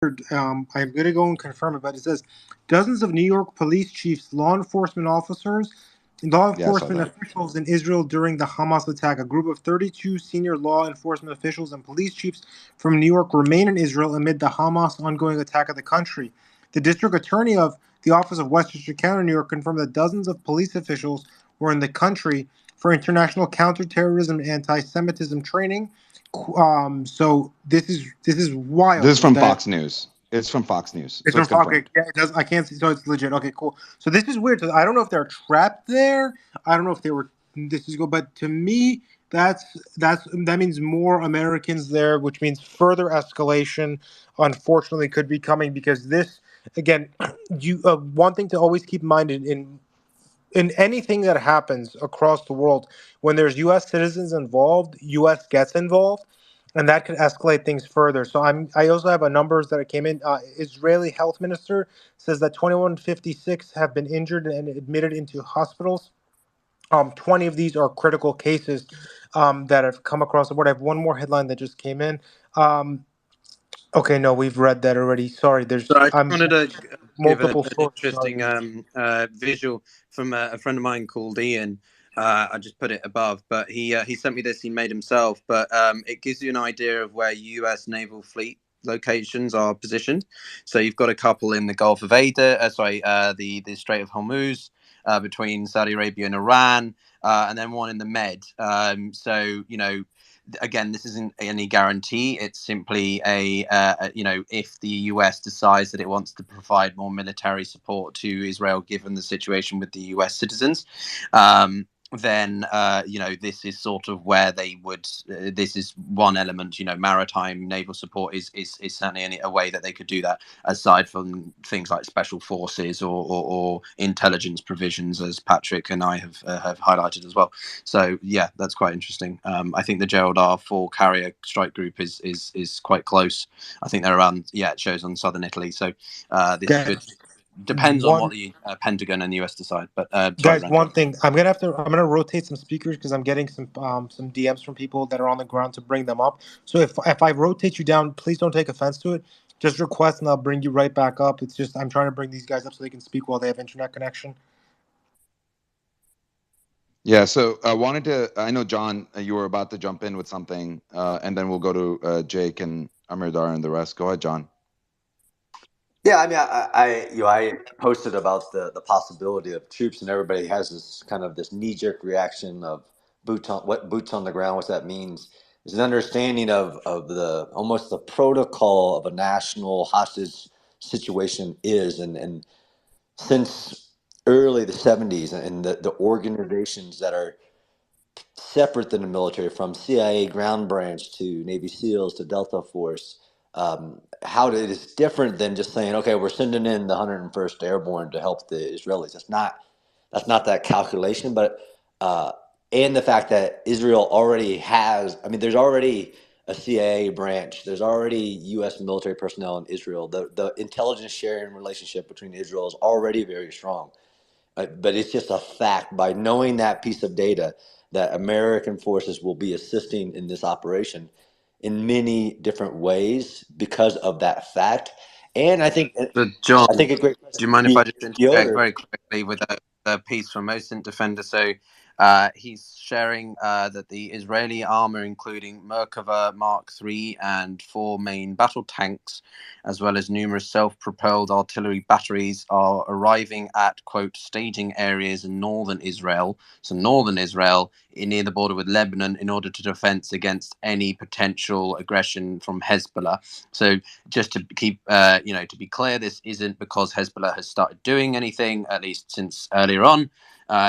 I'm going to go and confirm it, but it says dozens of New York police chiefs, law Yeah, I saw enforcement that. officials in Israel during the Hamas attack. A group of 32 senior law enforcement officials and police chiefs from New York remain in Israel amid the Hamas ongoing attack of the country. The district attorney of the Office of Westchester County, New York, confirmed that dozens of police officials were in the country for international counterterrorism and anti-Semitism training. So this is This is wild from that Fox News. It's from Fox News, it's so from it's Fox. Okay, confirmed. yeah, it does. I can't see, so it's legit. Okay, cool. So this is weird. So I don't know if they're trapped there. I don't know if they were. This is go, but to me, that means more Americans there, which means further escalation. Unfortunately, could be coming because this again. You one thing to always keep in mind in anything that happens across the world, when there's U.S. citizens involved, U.S. gets involved, and that can escalate things further. So I also have a numbers that came in. Israeli health minister says that 2156 have been injured and admitted into hospitals. 20 of these are critical cases that have come across the board. I have one more headline that just came in. Um, okay, no, we've read that already. Sorry, So there's I just wanted to give multiple an sources on interesting these. visual from a friend of mine called Ian. I just put it above, but he sent me this. He made himself, but it gives you an idea of where U.S. naval fleet locations are positioned. So you've got a couple in the Gulf of Aden, the Strait of Hormuz, between Saudi Arabia and Iran, and then one in the Med. So again, this isn't any guarantee. It's simply if the US decides that it wants to provide more military support to Israel, given the situation with the US citizens, then this is sort of where they would. This is one element. Maritime naval support is certainly a way that they could do that, aside from things like special forces or intelligence provisions, as Patrick and I have highlighted as well. So yeah, that's quite interesting. I think the Gerald R. 4 carrier strike group is quite close. I think they're around. Yeah, it shows on southern Italy. So this could Guys, depends on what one the Pentagon and the US decide. But sorry, Guys, Ren. one thing I'm gonna rotate some speakers because I'm getting some DMs from people that are on the ground to bring them up. So if I rotate you down, please don't take offense to it. Just request and I'll bring you right back up. It's just I'm trying to bring these guys up so they can speak while they have internet connection. Yeah, so I wanted to. I know John, you were about to jump in with something, and then we'll go to Jake and Amirdar and the rest. Go ahead, John. Yeah, I mean, I posted about the possibility of troops, and everybody has this kind of this knee jerk reaction of boots on the ground, what that means. Is an understanding of the almost the protocol of a national hostage situation is, and since early the 70s, and the organizations that are separate than the military, from CIA ground branch to Navy SEALs to Delta Force, how it is different than just saying, okay, we're sending in the 101st Airborne to help the Israelis. That's not that calculation, but and the fact that Israel already has, I mean, there's already a CIA branch, there's already U.S. military personnel in Israel. The intelligence sharing relationship between Israel is already very strong. But it's just a fact by knowing that piece of data that American forces will be assisting in this operation in many different ways because of that fact. And But John, I think a great do you question mind if I just to interject Yoder. very quickly with a piece from Innocent Defender? So he's sharing that the Israeli armor, including Merkava Mark III and four main battle tanks, as well as numerous self-propelled artillery batteries, are arriving at, quote, staging areas in northern Israel, so northern Israel, near the border with Lebanon, in order to defense against any potential aggression from Hezbollah. So just to keep, to be clear, this isn't because Hezbollah has started doing anything, at least since earlier on.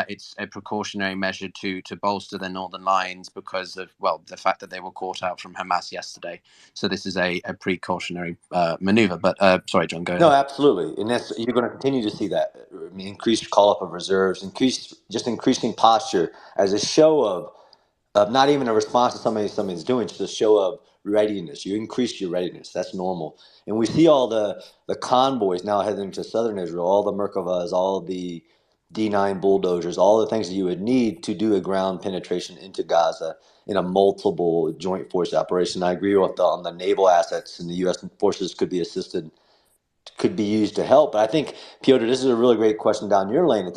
It's a precautionary measure to bolster their northern lines because of, well, the fact that they were caught out from Hamas yesterday. So this is a precautionary maneuver. But sorry, John, go No, ahead. absolutely, and that's you're going to continue to see that. I mean, increased call up of reserves, increasing posture as a show of not even a response to somebody's doing, just a show of readiness. You increase your readiness. That's normal. And we see all the convoys now heading to southern Israel, all the Merkavas, all the D9 bulldozers, all the things that you would need to do a ground penetration into Gaza in a multiple joint force operation. I agree with on the naval assets, and the U.S. forces could be assisted, could be used to help. But I think, Piotr, this is a really great question down your lane. That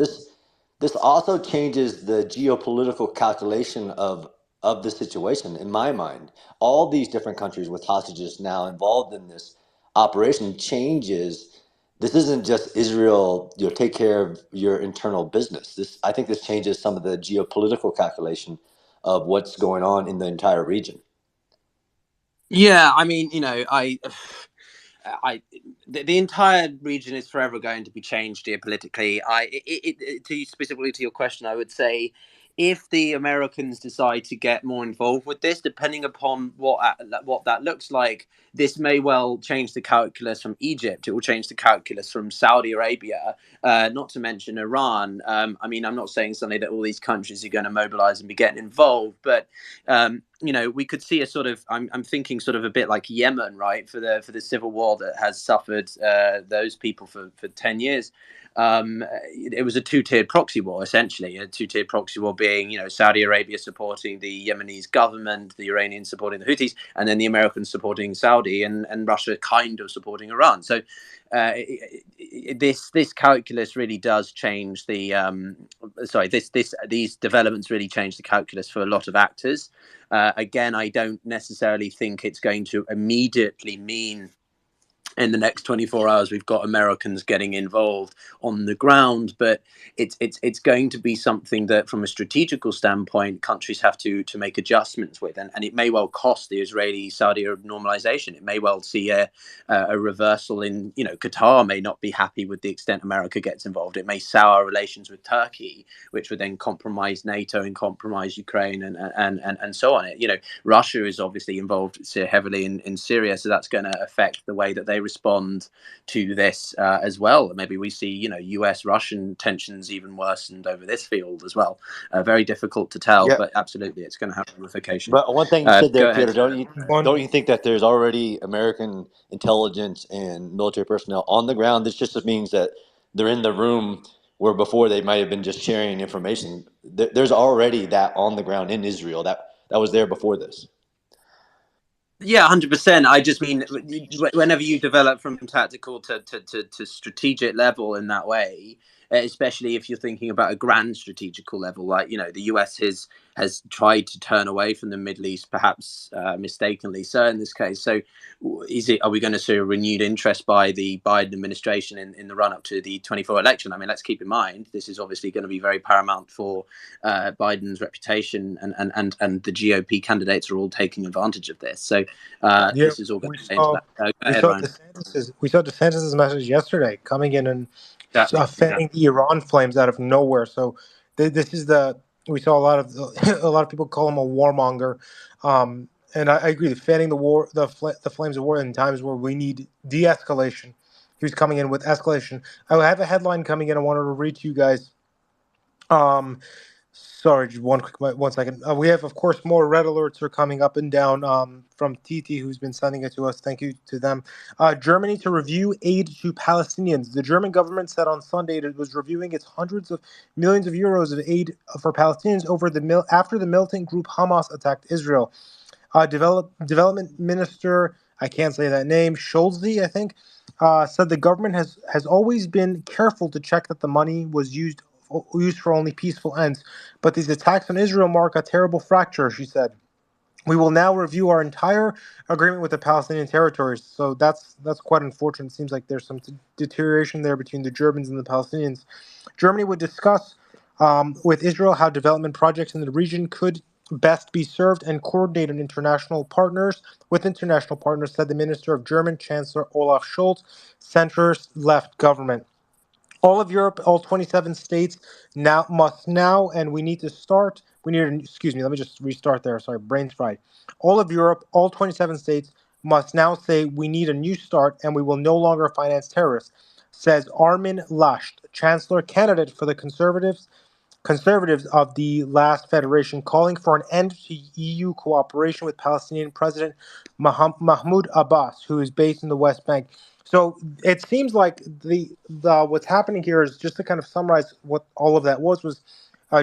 this also changes the geopolitical calculation of the situation. In my mind, all these different countries with hostages now involved in this operation changes. This isn't just Israel, take care of your internal business. I think this changes some of the geopolitical calculation of what's going on in the entire region. Yeah, I mean, I the entire region is forever going to be changed geopolitically. To specifically to your question, I would say if the Americans decide to get more involved with this, depending upon what that looks like, this may well change the calculus from Egypt. It will change the calculus from Saudi Arabia, not to mention Iran. I mean, I'm not saying suddenly that all these countries are going to mobilize and be getting involved, but we could see a sort of I'm thinking sort of a bit like Yemen, right, for the civil war that has suffered those people for 10 years. It was a two-tiered proxy war, essentially. A two-tiered proxy war being, Saudi Arabia supporting the Yemenis government, the Iranians supporting the Houthis, and then the Americans supporting Saudi, and Russia kind of supporting Iran. So this calculus really does change the these developments really change the calculus for a lot of actors. Again, I don't necessarily think it's going to immediately mean in the next 24 hours we've got Americans getting involved on the ground, but it's going to be something that from a strategical standpoint countries have to make adjustments with, and it may well cost the Israeli-Saudi normalization. It may well see a reversal in, Qatar may not be happy with the extent America gets involved. It may sour relations with Turkey, which would then compromise NATO and compromise Ukraine and so on. Russia is obviously involved heavily in Syria, so that's going to affect the way that they respond to this as well. Maybe we see, US-Russian tensions even worsened over this field as well. Very difficult to tell, Yeah. but absolutely, it's going to have ramifications. But one thing you said there, Go ahead. Peter, don't you think that there's already American intelligence and military personnel on the ground? This just means that they're in the room where before they might have been just sharing information. There's already that on the ground in Israel that was there before this. Yeah, 100%. I just mean whenever you develop from tactical to strategic level in that way, especially if you're thinking about a grand strategical level, like, the US has tried to turn away from the Middle East, perhaps mistakenly so in this case. So are we going to see a renewed interest by the Biden administration in the run up to the 24 election? I mean, let's keep in mind, this is obviously going to be very paramount for Biden's reputation, and the GOP candidates are all taking advantage of this. So this is all going to change that. We saw DeSantis' message yesterday coming in and fanning the Iran flames out of nowhere. So this is we saw a lot of people call him a warmonger, and I agree. Fanning the flames of war in times where we need de-escalation. He was coming in with escalation. I have a headline coming in. I wanted to read to you guys. Sorry, just one second. We have, of course, more red alerts are coming up and down from TT, who's been sending it to us. Thank you to them. Germany to review aid to Palestinians. The German government said on Sunday it was reviewing its hundreds of millions of euros of aid for Palestinians after the militant group Hamas attacked Israel. Development Minister, I can't say that name, Scholze, I think, said the government has always been careful to check that the money was used for only peaceful ends. But these attacks on Israel mark a terrible fracture, she said. We will now review our entire agreement with the Palestinian territories. So that's quite unfortunate. It seems like there's some deterioration there between the Germans and the Palestinians. Germany would discuss with Israel how development projects in the region could best be served and coordinate with international partners, said the Minister of German Chancellor Olaf Scholz, centrist left government. All of Europe, all 27 states must now, and we need to start. Excuse me, let me just restart there. Sorry, brain's fried. All of Europe, all 27 states must now say we need a new start, and we will no longer finance terrorists, says Armin Laschet, Chancellor candidate for the Conservatives of the last federation, calling for an end to EU cooperation with Palestinian President Mahmoud Abbas, who is based in the West Bank. So it seems like the what's happening here is, just to kind of summarize what all of that was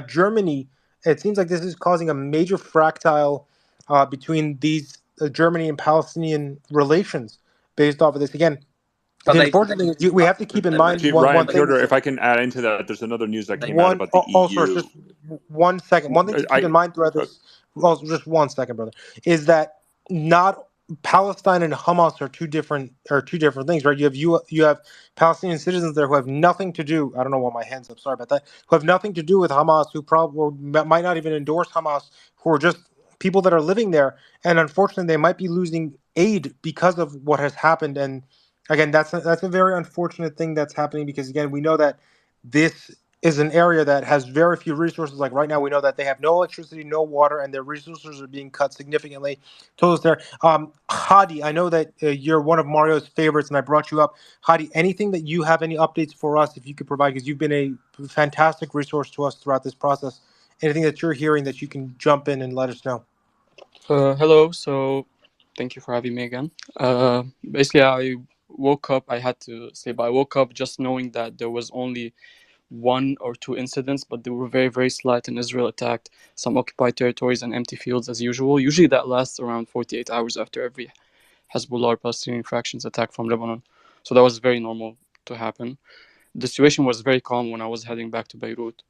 Germany. It seems like this is causing a major fractile between these Germany and Palestinian relations based off of this. Again, But the they unfortunate thing is we have to keep in mind Gee, one Ryan, thing. Piotr, if I can add into that, there's another news that they came out about the Also, EU. just 1 second. One thing to keep in mind throughout this, well, just 1 second, brother, is that not Palestine and Hamas are two different things, right? You have Palestinian citizens there who have nothing to do. I don't know why my hands up. Sorry about that. Who have nothing to do with Hamas, who probably might not even endorse Hamas, who are just people that are living there, and unfortunately, they might be losing aid because of what has happened. And again, that's a very unfortunate thing that's happening, because again, we know that this is an area that has very few resources. Like right now, we know that they have no electricity, no water, and their resources are being cut significantly. Told us there. Hadi, I know that you're one of Mario's favorites, and I brought you up. Hadi, anything that you have, any updates for us, if you could provide, because you've been a fantastic resource to us throughout this process. Anything that you're hearing that you can jump in and let us know. Hello. So, thank you for having me again. Basically, I woke up. I had to say, but I woke up just knowing that there was only one or two incidents, but they were very, very slight. And Israel attacked some occupied territories and empty fields as usual. Usually, that lasts around 48 hours after every Hezbollah or Palestinian fractions attack from Lebanon. So that was very normal to happen. The situation was very calm when I was heading back to Beirut.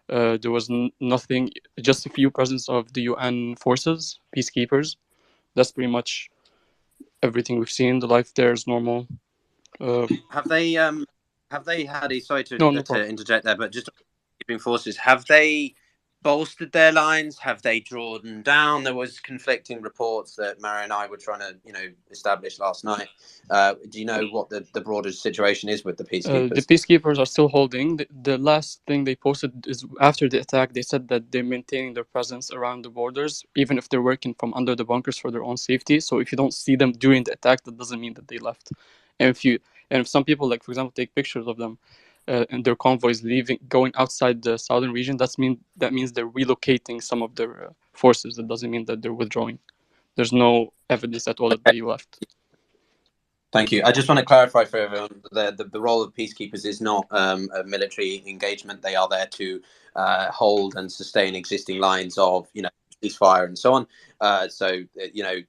There was nothing, just a few presence of the UN forces, peacekeepers. That's pretty much everything we've seen. The life there is normal. have they had a, sorry to No problem. interject there, but just keeping forces, have they bolstered their lines? Have they drawn them down? There was conflicting reports that Mara and I were trying to establish last night. Do you know what the broader situation is with the peacekeepers? The peacekeepers are still holding. The last thing they posted is after the attack, they said that they're maintaining their presence around the borders, even if they're working from under the bunkers for their own safety. So if you don't see them during the attack, that doesn't mean that they left. And if some people, like for example, take pictures of them and their convoys going outside the southern region, that means they're relocating some of their forces. That doesn't mean that they're withdrawing. There's no evidence at all that they left. Thank you. I just want to clarify for everyone, the role of peacekeepers is not a military engagement. They are there to hold and sustain existing lines of, ceasefire and so on.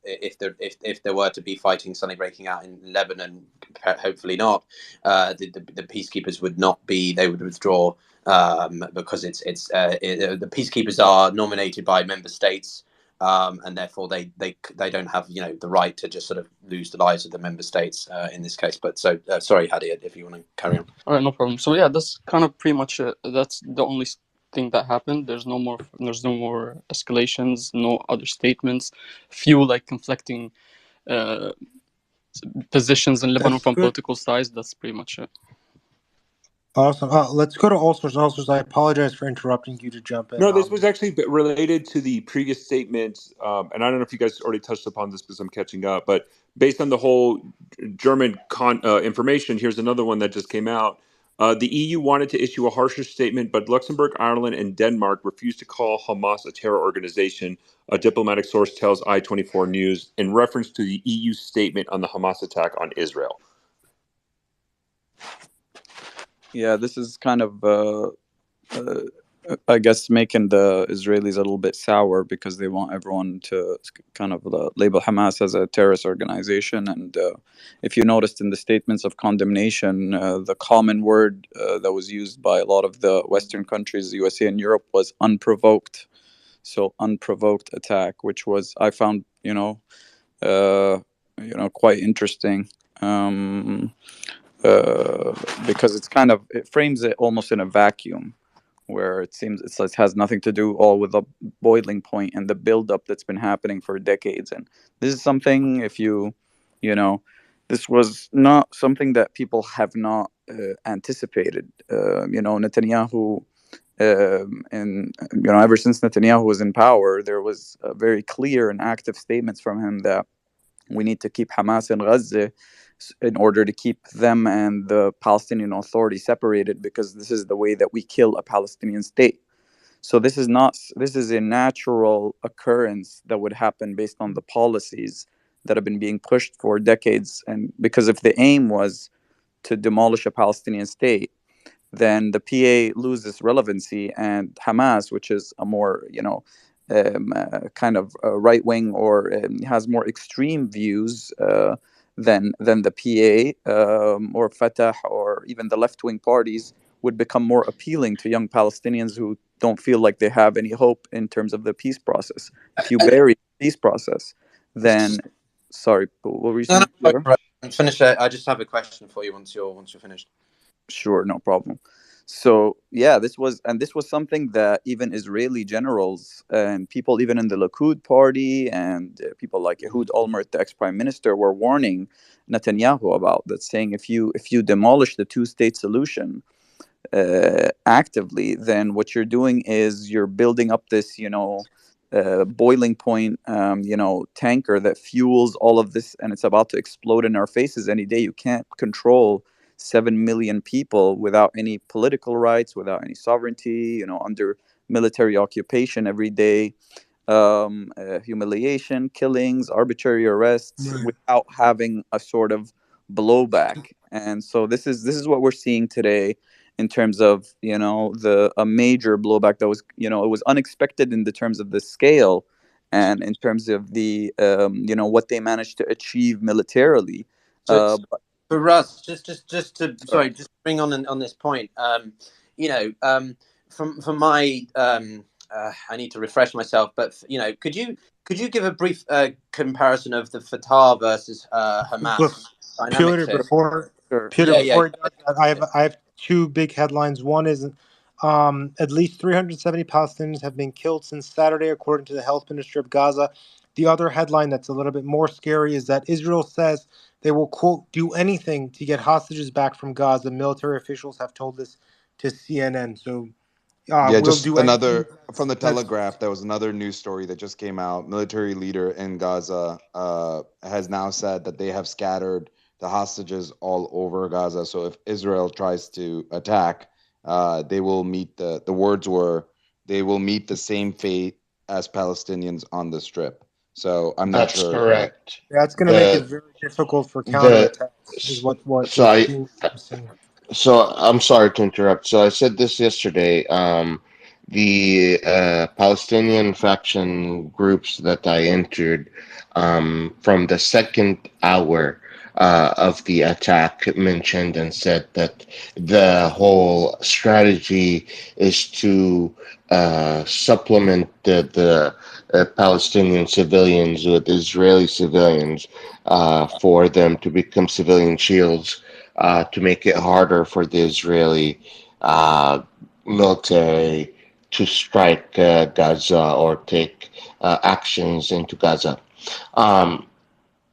If there were to be fighting suddenly breaking out in Lebanon, hopefully not, the peacekeepers would not be. They would withdraw because the peacekeepers are nominated by member states. And therefore they don't have the right to just sort of lose the lives of the member states in this case. But sorry, Hadi, if you want to carry on. All right, no problem. So yeah, that's kind of pretty much it. That's the only thing that happened. There's no more escalations, no other statements. Few like conflicting positions in Lebanon That's from good. political sides. That's pretty much it. Awesome. Let's go to Ulcers. Ulcers, I apologize for interrupting you to jump in. No, this was actually related to the previous statements, and I don't know if you guys already touched upon this because I'm catching up, but based on the whole German information, here's another one that just came out. The EU wanted to issue a harsher statement, but Luxembourg, Ireland, and Denmark refused to call Hamas a terror organization, a diplomatic source tells I24 News, in reference to the EU statement on the Hamas attack on Israel. Yeah, this is kind of, I guess, making the Israelis a little bit sour because they want everyone to kind of label Hamas as a terrorist organization. And if you noticed in the statements of condemnation, the common word that was used by a lot of the Western countries, USA and Europe, was unprovoked. So unprovoked attack, which was, I found, quite interesting. Because it frames it almost in a vacuum, where it seems it has nothing to do all with the boiling point and the buildup that's been happening for decades. And this is something, this was not something that people have not anticipated. Netanyahu, and ever since Netanyahu was in power, there was very clear and active statements from him that we need to keep Hamas in Gaza in order to keep them and the Palestinian Authority separated, because this is the way that we kill a Palestinian state. So this is a natural occurrence that would happen based on the policies that have been being pushed for decades. And because if the aim was to demolish a Palestinian state, then the PA loses relevancy, and Hamas, which is a more, kind of right wing, or has more extreme views than the PA, or Fatah, or even the left wing parties, would become more appealing to young Palestinians who don't feel like they have any hope in terms of the peace process. If you bury the peace process, then, sorry, what were you No, saying, no, Zero? right. Finish it. I just have a question for you once you're finished. Sure, no problem. So yeah, this was something that even Israeli generals and people even in the Likud party, and people like Ehud Olmert, the ex-prime minister, were warning Netanyahu about that, saying if you demolish the two-state solution actively, then what you're doing is you're building up this, boiling point, tanker that fuels all of this, and it's about to explode in our faces any day. You can't control 7 million people without any political rights, without any sovereignty, under military occupation every day, humiliation, killings, arbitrary arrests, Right. without having a sort of blowback. And so this is what we're seeing today, in terms of, the a major blowback that was, it was unexpected in the terms of the scale, and in terms of the, what they managed to achieve militarily. So, But for Russ, just to sorry. sorry, just bring on this point. You know, from my I need to refresh myself, but could you give a brief comparison of the Fatah versus Look, Hamas dynamics Peter, here? before Sure. Peter, Yeah, yeah, before he does that, I have two big headlines. One is at least 370 Palestinians have been killed since Saturday, according to the health minister of Gaza. The other headline that's a little bit more scary is that Israel says they will, quote, do anything to get hostages back from Gaza. Military officials have told this to CNN. So Yeah, we'll just do anything. another from the That's Telegraph. There was another news story that just came out. Military leader in Gaza has now said that they have scattered the hostages all over Gaza. So if Israel tries to attack, they will meet the words were they will meet the same fate as Palestinians on the Strip. So I'm not That's sure. correct. that's going to make it The very difficult for the counterattacks, is what so it I seems to be saying. So I'm sorry to interrupt. So I said this yesterday. The Palestinian faction groups that I entered, from the second hour of the attack, mentioned and said that the whole strategy is to supplement the Palestinian civilians with Israeli civilians, for them to become civilian shields, to make it harder for the Israeli military to strike Gaza or take actions into Gaza. Um,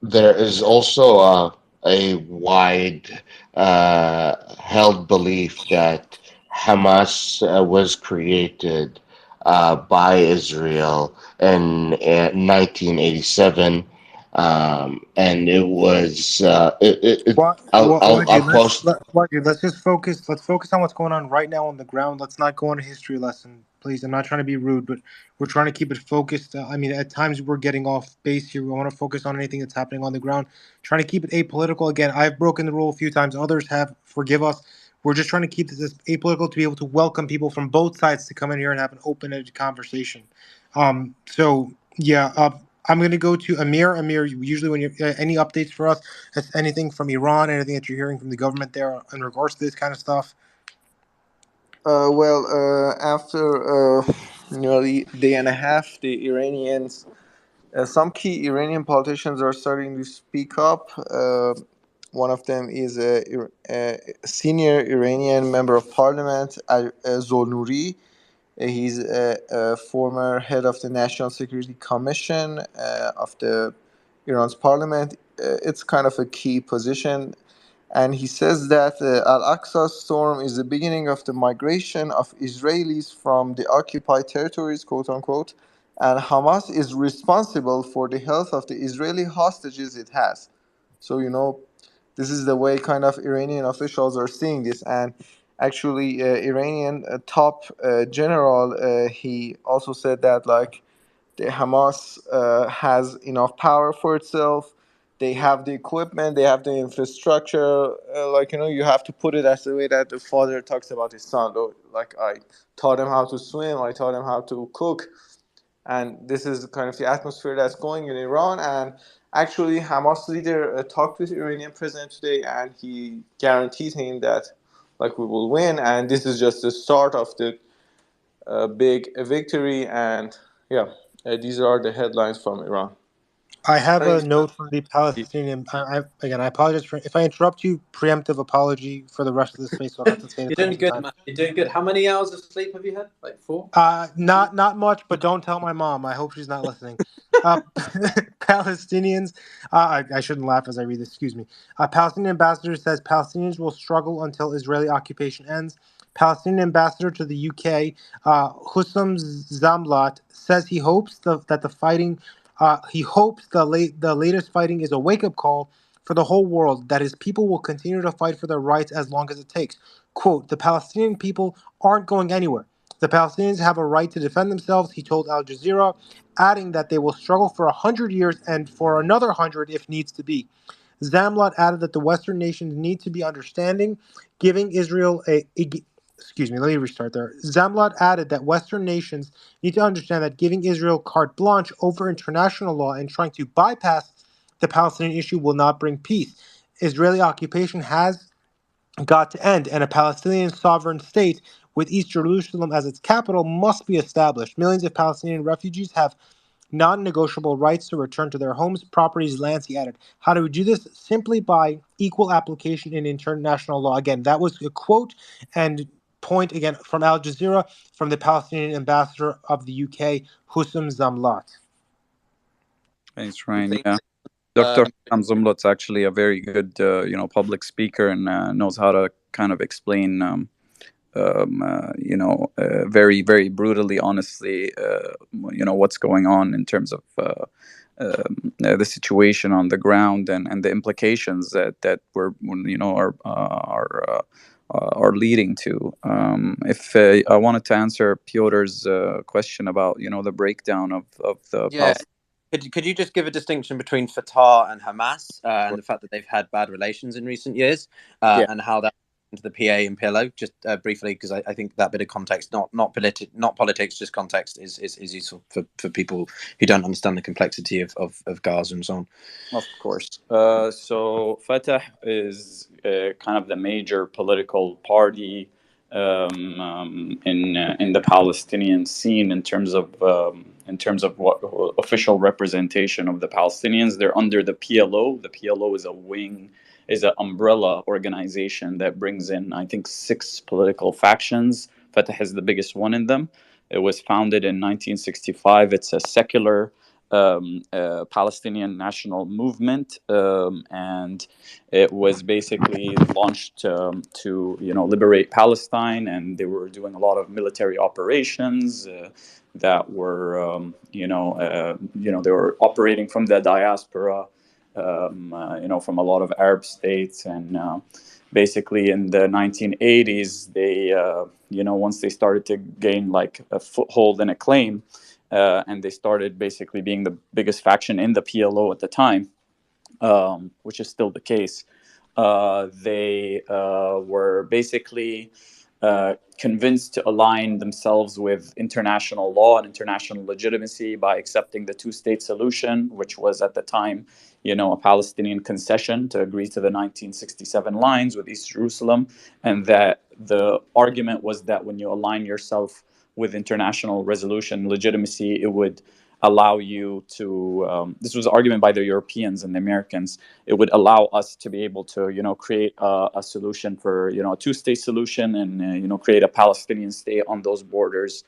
there is also a wide held belief that Hamas was created by Israel in 1987, and it was I'll Why, post. Why, let's just focus. Let's focus on what's going on right now on the ground. Let's not go on a history lesson, please. I'm not trying to be rude, but we're trying to keep it focused. I mean, at times we're getting off base here. We want to focus on anything that's happening on the ground. Trying to keep it apolitical. Again, I've broken the rule a few times. Others have. Forgive us. We're just trying to keep this as apolitical to be able to welcome people from both sides to come in here and have an open-ended conversation. So yeah. I'm going to go to Amir. Amir, usually when you any updates for us, anything from Iran, anything that you're hearing from the government there in regards to this kind of stuff? After nearly a day and a half, the Iranians, some key Iranian politicians are starting to speak up. One of them is a senior Iranian member of parliament, Zolnuri. He's a former head of the National Security Commission of the Iran's parliament. It's kind of a key position, and he says that Al-Aqsa storm is the beginning of the migration of Israelis from the occupied territories, quote unquote, and Hamas is responsible for the health of the Israeli hostages it has. So, this is the way kind of Iranian officials are seeing this. And actually, Iranian top general, he also said that, like, the Hamas has enough power for itself. they have the equipment, they have the infrastructure. Like, you have to put it as the way that the father talks about his son. Like, I taught him how to swim, I taught him how to cook. And this is kind of the atmosphere that's going in Iran. And actually, Hamas leader talked with Iranian president today, and he guaranteed him that, like, we will win. And this is just the start of the big victory. And yeah, these are the headlines from Iran. I have a Thanks. note from the Palestinian. Again, I apologize for if I interrupt you. Preemptive apology for the rest of the space. So I'll have to say it You're a doing second good, time. man. You're doing good. How many hours of sleep have you had? Like 4? Not much, but don't tell my mom. I hope she's not listening. Palestinians. I shouldn't laugh as I read this. Excuse me. Palestinian ambassador says Palestinians will struggle until Israeli occupation ends. Palestinian ambassador to the UK, Hussam Zamlat, says he hopes that the fighting. He hopes the latest fighting is a wake up call for the whole world that his people will continue to fight for their rights as long as it takes. Quote: The Palestinian people aren't going anywhere. The Palestinians have a right to defend themselves, he told Al Jazeera, adding that they will struggle for 100 years and for another 100 if needs to be. Zamlot added that the Western nations need to be understanding, giving Israel excuse me, let me restart there. Zamlot added that Western nations need to understand that giving Israel carte blanche over international law and trying to bypass the Palestinian issue will not bring peace. Israeli occupation has got to end, and a Palestinian sovereign state with East Jerusalem as its capital must be established. Millions of Palestinian refugees have non-negotiable rights to return to their homes, properties, lands, he added. How do we do this? Simply by equal application in international law. Again, that was a quote and point again from Al Jazeera from the Palestinian ambassador of the UK, Hussam Zamlat. Thanks, Ryan. Yeah. Dr. Hussam Zumlot's actually a very good, public speaker and knows how to kind of explain, very, very brutally, honestly, what's going on in terms of the situation on the ground and the implications that are leading to. If I wanted to answer Piotr's question about the breakdown of the Could you just give a distinction between Fatah and Hamas and the fact that they've had bad relations in recent years and how that into the PA and PLO just briefly, because I think that bit of context, not politics, just context is useful for people who don't understand the complexity of Gaza and so on. Of course. So Fatah is kind of the major political party in the Palestinian scene in terms of what official representation of the Palestinians. They're under the PLO. The PLO is an umbrella organization that brings in, I think, 6 political factions. Fatah is the biggest one in them. It was founded in 1965. It's a secular Palestinian national movement, and it was basically launched to liberate Palestine, and they were doing a lot of military operations that were they were operating from the diaspora, from a lot of Arab states, and basically in the 1980s they once they started to gain like a foothold and a claim. And they started basically being the biggest faction in the PLO at the time, which is still the case. They were basically convinced to align themselves with international law and international legitimacy by accepting the two-state solution, which was at the time, a Palestinian concession to agree to the 1967 lines with East Jerusalem, and that the argument was that when you align yourself with international resolution legitimacy, it would allow you to, this was an argument by the Europeans and the Americans, it would allow us to be able to, create a solution for, a two-state solution and, create a Palestinian state on those borders.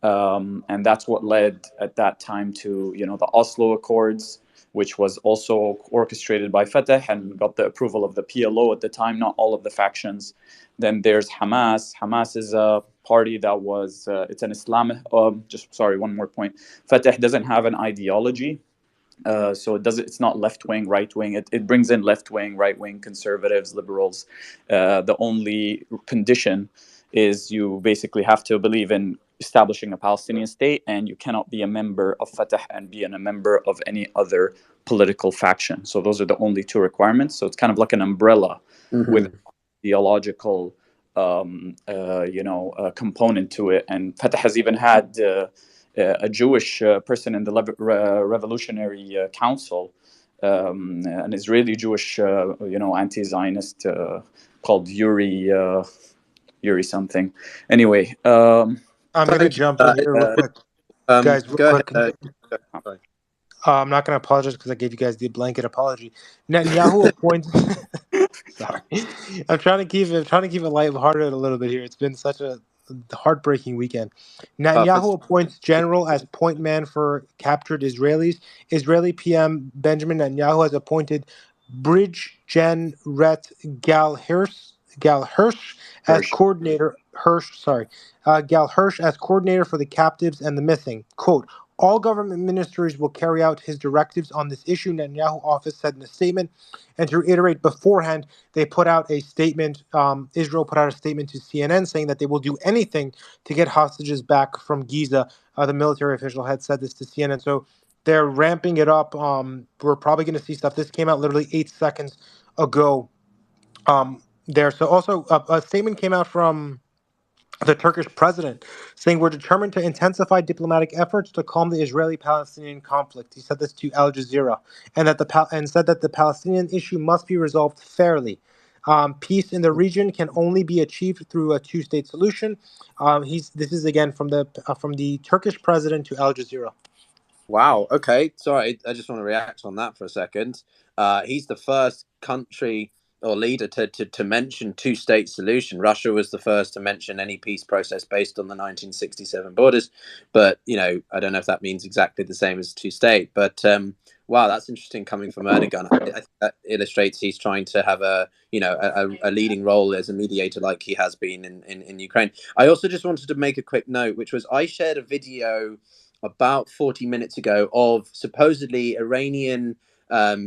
And that's what led at that time to, the Oslo Accords, which was also orchestrated by Fatah and got the approval of the PLO at the time, not all of the factions. Then there's Hamas. Hamas is a party that was, it's an Islamic, one more point. Fatah doesn't have an ideology. So it's not left-wing, right-wing. It brings in left-wing, right-wing, conservatives, liberals. The only condition is you basically have to believe in establishing a Palestinian state, and you cannot be a member of Fatah and be a member of any other political faction. So those are the only two requirements. So it's kind of like an umbrella with theological component to it. And Fatah has even had a Jewish person in the Revolutionary Council, an Israeli Jewish, anti-Zionist called Yuri something. Anyway, I'm gonna Thank you jump for in that. here real quick, guys, real Go ahead. quick. Sorry. I'm not going to apologize because I gave you guys the blanket apology. Netanyahu appoints. Sorry, I'm trying to keep it lighthearted a little bit here. It's been such a heartbreaking weekend. Perfect. Netanyahu appoints general as point man for captured Israelis. Israeli PM Benjamin Netanyahu has appointed Bridge Gen Ret Gal Hirsch as Hirsch. coordinator. Gal Hirsch as coordinator for the captives and the missing. Quote. All government ministries will carry out his directives on this issue, Netanyahu office said in a statement. And to reiterate beforehand, they put out a statement, Israel put out a statement to CNN saying that they will do anything to get hostages back from Giza. The military official had said this to CNN. So they're ramping it up. We're probably going to see stuff. This came out literally 8 seconds ago there. So also a statement came out from the Turkish president, saying we're determined to intensify diplomatic efforts to calm the Israeli-Palestinian conflict. He said this to Al Jazeera, and said that the Palestinian issue must be resolved fairly. Peace in the region can only be achieved through a two-state solution. This is again from the Turkish president to Al Jazeera. Wow. Okay. Sorry, I just want to react on that for a second. He's the first country or leader to mention two-state solution. Russia was the first to mention any peace process based on the 1967 borders, but I don't know if that means exactly the same as two-state. But wow, that's interesting coming from Erdogan. I think that illustrates he's trying to have a leading role as a mediator, like he has been in Ukraine. I also just wanted to make a quick note, which was I shared a video about 40 minutes ago of supposedly Iranian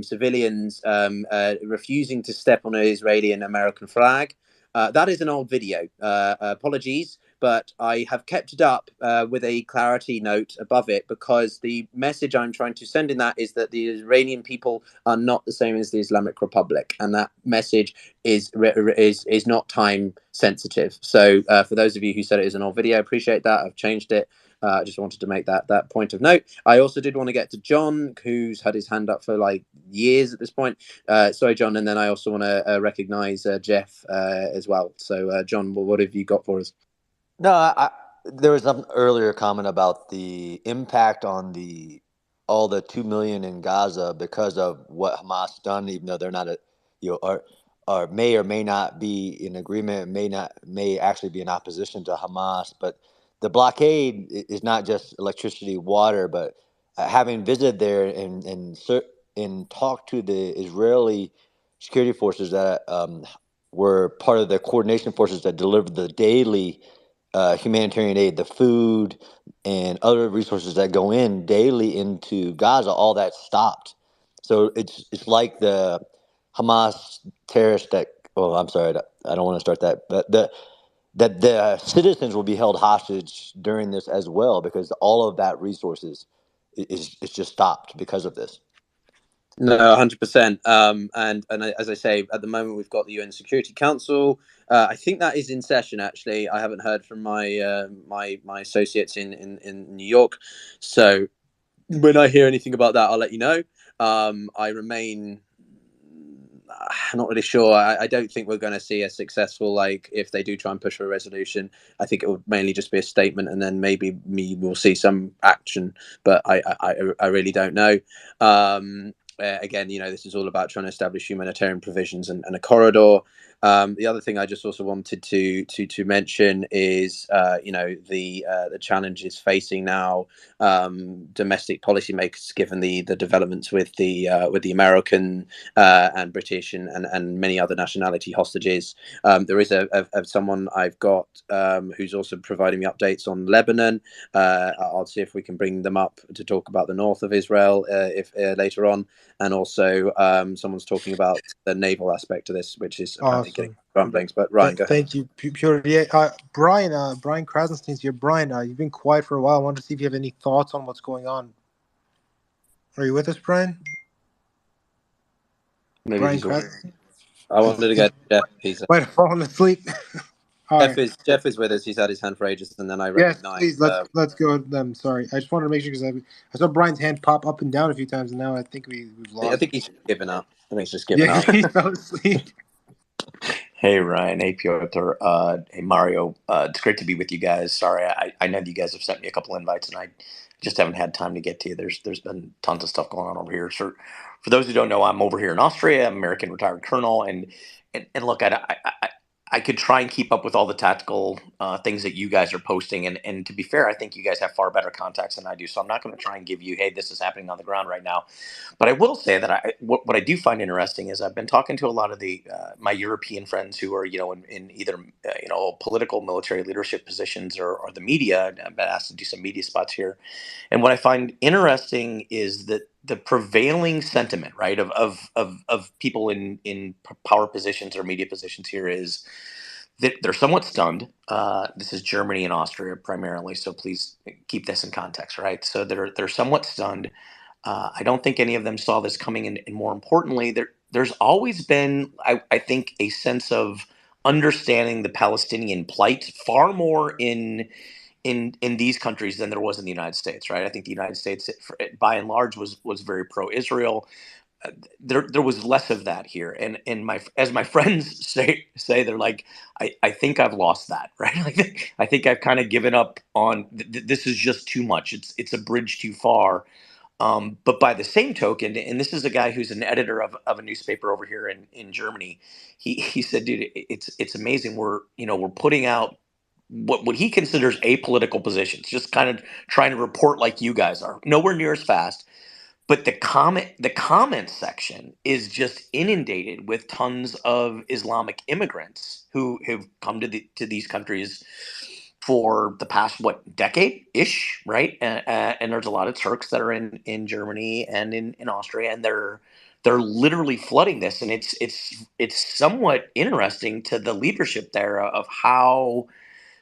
civilians refusing to step on an Israeli and American flag. That is an old video. Apologies, but I have kept it up with a clarity note above it because the message I'm trying to send in that is that the Iranian people are not the same as the Islamic Republic, and that message is not time sensitive. So for those of you who said it is an old video, I appreciate that. I've changed it. I just wanted to make that point of note. I also did want to get to John, who's had his hand up for like years at this point. Sorry, John, and then I also want to recognize Jeff as well. So, John, what have you got for us? No, there was some earlier comment about the impact on all the 2 million in Gaza because of what Hamas done, even though they're not or may or may not be in agreement, may actually be in opposition to Hamas. But the blockade is not just electricity, water, but having visited there and talked to the Israeli security forces that were part of the coordination forces that delivered the daily humanitarian aid, the food, and other resources that go in daily into Gaza, all that stopped. So it's like the Hamas terrorists that. Well, I'm sorry, I don't want to start that, but the citizens will be held hostage during this as well because all of that resources is just stopped because of this. No, 100%. And as I say, at the moment we've got the UN Security Council. I think that is in session. Actually, I haven't heard from my associates in New York. So when I hear anything about that, I'll let you know. I remain not really sure. I don't think we're going to see a successful, like, if they do try and push for a resolution. I think it will mainly just be a statement, and then maybe we'll see some action. But I really don't know. Again, this is all about trying to establish humanitarian provisions and a corridor. The other thing I just also wanted to mention is the challenges facing now domestic policymakers, given the developments with the American and British and many other nationality hostages. There is someone I've got who's also providing me updates on Lebanon. I'll see if we can bring them up to talk about the north of Israel if later on. and also someone's talking about the naval aspect of this, which is apparently getting Awesome. rumblings. But Ryan, go ahead. Thank you, Pure. Yeah, Brian Krasenstein's here. Brian, you've been quiet for a while. I wanted to see if you have any thoughts on what's going on. Are you with us, Brian? Maybe Brian he's all. Krasenstein? I wanted to get Jeff. He's Might have fallen asleep. All right. Jeff is with us. He's had his hand for ages, and then I Yes, recognized. please. Let's go. I'm sorry. I just wanted to make sure because I saw Brian's hand pop up and down a few times, and now I think we've lost. I think he's given up. I think he's just given up. He fell asleep. Hey Ryan, hey Piotr, hey Mario. It's great to be with you guys. Sorry, I know that you guys have sent me a couple invites, and I just haven't had time to get to you. There's been tons of stuff going on over here. So, for those who don't know, I'm over here in Austria. I'm an American retired colonel, and look, I could try and keep up with all the tactical things that you guys are posting, and to be fair, I think you guys have far better contacts than I do. So I'm not going to try and give you, hey, this is happening on the ground right now. But I will say that what I do find interesting is I've been talking to a lot of the my European friends who are in either political military leadership positions or the media. I've been asked to do some media spots here, and what I find interesting is that the prevailing sentiment, right, of people in power positions or media positions here is that they're somewhat stunned. This is Germany and Austria primarily, so please keep this in context, right? So they're somewhat stunned. I don't think any of them saw this coming, and more importantly, there's always been, I think, a sense of understanding the Palestinian plight far more in these countries than there was in the United States, right? I think the United States, by and large, was very pro-Israel. There was less of that here, and as my friends say they're like, I think I've lost that, right? I think I've kind of given up on this is just too much. It's a bridge too far. But by the same token, and this is a guy who's an editor of a newspaper over here in Germany, he said, dude, it's amazing. We're putting out what he considers apolitical positions, just kind of trying to report like you guys are, nowhere near as fast. But the comment section is just inundated with tons of Islamic immigrants who have come to these countries for the past decade ish, right? And there's a lot of Turks that are in Germany and in Austria, and they're literally flooding this, and it's somewhat interesting to the leadership there of how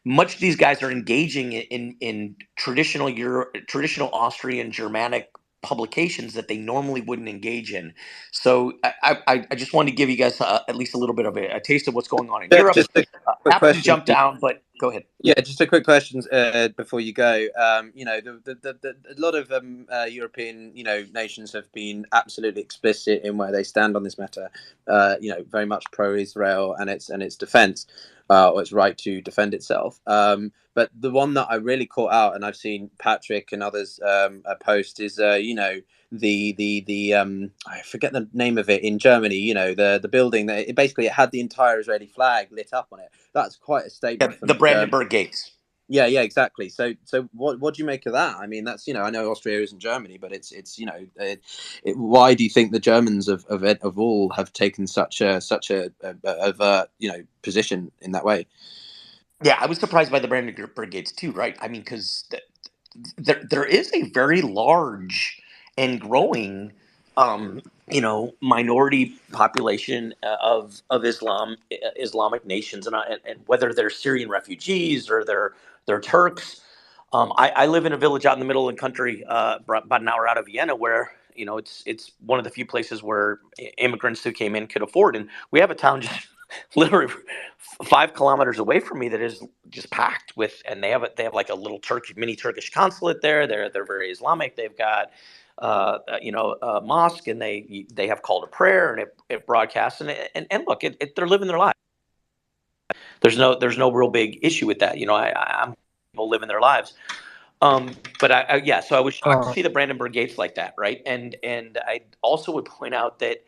much these guys are engaging in traditional Austrian Germanic publications that they normally wouldn't engage in. So I just wanted to give you guys at least a little bit of a taste of what's going on in Yeah, Europe. just a quick Happy to question. jump down, but go ahead. Yeah, just a quick question before you go. A lot of European, nations have been absolutely explicit in where they stand on this matter. Very much pro-Israel and its defense, or its right to defend itself. But the one that I really caught out, and I've seen Patrick and others post, is the I forget the name of it in Germany. The building that it had the entire Israeli flag lit up on it. That's quite a statement. Yeah, the Brandenburg Gates. Yeah, exactly. So what do you make of that? I mean, that's I know Austria isn't Germany, but it's why do you think the Germans of all have taken such a position in that way? Yeah, I was surprised by the Brandenburg Gates too, right? I mean, because there is a very large and growing minority population of Islamic nations, and whether they're Syrian refugees or they're Turks. I live in a village out in the middle of the country, about an hour out of Vienna, where it's one of the few places where immigrants who came in could afford, and we have a town just literally 5 kilometers away from me that is just packed with, and they have like a little mini Turkish consulate there. They're very Islamic. They've got a mosque, and they have call to prayer, and it broadcasts, and look, they're living their life. There's no real big issue with that. I'm people living their lives. But so I was shocked to see the Brandenburg Gates like that, right? And I also would point out that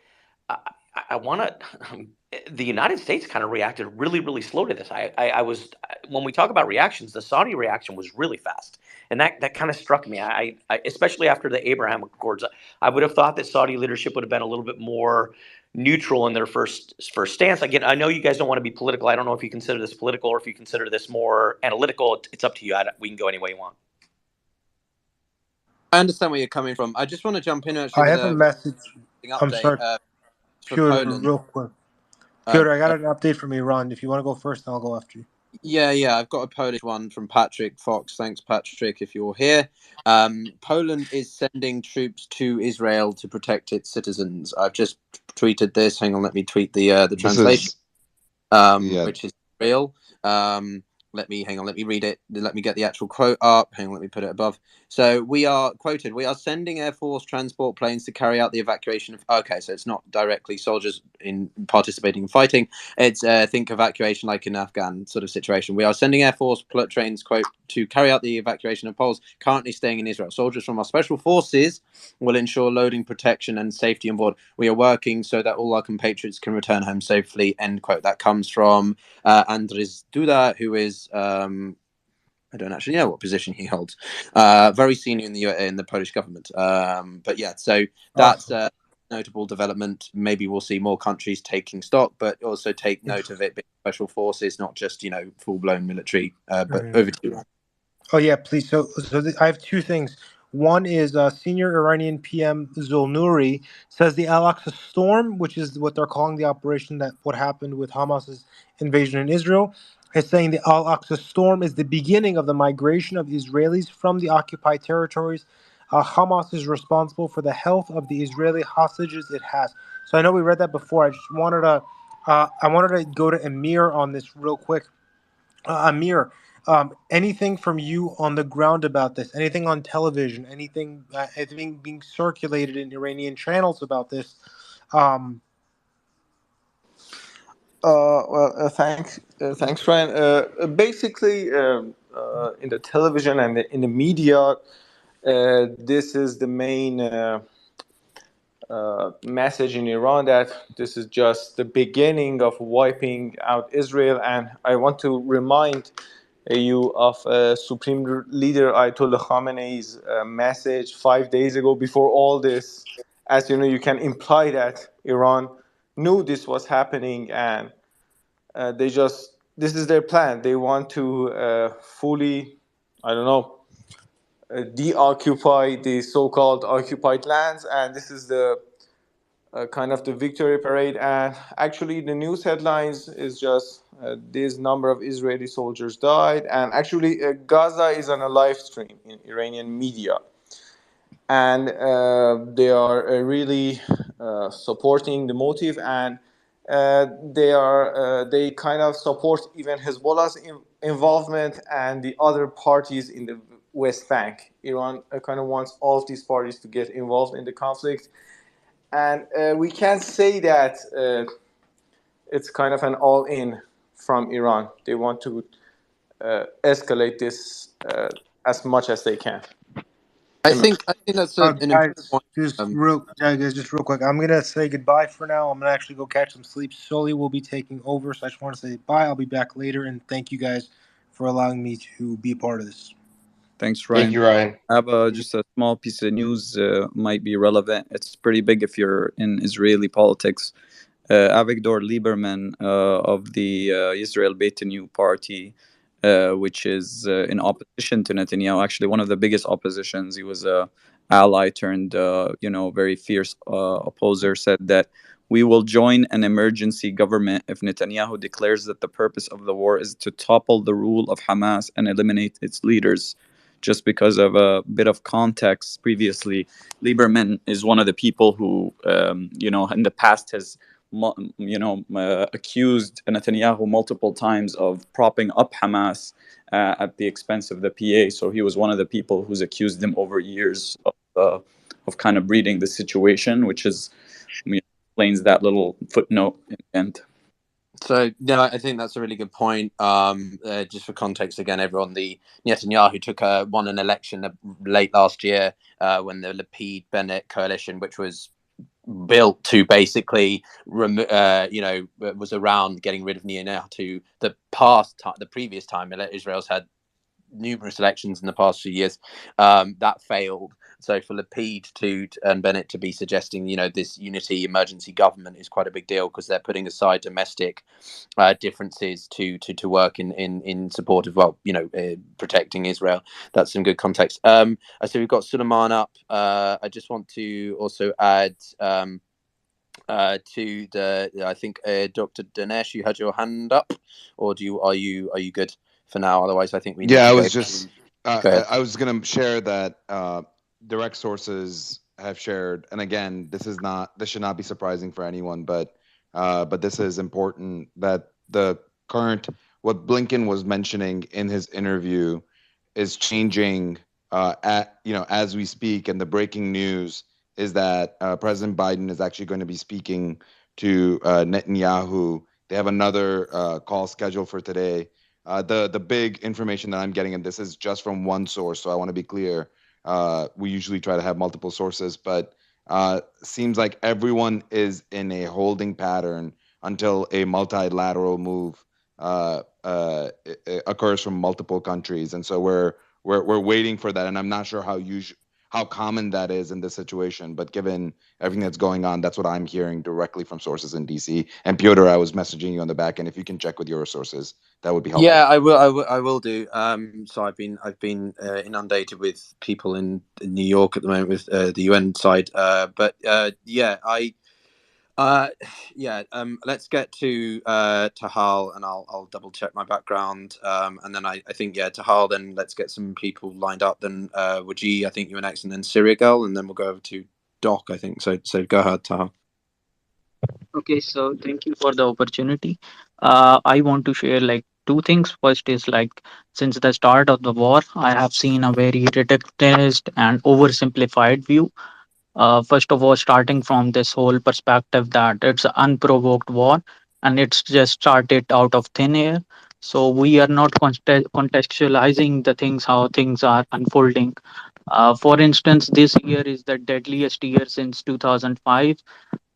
I want to. The United States kind of reacted really, really slow to this. I was when we talk about reactions, the Saudi reaction was really fast, and that kind of struck me. I especially after the Abraham Accords, I would have thought that Saudi leadership would have been a little bit more neutral in their first stance. Again, I know you guys don't want to be political. I don't know if you consider this political or if you consider this more analytical. It's up to you. We can go any way you want. I understand where you're coming from. I just want to jump in. Actually, I have a message. I'm update sorry, for Piotr, Poland. real quick. Uh, Piotr, I got an update from Iran. If you want to go first, then I'll go after you. Yeah, I've got a Polish one from Patrick Fox. Thanks, Patrick, if you're here. Poland is sending troops to Israel to protect its citizens. I've just tweeted this. Hang on, let me tweet the This translation, is yeah. which is real. Let me read it. Let me get the actual quote up. Hang on, let me put it above. So we are quoted. We are sending Air Force transport planes to carry out the evacuation of. Okay, so it's not directly soldiers in participating in fighting. It's think evacuation like in Afghan sort of situation. We are sending Air Force trains, quote, to carry out the evacuation of Poles currently staying in Israel. Soldiers from our special forces will ensure loading, protection, and safety on board. We are working so that all our compatriots can return home safely. End quote. That comes from Andrzej Duda, who is I don't actually know what position he holds. Very senior in the Polish government. But yeah, so that's Awesome. notable development. Maybe we'll see more countries taking stock, but also take note of it being special forces, not just full blown military. But over to you. Oh yeah, please. So I have two things. One is senior Iranian PM Zulnuri says the Al-Aqsa Storm, which is what they're calling the operation that what happened with Hamas's invasion in Israel, is saying the Al-Aqsa Storm is the beginning of the migration of Israelis from the occupied territories. Hamas is responsible for the health of the Israeli hostages it has. So I know we read that before. I wanted to go to Amir on this real quick. Amir, anything from you on the ground about this? Anything on television? Anything being circulated in Iranian channels about this? Um, Thanks, Ryan. Basically, in the television and in the media, this is the main message in Iran that this is just the beginning of wiping out Israel. And I want to remind you of Supreme Leader Ayatollah Khamenei's message 5 days ago before all this. As you know, you can imply that Iran knew this was happening, and this is their plan. They want to fully, I don't know, deoccupy the so-called occupied lands, and this is the kind of the victory parade. And actually, the news headlines is just this number of Israeli soldiers died, and actually, Gaza is on a live stream in Iranian media, and they are really supporting the motive, and they kind of support even Hezbollah's involvement and the other parties in the West Bank. Iran kind of wants all of these parties to get involved in the conflict, and we can say that it's kind of an all-in from Iran. They want to escalate this as much as they can. I think that's an important guys, point. just real quick. I'm gonna say goodbye for now. I'm gonna actually go catch some sleep. Sully will be taking over, so I just want to say bye. I'll be back later, and thank you guys for allowing me to be a part of this. Thanks, Thank Ryan. you, Ryan. I have just a small piece of news, might be relevant. It's pretty big if you're in Israeli politics. Avigdor Lieberman of the Israel Beitenu party, which is in opposition to Netanyahu, actually one of the biggest oppositions. He was a ally turned, very fierce opposer. Said that we will join an emergency government if Netanyahu declares that the purpose of the war is to topple the rule of Hamas and eliminate its leaders. Just because of a bit of context, previously, Lieberman is one of the people who, in the past has accused Netanyahu multiple times of propping up Hamas at the expense of the PA. So he was one of the people who's accused him over years of kind of breeding the situation, which is explains that little footnote in the end. So no, I think that's a really good point. Just for context, again, everyone, the Netanyahu won an election late last year when the Lapid-Bennett coalition, which was built to basically, was around getting rid of Netanyahu. The previous time Israel's had numerous elections in the past few years that failed. So for Lapid and Bennett to be suggesting, this unity emergency government is quite a big deal because they're putting aside domestic differences to work in support of protecting Israel. That's some good context. So we've got Suleiman up. I just want to also add to the. I think Dr. Dinesh, you had your hand up, or are you good for now? Otherwise, I think we need Yeah, to I go was to. just Go ahead. I was gonna share that direct sources have shared, and again, this should not be surprising for anyone, but this is important that the current what Blinken was mentioning in his interview is changing at as we speak, and the breaking news is that President Biden is actually going to be speaking to Netanyahu. They have another call scheduled for today. The big information that I'm getting, and this is just from one source, so I want to be clear. We usually try to have multiple sources, but seems like everyone is in a holding pattern until a multilateral move occurs from multiple countries, and so we're waiting for that. And I'm not sure how common that is in this situation, but given everything that's going on, that's what I'm hearing directly from sources in DC. And Piotr, I was messaging you on the back end. If you can check with your sources, that would be Yeah, helpful. I will. I will do. So I've been inundated with people in New York at the moment with the UN side. But yeah, uh, yeah. Let's get to Tahal, and I'll double check my background. And then I think yeah, Tahal. Then let's get some people lined up. Then Waji, I think you were next, and then Syria girl, and then we'll go over to Doc. I think so. Go ahead, Tahal. Okay, so thank you for the opportunity. I want to share like two things. First is like since the start of the war, I have seen a very reductionist and oversimplified view. First of all, starting from this whole perspective that it's an unprovoked war and it's just started out of thin air. So we are not contextualizing the things, how things are unfolding. For instance, this year is the deadliest year since 2005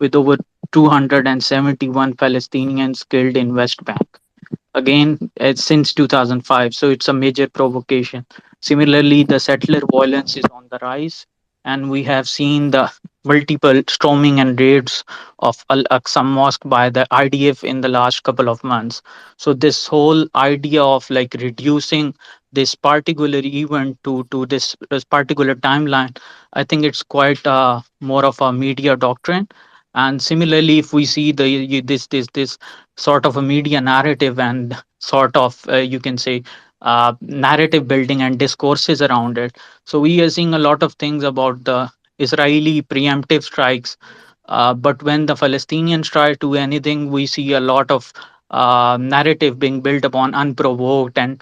with over 271 Palestinians killed in West Bank. Again, it's since 2005, so it's a major provocation. Similarly, the settler violence is on the rise, and we have seen the multiple storming and raids of Al Aqsa Mosque by the IDF in the last couple of months. So, this whole idea of like reducing this particular event to this particular timeline, I think it's quite more of a media doctrine. And similarly, if we see this sort of a media narrative and sort of you can say narrative building and discourses around it, so we are seeing a lot of things about the Israeli preemptive strikes, but when the Palestinians try to do anything, we see a lot of narrative being built upon unprovoked and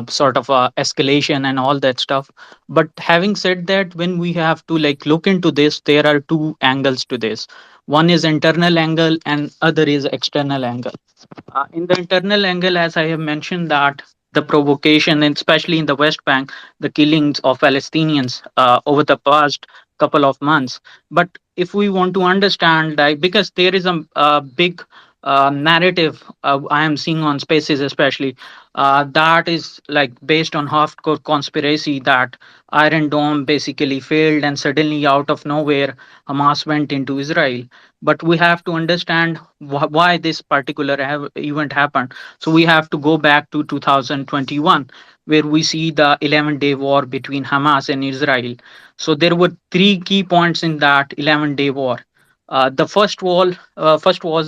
sort of escalation and all that stuff. But having said that, when we have to like look into this, there are two angles to this. One is internal angle and other is external angle. In the internal angle, as I have mentioned, that the provocation, and especially in the West Bank, the killings of Palestinians over the past couple of months. But if we want to understand, like, because there is a big narrative I am seeing on spaces, especially that is like based on hardcore conspiracy that Iron Dome basically failed and suddenly out of nowhere Hamas went into Israel. But we have to understand why this particular event happened. So we have to go back to 2021, where we see the 11-day war between Hamas and Israel. So there were three key points in that 11-day war. First was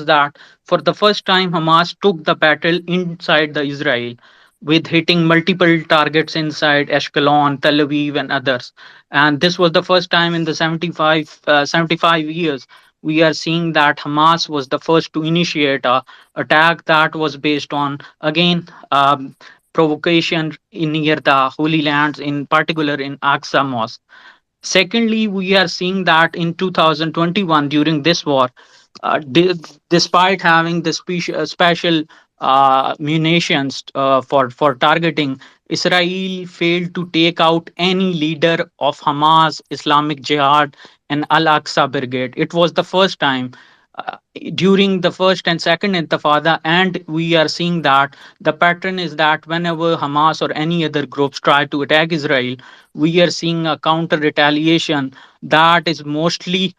that for the first time Hamas took the battle inside the Israel, with hitting multiple targets inside Ashkelon, Tel Aviv, and others. And this was the first time in the 75 years we are seeing that Hamas was the first to initiate a attack that was based on again provocation in near the Holy Lands, in particular in Aqsa Mosque. Secondly, we are seeing that in 2021 during this war, despite having the special munitions for targeting, Israel failed to take out any leader of Hamas, Islamic Jihad, and Al Aqsa Brigade. It was the first time. During the first and second intifada, and we are seeing that the pattern is that whenever Hamas or any other groups try to attack Israel, we are seeing a counter retaliation that is mostly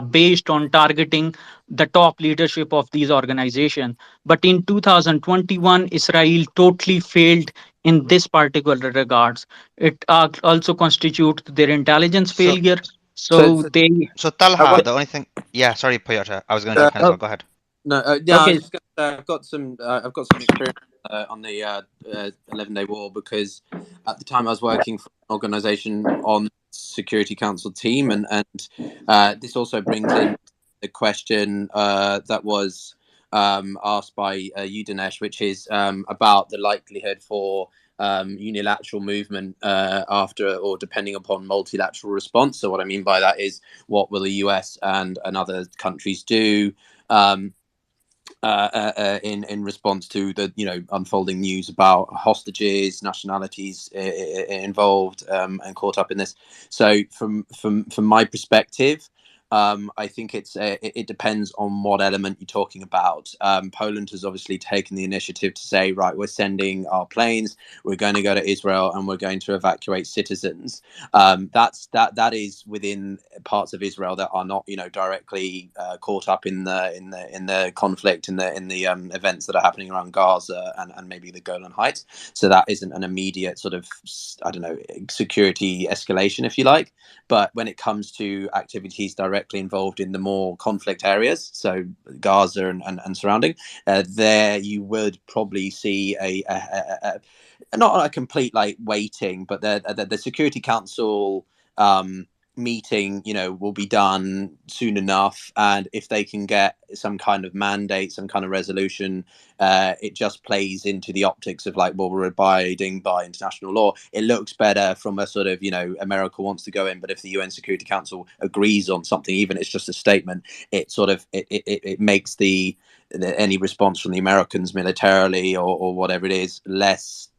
based on targeting the top leadership of these organizations. But in 2021, Israel totally failed in this particular regards. It also constitutes their intelligence So failure. So, So so they So I Talha, want. the only thing, yeah, sorry, Piotr, I was going to Uh, jump in as oh, well. Go ahead. No, yeah, I was okay. just going to say I've got some experience on the 11-day war because at the time I was working for an organisation on the Security Council team, and this also brings in the question that was asked by you, Dinesh, which is about the likelihood for unilateral movement after or depending upon multilateral response. So what I mean by that is what will the US and other countries do? Um, in response to the unfolding news about hostages, nationalities involved and caught up in this. So from my perspective, I think it depends on what element you're talking about. Poland has obviously taken the initiative to say, right, we're sending our planes, we're going to go to Israel, and we're going to evacuate citizens. That is within parts of Israel that are not directly caught up in the conflict in the events that are happening around Gaza and maybe the Golan Heights. So that isn't an immediate sort of I don't know security escalation, if you like. But when it comes to activities directly involved in the more conflict areas, so Gaza and surrounding, there you would probably see not a complete like waiting, but the Security Council meeting will be done soon enough, and if they can get some kind of mandate, some kind of resolution, it just plays into the optics of like, well, we're abiding by international law. It looks better from a sort of America wants to go in, but if the UN Security Council agrees on something, even if it's just a statement, it sort of it makes any response from the Americans militarily or whatever it is less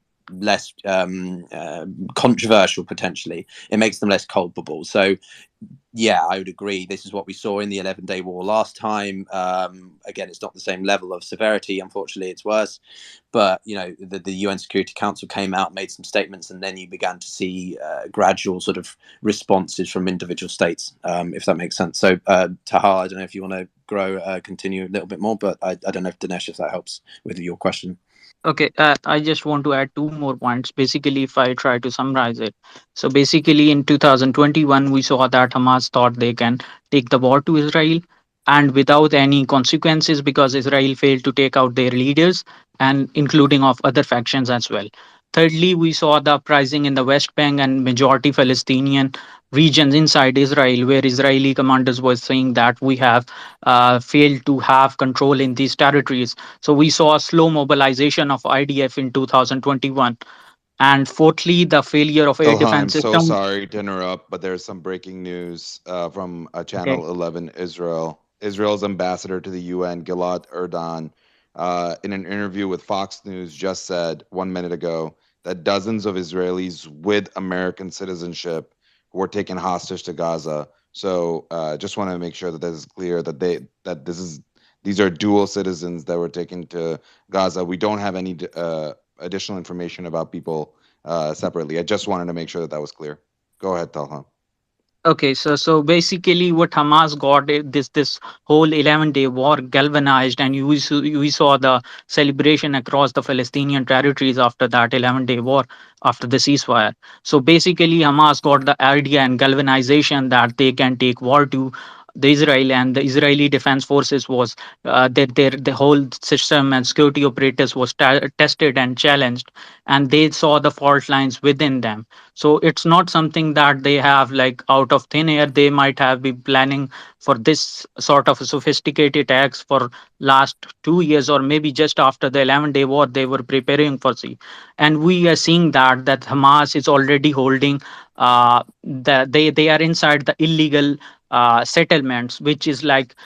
controversial potentially. It makes them less culpable. So yeah, I would agree. This is what we saw in the 11-day war last time. Again, it's not the same level of severity. Unfortunately, it's worse. But the UN Security Council came out, made some statements, and then you began to see gradual sort of responses from individual states, if that makes sense. So, Taha, I don't know if you want to continue a little bit more, but I don't know if Dinesh, if that helps with your question. Okay, I just want to add two more points. Basically, if I try to summarize it, so basically in 2021, we saw that Hamas thought they can take the war to Israel and without any consequences because Israel failed to take out their leaders and including of other factions as well. Thirdly, we saw the uprising in the West Bank and majority Palestinian regions inside Israel, where Israeli commanders were saying that we have failed to have control in these territories. So we saw a slow mobilization of IDF in 2021. And fourthly, the failure of air Talha, defense I'm so system. sorry to interrupt, but there's some breaking news from Okay. Channel 11 Israel. Israel's ambassador to the UN, Gilad Erdan, in an interview with Fox News, just said 1 minute ago that dozens of Israelis with American citizenship were taken hostage to Gaza. So, just want to make sure that this is clear that these are dual citizens that were taken to Gaza. We don't have any additional information about people separately. I just wanted to make sure that that was clear. Go ahead, Talha. Okay, so basically, what Hamas got this whole 11-day war galvanized, and we saw the celebration across the Palestinian territories after that 11-day war, after the ceasefire. So basically, Hamas got the idea and galvanization that they can take war to the Israel, and the Israeli defense forces was their the whole system and security operators was tested and challenged, and they saw the fault lines within them. So it's not something that they have like out of thin air. They might have been planning for this sort of sophisticated attacks for last 2 years, or maybe just after the 11-day war they were preparing for see. And we are seeing that Hamas is already holding they are inside the illegal settlements, which is like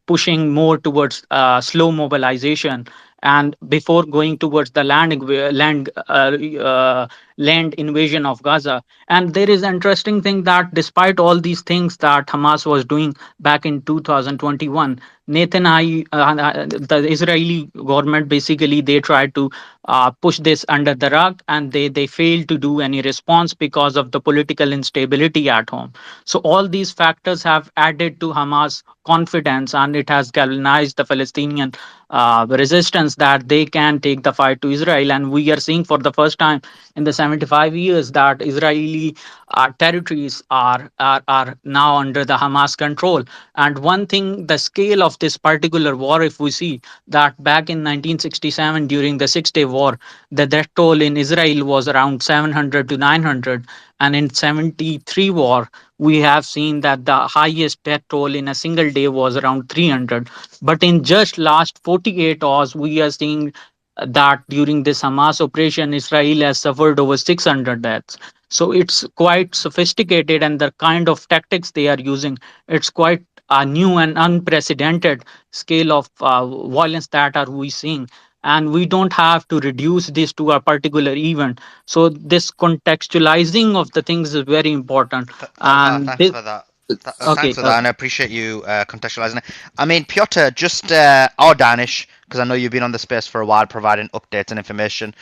pushing more towards slow mobilization and before going towards the land invasion of Gaza. And there is an interesting thing that despite all these things that Hamas was doing back in 2021, The Israeli government basically they tried to push this under the rug, and they failed to do any response because of the political instability at home. So all these factors have added to Hamas confidence, and it has galvanized the Palestinian resistance that they can take the fight to Israel. And we are seeing for the first time in the 75 years that Israeli territories are now under the Hamas control. And one thing, the scale of this particular war, if we see that back in 1967 during the Six-Day War, the death toll in Israel was around 700 to 900, and in 73 war we have seen that the highest death toll in a single day was around 300. But in just last 48 hours we are seeing that during this Hamas operation Israel has suffered over 600 deaths. So it's quite sophisticated, and the kind of tactics they are using, it's quite a new and unprecedented scale of violence that are we seeing. And we don't have to reduce this to a particular event. So this contextualizing of the things is very important. And Thanks this, for that. Thanks okay, for that, okay. and I appreciate you contextualizing it. I mean, Piotr, just or Danish, because I know you've been on the space for a while, providing updates and information.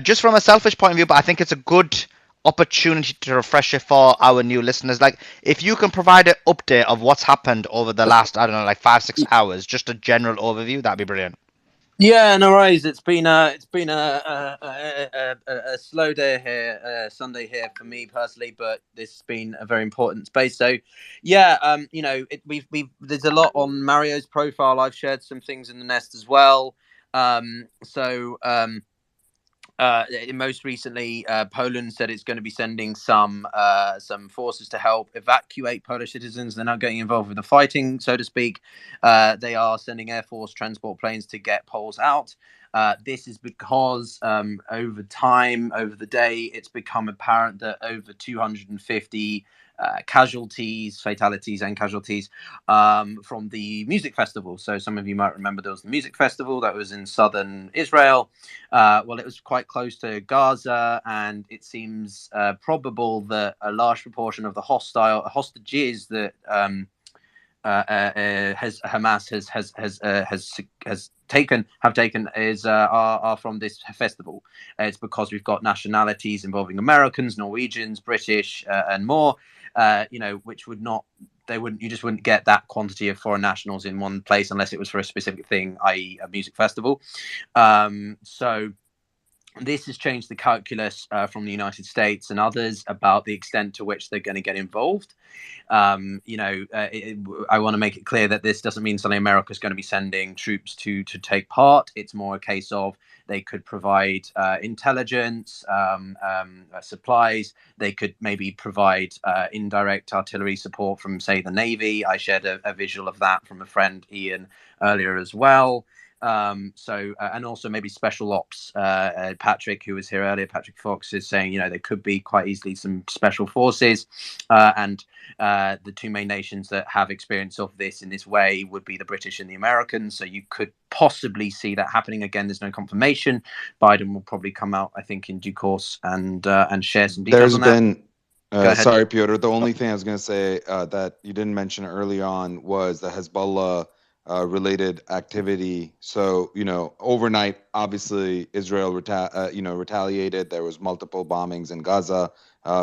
Just from a selfish point of view, but I think it's a good opportunity to refresh it for our new listeners. Like, if you can provide an update of what's happened over the last, I don't know, like 5-6 hours, just a general overview, that'd be brilliant. Yeah, no worries. It's been a slow day here, Sunday here for me personally, but this has been a very important space. So, yeah, we've there's a lot on Mario's profile. I've shared some things in the nest as well. So most recently, Poland said it's going to be sending some forces to help evacuate Polish citizens. They're not getting involved with the fighting, so to speak. They are sending Air Force transport planes to get Poles out. This is because over time, over the day, it's become apparent that over 250 fatalities and casualties from the music festival. So some of you might remember there was the music festival that was in southern Israel. Well, it was quite close to Gaza, and it seems probable that a large proportion of the hostages that Hamas has taken are from this festival. It's because we've got nationalities involving Americans, Norwegians, British, and more. Which would not. You just wouldn't get that quantity of foreign nationals in one place unless it was for a specific thing, i.e., a music festival. So this has changed the calculus from the United States and others about the extent to which they're going to get involved. I want to make it clear that this doesn't mean suddenly America is going to be sending troops to take part. It's more a case of they could provide intelligence, supplies. They could maybe provide indirect artillery support from, say, the Navy. I shared a visual of that from a friend, Ian, earlier as well. And also maybe special ops. Patrick, who was here earlier, Patrick Fox, is saying there could be quite easily some special forces, and the two main nations that have experience of this in this way would be the British and the Americans. So you could possibly see that happening. Again, there's no confirmation. Biden will probably come out, I think, in due course and share some details There's on that. been, Go ahead. sorry, Piotr. The only thing I was going to say that you didn't mention early on was the Hezbollah related activity. So, overnight, obviously, Israel retaliated. There was multiple bombings in Gaza.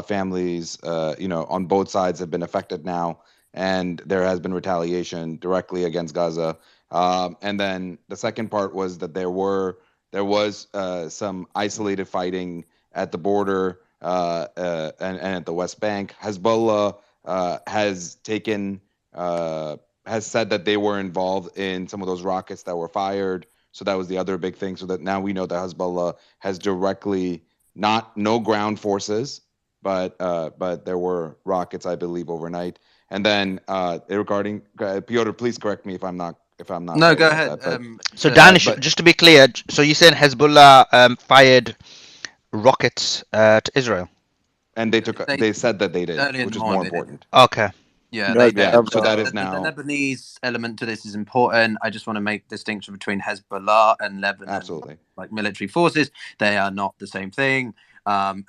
Families, on both sides have been affected now, and there has been retaliation directly against Gaza. And then the second part was that there was some isolated fighting at the border and at the West Bank. Hezbollah has said that they were involved in some of those rockets that were fired. So that was the other big thing. So that now we know that Hezbollah has directly no ground forces, but there were rockets, I believe, overnight. And then regarding Piotr, please correct me if I'm not No, right go about ahead. that. So Danish, But just to be clear, so you said Hezbollah fired rockets to Israel? and they said that they did, Early in which the is more morning they did. important. Okay. Yeah, Guys, Yeah, have, so that is the now Lebanese element to this is important. I just want to make distinction between Hezbollah and Lebanon, absolutely. like military forces. They are not the same thing. Other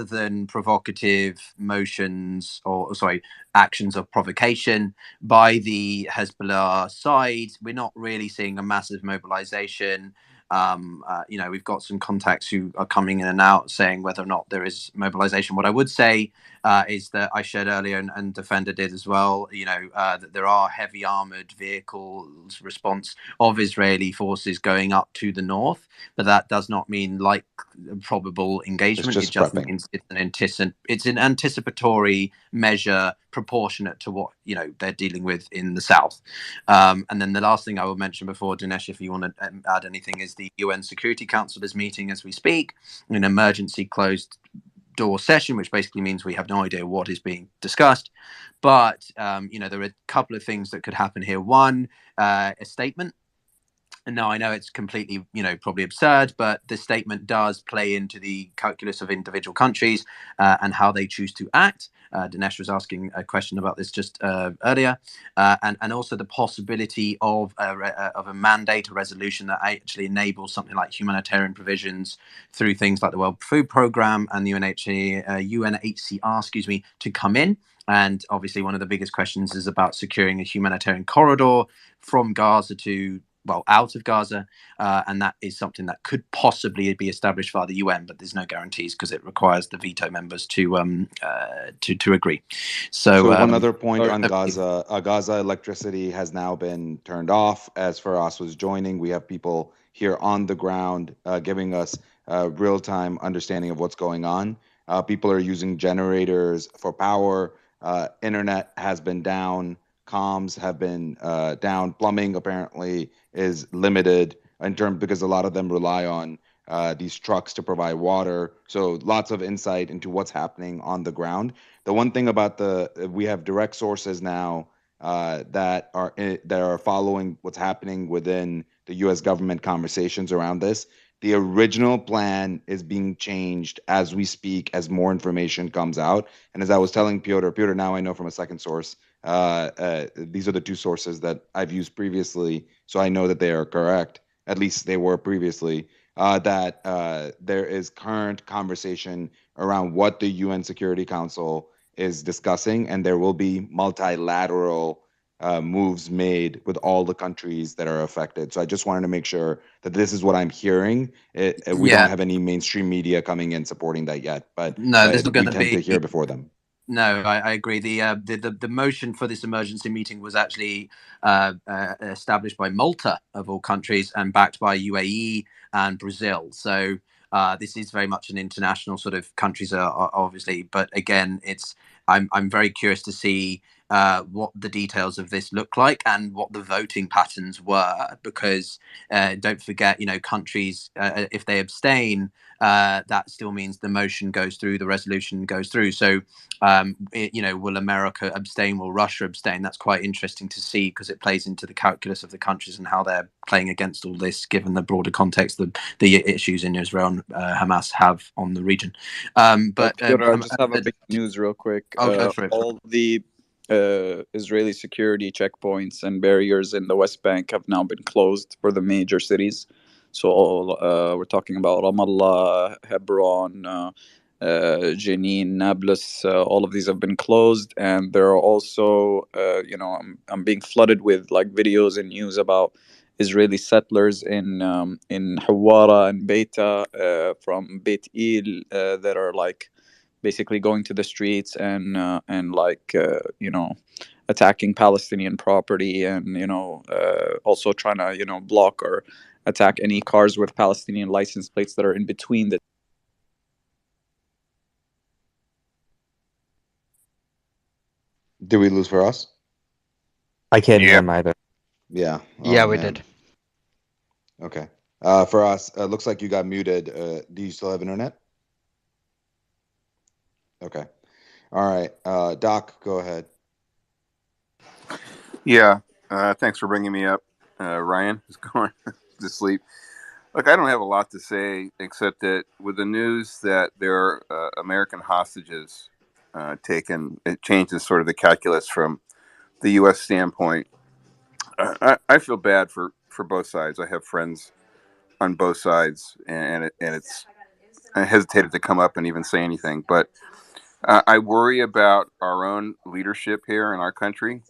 than provocative motions or sorry actions of provocation by the Hezbollah side, we're not really seeing a massive mobilization. We've got some contacts who are coming in and out saying whether or not there is mobilization. What I would say is that I shared earlier, and Defender did as well, that there are heavy armored vehicles response of Israeli forces going up to the north, but that does not mean like probable engagement. It's It just just prepping. means it's an anticipatory measure proportionate to what they're dealing with in the south. And then the last thing I will mention before, Dinesh, if you want to add anything, is the UN Security Council is meeting as we speak, an emergency closed door session, which basically means we have no idea what is being discussed. But there are a couple of things that could happen here. One, a statement. And now I know it's completely, probably absurd, but the statement does play into the calculus of individual countries and how they choose to act. Dinesh was asking a question about this just earlier, and also the possibility of a mandate, a resolution that actually enables something like humanitarian provisions through things like the World Food Programme and the UNHCR, to come in. And obviously, one of the biggest questions is about securing a humanitarian corridor from Gaza to out of Gaza, and that is something that could possibly be established via the UN, but there's no guarantees because it requires the veto members to agree. So one other point sorry. on Gaza. Gaza electricity has now been turned off as Faras was joining. We have people here on the ground giving us real-time understanding of what's going on. People are using generators for power. Internet has been down. Comms have been down. Plumbing apparently is limited because a lot of them rely on these trucks to provide water. So lots of insight into what's happening on the ground. The one thing about we have direct sources now that are following what's happening within the U.S. government conversations around this. The original plan is being changed as we speak, as more information comes out. And as I was telling Piotr, now I know from a second source. These are the two sources that I've used previously, so I know that they are correct. At least they were previously. That there is current conversation around what the UN Security Council is discussing, and there will be multilateral moves made with all the countries that are affected. So I just wanted to make sure that this is what I'm hearing. We don't have any mainstream media coming in supporting that yet, but no, there's not going we to tend be. to hear before them. No, I agree. The motion for this emergency meeting was actually established by Malta, of all countries, and backed by UAE and Brazil. So this is very much an international sort of countries are obviously. But again, I'm very curious to see what the details of this look like and what the voting patterns were, because don't forget, countries if they abstain, that still means the motion goes through, the resolution goes through. So will America abstain? Will Russia abstain? That's quite interesting to see because it plays into the calculus of the countries and how they're playing against all this, given the broader context that the issues in Israel and Hamas have on the region. Piotr, I just have a big news real quick. Go for it. All the Israeli security checkpoints and barriers in the West Bank have now been closed for the major cities. So we're talking about Ramallah, Hebron, Jenin, Nablus. All of these have been closed, and there are also, I'm being flooded with like videos and news about Israeli settlers in Hawara and Beita from Beit Il that are like basically going to the streets and attacking Palestinian property and also trying to block or attack any cars with Palestinian license plates that are in between the. Did we lose for us? I can't hear him either. Yeah. Yeah, we man. did. Okay. For us, looks like you got muted. Do you still have internet? Okay. All right. Doc, go ahead. Yeah. Thanks for bringing me up. Ryan is going to sleep. Look, I don't have a lot to say except that with the news that there are American hostages taken. It changes sort of the calculus from the U.S. standpoint. I feel bad for both sides. I have friends on both sides, and it's I hesitated to come up and even say anything, but I worry about our own leadership here in our country.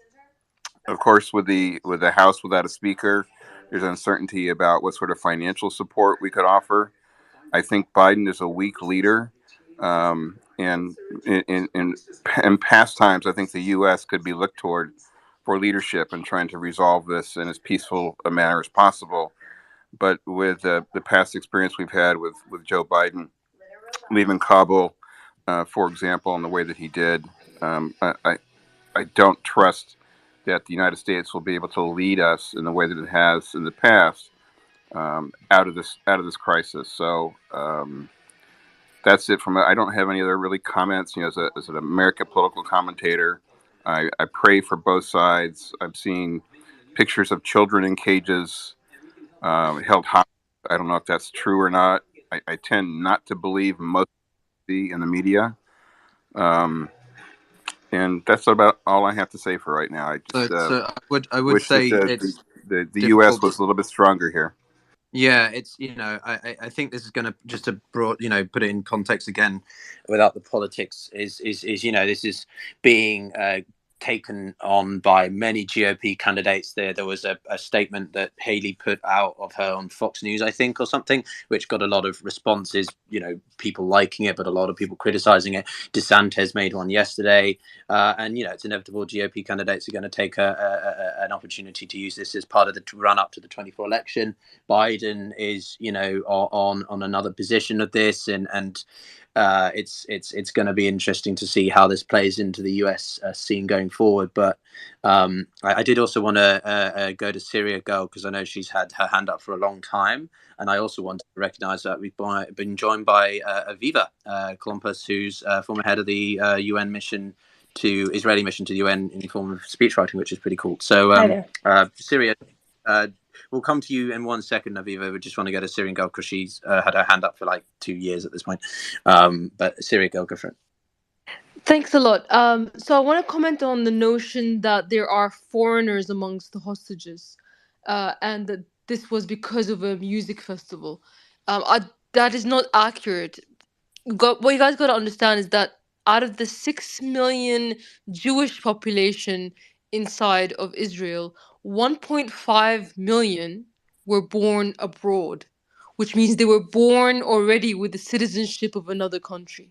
Of course, with the House without a speaker, there's uncertainty about what sort of financial support we could offer. I think Biden is a weak leader, and in past times, I think the U.S. could be looked toward for leadership and trying to resolve this in as peaceful a manner as possible. But with the past experience we've had with Joe Biden leaving Kabul, for example, in the way that he did, I don't trust that the United States will be able to lead us in the way that it has in the past, out of this crisis. So that's it. I don't have any other really comments. As an American political commentator, I pray for both sides. I've seen pictures of children in cages, held hostage. I don't know if that's true or not. I tend not to believe most in the media. And that's about all I have to say for right now. I just So I would wish that say it's the U.S. difficult. was a little bit stronger here. Yeah, it's I think this is going to just to broad put it in context again, without the politics is this is being taken on by many GOP candidates. There was a statement that Haley put out of her on Fox News, I think, or something, which got a lot of responses. People liking it, but a lot of people criticizing it. DeSantis made one yesterday, and it's inevitable. GOP candidates are going to take an opportunity to use this as part of the run up to the 2024 election. Biden is, on another position of this, and it's going to be interesting to see how this plays into the US scene going forward. But I did also want to go to Syria Girl, because I know she's had her hand up for a long time, and I also want to recognise that we've been joined by Aviva Columbus, who's former head of the UN mission to Israeli mission to the UN in the form of speechwriting, which is pretty cool. So Syria. We'll come to you in 1 second, Aviva. We just want to go to Syrian Girl because she's had her hand up for like 2 years at this point. But Syrian Girl, go for it. Thanks a lot. So I want to comment on the notion that there are foreigners amongst the hostages, and that this was because of a music festival. That is not accurate. What you guys got to understand is that out of the 6 million Jewish population inside of Israel, 1.5 million were born abroad, which means they were born already with the citizenship of another country.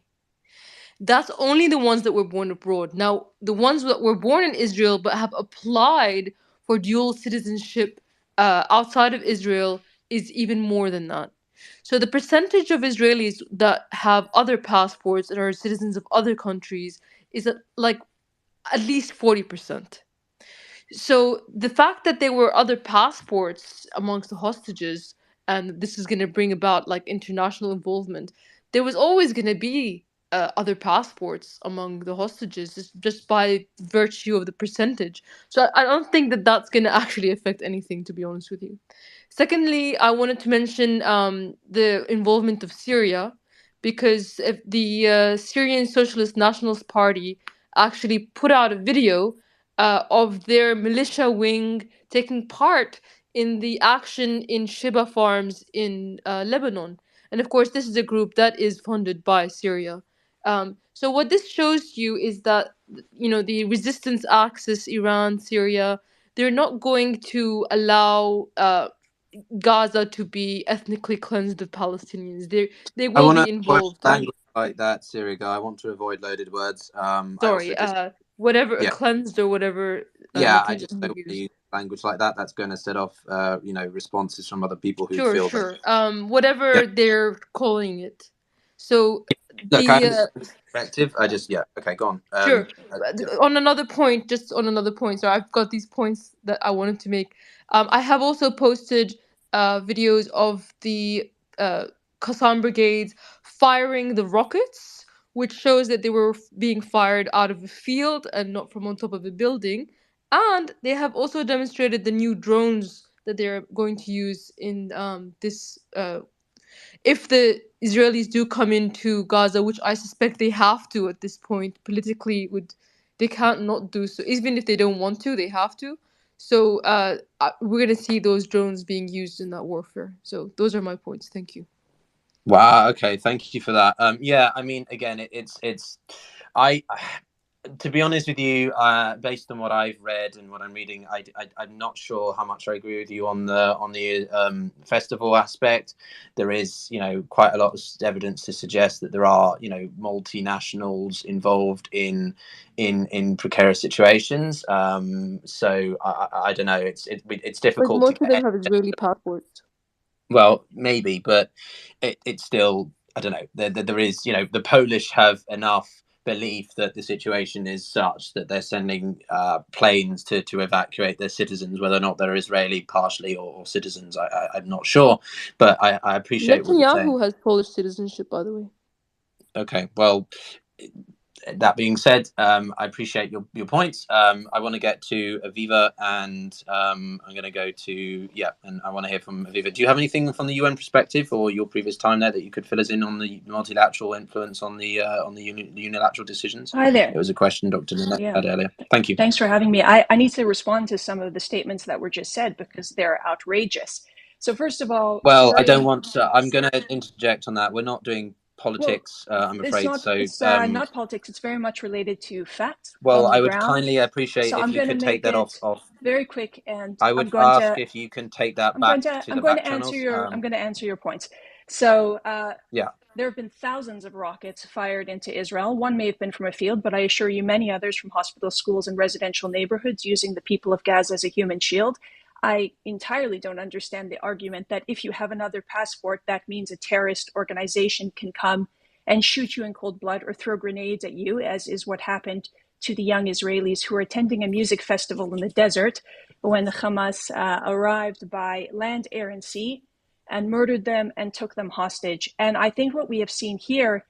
That's only the ones that were born abroad. Now, the ones that were born in Israel but have applied for dual citizenship outside of Israel is even more than that. So the percentage of Israelis that have other passports and are citizens of other countries is like at least 40%. So the fact that there were other passports amongst the hostages, and this is going to bring about like international involvement, there was always going to be other passports among the hostages, just by virtue of the percentage. So I don't think that that's going to actually affect anything, to be honest with you. Secondly, I wanted to mention the involvement of Syria, because if the Syrian Socialist Nationalist Party actually put out a video of their militia wing taking part in the action in Sheba farms in Lebanon. And of course, this is a group that is funded by Syria. So what this shows you is that, the resistance axis, Iran, Syria, they're not going to allow Gaza to be ethnically cleansed of Palestinians. They I will want to be avoid involved. language like that, Syria Girl. I want to avoid loaded words. I also Sorry, whatever, yeah. cleansed or whatever Yeah, I just mechanism don't you want to use. use language like that. That's going to set off, responses from other people who Sure, feel that. sure. Whatever they're calling it. So Look, I the understand the perspective. I just okay, go on. sure. Yeah. On another point, just on another point. So I've got these points that I wanted to make. I have also posted videos of the Qassam brigades firing the rockets, which shows that they were being fired out of a field and not from on top of a building. And they have also demonstrated the new drones that they're going to use in this if the Israelis do come into Gaza, which I suspect they have to at this point, politically, they can't not do so. Even if they don't want to, they have to. So we're gonna see those drones being used in that warfare. So those are my points. Thank you. Wow. Okay. Thank you for that. Yeah. I mean, again, I. To be honest with you, based on what I've read and what I'm reading, I'm not sure how much I agree with you on the festival aspect. There is, quite a lot of evidence to suggest that there are, multinationals involved in precarious situations. So I don't know. It's Like difficult to most of them get. have Israeli passports. Well, maybe, but it's still, I don't know. There is, the Polish have enough belief that the situation is such that they're sending planes to evacuate their citizens, whether or not they're Israeli partially or citizens. I'm not sure, but I appreciate what you're saying. Netanyahu has Polish citizenship, by the way. Okay, well, that being said, I appreciate your points. I want to get to Aviva, and I'm going to go to and I want to hear from Aviva. Do you have anything from the UN perspective or your previous time there that you could fill us in on the multilateral influence on the unilateral decisions? Hi there. It was a question Dr. Nanette Yeah. had earlier. Thank you. Thanks for having me. I need to respond to some of the statements that were just said because they're outrageous. So first of all, Well, I don't starting, want to. I'm going to interject on that. We're not doing well, politics, I'm it's afraid. not. So, It's not politics. It's very much related to facts well, on the I would ground. kindly appreciate So if I'm you going to could take make that it off. very quick, and I I'm would going ask to. if you can take that I'm back going to. to I'm the going back to answer channels. your. I'm going to answer your points. So Yeah. there have been thousands of rockets fired into Israel. One may have been from a field, but I assure you many others from hospitals, schools, and residential neighborhoods using the people of Gaza as a human shield. I entirely don't understand the argument that if you have another passport, that means a terrorist organization can come and shoot you in cold blood or throw grenades at you, as is what happened to the young Israelis who were attending a music festival in the desert when Hamas arrived by land, air, and sea and murdered them and took them hostage. And I think what we have seen here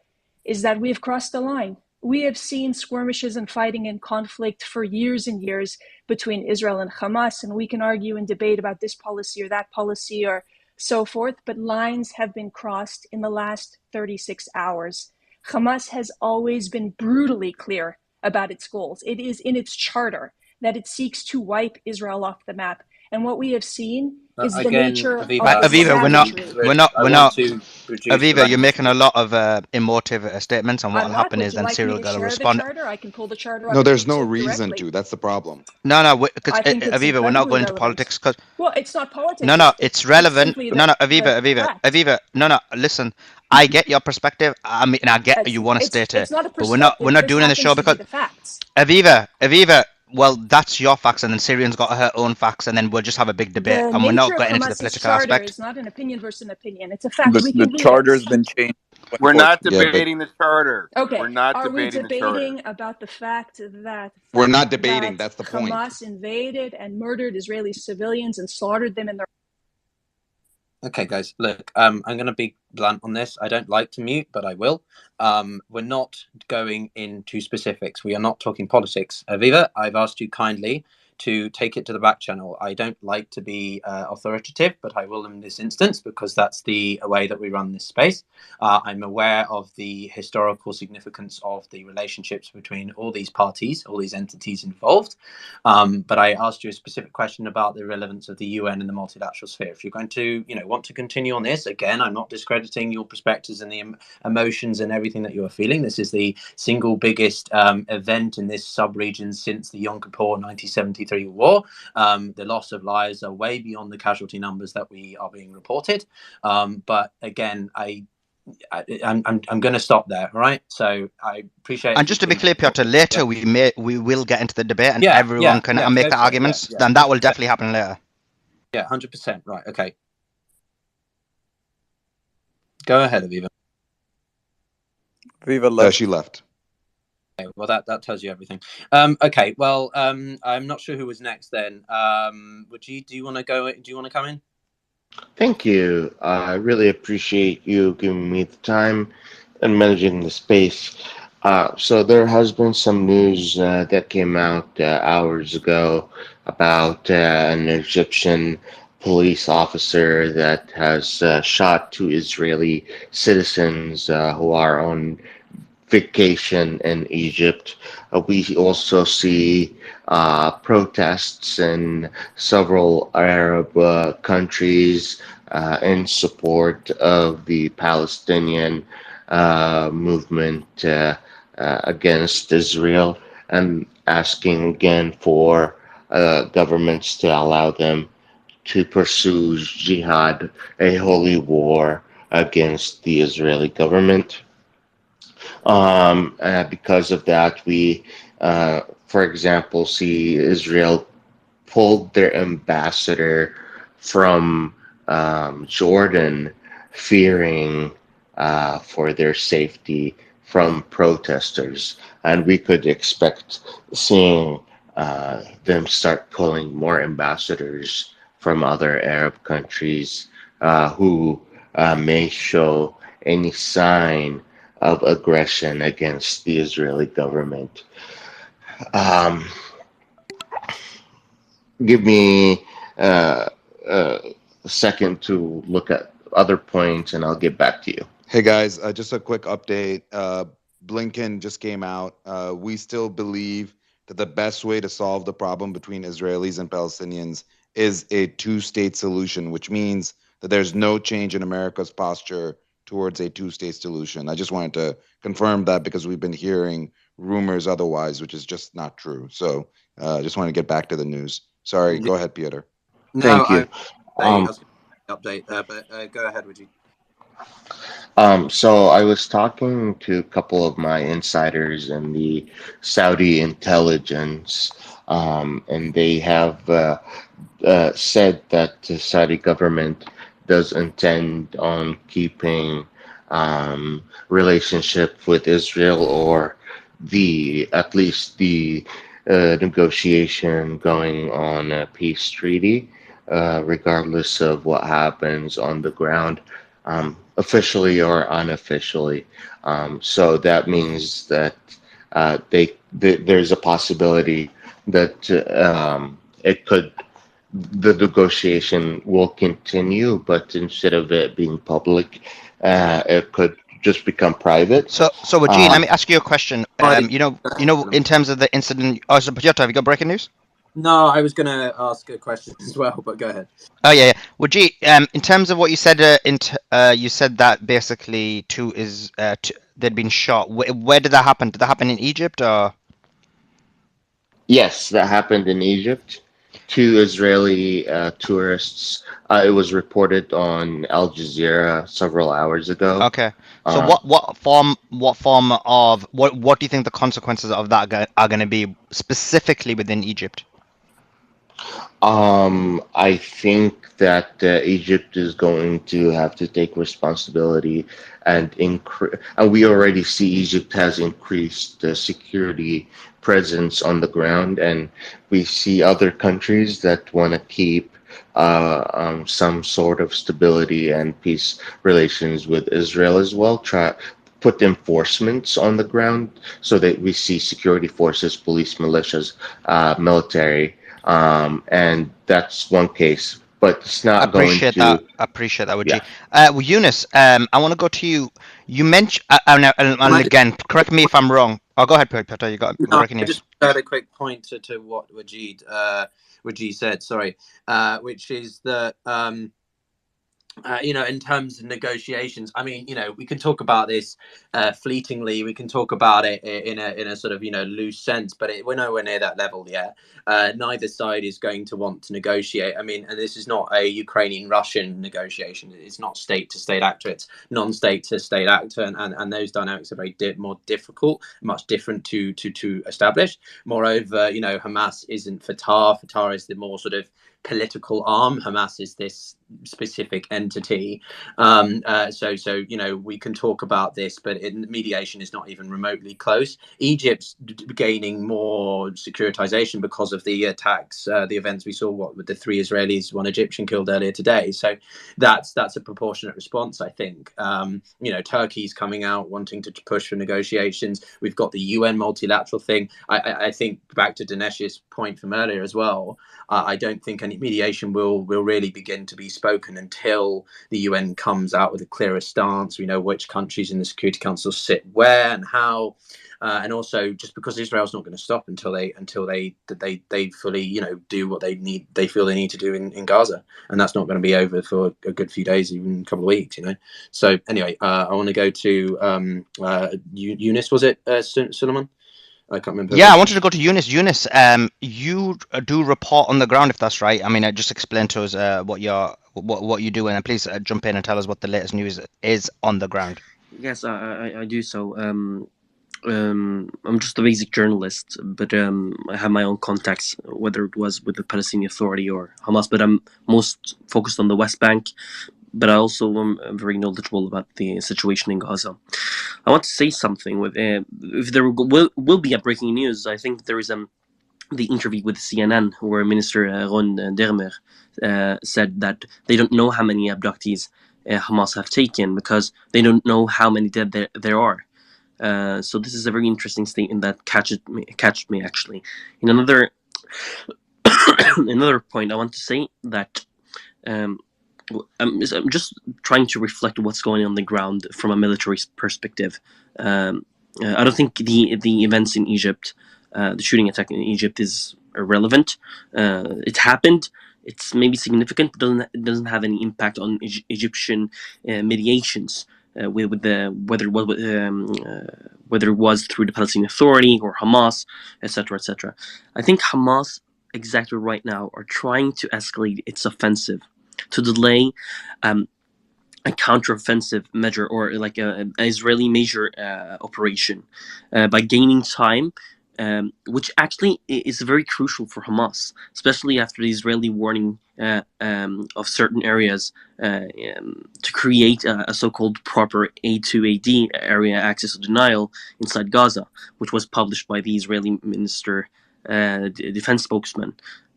is that we have crossed the line. We have seen skirmishes and fighting and conflict for years and years between Israel and Hamas, and we can argue and debate about this policy or that policy or so forth, but lines have been crossed in the last 36 hours. Hamas has always been brutally clear about its goals. It is in its charter that it seeks to wipe Israel off the map. And what we have seen is the Again, nature Aviva, of the Aviva, savagery. I want to reduce the Aviva, you're language. making a lot of emotive statements, and I'm what'll not. happen Would is you then like me Cyril to will share the respond. charter? I can pull the charter up No, and there's use no it reason directly. to. That's the problem. No, because I think it's Aviva, we're not incredibly going into relevant. politics. Cause Well, it's not politics. no, it's relevant. simply No, the Aviva, fact. No. Listen, I get your perspective. I mean, I get you want to state it, It's not a but we're perspective. not This doing it in the show happens to be because the facts. Aviva. Well, that's your facts, and then Syrian's got her own facts, and then we'll just have a big debate, The and we're nature not of getting into the Hamas's political charter aspect. is not an opinion versus an opinion. It's a fact. We The can read charter it. has been changed in We're not 2014. Yeah, but debating the charter. Okay. We're not Are we debating the charter. debating about the fact we're not that debating. That's the point. Hamas invaded and murdered Israeli civilians and slaughtered them in their... Okay, guys, look, I'm going to be blunt on this. I don't like to mute, but I will. We're not going into specifics. We are not talking politics. Aviva, I've asked you kindly to take it to the back channel. I don't like to be authoritative, but I will in this instance because that's the way that we run this space. I'm aware of the historical significance of the relationships between all these parties, all these entities involved. But I asked you a specific question about the relevance of the UN and the multilateral sphere. If you're going to, want to continue on this, again, I'm not discrediting your perspectives and the emotions and everything that you are feeling. This is the single biggest event in this sub-region since the Yom Kippur 1973 war. The loss of lives are way beyond the casualty numbers that we are being reported. But again, I'm going to stop there. All right. So I appreciate. And just to be clear, Piotr, later we will get into the debate, and everyone can make their arguments. Then that will definitely happen later. Yeah, 100%. Right. Okay. Go ahead, Aviva. Aviva left. She left. Okay, well, that tells you everything. Okay. Well, I'm not sure who was next. Then, do you want to go? Do you want to come in? Thank you. I really appreciate you giving me the time and managing the space. So there has been some news that came out hours ago about an Egyptian police officer that has shot two Israeli citizens who are on vacation in Egypt. We also see protests in several Arab countries in support of the Palestinian movement against Israel, and asking again for governments to allow them to pursue jihad, a holy war against the Israeli government. Because of that, for example, see Israel pulled their ambassador from Jordan, fearing for their safety from protesters. And we could expect seeing them start pulling more ambassadors from other Arab countries who may show any sign of aggression against the Israeli government. Um, Give me uh, a second to look at other points, and I'll get back to you. Hey guys, just a quick update. Blinken just came out. We still believe that the best way to solve the problem between Israelis and Palestinians is a two-state solution, which means that there's no change in America's posture towards a two-state solution. I just wanted to confirm that because we've been hearing rumors otherwise, which is just not true. So just want to get back to the news. Sorry, go ahead, Peter. No, Thank you. I was going to update there, but go ahead, would you? So I was talking to a couple of my insiders in the Saudi intelligence, and they have said that the Saudi government does intend on keeping relationship with Israel, or the at least the negotiation going on a peace treaty, regardless of what happens on the ground, officially or unofficially. So that means that there's a possibility that it could the negotiation will continue, but instead of it being public, it could just become private. So Wajid, let me ask you a question. Friday. In terms of the incident. Oh, so Piotr, have you got breaking news? No, I was going to ask a question as well, but go ahead. Oh yeah. Wajid, in terms of what you said, you said that basically they'd been shot. Where did that happen? Did that happen in Egypt or? Yes, that happened in Egypt. Two Israeli tourists. It was reported on Al Jazeera several hours ago. Okay. So Uh, what form of what do you think the consequences of that are going to be specifically within Egypt? I think that Egypt is going to have to take responsibility and increase. And we already see Egypt has increased the security presence on the ground, and we see other countries that want to keep some sort of stability and peace relations with Israel as well. Try put enforcements on the ground so that we see security forces, police, militias, military, and that's one case, but it's not going Appreciate to. that. Appreciate that, Yeah. Wajid. Well, Eunice, I want to go to you. You mentioned, and again, correct me if I'm wrong. Oh, go ahead, Peter. You got No, breaking I news. just add a quick point to what Wajid said. Sorry, which is that in terms of negotiations, I mean, we can talk about this fleetingly. We can talk about it in a sort of loose sense, but we're nowhere near that level yet. Neither side is going to want to negotiate. I mean, and this is not a Ukrainian-Russian negotiation. It's not state-to-state actor. It's non-state-to-state actor, and those dynamics are very more difficult, much different to establish. Moreover, Hamas isn't Fatah. Fatah is the more sort of political arm. Hamas is this specific entity. So we can talk about this, but mediation is not even remotely close. Egypt's gaining more securitization because of the attacks, the events we saw, with the 3 Israelis, 1 Egyptian killed earlier today. So that's a proportionate response, I think. Turkey's coming out wanting to push for negotiations. We've got the UN multilateral thing. I think back to Dinesh's point from earlier as well. I don't think mediation will really begin to be spoken until the UN comes out with a clearer stance. We know which countries in the Security Council sit where and how. And also, just because Israel's not going to stop until they fully do what they feel they need to do in Gaza, and that's not going to be over for a good few days, even a couple of weeks. So anyway, I want to go to Eunice. Was it Suleiman? I can't remember. Yeah, I wanted to go to Eunice. Eunice, you do report on the ground, if that's right. I mean, just explain to us what you do, and please jump in and tell us what the latest news is on the ground. Yes, I do so. I'm just a basic journalist, but I have my own contacts, whether it was with the Palestinian Authority or Hamas, but I'm most focused on the West Bank. But I also am very knowledgeable about the situation in Gaza. I want to say something with if there will be a breaking news. I think there is the interview with CNN where Minister Ron Dermer said that they don't know how many abductees Hamas have taken because they don't know how many dead there are. So this is a very interesting statement that catched me actually. In another point, I want to say that I'm just trying to reflect what's going on the ground from a military perspective. I don't think the events in Egypt, the shooting attack in Egypt, is irrelevant. It happened. It's maybe significant, but doesn't have any impact on Egyptian mediations. With the whether it was through the Palestinian Authority or Hamas, etc., etc. I think Hamas exactly right now are trying to escalate its offensive to delay a counteroffensive measure or like an Israeli major operation by gaining time, which actually is very crucial for Hamas, especially after the Israeli warning of certain areas to create a so-called proper A2AD area access to denial inside Gaza, which was published by the Israeli minister, defense spokesman,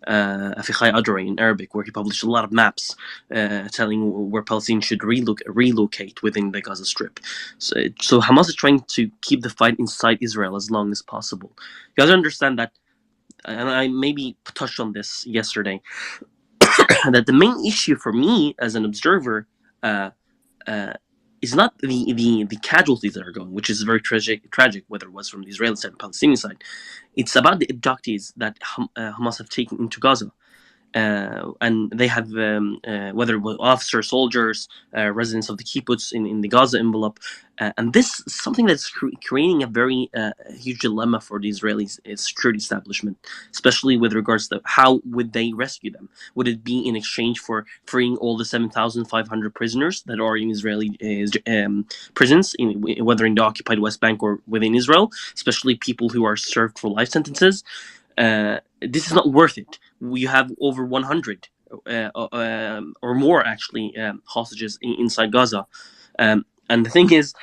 Afichai Adrei in Arabic, where he published a lot of maps telling where Palestinians should relocate within the Gaza Strip. So Hamas is trying to keep the fight inside Israel as long as possible. You guys understand that, and I maybe touched on this yesterday, that the main issue for me as an observer is not the casualties that are going, which is very tragic, whether it was from the Israeli side or Palestinian side. It's about the abductees that Hamas have taken into Gaza. And they have whether it was officers, soldiers, residents of the kibbutz in the Gaza envelope, and this is something that's creating a very huge dilemma for the Israeli security establishment, especially with regards to how would they rescue them. Would it be in exchange for freeing all the 7,500 prisoners that are in Israeli prisons, whether in the occupied West Bank or within Israel, especially people who are served for life sentences? This is not worth it. We have over 100 or more actually hostages inside Gaza, and the thing is,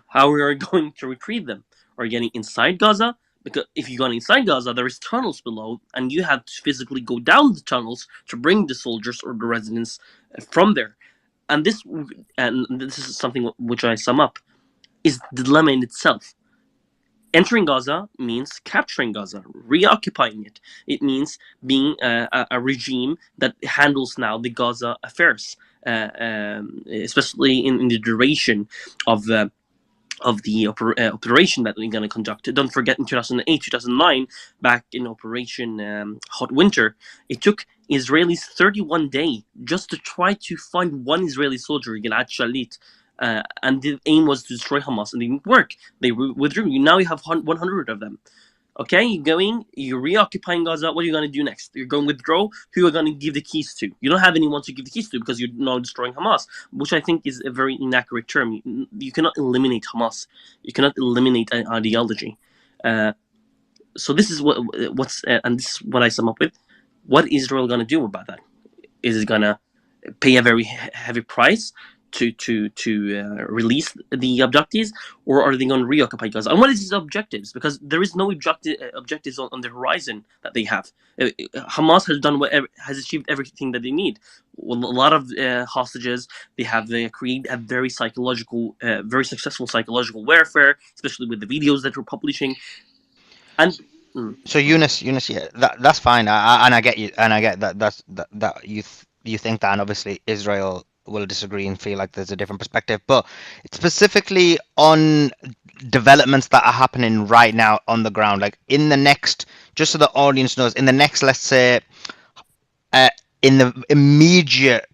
how we are going to retrieve them? Are you getting inside Gaza? Because if you go inside Gaza, there is tunnels below, and you have to physically go down the tunnels to bring the soldiers or the residents from there. And this is something which I sum up, is the dilemma in itself. Entering Gaza means capturing Gaza, reoccupying it. It means being a regime that handles now the Gaza affairs, especially in the duration of the operation that we're going to conduct. Don't forget, in 2008, 2009, back in Operation Hot Winter, it took Israelis 31 days just to try to find one Israeli soldier, Gilad Shalit, and the aim was to destroy Hamas, and it didn't work. They withdrew. Now you have 100 of them. Okay, you're reoccupying Gaza. What are you going to do next? You're going to withdraw. Who are you going to give the keys to? You don't have anyone to give the keys to because you're now destroying Hamas, which I think is a very inaccurate term. You cannot eliminate Hamas. You cannot eliminate an ideology. So this is what's and this is what I sum up with. What is Israel going to do about that? Is it going to pay a very heavy price to release the abductees, or are they going to reoccupy Gaza? And what is his objectives? Because there is no objectives on the horizon that they have. Hamas has achieved everything that they need. Well, a lot of hostages. They have created a very successful psychological warfare, especially with the videos that we're publishing. And So Eunice, yeah, that's fine. And I get you, and I get that. That you think that, and obviously Israel will disagree and feel like there's a different perspective. But specifically on developments that are happening right now on the ground, like in the next, just so the audience knows, in the next, let's say, uh, in the immediate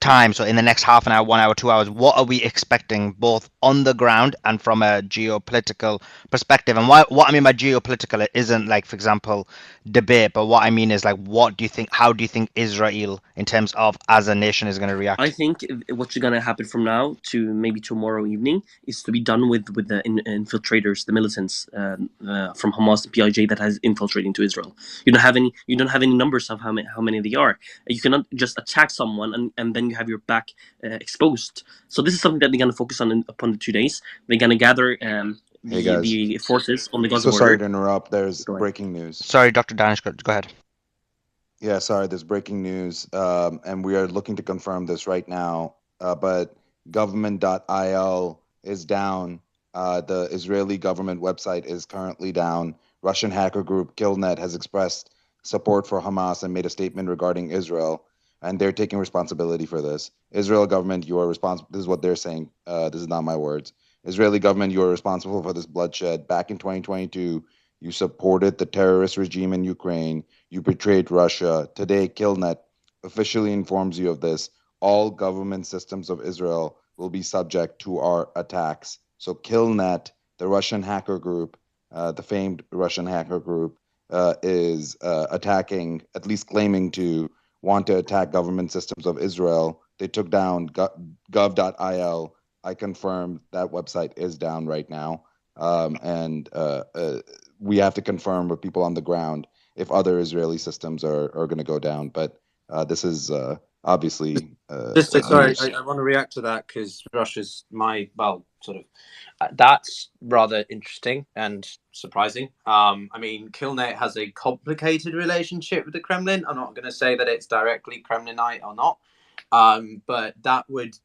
time, so in the next half an hour, 1 hour, 2 hours, what are we expecting both on the ground and from a geopolitical perspective? And what I mean by geopolitical, it isn't like, for example, debate, but what I mean is like, what do you think, how do you think Israel, in terms of as a nation, is going to I react? think what's going to happen from now to maybe tomorrow evening is to be done with the infiltrators, the militants from Hamas and PIJ that has infiltrated into Israel. You don't have any numbers of how many they are. You cannot just attack someone and then you have your back exposed. So this is something that they're going to focus on upon the 2 days. They're going to gather Hey guys, the forces on the Gaza so sorry border. to interrupt. There's Go ahead. breaking news. Sorry, Dr. Danish, go ahead. Yeah, sorry, there's breaking news, and we are looking to confirm this right now. But government.il is down. The Israeli government website is currently down. Russian hacker group Killnet has expressed support for Hamas and made a statement regarding Israel, and they're taking responsibility for this. Israel government, you are responsible. This is what they're saying. This is not my words. Israeli government, you are responsible for this bloodshed. Back in 2022, you supported the terrorist regime in Ukraine. You betrayed Russia. Today, Killnet officially informs you of this. All government systems of Israel will be subject to our attacks. So, Killnet, the Russian hacker group, the famed Russian hacker group, is attacking, at least claiming to want to attack government systems of Israel. They took down gov.il. I confirm that website is down right now. And we have to confirm with people on the ground if other Israeli systems are going to go down. But this is obviously Sorry, news. I want to react to that because Russia's that's rather interesting and surprising. I mean, Killnet has a complicated relationship with the Kremlin. I'm not going to say that it's directly Kremlinite or not, but that would,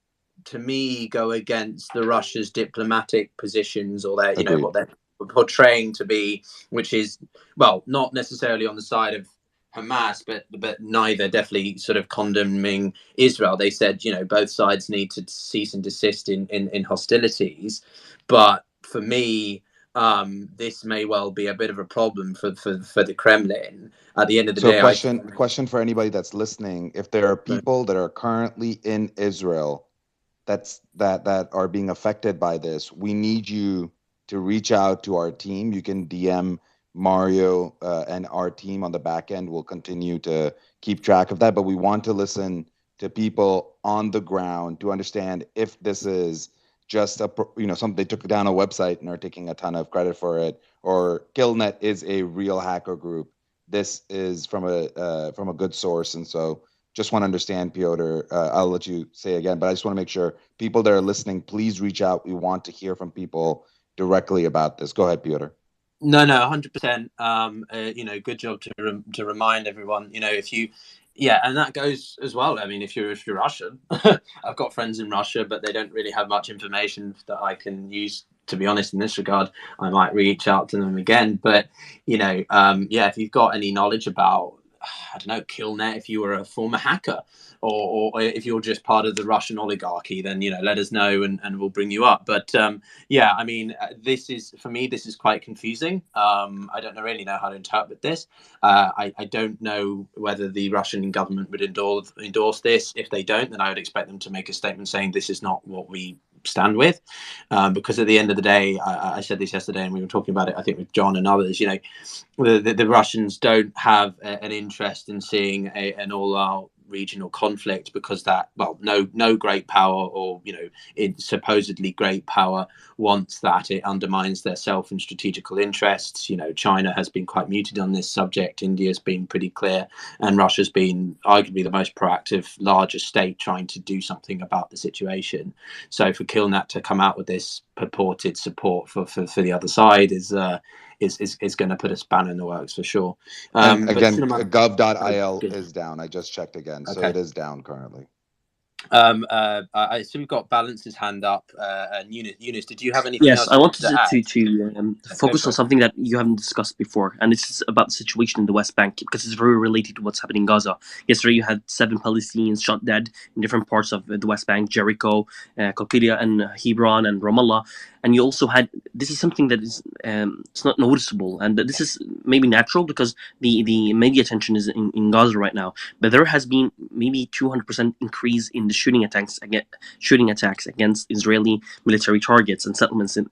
to me, go against the Russia's diplomatic positions or their, Agreed. what they're portraying to be, which is, well, not necessarily on the side of Hamas, but neither definitely sort of condemning Israel. They said, both sides need to cease and desist in hostilities. But for me, this may well be a bit of a problem for the Kremlin. At the end of the So day, question for anybody that's listening: if there are people that are currently in Israel that are being affected by this, we need you to reach out to our team. You can DM Mario and our team on the back end will continue to keep track of that. But we want to listen to people on the ground to understand if this is just something they took down a website and are taking a ton of credit for it, or Killnet is a real hacker group. This is from a good source, and so just want to understand, Piotr. I'll let you say again, but I just want to make sure people that are listening, please reach out. We want to hear from people directly about this. Go ahead, Piotr. No, 100%. Good job to remind everyone. If you, and that goes as well. I mean, if you're Russian, I've got friends in Russia, but they don't really have much information that I can use. To be honest, in this regard, I might reach out to them again. But if you've got any knowledge about, I don't know, Killnet, if you were a former hacker, or if you're just part of the Russian oligarchy, then let us know and we'll bring you up. But I mean, this is quite confusing. I don't really know how to interpret this. I don't know whether the Russian government would endorse this. If they don't, then I would expect them to make a statement saying this is not what we stand with, because at the end of the day, I said this yesterday, and we were talking about it, I think, with John and others. The Russians don't have an interest in seeing an all-out regional conflict, because no great power, or supposedly great power, wants that. It undermines their self and strategical interests. China has been quite muted on this subject. India's been pretty clear, and Russia's been arguably the most proactive, largest state trying to do something about the situation. So for Killnet to come out with this purported support for the other side is going to put a spanner in the works for sure. And again, gov.il is down. I just checked again, so Okay. it is down currently. I assume we've got Balance's hand up. And Eunice, did you have anything Yes, else I you wanted wanted to add? to Go focus for on it. something that you haven't discussed before, and it's about the situation in the West Bank because it's very related to what's happening in Gaza. Yesterday, you had 7 Palestinians shot dead in different parts of the West Bank: Jericho, Qalqilia, and Hebron, and Ramallah. And you also had, this is something that is it's not noticeable, and this is maybe natural because the media attention is in Gaza right now. But there has been maybe 200% increase in the shooting attacks against Israeli military targets and settlements in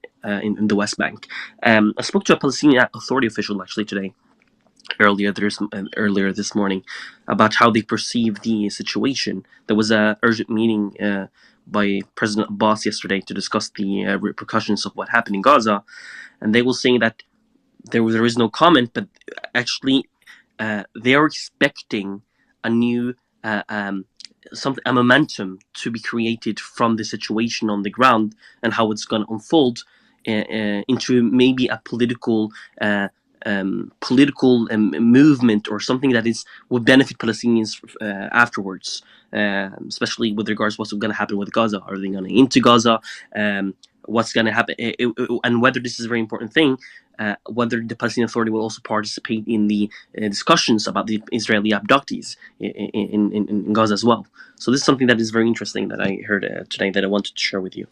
the West Bank. I spoke to a Palestinian Authority official actually today, earlier this morning, about how they perceive the situation. There was a urgent meeting by President Abbas yesterday to discuss the repercussions of what happened in Gaza, and they were saying that there is no comment, but actually they are expecting a new a momentum to be created from the situation on the ground and how it's going to unfold into maybe a political movement or something that would benefit Palestinians afterwards, especially with regards to what's going to happen with Gaza. Are they going to into Gaza? What's going to happen? And whether this is a very important thing, whether the Palestinian Authority will also participate in the discussions about the Israeli abductees in Gaza as well. So this is something that is very interesting that I heard today that I wanted to share with you.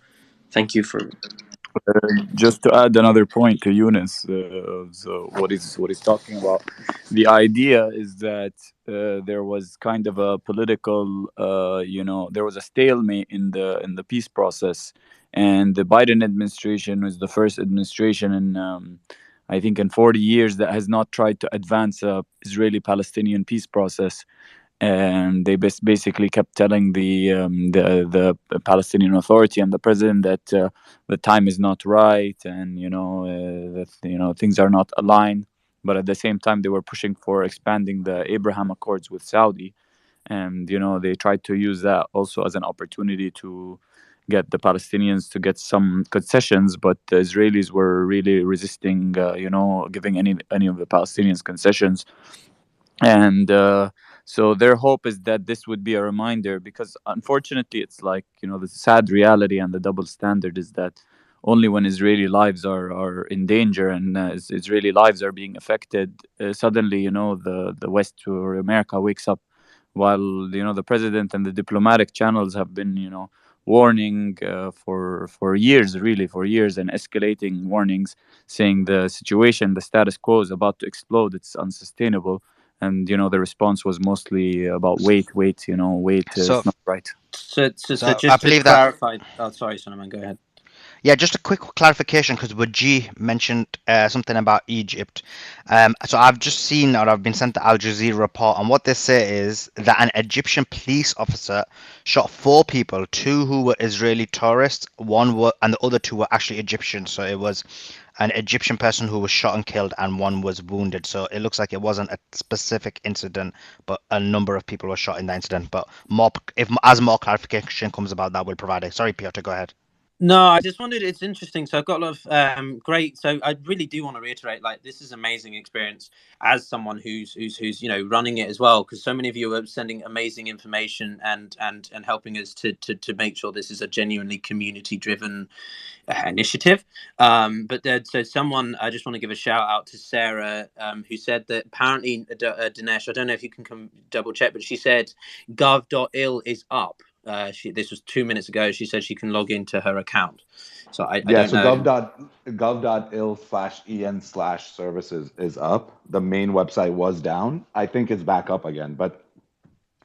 Thank you for. Just to add another point to Eunice, so what he's talking about, the idea is that there was kind of a political, there was a stalemate in the peace process, and the Biden administration was the first administration in, I think, in 40 years that has not tried to advance a Israeli-Palestinian peace process. And they basically kept telling the Palestinian Authority and the president that the time is not right, and that things are not aligned. But at the same time, they were pushing for expanding the Abraham Accords with Saudi, and they tried to use that also as an opportunity to get the Palestinians to get some concessions, but the Israelis were really resisting, giving any of the Palestinians concessions. And so their hope is that this would be a reminder, because unfortunately it's like, the sad reality and the double standard is that only when Israeli lives are in danger and Israeli lives are being affected, suddenly, the West or America wakes up, while the president and the diplomatic channels have been warning for years, really for years, and escalating warnings, saying the situation, the status quo is about to explode, it's unsustainable. And the response was mostly about wait, wait, So, it's not right. So so I just to believe that. clarify, oh, sorry, Solomon, go ahead. Yeah, just a quick clarification because Wajih mentioned something about Egypt. So I've just seen, or I've been sent the Al Jazeera report, and what they say is that an Egyptian police officer shot 4 people, 2 who were Israeli tourists, and the other 2 were actually Egyptian. So it was an Egyptian person who was shot and killed, and 1 was wounded. So it looks like it wasn't a specific incident, but a number of people were shot in that incident. But as more clarification comes about that, we'll provide it. Sorry, Piotr, go ahead. No, I just wondered. It's interesting. So I've got a lot of great. So I really do want to reiterate, like, this is amazing experience as someone who's running it as well, because so many of you are sending amazing information and helping us to make sure this is a genuinely community driven initiative. So someone, I just want to give a shout out to Sarah, who said that apparently Dinesh, I don't know if you can come double check, but she said gov.il is up. This was 2 minutes ago. She said she can log into her account. So I don't know. gov.il/en/services is up. The main website was down. I think it's back up again, but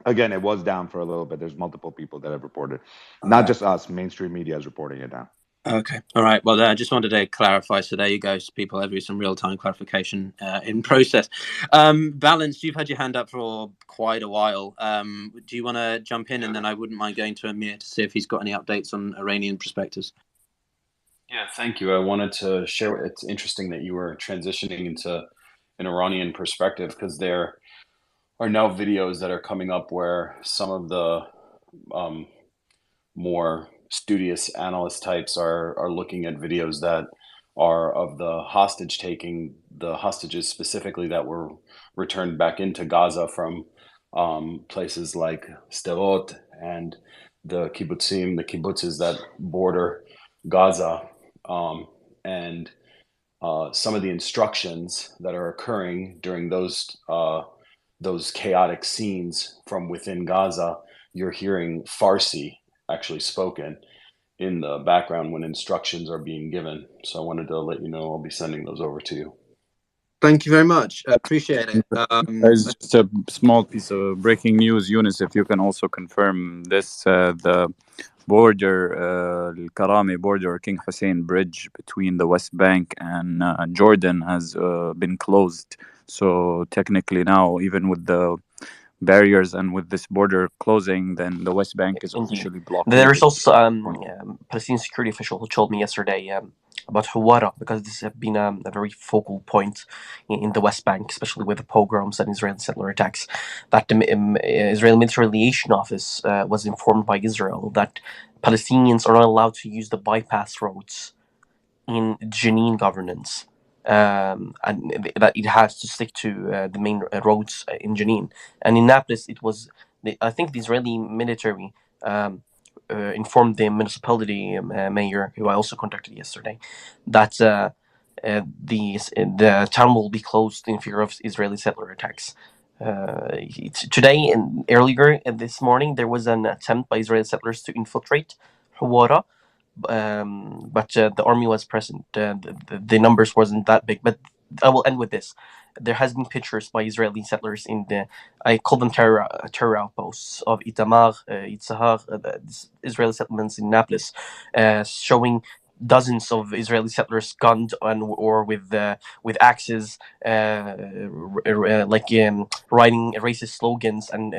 again, it was down for a little bit. There's multiple people that have reported, not just us. Mainstream media is reporting it down. Okay. All right. Well, I just wanted to clarify. So there you go. So people have some real-time clarification in process. Balance, you've had your hand up for quite a while. Do you want to jump in? And then I wouldn't mind going to Amir to see if he's got any updates on Iranian perspectives. Yeah, thank you. I wanted to share. It's interesting that you were transitioning into an Iranian perspective, because there are now videos that are coming up where some of the more studious analyst types are looking at videos that are of the hostage taking, the hostages specifically that were returned back into Gaza from places like Sderot and the kibbutzim, the kibbutzes that border Gaza, and some of the instructions that are occurring during those chaotic scenes from within Gaza. You're hearing Farsi actually spoken in the background when instructions are being given. So I wanted to let you know I'll be sending those over to you. Thank you very much. Appreciate it. There's just a small piece of breaking news, Eunice, if you can also confirm this. The Al-Karami border, King Hussein Bridge between the West Bank and Jordan has been closed. So technically now, even with the barriers and with this border closing, then the West Bank is Indeed. officially blockaded. There's also Palestinian security official who told me yesterday about Hawara, because this has been a very focal point in the West Bank, especially with the pogroms and Israeli settler attacks, that the Israeli Military Liaison Office was informed by Israel that Palestinians are not allowed to use the bypass roads in Jenin governance, and that it has to stick to the main roads in Jenin. And in Nablus, I think the Israeli military informed the municipality mayor, who I also contacted yesterday, that the town will be closed in fear of Israeli settler attacks. Today and earlier this morning, there was an attempt by Israeli settlers to infiltrate Hawara, but the army was present. The numbers wasn't that big. But I will end with this. There has been pictures by Israeli settlers in I call them terror outposts of Itamar, Itzahar, the Israeli settlements in Nablus, showing dozens of Israeli settlers gunned or with axes, like writing racist slogans and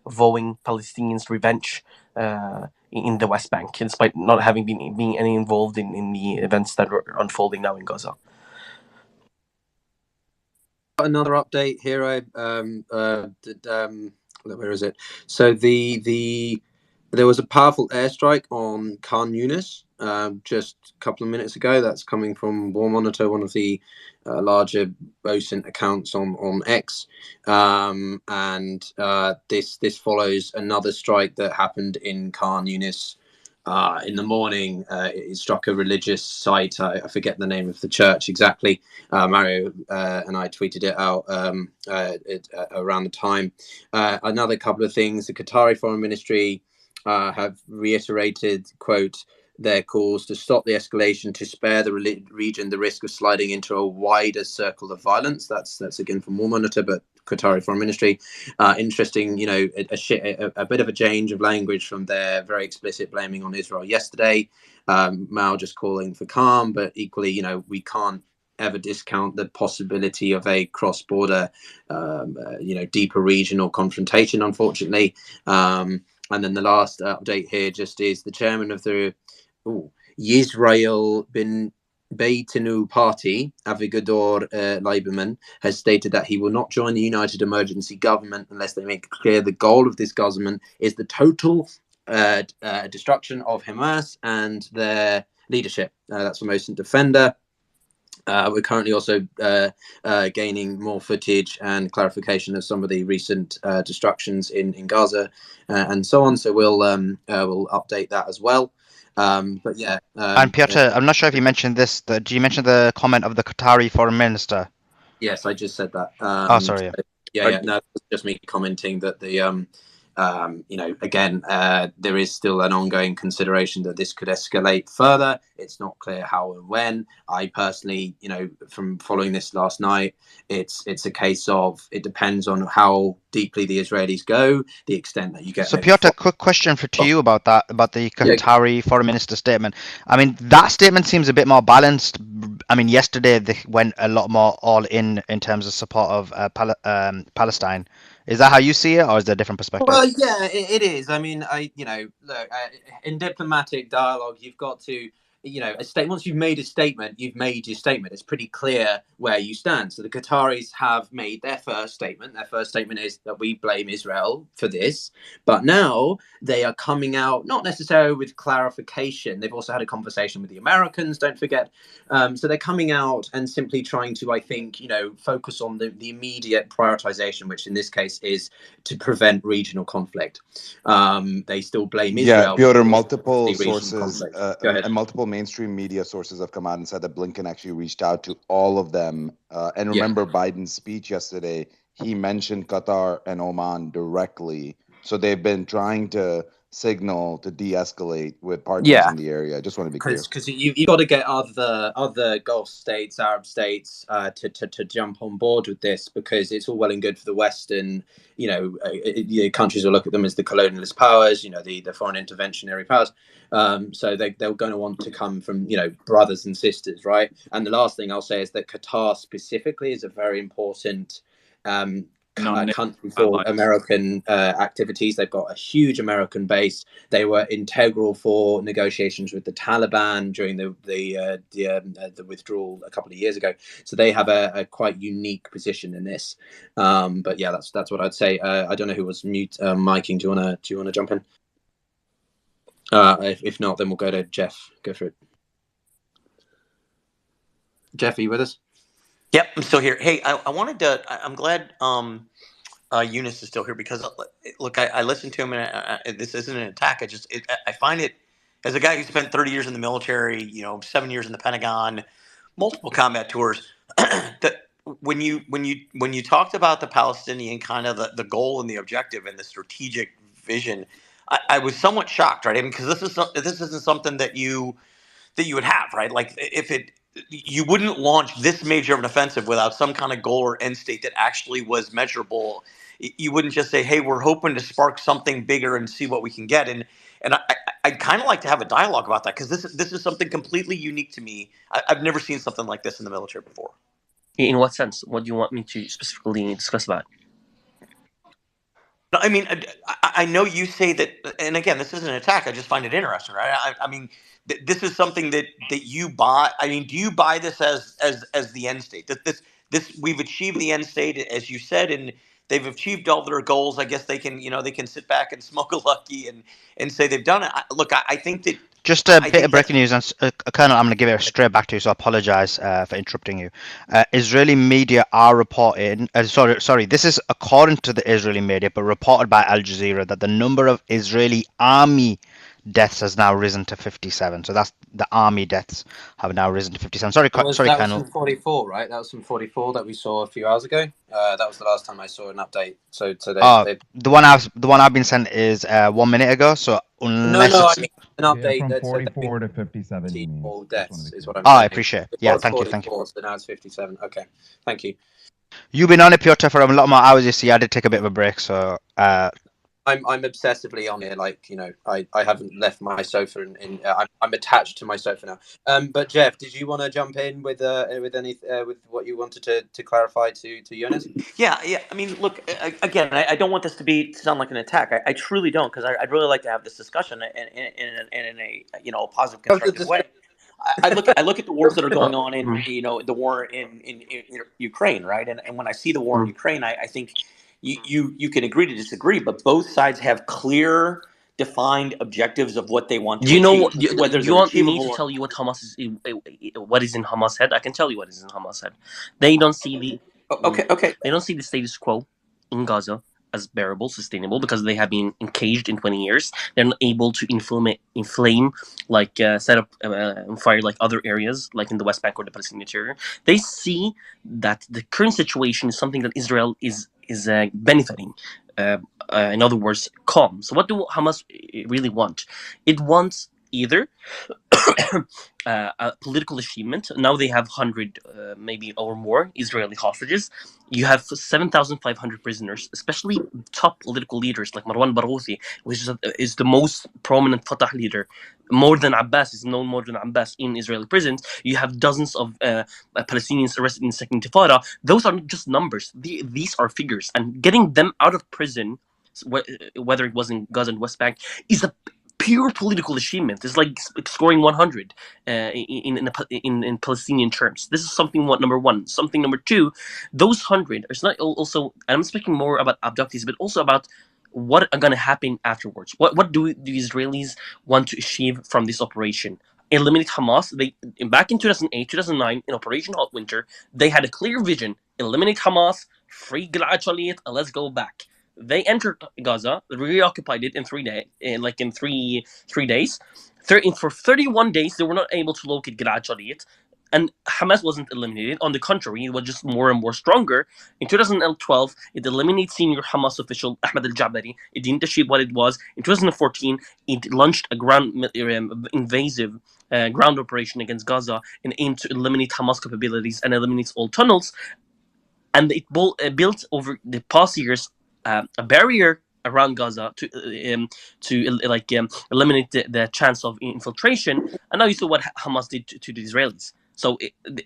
vowing Palestinians revenge in the West Bank, despite not having being any involved in the events that are unfolding now in Gaza. Another update here. Where is it? So there was a powerful airstrike on Khan Yunis just a couple of minutes ago. That's coming from War Monitor, one of the larger OSINT accounts on X, and this follows another strike that happened in Khan Yunis. In the morning, it struck a religious site. I forget the name of the church exactly. Mario and I tweeted it out around the time. Another couple of things. The Qatari Foreign Ministry have reiterated, quote, their calls to stop the escalation, to spare the region the risk of sliding into a wider circle of violence. That's again from War Monitor, but Qatari Foreign Ministry. Interesting, a bit of a change of language from their very explicit blaming on Israel yesterday. Mao just calling for calm, but equally, we can't ever discount the possibility of a cross-border, deeper regional confrontation, unfortunately. And then the last update here just is the chairman of the Yisrael bin Beitenu Party, Avigdor Lieberman, has stated that he will not join the United Emergency Government unless they make clear the goal of this government is the total destruction of Hamas and their leadership. That's the most defender. We're currently also gaining more footage and clarification of some of the recent destructions in Gaza and so on. So we'll update that as well. But yeah. And Piotr, I'm not sure if you mentioned this. Did you mention the comment of the Qatari foreign minister? Yes, I just said that. Oh, sorry. Yeah. No, it's just me commenting that the again, there is still an ongoing consideration that this could escalate further. It's not clear how and when. I personally, from following this last night, it's a case of it depends on how deeply the Israelis go, the extent that you get. So Piotr, quick question to you about that, about the Qatari foreign minister statement. I mean, that statement seems a bit more balanced. I mean, yesterday they went a lot more all in terms of support of Palestine. Is that how you see it, or is there a different perspective? Well, yeah, it is. I mean, look, in diplomatic dialogue, you've got to a state. Once you've made a statement, you've made your statement. It's pretty clear where you stand. So the Qataris have made their first statement. Their first statement is that we blame Israel for this. But now they are coming out, not necessarily with clarification. They've also had a conversation with the Americans, don't forget. So they're coming out and simply trying to, I think, focus on the immediate prioritization, which in this case is to prevent regional conflict. They still blame Israel. Piotr, multiple sources Go ahead. and multiple mainstream media sources have come out and said that Blinken actually reached out to all of them. And remember Biden's speech yesterday, he mentioned Qatar and Oman directly. So they've been trying to signal to de-escalate with partners in the area. I just want to be clear. Because you've got to get other Gulf states, Arab states, to jump on board with this, because it's all well and good for the Western, countries will look at them as the colonialist powers, the foreign interventionary powers. So they're going to want to come from, brothers and sisters, right? And the last thing I'll say is that Qatar specifically is a very important country for American activities. They've got a huge American base. They were integral for negotiations with the Taliban during the withdrawal a couple of years ago. So they have a quite unique position in this. But yeah, that's what I'd say. I don't know who was miking. Do you wanna jump in? If not, then we'll go to Jeff. Go for it. Jeff, are you with us? Yep, I'm still here. Hey, I wanted to. I'm glad Eunice is still here, because look, I listened to him, and this isn't an attack. I find it, as a guy who spent 30 years in the military, 7 years in the Pentagon, multiple combat tours, that when you talked about the Palestinian kind of the goal and the objective and the strategic vision, I was somewhat shocked, right? I mean, because this isn't something that you would have, right? Like, you wouldn't launch this major of an offensive without some kind of goal or end state that actually was measurable. You wouldn't just say, "Hey, we're hoping to spark something bigger and see what we can get." And I'd kind of like to have a dialogue about that, because this is something completely unique to me. I've never seen something like this in the military before. In what sense? What do you want me to specifically discuss about? I mean, I know you say that, and again, this isn't an attack. I just find it interesting, right? I mean, this is something that you buy. I mean, do you buy this as the end state? That this we've achieved the end state, as you said, and they've achieved all their goals. I guess they can sit back and smoke a lucky and say they've done it. Look, I think that. Just a bit of breaking news, and Colonel, I'm going to give it straight back to you, so I apologize for interrupting you. Israeli media are reporting, sorry, this is according to the Israeli media, but reported by Al Jazeera, that the number of Israeli army deaths has now risen to 57. So that's the army deaths have now risen to 57. Sorry, That was Colonel. from 44, right? That was from 44 that we saw a few hours ago. That was the last time I saw an update. So they the one I've been sent is 1 minute ago. So unless no, it's I mean an update from that 44 to 57. all deaths is what I'm I saying. appreciate it. It Yeah, was thank you. 44, so now it's 57. Okay, thank you. You've been on it, Piotr, for a lot more hours this year. I did take a bit of a break, so I'm obsessively on it. Like, I haven't left my sofa, and I'm attached to my sofa now. But Jeff, did you want to jump in with with what you wanted to clarify to Eunice? Yeah. I mean, look, again, I don't want this to sound like an attack. I truly don't, because I'd really like to have this discussion in a positive, constructive way. I look at the wars that are going on in the war in Ukraine, right? And when I see the war in Ukraine, I think you can agree to disagree, but both sides have clear, defined objectives of what they want to Do you know? achieve. Whether Do you want me achievable to tell you what what is in Hamas' head? I can tell you what is in Hamas' head. They don't see They don't see the status quo in Gaza as bearable, sustainable, because they have been encaged in 20 years. They're not able to inflame, like set up fire like other areas, like in the West Bank or the Palestinian interior. They see that the current situation is something that Israel is benefiting. In other words, calm. So what do Hamas really want? It wants either a political achievement. Now they have 100, maybe or more, Israeli hostages. You have 7,500 prisoners, especially top political leaders like Marwan Barghouthi, which is the most prominent Fatah leader. More than Abbas is known more than Abbas in Israeli prisons. You have dozens of Palestinians arrested in the Second Intifada. Those are not just numbers. These are figures. And getting them out of prison, whether it was in Gaza and West Bank, is a pure political achievement. It's like scoring 100 in Palestinian terms. This is something number one. Something number two, those 100. It's not also. And I'm speaking more about abductees, but also about what are going to happen afterwards. What do the Israelis want to achieve from this operation? Eliminate Hamas. They back in 2008, 2009, in Operation Hot Winter, they had a clear vision: eliminate Hamas, free Gilad Shalit, and let's go back. They entered Gaza, reoccupied it in 3 days, in three days. For 31 days, they were not able to locate Gilad Shalit, and Hamas wasn't eliminated. On the contrary, it was just more and more stronger. In 2012, it eliminated senior Hamas official Ahmed al-Jabari. It didn't achieve what it was. In 2014, it launched a invasive ground operation against Gaza and aimed to eliminate Hamas capabilities and eliminate all tunnels. And it built over the past years a barrier around Gaza to eliminate the chance of infiltration. And now you saw what Hamas did to the Israelis. So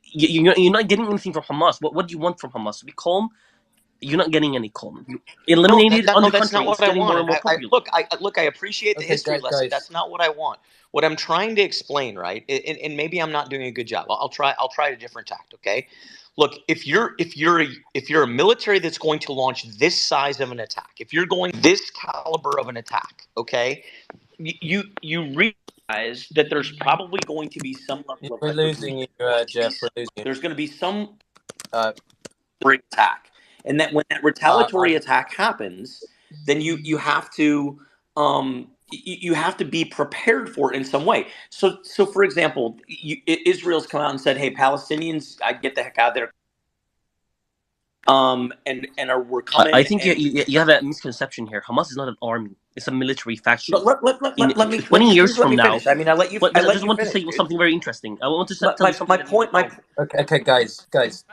you're not getting anything from Hamas. What do you want from Hamas? To be calm? You're not getting any calm. You eliminate it. On No, the that's not contrary, it's what I getting more want. and more I popular. look. I appreciate the Okay, history lesson. guys. That's not what I want. What I'm trying to explain, right? And maybe I'm not doing a good job. I'll try a different tact. Okay. Look, if you're a military that's going to launch this size of an attack, if you're going this caliber of an attack, okay, you realize that there's probably going to be some level of We're losing you, Jeff. We're losing you. there's going to be some attack, and that when that retaliatory attack happens, then you have to you have to be prepared for it in some way. So for example, Israel's come out and said, "Hey, Palestinians, I get the heck out of there." We're coming. I think you have a misconception here. Hamas is not an army; it's a military faction. Let me 20 years from now. finish. I mean, I let you. But I just want to finish, say dude. something very interesting. I want to tell you something. Okay, guys. Guys.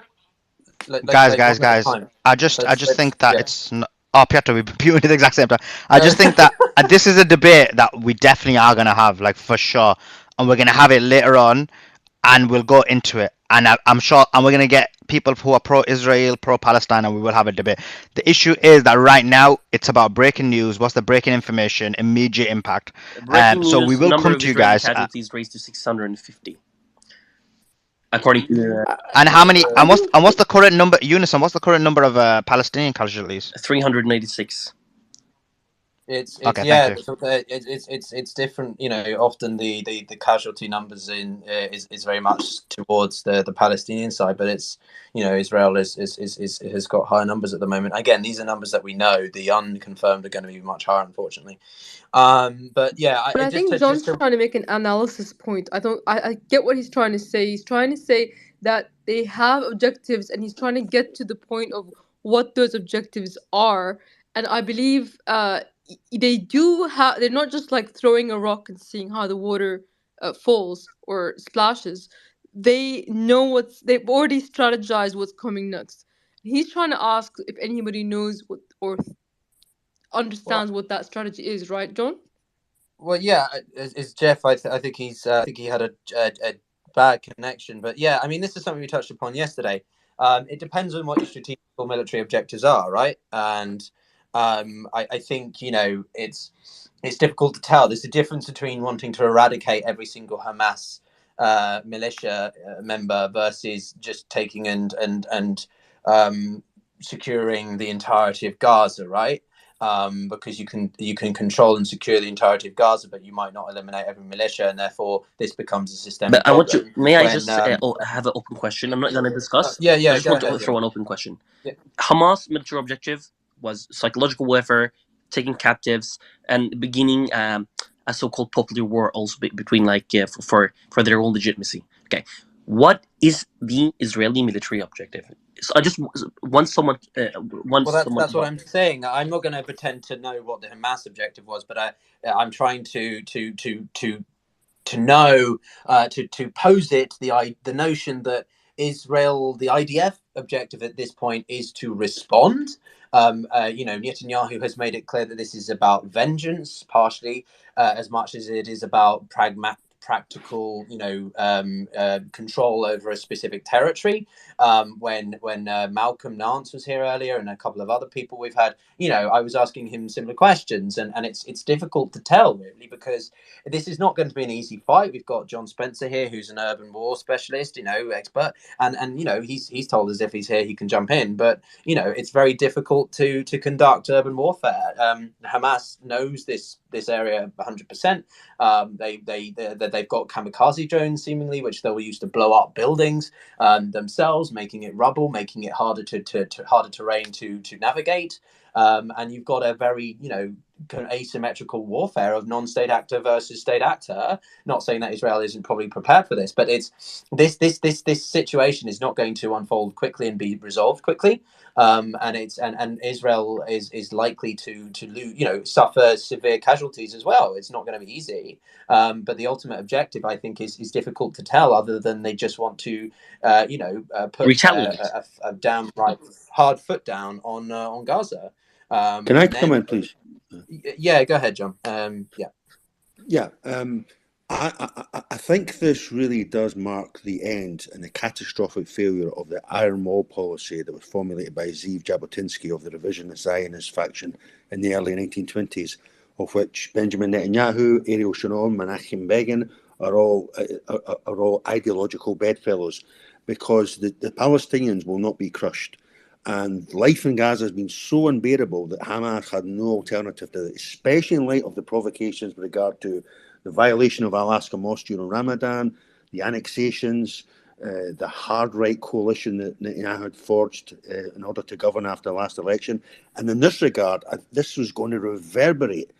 I just think that it's not. Oh, Piotr, we're viewing at the exact same time. I just think that this is a debate that we definitely are going to have, like, for sure. And we're going to have it later on, and we'll go into it. And I'm sure, and we're going to get people who are pro-Israel, pro-Palestine, and we will have a debate. The issue is that right now, it's about breaking news. What's the breaking information? Immediate impact. Breaking news, so we will number come of to you Israeli guys. casualties raised to 650. According to And how many? And what's the current number, Unison? What's the current number of Palestinian casualties? 386. It's Okay, yeah, thank you. it's different. You know, often the casualty numbers is very much towards the Palestinian side, but it's, you know, Israel has got higher numbers at the moment. Again, these are numbers that we know. The unconfirmed are going to be much higher, unfortunately. But yeah, But I think John's trying to make an analysis point. I get what he's trying to say. He's trying to say that they have objectives, and he's trying to get to the point of what those objectives are. And I believe they do have. They're not just like throwing a rock and seeing how the water falls or splashes. They know they've already strategized what's coming next. He's trying to ask if anybody knows what or understands what that strategy is, right, John? Well, yeah, it's Jeff. I think he had a bad connection, but yeah, I mean, this is something we touched upon yesterday. It depends on what your strategic or military objectives are, right? And I think, you know, it's difficult to tell. There's a difference between wanting to eradicate every single Hamas militia member versus just taking and securing the entirety of Gaza, right? Because you can control and secure the entirety of Gaza, but you might not eliminate every militia, and therefore this becomes a systemic But I want problem. to. May I just have an open question? I'm not going to discuss. Yeah. I just want to throw an open question. Yeah. Hamas' military objective was psychological warfare, taking captives, and beginning a so-called popular war also between for their own legitimacy. Okay, what is the Israeli military objective? So I just want someone. Well, that's what I'm saying. I'm not going to pretend to know what the Hamas objective was, but I'm trying to know to pose it the notion that Israel, the IDF objective at this point is to respond. You know, Netanyahu has made it clear that this is about vengeance, partially, as much as it is about practical, control over a specific territory. When Malcolm Nance was here earlier, and a couple of other people we've had, I was asking him similar questions, and it's difficult to tell really, because this is not going to be an easy fight. We've got John Spencer here, who's an urban war specialist, expert, and he's told us if he's here he can jump in, but it's very difficult to conduct urban warfare. Hamas knows this area 100%. They've got kamikaze drones seemingly, which they will use to blow up buildings themselves, making it rubble, making it harder harder terrain to navigate. And you've got a very kind of asymmetrical warfare of non-state actor versus state actor. Not saying that Israel isn't probably prepared for this, but it's this situation is not going to unfold quickly and be resolved quickly. And Israel is likely to lose, suffer severe casualties as well. It's not going to be easy. But the ultimate objective, I think, is difficult to tell, other than they just want to put retaliate. a downright hard foot down on Gaza. Can I come in, please? Yeah, go ahead, John. Yeah. I think this really does mark the end and the catastrophic failure of the Iron Wall policy that was formulated by Zeev Jabotinsky of the revisionist Zionist faction in the early 1920s, of which Benjamin Netanyahu, Ariel Sharon, Menachem Begin are all ideological bedfellows, because the Palestinians will not be crushed. And life in Gaza has been so unbearable that Hamas had no alternative to it, especially in light of the provocations with regard to the violation of Al-Aqsa Mosque during Ramadan, the annexations, the hard right coalition that Netanyahu had forged in order to govern after the last election. And in this regard, this was going to reverberate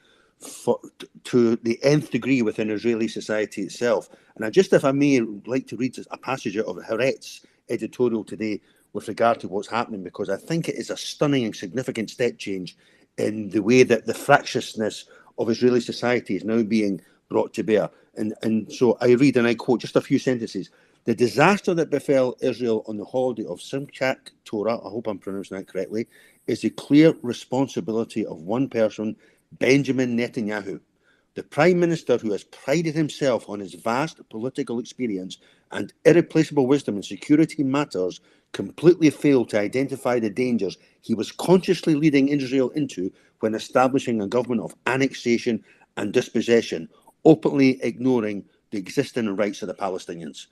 to the nth degree within Israeli society itself. And if I may, like to read a passage out of Haaretz's editorial today with regard to what's happening, because I think it is a stunning and significant step change in the way that the fractiousness of Israeli society is now being brought to bear. And so I read, and I quote just a few sentences: "The disaster that befell Israel on the holiday of Simchat Torah," I hope I'm pronouncing that correctly, "is the clear responsibility of one person, Benjamin Netanyahu, the Prime Minister who has prided himself on his vast political experience and irreplaceable wisdom in security matters, completely failed to identify the dangers he was consciously leading Israel into when establishing a government of annexation and dispossession, openly ignoring the existing rights of the Palestinians."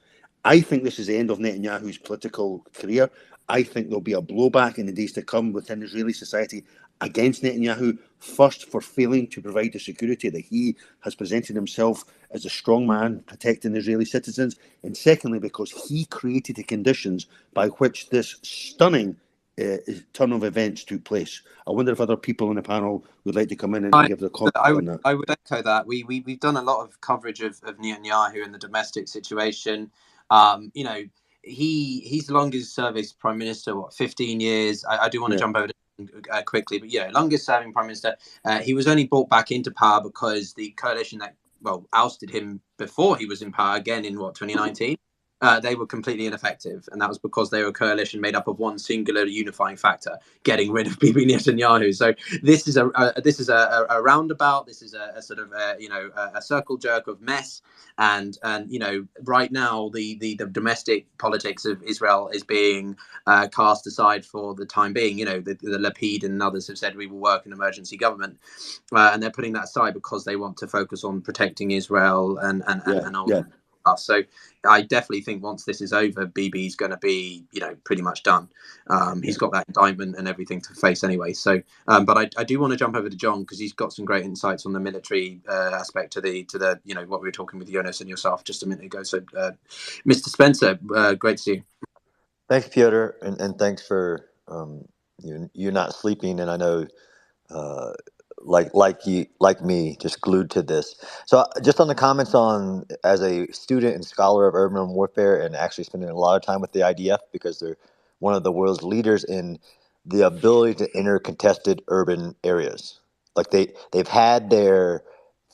I think this is the end of Netanyahu's political career. I think there'll be a blowback in the days to come within Israeli society against Netanyahu, first for failing to provide the security that he has presented himself as a strong man protecting Israeli citizens, and secondly because he created the conditions by which this stunning turn of events took place. I wonder if other people on the panel would like to come in and give their comment on that. I would echo that. We've done a lot of coverage of Netanyahu and the domestic situation. He's the longest service prime minister, 15 years. I do want to jump over to quickly, but longest serving prime minister. He was only brought back into power because the coalition that ousted him before he was in power again in 2019. They were completely ineffective, and that was because they were a coalition made up of one singular unifying factor: getting rid of Bibi Netanyahu. So this is a roundabout. This is a sort of a circle jerk of mess. And right now the domestic politics of Israel is being cast aside for the time being. The Lapid and others have said we will work in emergency government, and they're putting that aside because they want to focus on protecting Israel and all that stuff. So I definitely think once this is over, Bibi's going to be, pretty much done. He's got that indictment and everything to face anyway. So, but I do want to jump over to John because he's got some great insights on the military aspect to the what we were talking with Jonas and yourself just a minute ago. So, Mr. Spencer, great to see you. Thanks, Piotr, and thanks for you not sleeping. And I know, like me, just glued to this. So just on the comments on, as a student and scholar of urban warfare, and actually spending a lot of time with the IDF because they're one of the world's leaders in the ability to enter contested urban areas. Like they've had their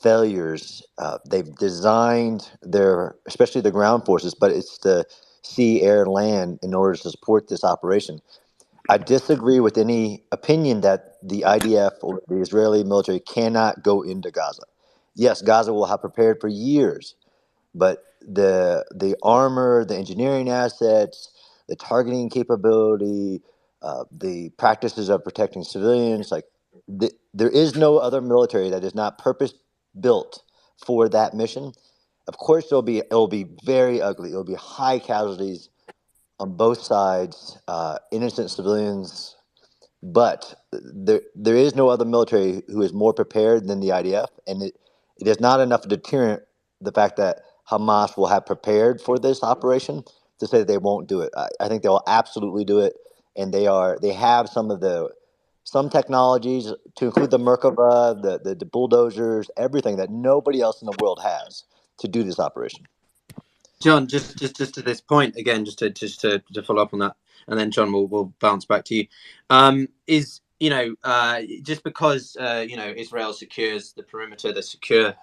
failures. They've designed especially the ground forces, but it's the sea, air, and land in order to support this operation. I disagree with any opinion that the IDF or the Israeli military cannot go into Gaza. Yes, Gaza will have prepared for years, but the armor, the engineering assets, the targeting capability, the practices of protecting civilians, like there is no other military that is not purpose built for that mission. Of course, it'll be very ugly. It'll be high casualties on both sides, innocent civilians. But there is no other military who is more prepared than the IDF, and it is not enough deterrent the fact that Hamas will have prepared for this operation to say that they won't do it. I think they will absolutely do it, and they have some technologies to include the Merkava, the bulldozers, everything that nobody else in the world has to do this operation. John, just to this point again, just to follow up on that, and then John will bounce back to you. Is just because Israel secures the perimeter, they secure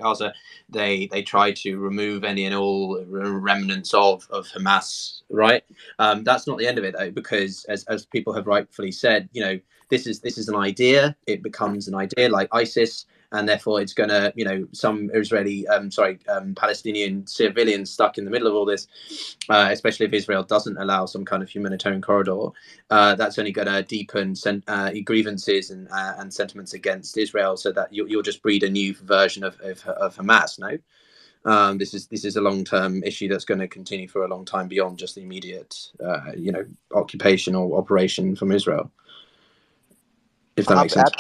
Gaza, they try to remove any and all remnants of Hamas, right? That's not the end of it though, because as people have rightfully said, this is an idea. It becomes an idea like ISIS. And therefore, it's going to, some Palestinian civilians stuck in the middle of all this, especially if Israel doesn't allow some kind of humanitarian corridor, that's only going to deepen grievances and sentiments against Israel, so that you'll just breed a new version of Hamas. No, this is a long-term issue that's going to continue for a long time beyond just the immediate, occupation or operation from Israel. If that makes sense.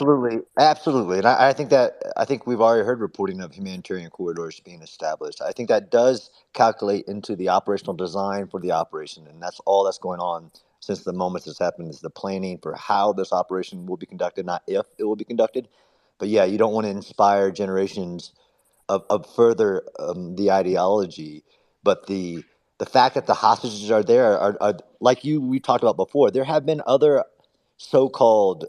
Absolutely, and I think we've already heard reporting of humanitarian corridors being established. I think that does calculate into the operational design for the operation, and that's all that's going on since the moment this happened. Is the planning for how this operation will be conducted, not if it will be conducted. But yeah, you don't want to inspire generations of further the ideology, but the fact that the hostages are there are like we talked about before. There have been other so-called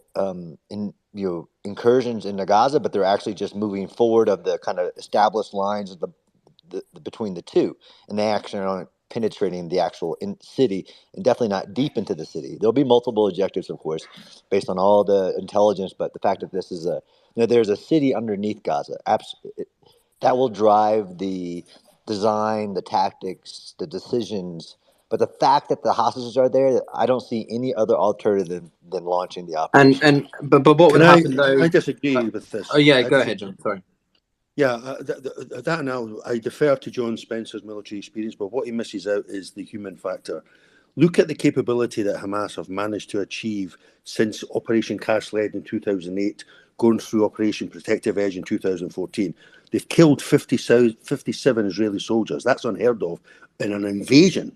incursions into Gaza, but they're actually just moving forward of the kind of established lines of the between the two, and they actually aren't penetrating the actual city, and definitely not deep into the city. There'll be multiple objectives, of course, based on all the intelligence, but the fact that this is there's a city underneath Gaza, that will drive the design, the tactics, the decisions. But the fact that the hostages are there, I don't see any other alternative than launching the operation. But what would happen though? I disagree with this. Oh yeah, go ahead, John. Sorry. Yeah, that now I defer to John Spencer's military experience, but what he misses out is the human factor. Look at the capability that Hamas have managed to achieve since Operation Cast Lead in 2008, going through Operation Protective Edge in 2014. They've killed 57 Israeli soldiers. That's unheard of in an invasion,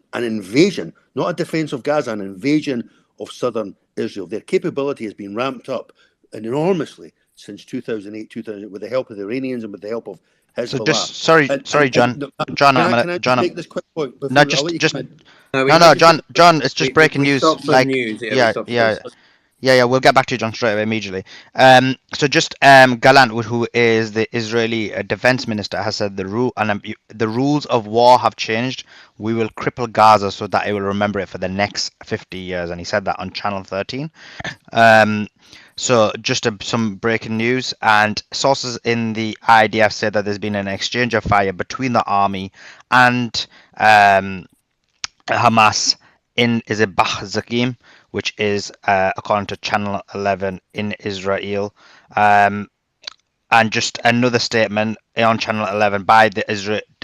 not a defense of Gaza, an invasion of southern Israel. Their capability has been ramped up enormously since 2008, with the help of the Iranians and with the help of HEZBOLLAH. So just sorry, John. John, can I just make this quick point? No, John. It's just breaking news. Yeah. We'll get back to you, John, straight away immediately. So just Gallant, who is the Israeli defense minister, has said the rules of war have changed. We will cripple Gaza so that it will remember it for the next 50 years, and he said that on Channel 13. So just some breaking news, and sources in the IDF said that there's been an exchange of fire between the army and Hamas in Izbah Zakim, which is according to Channel 11 in Israel. And just another statement on Channel 11 by the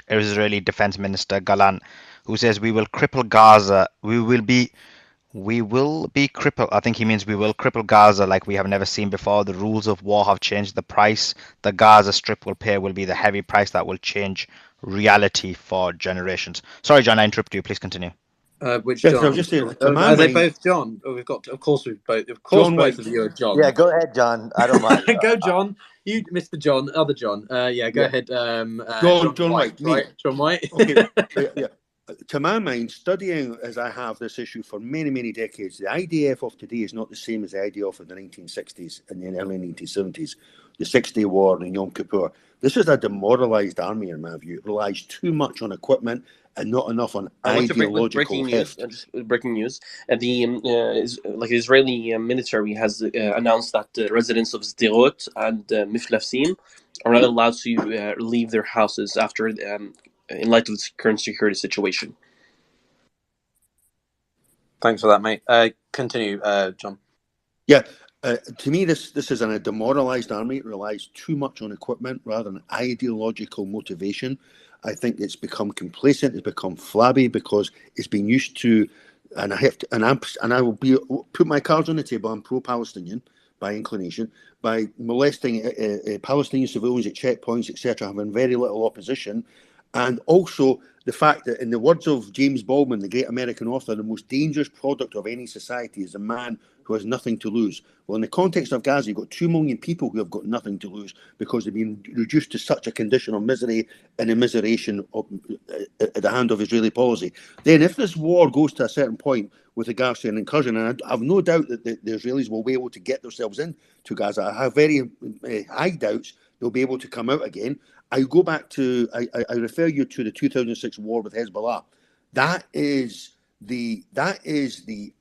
Israeli Defense Minister Gallant, who says, "We will cripple Gaza. We will be crippled." I think he means we will cripple Gaza like we have never seen before. The rules of war have changed. The price the Gaza Strip will pay will be the heavy price that will change reality for generations. Sorry, John, I interrupted you. Please continue. Which yes, John? I was just saying, Are they both John? Oh, of course we've both. Of course, John both Wick. of you are John. Yeah, go ahead, John. I don't mind. Go, John. You, Mr. John, other John. Yeah, go ahead. John White, White, right? John White. Okay. Yeah. To my mind, studying as I have this issue for many, many decades, the IDF of today is not the same as the IDF of the 1960s and the early 1970s, the 6-Day War and Yom Kippur. This is a demoralized army, in my view. It relies too much on equipment and not enough on I want to break with ideological breaking news. heft. Just breaking news. The Israeli military has announced that residents of Sderot and Miflafsim are not allowed to leave their houses after, in light of the current security situation. Thanks for that, mate. Continue, John. Yeah, to me, this is a demoralized army. It relies too much on equipment rather than ideological motivation. I think it's become complacent. It's become flabby because it's been used to, and I will put my cards on the table. I'm pro-Palestinian by inclination, by molesting Palestinian civilians at checkpoints, etc., having very little opposition, and also the fact that, in the words of James Baldwin, the great American author, the most dangerous product of any society is a man who has nothing to lose. Well, in the context of Gaza, you've got 2 million people who have got nothing to lose because they've been reduced to such a condition of misery and immiseration at the hand of Israeli policy. Then, if this war goes to a certain point with regards to an incursion, and I have no doubt that the Israelis will be able to get themselves into Gaza, I have very high doubts they'll be able to come out again. I go back to, I refer you to the 2006 war with Hezbollah. That is the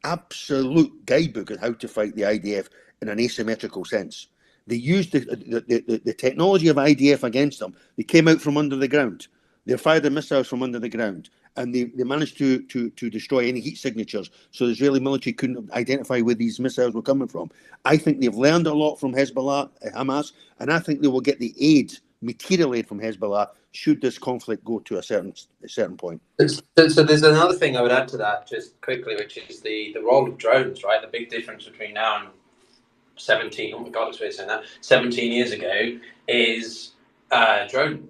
absolute guidebook on how to fight the IDF in an asymmetrical sense. They used the technology of IDF against them. They came out from under the ground. They fired the missiles from under the ground, and they managed to destroy any heat signatures, so the Israeli military couldn't identify where these missiles were coming from. I think they've learned a lot from Hezbollah, Hamas, and I think they will get the aid, material aid from Hezbollah, should this conflict go to a certain point. So there's another thing I would add to that, just quickly, which is the role of drones, right? The big difference between now and 17, oh my God, it's weird saying that, 17 years ago is drone,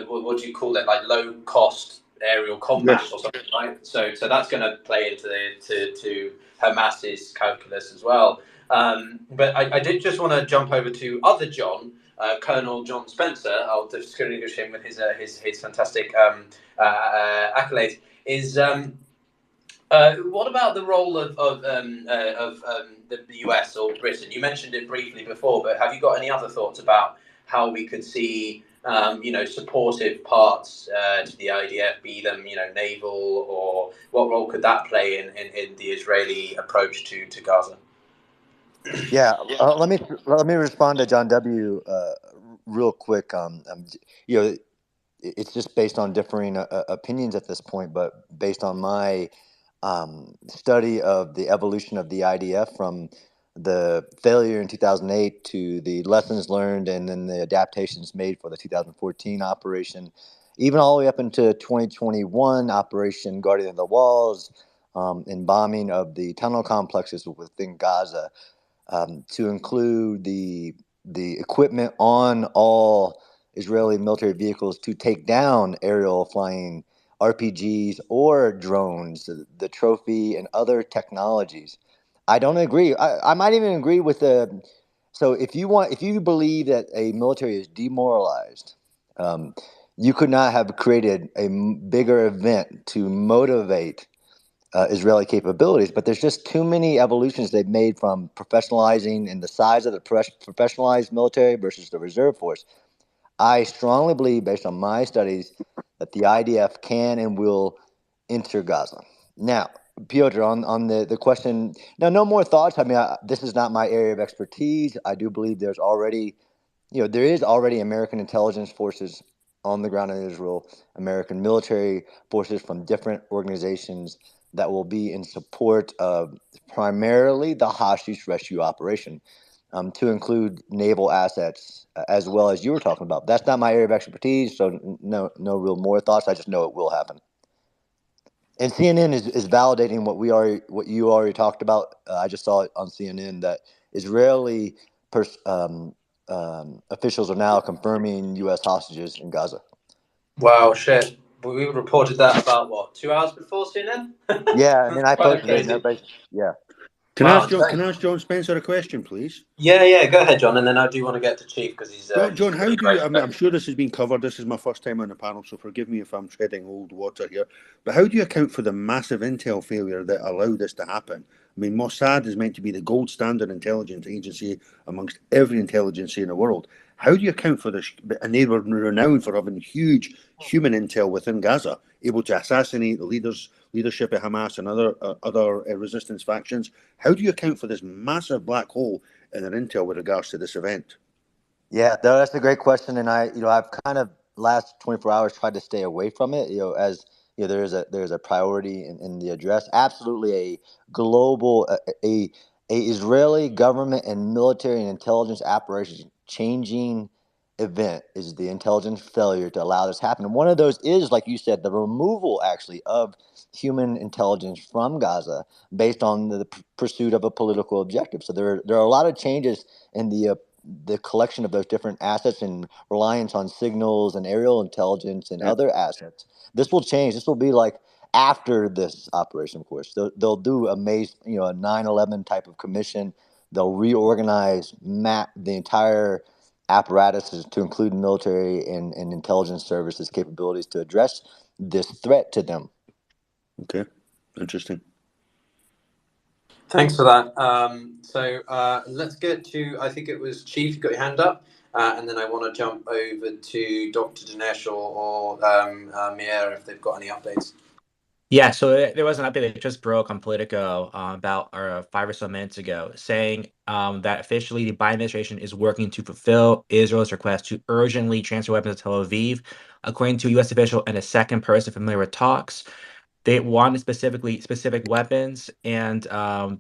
what do you call it? Like low cost aerial combat, yes, or something, right? So that's going to play into to Hamas's calculus as well. But I did just want to jump over to other John, Colonel John Spencer. I'll distinguish him with his fantastic accolades. What about the role of the US or Britain? You mentioned it briefly before, but have you got any other thoughts about how we could see supportive parts to the IDF, be them naval, or what role could that play in the Israeli approach to Gaza? Yeah, let me respond to John W. Real quick. It's just based on differing opinions at this point, but based on my study of the evolution of the IDF from the failure in 2008 to the lessons learned and then the adaptations made for the 2014 operation, even all the way up into 2021 Operation Guardian of the Walls, and bombing of the tunnel complexes within Gaza, to include the equipment on all Israeli military vehicles to take down aerial flying RPGs or drones, the trophy and other technologies. I don't agree. I might even agree with the. So if you believe that a military is demoralized, you could not have created a bigger event to motivate Israeli capabilities, but there's just too many evolutions they've made from professionalizing and the size of the professionalized military versus the reserve force. I strongly believe, based on my studies, that the IDF can and will enter Gaza. Now, Piotr, on the question, no more thoughts. I mean, this is not my area of expertise. I do believe there is already American intelligence forces on the ground in Israel, American military forces from different organizations that will be in support of primarily the hostage rescue operation, to include naval assets, as well as you were talking about. That's not my area of expertise, so no real more thoughts. I just know it will happen. And CNN is validating what you already talked about. I just saw it on CNN that Israeli officials are now confirming U.S. hostages in Gaza. Wow, shit. We reported that about, 2 hours before CNN? Yeah, I mean, I posted it. And everybody, yeah. Can I Wow. ask John? Can I ask John Spencer a question, please? Yeah. Go ahead, John, and then I do want to get to Chief because he's John, a how really do you? great. I'm sure this has been covered. This is my first time on the panel, so forgive me if I'm treading old water here. But how do you account for the massive intel failure that allowed this to happen? I mean, Mossad is meant to be the gold standard intelligence agency amongst every intelligence in the world. How do you account for this? And they were renowned for having huge human intel within Gaza, able to assassinate the leadership of Hamas and other resistance factions. How do you account for this massive black hole in their intel with regards to this event? Yeah, that's a great question, and I've kind of last 24 hours tried to stay away from it. As there's a priority in the address. Absolutely, a global, a Israeli government and military and intelligence operations changing event is the intelligence failure to allow this to happen. And one of those is, like you said, the removal actually of human intelligence from Gaza based on the pursuit of a political objective. So there are a lot of changes in the collection of those different assets and reliance on signals and aerial intelligence and other assets. This will change. This will be like after this operation, of course. They'll do a 9/11 type of commission. They'll reorganize, map the entire apparatus to include military and intelligence services capabilities to address this threat to them. Okay, interesting. Thanks for that. So let's get to, I think it was Chief, you got your hand up, and then I want to jump over to Dr. Dinesh or Mier if they've got any updates. Yeah, so there was an update that just broke on Politico about 5 or so minutes ago, saying that officially the Biden administration is working to fulfill Israel's request to urgently transfer weapons to Tel Aviv. According to a U.S. official and a second person familiar with talks, they wanted specific weapons, and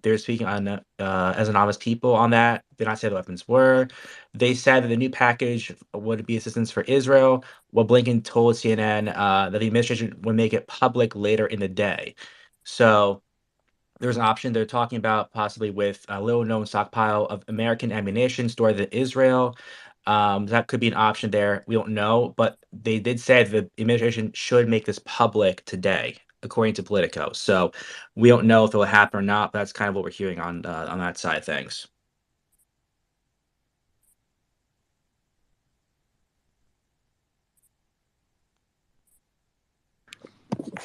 they're speaking on as anonymous people on that. Did not say the weapons were. They said that the new package would be assistance for Israel. Well, Blinken told CNN that the administration would make it public later in the day. So there's an option they're talking about possibly with a little known stockpile of American ammunition stored in Israel. That could be an option there. We don't know, but they did say the administration should make this public today, according to Politico. So we don't know if it will happen or not. But that's kind of what we're hearing on that side of things.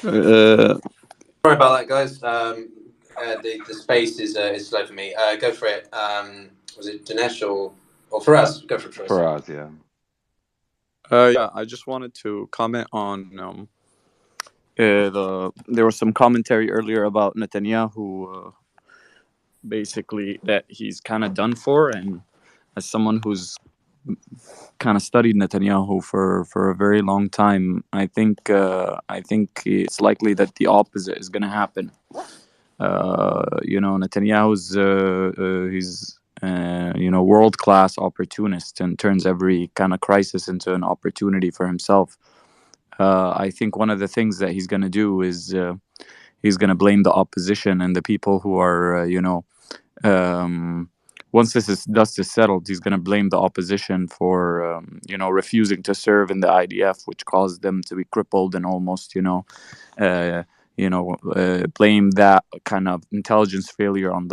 Sorry about that, guys. The space is slow for me. Go for it. Was it Dinesh or for us? Go for it first. For us, yeah. Yeah, I just wanted to comment on there was some commentary earlier about Netanyahu, basically that he's kind of done for, and as someone who's kind of studied Netanyahu for a very long time, I think it's likely that the opposite is going to happen. Netanyahu's he's world-class opportunist and turns every kind of crisis into an opportunity for himself. I think one of the things that he's going to do is he's going to blame the opposition and the people who are once dust is settled, he's going to blame the opposition for refusing to serve in the IDF, which caused them to be crippled, and almost blame that kind of intelligence failure on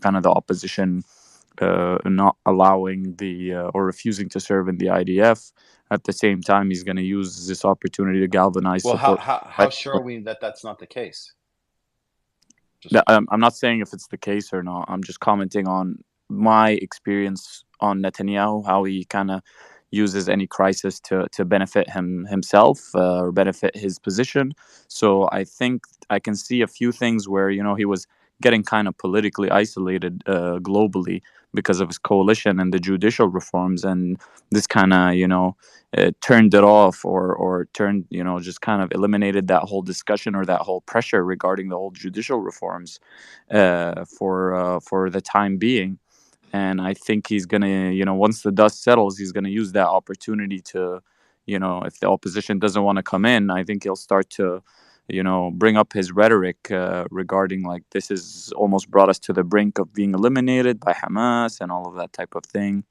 kind of the opposition not allowing or refusing to serve in the IDF. At the same time, he's going to use this opportunity to galvanize Well, support. how sure are we that that's not the case? I'm not saying if it's the case or not. I'm just commenting on my experience on Netanyahu, how he kind of uses any crisis to benefit himself or benefit his position. So I think I can see a few things where he was getting kind of politically isolated globally because of his coalition and the judicial reforms, and this kind of turned it off or turned just kind of eliminated that whole discussion or that whole pressure regarding the whole judicial reforms for the time being. And I think he's gonna once the dust settles, he's gonna use that opportunity to if the opposition doesn't want to come in, I think he'll start to bring up his rhetoric regarding like this has almost brought us to the brink of being eliminated by Hamas and all of that type of thing.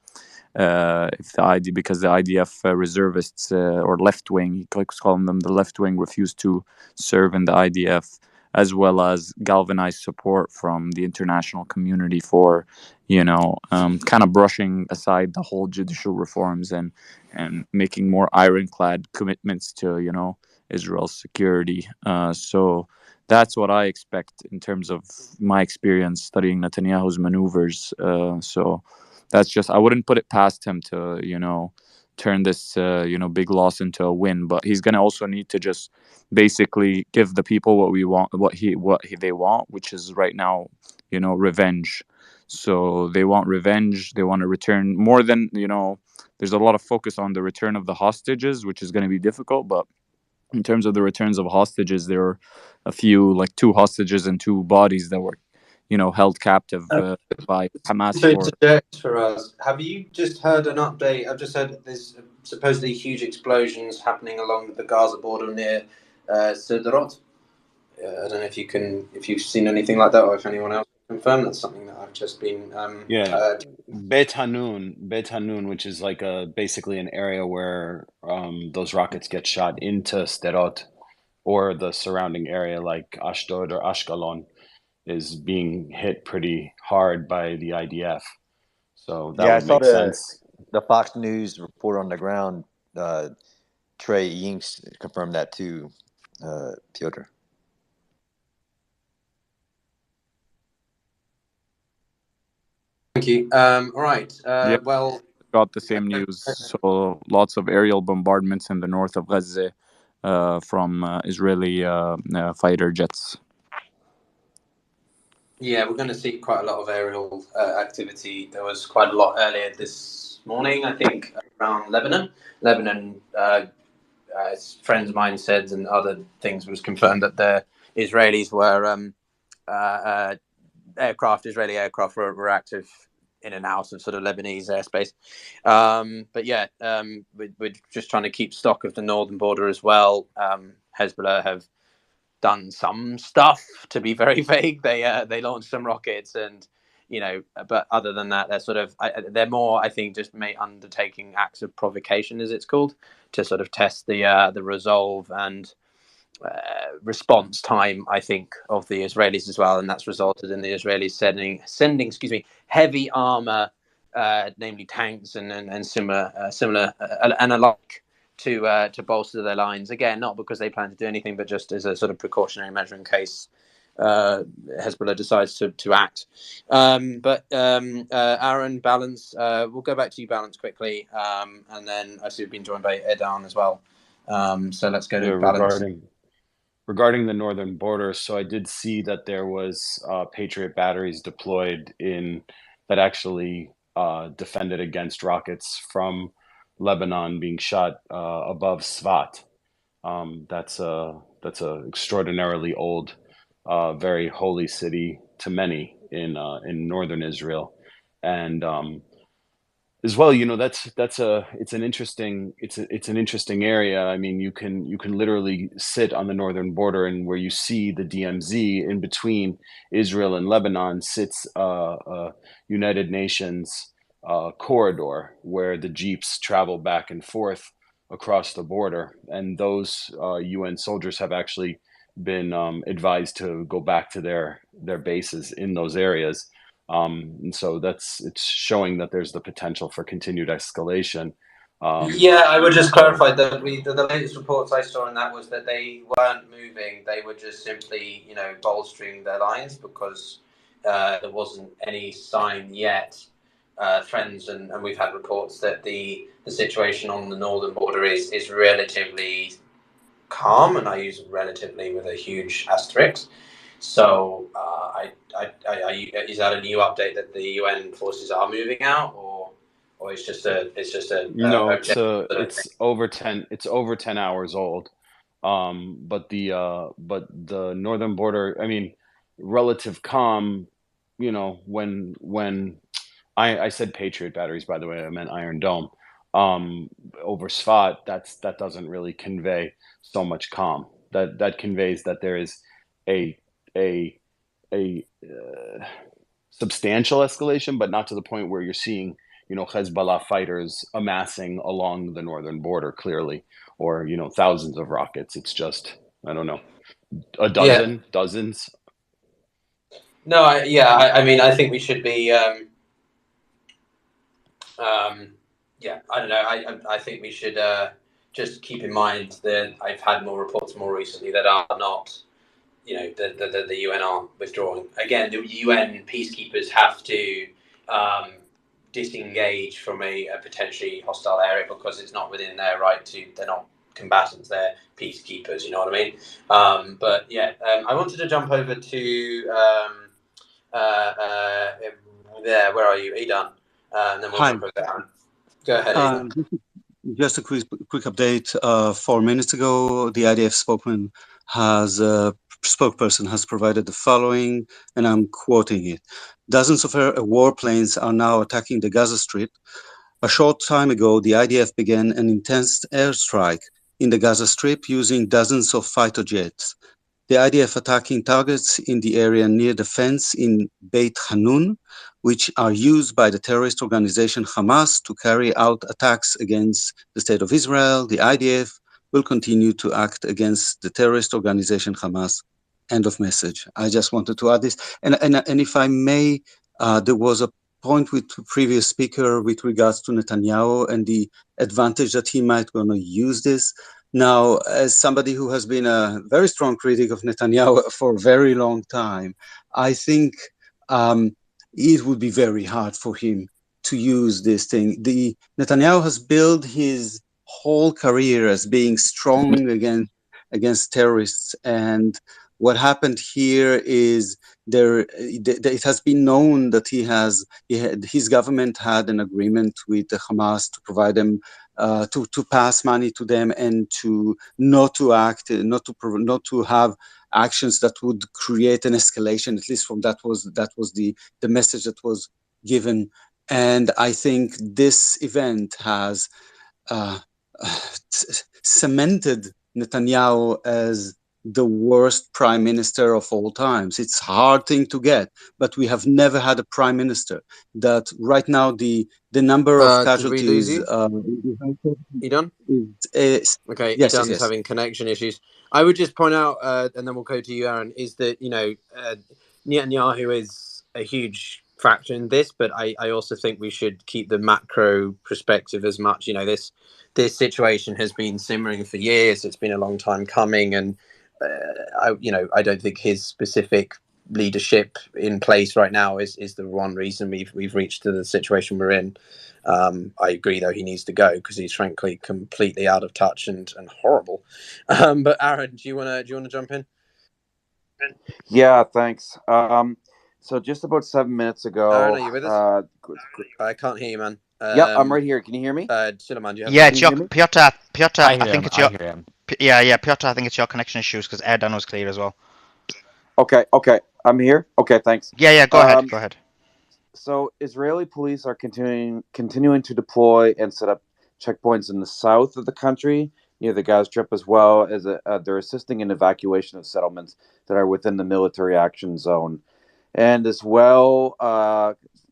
Because the IDF reservists or left wing, he keeps calling them the left wing, refused to serve in the IDF. as well as galvanize support from the international community for, kind of brushing aside the whole judicial reforms and making more ironclad commitments to, Israel's security. So that's what I expect in terms of my experience studying Netanyahu's maneuvers. So that's just, I wouldn't put it past him to, turn this, big loss into a win, but he's going to also need to just basically give the people what we want, they want, which is right now, revenge. So they want revenge. They want to return more than, there's a lot of focus on the return of the hostages, which is going to be difficult, but in terms of the returns of hostages, there are a few, like 2 hostages and 2 bodies that were, held captive by Hamas To for. interject for us, have you just heard an update? I've just heard there's supposedly huge explosions happening along the Gaza border near Sderot. I don't know if you've seen anything like that, or if anyone else can confirm. That's something that I've just been. Beit Hanun, which is like basically an area where those rockets get shot into Sderot or the surrounding area, like Ashdod or Ashkelon, is being hit pretty hard by the IDF. So that Yeah, I would saw make sense. the Fox News reporter on the ground, Trey Yinks, confirmed that too, Piotr. Thank you. All right. Yeah, Well, got the same news. So lots of aerial bombardments in the north of Gaza from Israeli fighter jets. yeah, we're going to see quite a lot of aerial activity. There was quite a lot earlier this morning, I think, around Lebanon. Lebanon, friends of mine said, and other things was confirmed that the Israelis were Israeli aircraft were active in and out of sort of Lebanese airspace. But yeah, we're just trying to keep stock of the northern border as well. Hezbollah have done some stuff, to be very vague. They launched some rockets, and but other than that, they're more, I think, just undertaking acts of provocation, as it's called, to sort of test the resolve and response time, I think, of the Israelis as well, and that's resulted in the Israelis sending heavy armor, namely tanks and similar and alike, to bolster their lines. Again, not because they plan to do anything, but just as a sort of precautionary measure in case Hezbollah decides to act. Aaron, Balance, we'll go back to you, Balance, quickly, and then I see we've been joined by Edan as well. So let's go to Balance. Regarding the northern border, so I did see that there was Patriot batteries deployed that actually defended against rockets from Lebanon being shot above Svat. That's a extraordinarily old, very holy city to many in northern Israel, and as well, it's an interesting area. I mean, you can literally sit on the northern border, and where you see the DMZ in between Israel and Lebanon sits a United Nations corridor where the jeeps travel back and forth across the border, and those UN soldiers have actually been advised to go back to their bases in those areas. And so it's showing that there's the potential for continued escalation. Yeah, I would just clarify that the latest reports I saw on that was that they weren't moving; they were just simply, bolstering their lines because there wasn't any sign yet. Friends and we've had reports that the situation on the northern border is relatively calm, and I use relatively with a huge asterisk. So, is that a new update that the UN forces are moving out, or it's just a No, it's over 10 hours old. But the northern border, I mean, relative calm. When I said Patriot batteries, by the way, I meant Iron Dome. Over Svat, that doesn't really convey so much calm. That conveys that there is a substantial escalation, but not to the point where you're seeing Hezbollah fighters amassing along the northern border clearly, or thousands of rockets. It's just I don't know, a Yeah. dozen, dozens. No, I mean, I think we should be. Yeah, I don't know. I think we should just keep in mind that I've had more reports more recently that are not, the UN are withdrawing. Again, the UN peacekeepers have to um, disengage from a potentially hostile area because it's not within their right to. They're not combatants. They're peacekeepers. You know what I mean? But yeah, I wanted to jump over to uh, uh, there. Where are you? Are you done? And then we'll Hi. jump over there. Go ahead, Ada. Just a quick update. 4 minutes ago, the IDF spokesperson has provided the following, and I'm quoting it. Dozens of warplanes are now attacking the Gaza Strip. A short time ago, the IDF began an intense airstrike in the Gaza Strip using dozens of fighter jets. The IDF attacking targets in the area near the fence in Beit Hanun, which are used by the terrorist organization Hamas to carry out attacks against the State of Israel. The IDF will continue to act against the terrorist organization Hamas. End of message. I just wanted to add this. And if I may, there was a point with the previous speaker with regards to Netanyahu and the advantage that he might want to use this. Now, as somebody who has been a very strong critic of Netanyahu for a very long time, I think it would be very hard for him to use this thing. Netanyahu has built his whole career as being strong against terrorists, and what happened here is it has been known that his government had an agreement with the Hamas to provide them to pass money to them and to not to act, not to have actions that would create an escalation. At least from that was the message that was given. And I think this event has uh, cemented Netanyahu as the worst prime minister of all times. It's a hard thing to get, but we have never had a prime minister that right now the number of Did we lose casualties you? Edon? is Okay, yes. Edon's having connection issues. I would just point out, and then we'll go to you, Aaron, is that, Netanyahu is a huge factor in this, but I also think we should keep the macro perspective as much. This situation has been simmering for years. It's been a long time coming, and I don't think his specific leadership in place right now is the one reason we've reached to the situation we're in. I agree, though, he needs to go because he's frankly completely out of touch and horrible. But Aaron, do you wanna jump in? Yeah, thanks. So just about 7 minutes Aaron, ago, are you with us? I can't hear you, man. Yep, I'm right here. Can you hear me? Suleiman, do you have? Yeah, Can it's you your hear me? Piotr. Piotr, I I hear think him. it's your. I hear him. Yeah, Piotr, I think it's your connection issues because Erdan was clear as well. Okay, I'm here. Okay, thanks. Yeah, go ahead. So Israeli police are continuing to deploy and set up checkpoints in the south of the country near the Gaza Strip, as well as they're assisting in evacuation of settlements that are within the military action zone. And as well,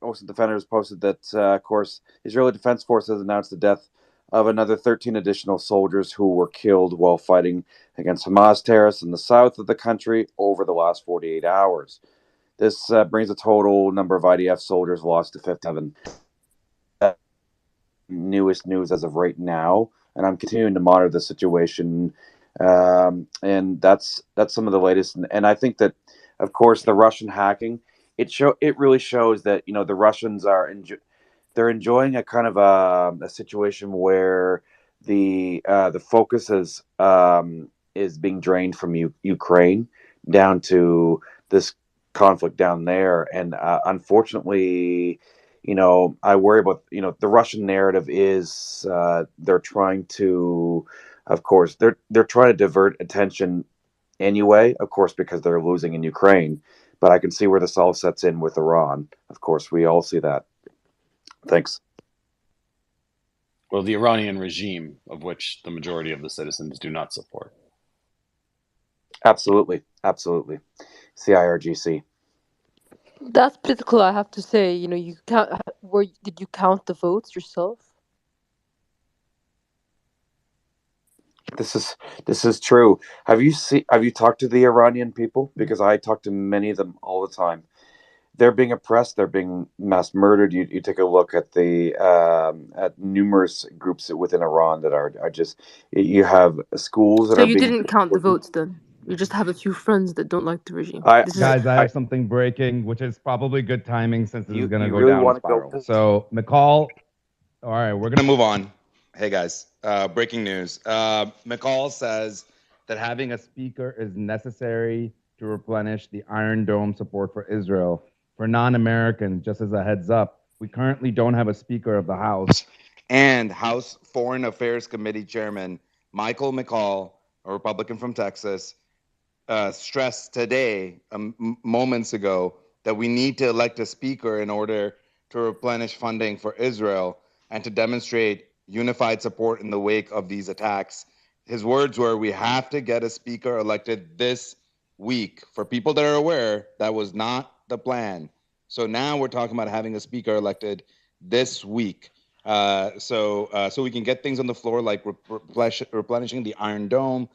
Ocean Defenders posted that, of course, Israeli Defense Forces announced the death of another 13 additional soldiers who were killed while fighting against Hamas terrorists in the south of the country over the last 48 hours. This brings the total number of IDF soldiers lost to 57. Newest news as of right now, and I'm continuing to monitor the situation. And that's some of the latest. And I think that, of course, the Russian hacking it really shows that the Russians are they're enjoying a kind of a situation where the focus is being drained from Ukraine down to this conflict down there, and unfortunately, I worry about the Russian narrative is they're trying to, of course, they're trying to divert attention anyway, of course, because they're losing in Ukraine. But I can see where this all sets in with Iran. Of course, we all see that. Thanks. Well, the Iranian regime, of which the majority of the citizens do not support. Absolutely. CIRGC. That's political, I have to say. You count. Did you count the votes yourself? This is true. Have you talked to the Iranian people? Because I talk to many of them all the time. They're being oppressed. They're being mass murdered. You take a look at the at numerous groups within Iran that are just. You have schools that So are you being. didn't count the votes then. You just have a few friends that don't like the regime. I, This is Guys, I have something breaking, which is probably good timing since this is going to you go really down a want to go? spiral. So, McCall, all right, we're going Gonna to move on. Hey guys, breaking news. McCall says that having a speaker is necessary to replenish the Iron Dome support for Israel. For non Americans, just as a heads up, we currently don't have a Speaker of the House. and House Foreign Affairs Committee Chairman Michael McCall, a Republican from Texas, stressed today, moments ago, that we need to elect a speaker in order to replenish funding for Israel and to demonstrate unified support in the wake of these attacks. His words were, we have to get a speaker elected this week. For people that are aware, that was not the plan. So now we're talking about having a speaker elected this week. So we can get things on the floor like replenishing the Iron Dome,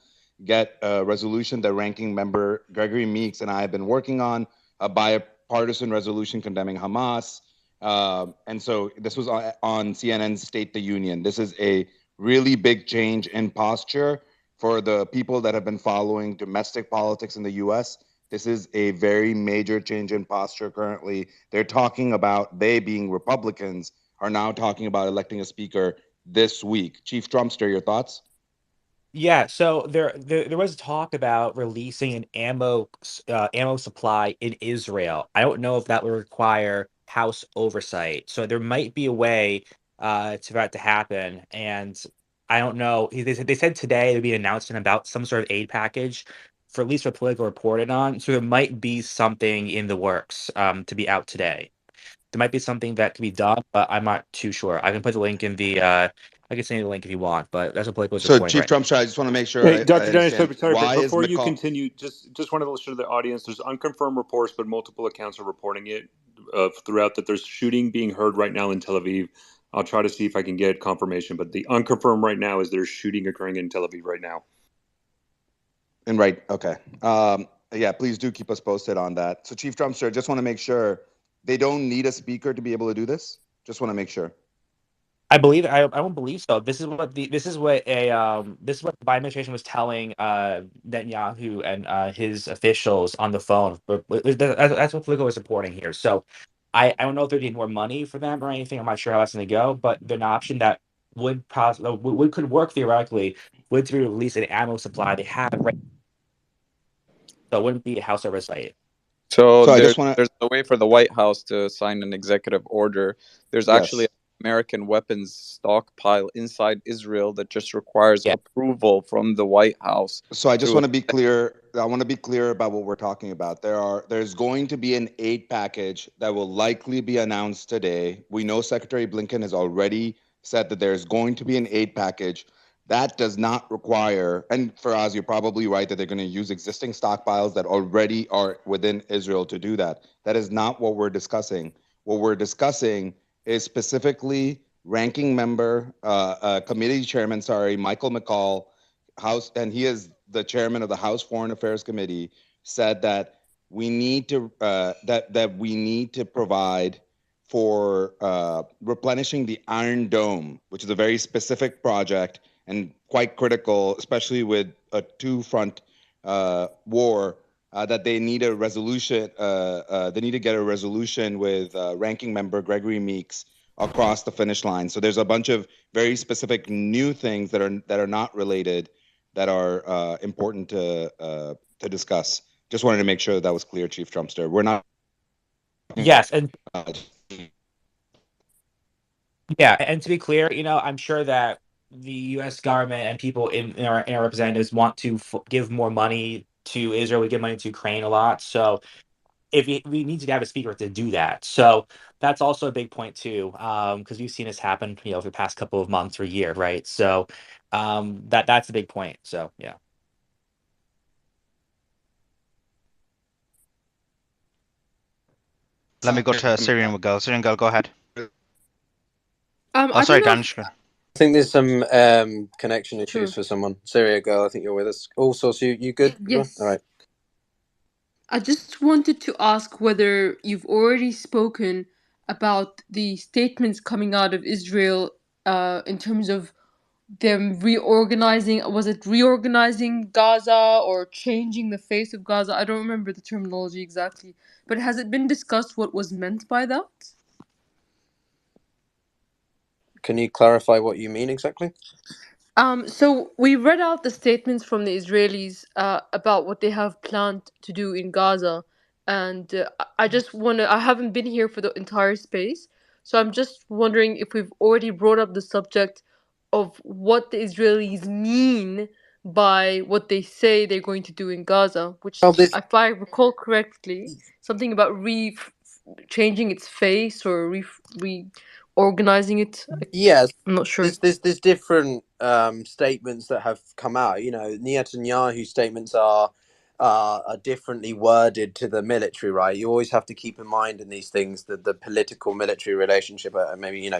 get a resolution that ranking member Gregory Meeks and I have been working on, a bipartisan resolution condemning Hamas. And so this was on CNN's State the Union. This is a really big change in posture for the people that have been following domestic politics in the US. This is a very major change in posture currently. They're talking about, they being Republicans, are now talking about electing a speaker this week. Chief Trumpster, your thoughts? Yeah, so there was talk about releasing an ammo supply in Israel. I don't know if that would require House oversight. So there might be a way for that to happen. And I don't know. They said today there'd be an announcement about some sort of aid package for at least what Politico reported on. So there might be something in the works to be out today. There might be something that can be done, but I'm not too sure. I can put the link in the I can send you the link if you want, but that's what Politico is So, reporting Chief right now. Trumpster, I just want to make sure Hey, I Dr. Dennis, understand. sorry, Why is before you McCall? continue, just wanted to show the audience there's unconfirmed reports, but multiple accounts are reporting it throughout that there's shooting being heard right now in Tel Aviv. I'll try to see if I can get confirmation, but the unconfirmed right now is there's shooting occurring in Tel Aviv right now. And right, okay. Yeah, please do keep us posted on that. So, Chief Trumpster, just want to make sure they don't need a speaker to be able to do this. Just want to make sure. I believe I don't believe so. This is what this is what the Biden administration was telling Netanyahu and his officials on the phone. But that's what Politico is reporting here. So I don't know if they need more money for them or anything. I'm not sure how that's going to go. But an option that would could work theoretically would to release an ammo supply they have right. So it wouldn't be a House oversight. So So I just want to. there's a way for the White House to sign an executive order. There's actually Yes. an American weapons stockpile inside Israel that just requires Yeah. approval from the White House. So I just to want to be clear. I want to be clear about what we're talking about. There's going to be an aid package that will likely be announced today. We know Secretary Blinken has already said that there's going to be an aid package. That does not require, and Faraz, you're probably right that they're going to use existing stockpiles that already are within Israel to do that. That is not what we're discussing. What we're discussing is specifically ranking member, committee chairman, Michael McCall, House, and he is the chairman of the House Foreign Affairs Committee, said that we need to that we need to provide for replenishing the Iron Dome, which is a very specific project and quite critical, especially with a two-front war. That they need a resolution. They need to get a resolution with Ranking Member Gregory Meeks across the finish line. So there's a bunch of very specific new things that are not related, that are important to discuss. Just wanted to make sure that was clear, Chief Trumpster. We're not. Yes, and yeah, and to be clear, I'm sure that the U.S. government and people in our representatives want to give more money to Israel. We give money to Ukraine a lot, so if we need to have a speaker to do that. So that's also a big point too, because we've seen this happen, over the past couple of months or year, right? So that's a big point. So yeah. Let me go to Syrian girl. Syrian girl, go ahead. I Oh, don't sorry, know. Danish. I think there's some connection issues Sure. for someone. Syria girl, I think you're with us. Also, so you good? Yes. All right. I just wanted to ask whether you've already spoken about the statements coming out of Israel in terms of them reorganizing. Was it reorganizing Gaza or changing the face of Gaza? I don't remember the terminology exactly, but has it been discussed what was meant by that? Can you clarify what you mean exactly? So we read out the statements from the Israelis about what they have planned to do in Gaza, and I just wanna. I haven't been here for the entire space, so I'm just wondering if we've already brought up the subject of what the Israelis mean by what they say they're going to do in Gaza, which, Well, this if I recall correctly, something about changing its face or reorganizing it. yes, I'm not sure. there's different statements that have come out. You know, Netanyahu's statements are differently worded to the military, right? You always have to keep in mind in these things that the political military relationship. Maybe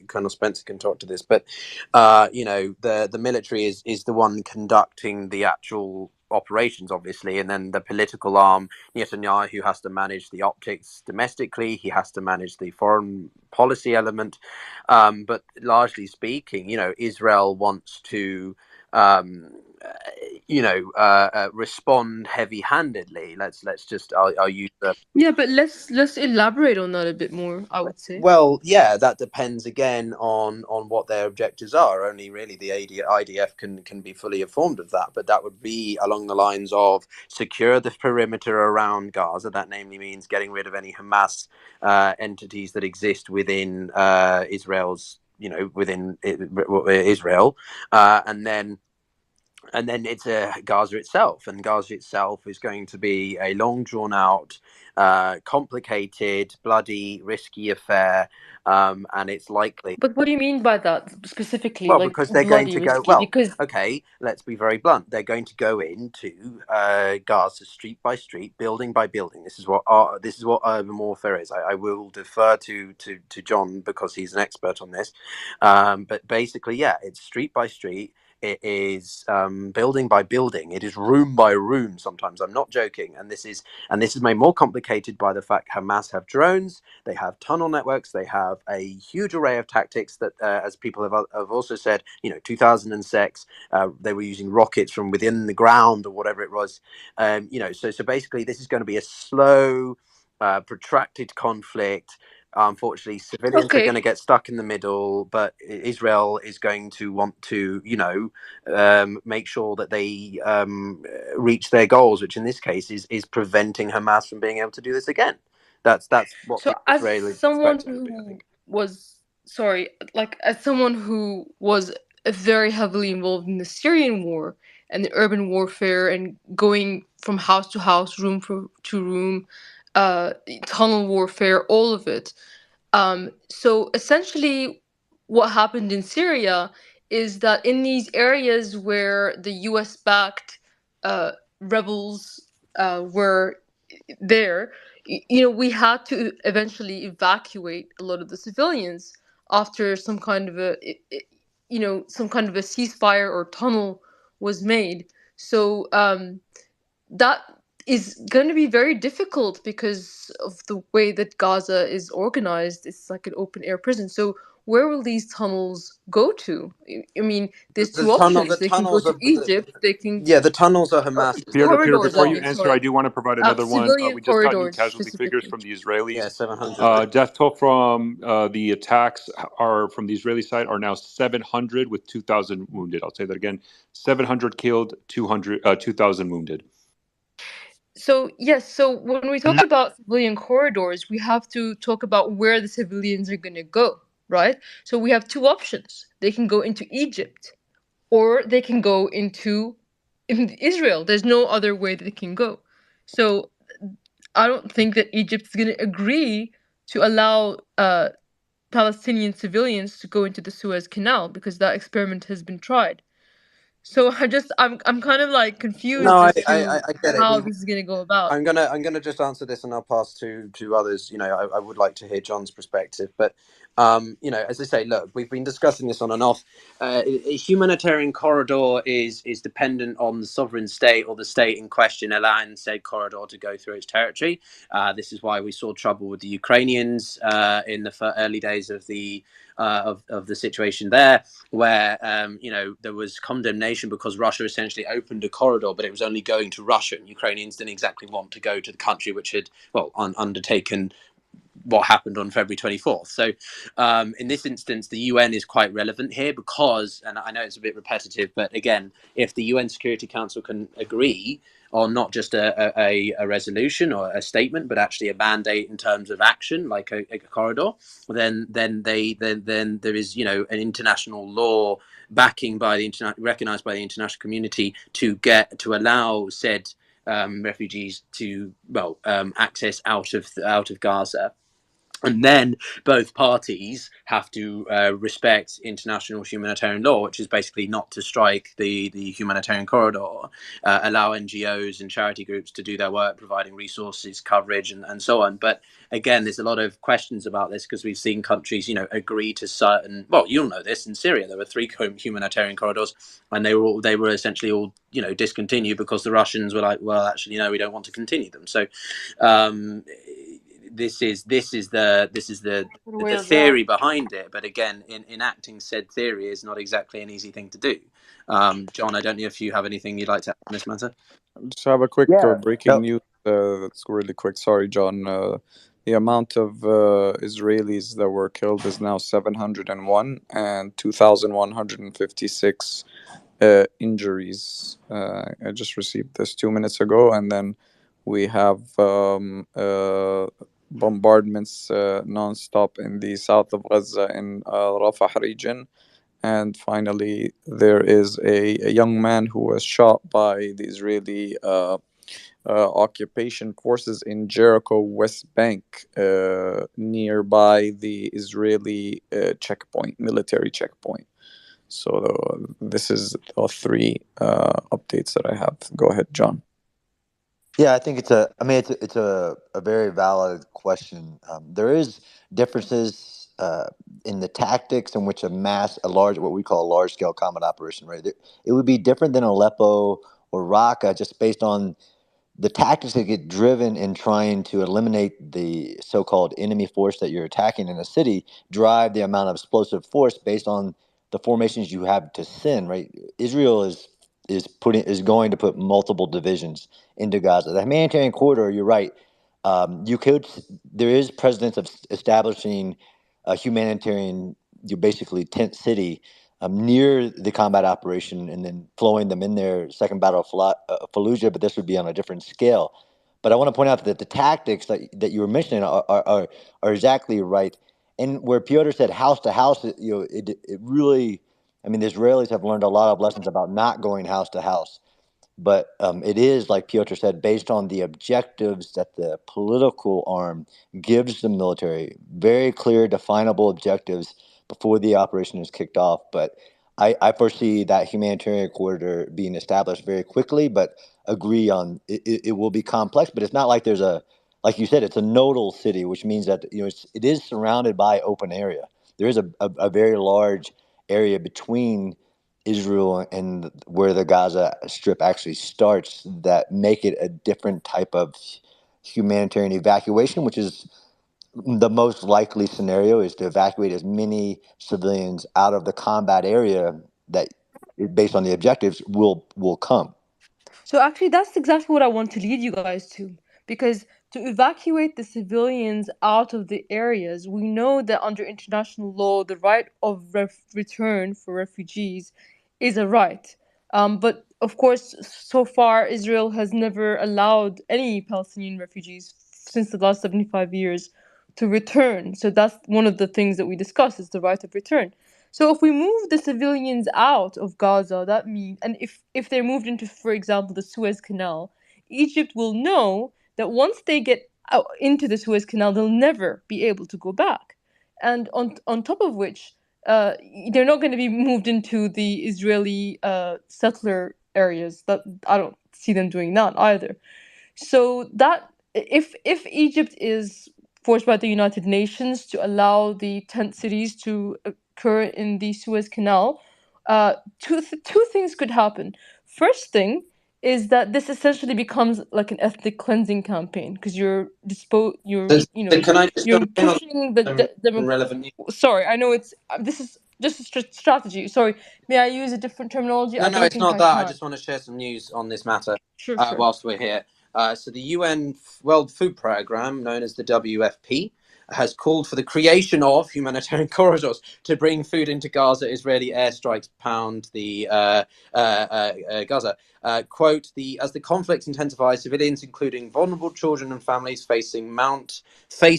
Colonel Spencer can talk to this, but the military is the one conducting the actual operations, obviously, and then the political arm, Netanyahu, has to manage the optics domestically. He has to manage the foreign policy element, but largely speaking, Israel wants to respond heavy-handedly. Let's just I'll use the Yeah, but let's elaborate on that a bit more, I would say. well, yeah, that depends again on what their objectives are. Only really the IDF can be fully informed of that, but that would be along the lines of secure the perimeter around Gaza. That namely means getting rid of any Hamas entities that exist within Israel's, within Israel, and then it's Gaza itself, and Gaza itself is going to be a long drawn out, complicated, bloody, risky affair, and it's likely. But what do you mean by that specifically? Well, Like because they're going bloody to go. risky? Well, Because okay, let's be very blunt. They're going to go into Gaza street by street, building by building. This is what urban warfare is. I will defer to John because he's an expert on this. But basically, yeah, it's street by street. It is building by building. It is room by room. Sometimes I'm not joking, and this is made more complicated by the fact Hamas have drones. They have tunnel networks. They have a huge array of tactics that, as people have also said, 2006, they were using rockets from within the ground or whatever it was. So basically, this is going to be a slow, protracted conflict. Unfortunately, civilians are going okay, to get stuck in the middle, but Israel is going to want to, make sure that they reach their goals, which in this case is preventing Hamas from being able to do this again. That's what so the as Israeli someone perspective would be, I who think. was sorry, like as someone who was very heavily involved in the Syrian war and the urban warfare and going from house to house, to room, uh, tunnel warfare, all of it. So essentially, what happened in Syria is that in these areas where the US backed rebels were there, we had to eventually evacuate a lot of the civilians after some kind of some kind of a ceasefire or tunnel was made. So that is going to be very difficult because of the way that Gaza is organized. It's like an open air prison. So where will these tunnels go to? I mean, there's The two options. the They can go tunnels to are Egypt. They can yeah, the tunnels are Hamas's. Piotr, corridors. I before you mean, answer, I sorry, do want to provide another one. civilian We just got new corridors casualty figures specifically. from the Yeah, Israelis. 700. Death toll from the attacks are from the Israeli side are now 700 with 2,000 wounded. I'll say that again: 700 killed, 2,000 wounded. So yes, so when we talk No, about civilian corridors, we have to talk about where the civilians are going to go, right? So we have two options. They can go into Egypt or they can go in Israel. There's no other way that they can go. So I don't think that Egypt is going to agree to allow Palestinian civilians to go into the Suez Canal because that experiment has been tried. So I'm kind of like confused No, as to I get it. how this is gonna go about. I'm gonna just answer this, and I'll pass to others. You know, I would like to hear John's perspective, but you know, as I say, look, we've been discussing this on and off. A humanitarian corridor is dependent on the sovereign state or the state in question allowing said corridor to go through its territory. This is why we saw trouble with the Ukrainians in the early days of the situation there, where you know, there was condemnation because Russia essentially opened a corridor, but it was only going to Russia, and Ukrainians didn't exactly want to go to the country which had, well, undertaken what happened on February 24th. So in this instance, the UN is quite relevant here because, and I know it's a bit repetitive, but again, if the UN Security Council can agree on not just a resolution or a statement, but actually a mandate in terms of action, like a corridor, then there is, you know, an international law backing by the recognized by the international community to allow said refugees to access out of Gaza. And then both parties have to respect international humanitarian law, which is basically not to strike the humanitarian corridor, allow NGOs and charity groups to do their work, providing resources, coverage, and so on. But again, there's a lot of questions about this because we've seen countries, you know, agree to certain. Well, you'll know this. In Syria, there were 3 humanitarian corridors, and they were essentially all, you know, discontinued because the Russians were like, well, actually, no, we don't want to continue them. So. This is the theory behind it, but again, enacting said theory is not exactly an easy thing to do. John, I don't know if you have anything you'd like to add on this matter. Just have a quick Yeah. breaking news. That's really quick. Sorry, John. The amount of Israelis that were killed is now 701 and 2,156 injuries. I just received this 2 minutes ago, and then we have bombardments non-stop in the south of Gaza in Rafah region. And finally, there is a young man who was shot by the Israeli occupation forces in Jericho, West Bank, nearby the Israeli military checkpoint. So this is the 3 updates that I have. Go ahead, John. Yeah, I think it's a very valid question. There is differences in the tactics in which what we call a large scale combat operation, right? It would be different than Aleppo or Raqqa, just based on the tactics that get driven in trying to eliminate the so-called enemy force that you're attacking in a city drive the amount of explosive force based on the formations you have to send, right? Israel is going to put multiple divisions into Gaza. The humanitarian corridor, you're right. There is precedence of establishing a humanitarian, you basically tent city near the combat operation and then flowing them in there, Second Battle of Fallujah, but this would be on a different scale. But I want to point out that the tactics that you were mentioning are exactly right. And where Piotr said house to house, it really, I mean, the Israelis have learned a lot of lessons about not going house to house. But it is, like Piotr said, based on the objectives that the political arm gives the military, very clear, definable objectives before the operation is kicked off. But I foresee that humanitarian corridor being established very quickly, but agree on it will be complex. But it's not like like you said, it's a nodal city, which means that it is surrounded by open area. There is a very large area between Israel and where the Gaza Strip actually starts that make it a different type of humanitarian evacuation, which is the most likely scenario is to evacuate as many civilians out of the combat area that, based on the objectives, will come. So actually, that's exactly what I want to lead you guys to, because to evacuate the civilians out of the areas, we know that under international law, the right of return for refugees is a right. But of course, so far, Israel has never allowed any Palestinian refugees since the last 75 years to return. So that's one of the things that we discuss is the right of return. So if we move the civilians out of Gaza, that means, and if they're moved into, for example, the Suez Canal, Egypt will know that once they get out into the Suez Canal, they'll never be able to go back. And on top of which, uh, they're not going to be moved into the Israeli settler areas. That I don't see them doing that either. So that if Egypt is forced by the United Nations to allow the tent cities to occur in the Suez Canal, two things could happen. First thing is that this essentially becomes like an ethnic cleansing campaign because So, can I just you're jump in on pushing the relevant news? sorry, I know it's this is just a strategy. Sorry, may I use a different terminology? No, I no, don't it's think not I that. I can. just want to share some news on this matter Sure, sure. whilst we're here. So the UN World Food Programme, known as the WFP, has called for the creation of humanitarian corridors to bring food into Gaza. Israeli airstrikes pound the Gaza. Quote, as the conflict intensifies, civilians, including vulnerable children and families, face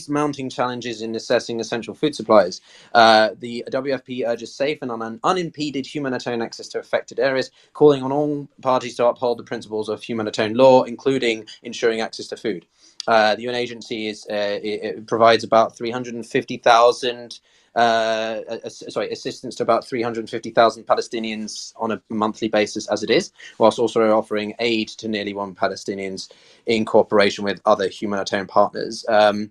mounting challenges in assessing essential food supplies. The WFP urges safe and unimpeded humanitarian access to affected areas, calling on all parties to uphold the principles of humanitarian law, including ensuring access to food. The UN agency it provides about 350,000 assistance to about 350,000 Palestinians on a monthly basis as it is, whilst also offering aid to nearly 1 Palestinians in cooperation with other humanitarian partners. Last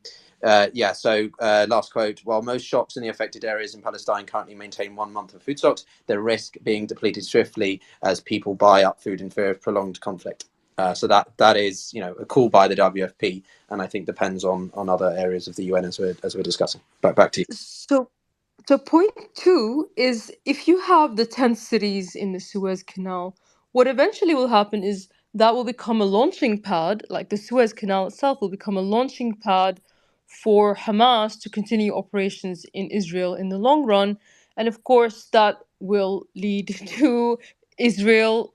quote, while most shops in the affected areas in Palestine currently maintain 1 month of food stocks, they risk being depleted swiftly as people buy up food in fear of prolonged conflict. So that is, a call by the WFP, and I think depends on other areas of the UN as we're discussing. Back to you. So point two is if you have the 10 cities in the Suez Canal, what eventually will happen is that will become a launching pad, like the Suez Canal itself will become a launching pad for Hamas to continue operations in Israel in the long run. And of course, that will lead to Israel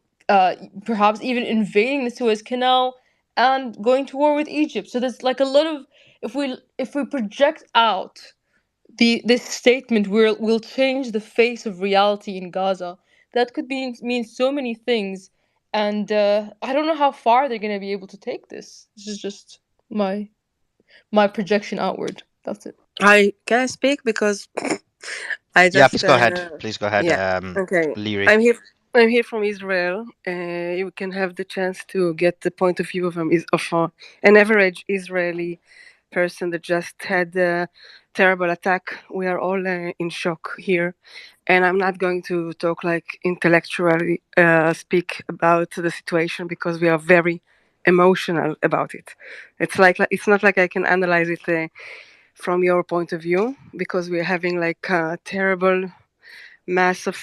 perhaps even invading the Suez Canal and going to war with Egypt. So there's like a lot of if we project out this statement will change the face of reality in Gaza. That could mean so many things, and I don't know how far they're gonna be able to take this. This is just my projection outward. That's it. Can I speak because I Yeah, just please go ahead. Please go ahead, yeah, okay. Leary. I'm here from Israel. You can have the chance to get the point of view of an average Israeli person that just had a terrible attack. We are all in shock here, and I'm not going to talk like intellectually speak about the situation because we are very emotional about it. It's not like I can analyze it from your point of view because we're having like a terrible mass of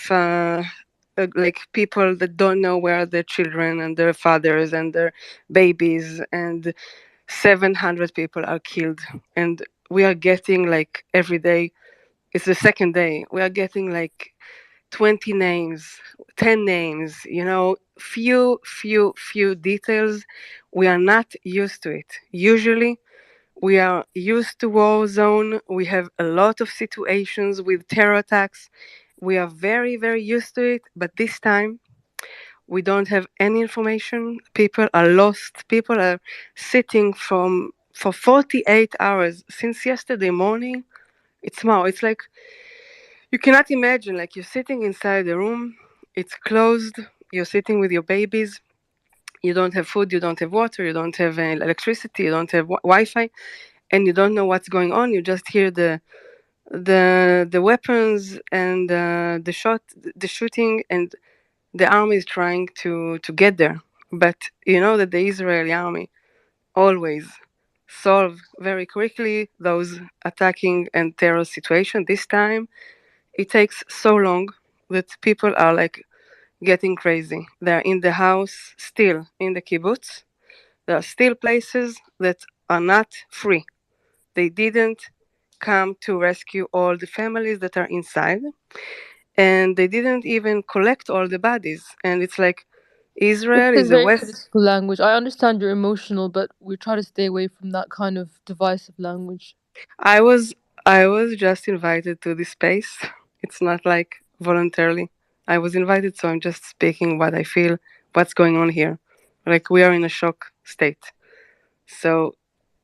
like people that don't know where their children and their fathers and their babies, and 700 people are killed, and we are getting like every day, it's the second day, we are getting like 20 names, 10 names, few details. We are not used to it. Usually we are used to war zone. We have a lot of situations with terror attacks. We are very, very used to it. But this time, we don't have any information. People are lost. People are sitting for 48 hours since yesterday morning. It's more. It's like you cannot imagine. Like you're sitting inside a room. It's closed. You're sitting with your babies. You don't have food. You don't have water. You don't have electricity. You don't have Wi-Fi, and you don't know what's going on. You just hear the weapons and the shooting, and the army is trying to get there. But you know that the Israeli army always solve very quickly those attacking and terror situation. This time it takes so long that people are like getting crazy. They're in the house still in the kibbutz. There are still places that are not free. They didn't come to rescue all the families that are inside, and they didn't even collect all the bodies. And it's like This Israel is is a very West. political language. I understand you're emotional, but we try to stay away from that kind of divisive language. I was I was just invited to this space. It's not like voluntarily. I was invited, so I'm just speaking what I feel, what's going on here. Like we are in a shock state. So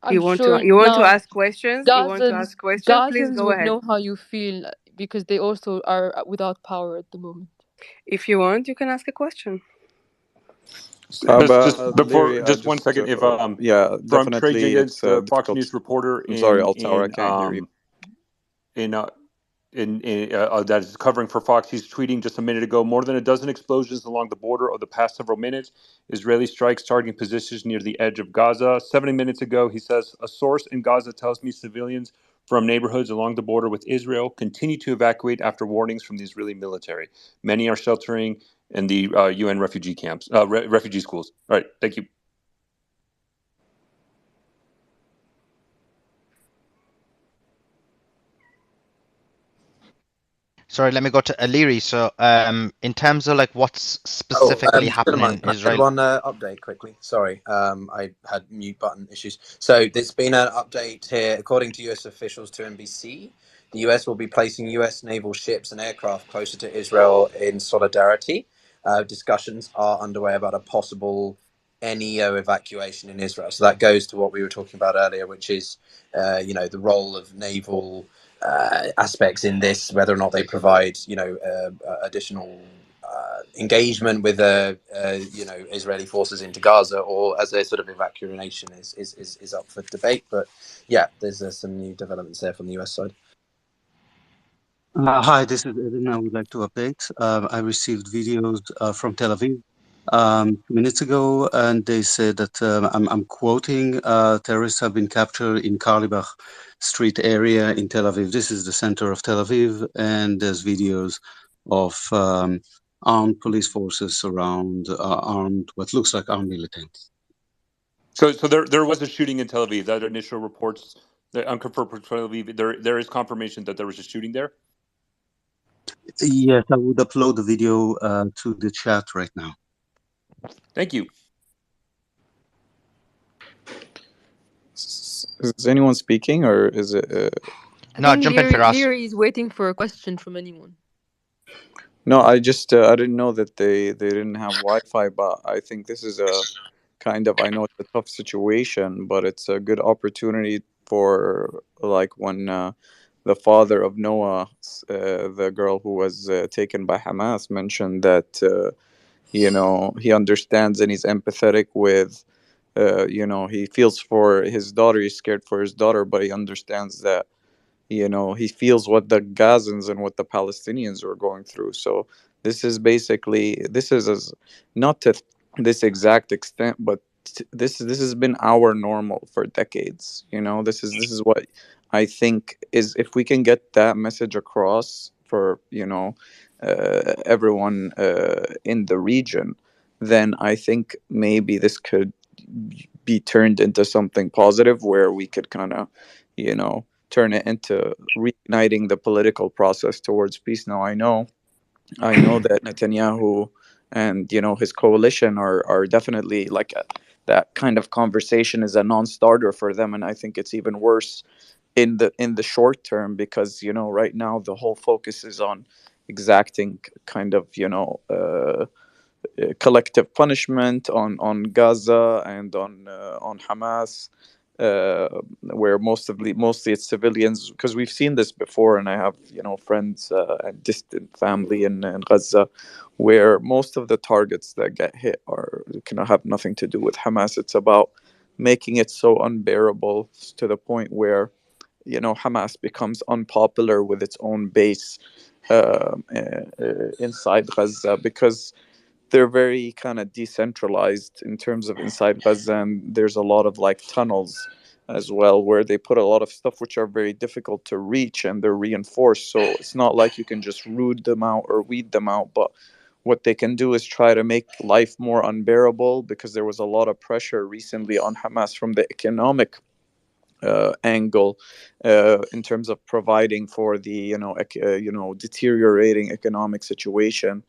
I'm sure you want to now ask questions? You want to ask questions? Please Gazans go would ahead. know how you feel because they also are without power at the moment. If you want, you can ask a question. Just before, Leary, just 1 second. If yeah, from Trey definitely it's Jenkins, the Fox difficult. News reporter I'm sorry, Altar, I can't hear you. in that is covering for Fox. He's tweeting just a minute ago, more than a dozen explosions along the border of the past several minutes. Israeli strikes targeting positions near the edge of Gaza. 70 minutes ago, he says, a source in Gaza tells me civilians from neighborhoods along the border with Israel continue to evacuate after warnings from the Israeli military. Many are sheltering in the UN refugee camps, refugee schools. All right, thank you. Sorry, let me go to Aliri. So, in terms of like what's specifically happening in Can I add Israel? one update quickly? Sorry, I had mute button issues. So there's been an update here. According to US officials to NBC, the US will be placing US naval ships and aircraft closer to Israel in solidarity. Discussions are underway about a possible NEO evacuation in Israel. So that goes to what we were talking about earlier, which is, the role of naval aspects in this, whether or not they provide, additional engagement with Israeli forces into Gaza, or as a sort of evacuation is up for debate. But yeah, there's some new developments there from the US side. Hi, this is Eden. I would like to update. I received videos from Tel Aviv 2 minutes ago, and they said that I'm quoting: terrorists have been captured in Carlebach Street area in Tel Aviv. This is the center of Tel Aviv, and there's videos of armed police forces around armed, what looks like armed militants. So there was a shooting in Tel Aviv. That initial reports, the unconfirmed from Tel Aviv, there is confirmation that there was a shooting there. Yes, I would upload the video to the chat right now. Thank you. Is anyone speaking, or is it? I think Leary is waiting for a question from anyone. No, I just I didn't know that they didn't have Wi-Fi, but I think this is a kind of, I know it's a tough situation, but it's a good opportunity for, like, when the father of Noah, the girl who was taken by Hamas, mentioned that he understands and he's empathetic with. He feels for his daughter. He's scared for his daughter, but he understands that he feels what the Gazans and what the Palestinians are going through. So this is basically, this is as, not to this exact extent, but this has been our normal for decades. This is what I think is, if we can get that message across for everyone in the region, then I think maybe this could be turned into something positive, where we could kind of turn it into reigniting the political process towards peace. Now, I know that Netanyahu and his coalition are definitely like that kind of conversation is a non-starter for them, and I think it's even worse in the short term, because right now the whole focus is on exacting kind of collective punishment on Gaza and on Hamas, where mostly it's civilians. Because we've seen this before, and I have friends and distant family in Gaza, where most of the targets that get hit are have nothing to do with Hamas. It's about making it so unbearable to the point where Hamas becomes unpopular with its own base inside Gaza, because they're very kind of decentralized in terms of inside Gaza, and there's a lot of like tunnels as well, where they put a lot of stuff which are very difficult to reach, and they're reinforced. So it's not like you can just root them out or weed them out, but what they can do is try to make life more unbearable, because there was a lot of pressure recently on Hamas from the economic angle, in terms of providing for the deteriorating economic situation.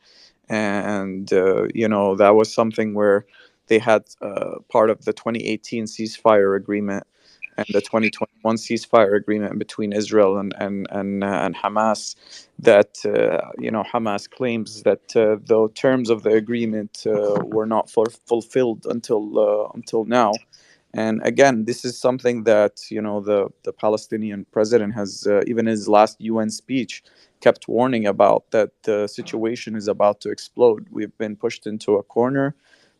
And that was something where they had part of the 2018 ceasefire agreement and the 2021 ceasefire agreement between Israel and Hamas, that Hamas claims that the terms of the agreement were not fulfilled until now, And again, this is something that the Palestinian president has even in his last UN speech kept warning about, that the situation is about to explode. We've been pushed into a corner.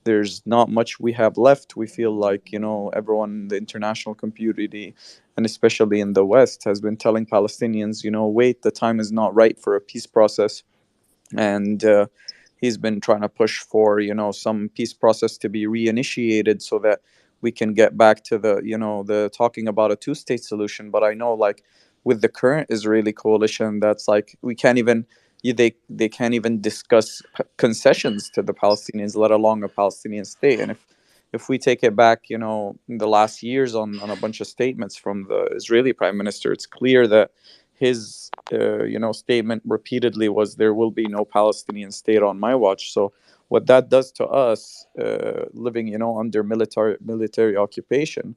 There's not much we have left. We feel like everyone in the international community, and especially in the West, has been telling Palestinians, wait, the time is not right for a peace process. And he's been trying to push for some peace process to be reinitiated so that we can get back to the talking about a two-state solution. But I know, like, with the current Israeli coalition, that's like we can't even they can't even discuss concessions to the Palestinians, let alone a Palestinian state. And if we take it back, in the last years on a bunch of statements from the Israeli prime minister, it's clear that his statement repeatedly was, there will be no Palestinian state on my watch. So what that does to us, living under military occupation,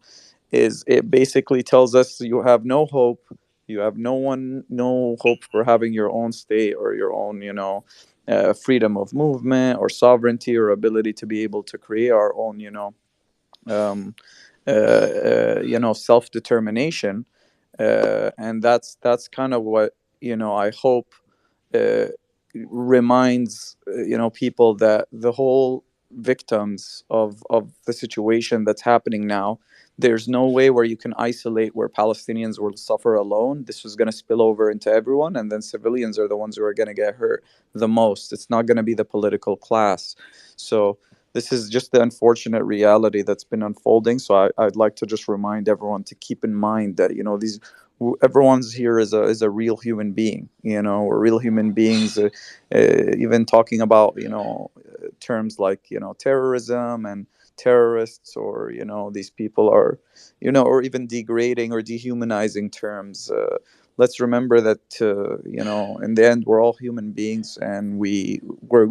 is it basically tells us you have no hope. You have no hope for having your own state or your own freedom of movement or sovereignty or ability to be able to create our own um, self-determination. And that's kind of what I hope uh, reminds people that the whole victims of the situation that's happening now, there's no way where you can isolate where Palestinians will suffer alone. This is going to spill over into everyone, and then civilians are the ones who are going to get hurt the most. It's not going to be the political class. So this is just the unfortunate reality that's been unfolding. So I'd like to just remind everyone to keep in mind that everyone's here is a real human being. We're real human beings. Even talking about terms like terrorism and terrorists, or these people are or even degrading or dehumanizing terms. Let's remember that in the end we're all human beings, and we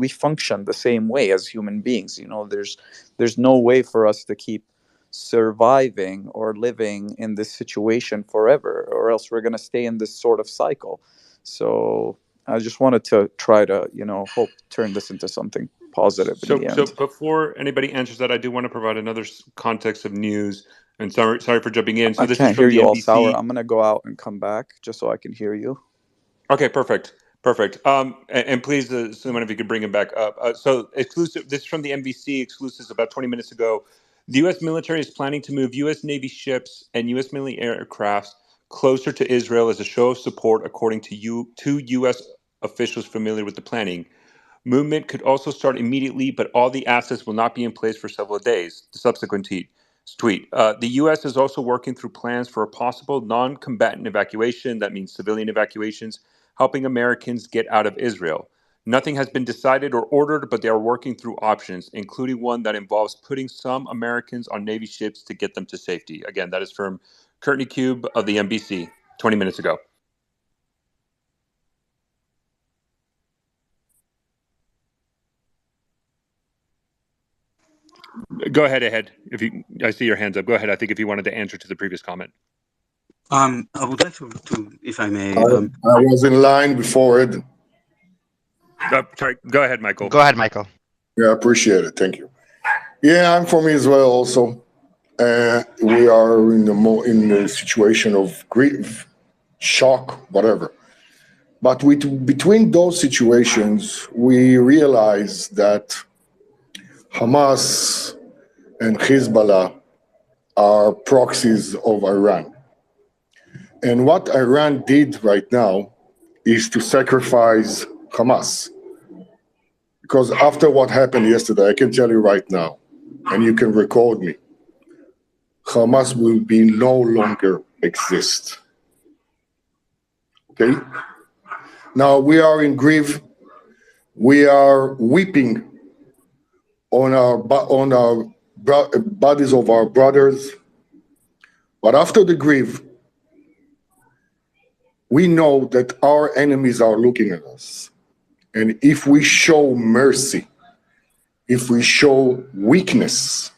function the same way as human beings. There's no way for us to keep surviving or living in this situation forever, or else we're going to stay in this sort of cycle. So I just wanted to try to hope turn this into something positive in the So end. before anybody answers that, I do want to provide another context of news. And sorry for jumping in. So I this is can't from hear the you all sour. NBC. I'm going to go out and come back just so I can hear you. Okay, perfect. And please, Suleiman, if you could bring him back up. So exclusive. This is from the NBC. Exclusives about 20 minutes ago. The U.S. military is planning to move U.S. Navy ships and U.S. military aircrafts closer to Israel as a show of support, according to two U.S. officials familiar with the planning. Movement could also start immediately, but all the assets will not be in place for several days. The subsequent tweet. The U.S. is also working through plans for a possible non-combatant evacuation. That means civilian evacuations, helping Americans get out of Israel. Nothing has been decided or ordered, but they are working through options, including one that involves putting some Americans on Navy ships to get them to safety. Again, that is from Courtney Cube of the NBC 20 minutes ago. Go ahead. I see your hands up. Go ahead. I think if you wanted to answer to the previous comment. I would like to if I may. I was in line before it. Sorry. Go ahead, Michael. Go ahead, Michael. Yeah, I appreciate it. Thank you. Yeah, I'm from Israel also. We are in the situation of grief, shock, whatever. But between those situations, we realize that Hamas and Hezbollah are proxies of Iran. And what Iran did right now is to sacrifice Hamas. Because after what happened yesterday, I can tell you right now, and you can record me, Hamas will be no longer exist. Okay? Now we are in grief. We are weeping on our bodies of our brothers. But after the grief, we know that our enemies are looking at us. And if we show mercy, if we show weakness,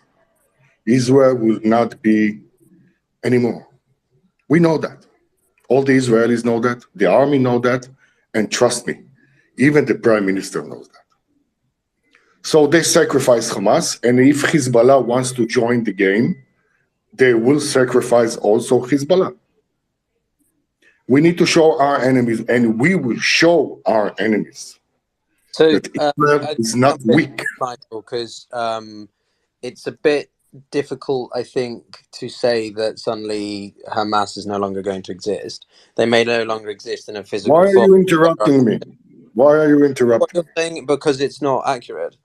Israel will not be anymore. We know that. All the Israelis know that. The army know that. And trust me, even the prime minister knows that. So they sacrifice Hamas. And if Hezbollah wants to join the game, they will sacrifice also Hezbollah. We need to show our enemies, and we will show our enemies So that Israel is not weak. Michael, because it's a bit difficult, I think, to say that suddenly Hamas is no longer going to exist. They may no longer exist in a physical Why are form. you interrupting me? Why are you What interrupting you're me? saying, because it's not accurate.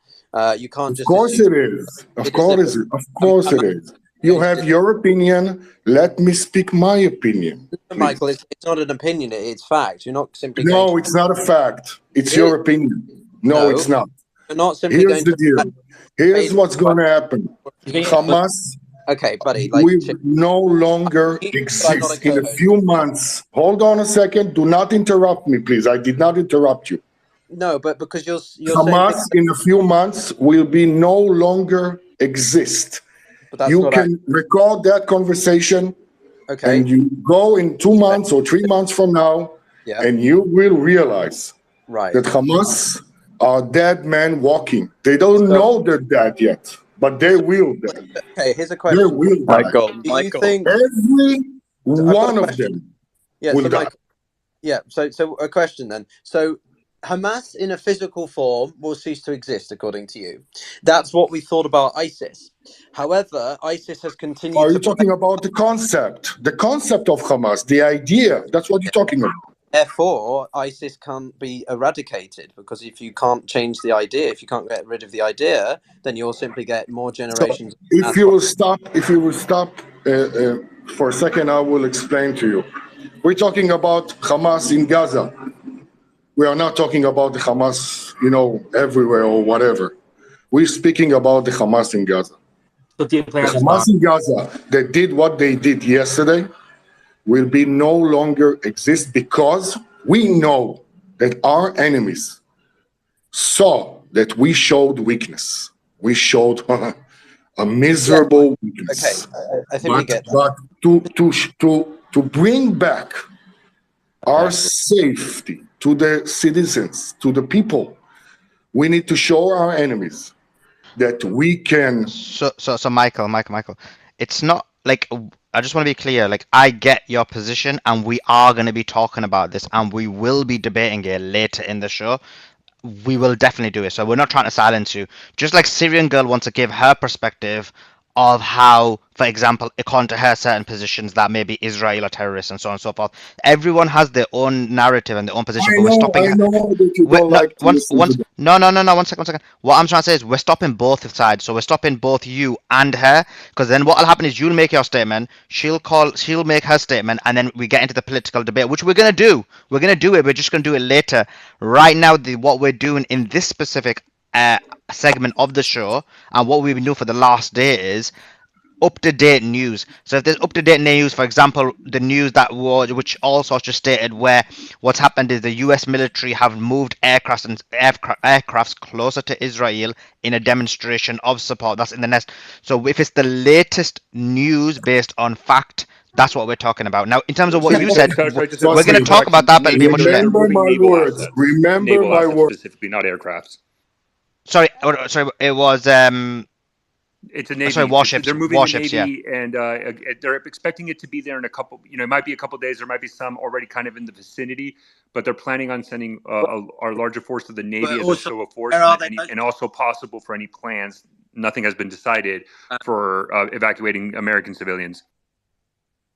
You can't Of just course assume. it is. Of You're just course, of course it is. You have your opinion. Let me speak my opinion, please. Michael, it's not an opinion, it's fact. You're not simply going No, to. it's not a fact. It's It your is. opinion. No, No, it's not. you're not simply Here's going the to. deal. Here's what's going to happen. Hamas Okay, buddy. will no longer I'm not a exist in a co-host. few months. Hold on a second. Do not interrupt me, please. I did not interrupt you. No, but because you're saying Hamas things, in a few months will be no longer exist. but that's You not can record that conversation, okay. and you go in 2 months or 3 months from now, Yeah. and you will realize Right. that Hamas are dead men walking. They don't know they're dead yet, but they will die. Okay, here's a They question. will die. Do you think Every So I've got one a of question. them Yeah, will so die. Michael. Yeah, so a question then. So Hamas in a physical form will cease to exist, according to you. That's what we thought about ISIS. However, ISIS has continued Are you to. talking about the concept of Hamas, the idea? That's what you're talking about. Therefore, ISIS can't be eradicated because if you can't change the idea, if you can't get rid of the idea, then you'll simply get more generations. If you will stop for a second, I will explain to you. We're talking about Hamas in Gaza. We are not talking about the Hamas, everywhere or whatever. We're speaking about the Hamas in Gaza. The Hamas in Gaza that did what they did yesterday will be no longer exist because we know that our enemies saw that we showed weakness. We showed a miserable weakness. Okay, I think we get that. But to bring back our safety to the citizens, to the people, we need to show our enemies that we can. So Michael, it's not like I just want to be clear. Like I get your position, and we are going to be talking about this, and we will be debating it later in the show. We will definitely do it. So we're not trying to silence you. Just like Syrian girl wants to give her perspective of how, for example, according to her, certain positions that maybe Israel are terrorists and so on and so forth. Everyone has their own narrative and their own position, but we're stopping. I know that you don't like to listen to them. No. 1 second. What I'm trying to say is we're stopping both sides. So we're stopping both you and her, because then what'll happen is you'll make your statement, she'll make her statement, and then we get into the political debate, which we're gonna do. We're gonna do it. We're just gonna do it later. Right now, what we're doing in this specific segment of the show, and what we've been doing for the last day, is up-to-date news. So if there's up-to-date news, for example, the news that was, which also just stated, where what's happened is the U.S. military have moved aircrafts closer to Israel in a demonstration of support. That's in the nest. So if it's the latest news based on fact, that's what we're talking about. Now, in terms of what you said, Sorry, we're going to talk about that, but it'll be much later. Remember my words. Remember Naval my assets words. specifically, not aircrafts. Sorry, it was It's a Navy. sorry, warships. They're moving Warships, the Navy, and they're expecting it to be there in a couple. It might be a couple days. There might be some already kind of in the vicinity, but they're planning on sending our larger force to the Navy as a show of force, and also possible for any plans. Nothing has been decided for evacuating American civilians.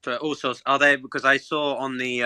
So also, are they? Because I saw on the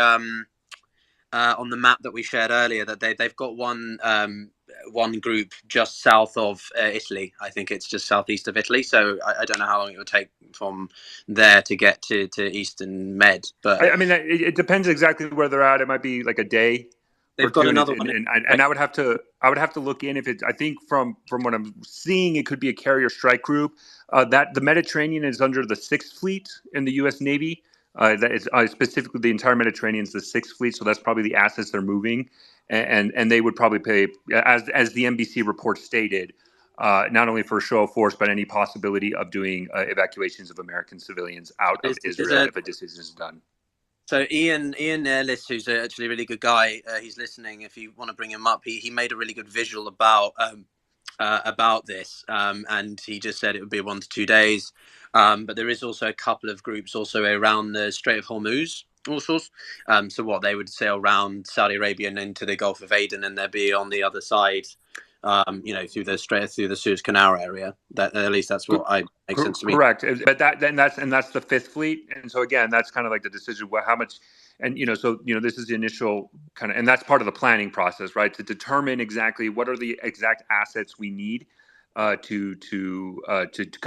map that we shared earlier that they've got one group just south of Italy. I think it's just southeast of Italy. So I don't know how long it would take from there to get to Eastern Med. But I mean, it depends exactly where they're at. It might be like a day. They've got another one, and I would have to look in if it's. I think from what I'm seeing, it could be a carrier strike group. That the Mediterranean is under the 6th Fleet in the U.S. Navy. That is specifically the entire Mediterranean is the 6th Fleet, so that's probably the assets they're moving, and they would probably pay, as the NBC report stated, not only for a show of force, but any possibility of doing evacuations of American civilians out of Israel if a decision is done. So Ian Ellis, who's actually a really good guy, he's listening. If you want to bring him up, he made a really good visual about about this, and he just said it would be 1 to 2 days. But there is also a couple of groups also around the Strait of Hormuz. Also, so what they would sail around Saudi Arabia and into the Gulf of Aden, and they'd be on the other side, through the Suez Canal area. That at least that's what makes sense to me. Correct, but that's the Fifth Fleet, and so again, that's kind of like the decision how much, and this is the initial kind of, and that's part of the planning process, right? To determine exactly what are the exact assets we need to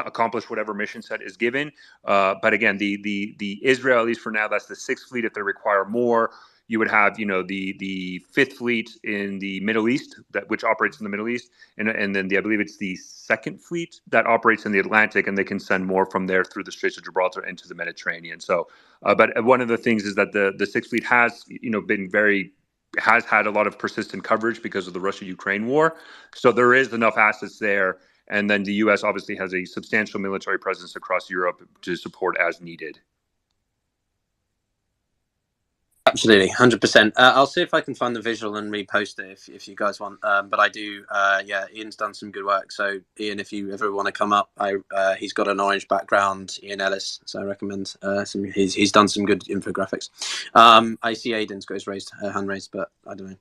accomplish whatever mission set is given. But again, the Israel, at least for now, that's the Sixth Fleet. If they require more, you would have the Fifth Fleet in the Middle East, which operates in the Middle East, and then I believe it's the Second Fleet that operates in the Atlantic, and they can send more from there through the Straits of Gibraltar into the Mediterranean. So, but one of the things is that the Sixth Fleet has has had a lot of persistent coverage because of the Russia-Ukraine war. So there is enough assets there. And then the U.S. obviously has a substantial military presence across Europe to support as needed. Absolutely, 100%. I'll see if I can find the visual and repost it if you guys want. But I do, Ian's done some good work. So Ian, if you ever want to come up, he's got an orange background, Ian Ellis. So I recommend he's done some good infographics. I see Aiden's got his hand raised, but I don't know.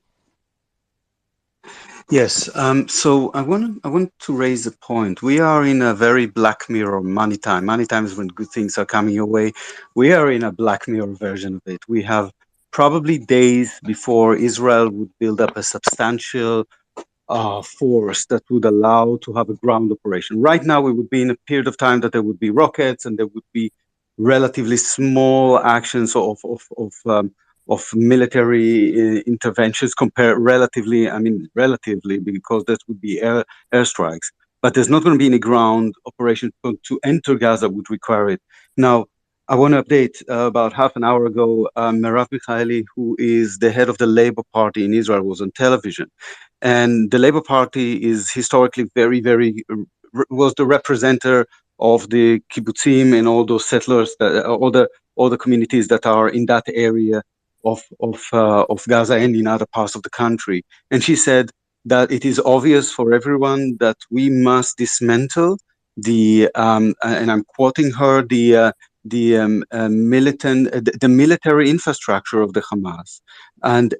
Yes. So I want to raise a point. We are in a very Black Mirror money time. Many times when good things are coming your way, we are in a Black Mirror version of it. We have probably days before Israel would build up a substantial force that would allow to have a ground operation. Right now, we would be in a period of time that there would be rockets and there would be relatively small actions of military interventions relatively, because that would be airstrikes. But there's not going to be any ground operation to enter Gaza would require it. Now, I want to update about half an hour ago, Merav Michaeli, who is the head of the Labour Party in Israel, was on television. And the Labour Party is historically was the representative of the kibbutzim and all those settlers, all the communities that are in that area of Gaza and in other parts of the country. And she said that it is obvious for everyone that we must dismantle the, and I'm quoting her, the military infrastructure of the Hamas, and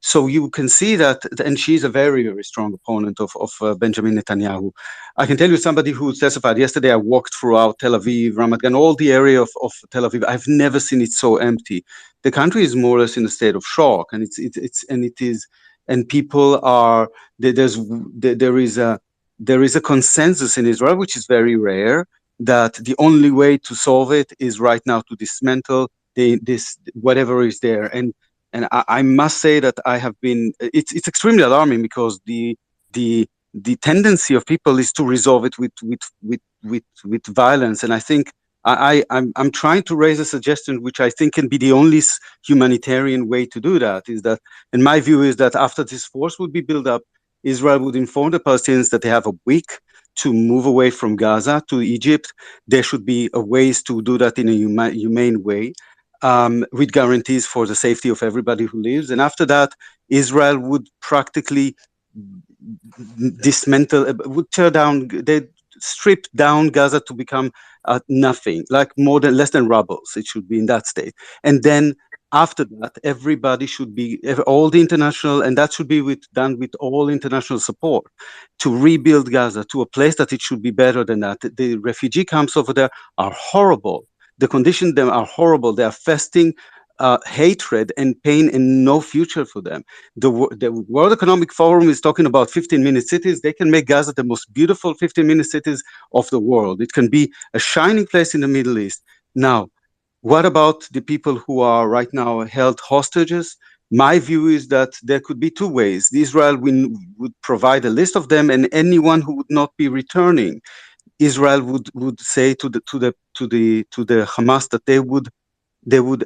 so you can see that, and she's a very, very strong opponent of Benjamin Netanyahu. I can tell you, somebody who testified yesterday, I walked throughout Tel Aviv, Ramat Gan, all the area of Tel Aviv. I've never seen it so empty. The country is more or less in a state of shock, and and people are there is a consensus in Israel, which is very rare, that the only way to solve it is right now to dismantle this whatever is there. And I must say that I have been. It's extremely alarming because the tendency of people is to resolve it with violence. And I think I'm trying to raise a suggestion which I think can be the only humanitarian way to do that. Is that, and my view is that after this force would be built up, Israel would inform the Palestinians that they have a week to move away from Gaza to Egypt. There should be ways to do that in a humane way, with guarantees for the safety of everybody who lives. And after that, Israel would practically dismantle, would tear down, they'd strip down Gaza to become nothing, like less than rubble. It should be in that state. And then after that, everybody should be, all the international, and that should be done with all international support to rebuild Gaza to a place that it should be better than that. The refugee camps over there are horrible. The conditions there are horrible. They are festing hatred and pain and no future for them. The World Economic Forum is talking about 15-minute cities. They can make Gaza the most beautiful 15-minute cities of the world. It can be a shining place in the Middle East. Now, what about the people who are right now held hostages? My view is that there could be two ways. Israel would provide a list of them, and anyone who would not be returning, Israel would say to the Hamas that they would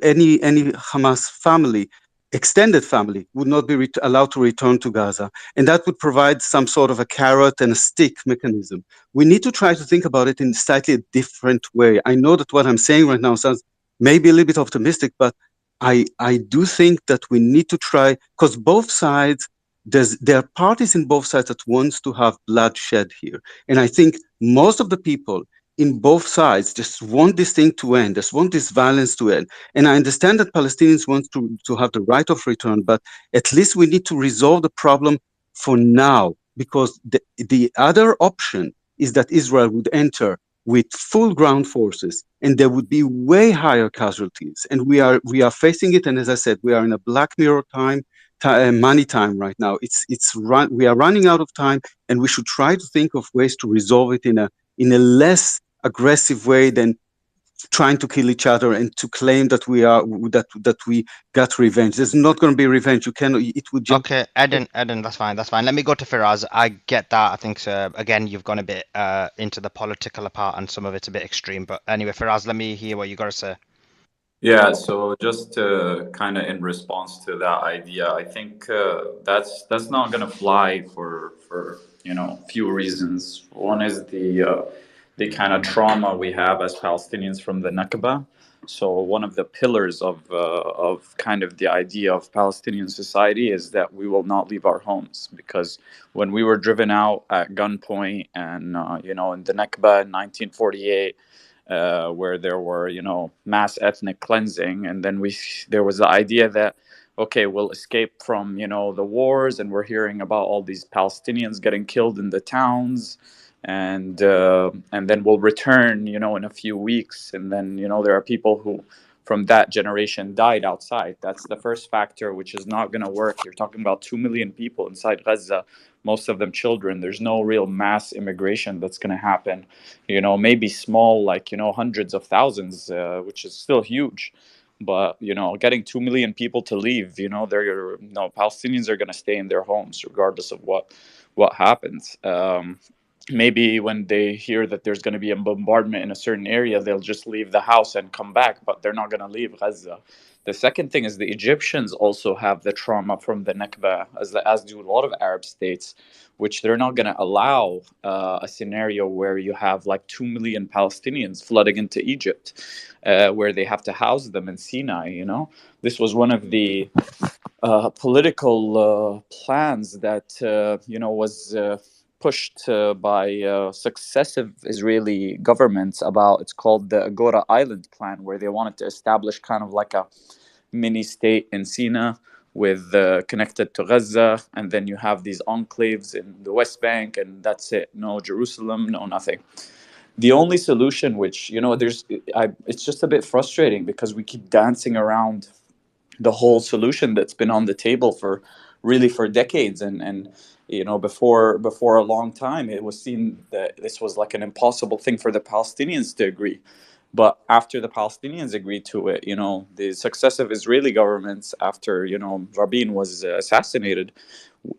any Hamas family, extended family, would not be allowed to return to Gaza, and that would provide some sort of a carrot and a stick mechanism. We need to try to think about it in slightly a different way. I know that what I'm saying right now sounds maybe a little bit optimistic, but I do think that we need to try, because both sides there are parties in both sides that wants to have bloodshed here. And I think most of the people in both sides just want this thing to end, just want this violence to end. And I understand that Palestinians want to have the right of return, but at least we need to resolve the problem for now, because the other option is that Israel would enter with full ground forces, and there would be way higher casualties. And we are facing it. And as I said, we are in a black mirror money time right now. We are running out of time, and we should try to think of ways to resolve it in a less aggressive way than trying to kill each other and to claim that we got revenge. There's not going to be revenge. You cannot. It would just. Okay, Eden, that's fine. Let me go to Firaz. I get that. I think again, you've gone a bit into the political part, and some of it's a bit extreme. But anyway, Firaz, let me hear what you got to say. Yeah, so just kind of in response to that idea, I think that's not going to fly for few reasons. One is the kind of trauma we have as Palestinians from the Nakba. So one of the pillars of kind of the idea of Palestinian society is that we will not leave our homes, because when we were driven out at gunpoint and in the Nakba in 1948, where there were mass ethnic cleansing, and then there was the idea that okay, we'll escape from the wars, and we're hearing about all these Palestinians getting killed in the towns, and then we'll return in a few weeks, and then there are people who from that generation died outside. That's the first factor, which is not going to work. You're talking about 2 million people inside Gaza, most of them children. There's no real mass immigration that's going to happen. Maybe small, like hundreds of thousands, which is still huge. But getting 2 million people to leave, they're Palestinians are going to stay in their homes regardless of what happens. Maybe when they hear that there's going to be a bombardment in a certain area, they'll just leave the house and come back, but they're not going to leave Gaza. The second thing is the Egyptians also have the trauma from the Nakba, as do a lot of Arab states, which they're not going to allow a scenario where you have like 2 million Palestinians flooding into Egypt, where they have to house them in Sinai. This was one of the political plans that was pushed by successive Israeli governments about. It's called the Agora Island Plan, where they wanted to establish kind of like a mini state in Sinai with connected to Gaza, and then you have these enclaves in the West Bank, and that's it. No Jerusalem, no nothing. The only solution, which it's just a bit frustrating because we keep dancing around the whole solution that's been on the table for decades, and before a long time it was seen that this was like an impossible thing for the Palestinians to agree. But after the Palestinians agreed to it, the successive Israeli governments, after Rabin was assassinated,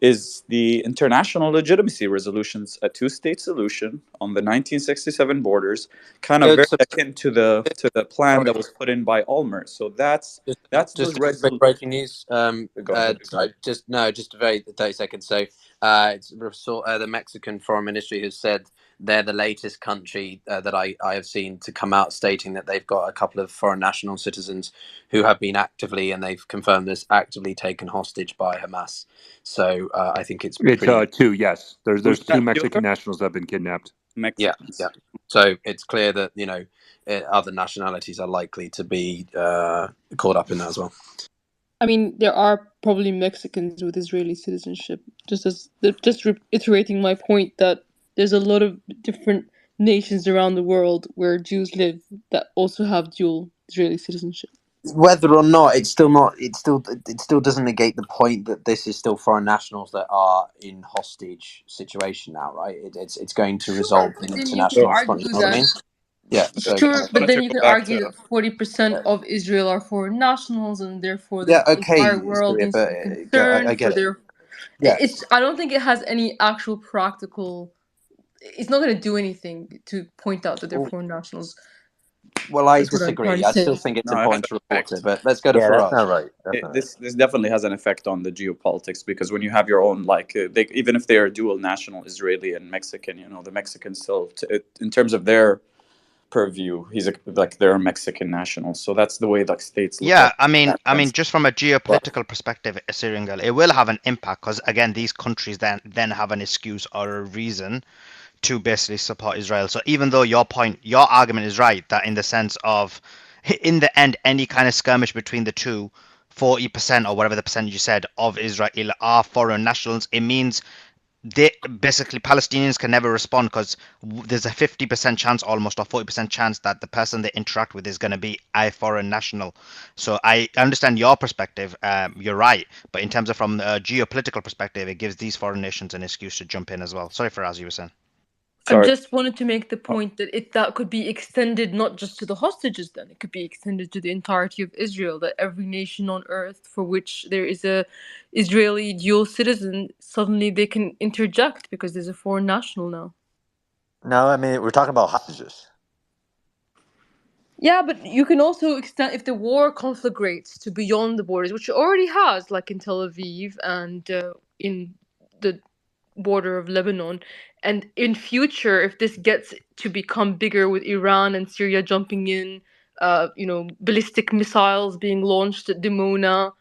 is the international legitimacy resolutions, a two-state solution on the 1967 borders, kind of very akin to the plan that was put in by Olmert. So that's the resolution. Breaking news. Go ahead. Sorry, just a very 30 seconds. So, it's the Mexican Foreign Ministry has said they're the latest country that I have seen to come out stating that they've got a couple of foreign national citizens who have been actively, and they've confirmed this, actively taken hostage by Hamas. So I think it's two. Yes, there's two Mexican nationals that have been kidnapped. Mexicans. Yeah. So it's clear that other nationalities are likely to be caught up in that as well. I mean, there are probably Mexicans with Israeli citizenship. Just reiterating my point that there's a lot of different nations around the world where Jews live that also have dual Israeli citizenship. Whether or not, it still doesn't negate the point that this is still foreign nationals that are in hostage situation now, right? It's going to result in Then international you response. argue You know what I that. mean? Yeah. So Sure, but then you can argue to that 40% of Israel are foreign nationals, and therefore yeah, the okay, entire world Syria, needs but to be I concerned get for it. their. Yeah. I don't think it has any actual practical. It's not going to do anything to point out that they're foreign nationals. Well, I That's what I'm trying disagree. to I say. still think it's No, it has important an to report effect. it. But let's go to Yeah, that's Faraj. not right. That's not This definitely has an effect on the geopolitics, because when you have your own, like even if they are dual national, Israeli and Mexican, the Mexicans still, in terms of their purview. He's like they're a Mexican national, so that's the way like states look Yeah, at I mean, that. just from a But geopolitical perspective, Syrian girl, it will have an impact because again, these countries then have an excuse or a reason to basically support Israel. So even though your argument is right, that in the sense of, in the end, any kind of skirmish between the two, 40% or whatever the percentage you said of Israel are foreign nationals, it means they basically Palestinians can never respond because there's a 50% chance almost or 40% chance that the person they interact with is going to be a foreign national. So I understand your perspective. You're right, but in terms of from a geopolitical perspective, it gives these foreign nations an excuse to jump in as well. Sorry for as you were saying. I sorry. just wanted to make the point that that could be extended not just to the hostages, then it could be extended to the entirety of Israel. That every nation on earth for which there is a Israeli dual citizen, suddenly they can interject because there's a foreign national now. No, I mean we're talking about hostages. Yeah, but you can also extend if the war conflagrates to beyond the borders, which it already has, like in Tel Aviv and in the border of Lebanon. And in future, if this gets to become bigger with Iran and Syria jumping in, ballistic missiles being launched at Dimona,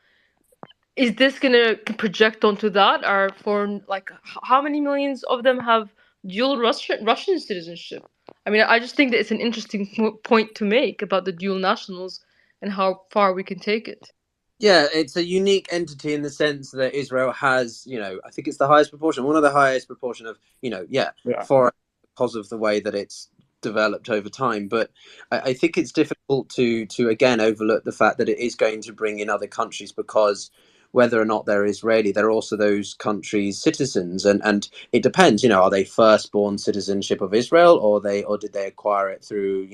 is this gonna project onto that? Our foreign, like, how many millions of them have dual Russian citizenship? I mean, I just think that it's an interesting point to make about the dual nationals and how far we can take it. Yeah, it's a unique entity in the sense that Israel has, I think it's the highest proportion, one of the highest proportion of, Yeah. foreign, because of the way that it's developed over time. But I think it's difficult to again overlook the fact that it is going to bring in other countries, because whether or not they're Israeli, they're also those countries' citizens, and it depends. Are they firstborn citizenship of Israel, or did they acquire it through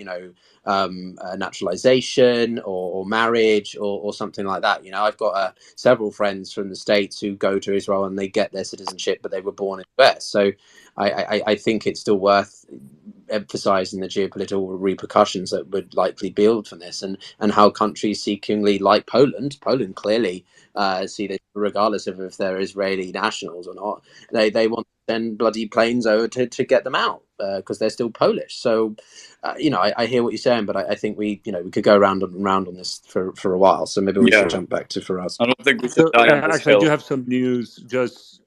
naturalization or marriage or something like that? I've got several friends from the States who go to Israel and they get their citizenship, but they were born in the US. So I think it's still worth emphasizing the geopolitical repercussions that would likely build from this, and how countries seemingly like Poland clearly see this, regardless of if they're Israeli nationals or not, they want to send bloody planes over to get them out because they're still Polish. So I hear what you're saying, but I think we could go round and round on this for a while. So maybe we should jump back to Faraz. I don't think we should So die on this actually, I do hill. have some news. Just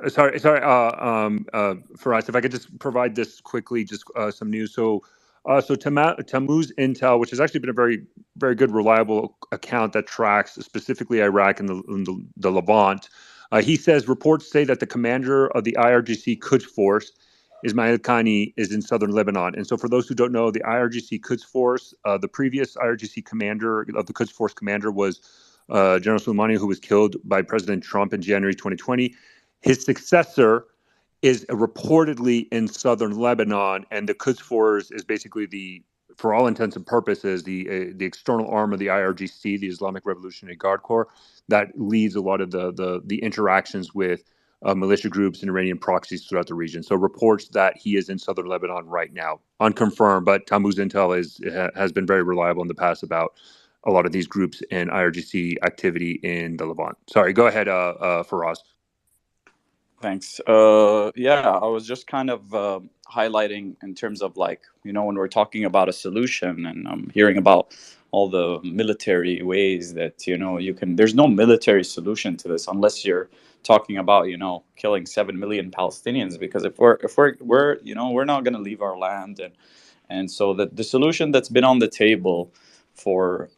sorry, Faraz, if I could just provide this quickly, just some news. So Tammuz Intel, which has actually been a very, very good, reliable account that tracks specifically Iraq and the Levant. He says reports say that the commander of the IRGC Quds Force, Ismail Khani, is in southern Lebanon. And so, for those who don't know, the IRGC Quds Force, the previous IRGC commander of the Quds Force commander was General Soleimani, who was killed by President Trump in January 2020. His successor is reportedly in southern Lebanon, and the Quds Force is basically for all intents and purposes, the external arm of the IRGC, the Islamic Revolutionary Guard Corps, that leads a lot of the interactions with militia groups and Iranian proxies throughout the region. So reports that he is in southern Lebanon right now, unconfirmed, but Tammuz Intel has been very reliable in the past about a lot of these groups and IRGC activity in the Levant. Sorry, go ahead, Faraz. Thanks. Yeah, I was just kind of highlighting in terms of when we're talking about a solution, and I'm hearing about all the military ways that you can. There's no military solution to this unless you're talking about killing 7 million Palestinians. Because if we're not going to leave our land, and so the solution that's been on the table for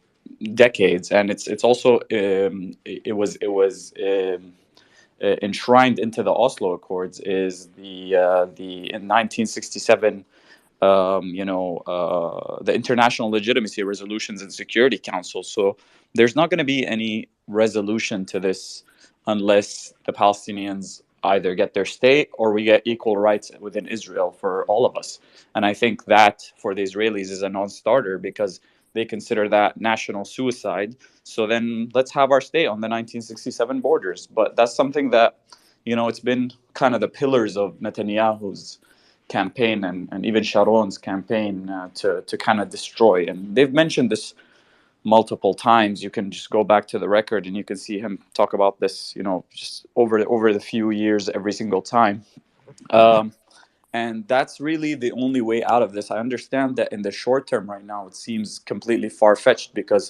decades, and it's also it was enshrined into the Oslo Accords, is the in 1967 the International Legitimacy Resolutions and Security Council. So there's not going to be any resolution to this unless the Palestinians either get their state or we get equal rights within Israel for all of us. And I think that for the Israelis is a non-starter because they consider that national suicide. So then let's have our state on the 1967 borders. But that's something that, it's been kind of the pillars of Netanyahu's campaign and even Sharon's campaign to kind of destroy. And they've mentioned this multiple times. You can just go back to the record and you can see him talk about this, just over the few years, every single time. And And that's really the only way out of this. I understand that in the short term right now, it seems completely far-fetched because,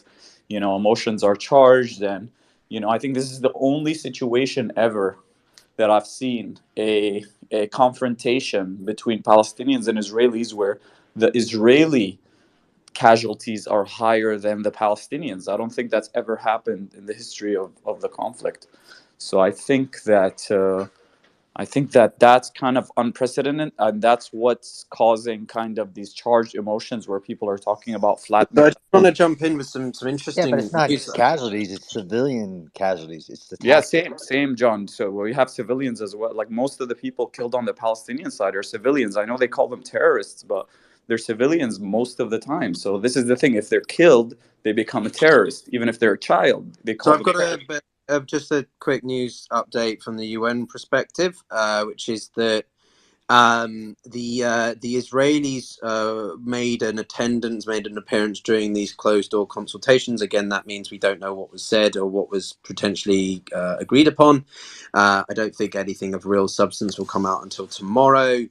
emotions are charged. And, I think this is the only situation ever that I've seen a confrontation between Palestinians and Israelis where the Israeli casualties are higher than the Palestinians. I don't think that's ever happened in the history of the conflict. So I think that that's kind of unprecedented, and that's what's causing kind of these charged emotions where people are talking about So flattening. I just want to jump in with some Yeah, but interesting it's not news. casualties; it's civilian casualties. It's the Yeah, tactic. same, John. So we have civilians as well. Like most of the people killed on the Palestinian side are civilians. I know they call them terrorists, but they're civilians most of the time. So this is the thing: if they're killed, they become a terrorist. Even if they're a child, they So call I've them got terrorists. a bit of just a quick news update from the UN perspective, which is that the Israelis made an appearance during these closed door consultations. Again, that means we don't know what was said or what was potentially agreed upon. I don't think anything of real substance will come out until tomorrow.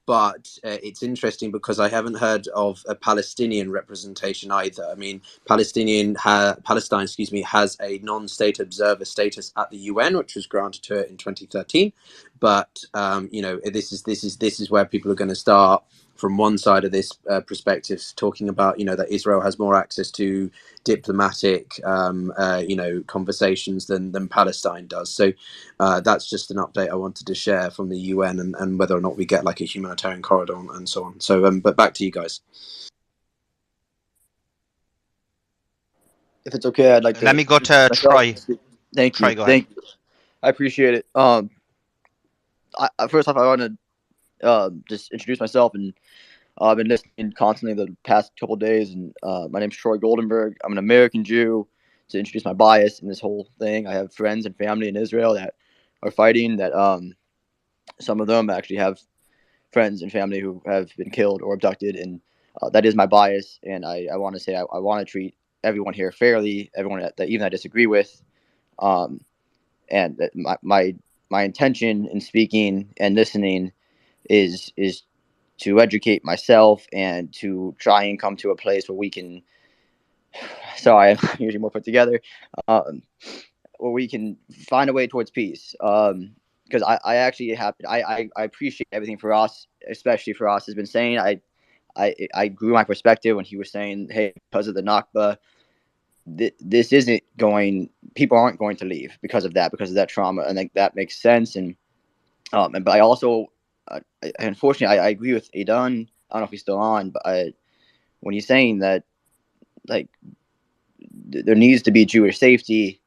But it's interesting because I haven't heard of a Palestinian representation either. I mean, Palestine, has a non-state observer status at the UN, which was granted to it in 2013. But this is where people are going to start from one side of this perspective, talking about that Israel has more access to diplomatic conversations than Palestine does. So that's just an update I wanted to share from the UN and whether or not we get like a humanitarian corridor and so on. So but back to you guys. If it's okay, I'd like Let to me go introduce to myself. Troy. Thank Troy, you. go ahead. Thank you. I appreciate it. First off, I want to just introduce myself, and I've been listening constantly the past couple of days. And my name's Troy Goldenberg. I'm an American Jew. To introduce my bias in this whole thing, I have friends and family in Israel that are fighting. That some of them actually have friends and family who have been killed or abducted, and that is my bias. And I want to say I want to treat everyone here fairly, everyone that even I disagree with. And my intention in speaking and listening is to educate myself and to try and come to a place where we can. Sorry, I'm usually more put together. Where we can find a way towards peace. Because I actually have I appreciate everything for us, especially for us has been saying. I grew my perspective when he was saying, hey, because of the Nakba, this isn't going. People aren't going to leave because of that trauma, and like that makes sense. And but I also, unfortunately, I agree with Aidan. I don't know if he's still on, but when he's saying that, like, there needs to be Jewish safety,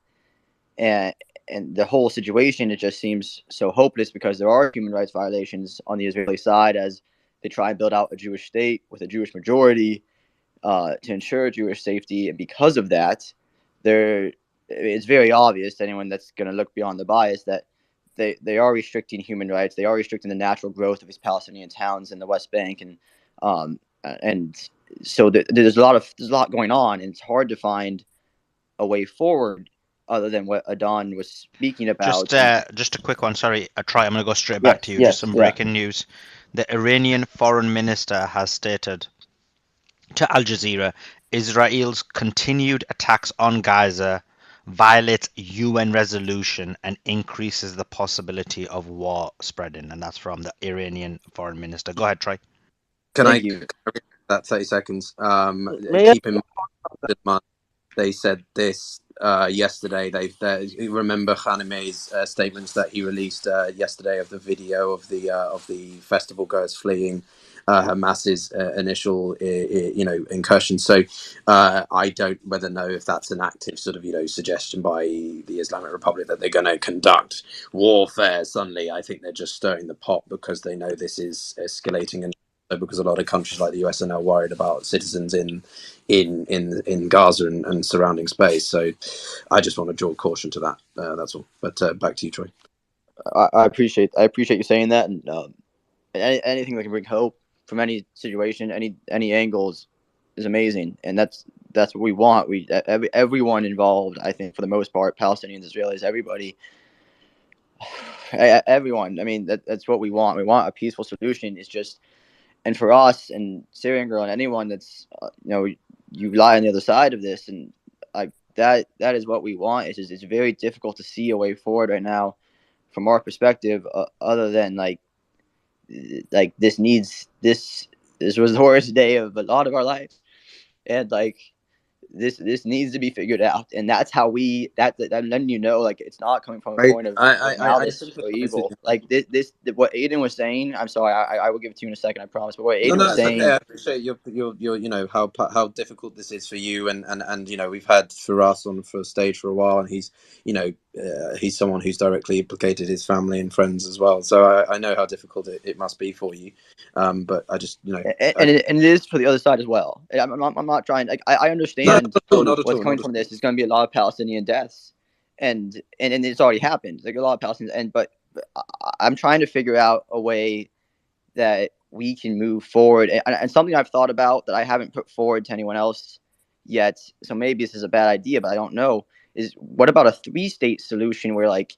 and the whole situation, it just seems so hopeless because there are human rights violations on the Israeli side as they try and build out a Jewish state with a Jewish majority to ensure Jewish safety, and because of that, it's very obvious to anyone that's going to look beyond the bias that they are restricting human rights. They are restricting the natural growth of these Palestinian towns in the West Bank, and so there's a lot going on, and it's hard to find a way forward other than what Adon was speaking about. Just a quick one. Sorry, Troy. I'm going to go straight back to you. Just some Yeah. breaking news. The Iranian foreign minister has stated to Al Jazeera, Israel's continued attacks on Gaza violates UN resolution and increases the possibility of war spreading. And that's from the Iranian foreign minister. Go ahead, Troy. Can I you. read that 30 seconds? May I? Keep in mind they said this yesterday. They remember Khamenei's statements that he released yesterday of the video of the festival goers fleeing Hamas's initial incursion. So I don't know if that's an active sort of suggestion by the Islamic Republic that they're going to conduct warfare suddenly. I think they're just stirring the pot because they know this is escalating, and because a lot of countries like the US are now worried about citizens in Gaza and surrounding space. So I just want to draw caution to that. That's all. But back to you, Troy. I appreciate you saying that, and anything that can bring hope from any situation, any angles, is amazing, and that's what we want. Everyone involved, I think, for the most part, Palestinians, Israelis, everybody everyone. I mean, that's what we want. We want a peaceful solution. It's just, and for us and Syrian Girl and anyone that's you lie on the other side of this, and like that is what we want. It's just, it's very difficult to see a way forward right now from our perspective, other than like this was the worst day of a lot of our life, and like this needs to be figured out, and that's how we that then like it's not coming from a I point of I malice or sympathize with evil. you. Like this what Aiden was saying. I'm sorry, I will give it to you in a second, I promise. But what No, Aiden no, was it's okay. saying. I appreciate your how difficult this is for you, and we've had Firas on for stage for a while, and he's he's someone who's directly implicated his family and friends as well. So I know how difficult it must be for you. But I just And it is for the other side as well. I'm not trying. Like I no, not understand at all, not at what's all, coming not at from all. this. Is going to be a lot of Palestinian deaths, and it's already happened. Like a lot of Palestinians, but I'm trying to figure out a way that we can move forward, and something I've thought about that I haven't put forward to anyone else yet. So maybe this is a bad idea, but I don't know. Is what about a 3-state solution where like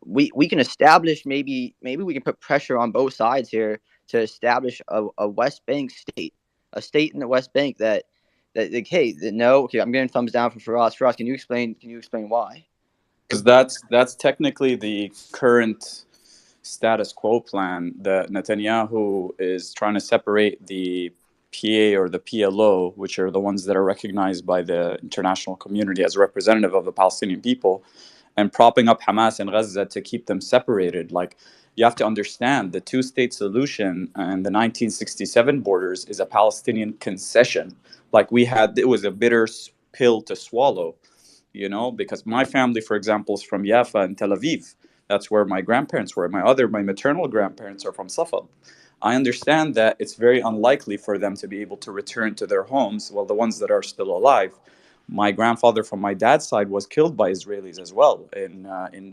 we can establish, maybe we can put pressure on both sides here to establish a West Bank state, a state in the West Bank that like, hey, no, okay, I'm getting thumbs down from Firas. Firas, can you explain why? Because that's technically the current status quo plan that Netanyahu is trying to separate the PA or the PLO, which are the ones that are recognized by the international community as representative of the Palestinian people, and propping up Hamas and Gaza to keep them separated. Like, you have to understand the two-state solution and the 1967 borders is a Palestinian concession. Like, it was a bitter pill to swallow, because my family, for example, is from Jaffa and Tel Aviv. That's where my grandparents were. My maternal grandparents are from Safed. I understand that it's very unlikely for them to be able to return to their homes. Well, the ones that are still alive. My grandfather from my dad's side was killed by Israelis as well in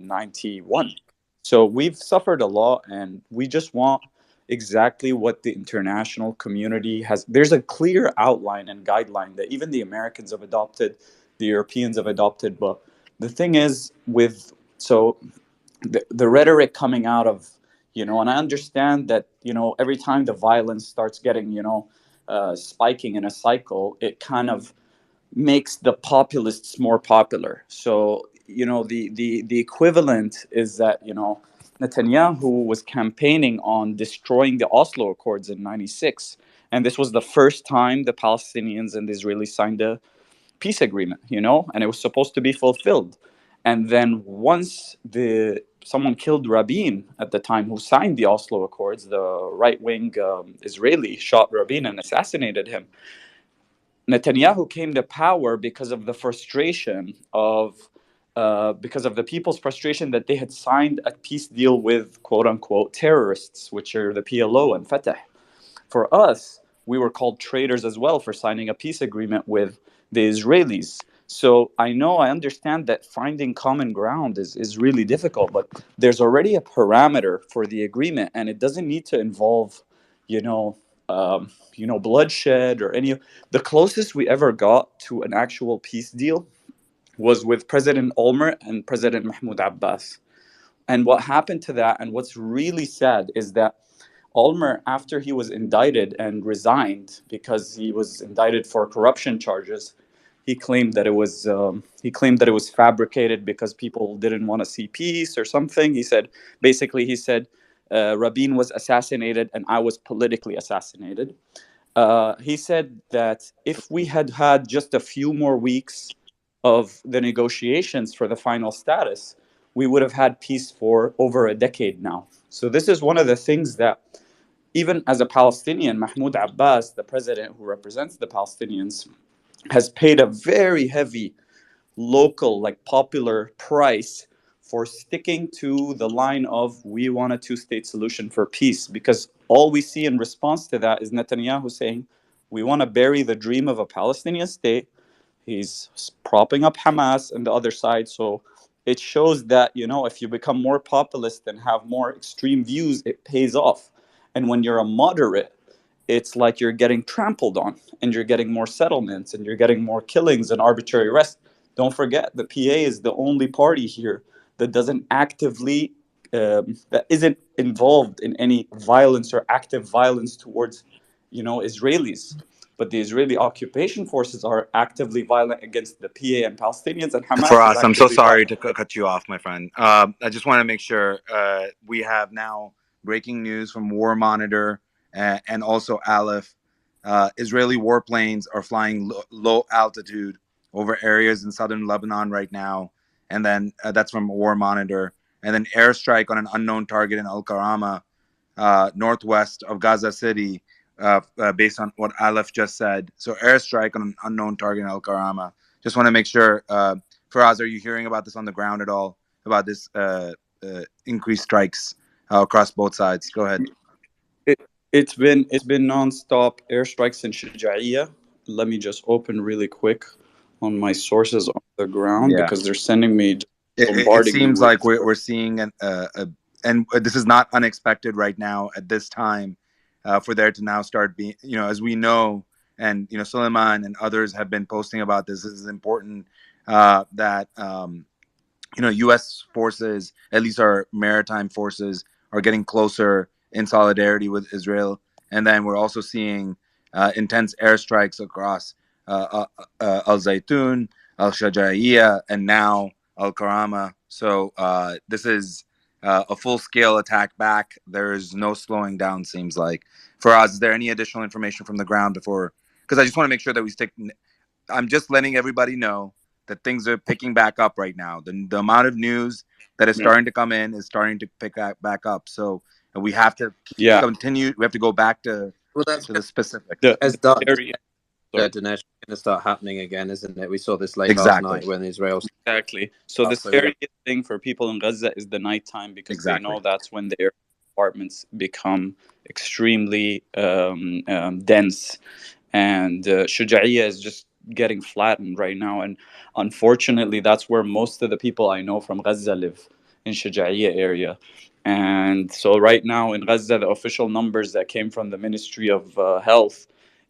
'91. So we've suffered a lot, and we just want exactly what the international community has. There's a clear outline and guideline that even the Americans have adopted, the Europeans have adopted. But the thing is, the rhetoric coming out of, and I understand that, every time the violence starts getting, spiking in a cycle, it kind of makes the populists more popular. So, the equivalent is that, Netanyahu was campaigning on destroying the Oslo Accords in '96. And this was the first time the Palestinians and the Israelis signed a peace agreement, and it was supposed to be fulfilled. And then once someone killed Rabin at the time, who signed the Oslo Accords, the right wing Israeli shot Rabin and assassinated him. Netanyahu came to power because of the frustration because of the people's frustration that they had signed a peace deal with quote unquote terrorists, which are the PLO and Fatah. For us, we were called traitors as well for signing a peace agreement with the Israelis. So I understand that finding common ground is really difficult, but there's already a parameter for the agreement, and it doesn't need to involve, you know, bloodshed or any. The closest we ever got to an actual peace deal was with President Olmert and President Mahmoud Abbas. And what happened to that, and what's really sad, is that Olmert, after he was indicted and resigned because he was indicted for corruption charges, he claimed that it was fabricated because people didn't want to see peace or something. He said Rabin was assassinated and I was politically assassinated. He said that if we had had just a few more weeks of the negotiations for the final status, we would have had peace for over a decade now. So this is one of the things that, even as a Palestinian, Mahmoud Abbas, the president who represents the Palestinians, has paid a very heavy local, like popular price for sticking to the line of we want a two-state solution for peace. Because all we see in response to that is Netanyahu saying, we want to bury the dream of a Palestinian state. He's propping up Hamas and the other side. So it shows that, if you become more populist and have more extreme views, it pays off. And when you're a moderate, it's like you're getting trampled on, and you're getting more settlements, and you're getting more killings and arbitrary arrests. Don't forget, the PA is the only party here that doesn't actively that isn't involved in any violence or active violence towards, Israelis. But the Israeli occupation forces are actively violent against the PA and Palestinians, and Hamas is Faraz, I'm so actively sorry violent. to cut you off, my friend. I just want to make sure we have now breaking news from War Monitor and also Aleph. Israeli warplanes are flying low altitude over areas in southern Lebanon right now, and then that's from War Monitor. And then airstrike on an unknown target in Al Karama, northwest of Gaza City, based on what Aleph just said. So airstrike on an unknown target in Al Karama. Just want to make sure. Faraz, are you hearing about this on the ground at all? About this increased strikes across both sides? Go ahead. It, it's been nonstop airstrikes in Shuja'iyya. Let me just open really quick on my sources on the ground Yeah. because they're sending me, It bombarding me seems with. like we're seeing and this is not unexpected right now at this time, for there to now start being, as we know, and Suleiman and others have been posting about this. This is important, that U.S. forces, at least our maritime forces, are getting closer in solidarity with Israel. And then we're also seeing intense airstrikes across Al Zaytun, Al Shajaiya, and now Al Karama. So this is a full scale attack back. There's no slowing down, seems like. Faraz, is there any additional information from the ground before? Because I just want to make sure that we stick. I'm just letting everybody know that things are picking back up right now. The amount of news that is Yeah. starting to come in is starting to pick back up. So we have to Yeah. continue. We have to go back to that's the specifics. as The Dutch area. Dinesh going to start happening again, isn't it? We saw this late last Exactly. night when Israel. Exactly. So the So, yeah. scariest thing for people in Gaza is the nighttime because they Exactly. know that's when their apartments become extremely dense, and Shujaiya is just getting flattened right now. And unfortunately, that's where most of the people I know from Gaza live, in Shujaiya area. And so right now in Gaza, the official numbers that came from the Ministry of Health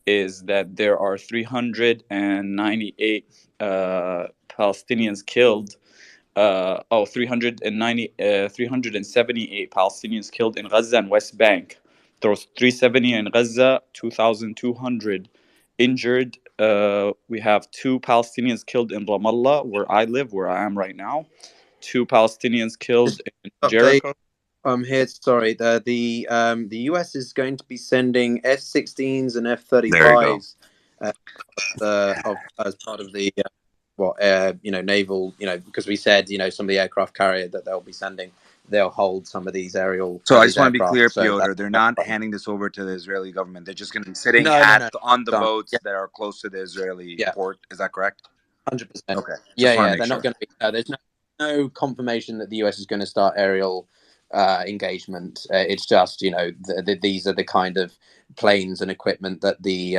is that there are 398 Palestinians killed. 378 Palestinians killed in Gaza and West Bank. There was 370 in Gaza, 2,200 injured. We have 2 Palestinians killed in Ramallah, where I live, where I am right now. 2 Palestinians killed in Update. Jericho. I'm here. Sorry, the US is going to be sending F-16s and There you go. F-35s as part of the naval, because we said, some of the aircraft carrier that they'll be sending, they'll hold some of these aerial. So I these just want to be aircraft. clear, So Piotr. They're not handing this over to the Israeli government. They're just going to be sitting no, on the done. boats that are close to the Israeli port. Is that correct? 100%. Okay. Yeah. They're not going to be. There's no confirmation that the US is going to start aerial engagement. It's just these are the kind of planes and equipment that the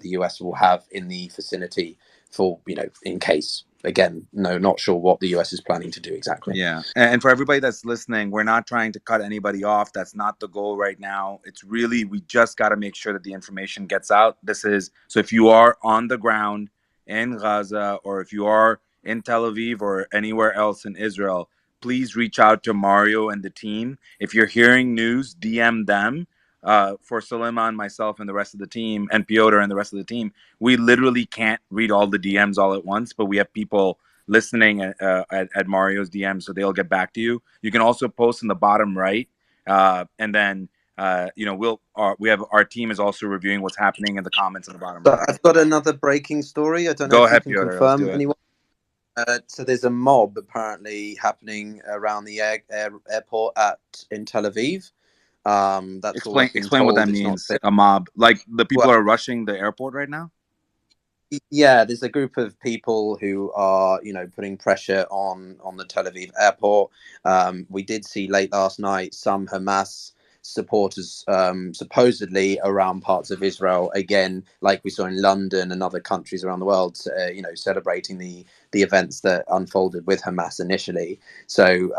US will have in the vicinity for in case. Again, no, not sure what the US is planning to do exactly. Yeah. And for everybody that's listening, we're not trying to cut anybody off. That's not the goal right now. It's really, we just got to make sure that the information gets out. So if you are on the ground in Gaza, or if you are in Tel Aviv or anywhere else in Israel, please reach out to Mario and the team. If you're hearing news, DM them. For Suleiman, myself, and the rest of the team, and Piotr and the rest of the team, we literally can't read all the DMs all at once, but we have people listening at Mario's DM, so they'll get back to you. You can also post in the bottom right, and then we have our team is also reviewing what's happening in the comments in the bottom So right. I've got another breaking story. I don't know Go if you ahead, can Piotr. Let's do confirm it. anyone. So there's a mob apparently happening around the airport in Tel Aviv. That's all I've been Explain what told. that It's not means. A mob, like the people well, are rushing the airport right now. yeah, there's a group of people who are, putting pressure on the Tel Aviv airport. We did see late last night some Hamas supporters supposedly around parts of Israel again, like we saw in London and other countries around the world, celebrating the events that unfolded with Hamas initially. So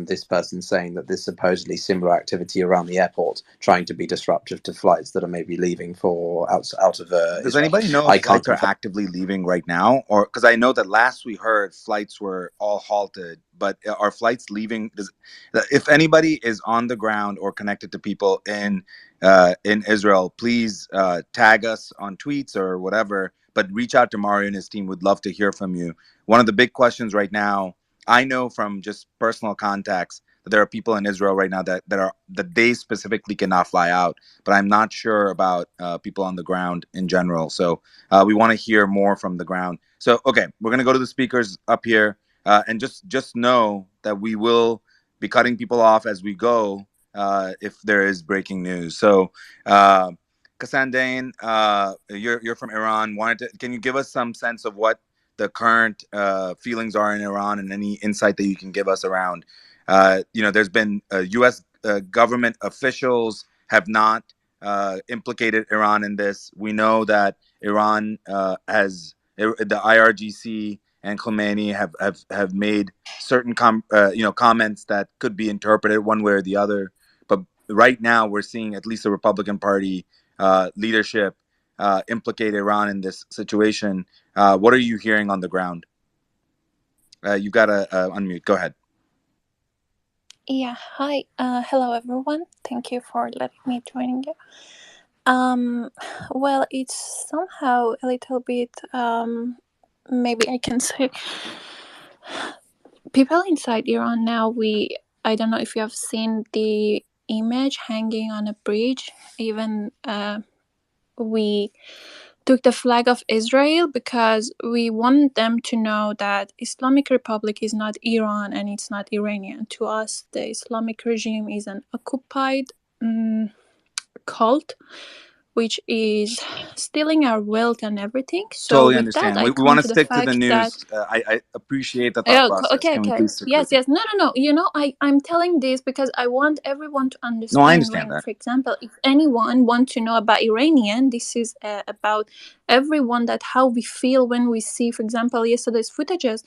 this person saying that there's supposedly similar activity around the airport, trying to be disruptive to flights that are maybe leaving for out of Does Israel. anybody know I if can't flights are confirm. actively leaving right now, or because I know that last we heard flights were all halted but are flights leaving? If anybody is on the ground or connected to people in Israel, please tag us on tweets or whatever. But reach out to Mario and his team. Would love to hear from you. One of the big questions right now, I know from just personal contacts, that there are people in Israel right now that they specifically cannot fly out. But I'm not sure about people on the ground in general. So we want to hear more from the ground. So okay, we're gonna go to the speakers up here, and just know that we will be cutting people off as we go if there is breaking news. So. Kassandain, you're from Iran. Can you give us some sense of what the current feelings are in Iran, and any insight that you can give us around? There's been U.S. Government officials have not implicated Iran in this. We know that Iran has the IRGC and Khomeini have made certain comments that could be interpreted one way or the other. But right now, we're seeing at least the Republican Party leadership implicate Iran in this situation. What are you hearing on the ground? You've got to unmute. Go ahead. Yeah, hi. Hello, everyone. Thank you for letting me join you. Well, it's somehow a little bit, maybe I can say, people inside Iran now, I don't know if you have seen the image hanging on a bridge. Even we took the flag of Israel because we want them to know that Islamic Republic is not Iran and it's not Iranian. To us, the Islamic regime is an occupied cult which is stealing our wealth and everything. So Totally with that, understand. I We come want to to the stick to the fact that news. I appreciate the thought process. okay, Can we okay. please stick to Yes, the yes. No. I'm telling this because I want everyone to No, I understand understand when, that. for example, if anyone wants to know about Iranian, this is about everyone, that how we feel when we see, for example, yesterday's footages.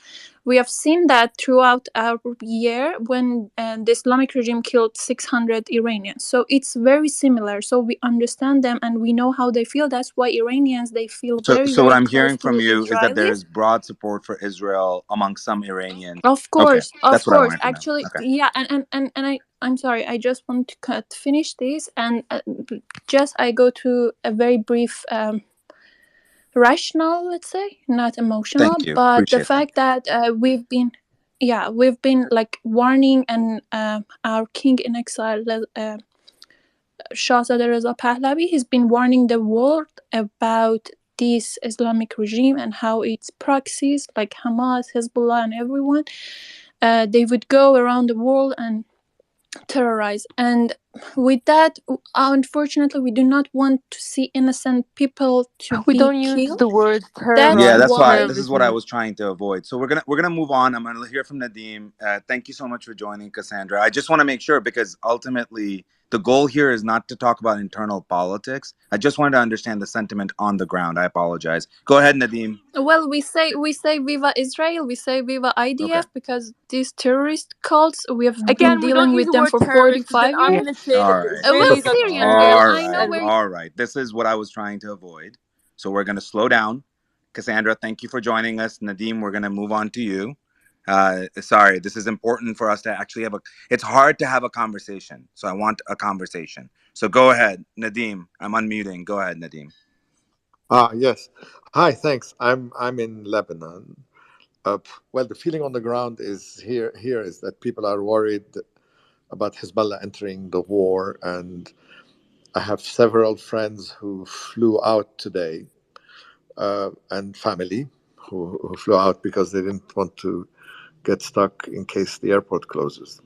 We have seen that throughout our year when the Islamic regime killed 600 Iranians. So it's very similar. So we understand them and we know how they feel. That's why Iranians, they feel very, So what very I'm close hearing to from you is that Israelis. there's broad support for Israel among some Iranians. Of Okay, course, of that's what I course. wanted to know. Actually, Okay. yeah, I'm sorry. I just want to finish this, and just I go to a very brief rational, let's say, not emotional, Thank you. but the Appreciate that. fact that we've been like warning, and our king in exile, Shahzada Reza Pahlavi, he's been warning the world about this Islamic regime and how its proxies like Hamas, Hezbollah, and everyone, they would go around the world and terrorize. And with that, unfortunately, we do not want to see innocent people to We be don't use killed. the word That's Yeah, terrorize, that's why. why. This is what I terrorism. was trying to avoid. So we're gonna move on. I'm gonna hear from Nadim. Thank you so much for joining, Cassandra. I just want to make sure, because ultimately the goal here is not to talk about internal politics. I just wanted to understand the sentiment on the ground. I apologize. Go ahead, Nadim. Well, we say Viva Israel, we say Viva Okay. IDF, because these terrorist cults, we have been Again, we don't dealing use with the them word for terrorist. It's an 45 years. unlimited. All The right. Well, Israelis are Syrian terrorists, girl, All I know right. and where. All right. This is what I was trying to avoid. So we're gonna slow down. Cassandra, thank you for joining us. Nadim, we're gonna move on to you. Sorry, this is important for us to actually have a. It's hard to have a conversation, so I want a conversation. So go ahead, Nadim. I'm unmuting. Go ahead, Nadim. Yes. Hi, thanks. I'm in Lebanon. Well, the feeling on the ground is here is that people are worried about Hezbollah entering the war, and I have several friends who flew out today, and family who flew out because they didn't want to get stuck in case the airport closes.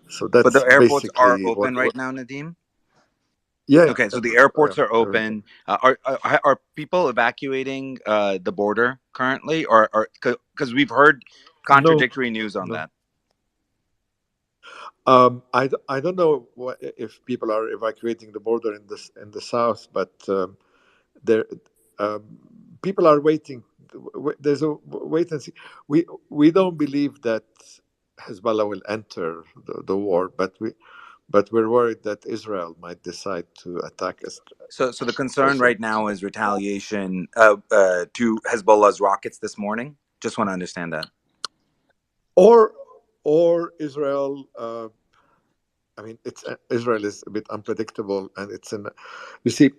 So But the that's airports are basically open right now, Nadim. yeah, Okay, so the airports, airports are everything. open. Are people evacuating the border currently, or because we've heard No, contradictory news on no. that? I don't know if people are evacuating the border in the south, but there um, people are waiting. There's a wait and see. We don't believe that Hezbollah will enter the war, but we're worried that Israel might decide to attack us So the concern also. right now is retaliation to Hezbollah's rockets this morning. Just want to understand that. Or or Israel. I mean, Israel is a bit unpredictable, and it's in. You see,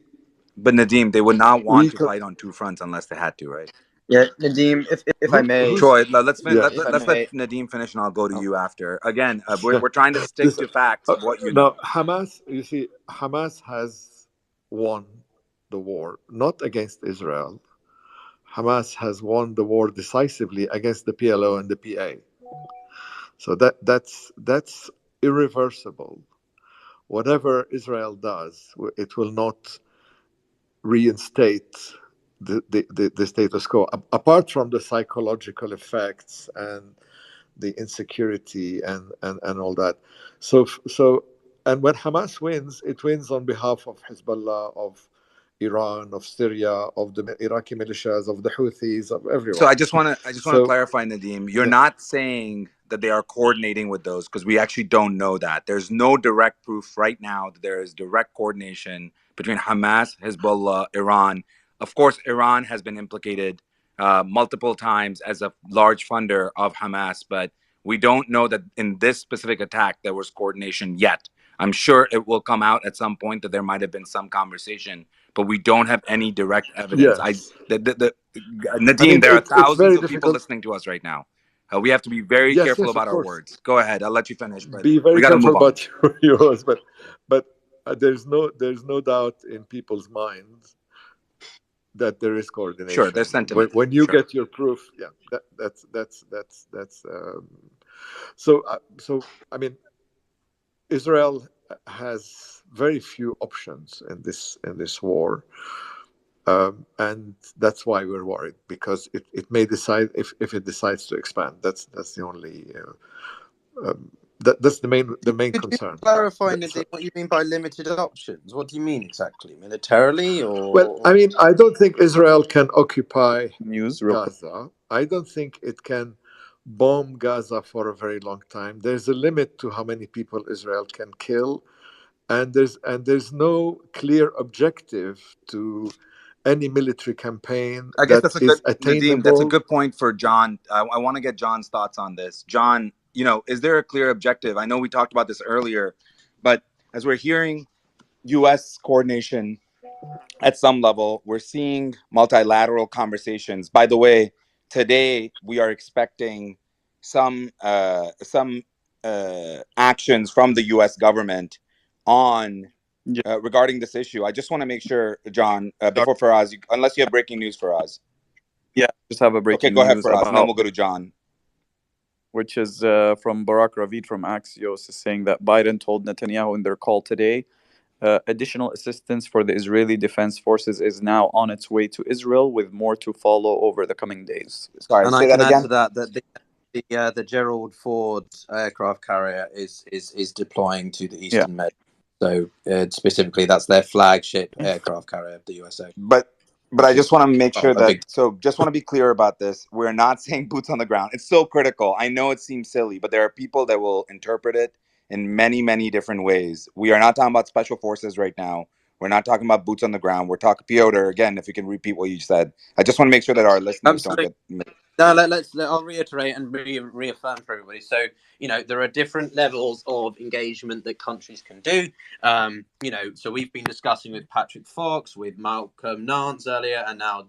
But Nadim, they would not want we to co- fight on two fronts unless they had to, right? Yeah, Nadim, if I may, who's Troy, let's fin- yeah. if I let's let may, Nadim finish, and I'll go to oh, you after. Again, we're trying to stick This, to facts of what you now know. Hamas. You see, Hamas has won the war not against Israel. Hamas has won the war decisively against the PLO and the PA. So that's irreversible. Whatever Israel does, it will not reinstate the status quo, apart from the psychological effects and the insecurity and all that. So and when Hamas wins, it wins on behalf of Hezbollah, of Iran, of Syria, of the Iraqi militias, of the Houthis, of So everyone. I just want to So clarify, Nadim. You're yeah, not saying that they are coordinating with those, because we actually don't know that. There's no direct proof right now that there is direct coordination between Hamas, Hezbollah, Iran. Of course, Iran has been implicated multiple times as a large funder of Hamas, but we don't know that in this specific attack there was coordination yet. I'm sure it will come out at some point that there might have been some conversation, but we don't have any direct evidence. yes. The I Nadim, mean, there are it's thousands very of people difficult. listening to us right now. We have to be very Yes, careful yes, of about our course. words. Go ahead. I'll let you finish, but Be we very got to careful move on. about yours, but there's no doubt in people's minds that there is Sure, coordination. there's sentiment. When you Sure. get your proof, yeah, that's. So I mean, Israel has very few options in this war, and that's why we're worried, because it may decide, if it decides to expand. That's the only. That's the main Could you concern. clarify, So, Nadim, what you mean by limited options? What do you mean exactly? Militarily, well, I mean, I don't think Israel can occupy News real quick. Gaza. I don't think it can bomb Gaza for a very long time. There's a limit to how many people Israel can kill, and there's no clear objective to any military campaign I guess that that's a good, is Nadim, that's a attainable. good point for John. I want to get John's thoughts on this. John, is there a clear objective? I know we talked about this earlier, but as we're hearing U.S. coordination at some level, we're seeing multilateral conversations. By the way, today we are expecting some actions from the U.S. government on Yeah, regarding this issue. I just want to make sure, John, before Faraz, unless you have breaking news for us. yeah. Just have a Okay, breaking go ahead, news Faraz, and then about, we'll go to John. which is from Barak Ravid from Axios, is saying that Biden told Netanyahu in their call today, additional assistance for the Israeli Defense Forces is now on its way to Israel, with more to follow over the coming days. Sorry, and I say that can add to again. that the Gerald Ford aircraft carrier is deploying to the Yeah. Eastern Med. So specifically, that's their flagship aircraft carrier of the USA, But I which just is want to make sure a that, big. so just want to be clear about this. We're not saying boots on the ground. It's so critical. I know it seems silly, but there are people that will interpret it in many, many different ways. We are not talking about special forces right now. We're not talking about boots on the ground. We're talking, Piotr, again, if you can repeat what you said. I just want to make sure that our listeners don't So get. no, I'll reiterate and reaffirm for everybody. So, there are different levels of engagement that countries can do. So we've been discussing with Patrick Fox, with Malcolm Nance earlier, and now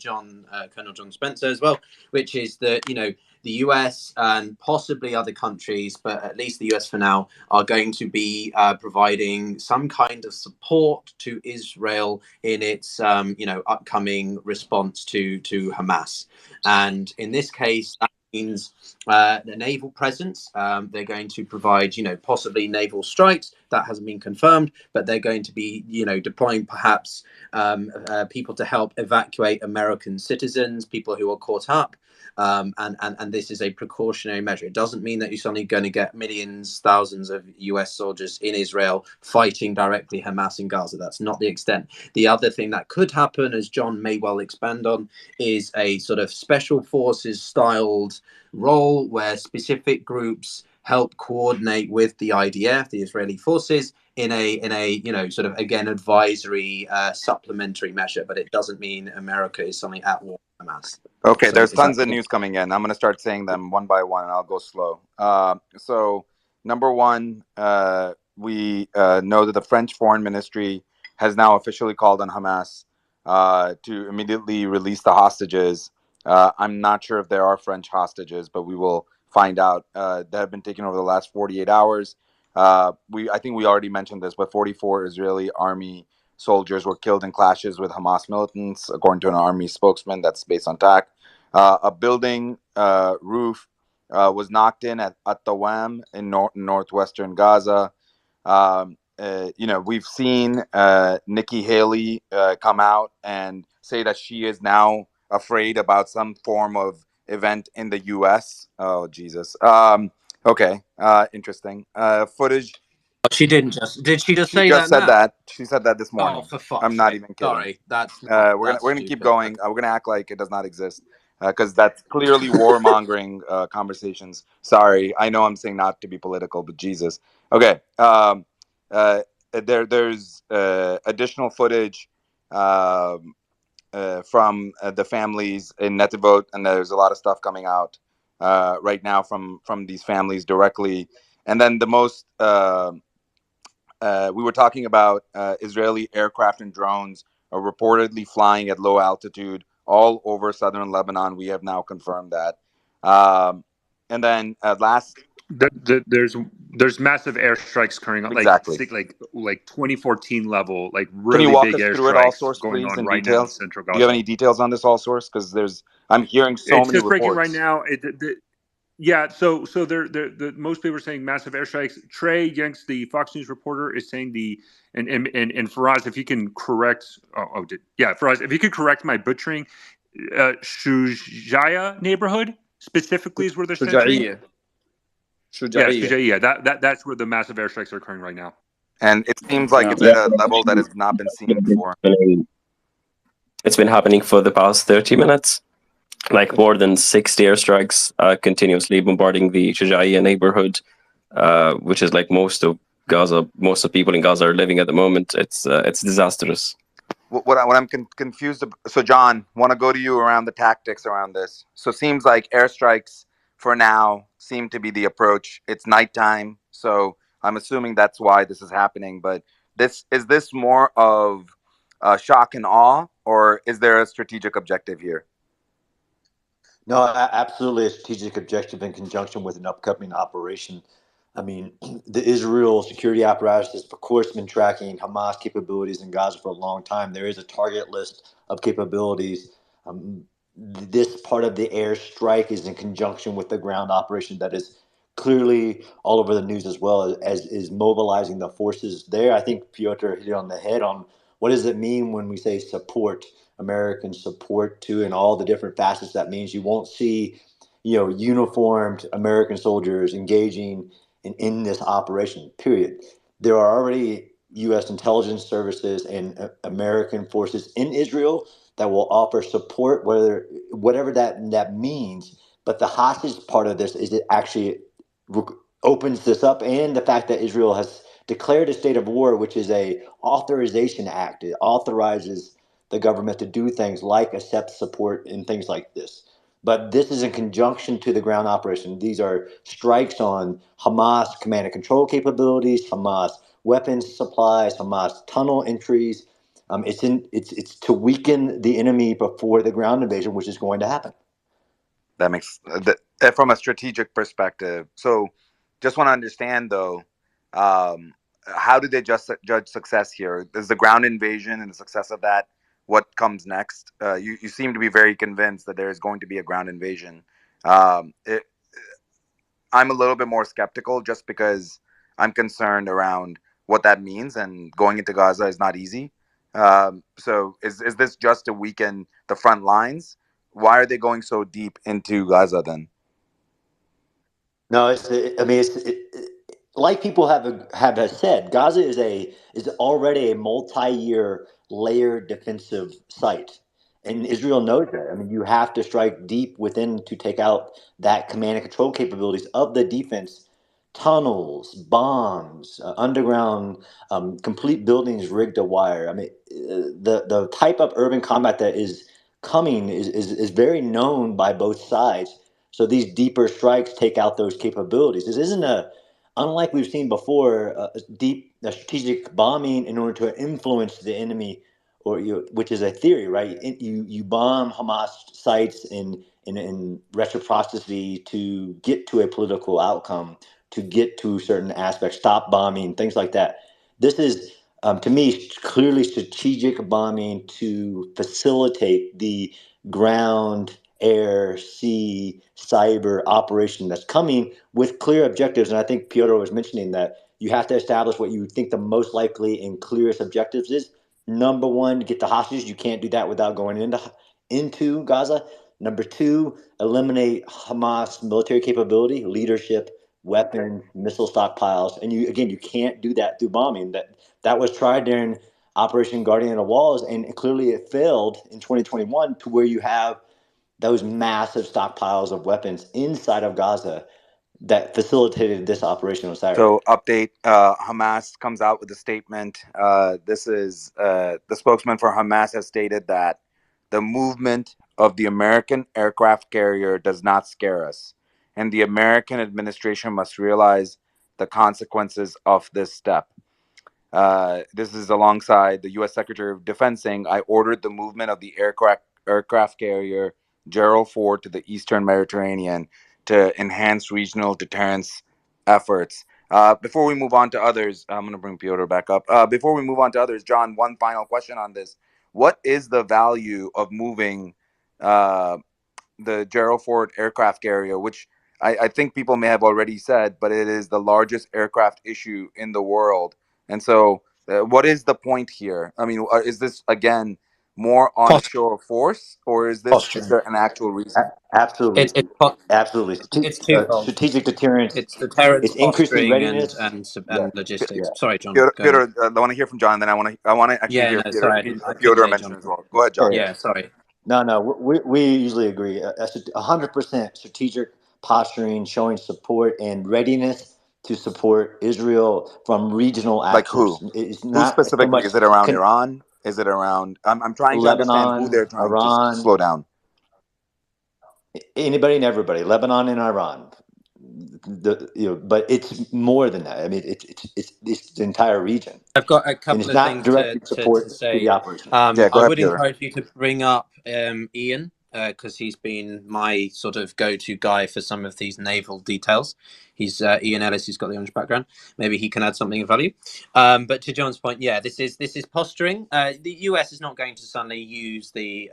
Colonel John Spencer as well, which is that, the US and possibly other countries, but at least the US for now, are going to be providing some kind of support to Israel in its, upcoming response to Hamas. And in this case, that means the naval presence. They're going to provide, possibly naval strikes. That hasn't been confirmed, but they're going to be, deploying perhaps people to help evacuate American citizens, people who are caught up. And this is a precautionary measure. It doesn't mean that you're suddenly going to get millions, thousands of US soldiers in Israel fighting directly Hamas in Gaza. That's not the extent. The other thing that could happen, as John may well expand on, is a sort of special forces styled role where specific groups help coordinate with the IDF, the Israeli forces, in a sort of, again, advisory supplementary measure. But it doesn't mean America is suddenly at war Hamas. Okay, So there's is that tons of news coming in. I'm going to start saying them one by one, and I'll go slow. So, number one, we know that the French Foreign Ministry has now officially called on Hamas to immediately release the hostages. I'm not sure if there are French hostages, but we will find out. That have been taken over the last 48 hours. I think we already mentioned this, but 44 Israeli army soldiers were killed in clashes with Hamas militants, according to an army spokesman. That's based on TAC. A building roof was knocked in at Tawam in northwestern Gaza. We've seen Nikki Haley come out and say that she is now afraid about some form of event in the U.S. Oh, Jesus. Okay, interesting. Footage. She didn't just. Did she just She say just that said now? that. She said that this Oh, morning. for fuck's I'm not sake! even kidding. Sorry, that's not. That's We're gonna keep stupid. going. We're gonna act like it does not exist because that's clearly warmongering conversations. Sorry, I know I'm saying not to be political, but Jesus. Okay. There's additional footage from the families in Netivot, and there's a lot of stuff coming out right now from these families directly. And then the most we were talking about Israeli aircraft and drones are reportedly flying at low altitude all over southern Lebanon. We have now confirmed that. And then last, There's massive airstrikes occurring on exactly. like 2014 level, like Can you really walk big us through it, all airstrikes source, going please, on in right now in details? central Do you have Gaza. any details on this, all source? Because I'm hearing so It's many just breaking right reports. now. Yeah, so most people are saying massive airstrikes. Trey Yanks, the Fox News reporter, is saying and Faraz, if you can correct, Faraz, if you could correct my butchering, Shujaya neighborhood specifically is where they're centering. شجاعية Yeah, شجاعية. Shujaiya. That's where the massive airstrikes are occurring right now. And it seems like Yeah. it's at a level that has not been seen before. It's been happening for the past 30 minutes. Like more than 60 airstrikes continuously bombarding the Shujaiya neighborhood, which is like most of Gaza. Most of people in Gaza are living at the moment. It's disastrous. What I'm confused about. So, John, want to go to you around the tactics around this. So, seems like airstrikes for now seem to be the approach. It's nighttime, so I'm assuming that's why this is happening. But is this more of shock and awe, or is there a strategic objective here? No, absolutely a strategic objective in conjunction with an upcoming operation. I mean, the Israel security apparatus has, of course, been tracking Hamas capabilities in Gaza for a long time. There is a target list of capabilities. This part of the airstrike is in conjunction with the ground operation that is clearly all over the news as well as is mobilizing the forces there. I think Piotr hit it on the head on what does it mean when we say support, American support to, and all the different facets that means. You won't see, uniformed American soldiers engaging in this operation, period. There are already U.S. intelligence services and American forces in Israel that will offer support, whatever that means. But the hostage part of this is it actually opens this up, and the fact that Israel has declared a state of war, which is a authorization act. It authorizes the government to do things like accept support and things like this. But this is in conjunction to the ground operation. These are strikes on Hamas command and control capabilities, Hamas weapons supplies, Hamas tunnel entries. It's to weaken the enemy before the ground invasion, which is going to happen. That makes from a strategic perspective. So, just want to understand though, how do they just judge success here? Is the ground invasion and the success of that what comes next? You seem to be very convinced that there is going to be a ground invasion. Um, it, I'm a little bit more skeptical just because I'm concerned around what that means, and going into Gaza is not easy. So is this just to weaken the front lines? Why are they going so deep into Gaza then? No, like people have said, Gaza is already a multi-year layered defensive site, and Israel knows that. I mean, you have to strike deep within to take out that command and control capabilities of the defense, tunnels, bombs, underground, complete buildings rigged to wire. I mean, the type of urban combat that is coming is very known by both sides. So these deeper strikes take out those capabilities. This isn't unlike we've seen before, a strategic bombing in order to influence the enemy, which is a theory, right? You bomb Hamas sites in reciprocity to get to a political outcome, to get to certain aspects, stop bombing, things like that. This is, to me, clearly strategic bombing to facilitate the ground, air, sea, cyber operation that's coming with clear objectives. And I think Piotr was mentioning that you have to establish what you think the most likely and clearest objectives is. Number one, get the hostages. You can't do that without going into Gaza. Number two, eliminate Hamas military capability, leadership, weapon, missile stockpiles. And you can't do that through bombing. That was tried during Operation Guardian of the Walls, and clearly it failed in 2021 to where you have those massive stockpiles of weapons inside of Gaza that facilitated this operation on Saturday. So, update: Hamas comes out with a statement. This is the spokesman for Hamas has stated that the movement of the American aircraft carrier does not scare us, and the American administration must realize the consequences of this step. This is alongside the U.S. Secretary of Defense saying, "I ordered the movement of the aircraft carrier Gerald Ford to the Eastern Mediterranean to enhance regional deterrence efforts." Before we move on to others, I'm going to bring Piotr back up. Before we move on to others, John, one final question on this: what is the value of moving the Gerald Ford aircraft carrier, which I think people may have already said, but it is the largest aircraft issue in the world? And so, what is the point here? I mean, is this again more on a show of force, or is Posturing. there an actual reason? Absolutely, absolutely. It's twofold. Strategic deterrence. It's deterrence, It's increasing posturing, readiness. Yeah, and logistics. Yeah. Sorry, John. Peter, Go ahead. I want to hear from John. Then I want to actually Yeah, hear no, sorry, I couldn't Piotr hear mention John. as well. Go ahead, Yeah, John. yeah. Yeah, sorry. No, we usually agree. 100% strategic posturing, showing support and readiness to support Israel from regional Like actors. who? It's Who not so specifically? much Is it around Iran? Is it around? I'm trying to understand who Lebanon, they're trying. Just Iran, slow down. anybody and everybody, Lebanon and Iran. But it's more than that. I mean, it's the entire region, I've got a and couple it's of not things directly to support to the say. operation. Yeah, go I ahead, would Piotr. encourage you to bring up Ian because he's been my sort of go-to guy for some of these naval details. He's Ian Ellis. He's got the orange background. Maybe he can add something of value. But to John's point, yeah, this is posturing. The US is not going to suddenly use the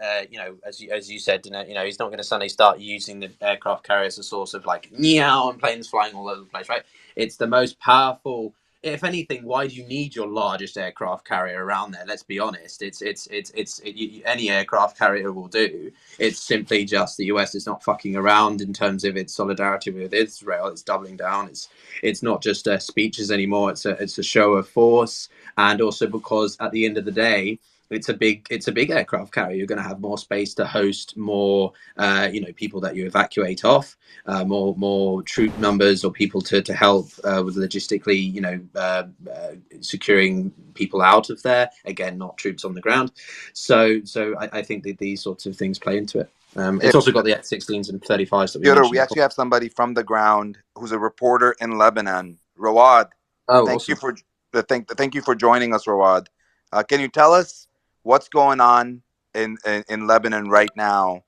as you said, he's not going to suddenly start using the aircraft carrier as a source of like meow and planes flying all over the place, right? It's the most powerful. If anything, why do you need your largest aircraft carrier around there? Let's be honest. Any aircraft carrier will do. It's simply just the US is not fucking around in terms of its solidarity with Israel. It's doubling down. It's not just speeches anymore. It's a show of force, and also because at the end of the day, it's a big aircraft carrier. You're going to have more space to host more people that you evacuate off, more troop numbers or people to help with logistically securing people out of there. Again, not troops on the ground. So I think that these sorts of things play into it. It's also got the F-16s and 35s that we Piotr, we mentioned before. actually have somebody from the ground who's a reporter in Lebanon. Rawad, Oh, thank you awesome. thank you for joining us, Rawad. Can you tell us what's going on in Lebanon right now?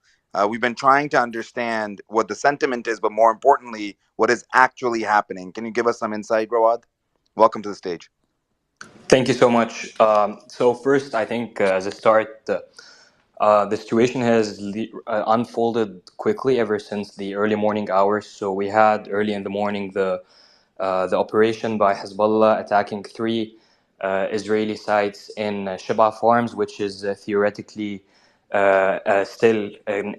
We've been trying to understand what the sentiment is, but more importantly, what is actually happening. Can you give us some insight, Rawad? Welcome to the stage. Thank you so much. So first, I think as a start, the situation has unfolded quickly ever since the early morning hours. So we had early in the morning the operation by Hezbollah attacking three Israeli sites in Sheba Farms, which is theoretically still an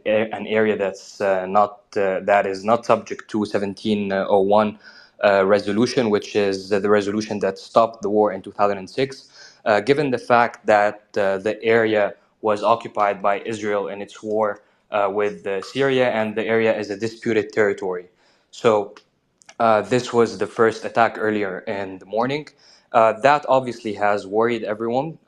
area that is not subject to 1701 resolution, which is the resolution that stopped the war in 2006. Given the fact that the area was occupied by Israel in its war with Syria, and the area is a disputed territory. So this was the first attack earlier in the morning. That obviously has worried everyone.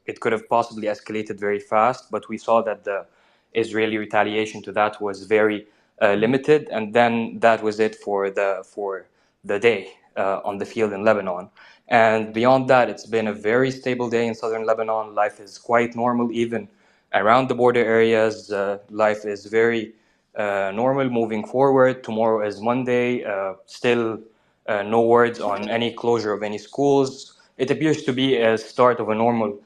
It could have possibly escalated very fast, but we saw that Israeli retaliation to that was very limited, and then that was it for the day on the field in Lebanon. And beyond that, it's been a very stable day in southern Lebanon. Life is quite normal, even around the border areas. Life is very normal moving forward. Tomorrow is Monday. Still no words on any closure of any schools. It appears to be a start of a normal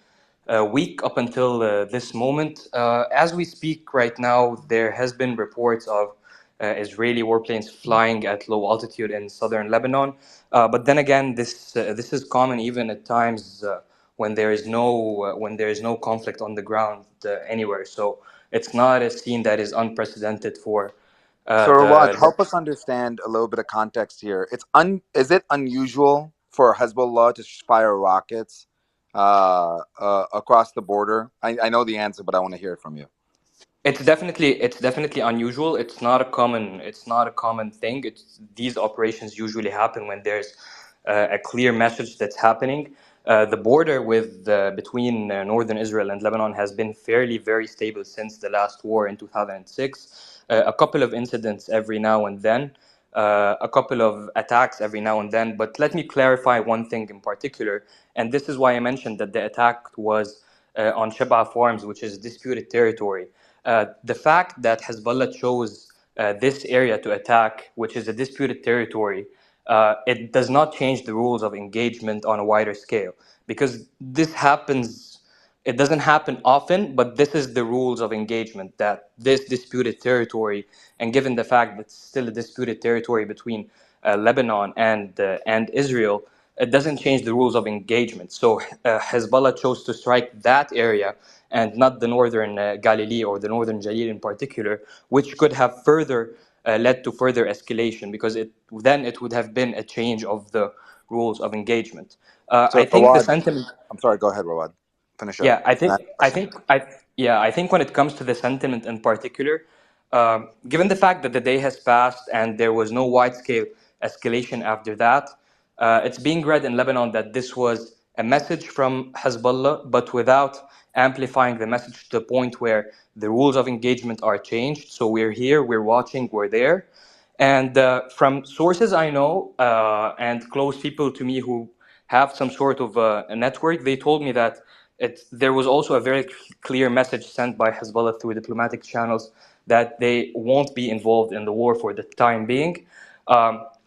week up until this moment. As we speak right now, there has been reports of Israeli warplanes flying at low altitude in southern Lebanon. But then again, this is common even at times when there is no conflict on the ground anywhere. So it's not a scene that is unprecedented for So Rawad, the. help us understand a little bit of context here. Is it unusual for Hezbollah to fire rockets across the border? I know the answer, but I want to hear it from you. It's definitely unusual. It's not a common thing. These operations usually happen when there's a clear message that's happening. The border between northern Israel and Lebanon has been fairly very stable since the last war in 2006. A couple of incidents every now and then, a couple of attacks every now and then. But let me clarify one thing in particular, and this is why I mentioned that the attack was on Sheba Farms, which is disputed territory. The fact that Hezbollah chose this area to attack, which is a disputed territory, it does not change the rules of engagement on a wider scale, because this happens. It doesn't happen often, but this is the rules of engagement, that this disputed territory, and given the fact that it's still a disputed territory between Lebanon and Israel, it doesn't change the rules of engagement. So Hezbollah chose to strike that area and not the northern Galilee or the northern Jalil in particular, which could have further led to further escalation, because it would have been a change of the rules of engagement. I So think the Rawad, sentiment. I'm sorry. Go ahead, Rawad. Finish up. Yeah, I I think have a I question. think I yeah, I think when it comes to the sentiment in particular, given the fact that the day has passed and there was no wide-scale escalation after that, it's being read in Lebanon that this was a message from Hezbollah, but without amplifying the message to the point where the rules of engagement are changed. So we're here, we're watching, we're there. And from sources I know and close people to me who have some sort of a network, they told me that there was also a very clear message sent by Hezbollah through diplomatic channels that they won't be involved in the war for the time being.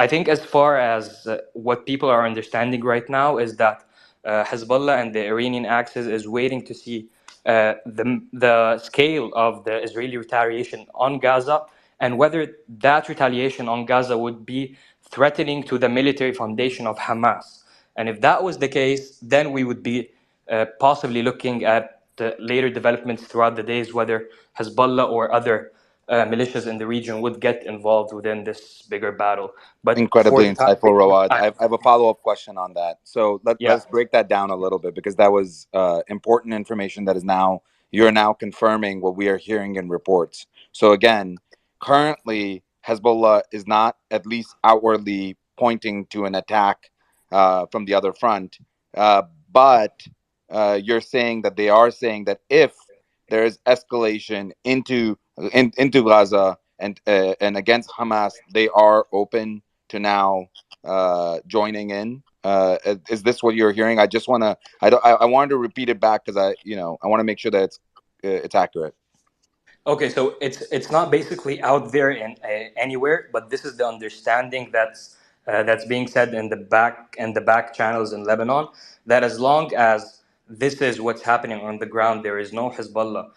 I think as far as what people are understanding right now is that Hezbollah and the Iranian axis is waiting to see the scale of the Israeli retaliation on Gaza, and whether that retaliation on Gaza would be threatening to the military foundation of Hamas. And if that was the case, then we would be possibly looking at later developments throughout the days, whether Hezbollah or other militias in the region would get involved within this bigger battle. But for Incredibly the time insightful, Rawad. I have a follow up question on that. So yeah. let's break that down a little bit, because that was important information that is now you're now confirming what we are hearing in reports. So again, currently Hezbollah is not, at least outwardly, pointing to an attack from the other front, uh, but you're saying that they are saying that if there is escalation into Gaza and against Hamas, they are open to now joining in. Is this what you're hearing? I just want to. I don't. I wanted to repeat it back because I want to make sure that it's accurate. Okay, so it's not basically out there in anywhere, but this is the understanding that's being said in the back channels in Lebanon, that as long as this is what's happening on the ground, there is no Hezbollah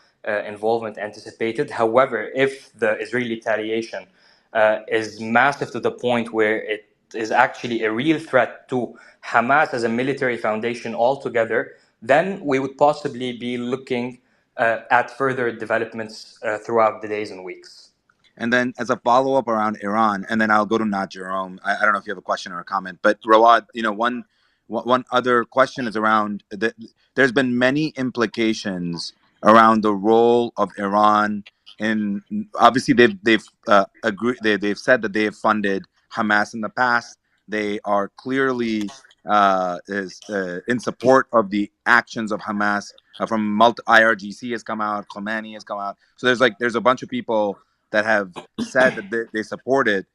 involvement anticipated. However, if the Israeli retaliation is massive to the point where it is actually a real threat to Hamas as a military foundation altogether, then we would possibly be looking at further developments throughout the days and weeks. And then as a follow up around Iran, and then I'll go to Not Jerome. I don't know if you have a question or a comment, but Rawad, one other question is around there's been many implications around the role of Iran in, obviously they've agreed, they've said that they have funded Hamas in the past. They are clearly is in support of the actions of Hamas. From IRGC has come out, Khomeini has come out. So there's a bunch of people that have said that they support it.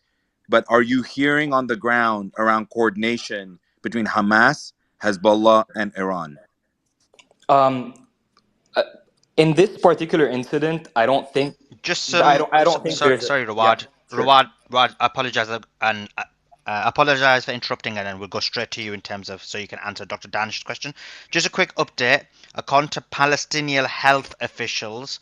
But are you hearing on the ground around coordination between Hamas, Hezbollah, and Iran? Um, uh, in this particular incident, I don't think Just some. I don't think Sorry, there's a sorry, yeah, Rawad. sure. Rawad, I apologize and apologize for interrupting, and then we'll go straight to you in terms of so you can answer Dr. Danish's question. Just a quick update. According to Palestinian health officials,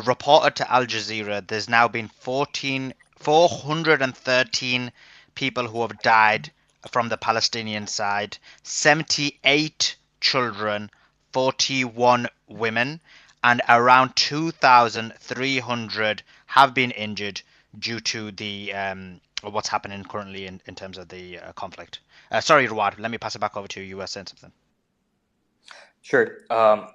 reported to Al Jazeera, there's now been 413 people who have died from the Palestinian side, 78 children, 41 women, and around 2,300 have been injured due to the what's happening currently in terms of the conflict. Sorry, Rawad, let me pass it back over to you. You were saying something. Sure.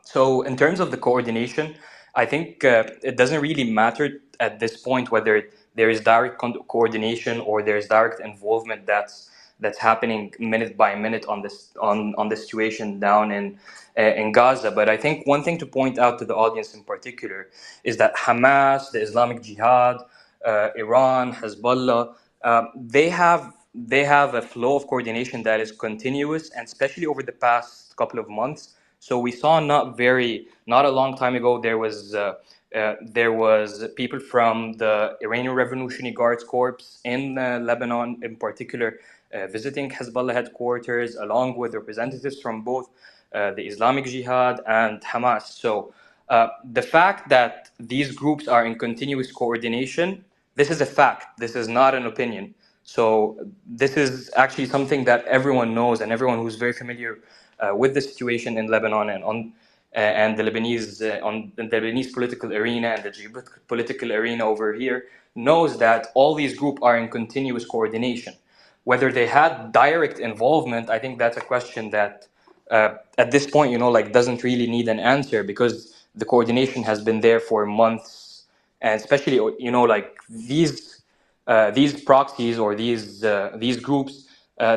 So, in terms of the coordination, I think it doesn't really matter at this point whether there is direct coordination or there's direct involvement that's happening minute by minute on this on the situation down in Gaza. But I think one thing to point out to the audience in particular is that Hamas, the Islamic Jihad, Iran, Hezbollah, they have a flow of coordination that is continuous, and especially over the past couple of months. So we saw not a long time ago, there was people from the Iranian Revolutionary Guards Corps in Lebanon, in particular, visiting Hezbollah headquarters, along with representatives from both the Islamic Jihad and Hamas. So the fact that these groups are in continuous coordination, this is a fact. This is not an opinion. So this is actually something that everyone knows, and everyone who's very familiar with the situation in Lebanon and the Lebanese political arena and the geopolitical arena over here knows that all these groups are in continuous coordination. Whether they had direct involvement, I think that's a question that at this point, doesn't really need an answer, because the coordination has been there for months, and especially, these proxies or these groups,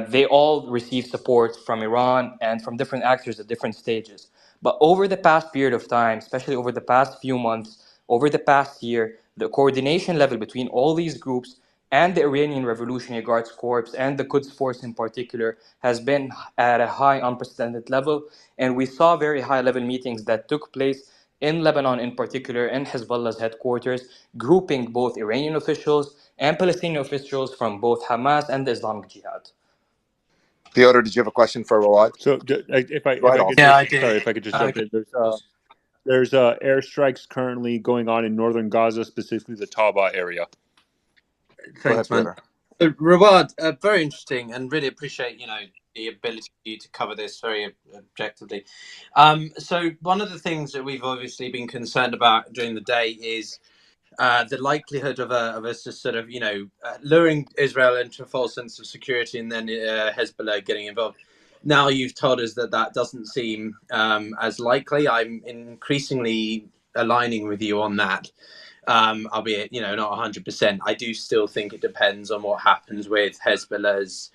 they all receive support from Iran and from different actors at different stages. But over the past period of time, especially over the past few months, over the past year, the coordination level between all these groups and the Iranian Revolutionary Guards Corps and the Quds Force in particular has been at a high, unprecedented level. And we saw very high level meetings that took place in Lebanon, in particular, in Hezbollah's headquarters, grouping both Iranian officials and Palestinian officials from both Hamas and the Islamic Jihad. Theodore, did you have a question for Rawad? So if I Go ahead, could Austin. just I do. sorry if I could just jump in. There's airstrikes currently going on in northern Gaza, specifically the Taba area. Go ahead, Thanks, man. Theodore. Rawad, very interesting, and really appreciate the ability for you to cover this very objectively. So one of the things that we've obviously been concerned about during the day is the likelihood of us just sort of luring Israel into a false sense of security, and then Hezbollah getting involved. Now you've told us that doesn't seem as likely. I'm increasingly aligning with you on that. Albeit not 100%. I do still think it depends on what happens with Hamas's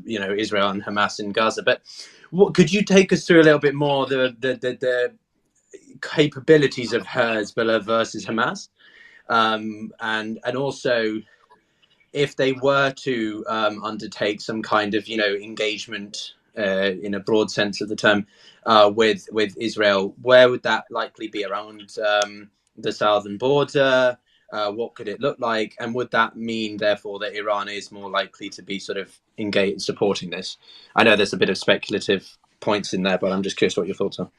Israel and Hamas in Gaza. But what could you take us through a little bit more the capabilities of Hezbollah versus Hamas, and also if they were to undertake some kind of engagement in a broad sense of the term with Israel, where would that likely be? Around the southern border? What could it look like? And would that mean, therefore, that Iran is more likely to be sort of engaged supporting this? I know there's a bit of speculative points in there, but I'm just curious what your thoughts are.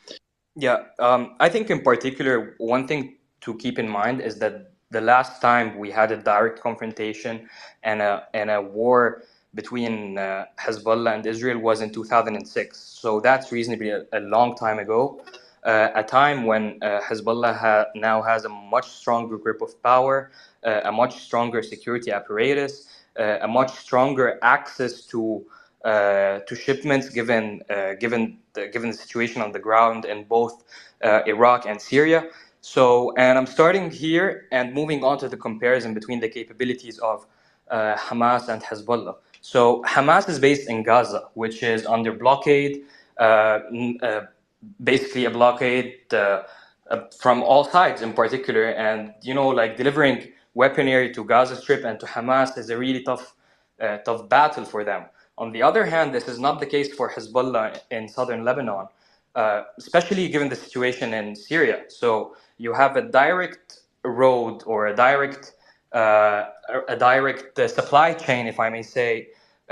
Yeah, I think in particular, one thing to keep in mind is that the last time we had a direct confrontation and a war between Hezbollah and Israel was in 2006. So that's reasonably a long time ago, a time when Hezbollah now has a much stronger grip of power, a much stronger security apparatus, a much stronger access to shipments, given the situation on the ground in both Iraq and Syria. So, and I'm starting here and moving on to the comparison between the capabilities of Hamas and Hezbollah. So Hamas is based in Gaza, which is under blockade, basically a blockade from all sides in particular. And, like delivering weaponry to Gaza Strip and to Hamas is a really tough battle for them. On the other hand, this is not the case for Hezbollah in southern Lebanon, especially given the situation in Syria. So you have a direct road or a direct supply chain, if I may say,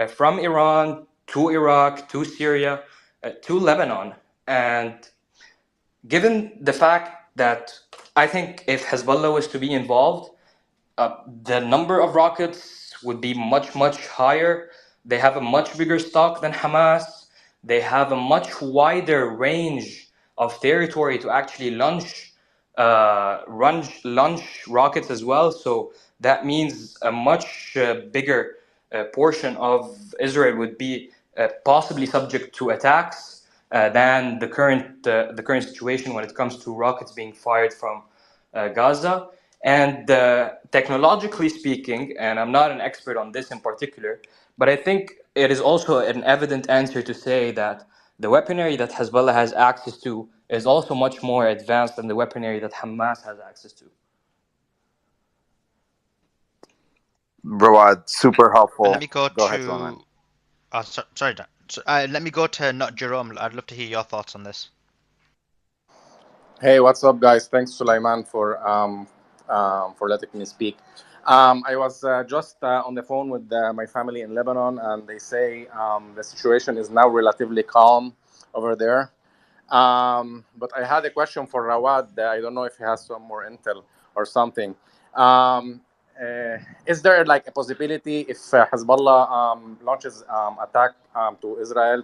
from Iran to Iraq to Syria to Lebanon. And given the fact that I think if Hezbollah was to be involved, the number of rockets would be much, much higher. They have a much bigger stock than Hamas. They have a much wider range of territory to actually launch rockets as well. So that means a much bigger portion of Israel would be possibly subject to attacks than the current situation when it comes to rockets being fired from Gaza. And technologically speaking, and I'm not an expert on this in particular, but I think it is also an evident answer to say that the weaponry that Hezbollah has access to is also much more advanced than the weaponry that Hamas has access to. Rawad, super helpful. Let me go ahead, Salman. to. Sorry, Dan. Let me go to not Jerome. I'd love to hear your thoughts on this. Hey, what's up, guys? Thanks, Sulaiman, for letting me speak. I was just on the phone with my family in Lebanon, and they say the situation is now relatively calm over there. But I had a question for Rawad. I don't know if he has some more intel or something. Is there like a possibility if Hezbollah launches attack to Israel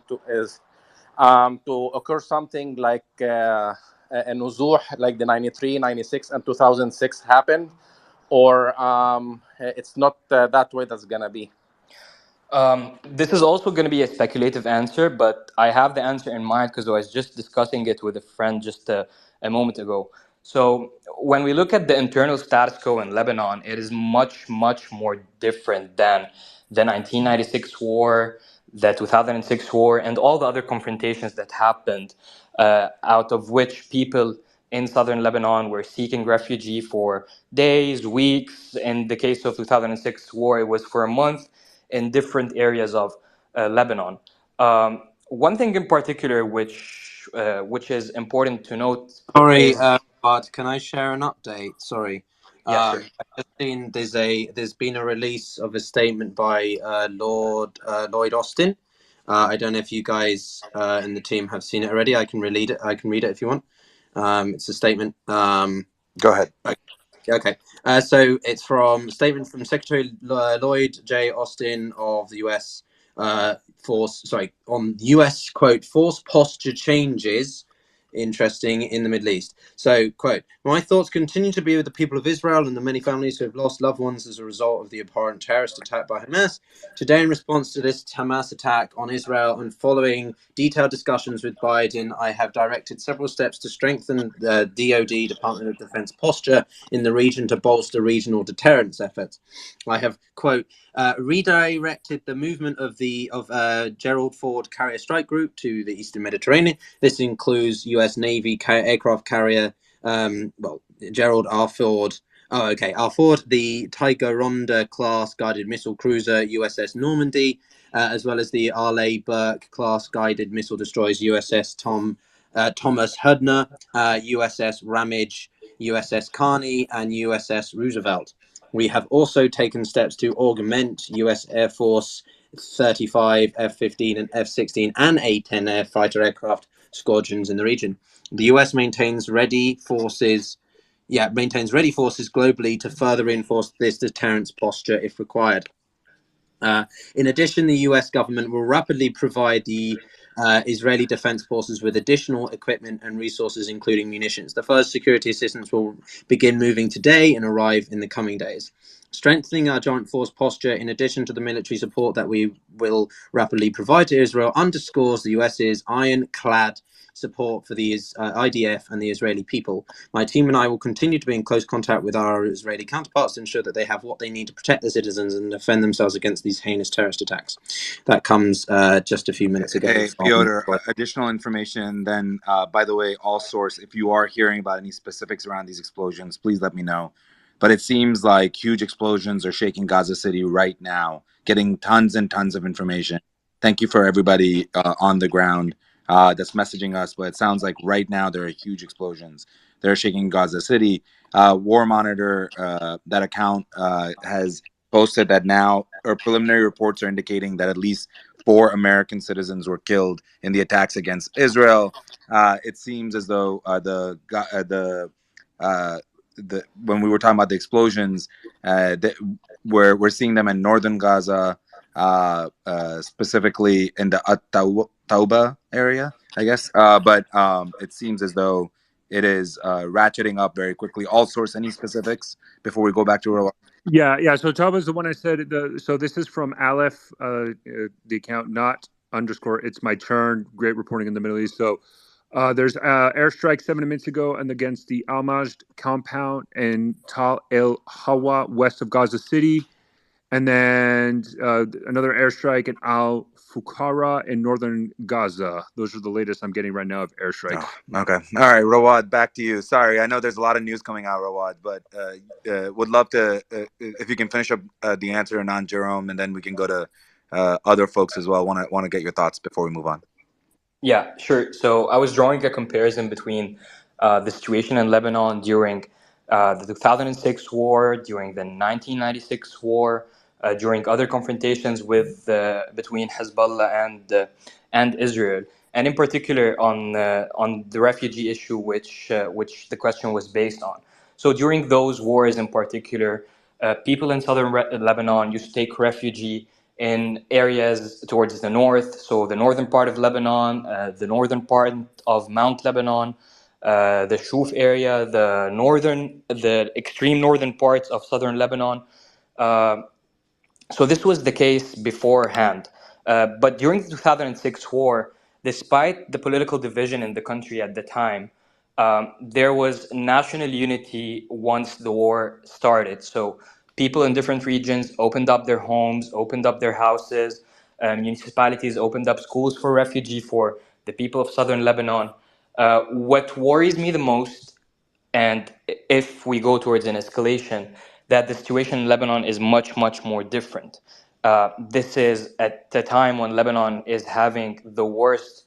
to occur something like a nuzuh like the 93, 96, and 2006 happened, or it's not that way that's gonna be? This is also going to be a speculative answer, but I have the answer in mind because I was just discussing it with a friend just a moment ago. So when we look at the internal status quo in Lebanon, it is much, much more different than the 1996 war, the 2006 war, and all the other confrontations that happened, out of which people in southern Lebanon were seeking refugee for days, weeks. In the case of 2006 war, it was for a month in different areas of Lebanon. One thing in particular, which is important to note, Sorry, is Bart, can I share an update? Sorry. yeah, sure. I've just seen there's been a release of a statement by Lloyd Austin. I don't know if you guys in the team have seen it already. I can read it. If you want. It's a statement. Go ahead. Okay. So it's statement from Secretary Lloyd J. Austin of the U.S. On U.S. quote force posture changes. Interesting in the Middle East. So, quote, my thoughts continue to be with the people of Israel and the many families who have lost loved ones as a result of the abhorrent terrorist attack by Hamas. Today, in response to this Hamas attack on Israel and following detailed discussions with Biden, I have directed several steps to strengthen the DoD, Department of Defense posture in the region to bolster regional deterrence efforts. I have, quote, redirected the movement of Gerald Ford Carrier Strike Group to the Eastern Mediterranean. This includes U.S. Navy aircraft carrier, Gerald R. Ford. R. Ford, the Tigeronda class guided missile cruiser USS Normandy, as well as the Arleigh Burke class guided missile destroyers USS Thomas Hudner, USS Ramage, USS Carney, and USS Roosevelt. We have also taken steps to augment U.S. Air Force 35, F-15, and F-16 and A-10 air fighter aircraft squadrons in the region. The U.S. maintains ready forces globally to further reinforce this deterrence posture if required. In addition, the U.S. government will rapidly provide the Israeli Defense Forces with additional equipment and resources, including munitions. The first security assistance will begin moving today and arrive in the coming days. Strengthening our joint force posture, in addition to the military support that we will rapidly provide to Israel, underscores the US's ironclad support for the IDF and the Israeli people. My team and I will continue to be in close contact with our Israeli counterparts to ensure that they have what they need to protect their citizens and defend themselves against these heinous terrorist attacks. That comes just a few minutes ago. Hey, From Piotr, additional information. Then, by the way, all source, if you are hearing about any specifics around these explosions, please let me know. But it seems like huge explosions are shaking Gaza City right now, getting tons and tons of information. Thank you for everybody on the ground that's messaging us. But it sounds like right now there are huge explosions. They're shaking Gaza City. War Monitor, that account has posted that now, or preliminary reports are indicating that at least 4 American citizens were killed in the attacks against Israel. It seems as though when we were talking about the explosions, we're seeing them in northern Gaza, specifically in the Tauba area, I guess. But it seems as though it is ratcheting up very quickly. All source, any specifics before we go back to Rowan? Yeah. So Tauba is the one I said. So this is from Aleph, the account, not underscore. It's my turn. Great reporting in the Middle East. So there's airstrike 7 minutes ago and against the Al Majd compound in Tal El Hawa, west of Gaza City. And then another airstrike in Al Fukara in northern Gaza. Those are the latest I'm getting right now of airstrikes. Oh, okay. All right, Rawad, back to you. Sorry, I know there's a lot of news coming out, Rawad, but would love to, if you can finish up the answer on Jerome, and then we can go to other folks as well. Want to get your thoughts before we move on. Yeah, sure. So I was drawing a comparison between the situation in Lebanon during the 2006 war, during the 1996 war, during other confrontations with between Hezbollah and Israel, and in particular on the refugee issue, which the question was based on. So during those wars in particular, people in southern Lebanon used to take refuge in areas towards the north, so the northern part of Lebanon, the northern part of Mount Lebanon, the Shuf area, the extreme northern parts of southern Lebanon. Uh, so this was the case beforehand. But during the 2006 war, despite the political division in the country at the time, there was national unity once the war started. So people in different regions opened up their homes, opened up their houses, municipalities opened up schools for refugee for the people of southern Lebanon. What worries me the most, and if we go towards an escalation, that the situation in Lebanon is much, much more different. This is at the time when Lebanon is having the worst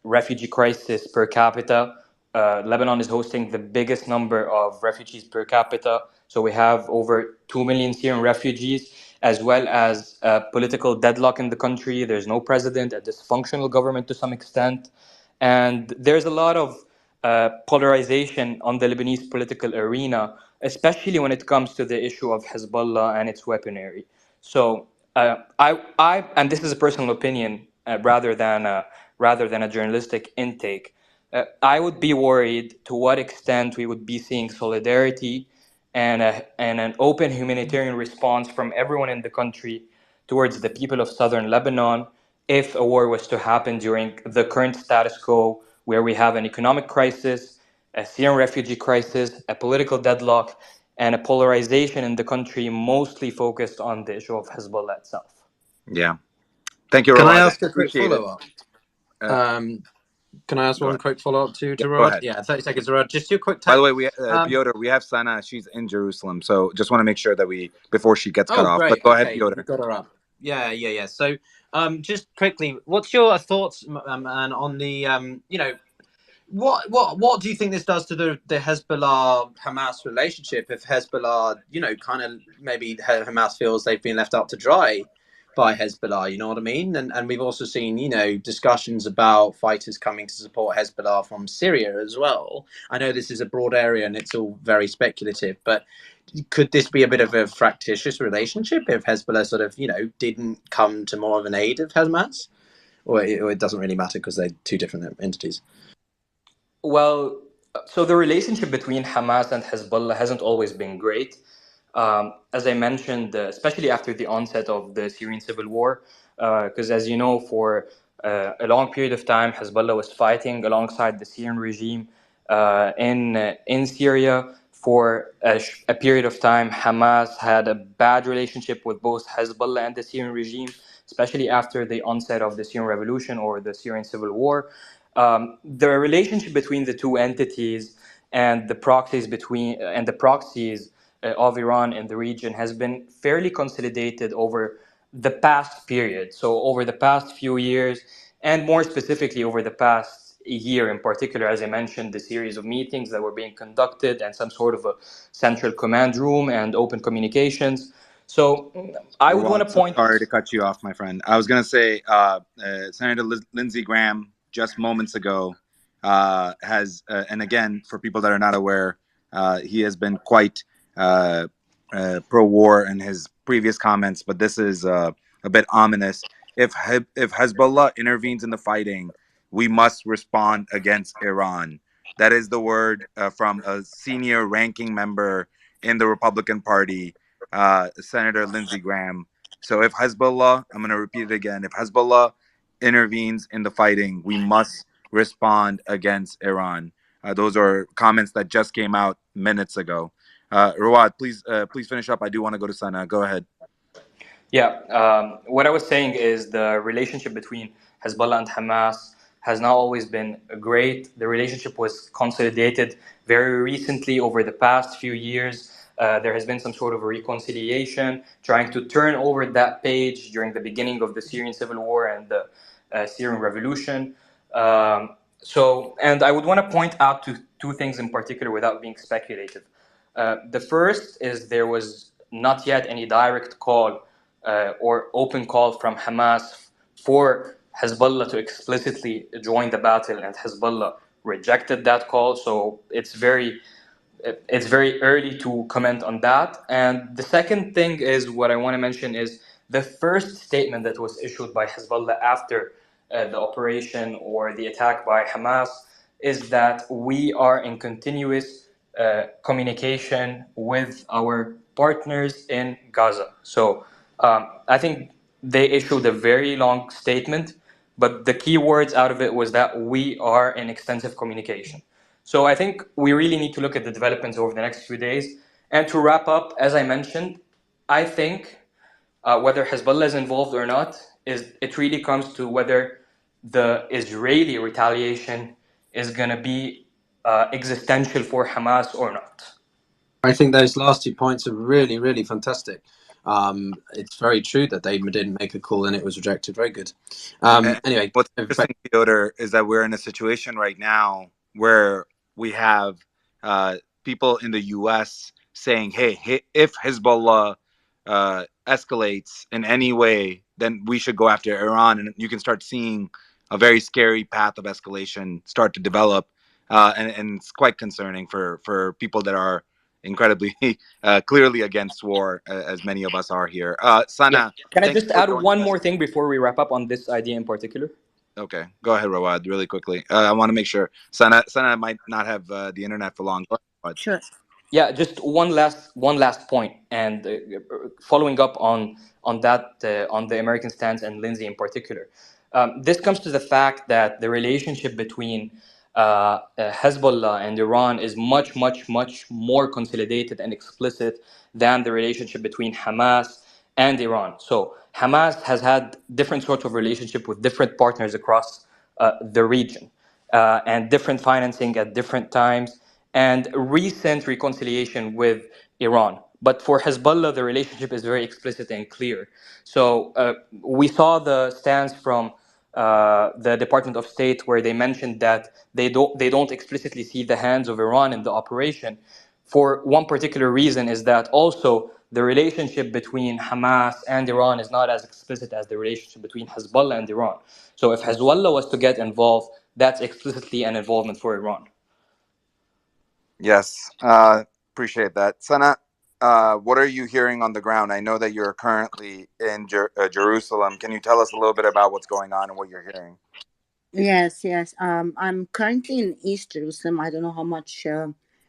refugee crisis per capita. Lebanon is hosting the biggest number of refugees per capita. So we have over 2 million Syrian refugees, as well as political deadlock in the country. There's no president, a dysfunctional government to some extent. And there's a lot of polarization on the Lebanese political arena, especially when it comes to the issue of Hezbollah and its weaponry. So and this is a personal opinion rather than a journalistic intake. I would be worried to what extent we would be seeing solidarity and an open humanitarian response from everyone in the country towards the people of southern Lebanon if a war was to happen during the current status quo, where we have an economic crisis, a Syrian refugee crisis, a political deadlock, and a polarization in the country mostly focused on the issue of Hezbollah itself. Yeah. Thank you, Can I Rawad. ask a quick Appreciate it. follow up? Can I ask Go one ahead. quick follow up to Yeah, go Rod? ahead. Yeah, 30 seconds, Rod. Just two quick By tags. the way, Piotr, we have Sana. She's in Jerusalem, so just want to make sure that before she gets cut Oh, off. But great. go ahead, Okay, Piotr. we got her up. Yeah. So, just quickly, what's your thoughts, man, on the, what do you think this does to the Hezbollah Hamas relationship? If Hezbollah, kind of maybe Hamas feels they've been left out to dry by Hezbollah, you know what I mean? And we've also seen, discussions about fighters coming to support Hezbollah from Syria as well. I know this is a broad area and it's all very speculative, but could this be a bit of a fractious relationship if Hezbollah sort of, didn't come to more of an aid of Hamas? Or it doesn't really matter because they're two different entities? Well, so the relationship between Hamas and Hezbollah hasn't always been great. As I mentioned, especially after the onset of the Syrian civil war, because as you know, for a long period of time, Hezbollah was fighting alongside the Syrian regime in Syria. For a period of time, Hamas had a bad relationship with both Hezbollah and the Syrian regime, especially after the onset of the Syrian revolution or the Syrian civil war. The relationship between the two entities and the proxies of Iran in the region has been fairly consolidated over the past period. So over the past few years, and more specifically over the past year in particular, as I mentioned, the series of meetings that were being conducted and some sort of a central command room and open communications. So I would want Rawat, to so point. sorry to cut you off, my friend. I was going to say Senator Lindsey Graham just moments ago has, and again, for people that are not aware, he has been quite pro-war in his previous comments, but this is a bit ominous. If Hezbollah intervenes in the fighting, we must respond against Iran. That is the word from a senior ranking member in the Republican Party, Senator Lindsey Graham. So if Hezbollah, I'm going to repeat it again, if Hezbollah intervenes in the fighting, we must respond against Iran. Those are comments that just came out minutes ago. Rawad, please finish up. I do want to go to Sana. Go ahead. Yeah, what I was saying is the relationship between Hezbollah and Hamas has not always been great. The relationship was consolidated very recently over the past few years. There has been some sort of a reconciliation, trying to turn over that page during the beginning of the Syrian civil war and the Syrian revolution. And I would want to point out to two things in particular without being speculative. The first is there was not yet any direct call or open call from Hamas for Hezbollah to explicitly join the battle, and Hezbollah rejected that call. So it's very early to comment on that. And the second thing is what I want to mention is the first statement that was issued by Hezbollah after the operation or the attack by Hamas is that we are in continuous communication with our partners in Gaza. So I think they issued a very long statement, but the key words out of it was that we are in extensive communication. So I think we really need to look at the developments over the next few days. And to wrap up, as I mentioned, I think whether Hezbollah is involved or not, it really comes to whether the Israeli retaliation is going to be existential for Hamas or not. I think those last 2 points are really, really fantastic. It's very true that they didn't make a call and it was rejected. Very good. Anyway, What's interesting, Piotr, is that we're in a situation right now where we have people in the U.S. saying, "Hey, if Hezbollah escalates in any way, then we should go after Iran," and you can start seeing a very scary path of escalation start to develop, and it's quite concerning for people that are incredibly clearly against war, as many of us are here. Sana, Can I thank you just for add joining one us. more thing before we wrap up on this idea in particular? Okay, go ahead, Rawad, really quickly. I want to make sure Sana might not have the internet for long. Go ahead, Rawad. Sure. Yeah, just one last point, and following up on that on the American stance and Lindsay in particular. This comes to the fact that the relationship between Hezbollah and Iran is much, much, much more consolidated and explicit than the relationship between Hamas and Iran. So Hamas has had different sorts of relationship with different partners across the region and different financing at different times and recent reconciliation with Iran. But for Hezbollah, the relationship is very explicit and clear. So we saw the stance from the Department of State where they mentioned that they don't explicitly see the hands of Iran in the operation. For one particular reason is that also the relationship between Hamas and Iran is not as explicit as the relationship between Hezbollah and Iran. So if Hezbollah was to get involved, that's explicitly an involvement for Iran. Yes, appreciate that. Sana, what are you hearing on the ground? I know that you're currently in Jerusalem. Can you tell us a little bit about what's going on and what you're hearing? Yes. I'm currently in East Jerusalem. I don't know how much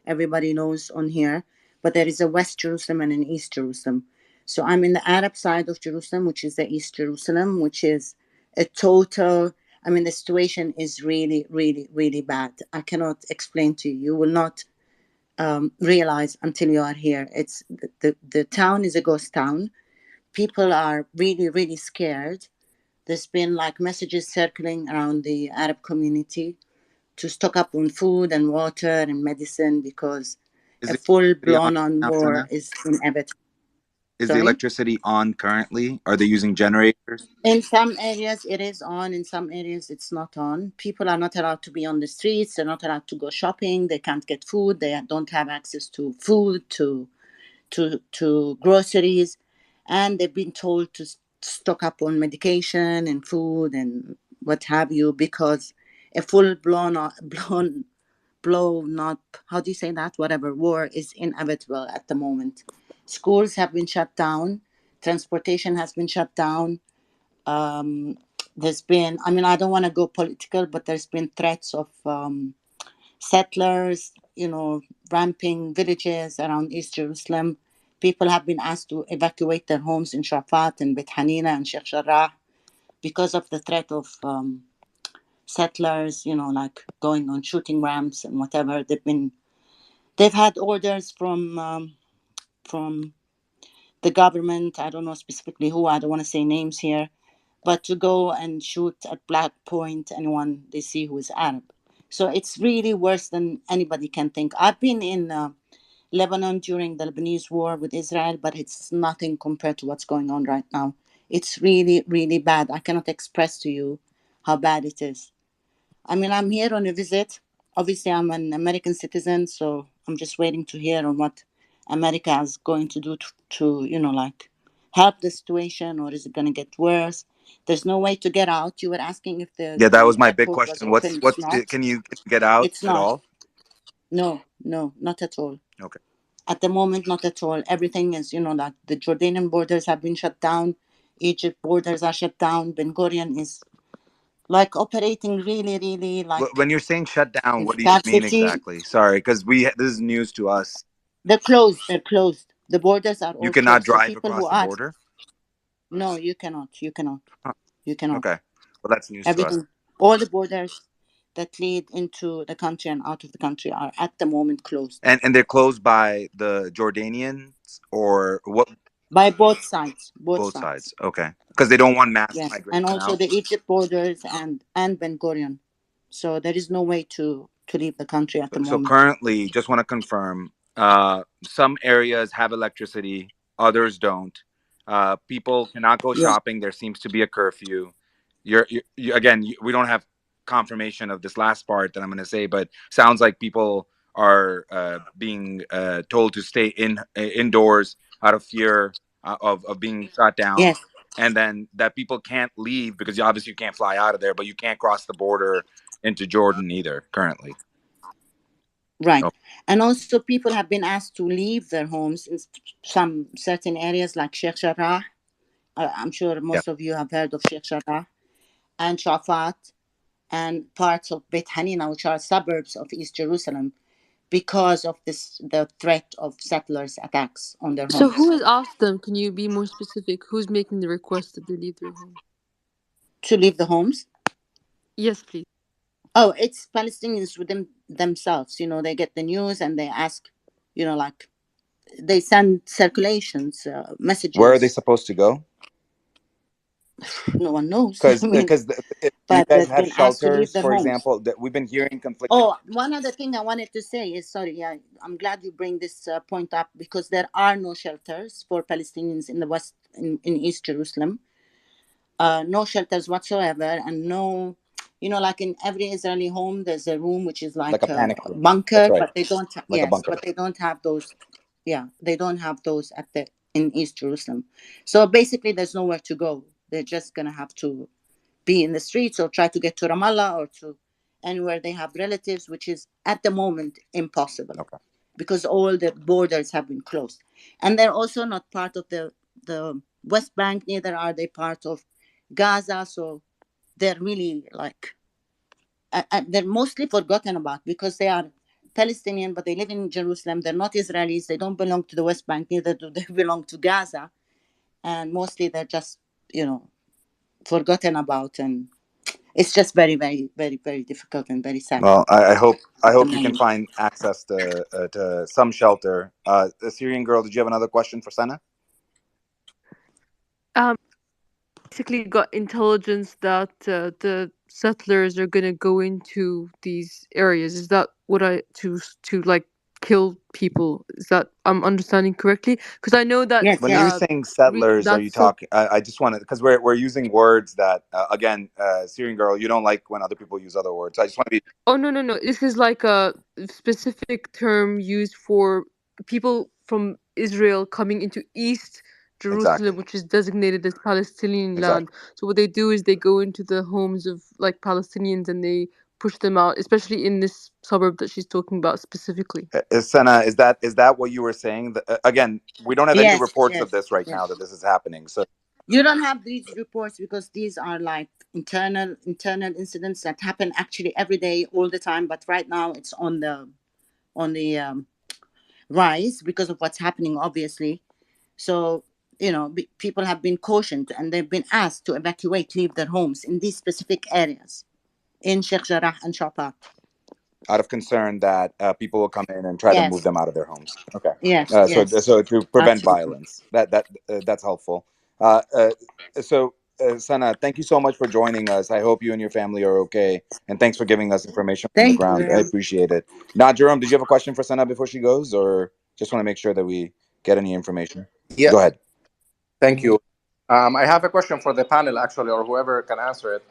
everybody knows on here, but there is a West Jerusalem and an East Jerusalem. So I'm in the Arab side of Jerusalem, which is the East Jerusalem, which is a total I mean, the situation is really, really, really bad. I cannot explain to you. You will not realize until you are here. It's the town is a ghost town. People are really, really scared. There's been like messages circling around the Arab community to stock up on food and water and medicine because Is a the full electricity on blown on now, war Sana? is inevitable. Is the Sorry? electricity on currently? Are they using generators? In some areas it is on, in some areas it's not on. People are not allowed to be on the streets, they're not allowed to go shopping, they can't get food, they don't have access to food, to groceries, and they've been told to stock up on medication and food and what have you because a full blown up, how do you say that, whatever, war is inevitable at the moment. Schools have been shut down, transportation has been shut down. There's been, I mean, I don't want to go political, but there's been threats of settlers, ramping villages around East Jerusalem. People have been asked to evacuate their homes in Shafat and Beit Hanina and Sheikh Jarrah because of the threat of settlers, like going on shooting ramps and whatever. They've had orders from the government. I don't know specifically who. I don't want to say names here, but to go and shoot at black point anyone they see who is Arab. So it's really worse than anybody can think. I've been in Lebanon during the Lebanese war with Israel, but it's nothing compared to what's going on right now. It's really, really bad. I cannot express to you how bad it is. I mean, I'm here on a visit. Obviously, I'm an American citizen, so I'm just waiting to hear on what America is going to do to like help the situation, or is it going to get worse? There's no way to get out. You were asking if Yeah, that was the my big airport was question. open. It's What's not. can you get out It's at not. all? No, no, not at all. Okay. At the moment, not at all. Everything is, like the Jordanian borders have been shut down. Egypt borders are shut down. Ben Gurion is like operating really, really like When you're saying shut down, in what do you mean scarcity. exactly? Sorry, because this is news to us. They're closed. They're closed. The borders are You all cannot closed. So drive people who across the are border. no, you cannot. You cannot. Huh. You cannot. Okay, well that's news to us. Everything, all the borders that lead into the country and out of the country are at the moment closed And they're closed by the Jordanians or what? by both sides. Both Both sides. sides. Okay, because they don't want mass Yes, and migration also out. the Egypt borders and Ben Gurion. So there is no way to leave the country at the So moment. currently, just want to confirm, some areas have electricity, others don't. People cannot go Yes. shopping. There seems to be a curfew. We don't have confirmation of this last part that I'm going to say, but sounds like people are being told to stay indoors out of fear of being shot down, Yes. and then that people can't leave because obviously you can't fly out of there, but you can't cross the border into Jordan either currently. Right. And also, people have been asked to leave their homes in some certain areas like Sheikh Jarrah. I'm sure Yeah. most of you have heard of Sheikh Jarrah and Shafat and parts of Beit Hanina, which are suburbs of East Jerusalem, because of the threat of settlers' attacks on their So who homes. has asked them? Can you be more specific? Who's making the request that they leave their home? To leave the homes? Yes, please. Oh, it's Palestinians within themselves. They get the news and they ask, like they send circulations, Where are they messages. supposed to go? No one knows. I Because mean, do you but guys they've have been asked to leave shelters, their for homes. example? That we've been hearing conflicting. Oh, one other thing I wanted to say is, sorry, yeah, I'm glad you bring this point up because there are no shelters for Palestinians in the West, in East Jerusalem. No shelters whatsoever, and no, like in every Israeli home, there's a room which is Like like a a panic room. That's bunker, right. but they don't. Like a Yes, bunker. but they don't have those. Yeah, they don't have those in East Jerusalem. So basically, there's nowhere to go. They're just gonna have to be in the streets or try to get to Ramallah or to anywhere they have relatives, which is at the moment impossible Okay. because all the borders have been closed. And they're also not part of the West Bank, neither are they part of Gaza. So they're really like, they're mostly forgotten about because they are Palestinian, but they live in Jerusalem. They're not Israelis. They don't belong to the West Bank, neither do they belong to Gaza. And mostly they're just, forgotten about. And It's just very, very, very, very difficult and very sad Well, I hope at the you can moment. find access to some shelter. The Syrian girl, did you have another question for Sana? Um, basically got intelligence that the settlers are gonna go into these areas. Is that what I to like kill people? Is that I'm understanding correctly? Because I know that Yes, When you're yes. saying settlers, are you that's talking? I just want to, because we're using words that again, Syrian girl, you don't like when other people use other words. I just want to be oh no. This is like a specific term used for people from Israel coming into East exactly, Jerusalem, which is designated as Palestinian land. exactly. So what they do is they go into the homes of like Palestinians and they push them out, especially in this suburb that she's talking about specifically. Sana, is that what you were saying? Again, we don't have any Yes, reports of yes, this right yes. now that this is happening. So You don't have these reports because these are like internal incidents that happen actually every day, all the time. But right now, it's on the rise because of what's happening, obviously. So people have been cautioned and they've been asked to evacuate, leave their homes in these specific areas in Sheikh Jarrah and Shafat. out of concern that people will come in and try to move Yes, them out of their homes. Okay. yes, yes, So to prevent absolutely. violence, that's helpful. Uh, uh, Sana, thank you so much for joining us. I hope you and your family are okay, and thanks for giving us information from the Thank ground. I you. appreciate it. Now, Jerome, did you have a question for Sana before she goes, or just want to make sure that we get any information? Yeah, Go ahead. thank you. I have a question for the panel, actually, or whoever can answer it.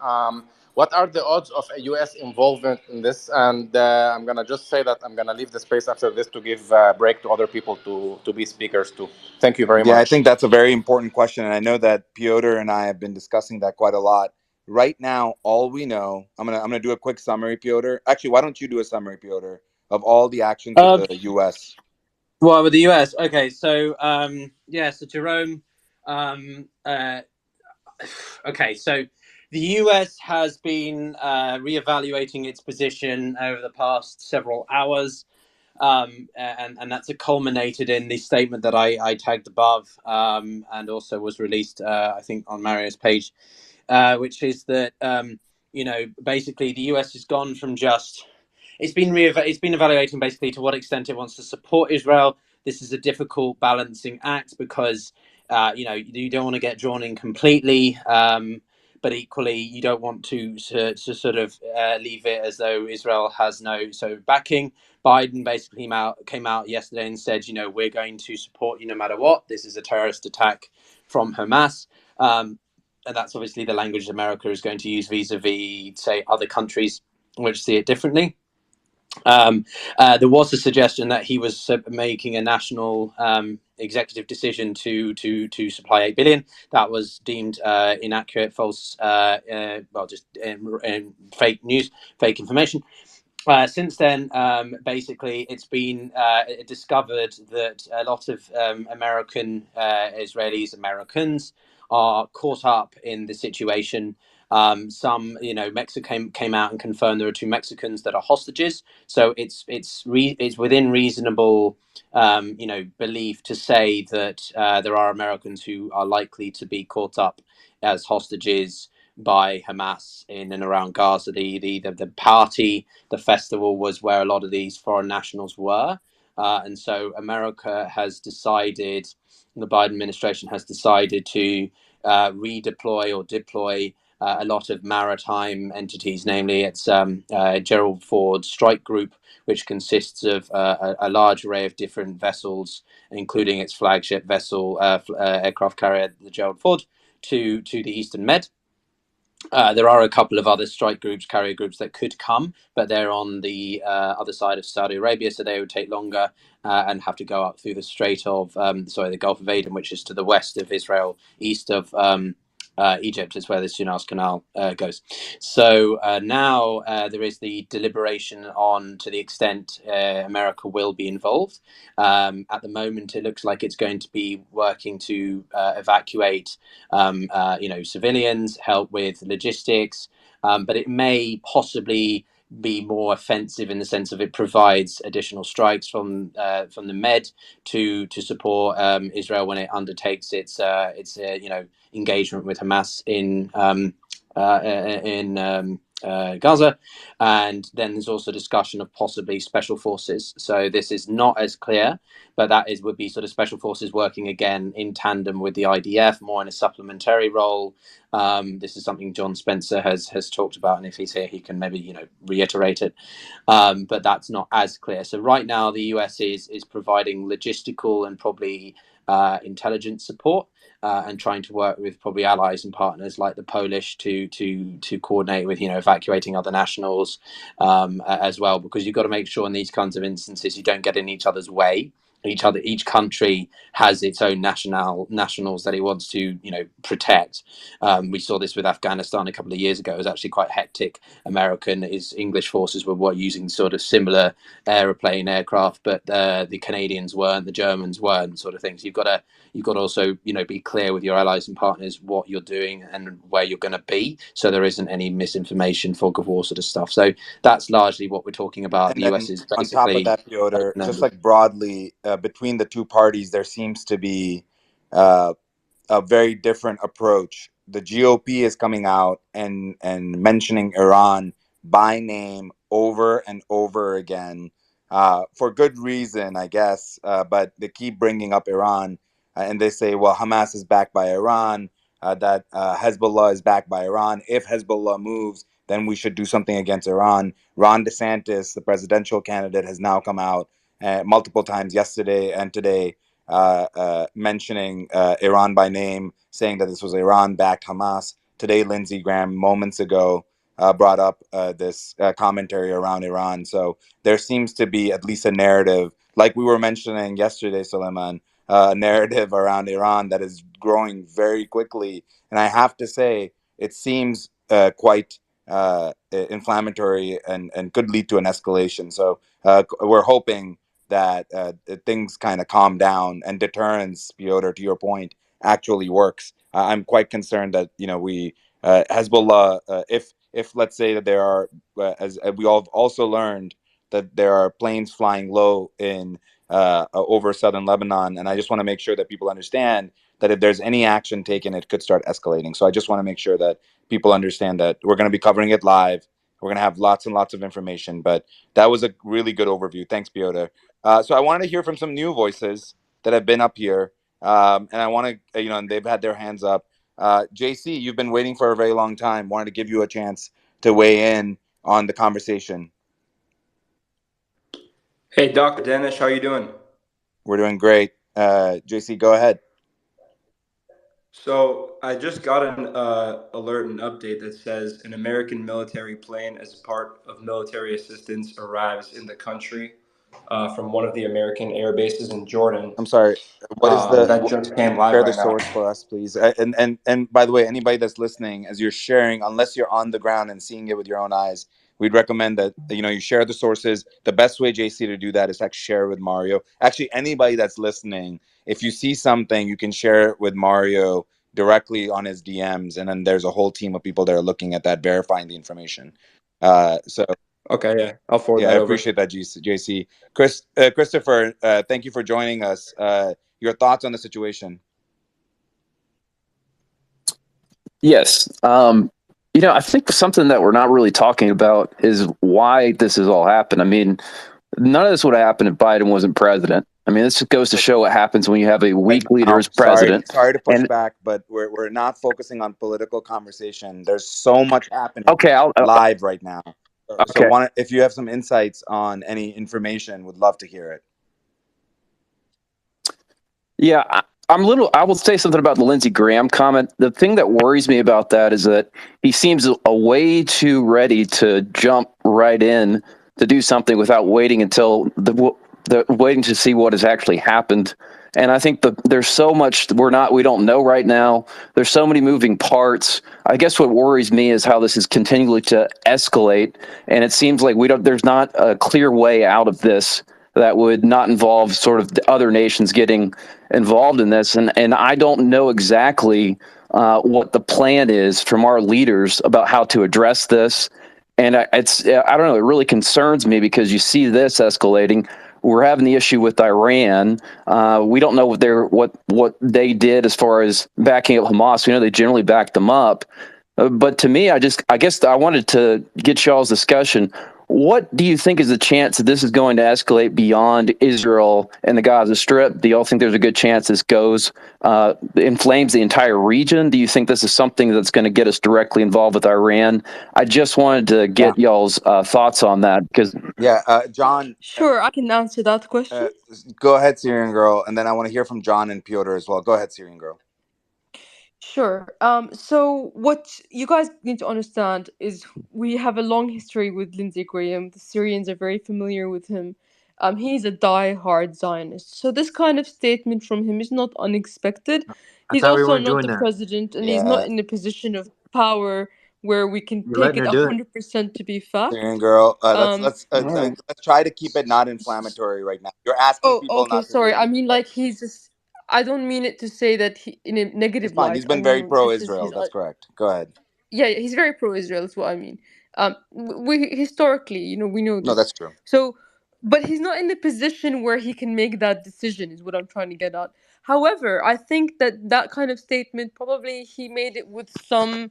What are the odds of a U.S. involvement in this? And I'm gonna just say that I'm gonna leave the space after this to give break to other people to be speakers too. Thank you very Yeah, I much. think that's a very important question, and I know that Piotr and I have been discussing that quite a lot. Right now, all we know, I'm gonna do a quick summary, Piotr. Actually, why don't you do a summary, Piotr, of all the actions of Uh, the U.S. well, with the US, okay. So yeah, so Jerome, um, uh, okay, so the US has been reevaluating its position over the past several hours. And that's culminated in the statement that I tagged above, and also was released, I think, on Mario's page, which is that basically the US has gone from just it's been evaluating basically to what extent it wants to support Israel. This is a difficult balancing act because you don't want to get drawn in completely. But equally, you don't want to sort of leave it as though Israel has no backing. Biden basically came out yesterday and said, we're going to support you no matter what. This is a terrorist attack from Hamas. And that's obviously the language America is going to use vis-a-vis, say, other countries which see it differently. There was a suggestion that he was making a national executive decision to supply 8 billion. That was deemed inaccurate, false, just fake news, fake information. Since then, basically, it's been discovered that a lot of Americans are caught up in the situation. Some, Mexico came out and confirmed there are 2 Mexicans that are hostages. So it's within reasonable, belief to say that there are Americans who are likely to be caught up as hostages by Hamas in and around Gaza. The party, the festival was where a lot of these foreign nationals were. And so America has decided, the Biden administration has decided to redeploy or deploy a lot of maritime entities, namely its Gerald Ford Strike Group, which consists of a large array of different vessels, including its flagship vessel, aircraft carrier, the Gerald Ford, to the Eastern Med. There are a couple of other strike groups, carrier groups that could come, but they're on the other side of Saudi Arabia, so they would take longer and have to go up through the the Gulf of Aden, which is to the west of Israel, east of Egypt, is where the Suez Canal goes. So now there is the deliberation on to the extent America will be involved. At the moment, it looks like it's going to be working to evacuate civilians, help with logistics, but it may possibly be more offensive in the sense of it provides additional strikes from the Med to support Israel when it undertakes its engagement with Hamas in in Gaza, and then there's also discussion of possibly special forces. So this is not as clear, but would be sort of special forces working again in tandem with the IDF, more in a supplementary role. This is something John Spencer has talked about, and if he's here, he can maybe reiterate it. But that's not as clear. So right now, the US is providing logistical and probably intelligence support. And trying to work with probably allies and partners like the Polish to coordinate with evacuating other nationals as well, because you've got to make sure in these kinds of instances you don't get in each other's way. Each country has its own nationals that it wants to protect. We saw this with Afghanistan a couple of years ago. It was actually quite hectic. English forces were using sort of similar aircraft, but the Canadians weren't, the Germans weren't, sort of things. You've got to also be clear with your allies and partners what you're doing and where you're going to be, so there isn't any misinformation, fog of war sort of stuff. So that's largely what we're talking about. And The then US is on top of basically that, Piotr, just like broadly between the two parties, there seems to be uh, a very different approach. The GOP is coming out and mentioning Iran by name over and over again for good reason, I guess. But they keep bringing up Iran, and they say, well, Hamas is backed by Iran, that Hezbollah is backed by Iran. If Hezbollah moves, then we should do something against Iran. Ron DeSantis, the presidential candidate, has now come out multiple times yesterday and today, mentioning Iran by name, saying that this was Iran-backed Hamas. Today, Lindsey Graham, moments ago, brought up this commentary around Iran. So there seems to be at least a narrative, like we were mentioning yesterday, Suleiman, a narrative around Iran that is growing very quickly. And I have to say, it seems quite inflammatory and could lead to an escalation. So we're hoping that things kind of calm down and deterrence, Piotr, to your point, actually works. I'm quite concerned that we Hezbollah, if let's say that there are, as we all also learned, that there are planes flying low in over southern Lebanon, and I just want to make sure that people understand that if there's any action taken, it could start escalating. So I just want to make sure that people understand that we're going to be covering it live. We're going to have lots and lots of information, but that was a really good overview. Thanks, Piotr. So I wanted to hear from some new voices that have been up here, and I want to, and they've had their hands up. JC, you've been waiting for a very long time. Wanted to give you a chance to weigh in on the conversation. Hey, Dr. Danish, how you doing? We're doing great. JC, go ahead. So I just got an alert and update that says an American military plane as part of military assistance arrives in the country from one of the American air bases in Jordan. I'm sorry. What is that just came live share the right now. source for us, please? And by the way, anybody that's listening, as you're sharing, unless you're on the ground and seeing it with your own eyes, we'd recommend that you share the sources. The best way, JC, to do that is to share with Mario. Actually, anybody that's listening, if you see something, you can share it with Mario directly on his DMs, and then there's a whole team of people that are looking at that, verifying the information. So okay, yeah, I'll forward that I over. appreciate that, JC. Christopher, thank you for joining us. Your thoughts on the situation? Yes. I think something that we're not really talking about is why this has all happened. I mean, none of this would have happened if Biden wasn't president. I mean, this goes to show what happens when you have a weak leader as president. Sorry to push back, but we're not focusing on political conversation. There's so much happening live right now. Okay. So if you have some insights on any information, would love to hear it. Yeah, I will say something about the Lindsey Graham comment. The thing that worries me about that is that he seems a way too ready to jump right in to do something without waiting until waiting to see what has actually happened. And I think there's so much we don't know right now. There's so many moving parts. I guess what worries me is how this is continually to escalate, and it seems like there's not a clear way out of this that would not involve sort of the other nations getting involved in this. And I don't know exactly what the plan is from our leaders about how to address this. And I don't know, it really concerns me because you see this escalating. We're having the issue with Iran. We don't know what they did as far as backing up Hamas. We know they generally backed them up. But to me, I guess I wanted to get y'all's discussion. What do you think is the chance that this is going to escalate beyond Israel and the Gaza Strip? Do y'all think there's a good chance this goes, inflames the entire region? Do you think this is something that's going to get us directly involved with Iran? I just wanted to Yeah, get y'all's thoughts on that because yeah. John, Sure, I can answer that question. go ahead, Syrian girl, and then I want to hear from John and Piotr as well. Go ahead, Syrian girl. Sure. So what you guys need to understand is we have a long history with Lindsey Graham. The Syrians are very familiar with him. He's a die-hard Zionist. So this kind of statement from him is not unexpected. I He's thought we also weren't not doing the that. president, and he's not Yeah, in a position of power where we can You're take letting it her do it. 100% to be fact. Syrian girl. Um, Let's try to keep it not inflammatory right now. You're asking oh, people okay, not to sorry. I read. mean, like he's just. I don't mean it to say that he in a It's negative fine. light. He's I been very mean, this is pro-Israel. his That's correct. Go ahead. yeah, he's very pro-Israel. Is what I mean. We historically, we know No, this. that's true. So, but he's not in the position where he can make that decision. Is what I'm trying to get at. However, I think that that kind of statement probably he made it with some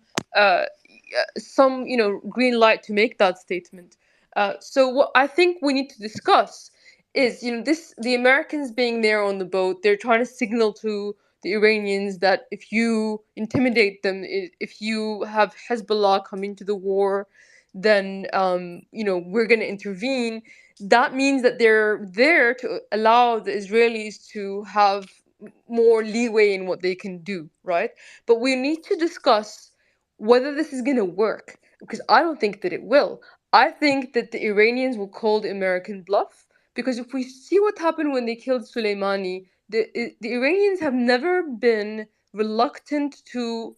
green light to make that statement. So what I think we need to discuss is this the Americans being there on the boat. They're trying to signal to the Iranians that if you intimidate them, if you have Hezbollah come into the war, then we're going to intervene. That means that they're there to allow the Israelis to have more leeway in what they can do, right? But we need to discuss whether this is going to work because I don't think that it will. I think that the Iranians will call the American bluff because if we see what happened when they killed Soleimani, the Iranians have never been reluctant to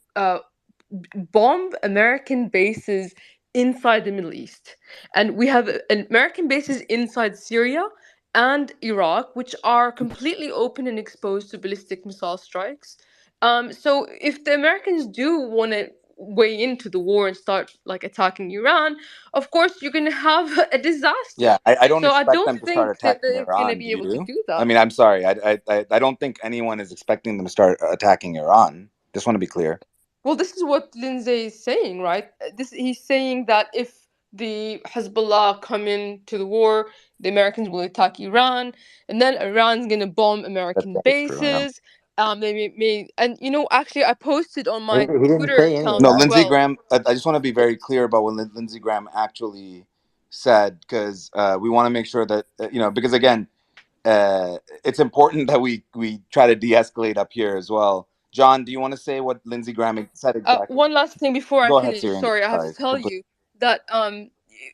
bomb American bases inside the Middle East. And we have American bases inside Syria and Iraq, which are completely open and exposed to ballistic missile strikes. So if the Americans do want to weigh into the war and start like attacking Iran, of course you're going to have a Yeah, disaster. I don't So I expect them don't to start think that attacking they're going to Iran. Do be able to you? do I that. mean, I'm sorry. I don't think anyone is expecting them to start attacking Iran. Just want to be clear. Well, this is what Lindsay is saying, right? This he's saying that if the Hezbollah come into the war, the Americans will attack Iran, and then Iran's gonna bomb American That is true. Yeah. bases. They may, and actually, I posted on He my didn't Twitter say any of account No, as that. Lindsey well. Graham. I just want to be very clear about what Lindsey Graham actually said because we want to make sure that because again, it's important that we try to de-escalate up here as well. John, do you want to say what Lindsey Graham said exactly? One last thing before I Go ahead, finish. Syrian. Sorry, I have to Sorry, tell complete. you that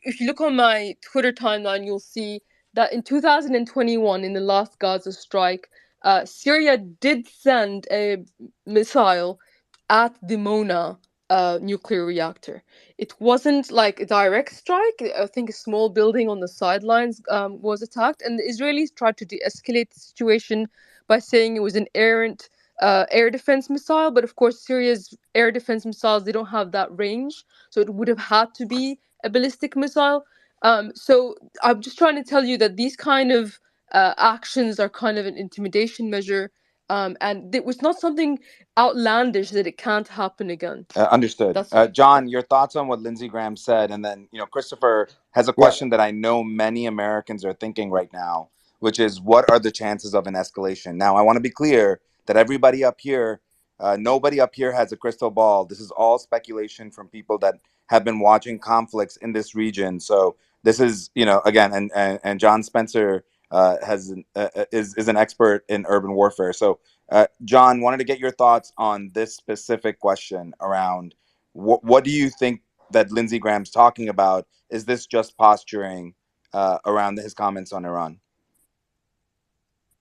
if you look on my Twitter timeline, you'll see that in 2021, in the last Gaza strike, Syria did send a missile at the Mona nuclear reactor. It wasn't like a direct strike. I think a small building on the sidelines was attacked, and the Israelis tried to de-escalate the situation by saying it was an errant air defense missile, but of course Syria's air defense missiles they don't have that range, so it would have had to be a ballistic missile. So I'm just trying to tell you that these kind of actions are kind of an intimidation measure, and it was not something outlandish that it can't happen again. Understood. That's all. John, your thoughts on what Lindsey Graham said, and then Christopher has a Yeah, question that I know many Americans are thinking right now, which is what are the chances of an escalation? Now, I want to be clear that everybody up here, nobody up here has a crystal ball. This is all speculation from people that have been watching conflicts in this region. So this is, again, and John Spencer is an expert in urban warfare. So John, wanted to get your thoughts on this specific question around what do you think that Lindsey Graham's talking about? Is this just posturing around his comments on Iran?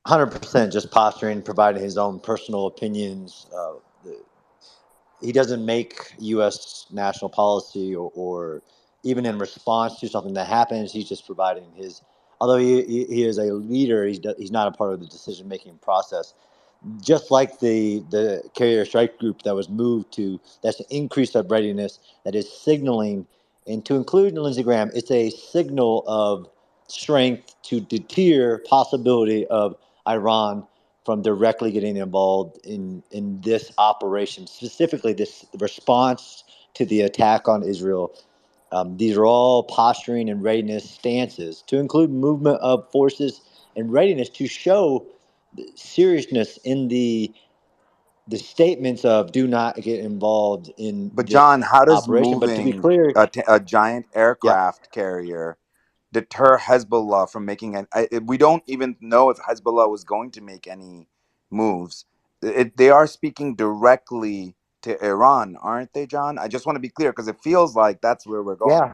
100% just posturing, providing his own personal opinions. He doesn't make U.S. national policy or even in response to something that happens, he's just providing his. Although he is a leader, he's not a part of the decision making process. Just like the carrier strike group that was moved to, that's an increase of readiness that is signaling, and to include Lindsey Graham, it's a signal of strength to deter possibility of Iran from directly getting involved in this operation, specifically this response to the attack on Israel. These are all posturing and readiness stances to include movement of forces and readiness to show seriousness in the statements of do not get involved in But this John, how does operation. But to be moving clear, a giant yeah, aircraft carrier deter Hezbollah from making we don't even know if Hezbollah was going to make any moves. They are speaking directly to Iran, aren't they, John? I just want to be clear because it feels like that's where we're going. yeah.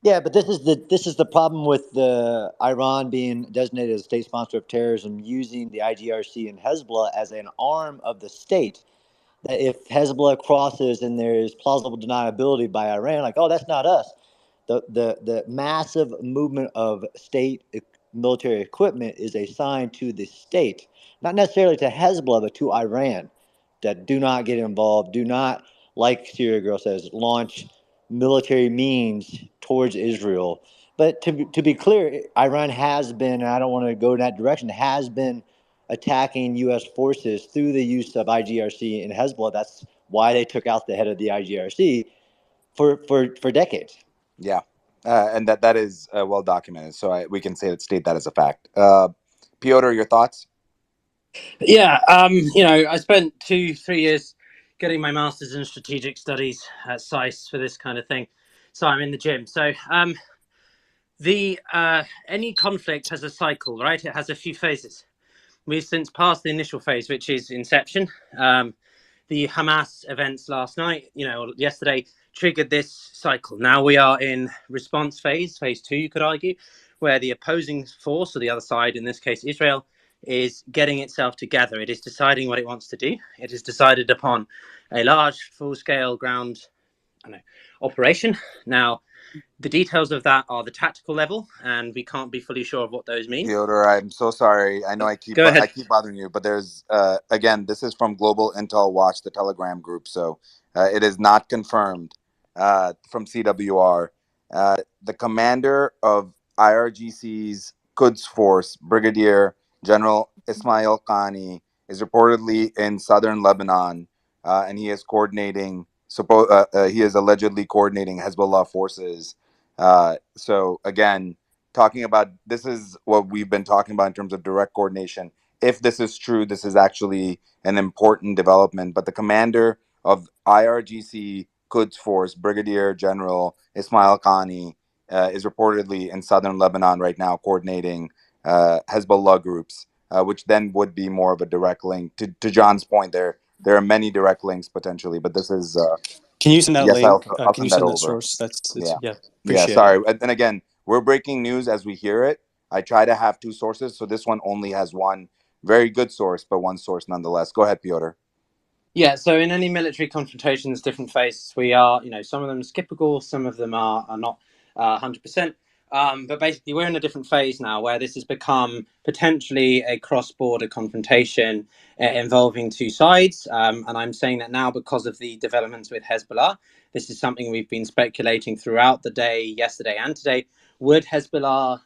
Yeah, but this is the problem with the Iran being designated as a state sponsor of terrorism, using the IGRC and Hezbollah as an arm of the state. That if Hezbollah crosses and there is plausible deniability by Iran, like, oh, that's not us. The massive movement of state military equipment is a sign to the state, not necessarily to Hezbollah, but to Iran, that do not get involved, do not, like Syria Girl says, launch military means towards Israel. But to be clear, Iran has been, and I don't want to go in that direction, has been attacking U.S. forces through the use of IGRC and Hezbollah. That's why they took out the head of the IGRC for decades. Yeah, and that is well documented, so we can state that as a fact. Piotr, your thoughts? Yeah, I spent 2-3 years getting my master's in strategic studies at SAIS for this kind of thing. So I'm in the gym. So any conflict has a cycle, right? It has a few phases. We've since passed the initial phase, which is inception. The Hamas events last night, yesterday, triggered this cycle. Now we are in response phase 2, you could argue, where the opposing force, or the other side, in this case Israel, is getting itself together. It is deciding what it wants to do. It is decided upon a large, full-scale ground operation. Now, the details of that are the tactical level, and we can't be fully sure of what those mean. Piotr, I'm so sorry. I know I keep bothering you, but there's again, this is from Global Intel Watch, the Telegram group, so it is not confirmed from CWR. The commander of IRGC's Quds Force, Brigadier General Ismail Qani, is reportedly in southern Lebanon, and he is coordinating. He is allegedly coordinating Hezbollah forces. So again, talking about this is what we've been talking about in terms of direct coordination. If this is true, this is actually an important development. But the commander of IRGC Quds Force, Brigadier General Ismail Qani, is reportedly in southern Lebanon right now coordinating Hezbollah groups, which then would be more of a direct link. To John's point, there are many direct links potentially, but this is. Can you send that Yes, link? I'll Can you send that send that over. source? Yeah. Yeah, Yeah, appreciate sorry. it. And again, we're breaking news as we hear it. I try to have two sources, so this one only has one very good source, but one source nonetheless. Go ahead, Piotr. Yeah, so in any military confrontations, different phases, we are, some of them are skippable, some of them are not 100%. But basically, we're in a different phase now where this has become potentially a cross-border confrontation involving two sides. And I'm saying that now because of the developments with Hezbollah. This is something we've been speculating throughout the day, yesterday and today. Would Hezbollah,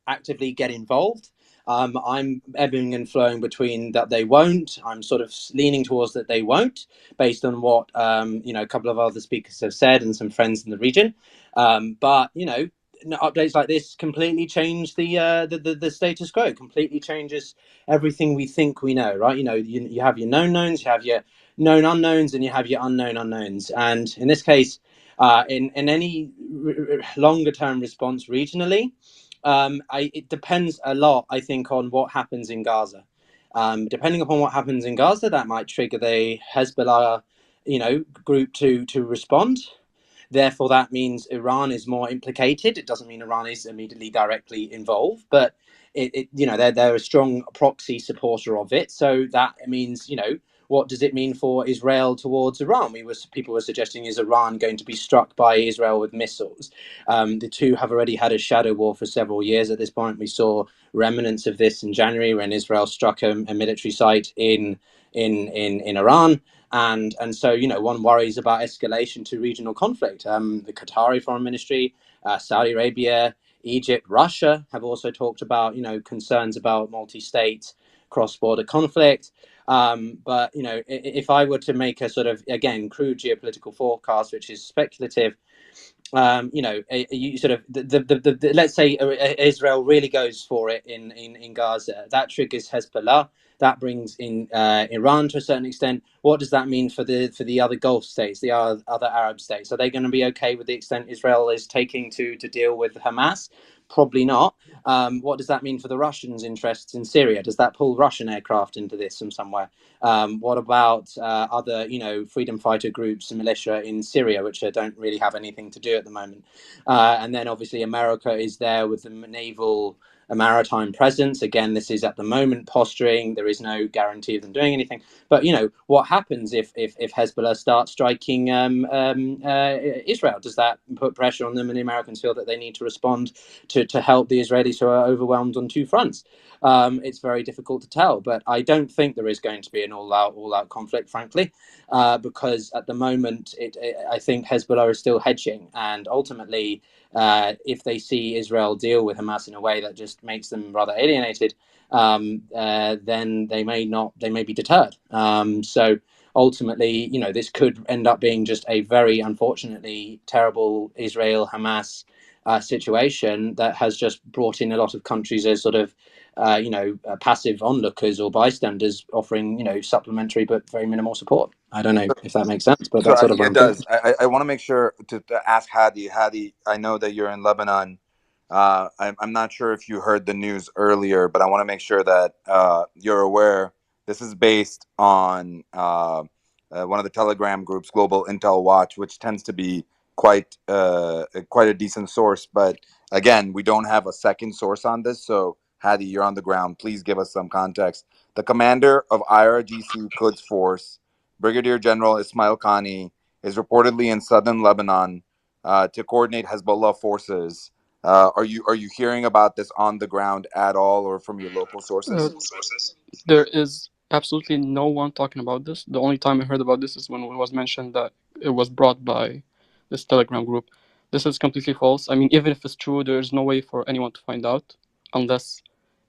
actively get involved? I'm ebbing and flowing between that they won't. I'm sort of leaning towards that they won't, based on what a couple of other speakers have said and some friends in the region. But updates like this completely change the status quo. Completely changes everything we think we know. Right? You have your known knowns, you have your known unknowns, and you have your unknown unknowns. And in this case, in any longer term response regionally. It depends a lot, I think, on what happens in Gaza. Depending upon what happens in Gaza, that might trigger the Hezbollah, group to respond. Therefore, that means Iran is more implicated. It doesn't mean Iran is immediately directly involved, but they're a strong proxy supporter of it. So that means, what does it mean for Israel towards Iran? People were suggesting, is Iran going to be struck by Israel with missiles? The two have already had a shadow war for several years at this point. We saw remnants of this in January when Israel struck a military site in Iran. And so, one worries about escalation to regional conflict. The Qatari Foreign Ministry, Saudi Arabia, Egypt, Russia have also talked about, concerns about multi-state cross-border conflict. But if I were to make a sort of, again, crude geopolitical forecast, which is speculative, you sort of let's say Israel really goes for it in Gaza. That triggers Hezbollah. That brings in Iran to a certain extent. What does that mean for the other Gulf states, the other Arab states? Are they going to be okay with the extent Israel is taking to deal with Hamas? Probably not. What does that mean for the Russians' interests in Syria? Does that pull Russian aircraft into this from somewhere? What about other, freedom fighter groups and militia in Syria, which don't really have anything to do at the moment? And then obviously America is there with the naval, a maritime presence. Again, this is at the moment posturing. There is no guarantee of them doing anything. But what happens if Hezbollah starts striking Israel? Does that put pressure on them, and the Americans feel that they need to respond to help the Israelis who are overwhelmed on two fronts? It's very difficult to tell, but I don't think there is going to be an all-out conflict, frankly, because at the moment, I think Hezbollah is still hedging, and ultimately, if they see Israel deal with Hamas in a way that just makes them rather alienated, then they may be deterred. So ultimately, this could end up being just a very unfortunately terrible Israel-Hamas situation that has just brought in a lot of countries as sort of passive onlookers or bystanders, offering supplementary but very minimal support. I don't know if that makes sense, but So that's sort of what it I'm thinking. does. I want to make sure to ask Hadi. Hadi, I know that you're in Lebanon. I'm not sure if you heard the news earlier, but I want to make sure that you're aware. This is based on one of the Telegram groups, Global Intel Watch, which tends to be quite a decent source. But again, we don't have a second source on this. So Hadi, you're on the ground. Please give us some context. The commander of IRGC Quds Force, Brigadier General Ismail Khani, is reportedly in southern Lebanon to coordinate Hezbollah forces. Are you hearing about this on the ground at all, or from your local sources? There is absolutely no one talking about this. The only time I heard about this is when it was mentioned that it was brought by this Telegram group. This is completely false. I mean, even if it's true, there is no way for anyone to find out unless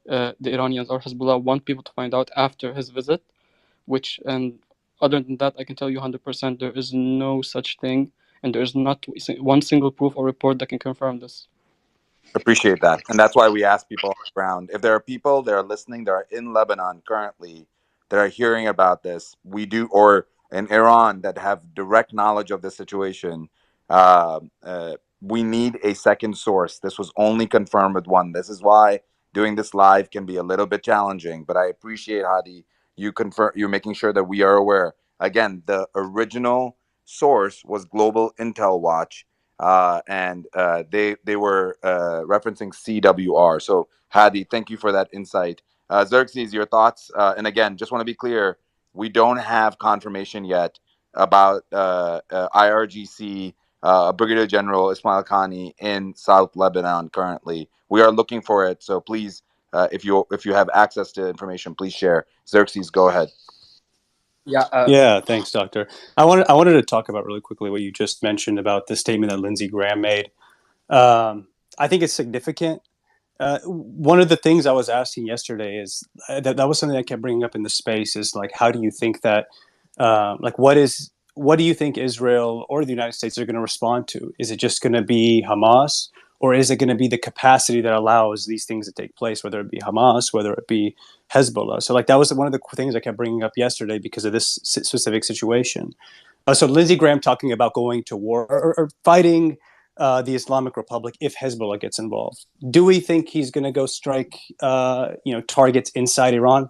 the Iranians or Hezbollah want people to find out after his visit, and other than that, I can tell you 100% there is no such thing, and there is not one single proof or report that can confirm this. Appreciate that. And that's why we ask people on the ground. If there are people that are listening that are in Lebanon currently that are hearing about this, or in Iran that have direct knowledge of the situation, uh, uh, we need a second source. This was only confirmed with one. This is why doing this live can be a little bit challenging, but I appreciate, Hadi, you're making sure that we are aware. Again, the original source was Global Intel Watch, and they were referencing CWR. So Hadi, thank you for that insight. Xerxes, your thoughts? And again, just want to be clear, we don't have confirmation yet about IRGC Brigadier General Ismail Khani in South Lebanon currently. We are looking for it. So please, if you have access to information, please share. Xerxes, go ahead. Yeah, thanks, Doctor. I wanted to talk about really quickly what you just mentioned about the statement that Lindsey Graham made. I think it's significant. One of the things I was asking yesterday is that was something I kept bringing up in the space is like, how do you think that, what do you think Israel or the United States are going to respond to? Is it just going to be Hamas, or is it going to be the capacity that allows these things to take place, whether it be Hamas, whether it be Hezbollah? So like that was one of the things I kept bringing up yesterday because of this specific situation. So Lindsey Graham talking about going to war or fighting the Islamic Republic if Hezbollah gets involved. Do we think he's going to go strike, targets inside Iran?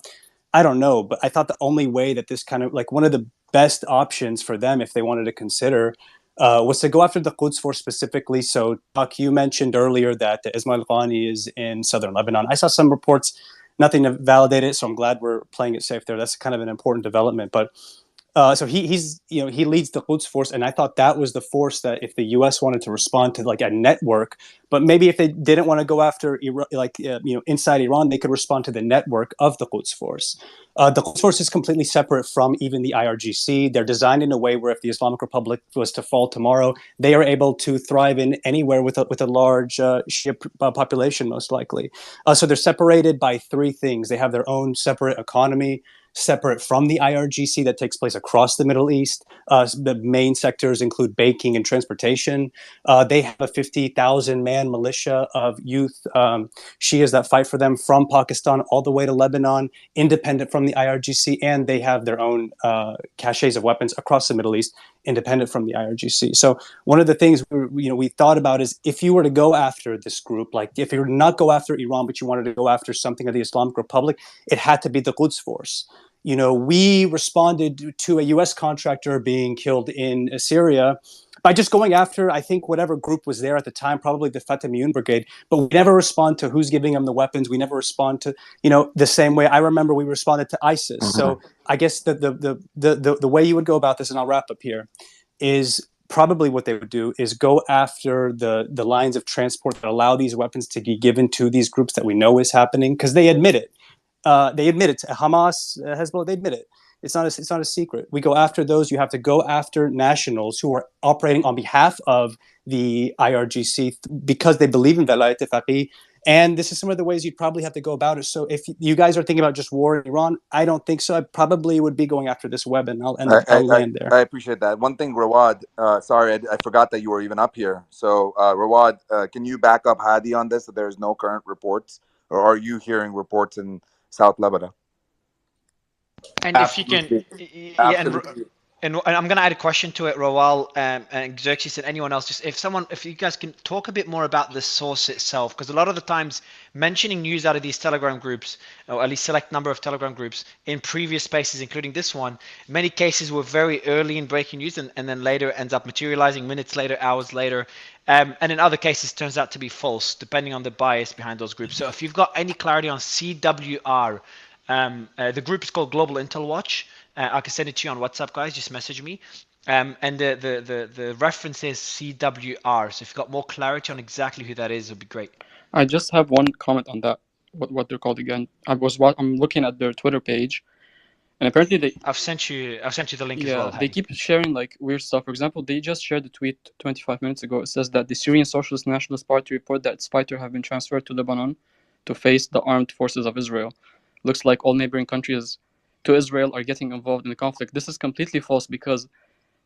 I don't know, but I thought the only way that this kind of like one of the best options for them, if they wanted to consider, was to go after the Quds Force specifically. So, Buck, you mentioned earlier that Ismail Khani is in southern Lebanon. I saw some reports, nothing to validate it, so I'm glad we're playing it safe there. That's kind of an important development, but. So he leads the Quds Force, and I thought that was the force that if the U.S. wanted to respond to like a network, but maybe if they didn't want to go after inside Iran, they could respond to the network of the Quds Force. The Quds Force is completely separate from even the IRGC. They're designed in a way where if the Islamic Republic was to fall tomorrow, they are able to thrive in anywhere with a large Shia population, most likely. So they're separated by three things. They have their own separate economy. separate from the IRGC that takes place across the Middle East. The main sectors include banking and transportation. They have a 50,000 man militia of youth Shias that fight for them from Pakistan all the way to Lebanon, independent from the IRGC, and they have their own caches of weapons across the Middle East, independent from the IRGC. So one of the things we thought about is, if you were to go after this group, like if you were to not go after Iran, but you wanted to go after something of the Islamic Republic, it had to be the Quds Force. We responded to a U.S. contractor being killed in Syria by just going after, I think, whatever group was there at the time, probably the Fatimiyun Brigade. But we never respond to who's giving them the weapons. We never respond to, the same way. I remember we responded to ISIS. Mm-hmm. So I guess the way you would go about this, and I'll wrap up here, is probably what they would do is go after the lines of transport that allow these weapons to be given to these groups that we know is happening, because they admit it. Hamas, Hezbollah, they admit it. It's not a secret. We go after those. You have to go after nationals who are operating on behalf of the IRGC because they believe in Velayat Faqih. And this is some of the ways you'd probably have to go about it. So if you guys are thinking about just war in Iran, I don't think so. I probably would be going after this weapon. I'll land there. I appreciate that. One thing, Rawad, sorry, I forgot that you were even up here. So, Rawad, can you back up Hadi on this, that there's no current reports? Or are you hearing reports in South Lebanon? And absolutely. If you can, absolutely. And I'm going to add a question to it, Rawal and Xerxes and anyone else. Just if you guys can talk a bit more about the source itself, because a lot of the times mentioning news out of these Telegram groups, or at least select number of Telegram groups in previous spaces, including this one, many cases were very early in breaking news, and then later ends up materializing minutes later, hours later. And in other cases turns out to be false, depending on the bias behind those groups. So if you've got any clarity on CWR, the group is called Global Intel Watch. I can send it to you on WhatsApp, guys. Just message me. And the reference is CWR. So if you've got more clarity on exactly who that is, it would be great. I just have one comment on that. What they're called again? I'm looking at their Twitter page, and apparently I've sent you the link as well. They keep sharing like weird stuff. For example, they just shared the tweet 25 minutes ago. It says that the Syrian Socialist Nationalist Party report that its fighters have been transferred to Lebanon to face the armed forces of Israel. Looks like all neighboring countries to Israel are getting involved in the conflict. This is completely false, because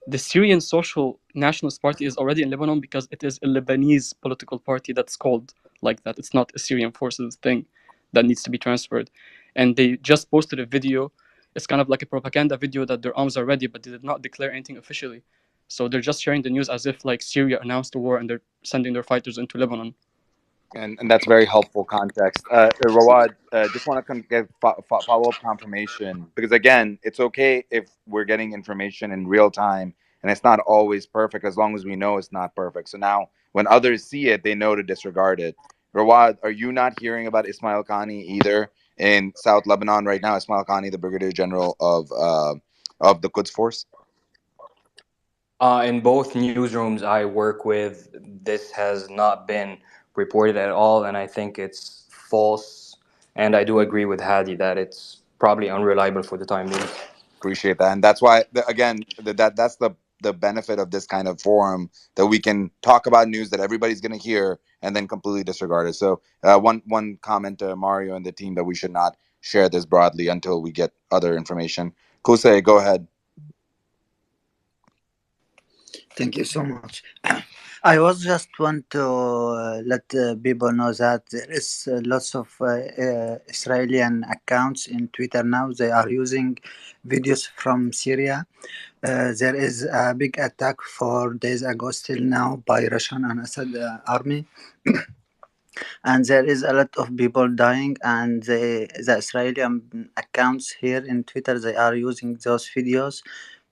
the Syrian Social Nationalist Party is already in Lebanon because it is a Lebanese political party that's called like that. It's not a Syrian forces thing that needs to be transferred. And they just posted a video. It's kind of like a propaganda video that their arms are ready, but they did not declare anything officially. So they're just sharing the news as if like Syria announced a war and they're sending their fighters into Lebanon. And that's very helpful context. Rawad, just want to get follow-up confirmation, because again, it's okay if we're getting information in real time, and it's not always perfect as long as we know it's not perfect. So now when others see it, they know to disregard it. Rawad, are you not hearing about Ismail Khani either in South Lebanon right now? Ismail Khani, the Brigadier General of the Quds Force? In both newsrooms I work with, this has not been reported at all, and I think it's false. And I do agree with Hadi that it's probably unreliable for the time being. Appreciate that, and that's why again that's the benefit of this kind of forum, that we can talk about news that everybody's going to hear and then completely disregard it. So one comment to Mario and the team that we should not share this broadly until we get other information. Kosei, go ahead. Thank you so much. I was just want to let people know that there is lots of Israeli accounts in Twitter now. They are using videos from Syria. There is a big attack 4 days ago still now by Russian and Assad army. And there is a lot of people dying, and the Israeli accounts here in Twitter, they are using those videos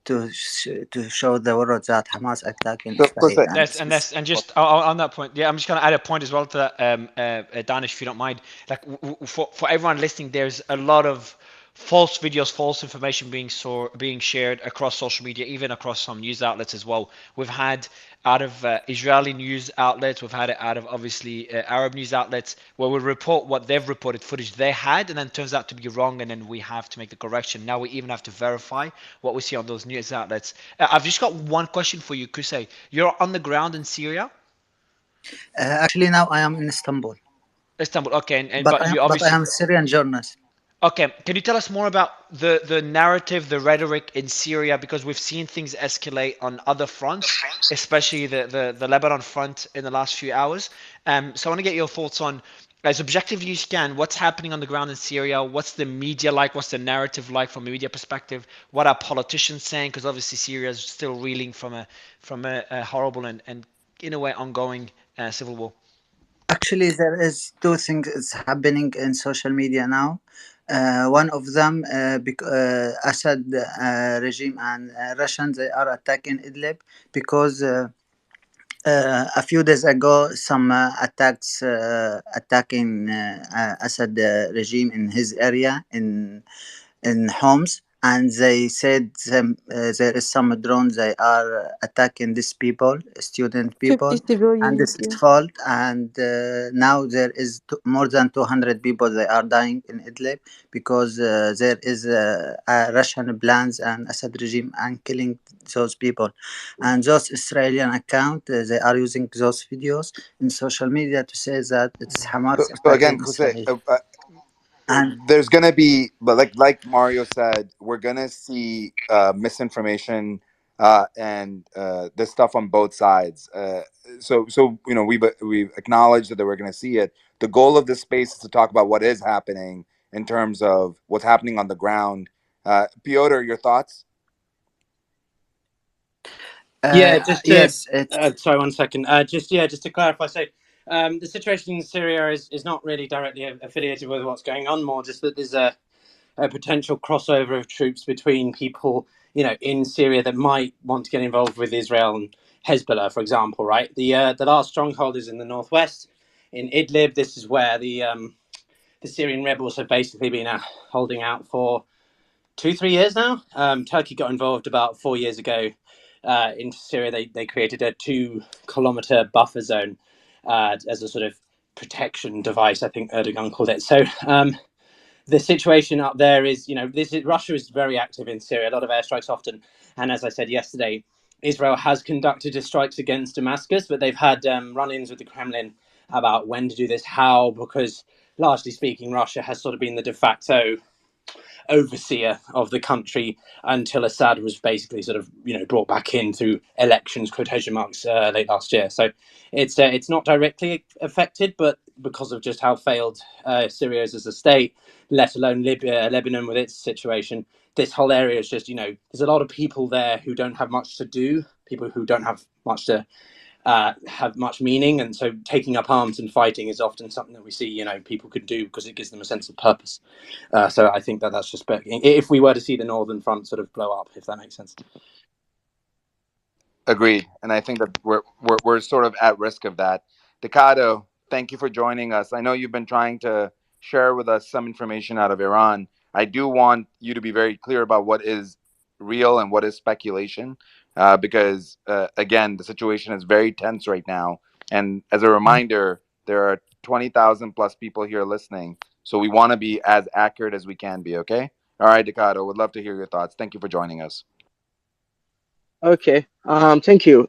to show the world that Hamas attack in Israel. And just on that point, I'm just going to add a point as well to that, Danish, if you don't mind. Like for everyone listening, there's a lot of false videos, false information being shared across social media, even across some news outlets as well. We've had out of Israeli news outlets, we've had it out of obviously Arab news outlets, where we report what they've reported footage they had, and then it turns out to be wrong, and then we have to make the correction. Now we even have to verify what we see on those news outlets. I've just got one question for you, Kusei. You're on the ground in Syria? Actually, now I am in Istanbul. Istanbul, okay. But you obviously... I am a Syrian journalist. Okay, can you tell us more about the narrative, the rhetoric in Syria? Because we've seen things escalate on other fronts, especially the Lebanon front in the last few hours. So I want to get your thoughts on, as objectively as you can, what's happening on the ground in Syria? What's the media like? What's the narrative like from a media perspective? What are politicians saying? Because obviously Syria is still reeling from a horrible and in a way ongoing civil war. Actually, there is two things is happening in social media now. One of them, Assad regime and Russians, they are attacking Idlib because a few days ago, some attacks attacking Assad regime in his area in homes, and they said there is some drones they are attacking these people, student 50 people, and civilians, this is yeah. fault. And now there is more than 200 people they are dying in Idlib because there is Russian plans and Assad regime and killing those people. And those Israeli account they are using those videos in social media to say that it's Hamas So again, attacking Jose, Israel. And there's gonna be, but like Mario said, we're gonna see misinformation and this stuff on both sides. So we've acknowledged that we're gonna see it. The goal of this space is to talk about what is happening in terms of what's happening on the ground. Piotr, your thoughts? Yeah, just to yes, it's sorry, 1 second. Just to clarify. So, the situation in Syria is not really directly affiliated with what's going on. More just that there's a potential crossover of troops between people, in Syria that might want to get involved with Israel and Hezbollah, for example. Right. The last stronghold is in the northwest, in Idlib. This is where the Syrian rebels have basically been holding out for 2-3 years now. Turkey got involved about 4 years ago into Syria. They created a 2-kilometer buffer zone as a sort of protection device. I think Erdogan called it. So the situation up there is, Russia is very active in Syria. A lot of airstrikes often, and as I said yesterday, Israel has conducted strikes against Damascus, but they've had run-ins with the Kremlin about when to do this, how, because largely speaking, Russia has sort of been the de facto overseer of the country until Assad was basically sort of brought back in through elections, quotation marks, late last year. So it's not directly affected, but because of just how failed Syria is as a state, let alone Libya, Lebanon with its situation, this whole area is just there's a lot of people there who don't have much to do, people who don't have much to have much meaning, and so taking up arms and fighting is often something that we see people could do because it gives them a sense of purpose. So I think that's just if we were to see the northern front sort of blow up, if that makes sense. Agreed, and I think that we're sort of at risk of that. Decado, thank you for joining us. I know you've been trying to share with us some information out of Iran. I do want you to be very clear about what is real and what is speculation, because again, the situation is very tense right now. And as a reminder, there are 20,000 plus people here listening, so we want to be as accurate as we can be. Okay. All right, Decado, would love to hear your thoughts. Thank you for joining us. Okay, thank you.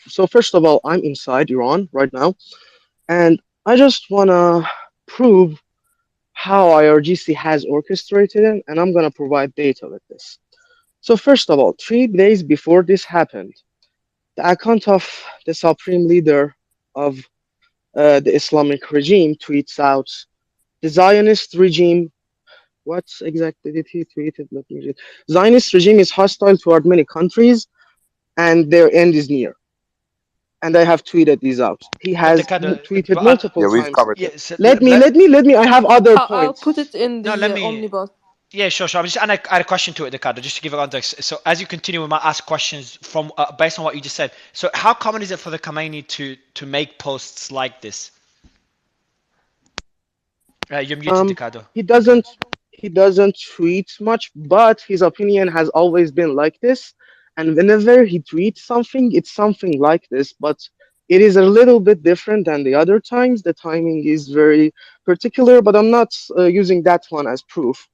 So first of all, I'm inside Iran right now, and I just wanna prove how IRGC has orchestrated it, and I'm gonna provide data with this. So first of all, 3 days before this happened, the account of the supreme leader of the Islamic regime tweets out, the Zionist regime. What exactly did he tweet? Let me read. Zionist regime is hostile toward many countries, and their end is near. And I have tweeted these out. He has tweeted multiple Yeah, we've times. covered Yeah, this. so Let me. I have other I'll put points. it in no, the let me. omnibus. Yeah, sure. I'm just, and I had a question to it, Ricardo, just to give it context. So, as you continue, we might ask questions from based on what you just said. So, how common is it for the Khamenei to make posts like this? You're muted, Ricardo. He doesn't tweet much, but his opinion has always been like this. And whenever he tweets something, it's something like this, but it is a little bit different than the other times. The timing is very particular, but I'm not using that one as proof.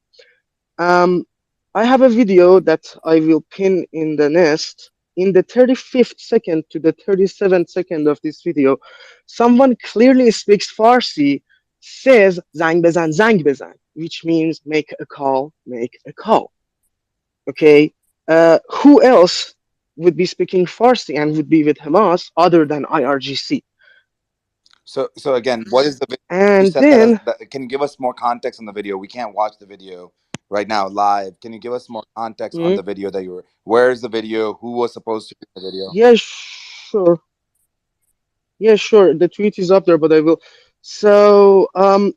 Um, I have a video that I will pin in the nest. In the 35th second to the 37th second of this video, someone clearly speaks Farsi says zang bezan, which means make a call, make a call. Okay, who else would be speaking Farsi and would be with Hamas other than IRGC? So again, what is the video? You And said that, then, can you give us more context on the video? We can't watch the video right now live. Can you give us more context on hmm, the video that you were? Where is the video? Who was supposed to be in the video? yeah, sure. Yeah, sure. The tweet is up there, but I will. So, a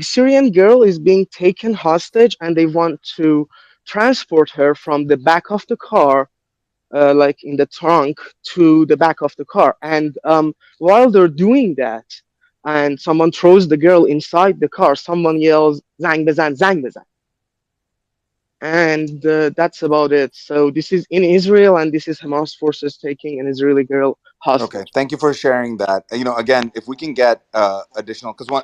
Syrian girl is being taken hostage, and they want to transport her from the back of the car, like in the trunk, to the back of the car. And while they're doing that, and someone throws the girl inside the car, someone yells "Zang bezan, zang bezan," and that's about it. So this is in Israel, and this is Hamas forces taking an Israeli girl Okay, hostage. thank you for sharing that. Again, if we can get additional, because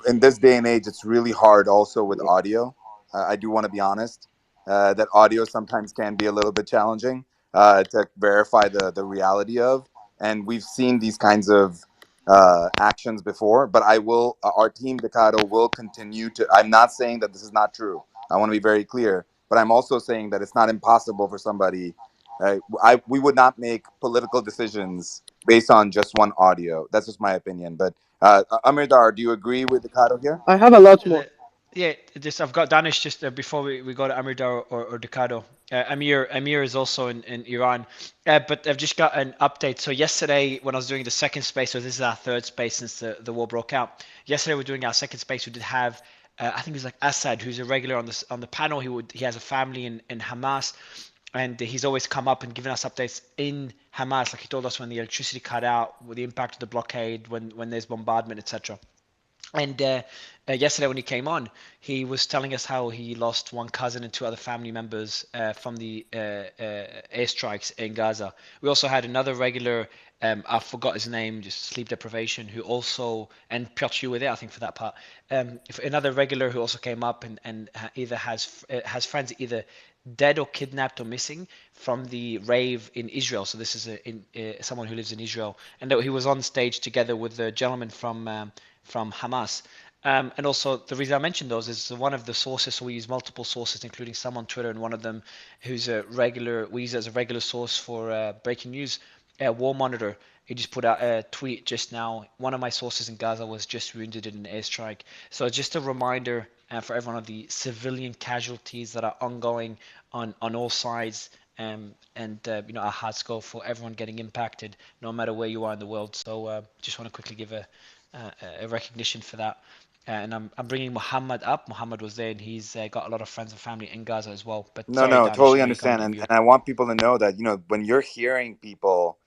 in this day and age, it's really hard also with audio. I do want to be honest that audio sometimes can be a little bit challenging to verify the reality of, and we've seen these kinds of actions before. But our team Decado will continue to. I'm not saying that this is not true. I want to be very clear, but I'm also saying that it's not impossible for somebody. We would not make political decisions based on just one audio. That's just my opinion. But Amir Dar, do you agree with Ricardo here? I have a lot more. Yeah, just I've got Danish just before we go to Amir Dar or Ducado. Amir is also in Iran, but I've just got an update. So yesterday when I was doing the second space, so this is our third space since the war broke out. Yesterday we're doing our second space. We did have I think it was like Assad, who's a regular on the panel. He has a family in Hamas, and he's always come up and given us updates in Hamas. Like he told us when the electricity cut out, with the impact of the blockade, when there's bombardment, etc. And yesterday, when he came on, he was telling us how he lost one cousin and two other family members from the airstrikes in Gaza. We also had another regular, I forgot his name, just sleep deprivation, who also, and Piotr, you were there, I think, for that part. Another regular who also came up and either has friends either dead or kidnapped or missing from the rave in Israel. So this is someone who lives in Israel, and that he was on stage together with the gentleman from Hamas. And also, the reason I mentioned those is one of the sources. So we use multiple sources, including some on Twitter, and one of them who's we use as a regular source for breaking news. War Monitor. He just put out a tweet just now. One of my sources in Gaza was just wounded in an airstrike. So just a reminder for everyone of the civilian casualties that are ongoing on all sides. And our hearts go for everyone getting impacted, no matter where you are in the world. So just want to quickly give a recognition for that. And I'm bringing Muhammad up. Muhammad was there, and he's got a lot of friends and family in Gaza as well. But No, sorry, no, Danish, I totally know you kind of understand, get and muted. I want people to know that when you're hearing people,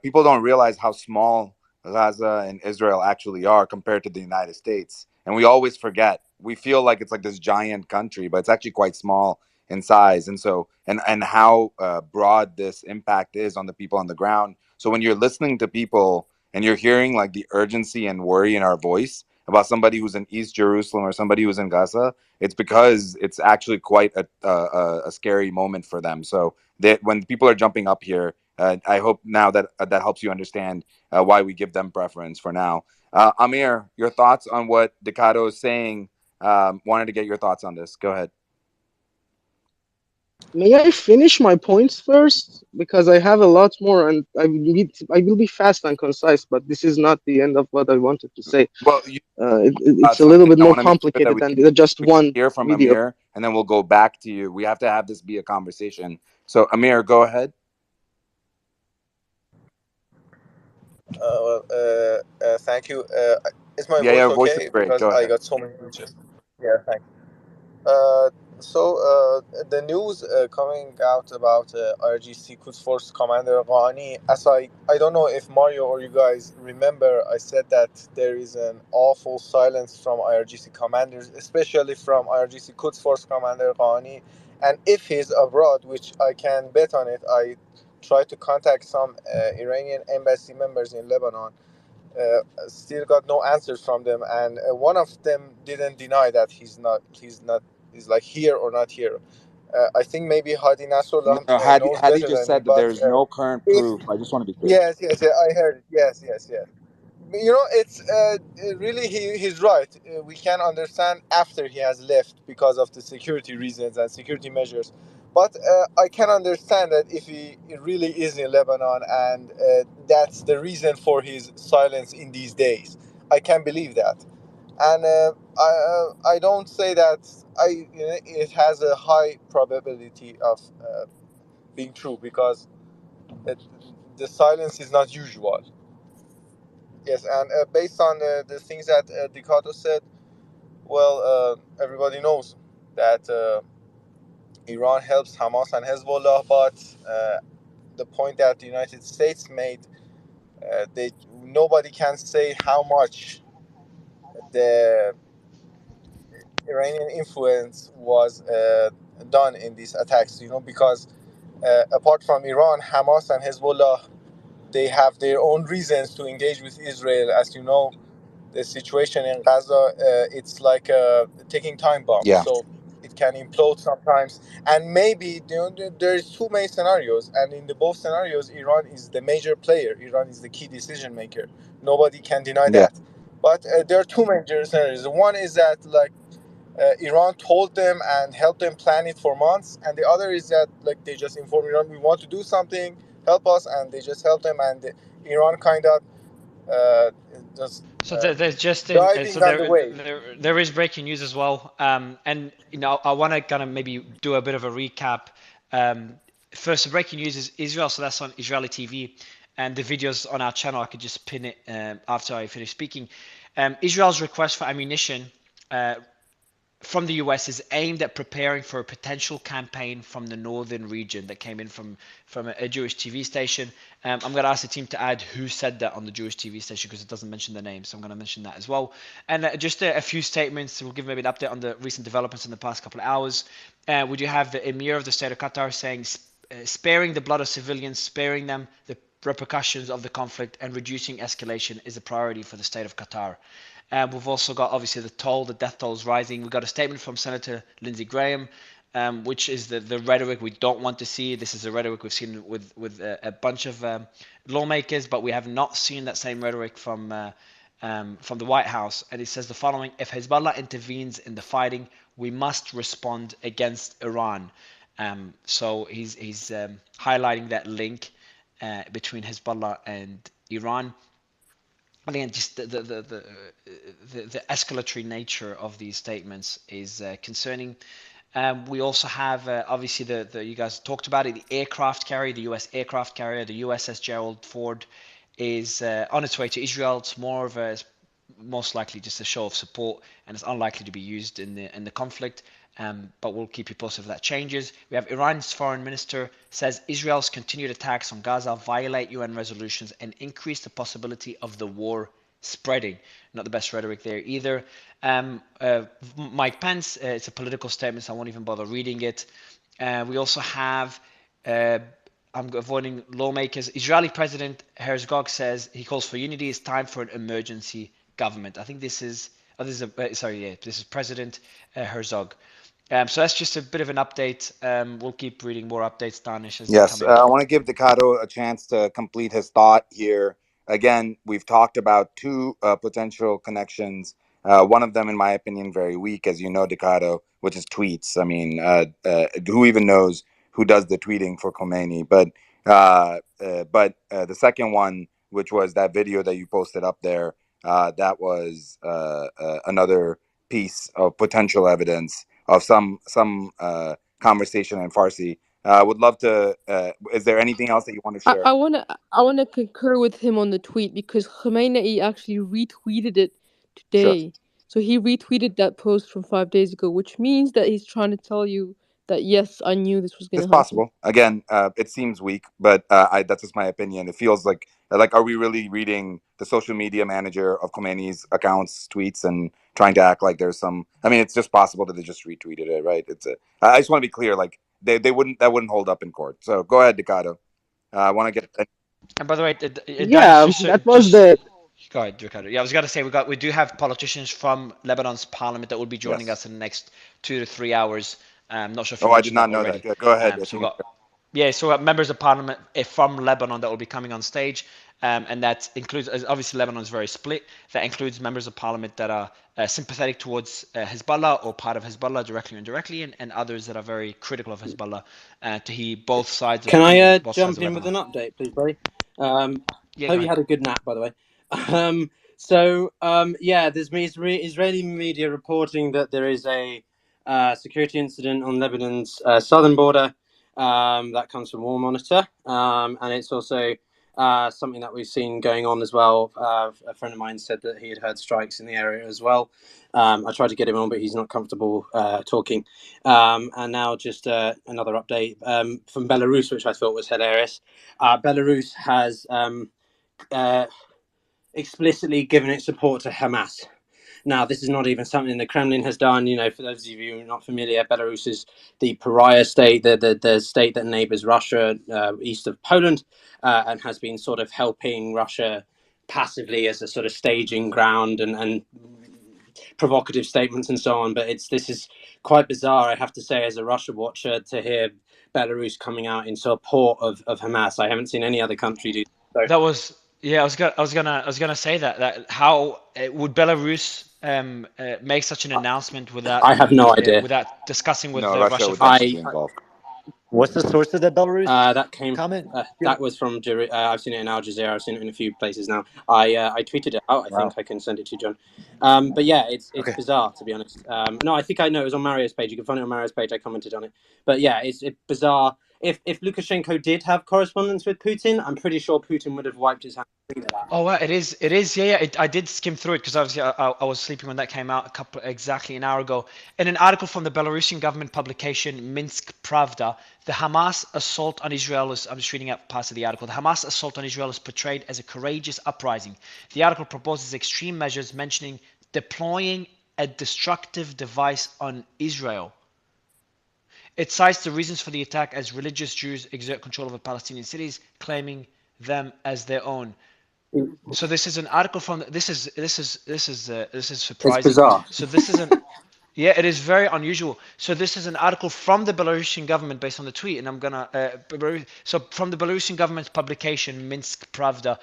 people don't realize how small Gaza and Israel actually are compared to the United States, and we always forget. We feel like it's like this giant country, but it's actually quite small in size, and so and how broad this impact is on the people on the ground. So when you're listening to people and you're hearing like the urgency and worry in our voice about somebody who's in East Jerusalem or somebody who's in Gaza, it's because it's actually quite a scary moment for them. So that when people are jumping up here, I hope now that that helps you understand why we give them preference for now. Amir, your thoughts on what Decado is saying? Wanted to get your thoughts on this. Go ahead. May I finish my points first? Because I have a lot more, and I will be fast and concise, but this is not the end of what I wanted to say. Well, It's a little something bit I more want to make sure that complicated than just we can one hear from video. Amir, and then we'll go back to you. We have to have this be a conversation. So Amir, go ahead. Thank you. Is my Yeah, voice your voice is okay? great. Because Go I ahead. got so many messages. Yeah, thank you. Uh, the news coming out about RGC Quds Force Commander Ghani, as I don't know if Mario or you guys remember, I said that there is an awful silence from IRGC commanders, especially from IRGC Quds Force Commander Ghani. And if he's abroad, which I can bet on it, I tried to contact some Iranian embassy members in Lebanon, still got no answers from them, and one of them didn't deny that he's like here or not here. I think maybe Hadi No, Nasrallah no, knows Hadi better just than me, said that but there's no current if proof. I just want to be clear. yes, I heard it. Yes, it's really he's right. We can understand after he has left because of the security reasons and security measures, but I can understand that if he really is in Lebanon and that's the reason for his silence in these days. I can believe that, and I don't say that it has a high probability of being true because it, the silence is not usual. Yes, and based on the things that Ricardo said, well, everybody knows that Iran helps Hamas and Hezbollah, but the point that the United States made, they nobody can say how much the Iranian influence was done in these attacks. Because apart from Iran, Hamas and Hezbollah, they have their own reasons to engage with Israel. As you know, the situation in Gaza, it's like a ticking time bomb. Yeah. So it can implode sometimes. And maybe there's two main scenarios. And in the both scenarios, Iran is the major player. Iran is the key decision maker. Nobody can deny Yeah. that. But there are two major scenarios. One is that like Iran told them and helped them plan it for months. And the other is that like they just inform Iran, we want to do something, help us. And they just help them. And Iran kind of uh, just So there's just in so diving on the wave. there is breaking news as well, and I want to kind of maybe do a bit of a recap. First, the breaking news is Israel, so that's on Israeli TV, and the videos on our channel. I could just pin it after I finish speaking. Israel's request for ammunition from the US is aimed at preparing for a potential campaign from the northern region that came in from a Jewish TV station. I'm going to ask the team to add who said that on the Jewish TV station because it doesn't mention the name, so I'm going to mention that as well. And just a few statements. We'll give maybe an update on the recent developments in the past couple of hours. Would you have the Emir of the State of Qatar saying, sparing the blood of civilians, sparing them the repercussions of the conflict, and reducing escalation is a priority for the State of Qatar. We've also got obviously the death toll is rising. We've got a statement from Senator Lindsey Graham, which is the rhetoric we don't want to see. This is a rhetoric we've seen with a bunch of lawmakers, but we have not seen that same rhetoric from the White House. And it says the following: if Hezbollah intervenes in the fighting, we must respond against Iran. So he's highlighting that link between Hezbollah and Iran. Again, just the escalatory nature of these statements is concerning. We also have obviously the you guys talked about it, the aircraft carrier, the U.S. aircraft carrier, the USS Gerald Ford is on its way to Israel. It's more of a most likely just a show of support, and it's unlikely to be used in the conflict. But we'll keep you posted if that changes. We have Iran's foreign minister says Israel's continued attacks on Gaza violate UN resolutions and increase the possibility of the war spreading. Not the best rhetoric there either. Mike Pence, it's a political statement, so I won't even bother reading it. We also have I'm avoiding lawmakers. Israeli President Herzog says he calls for unity. It's time for an emergency government. I think this is this is President Herzog. So that's just a bit of an update. We'll keep reading more updates, Danish, as they Yes, come in. I want to give Decado a chance to complete his thought here. Again, we've talked about two potential connections. One of them, in my opinion, very weak, as you know, Decado, which is tweets. I mean, who even knows who does the tweeting for Khomeini? But the second one, which was that video that you posted up there, that was another piece of potential evidence of some conversation in Farsi. Would love to. Is there anything else that you want to I, share? I wanna I wanna concur with him on the tweet because Khamenei actually retweeted it Sure. today. So he retweeted that post from 5 days ago, which means that he's trying to tell you that yes, I knew this was It's gonna happen. possible. Again, it seems weak, but that's just my opinion. It feels like are we really reading the social media manager of Khomeini's accounts tweets and trying to act like there's some? I mean, it's just possible that they just retweeted it, right? I just want to be clear. Like they wouldn't that wouldn't hold up in court. So go ahead, Decado. I want to get. And by the way, Danish, Yeah, that was the go ahead, Ricardo. Yeah, I was going to say we do have politicians from Lebanon's parliament that will be joining Yes. us in the next 2 to 3 hours. I'm not sure if you Oh, I did mentioned that not know that. already. Go ahead. So If we you got Yeah, so members of parliament from Lebanon that will be coming on stage, and that includes, obviously Lebanon is very split. That includes members of parliament that are sympathetic towards Hezbollah or part of Hezbollah directly or indirectly, and others that are very critical of Hezbollah. To hear both sides of Can I both sides jump of in with Lebanon. an update, please, buddy? Yeah, go Hope you ahead. had a good nap, by the way. Yeah, there's Israeli media reporting that there is a security incident on Lebanon's southern border. That comes from War Monitor, and it's also something that we've seen going on as well. A friend of mine said that he had heard strikes in the area as well. I tried to get him on, but he's not comfortable talking. And now just another update from Belarus, which I thought was hilarious. Belarus has explicitly given its support to Hamas. Now, this is not even something the Kremlin has done. You know, for those of you who are not familiar, Belarus is the pariah state, the state that neighbors Russia east of Poland, and has been sort of helping Russia passively as a sort of staging ground and provocative statements and so on. But this is quite bizarre, I have to say, as a Russia watcher, to hear Belarus coming out in support of Hamas. I haven't seen any other country do so. That was yeah. I was gonna say that how would Belarus make such an announcement I have no idea. without discussing with No, the Russia Russia would first? definitely be involved. What's the source of that Belarus That came. comment? Yeah. That was from. I've seen it in Al Jazeera. I've seen it in a few places now. I tweeted it out. I Wow. think I can send it to you, John. But yeah, it's Okay. bizarre, to be honest. No, I think I know it was on Mario's page. You can find it on Mario's page. I commented on it. But yeah, it's bizarre. If Lukashenko did have correspondence with Putin, I'm pretty sure Putin would have wiped his hands clean of that. Oh, wow, it is. It is. Yeah. I did skim through it because obviously I was sleeping when that came out exactly an hour ago. In an article from the Belarusian government publication Minsk Pravda, the Hamas assault on Israel is. I'm just reading out parts of the article. The Hamas assault on Israel is portrayed as a courageous uprising. The article proposes extreme measures, mentioning deploying a destructive device on Israel. It cites the reasons for the attack as religious Jews exert control over Palestinian cities, claiming them as their own. So this is an article from this is It's surprising. bizarre. So this is an yeah, it is very unusual. So this is an article from the Belarusian government based on the tweet, and I'm gonna so from the Belarusian government's publication Minsk Pravda.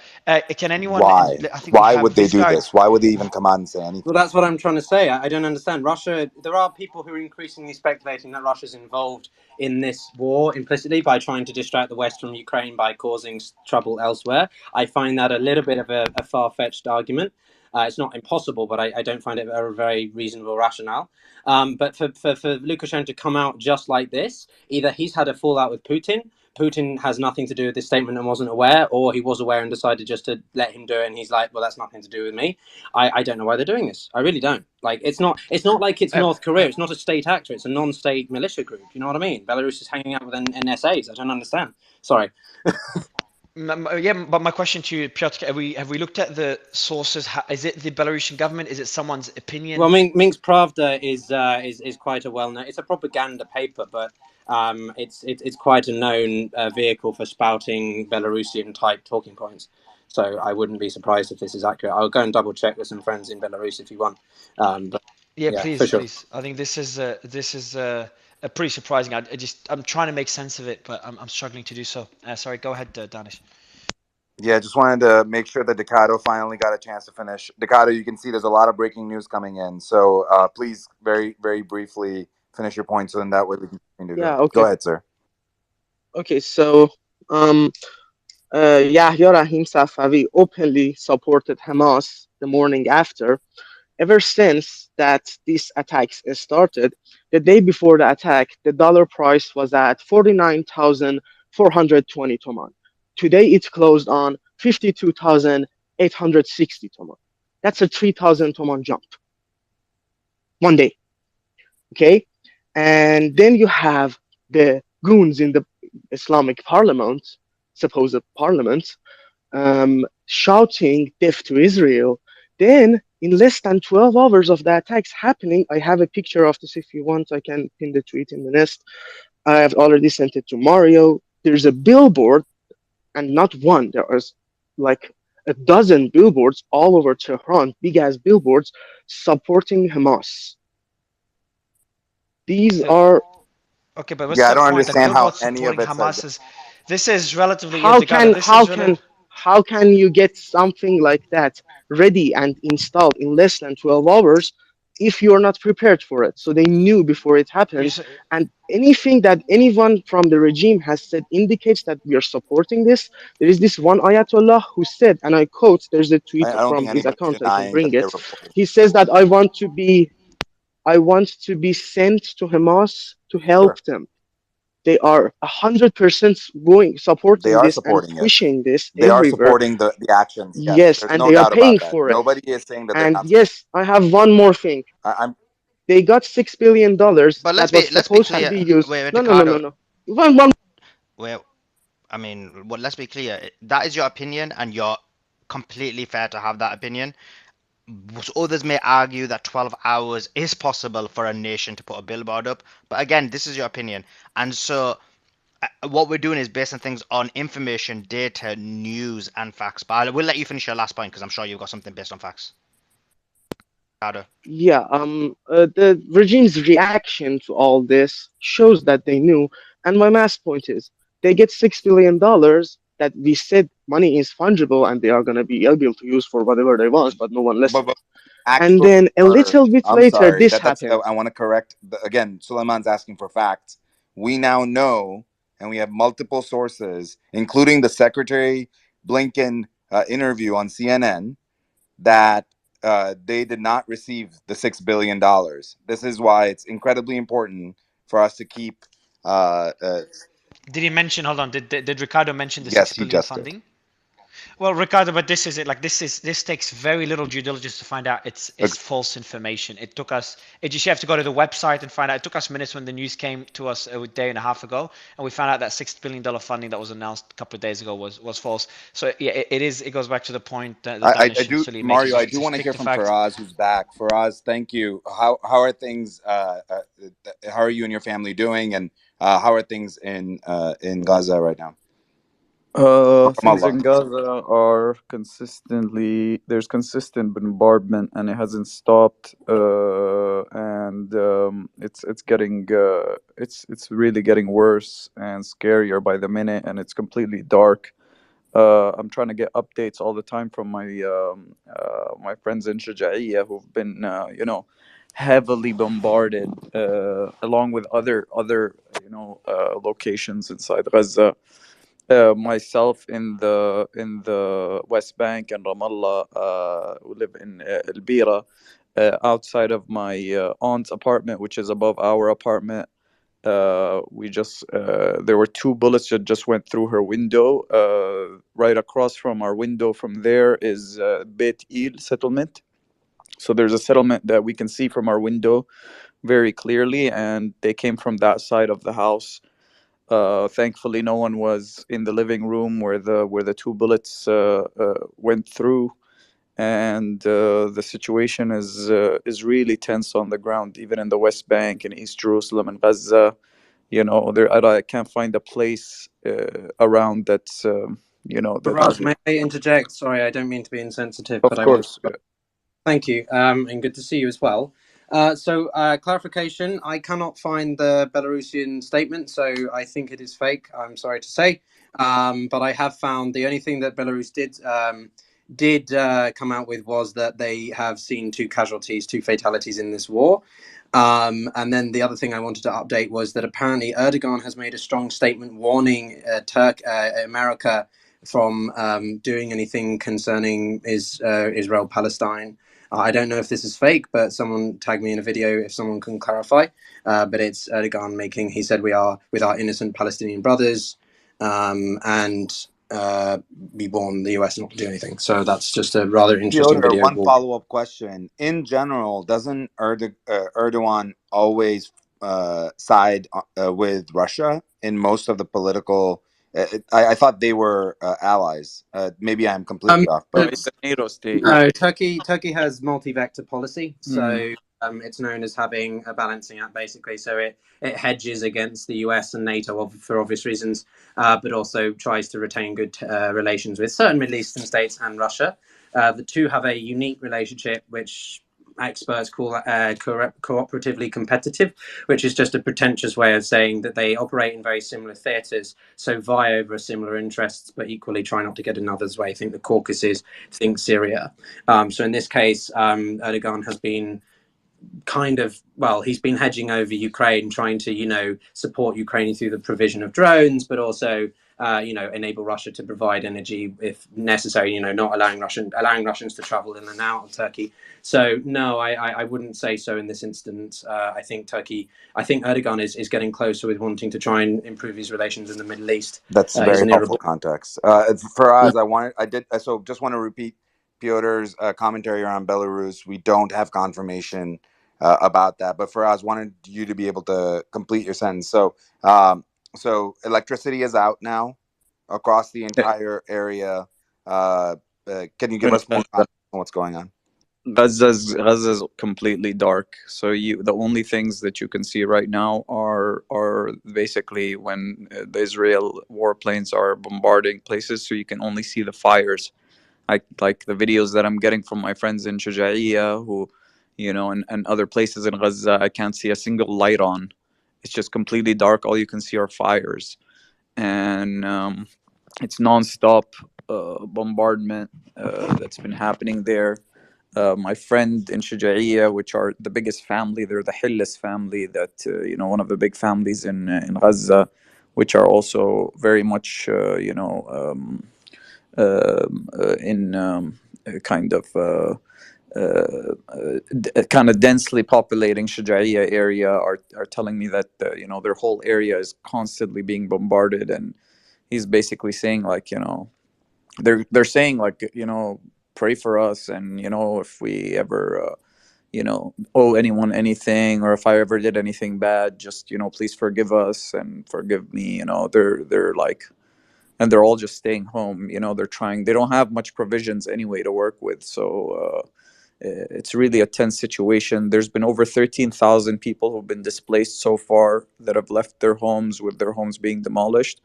Can anyone? Why? I think we Why would have they this do guy. this? Why would they even come out and say anything? Well, that's what I'm trying to say. I don't understand. Russia, there are people who are increasingly speculating that Russia's involved in this war implicitly by trying to distract the West from Ukraine by causing trouble elsewhere. I find that a little bit of a far-fetched argument. It's not impossible, but I don't find it a very reasonable rationale. But for Lukashenko to come out just like this, either he's had a fallout with Putin, Putin has nothing to do with this statement and wasn't aware, or he was aware and decided just to let him do it, and he's like, well, that's nothing to do with me. I don't know why they're doing this. I really don't. Like, it's not like it's North Korea. It's not a state actor. It's a non-state militia group. You know what I mean? Belarus is hanging out with NSAs. I don't understand. Sorry. Yeah, but my question to you, Piotr, have we looked at the sources? Is it the Belarusian government? Is it someone's opinion? Well, Minsk Pravda is quite a well-known. It's a propaganda paper, but it's quite a known vehicle for spouting Belarusian type talking points. So I wouldn't be surprised if this is accurate. I'll go and double check with some friends in Belarus if you want. But Yeah, yeah, for please, sure. please. I think this is pretty surprising. I'm trying to make sense of it, but I'm struggling to do so. Sorry, go ahead, Danish. Yeah, just wanted to make sure that Decado finally got a chance to finish. Decado, you can see there's a lot of breaking news coming in. So please, very, very briefly, finish your points, so then that way we can continue to Yeah, go. okay. Go ahead, sir. Okay, so Yahya Rahim Safavi openly supported Hamas the morning after. Ever since that these attacks started, the day before the attack, the dollar price was at 49,420 Toman. Today it closed on 52,860 Toman. That's a 3,000 Toman jump. One day. Okay? And then you have the goons in the Islamic parliament, supposed parliament, shouting death to Israel. Then, in less than 12 hours of the attacks happening, I have a picture of this if you want. I can pin the tweet in the nest. I have already sent it to Mario. There's a billboard, and not one, there is like a dozen billboards all over Tehran, big ass billboards supporting Hamas. These So are Okay, but what's Yeah, I the don't point? Like understand how billboards any of supporting it says Hamas that. is. This is relatively how Erdogan. can This is how can you get something like that ready and installed in less than 12 hours if you're not prepared for it? So they knew before it You're, happened, and anything that anyone from the regime has said indicates that we are supporting this. There is this one ayatollah who said, and I quote, there's a tweet I don't from think his anybody's account, I can denying that bring they're it. reporting. He says that I want to be sent to Hamas to help Sure, them. They are 100% going they supporting are this and supporting it. pushing this They are everywhere. supporting the actions. Yes, Yes, there's and no they are doubt paying about that. for it. Nobody is saying that they're And not. yes, I have one more thing. I'm. They got $6 billion But that was let's be supposed to clear. be used. Wait, No, no, no, Ricardo. no, no. One. Well, I mean, well, let's be clear. That is your opinion, and you're completely fair to have that opinion. Others may argue that 12 hours is possible for a nation to put a billboard up, but again, this is your opinion. And so, what we're doing is basing things on information, data, news, and facts. But we'll let you finish your last point because I'm sure you've got something based on facts. Ricardo. Yeah, the regime's reaction to all this shows that they knew. And my last point is, they get $6 billion that we said money is fungible and they are gonna be able to use for whatever they want, but no one listened. But And actually then a were. little bit I'm later, sorry. this That's. happened. I want to correct. Again, Suleiman's asking for facts. We now know, and we have multiple sources, including the Secretary Blinken interview on CNN, that they did not receive the $6 billion. This is why it's incredibly important for us to keep. did he mention? Hold on. Did Ricardo mention the six Yes, he billion just did. funding? Well, Ricardo, but this is it. Like this takes very little due diligence to find out it's false information. It took us. It just you have to go to the website and find out. It took us minutes when the news came to us a day and a half ago, and we found out that $6 billion funding that was announced a couple of days ago was false. So yeah, it is. It goes back to the point that I Danish and do, Sully make. Mario. I do Just want to stick hear to from facts. Faraz, who's back. Faraz, thank you. How are things? How are you and your family doing? And how are things in Gaza right now? Things Ramallah. in Gaza are consistently there's consistent bombardment and it hasn't stopped. And it's getting it's really getting worse and scarier by the minute, and it's completely dark. I'm trying to get updates all the time from my friends in Shaja'iyya who've been heavily bombarded, along with other locations inside Gaza. Myself in the West Bank and Ramallah, who live in El Bira, outside of my aunt's apartment, which is above our apartment. We just There were two bullets that just went through her window. Right across from our window from there is Beit Il settlement. So there's a settlement that we can see from our window very clearly, and they came from that side of the house. Thankfully, no one was in the living room where the two bullets went through, and the situation is really tense on the ground, even in the West Bank and East Jerusalem and Gaza. I can't find a place around that's Faraz, that's may I interject? Sorry, I don't mean to be insensitive, but of I want course. to. Thank you, and good to see you as well. Clarification, I cannot find the Belarusian statement, so I think it is fake, I'm sorry to say. But I have found the only thing that Belarus did come out with was that they have seen two fatalities in this war. And then the other thing I wanted to update was that apparently Erdogan has made a strong statement warning America from doing anything concerning Israel-Palestine. I don't know if this is fake, but someone tag me in a video if someone can clarify. But it's Erdogan he said we are with our innocent Palestinian brothers, and we warn the US not to do anything. So that's just a rather interesting Piotr, video. one follow-up question. In general, doesn't Erdogan always side with Russia in most of the political? I thought they were allies. Maybe I'm completely off, No, but it's a NATO state. No, Turkey has multi-vector policy, Mm. so it's known as having a balancing act, basically. So it hedges against the US and NATO for obvious reasons, but also tries to retain good relations with certain Middle Eastern states and Russia. The two have a unique relationship, which experts call cooperatively competitive, which is just a pretentious way of saying that they operate in very similar theatres, so vie over similar interests, but equally try not to get in others' way. Think the Caucasus, think Syria. So in this case, Erdogan has been he's been hedging over Ukraine, trying to support Ukraine through the provision of drones, but also enable Russia to provide energy if necessary. Not allowing Russians to travel in and out of Turkey. So no, I wouldn't say so in this instance. I think Erdogan is getting closer with wanting to try and improve his relations in the Middle East. That's He's very an helpful irreplaceable. context. For us, so just want to repeat Piotr's commentary around Belarus. We don't have confirmation about that, but for us, wanted you to be able to complete your sentence. So electricity is out now across the entire area. Can you give us more context on what's going on? Gaza's completely dark. So the only things that you can see right now are basically when the Israel warplanes are bombarding places. So you can only see the fires. Like the videos that I'm getting from my friends in Shujaiya, who, and other places in Gaza, I can't see a single light on. It's just completely dark. All you can see are fires, and it's nonstop bombardment that's been happening there. My friend in Shujaiya, which are the biggest family, they're the Hillis family, that one of the big families in Gaza, which are also very much in kind of kind of densely populating Shujaiya area, are telling me that their whole area is constantly being bombarded, and he's basically saying, like, they're saying, like, pray for us, and if we ever owe anyone anything, or if I ever did anything bad, just please forgive us and forgive me. They're like, and they're all just staying home. They don't have much provisions anyway to work with, so it's really a tense situation. There's been over 13,000 people who've been displaced so far, that have left their homes, with their homes being demolished.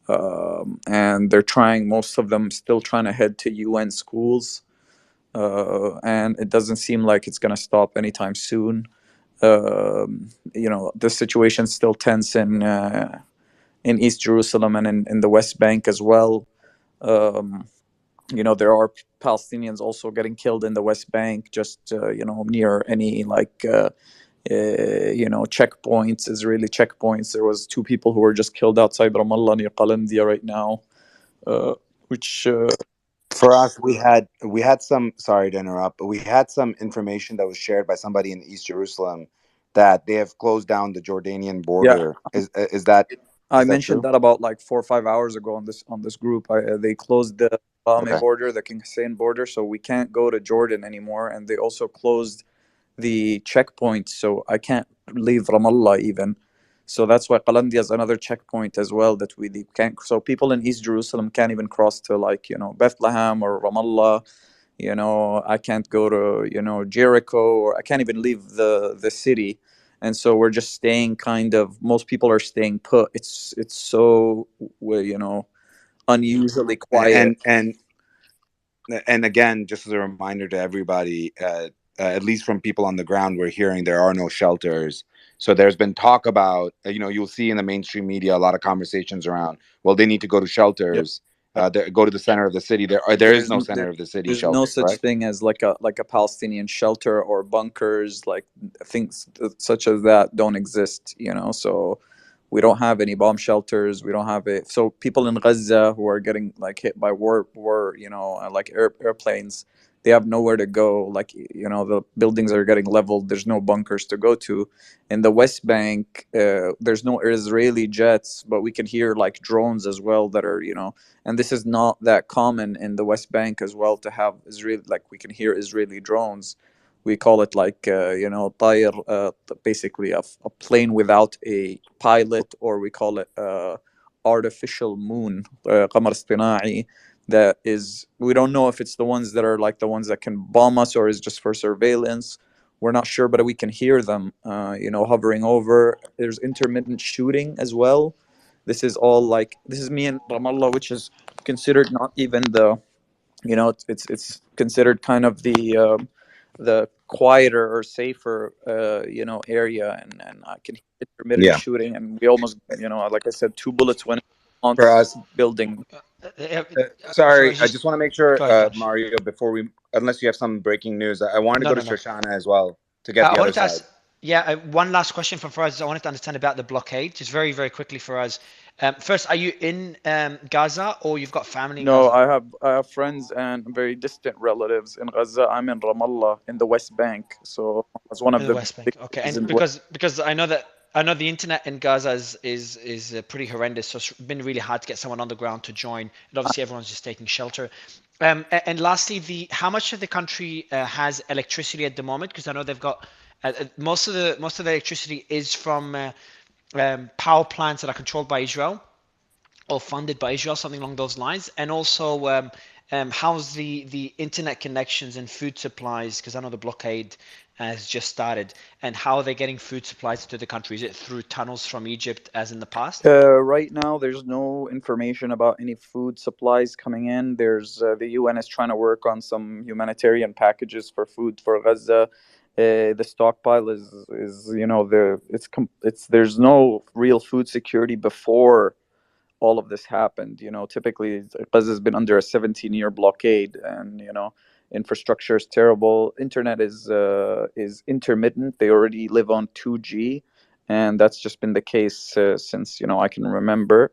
And they're trying, most of them still trying to head to UN schools, and it doesn't seem like it's going to stop anytime soon. The situation's still tense in East Jerusalem and in the West Bank as well. There are Palestinians also getting killed in the West Bank, just near any checkpoints, Israeli checkpoints. There was 2 people who were just killed outside Ramallah near Qalandia right now, which For us, we had some. Sorry to interrupt, but we had some information that was shared by somebody in East Jerusalem that they have closed down the Jordanian yeah, border. Is that I mentioned true? that about like 4 or 5 hours ago on this group. They closed the Rami Okay. border, the King Hussein border, so we can't go to Jordan anymore, and they also closed the checkpoint, so I can't leave Ramallah even. So that's why Qalandia is another checkpoint as well, that we can't. So people in East Jerusalem can't even cross to, like, Bethlehem or Ramallah. I can't go to Jericho, or I can't even leave the city. And so we're just staying, kind of. Most people are staying put. It's so unusually quiet. And again, just as a reminder to everybody, at least from people on the ground, we're hearing there are no shelters. So there's been talk about, you'll see in the mainstream media a lot of conversations around, well, they need to go to Yeah. shelters, go to the center of the city. There is no center of the city There's no shelter, such correct? thing as like a Palestinian shelter or bunkers, like things such as that don't exist. So we don't have any bomb shelters. We don't have it. So people in Gaza who are getting like hit by war, like airplanes, they have nowhere to go. Like, the buildings are getting leveled. There's no bunkers to go to. In the West Bank, there's no Israeli jets, but we can hear like drones as well that are, and this is not that common in the West Bank as well, to have Israel, like, we can hear Israeli drones. We call it like طاير, basically a plane without a pilot, or we call it artificial moon, قمر اصطناعي. That is, we don't know if it's the ones that are like the ones that can bomb us, or is just for surveillance. We're not sure, but we can hear them, hovering over. There's intermittent shooting as well. This is me in Ramallah, which is considered not even the, it's considered kind of the the quieter or safer area, and I can hear intermittent Yeah. shooting, and we almost, like I said, 2 bullets went For once us, building. sorry, I Just just want to make sure, go ahead, Danish. Mario, before we, unless you have some breaking news, I wanted to No, go to no, no. Shoshana as well to get I the other wanted to side. ask, yeah, one last question from Faraz. I wanted to understand about the blockade, just very, very quickly, Faraz. First, are you in Gaza or you've got family in No, Gaza? I have friends and very distant relatives in Gaza. I'm in Ramallah in the West Bank, so it's one of In the the West Bank. big Okay, cities and in the West. because I know the internet in Gaza is pretty horrendous, so it's been really hard to get someone on the ground to join, and obviously everyone's just taking shelter. And lastly, the how much of the country has electricity at the moment? Because I know they've got most of the electricity is from power plants that are controlled by Israel or funded by Israel, something along those lines. And also, how's the internet connections and food supplies? Because I know the blockade has just started. And how are they getting food supplies to the country? Is it through tunnels from Egypt, as in the past? Right now, there's no information about any food supplies coming in. There's the UN is trying to work on some humanitarian packages for food for Gaza. The stockpile is it's there's no real food security before all of this happened. Typically Gaza has been under a 17-year blockade, and infrastructure is terrible. Internet is intermittent. They already live on 2G, and that's just been the case since I can remember.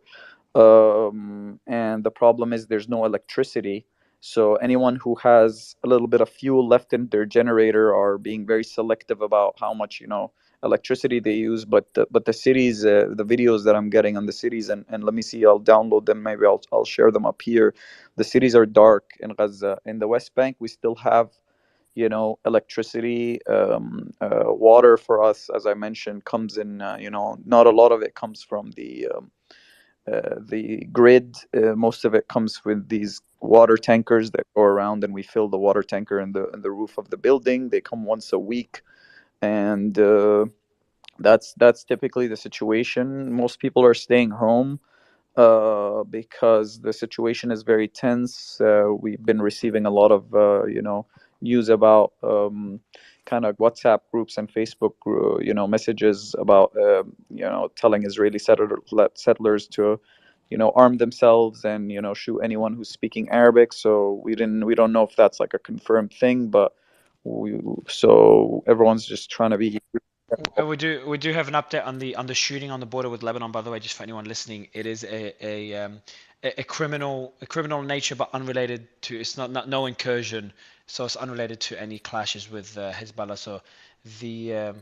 And the problem is there's no electricity. So anyone who has a little bit of fuel left in their generator are being very selective about how much electricity they use. But the cities, the videos that I'm getting on the cities, and let me see, I'll download them. Maybe I'll share them up here. The cities are dark in Gaza. In the West Bank, we still have electricity. Water for us, as I mentioned, comes in. Not a lot of it comes from the grid. Most of it comes with these water tankers that go around, and we fill the water tanker in the roof of the building. They come once a week, and that's typically the situation. Most people are staying home because the situation is very tense. We've been receiving a lot of news about kind of WhatsApp groups and Facebook messages about telling Israeli settlers to arm themselves and shoot anyone who's speaking Arabic. So we don't know if that's like a confirmed thing, but so everyone's just trying to be. We do have an update on the shooting on the border with Lebanon. By the way, just for anyone listening, it is a criminal nature, but unrelated to. It's not no incursion, so it's unrelated to any clashes with Hezbollah. So the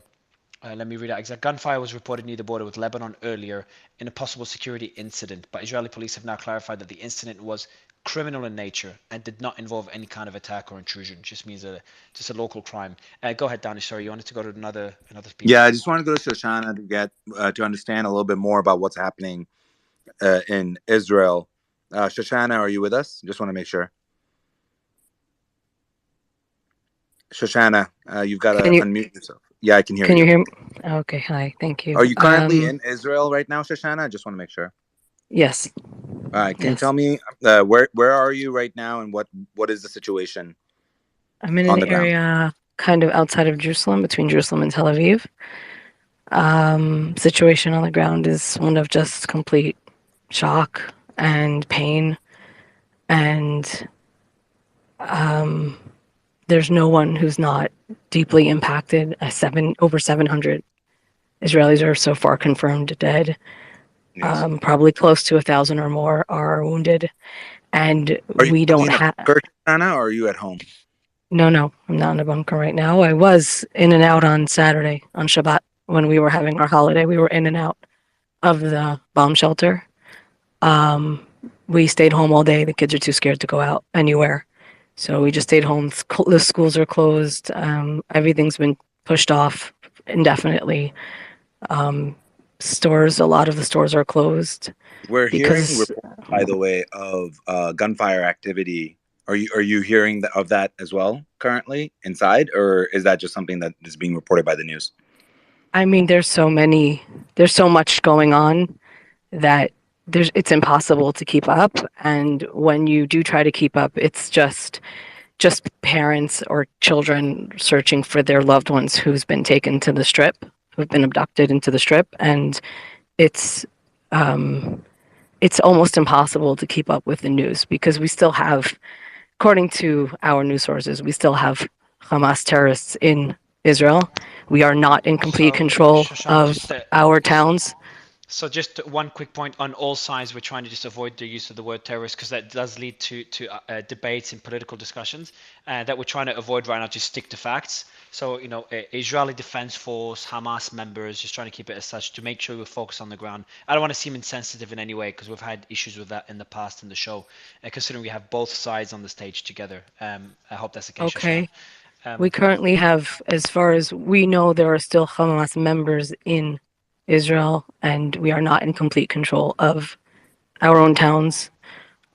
let me read out exact. Gunfire was reported near the border with Lebanon earlier in a possible security incident, but Israeli police have now clarified that the incident was criminal in nature and did not involve any kind of attack or intrusion. It just means just a local crime. Go ahead, Danish. Sorry, you wanted to go to another speaker. Yeah, I just want to go to Shoshana to get to understand a little bit more about what's happening in Israel. Shoshana, are you with us? Just want to make sure. Shoshana, you've got to Can you unmute yourself. Yeah, I can hear can you. you hear me? Okay, hi, thank you. Are you currently in Israel right now, Shoshana? I just want to make sure. Yes, All right. Can you yes. tell me where are you right now, and what is the situation I'm in on an the ground? area kind of outside of Jerusalem, between Jerusalem and Tel Aviv. Situation on the ground is one of just complete shock and pain, and there's no one who's not deeply impacted. Over 700 Israelis are so far confirmed dead. Yes. Probably close to 1,000 or more are wounded, and Are you we currently don't in a have. bunker, Shoshana, or are you at home? No, I'm not in a bunker right now. I was in and out on Saturday, on Shabbat, when we were having our holiday. We were in and out of the bomb shelter. Um, we stayed home all day. The kids are too scared to go out anywhere. So we just stayed home. The schools are closed. Everything's been pushed off indefinitely. Um, a lot of the stores are closed We're hearing because reports, by the way, of gunfire activity. Are you hearing of that as well currently inside, or is that just something that is being reported by the news? I mean, there's so much going on that it's impossible to keep up. And when you do try to keep up, it's just just parents or children searching for their loved ones who's been taken to the strip, who've been abducted into the strip, and it's um, it's almost impossible to keep up with the news because we still have, according to our news sources, we still have Hamas terrorists in Israel. We are not in complete So, control Shoshana, of our towns. so just one quick point on all sides. We're trying to just avoid the use of the word terrorist because that does lead to debates and political discussions that we're trying to avoid right now. Just stick to facts. So, Israeli Defense Force, Hamas members, just trying to keep it as such to make sure we focus on the ground. I don't want to seem insensitive in any way because we've had issues with that in the past in the show. Considering we have both sides on the stage together, I hope that's the case, Shoshana. Okay. We currently have, as far as we know, there are still Hamas members in Israel, and we are not in complete control of our own towns.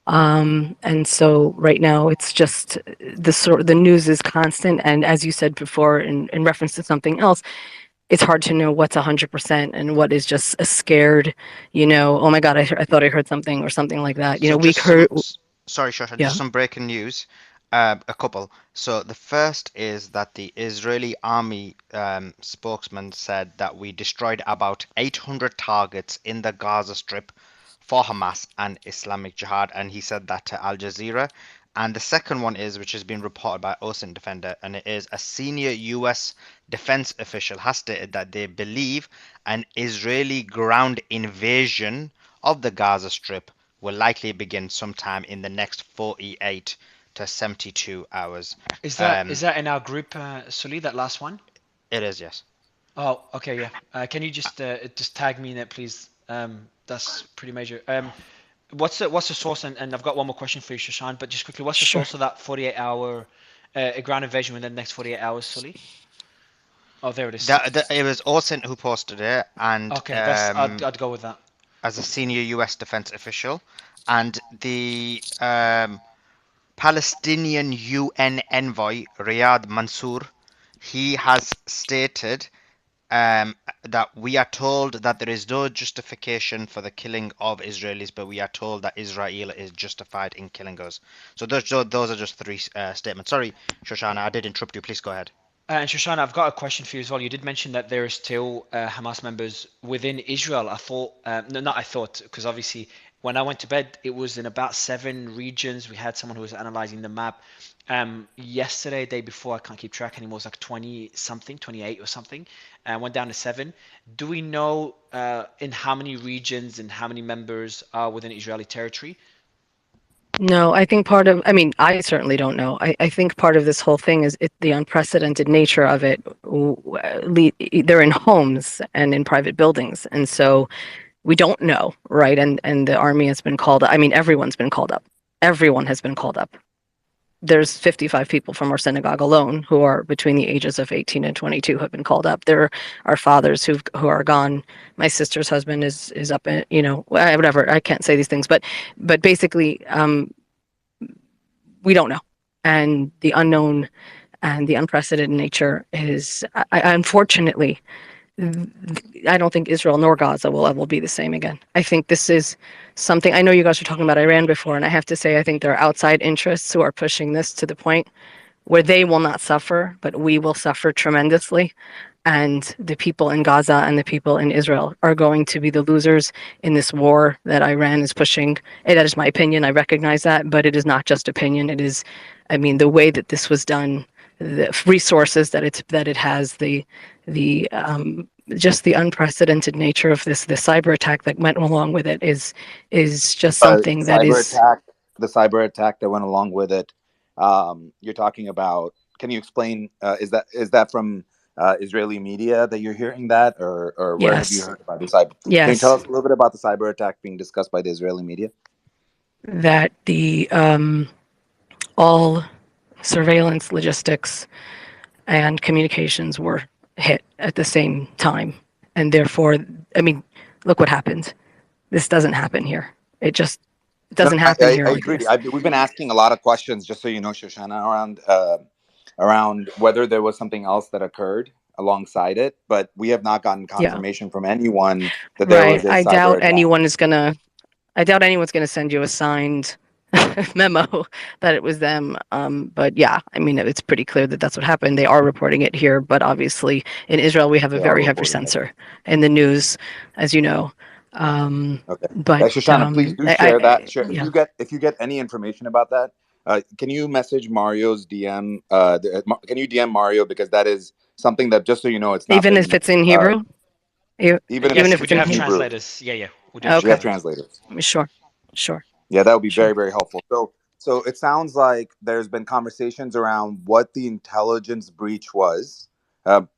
And so right now it's just the news is constant, and as you said before, in reference to something else, it's hard to know what's 100% and what is just a scared, oh my God, I thought I heard something or something like that. So We just heard, sorry, Shosha, yeah. just some breaking news. A couple. So the first is that the Israeli army spokesman said that we destroyed about 800 targets in the Gaza Strip for Hamas and Islamic Jihad, and he said that to Al Jazeera. And the second one is, which has been reported by OSINT Defender, and it is a senior U.S. defense official has stated that they believe an Israeli ground invasion of the Gaza Strip will likely begin sometime in the next 48 to 72 hours. Is that in our group, Sully, that last one? It is, yes. Oh, okay, yeah. Can you just tag me in it, please? That's pretty major. What's the source? And I've got one more question for you, Shashan. But just quickly, what's the Sure. source of that 48-hour ground invasion within the next 48 hours, Sully? Oh, there it is. It was OSINT who posted it, and Okay, I'd go with that. as a senior U.S. defense official, and the Palestinian UN envoy Riyad Mansour, he has stated that we are told that there is no justification for the killing of Israelis, but we are told that Israel is justified in killing us. So those are just three statements. Sorry, Shoshana, I did interrupt you. Please go ahead. And Shoshana, I've got a question for you as well. You did mention that there are still Hamas members within Israel. I thought, no, not I thought, because obviously when I went to bed, it was in about 7 regions. We had someone who was analyzing the map. Yesterday, day before, I can't keep track anymore. It was like 20 something, 28 or something. Went down to 7. Do we know in how many regions and how many members are within Israeli territory? No, I certainly don't know. I think part of this whole thing is the unprecedented nature of it. They're in homes and in private buildings. And so we don't know, right? And the army has been called up. I mean, everyone's been called up. Everyone has been called up. There's 55 people from our synagogue alone who are between the ages of 18 and 22 have been called up. There are fathers who are gone. My sister's husband is up in, whatever. I can't say these things, but basically, we don't know. And the unknown and the unprecedented nature is, unfortunately, I don't think Israel nor Gaza will ever be the same again. I think this is something, I know you guys were talking about Iran before, and I have to say, I think there are outside interests who are pushing this to the point where they will not suffer, but we will suffer tremendously. And the people in Gaza and the people in Israel are going to be the losers in this war that Iran is pushing. And that is my opinion. I recognize that, but it is not just opinion. It is, the way that this was done, the resources that it has, just the unprecedented nature of the cyber attack that went along with it is just something that is the cyber attack that went along with it. You're talking about. Can you explain? Is that from Israeli media that you're hearing that, or where have you heard about the cyber? Yes. Can you tell us a little bit about the cyber attack being discussed by the Israeli media? That the all surveillance, logistics, and communications were hit at the same time, and therefore, look what happened. This doesn't happen here. It doesn't happen here. I agree. We've been asking a lot of questions, just so you know, Shoshana, around whether there was something else that occurred alongside it, but we have not gotten confirmation from anyone that there was this cyber attack. I doubt anyone's gonna send you a signed memo that it was them. But yeah, I mean, it's pretty clear that that's what happened. They are reporting it here, but obviously in Israel we have a They are very heavy reporting it. censor in the news, as you know. Okay. But Shoshana, please do share that. Share yeah. if you get any information about that. Can you message Mario's DM? Can you DM Mario, because that is something that, just so you know, it's not Even if been it's in Hebrew, even if even it's if We it's do in have Hebrew. Hebrew. translators. Yeah, we do have We have Okay, translators. translators. sure. Yeah, that would be Sure. very, very helpful. So it sounds like there's been conversations around what the intelligence breach was,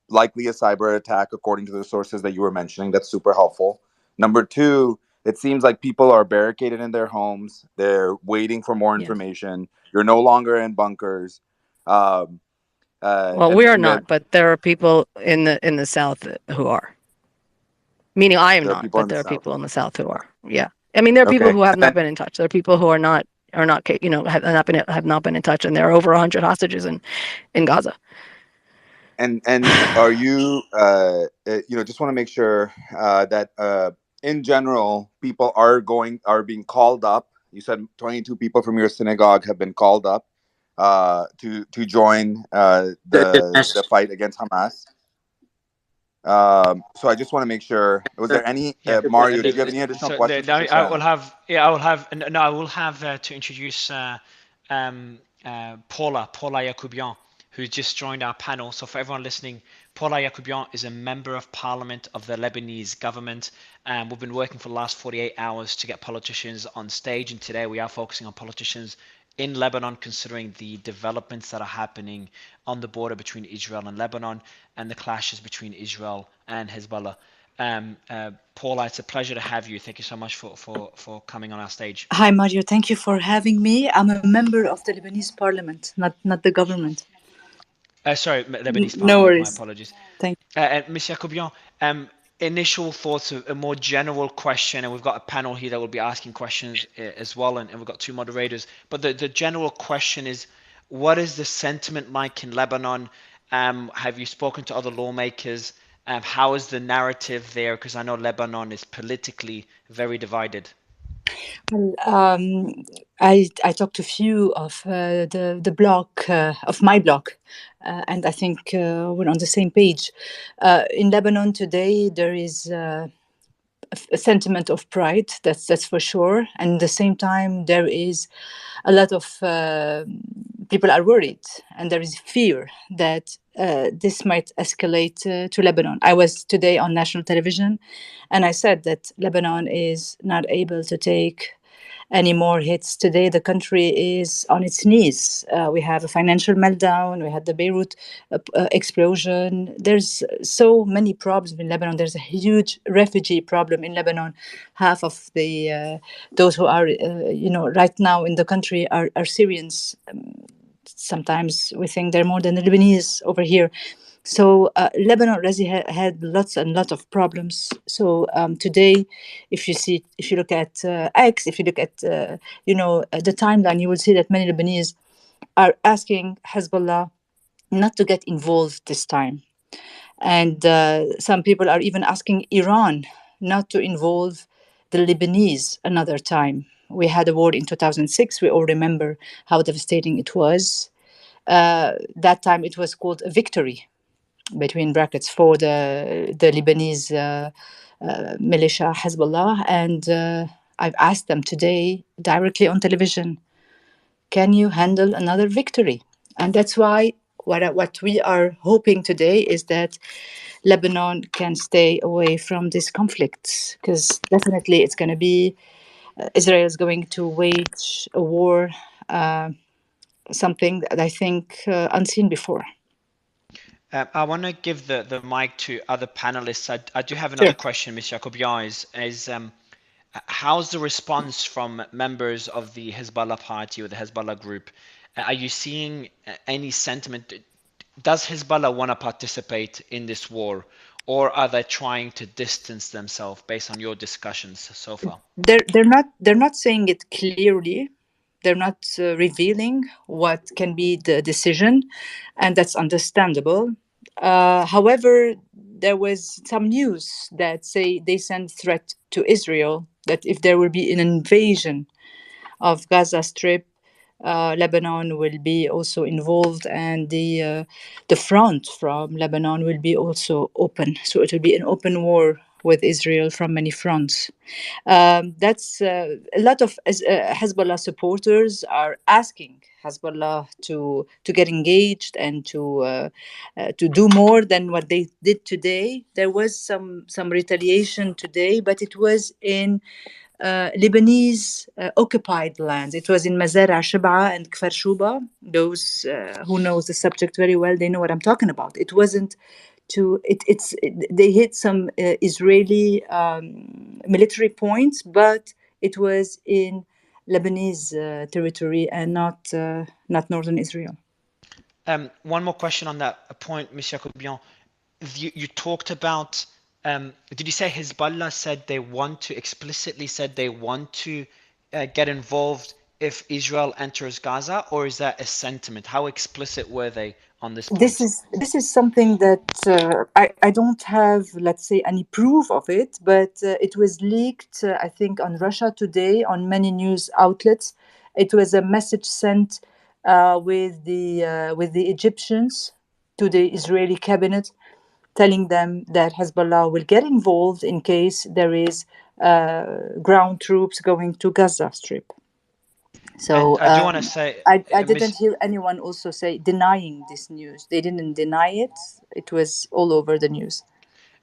likely a cyber attack, according to the sources that you were mentioning. That's super helpful. Number two, it seems like people are barricaded in their homes. They're waiting for more Yes. information. You're no longer in bunkers. Um, Well, we are not, but there are people in the South who are. Meaning I am there are not, people but in the there are south. people in the South who are. Yeah. I mean, there are people Okay. who have not been in touch. There are people who are not, have not been in touch, and there are over 100 hostages in Gaza. And are you just want to make sure that in general people are being called up. You said 22 people from your synagogue have been called up to join the fight against Hamas. So I just want to make sure, was there any Yeah. Mario, did you have any additional So questions for I will Shoshana? have. Yeah, I will have. No, I will have to introduce Paula Yacobian, who's just joined our panel. So for everyone listening, Paula Yacobian is a member of parliament of the Lebanese government. We've been working for the last 48 hours to get politicians on stage, and today we are focusing on politicians in Lebanon, considering the developments that are happening on the border between Israel and Lebanon and the clashes between Israel and Hezbollah. Paula, it's a pleasure to have you. Thank you so much for coming on our stage. Hi, Mario. Thank you for having me. I'm a member of the Lebanese parliament, not the government. Sorry, Lebanese No parliament. My worries. apologies. Thank Ms. Yacobian, initial thoughts, a more general question, and we've got a panel here that will be asking questions as well, and we've got two moderators. But the general question is, what is the sentiment like in Lebanon? Have you spoken to other lawmakers? How is the narrative there? Because I know Lebanon is politically very divided. Well, I talked to a few of the block of my block, and I think we're on the same page. In Lebanon today, there is a sentiment of pride. That's for sure. And at the same time, there is a lot of people are worried, and there is fear that this might escalate to Lebanon. I was today on national television, and I said that Lebanon is not able to take any more hits. Today, the country is on its knees. We have a financial meltdown. We had the Beirut explosion. There's so many problems in Lebanon. There's a huge refugee problem in Lebanon. Half of the those who are, right now in the country are Syrians. Sometimes we think they're more than the Lebanese over here. So Lebanon already had lots and lots of problems. So today, if you look at X, if you look at the timeline, you will see that many Lebanese are asking Hezbollah not to get involved this time, and some people are even asking Iran not to involve the Lebanese another time. We had a war in 2006. We all remember how devastating it was. That time it was called a victory, between brackets, for the Lebanese militia Hezbollah. And I've asked them today directly on television, can you handle another victory? And that's why what we are hoping today is that Lebanon can stay away from this conflict, because definitely it's going to be Israel is going to wage a war, something that I think unseen before. I want to give the mic to other panelists. I do have another Sure. question, Ms. Yacobian, is how's the response from members of the Hezbollah party or the Hezbollah group? Are you seeing any sentiment? Does Hezbollah want to participate in this war, or are they trying to distance themselves based on your discussions so far? They're not saying it clearly. They're not revealing what can be the decision, and that's understandable. However, there was some news that say they send threat to Israel that if there will be an invasion of Gaza Strip, Lebanon will be also involved, and the front from Lebanon will be also open. So it will be an open war with Israel from many fronts. That's a lot of Hezbollah supporters are asking Hezbollah to get engaged and to do more than what they did today. There was some retaliation today, but it was in Lebanese occupied lands. It was in Mazar Shib'a and Kfar Shuba. Those who knows the subject very well, they know what I'm talking about. It wasn't they hit some Israeli military points, but it was in Lebanese territory and not northern Israel. One more question on that point, Monsieur Jacobian. You talked about, did you say Hezbollah said they want to, explicitly said they want to get involved if Israel enters Gaza, or is that a sentiment? How explicit were they on this point? This is something that I don't have, let's say, any proof of it, but it was leaked, I think, on Russia Today, on many news outlets. It was a message sent with the Egyptians to the Israeli cabinet, telling them that Hezbollah will get involved in case there is ground troops going to Gaza Strip. So and I do want to say, I didn't hear anyone also say denying this news. They didn't deny it. It was all over the news.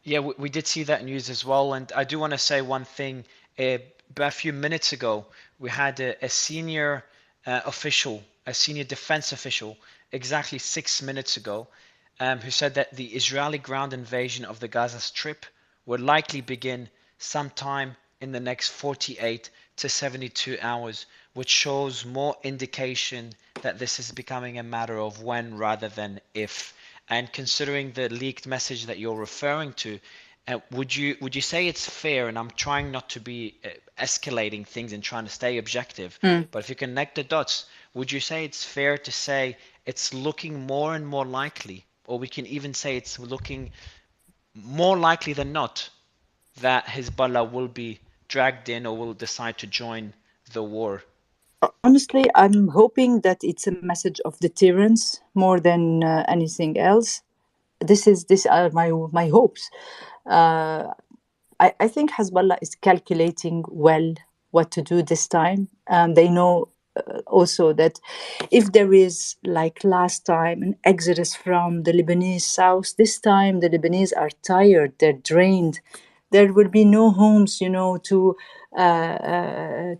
Yeah, we did see that news as well. And I do want to say one thing. About a few minutes ago, we had a senior official, a senior defense official, exactly 6 minutes ago, who said that the Israeli ground invasion of the Gaza Strip would likely begin sometime in the next 48 to 72 hours, which shows more indication that this is becoming a matter of when rather than if. And considering the leaked message that you're referring to, would you say it's fair? And I'm trying not to be escalating things and trying to stay objective. But if you connect the dots, would you say it's fair to say it's looking more and more likely, or we can even say it's looking more likely than not, that Hezbollah will be dragged in or will decide to join the war? Honestly, I'm hoping that it's a message of deterrence more than anything else. These are my hopes. I think Hezbollah is calculating well what to do this time. They know also that if there is, like last time, an exodus from the Lebanese south, this time the Lebanese are tired, they're drained. There will be no homes, to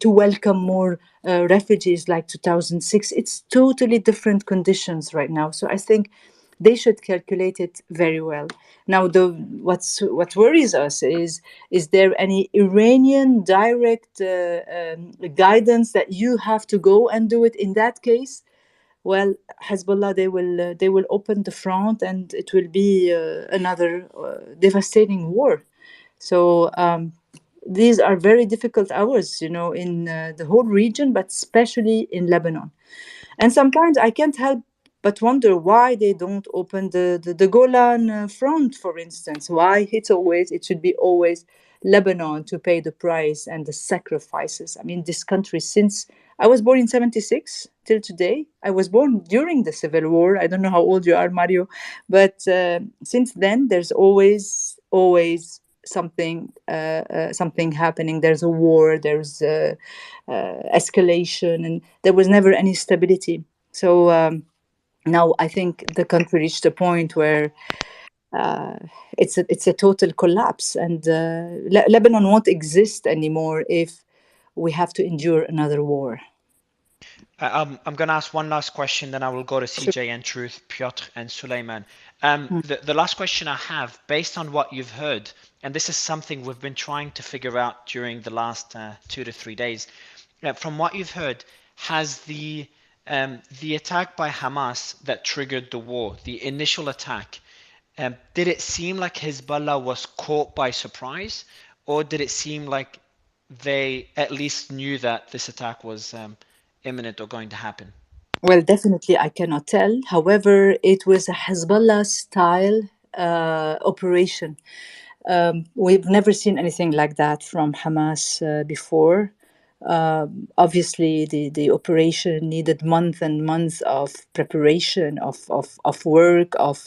welcome more refugees like 2006. It's totally different conditions right now. So I think they should calculate it very well. Now, what worries us is there any Iranian direct guidance that you have to go and do it? In that case, well, Hezbollah, they will open the front, and it will be another devastating war. So these are very difficult hours, in the whole region, but especially in Lebanon. And sometimes I can't help but wonder why they don't open the Golan front, for instance. Why it should be always Lebanon to pay the price and the sacrifices. I mean, this country, since I was born in 76 till today, I was born during the Civil War. I don't know how old you are, Mario, but since then, there's always something happening. There's a war, there's escalation, and there was never any stability. So now I think the country reached a point where it's a total collapse, and Lebanon won't exist anymore if we have to endure another war. I'm going to ask one last question, then I will go to CJ and Truth, Piotr and Suleiman. The last question I have, based on what you've heard, and this is something we've been trying to figure out during the last 2 to 3 days. From what you've heard, has the attack by Hamas that triggered the war, the initial attack, did it seem like Hezbollah was caught by surprise, or did it seem like they at least knew that this attack was imminent or going to happen? Well, definitely I cannot tell. However, it was a Hezbollah style operation. We've never seen anything like that from Hamas before. Obviously, the operation needed months and months of preparation, of work, of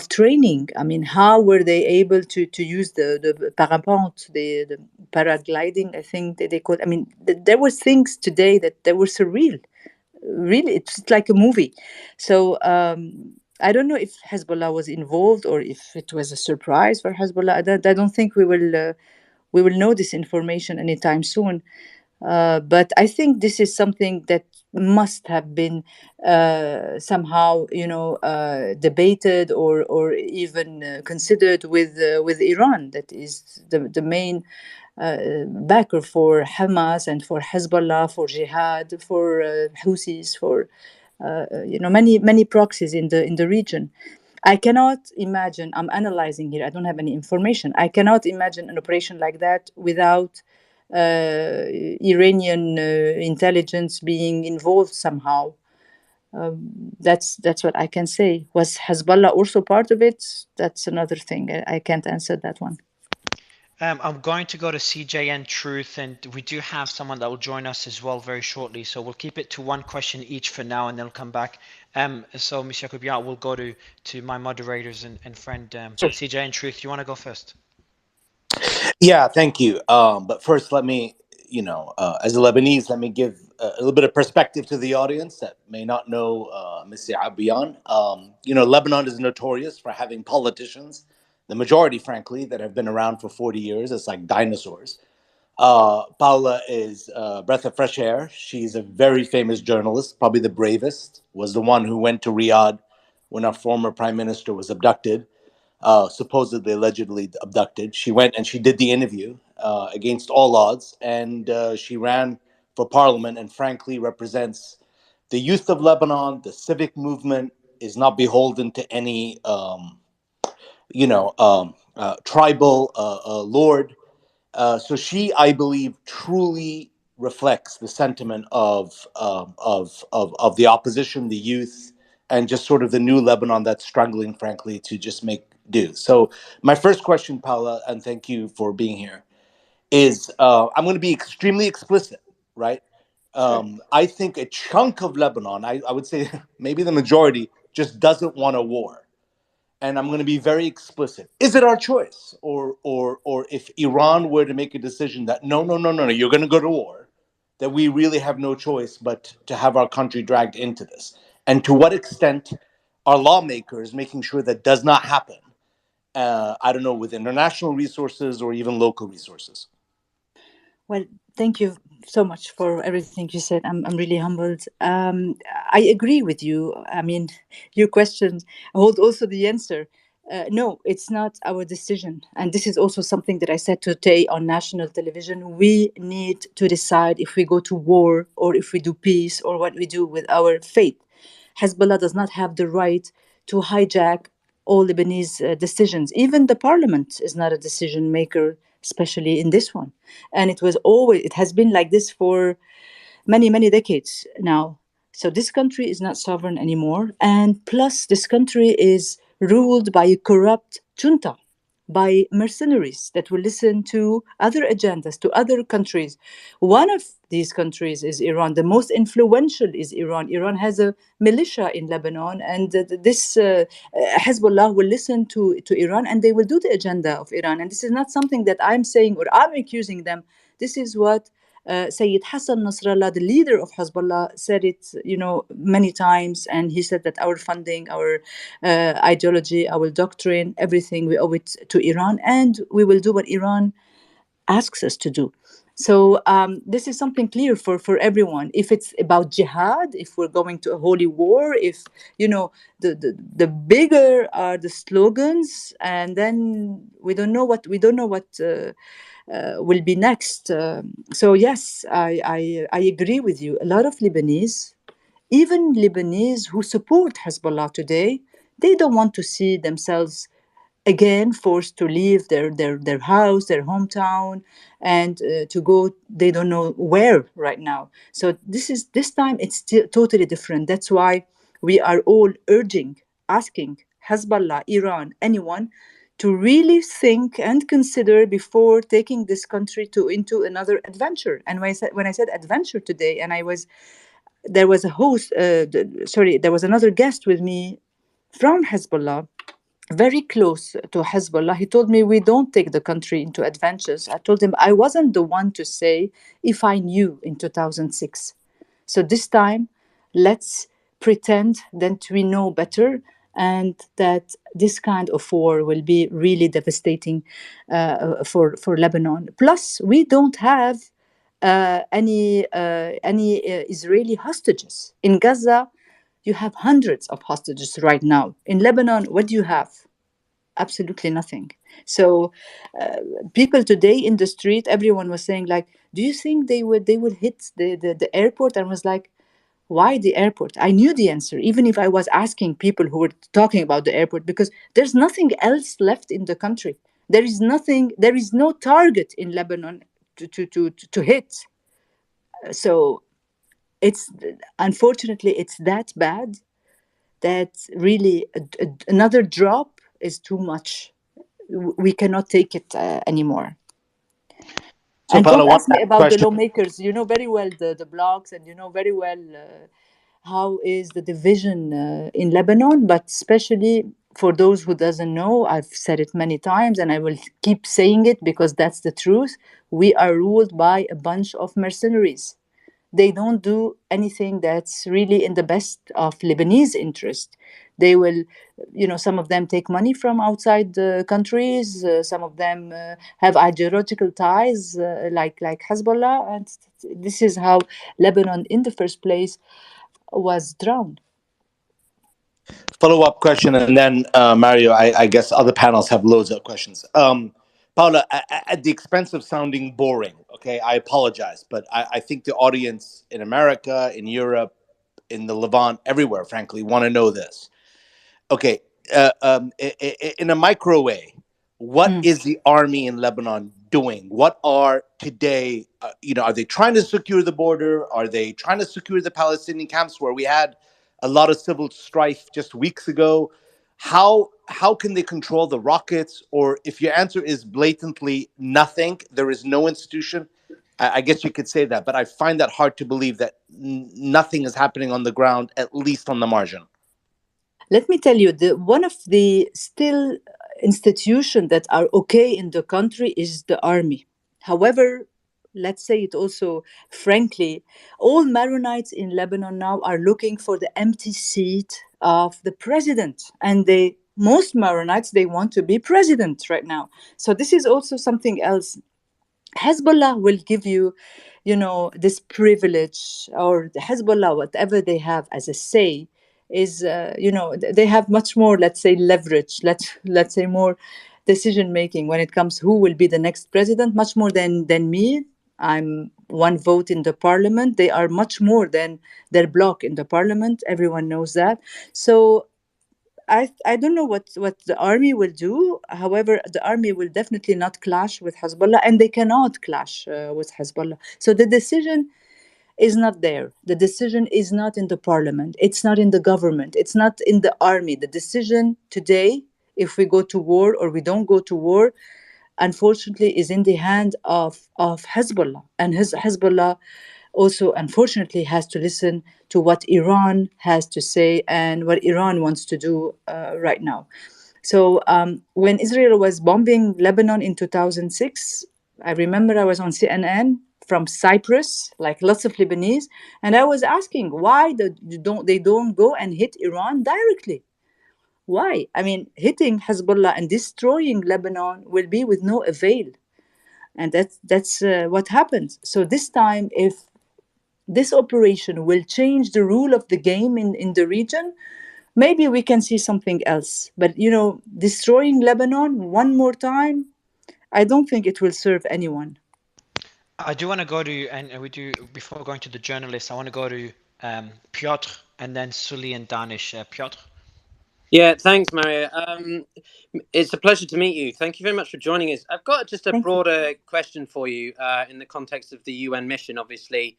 training. I mean, how were they able to use the parapente, the paragliding? I think they call. I mean, there were things today that they were surreal. Really, it's like a movie. So I don't know if Hezbollah was involved or if it was a surprise for Hezbollah. I don't think we will know this information anytime soon. But I think this is something that must have been somehow, debated or even considered with Iran. That is the main backer for Hamas and for Hezbollah, for Jihad, for Houthis, for many proxies in the region. I cannot imagine. I'm analyzing here. I don't have any information. I cannot imagine an operation like that without Iranian intelligence being involved somehow. That's what I can say. Was Hezbollah also part of it? That's another thing. I can't answer that one. I'm going to go to CJN Truth, and we do have someone that will join us as well very shortly. So we'll keep it to one question each for now, and then we'll come back. So, Ms. Yakubian, we'll go to my moderators and friend CJN Truth. You want to go first? Yeah, thank you. But first, let me, as a Lebanese, let me give a little bit of perspective to the audience that may not know Ms. Abiyan. Lebanon is notorious for having politicians, the majority, frankly, that have been around for 40 years. It's like dinosaurs. Paula is a breath of fresh air. She's a very famous journalist, probably the bravest, was the one who went to Riyadh when our former prime minister was abducted. Supposedly, allegedly abducted. She went and she did the interview against all odds, and she ran for parliament and frankly represents the youth of Lebanon. The civic movement is not beholden to any, tribal lord. So she, I believe, truly reflects the sentiment of the opposition, the youth, and just sort of the new Lebanon that's struggling, frankly, to just make do. So my first question, Paula, and thank you for being here, is I'm going to be extremely explicit, right? Sure. I think a chunk of Lebanon, I would say maybe the majority, just doesn't want a war. And I'm going to be very explicit. Is it our choice, or if Iran were to make a decision that no, you're going to go to war, that we really have no choice but to have our country dragged into this? And to what extent are lawmakers making sure that does not happen? I don't know, with international resources or even local resources. Well, thank you so much for everything you said. I'm really humbled. I agree with you. I mean, your question hold also the answer. No, it's not our decision. And this is also something that I said today on national television. We need to decide if we go to war or if we do peace or what we do with our faith. Hezbollah does not have the right to hijack all Lebanese decisions. Even the parliament is not a decision maker, especially in this one. And it has been like this for many decades now. So this country is not sovereign anymore. And plus, this country is ruled by a corrupt junta, by mercenaries that will listen to other agendas, to other countries. One of these countries is Iran. The most influential is Iran. Iran has a militia in Lebanon, and this Hezbollah will listen to Iran, and they will do the agenda of Iran. And this is not something that I'm saying or I'm accusing them. This is what Sayyid Hassan Nasrallah, the leader of Hezbollah, said it, many times, and he said that our funding, our ideology, our doctrine, everything, we owe it to Iran, and we will do what Iran asks us to do. So this is something clear for everyone. If it's about jihad, if we're going to a holy war, if the bigger are the slogans, and then we don't know what will be next. So yes, I agree with you. A lot of Lebanese, even Lebanese who support Hezbollah today, they don't want to see themselves again forced to leave their house, their hometown, and to go they don't know where right now. So this time it's still totally different. That's why we are all urging, asking Hezbollah, Iran, anyone to really think and consider before taking this country into another adventure. And when I said adventure today, and there was a host, there was another guest with me from Hezbollah, very close to Hezbollah. He told me we don't take the country into adventures. I told him I wasn't the one to say if I knew in 2006. So this time, let's pretend that we know better and that this kind of war will be really devastating for Lebanon. Plus, we don't have any Israeli hostages in Gaza. You have hundreds of hostages right now. In Lebanon, what do you have? Absolutely nothing. So people today in the street, everyone was saying like, do you think they would hit the airport? And I was like, why the airport? I knew the answer, even if I was asking people who were talking about the airport, because there's nothing else left in the country. There is nothing, there is no target in Lebanon to hit. So it's, unfortunately, it's that bad that really another drop is too much. We cannot take it anymore. So, And Paula, don't one ask me last about the question. lawmakers. You know very well the blogs, and you know very well how is the division in Lebanon. But especially for those who doesn't know, I've said it many times, and I will keep saying it because that's the truth. We are ruled by a bunch of mercenaries. They don't do anything that's really in the best of Lebanese interest. They will, some of them take money from outside the countries. Some of them have ideological ties, like Hezbollah, and this is how Lebanon, in the first place, was drowned. Follow-up question, and then Mario, I guess other panels have loads of questions. Paula, at the expense of sounding boring, okay, I apologize, but I think the audience in America, in Europe, in the Levant, everywhere, frankly, want to know this. Okay, in a micro way, what Mm. is the army in Lebanon doing? What are today, are they trying to secure the border? Are they trying to secure the Palestinian camps where we had a lot of civil strife just weeks ago? How can they control the rockets? Or if your answer is blatantly nothing, there is no institution, I guess you could say that, but I find that hard to believe that nothing is happening on the ground, at least on the margin. Let me tell you, one of the still institutions that are okay in the country is the army. However, let's say it also frankly, all Maronites in Lebanon now are looking for the empty seat of the president, and most Maronites, they want to be president right now. So this is also something else. Hezbollah will give you, this privilege, or the Hezbollah, whatever they have as a say, is, they have much more, let's say, leverage. Let's say more decision making when it comes who will be the next president, much more than me. I'm one vote in the parliament. They are much more than their bloc in the parliament. Everyone knows that. So I don't know what the army will do. However, the army will definitely not clash with Hezbollah, and they cannot clash with Hezbollah. So the decision is not there. The decision is not in the parliament. It's not in the government. It's not in the army. The decision today, if we go to war or we don't go to war, unfortunately, is in the hand of Hezbollah. And Hezbollah also, unfortunately, has to listen to what Iran has to say and what Iran wants to do right now. So when Israel was bombing Lebanon in 2006, I remember I was on CNN from Cyprus, like lots of Lebanese, and I was asking why they don't go and hit Iran directly. Why? I mean, hitting Hezbollah and destroying Lebanon will be with no avail, and that's what happens. So this time, if this operation will change the rule of the game in the region, maybe we can see something else. But destroying Lebanon one more time, I don't think it will serve anyone. I do want to go to, and we do, before going to the journalists, I want to go to Piotr and then Sully and Danish. Piotr? Yeah, thanks, Mario. It's a pleasure to meet you. Thank you very much for joining us. I've got just a Thank you. broader question for you in the context of the UN mission. Obviously,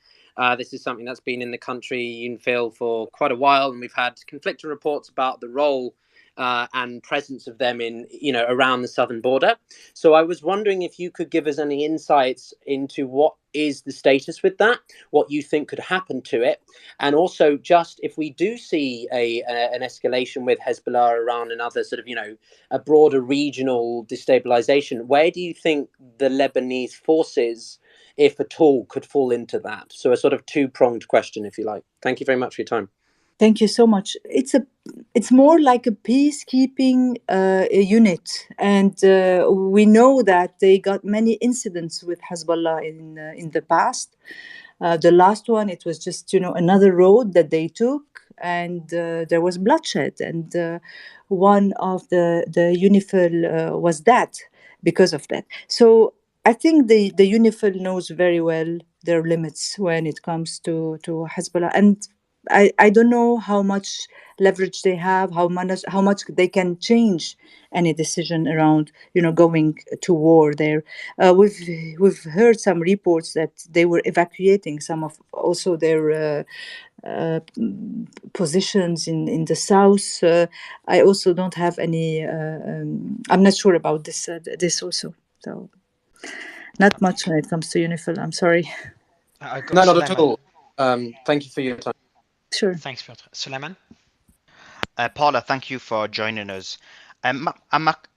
this is something that's been in the country, UNFIL, for quite a while, and we've had conflicting reports about the role and presence of them in, around the southern border. So I was wondering if you could give us any insights into what is the status with that, what you think could happen to it, and also just if we do see an escalation with Hezbollah, Iran, and other sort of, a broader regional destabilization, where do you think the Lebanese forces, if at all, could fall into that? So a sort of two-pronged question, if you like. Thank you very much for your time. Thank you so much. It's more like a peacekeeping unit, and we know that they got many incidents with Hezbollah in the past. The last one, it was just another road that they took, and there was bloodshed, and one of the UNIFIL was that because of that. So I think the UNIFIL knows very well their limits when it comes to Hezbollah, and I don't know how much leverage they have, how much they can change any decision around going to war there. We've heard some reports that they were evacuating some of also their positions in the south. I also don't have any. I'm not sure about this also. So not much when it comes to UNIFIL. I'm sorry. I got No, not at Suleiman. all. Thank you for your time. Sure. Thanks, Piotr. Suleiman? Paula, thank you for joining us.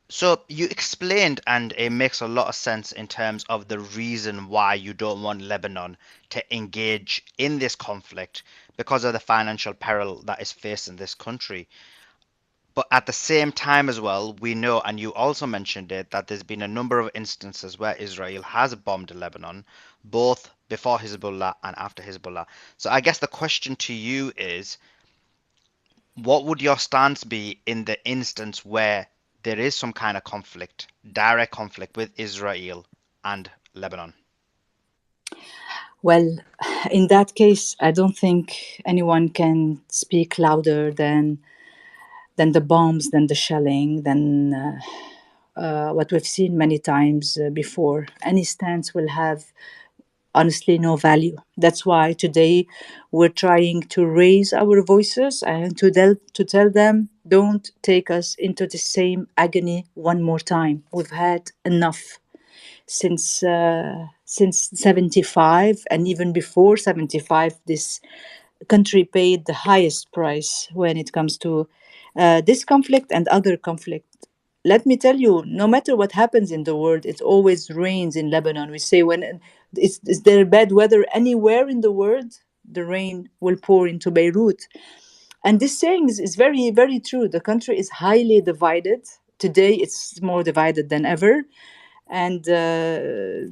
So you explained, and it makes a lot of sense in terms of the reason why you don't want Lebanon to engage in this conflict because of the financial peril that is facing this country. But at the same time as well, we know, and you also mentioned it, that there's been a number of instances where Israel has bombed Lebanon, both before Hezbollah and after Hezbollah. So I guess the question to you is, what would your stance be in the instance where there is some kind of conflict, direct conflict with Israel and Lebanon? Well, in that case, I don't think anyone can speak louder than the bombs, than the shelling, than what we've seen many times before. Any stance will have honestly no value. That's why today we're trying to raise our voices and to tell them, don't take us into the same agony one more time. We've had enough since 75, and even before 75 this country paid the highest price when it comes to this conflict and other conflict. Let me tell you, no matter what happens in the world, it always rains in Lebanon. We say when is there bad weather anywhere in the world, the rain will pour into Beirut. And this saying is very, very true. The country is highly divided. Today, it's more divided than ever. And the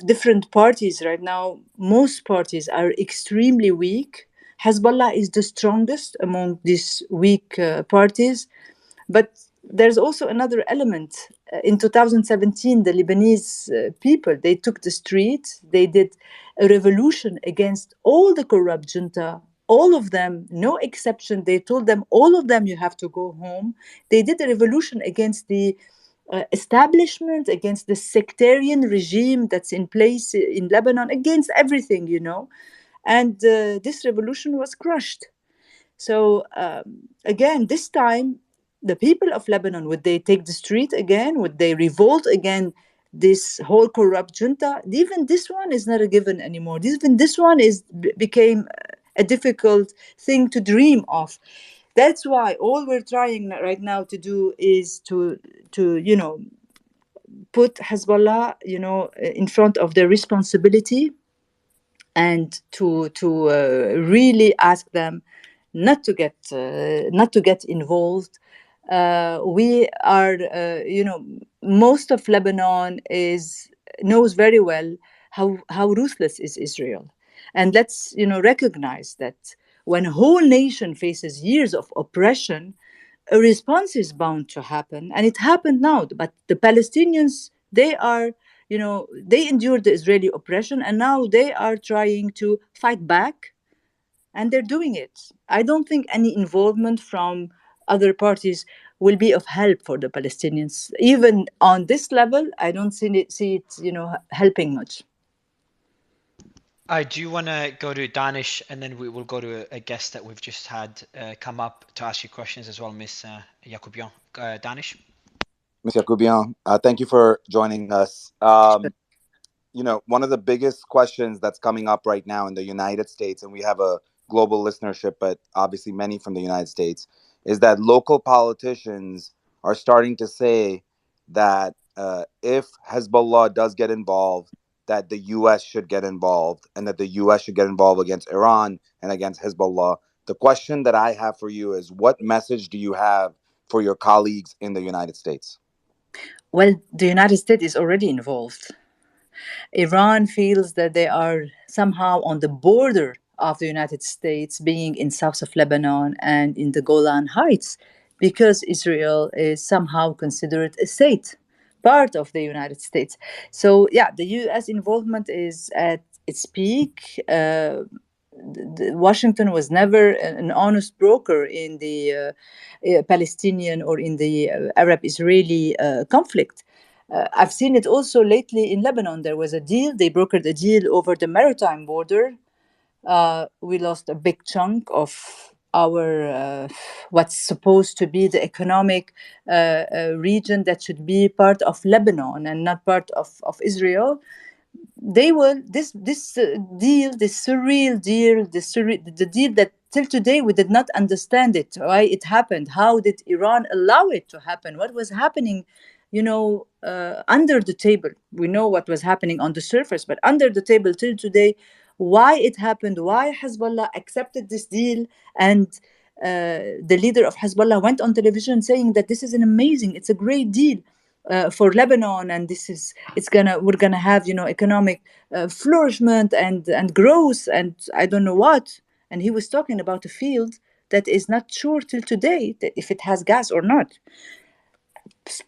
different parties right now, most parties are extremely weak. Hezbollah is the strongest among these weak parties. But there's also another element. In 2017, the Lebanese people, they took the street. They did a revolution against all the corrupt junta, all of them, no exception. They told them, all of them, you have to go home. They did a revolution against the establishment, against the sectarian regime that's in place in Lebanon, against everything. And this revolution was crushed. So again, this time, the people of Lebanon, would they take the street again? Would they revolt again? This whole corrupt junta, even this one is not a given anymore. Even this one became a difficult thing to dream of. That's why all we're trying right now to do is to put Hezbollah, in front of their responsibility, and to really ask them not to get involved. We are, most of Lebanon knows very well how ruthless is Israel, and let's recognize that when a whole nation faces years of oppression, a response is bound to happen, and it happened now. But the Palestinians, they endured the Israeli oppression, and now they are trying to fight back, and they're doing it. I don't think any involvement from other parties will be of help for the Palestinians. Even on this level, I don't see it helping much. I do want to go to Danish, and then we will go to a guest that we've just had come up to ask you questions as well, Miss Yakubian. Danish. Ms. Yakubian, thank you for joining us. One of the biggest questions that's coming up right now in the United States, and we have a global listenership, but obviously many from the United States, is that local politicians are starting to say that if Hezbollah does get involved, that the U.S. should get involved, and that the U.S. should get involved against Iran and against Hezbollah. The question that I have for you is, what message do you have for your colleagues in the United States? Well, the United States is already involved. Iran feels that they are somehow on the border of the United States, being in south of Lebanon and in the Golan Heights, because Israel is somehow considered a state, part of the United States. So, yeah, the U.S. involvement is at its peak. Washington was never an honest broker in the Palestinian or in the Arab-Israeli conflict. I've seen it also lately in Lebanon. There was a deal, they brokered a deal over the maritime border. We lost a big chunk of our what's supposed to be the economic region that should be part of Lebanon and not part of Israel. They will this deal, this surreal deal, the deal that till today we did not understand it, why it happened, how did Iran allow it to happen, what was happening, under the table. We know what was happening on the surface, but under the table till today, why it happened, why Hezbollah accepted this deal, and the leader of Hezbollah went on television saying that this is an amazing, it's a great deal for Lebanon, and we're gonna have economic flourishment and growth, and I don't know what. And he was talking about a field that is not sure till today that if it has gas or not.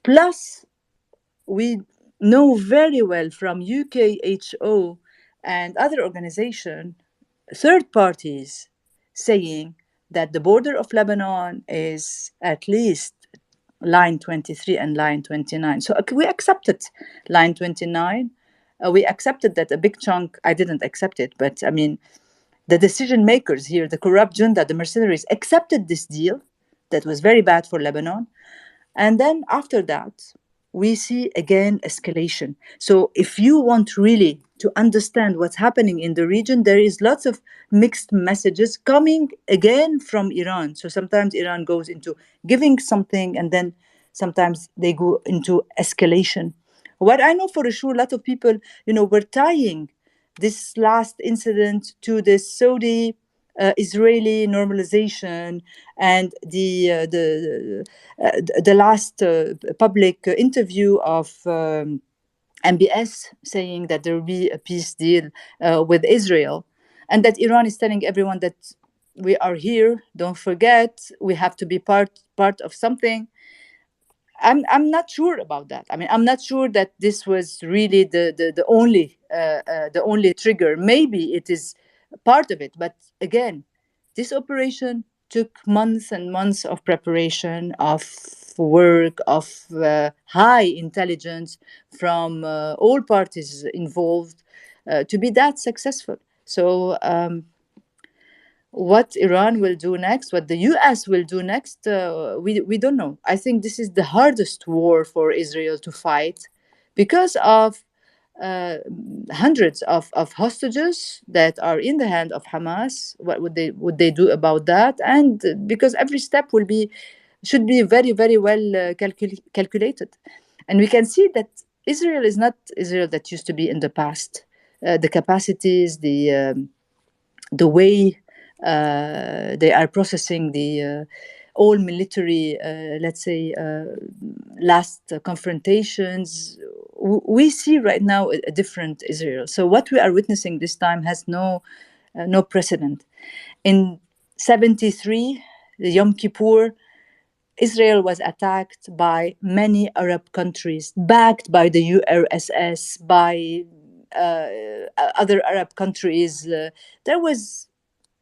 Plus, we know very well from UKHO and other organizations, third parties saying that the border of Lebanon is at least line 23 and line 29. So we accepted line 29. We accepted that a big chunk, I didn't accept it, but I mean, the decision makers here, the corrupt junta, the mercenaries, accepted this deal that was very bad for Lebanon. And then after that, we see again escalation. So if you want really to understand what's happening in the region, there is lots of mixed messages coming again from Iran. So sometimes Iran goes into giving something, and then sometimes they go into escalation. What I know for sure, a lot of people, were tying this last incident to the Saudi Israeli normalization and the last public interview of MBS saying that there will be a peace deal with Israel, and that Iran is telling everyone that we are here. Don't forget, we have to be part of something. I'm not sure about that. I mean, I'm not sure that this was really the only trigger. Maybe it is part of it, but again, this operation took months and months of preparation, of work, of high intelligence from all parties involved to be that successful. So what Iran will do next, what the US will do next, we don't know. I think this is the hardest war for Israel to fight because of uh, hundreds of hostages that are in the hand of Hamas. What would they do about that? And because every step should be very, very well calculated. And we can see that Israel is not Israel that used to be in the past. The capacities, the way they are processing the all military, let's say, last confrontations. We see right now a different Israel. So what we are witnessing this time has no precedent. In 73, the Yom Kippur, Israel was attacked by many Arab countries, backed by the URSS, by other Arab countries. There was,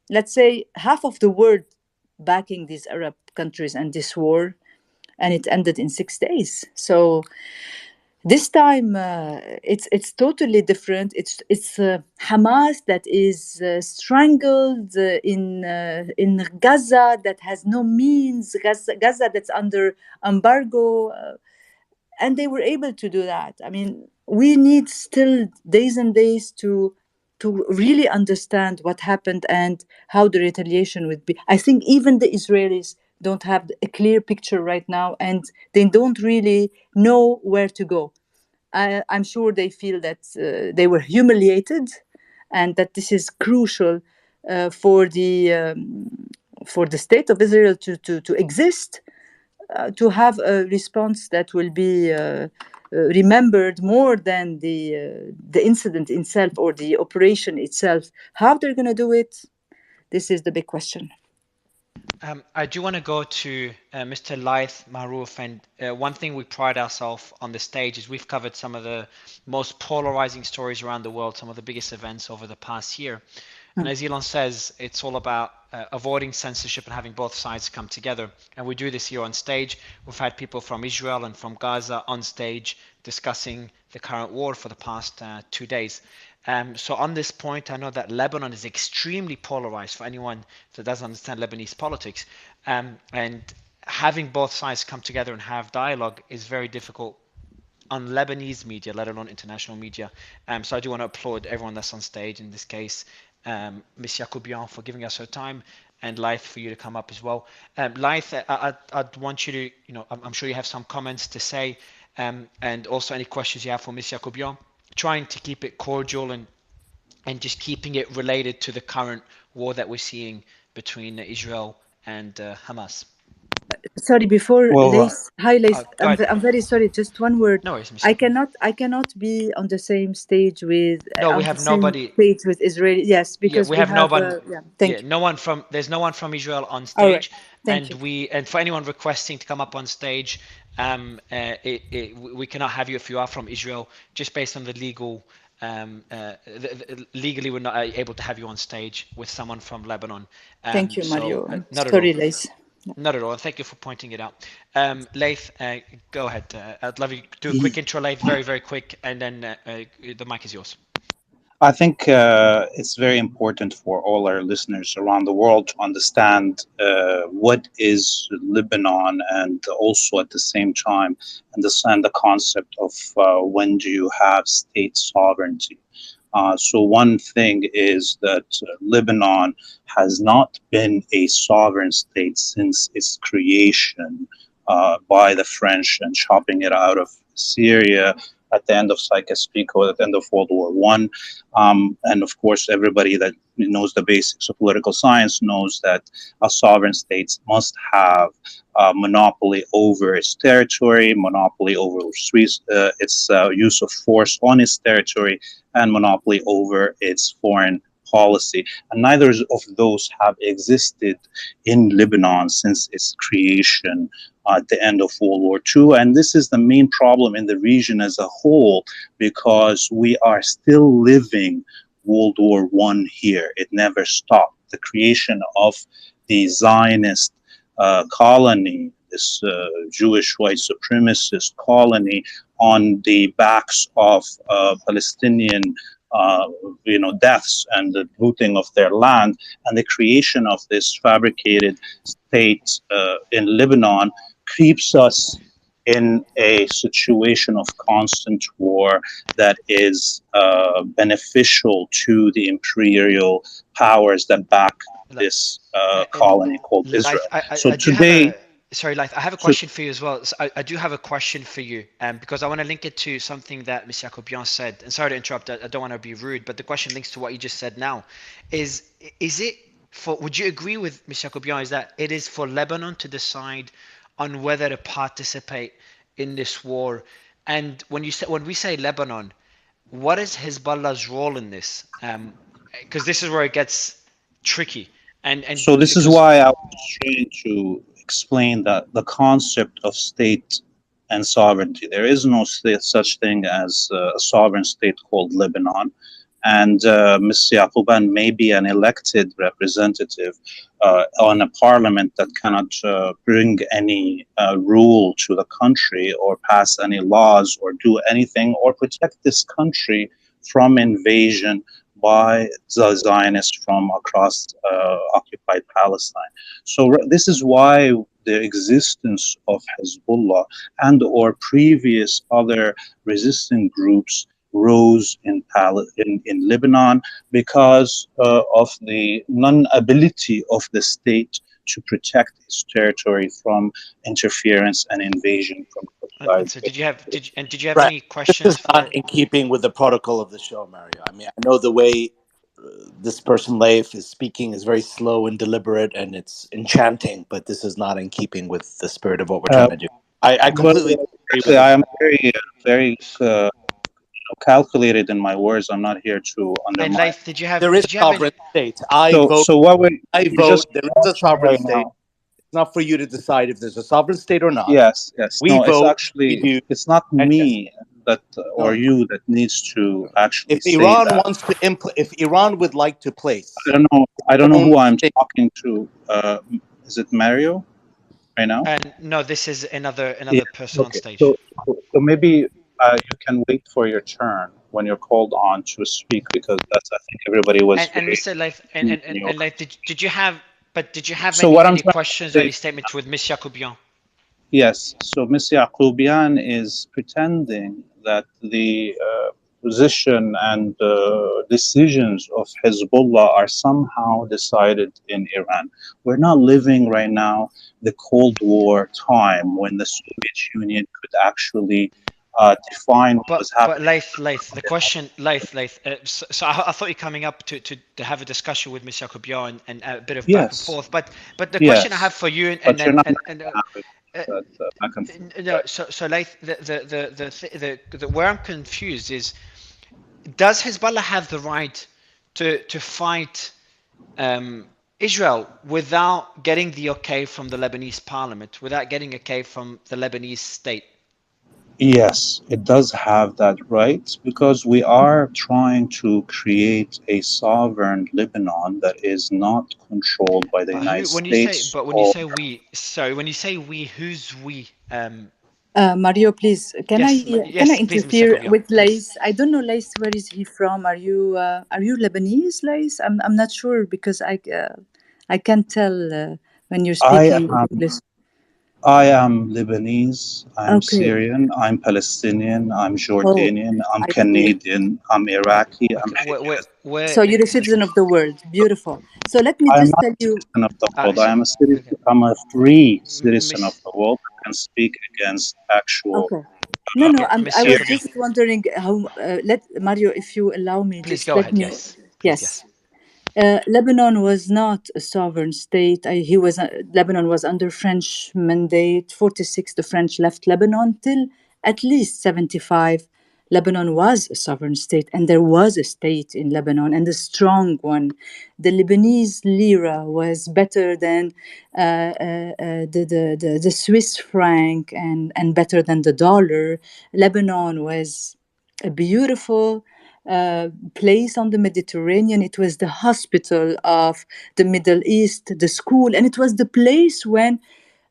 let's say, half of the world backing these Arab countries and this war, and it ended in 6 days. So This time it's totally different. It's Hamas that is strangled in Gaza, that has no means, Gaza that's under embargo, and they were able to do that. I mean, we need still days and days to really understand what happened and how the retaliation would be. I think even the Israelis don't have a clear picture right now, and they don't really know where to go. I'm sure they feel that they were humiliated, and that this is crucial for the state of Israel to exist, to have a response that will be remembered more than the incident itself or the operation itself. How they're going to do it, this is the big question. I do want to go to Mr. Laith Maruf, and one thing we pride ourselves on the stage is we've covered some of the most polarizing stories around the world, some of the biggest events over the past year. And as Elon says, it's all about avoiding censorship and having both sides come together. And we do this here on stage. We've had people from Israel and from Gaza on stage discussing the current war for the past 2 days. So on this point, I know that Lebanon is extremely polarized for anyone that doesn't understand Lebanese politics. And having both sides come together and have dialogue is very difficult on Lebanese media, let alone international media. So I do want to applaud everyone that's on stage, in this case, Ms. Yacoubian for giving us her time, and Laith for you to come up as well. Laith, I'd want you to, I'm sure you have some comments to say, and also any questions you have for Ms. Yacoubian, trying to keep it cordial and just keeping it related to the current war that we're seeing between Israel and Hamas. Sorry, before Lace, hi Lace, Go ahead. I'm very sorry. Just one word. No worries, Ms. I cannot be on the same stage with No, we on the have same nobody. stage with Israeli. Yes, Yeah, because we we have have. nobody. Yeah, thank you. No one from. There's no one from Israel on All right, stage, thank you. and for anyone requesting to come up on stage, we cannot have you if you are from Israel, just based on the legal. Legally, we're not able to have you on stage with someone from Lebanon. Thank you, Mario. So not at all. Sorry, Lace. Not at all. And thank you for pointing it out. Laith, go ahead. I'd love you to do a quick intro, Laith, very, very quick, and then the mic is yours. I think it's very important for all our listeners around the world to understand what is Lebanon, and also at the same time understand the concept of when do you have state sovereignty. So one thing is that Lebanon has not been a sovereign state since its creation by the French and chopping it out of Syria at the end of Sykes-Picot, at the end of World War One. And of course, everybody that knows the basics of political science knows that a sovereign state must have monopoly over its territory, monopoly over its use of force on its territory, and monopoly over its foreign policy. And neither of those have existed in Lebanon since its creation at the end of World War II. And this is the main problem in the region as a whole, because we are still living World War I here. It never stopped. The creation of the Zionist colony, this Jewish white supremacist colony, on the backs of Palestinian deaths and the looting of their land, and the creation of this fabricated state in Lebanon keeps us in a situation of constant war that is beneficial to the imperial powers that back this colony called Israel. So today, sorry, Laith, I have a question for you as well. So I do have a question for you, because I want to link it to something that Ms. Yacoubian said. And sorry to interrupt, I don't want to be rude, but the question links to what you just said now. Is it would you agree with Ms. Yacoubian, is that it is for Lebanon to decide on whether to participate in this war? And when we say Lebanon, what is Hezbollah's role in this? Because this is where it gets tricky. So this is why I was trying to explain that the concept of state and sovereignty. There is no such thing as a sovereign state called Lebanon. and Ms. Yaquban may be an elected representative on a parliament that cannot bring any rule to the country or pass any laws or do anything or protect this country from invasion by the Zionists from across occupied Palestine. So this is why the existence of Hezbollah and or previous other resistant groups rose in Lebanon because of the non-ability of the state to protect its territory from interference and invasion from outside. And so did you have Right. any This questions is not for? in keeping with the protocol of the show, Mario. I mean, I know the way this person, Leif, is speaking is very slow and deliberate, and it's enchanting, but this is not in keeping with the spirit of what we're trying to do. I Well, completely disagree with actually, him. I am very calculated in my words. I'm not here to And undermine. Leif, There is did you have any? sovereign state. I vote. So what we're just There is a sovereign right state. now. It's not for you to decide if there's a sovereign state or not. Yes. We No, it's vote. We actually do. it's not And yes, me that or no. you that needs to actually If say Iran that. wants to if Iran would like to place I its don't know own who I'm state. talking to. Is it Mario right now? And no, this is another Yeah. person on Okay. stage. So maybe you can wait for your turn when you're called on to speak because that's I think everybody was And very. Mr. Leif, and Leif, did you have So what I'm any trying questions to or say, any statements with Miss Yacobian? yes. So Ms. Yaqubian is pretending that the position and decisions of Hezbollah are somehow decided in Iran. We're not living right now the Cold War time when the Soviet Union could actually define what was But happening. Leif, the question, Leif. So I thought you're coming up to have a discussion with Miss Yacobian and a bit of back and Yes, forth. But the question I yes, have for you, and but you're then not and having that back and forth, no, right? so Leif, the where I'm confused is, does Hezbollah have the right to fight Israel without getting the okay from the Lebanese parliament, without getting okay from the Lebanese state? Yes, it does have that right because we are trying to create a sovereign Lebanon that is not controlled by the But United who, when you say, States but when you or say we, sorry, when you say we, who's we? Mario, please, Yes, can I yes, please, Miss interfere Yacobian, with please. Lace? I don't know Lace. Where is he from? Are you Lebanese, Lace? I'm not sure because I can't tell when you're I speaking am English. I am Lebanese, I'm Okay. Syrian, I'm Palestinian, I'm Oh, Jordanian, I'm I see. Canadian, I'm Iraqi, I'm Okay, where So you're in? a citizen of the world. Beautiful. So let me I am just not tell a you. citizen of the world. I So, am a citizen. okay, I'm a free citizen of Miss, the world. I can speak against actual Okay. No, no. okay, Miss I was Yacobian, just wondering how. Let Mario, if you allow me, please just go let ahead. me. Yes, please, Yes. yes. Lebanon was not a sovereign state. Lebanon was under French mandate. 46, the French left Lebanon till at least 75. Lebanon was a sovereign state, and there was a state in Lebanon, and a strong one. The Lebanese lira was better than the Swiss franc and better than the dollar. Lebanon was a beautiful place on the Mediterranean. It was the hospital of the Middle East, the school, and it was the place when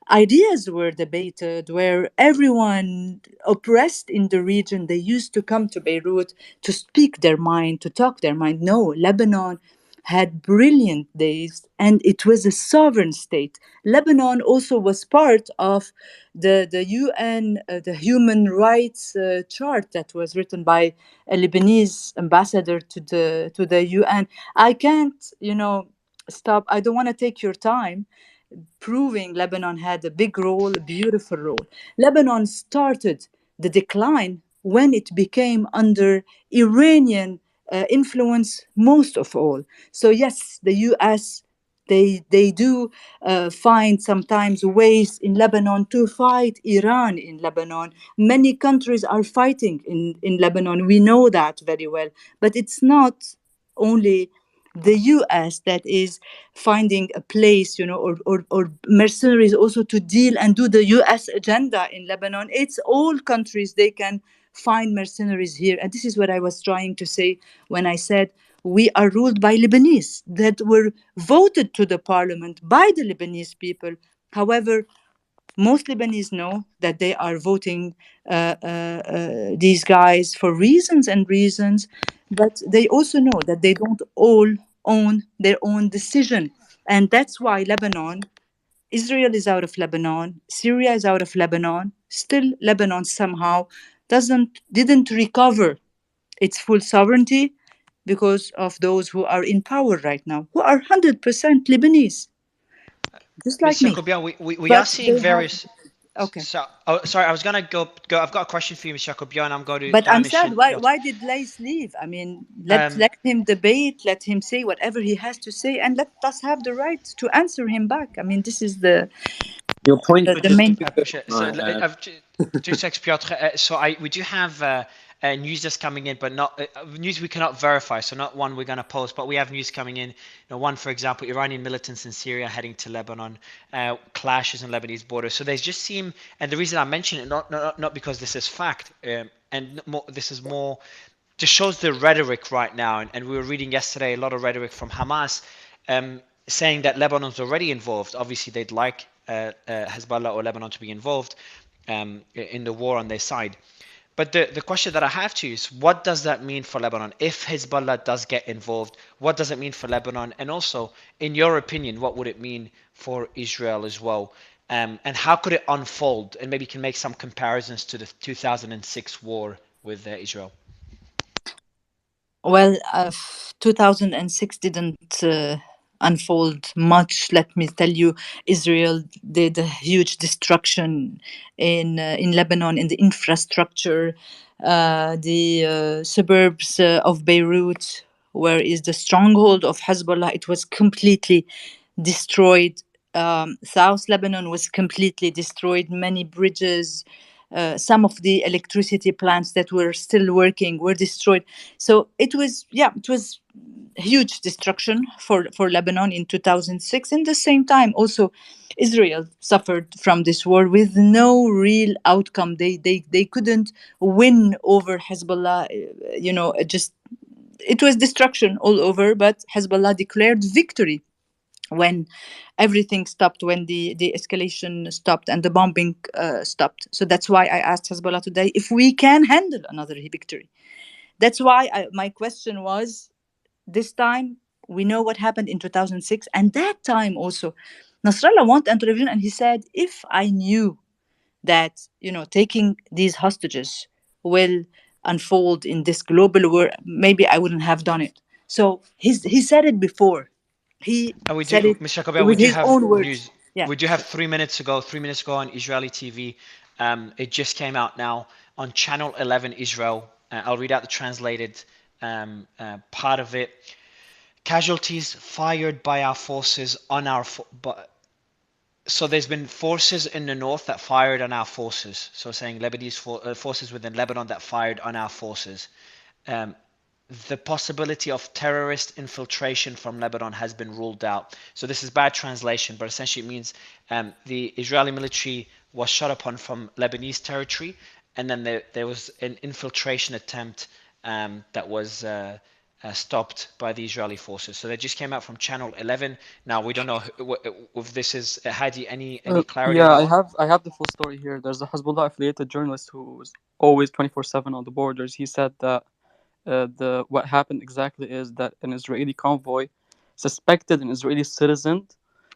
ideas were debated, where everyone oppressed in the region, they used to come to Beirut to speak their mind, to talk their mind. No, Lebanon had brilliant days and it was a sovereign state. Lebanon also was part of the UN, the human rights chart that was written by a Lebanese ambassador to the UN. I can't, stop. I don't want to take your time proving Lebanon had a big role, a beautiful role. Lebanon started the decline when it became under Iranian influence most of all. So yes, the US, they do find sometimes ways in Lebanon to fight Iran in Lebanon. Many countries are fighting in Lebanon. We know that very well. But it's not only the US that is finding a place, or mercenaries also to deal and do the US agenda in Lebanon. It's all countries, they can find mercenaries here. And this is what I was trying to say when I said we are ruled by Lebanese that were voted to the parliament by the Lebanese people. However, most Lebanese know that they are voting these guys for reasons and reasons, but they also know that they don't all own their own decision. And that's why Lebanon, Israel is out of Lebanon, Syria is out of Lebanon, still Lebanon somehow didn't recover its full sovereignty because of those who are in power right now, who are 100% Lebanese, just like Mr. me. Kobian, we are But seeing they have, various. okay. So, oh, sorry, I was gonna go. I've got a question for you, Mr. Kobian. I'm going to But I'm Danish sad. and Piotr. Why did Lace leave? I mean, let Um, him debate. Let him say whatever he has to say, and let us have the right to answer him back. I mean, this is Your points were the just main. too I good. appreciate it. So, Right, 2 seconds, Piotr. We do have news that's coming in, but not news we cannot verify. So not one we're going to post, but we have news coming in. One, for example, Iranian militants in Syria heading to Lebanon, clashes on Lebanese border. So there's just seem, and the reason I mention it not because this is fact, and more, this is more just shows the rhetoric right now. And we were reading yesterday a lot of rhetoric from Hamas. Saying that Lebanon's already involved. Obviously, they'd like Hezbollah or Lebanon to be involved in the war on their side. But the question that I have to you is, what does that mean for Lebanon? If Hezbollah does get involved, what does it mean for Lebanon? And also, in your opinion, what would it mean for Israel as well? And how could it unfold? And maybe you can make some comparisons to the 2006 war with Israel. Well, 2006 didn't unfold much. Let me tell you, Israel did a huge destruction in Lebanon, in the infrastructure, the suburbs of Beirut, where is the stronghold of Hezbollah. It was completely destroyed. South Lebanon was completely destroyed. Many bridges, some of the electricity plants that were still working were destroyed. So it was, yeah, it was huge destruction for Lebanon in 2006. In the same time, also Israel suffered from this war with no real outcome. They couldn't win over Hezbollah. Just it was destruction all over. But Hezbollah declared victory when everything stopped, when the escalation stopped and the bombing stopped. So that's why I asked Hezbollah today if we can handle another victory. That's why my question was, this time we know what happened in 2006, and that time also Nasrallah wanted to intervene, and he said, if I knew that taking these hostages will unfold in this global war, maybe I wouldn't have done it. So he said it before. He And we said do, it Mr. Kobiel, we with do his have own words. news. Yeah. We do have 3 minutes ago. 3 minutes ago on Israeli TV. It just came out now on Channel 11 Israel. I'll read out the translated part of it. Casualties fired by our forces on our. So there's been forces in the north that fired on our forces. So saying Lebanese forces within Lebanon that fired on our forces. Um, the possibility of terrorist infiltration from Lebanon has been ruled out. So this is bad translation, but essentially it means the Israeli military was shot upon from Lebanese territory, and then there was an infiltration attempt that was stopped by the Israeli forces. So they just came out from Channel 11. Now we don't know if this is Hadi. Any clarity on Yeah, that I one? have the full story here. There's a Hezbollah affiliated journalist who's always 24/7 on the borders. He said that the what happened exactly is that an Israeli convoy suspected an Israeli citizen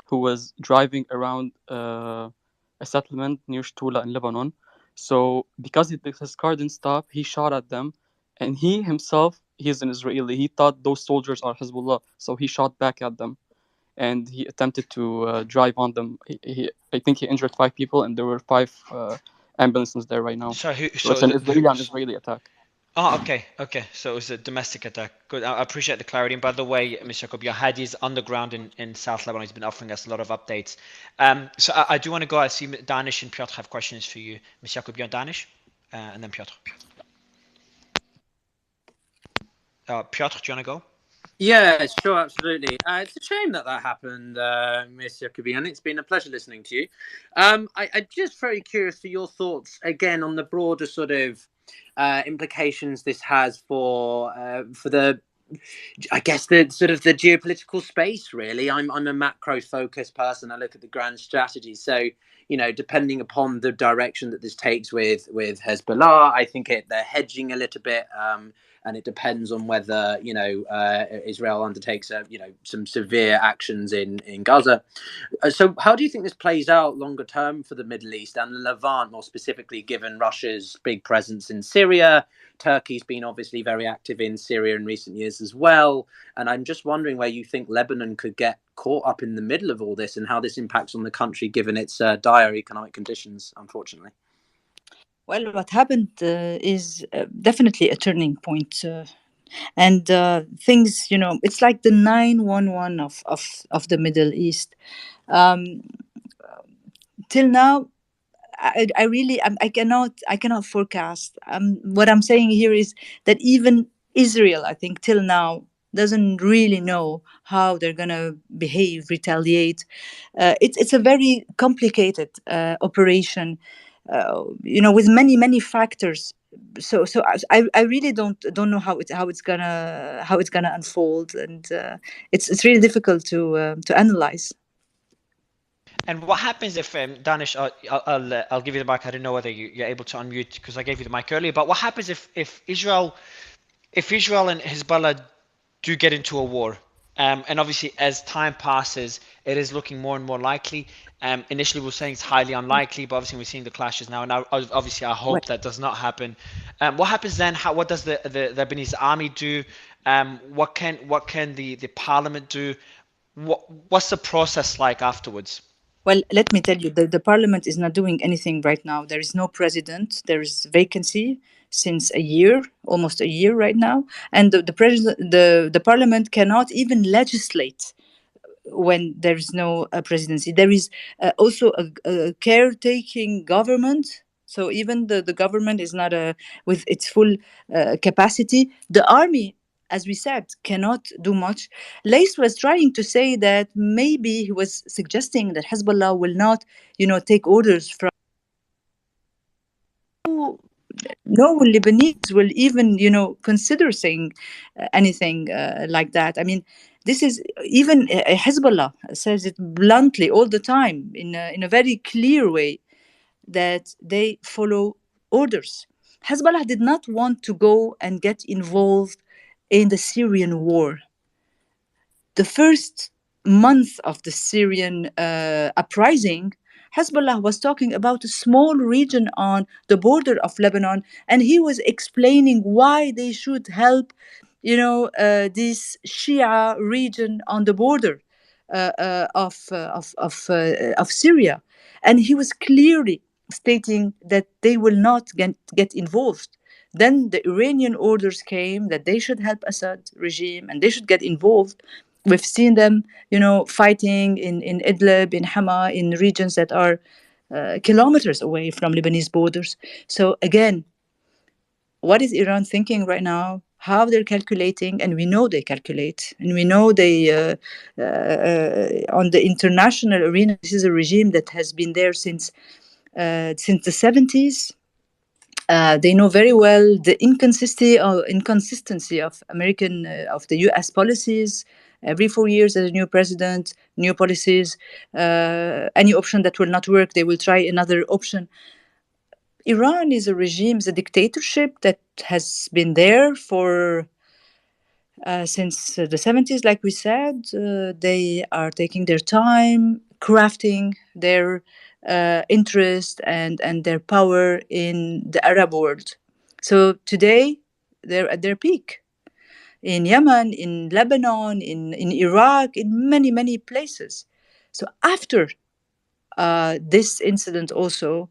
who was driving around a settlement near Shtula in Lebanon. So because his car didn't stop, he shot at them, and he himself, he's an Israeli. He thought those soldiers are Hezbollah, so he shot back at them, and he attempted to drive on them. I think he injured 5 people, and there were 5 ambulances there right now. So So it's an Israeli on Israeli attack. Oh, okay. So it was a domestic attack. Good. I appreciate the clarity. And by the way, Mr. Jacob, your Hadi's underground in South Lebanon. He's been offering us a lot of updates. So I do want to go. I see Danish and Piotr have questions for you. Mr. Jacob, Danish, and then Piotr. Piotr, do you want to go? Yeah, sure, absolutely. It's a shame that happened, Miss Jacobian. It's been a pleasure listening to you. I'm just very curious for your thoughts again on the broader sort of implications this has for the, I guess, the sort of the geopolitical space. Really, I'm a macro focused person. I look at the grand strategy. So, depending upon the direction that this takes with Hezbollah, I think they're hedging a little bit. And it depends on whether Israel undertakes some severe actions in Gaza. So, how do you think this plays out longer term for the Middle East and the Levant, more specifically, given Russia's big presence in Syria? Turkey's been obviously very active in Syria in recent years as well. And I'm just wondering where you think Lebanon could get caught up in the middle of all this and how this impacts on the country, given its dire economic conditions, unfortunately. Well, what happened is definitely a turning point. And things, it's like the 911 of the Middle East. Till now, I really I cannot forecast. What I'm saying here is that even Israel, I think, till now doesn't really know how they're gonna behave, retaliate. It's a very complicated operation, with many factors. So I really don't know how it's gonna unfold, and it's really difficult to analyze. And what happens if Danish? I'll give you the mic. I don't know whether you're able to unmute because I gave you the mic earlier. But what happens if Israel and Hezbollah do get into a war? And obviously, as time passes, it is looking more and more likely. Initially, we were saying it's highly unlikely, but obviously, we're seeing the clashes now. And obviously, I hope that does not happen. What happens then? What does the Lebanese army do? What can the parliament do? What's the process like afterwards? Well, let me tell you, the parliament is not doing anything right now. There is no president. There is vacancy since a year, almost a year right now, and the president, the parliament cannot even legislate when there is no presidency. There is also a caretaking government. So even the government is not with its full capacity. The army, as we said, cannot do much. Lace was trying to say that maybe he was suggesting that Hezbollah will not, take orders from. No Lebanese will even, consider saying anything like that. I mean, this is even Hezbollah says it bluntly all the time in a very clear way that they follow orders. Hezbollah did not want to go and get involved in the Syrian war. The first month of the Syrian uprising, Hezbollah was talking about a small region on the border of Lebanon, and he was explaining why they should help, this Shia region on the border of Syria, and he was clearly stating that they will not get involved. Then the Iranian orders came that they should help Assad regime and they should get involved. We've seen them, fighting in Idlib, in Hama, in regions that are kilometers away from Lebanese borders. So again, what is Iran thinking right now? How they're calculating, and we know they calculate, and we know they, on the international arena, this is a regime that has been there since the 70s. They know very well the inconsistency of of the U.S. policies. Every 4 years, there's a new president, new policies. Any option that will not work, they will try another option. Iran is a regime, is a dictatorship that has been there for since the 70s, like we said. They are taking their time, crafting their interest and their power in the Arab world. So today, they're at their peak in Yemen, in Lebanon, in Iraq, in many places. So after this incident also,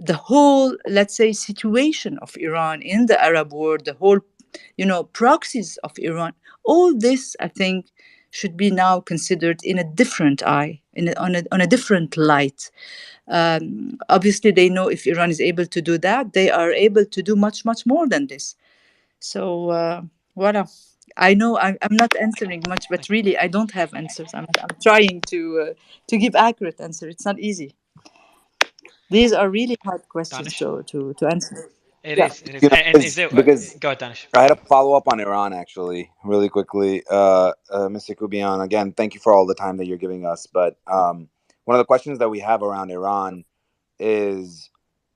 the whole, let's say, situation of Iran in the Arab world, the whole, proxies of Iran, all this, I think, should be now considered in a different eye, on a different light. Obviously, they know if Iran is able to do that, they are able to do much more than this. So, voila. I know I'm not answering much, but really, I don't have answers. I'm trying to give accurate answer. It's not easy. These are really hard questions Danish? to answer. It Yeah, is. It is. you know, And is there? because Go ahead, Danish. I had a follow up on Iran actually, really quickly. Mr. Kubian, again, thank you for all the time that you're giving us. But one of the questions that we have around Iran is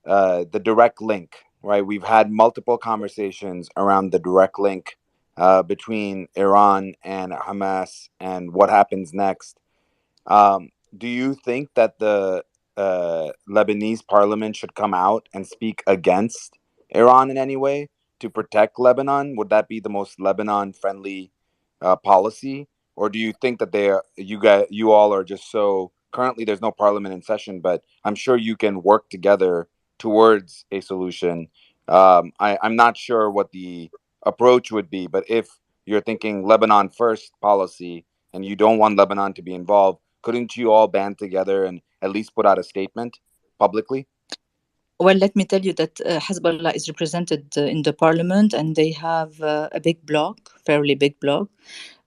the direct link, right? We've had multiple conversations around the direct link between Iran and Hamas and what happens next. Do you think that the Lebanese parliament should come out and speak against Iran in any way to protect Lebanon? Would that be the most Lebanon friendly policy, or do you think that you all are just so currently there's no parliament in session, but I'm sure you can work together towards a solution. I'm not sure what the approach would be, but if you're thinking Lebanon first policy and you don't want Lebanon to be involved, couldn't you all band together and at least put out a statement publicly? Well, let me tell you that Hezbollah is represented in the parliament, and they have a big bloc, fairly big bloc.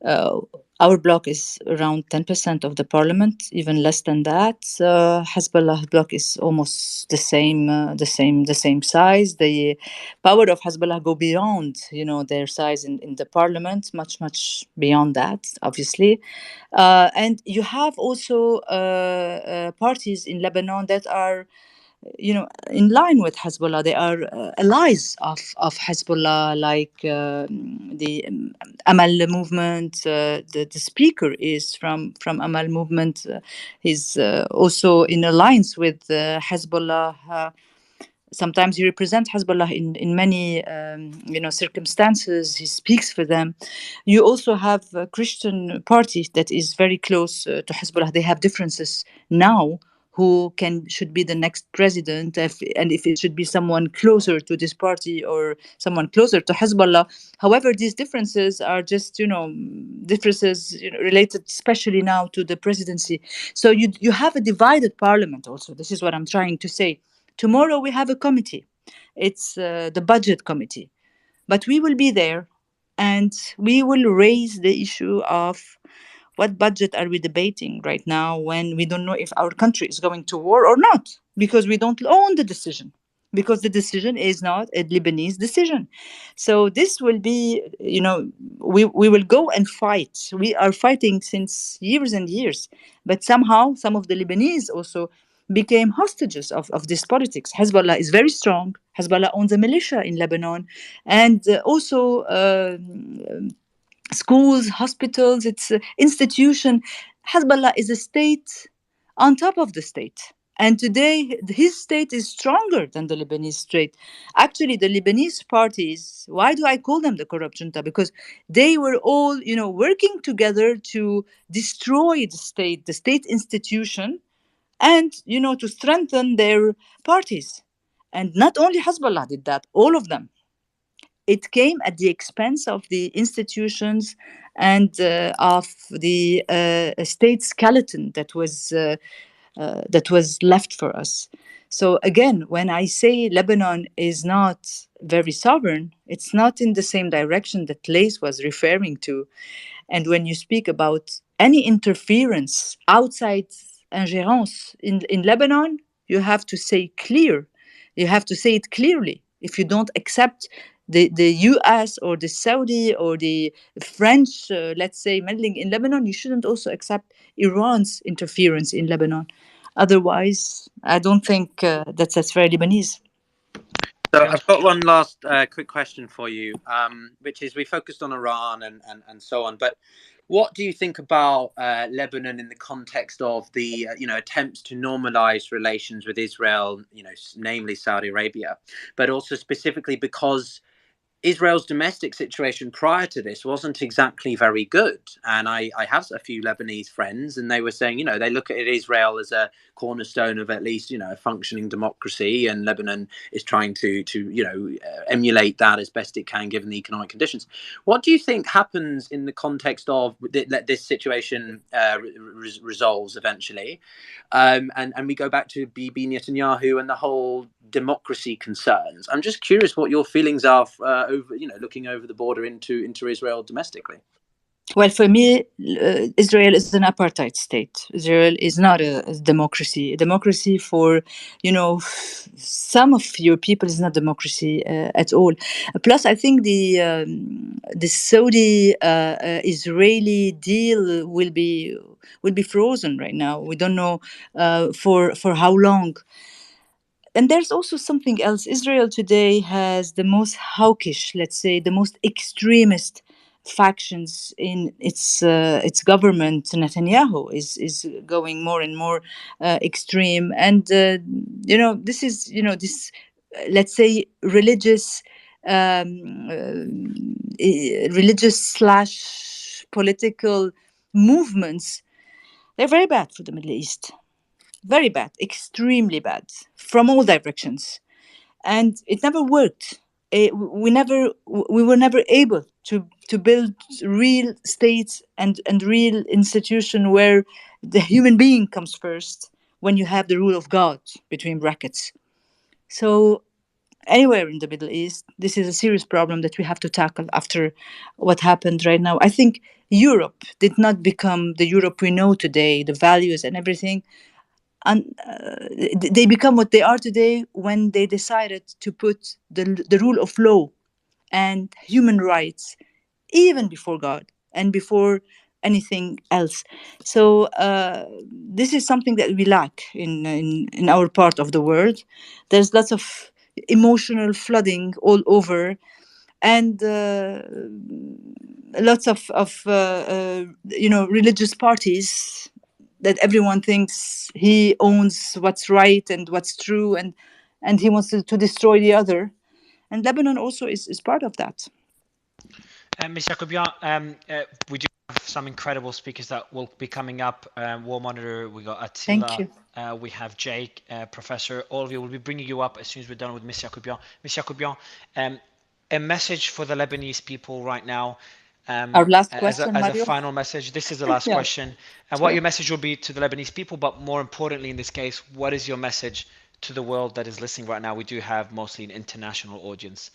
Uh, our bloc is around 10% of the parliament, even less than that. Hezbollah bloc is almost the same size. The power of Hezbollah go beyond, their size in the parliament, much beyond that, obviously. And you have also parties in Lebanon that are in line with Hezbollah. They are allies of Hezbollah, like the Amal movement. The speaker is from Amal movement. He's also in alliance with Hezbollah. Sometimes he represents Hezbollah in many circumstances. He speaks for them. You also have a Christian party that is very close to Hezbollah. They have differences now who should be the next president, and if it should be someone closer to this party or someone closer to Hezbollah. However, these differences are just differences related especially now to the presidency. So you have a divided parliament also. This is what I'm trying to say. Tomorrow we have a committee. It's the budget committee, but we will be there, and we will raise the issue of what budget are we debating right now when we don't know if our country is going to war or not, because we don't own the decision, because the decision is not a Lebanese decision. So this will be, we will go and fight. We are fighting since years and years, but somehow some of the Lebanese also became hostages of this politics. Hezbollah is very strong. Hezbollah owns a militia in Lebanon, and also schools, hospitals, it's an institution. Hezbollah is a state on top of the state. And today, his state is stronger than the Lebanese state. Actually, the Lebanese parties, why do I call them the corrupt junta? Because they were all, working together to destroy the state institution, and, to strengthen their parties. And not only Hezbollah did that, all of them. It came at the expense of the institutions and of the state skeleton that was left for us. So again, when I say Lebanon is not very sovereign, it's not in the same direction that Lace was referring to. And when you speak about any interference outside ingérence in Lebanon, you have to say clear. You have to say it clearly. If you don't accept the US or the Saudi or the French, let's say, meddling in Lebanon, you shouldn't also accept Iran's interference in Lebanon. Otherwise, I don't think that's very Lebanese. So I've got one last quick question for you, which is we focused on Iran and so on, but what do you think about Lebanon in the context of the attempts to normalize relations with Israel, namely Saudi Arabia, but also specifically because Israel's domestic situation prior to this wasn't exactly very good. And I have a few Lebanese friends, and they were saying, they look at Israel as a cornerstone of at least, a functioning democracy. And Lebanon is trying to emulate that as best it can, given the economic conditions. What do you think happens in the context of that this situation resolves eventually? And we go back to Bibi Netanyahu and the whole democracy concerns. I'm just curious what your feelings are over looking over the border into Israel domestically. Well, for me, Israel is an apartheid state. Israel is not a democracy. A democracy for, some of your people is not democracy at all. Plus, I think the Saudi Israeli deal will be frozen right now. We don't know for how long. And there's also something else. Israel today has the most hawkish, let's say, the most extremist factions in its government. Netanyahu is going more and more extreme, and this is this let's say religious slash political movements. They're very bad for the Middle East, very bad, extremely bad from all directions, and it never worked. We were never able to build real states and real institution where the human being comes first when you have the rule of God between brackets. So anywhere in the Middle East, this is a serious problem that we have to tackle after what happened right now. I think Europe did not become the Europe we know today, the values and everything, and they become what they are today when they decided to put the rule of law and human rights even before God and before anything else. So this is something that we lack in our part of the world. There's lots of emotional flooding all over, and lots of religious parties that everyone thinks he owns what's right and what's true, and he wants to destroy the other, and Lebanon also is part of that. Ms. Jacobian, we do have some incredible speakers that will be coming up. War Monitor, we got Thank Attila, you. we have Jake, Professor. All of you will be bringing you up as soon as we're done with Ms. Jacobian. Ms. Jacobian, a message for the Lebanese people right now. Our last As question, a Mario. final message, this is the last Yeah, question, and what sure. your message will be to the Lebanese people, but more importantly in this case, what is your message to the world that is listening right now? We do have mostly an international audience.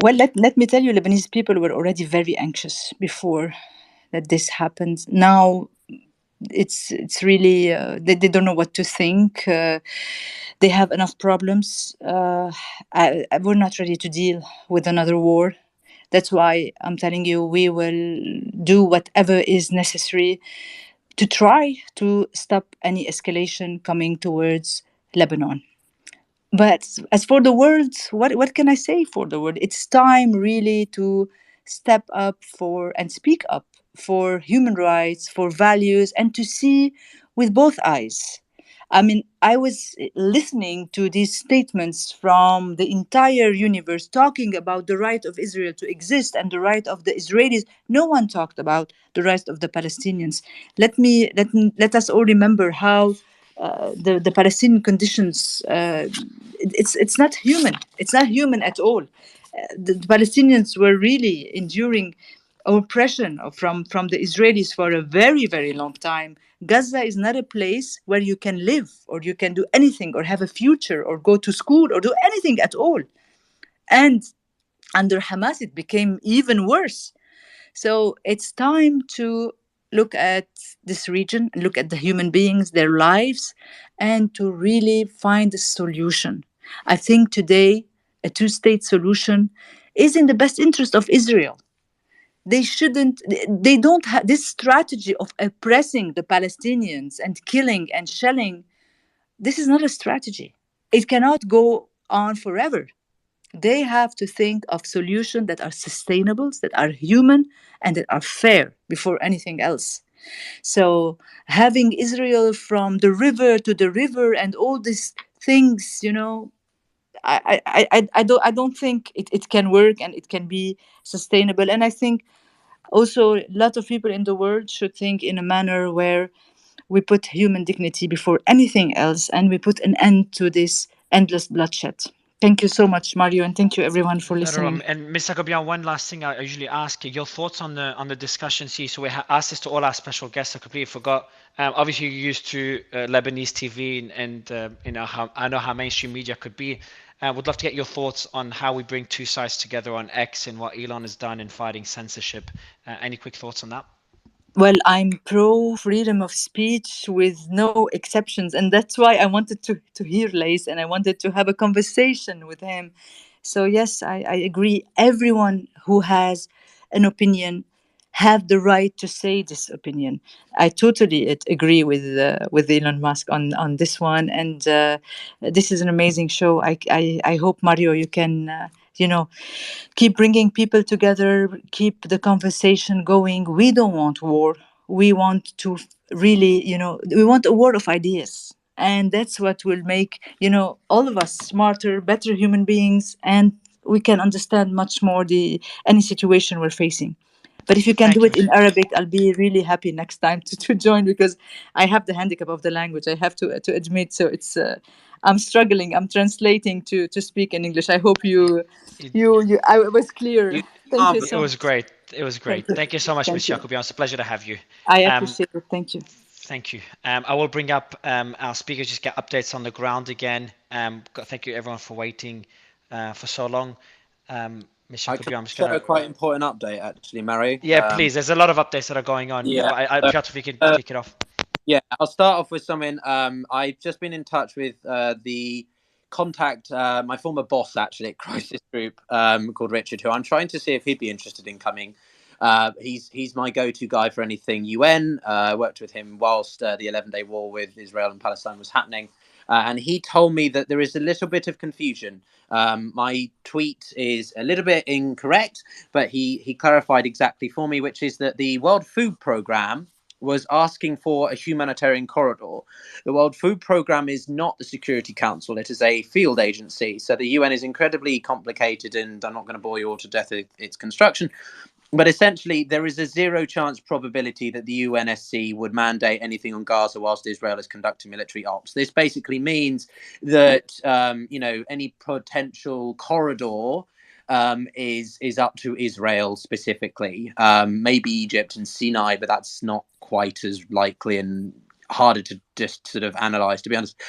Well, let me tell you, Lebanese people were already very anxious before that this happened. Now it's really they don't know what to think. They have enough problems. We're not ready to deal with another war. That's why I'm telling you we will do whatever is necessary to try to stop any escalation coming towards Lebanon. But as for the world, what can I say for the world? It's time really to step up for and speak up for human rights, for values, and to see with both eyes. I mean, I was listening to these statements from the entire universe talking about the right of Israel to exist and the right of the Israelis. No one talked about the right of the Palestinians. Let us all remember how the Palestinian conditions. It's not human. It's not human at all. The Palestinians were really enduring oppression from the Israelis for a very, very long time. Gaza is not a place where you can live or you can do anything or have a future or go to school or do anything at all. And under Hamas, it became even worse. So it's time to look at this region, look at the human beings, their lives, and to really find a solution. I think today a two-state solution is in the best interest of Israel. They don't have this strategy of oppressing the Palestinians and killing and shelling. This is not a strategy. It cannot go on forever. They have to think of solutions that are sustainable, that are human, and that are fair before anything else. So having Israel from the river to the river and all these things, I don't think it can work and it can be sustainable. And I think also a lot of people in the world should think in a manner where we put human dignity before anything else and we put an end to this endless bloodshed. Thank you so much, Mario, and thank you everyone for Not a listening. problem. And Mr. Gabian, one last thing I usually ask your thoughts on the discussion. See, so we asked this to all our special guests. I completely forgot. Obviously, you're used to Lebanese TV, and I know how mainstream media could be. Would love to get your thoughts on how we bring two sides together on X and what Elon has done in fighting censorship. Any quick thoughts on that? Well, I'm pro freedom of speech with no exceptions, and that's why I wanted to hear Lace, and I wanted to have a conversation with him. So yes, I agree. Everyone who has an opinion have the right to say this opinion. I totally agree with Elon Musk on this one, and this is an amazing show. I hope, Mario, you can keep bringing people together, keep the conversation going. We don't want war. We want to really, we want a war of ideas. And that's what will make, all of us smarter, better human beings, and we can understand much more the any situation we're facing. But if you can do Thank you. it in Arabic, I'll be really happy next time to join, because I have the handicap of the language. I have to admit. So it's I'm struggling. I'm translating to speak in English. I hope You, I was clear. You Thank are, you but it so was much. great. It was Thank great. you. Thank you so much, Ms. Thank you. Jacobian. It's a pleasure to have you. I Um, appreciate it. Thank you. Thank you. I will bring up our speakers, just get updates on the ground again. Thank you everyone for waiting for so long. Ms. I can Jacobian, I'm just share gonna. a quite important update, actually, Mary. Yeah, please. There's a lot of updates that are going on. Yeah. Piotr, if you can Uh, kick it off. Yeah, I'll start off with something. I've just been in touch with the contact, my former boss actually at Crisis Group, called Richard, who I'm trying to see if he'd be interested in coming. He's my go-to guy for anything UN. I worked with him whilst the 11-day war with Israel and Palestine was happening. And he told me that there is a little bit of confusion. My tweet is a little bit incorrect, but he clarified exactly for me, which is that the World Food Programme was asking for a humanitarian corridor. The World Food Programme is not the Security Council, it is a field agency. So the UN is incredibly complicated, and I'm not going to bore you all to death with its construction. But essentially, there is a zero chance probability that the UNSC would mandate anything on Gaza whilst Israel is conducting military ops. This basically means that any potential corridor is up to Israel specifically, maybe Egypt and Sinai, but that's not quite as likely and harder to just sort of analyze, to be honest.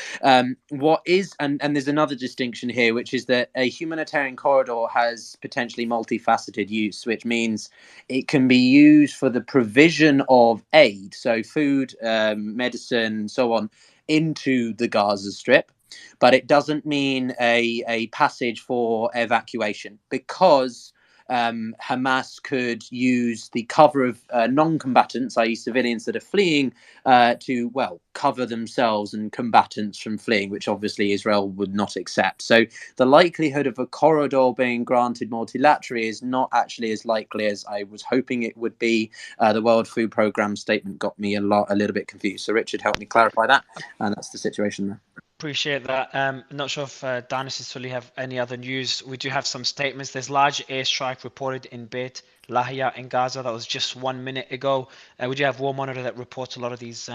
What is, and there's another distinction here, which is that a humanitarian corridor has potentially multifaceted use, which means it can be used for the provision of aid, so food, medicine, so on, into the Gaza Strip, but it doesn't mean a passage for evacuation, because Hamas could use the cover of non-combatants, i.e. civilians that are fleeing, to, well, cover themselves and combatants from fleeing, which obviously Israel would not accept. So the likelihood of a corridor being granted multilaterally is not actually as likely as I was hoping it would be. The World Food Programme statement got me a little bit confused. So Richard helped me clarify that, and that's the situation there. Appreciate that. Not sure if Danis and Sully have any other news. We do have some statements. There's large airstrike reported in Beit Lahia in Gaza. That was just 1 minute ago. We do have War Monitor that reports a lot of these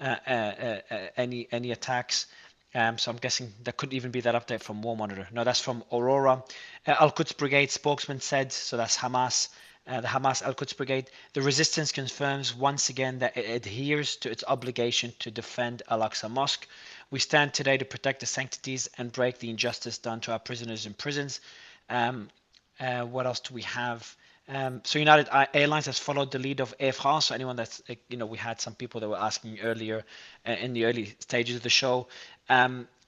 any attacks. So I'm guessing there could even be that update from War Monitor. No, that's from Aurora. Al-Quds Brigade spokesman said, so that's Hamas. The Hamas Al-Quds Brigade, the resistance confirms once again that it adheres to its obligation to defend Al-Aqsa Mosque. We stand today to protect the sanctities and break the injustice done to our prisoners in prisons. What else do we have? So United Airlines has followed the lead of Air France. So anyone that's, we had some people that were asking earlier in the early stages of the show.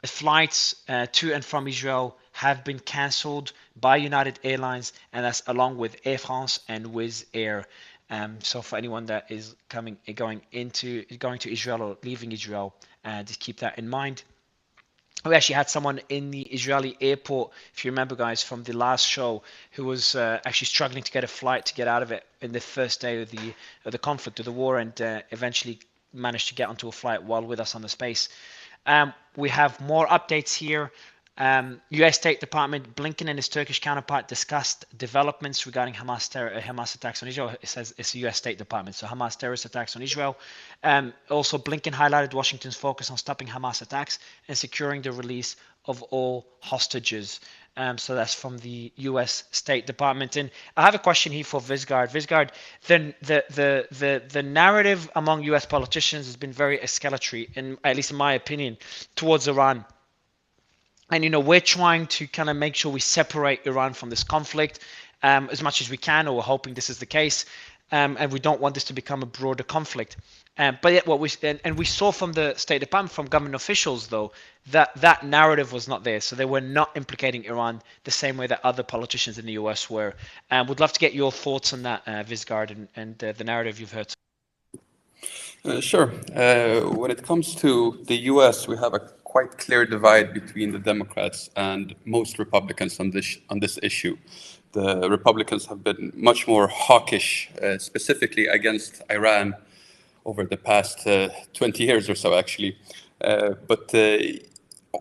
Flights to and from Israel have been cancelled by United Airlines, and that's along with Air France and Wizz Air. So for anyone that is going to Israel or leaving Israel, just keep that in mind. We actually had someone in the Israeli airport, if you remember, guys, from the last show, who was actually struggling to get a flight to get out of it in the first day of the conflict, of the war, and eventually managed to get onto a flight while with us on the space. We have more updates here. U.S. State Department, Blinken and his Turkish counterpart discussed developments regarding Hamas attacks on Israel. It says it's the U.S. State Department, so Hamas terrorist attacks on Israel. Also, Blinken highlighted Washington's focus on stopping Hamas attacks and securing the release of all hostages. So that's from the U.S. State Department. And I have a question here for Vizgard. Vizgard, the narrative among U.S. politicians has been very escalatory, at least in my opinion, towards Iran. And we're trying to kind of make sure we separate Iran from this conflict as much as we can, or we're hoping this is the case, and we don't want this to become a broader conflict. But yet, what we saw from the State Department, from government officials, though, that narrative was not there. So they were not implicating Iran the same way that other politicians in the US were. Would love to get your thoughts on that, Vizgard, and the narrative you've heard. Sure. When it comes to the US, we have a quite clear divide between the Democrats and most Republicans on this issue. The Republicans have been much more hawkish, specifically against Iran over the past 20 years or so, actually. But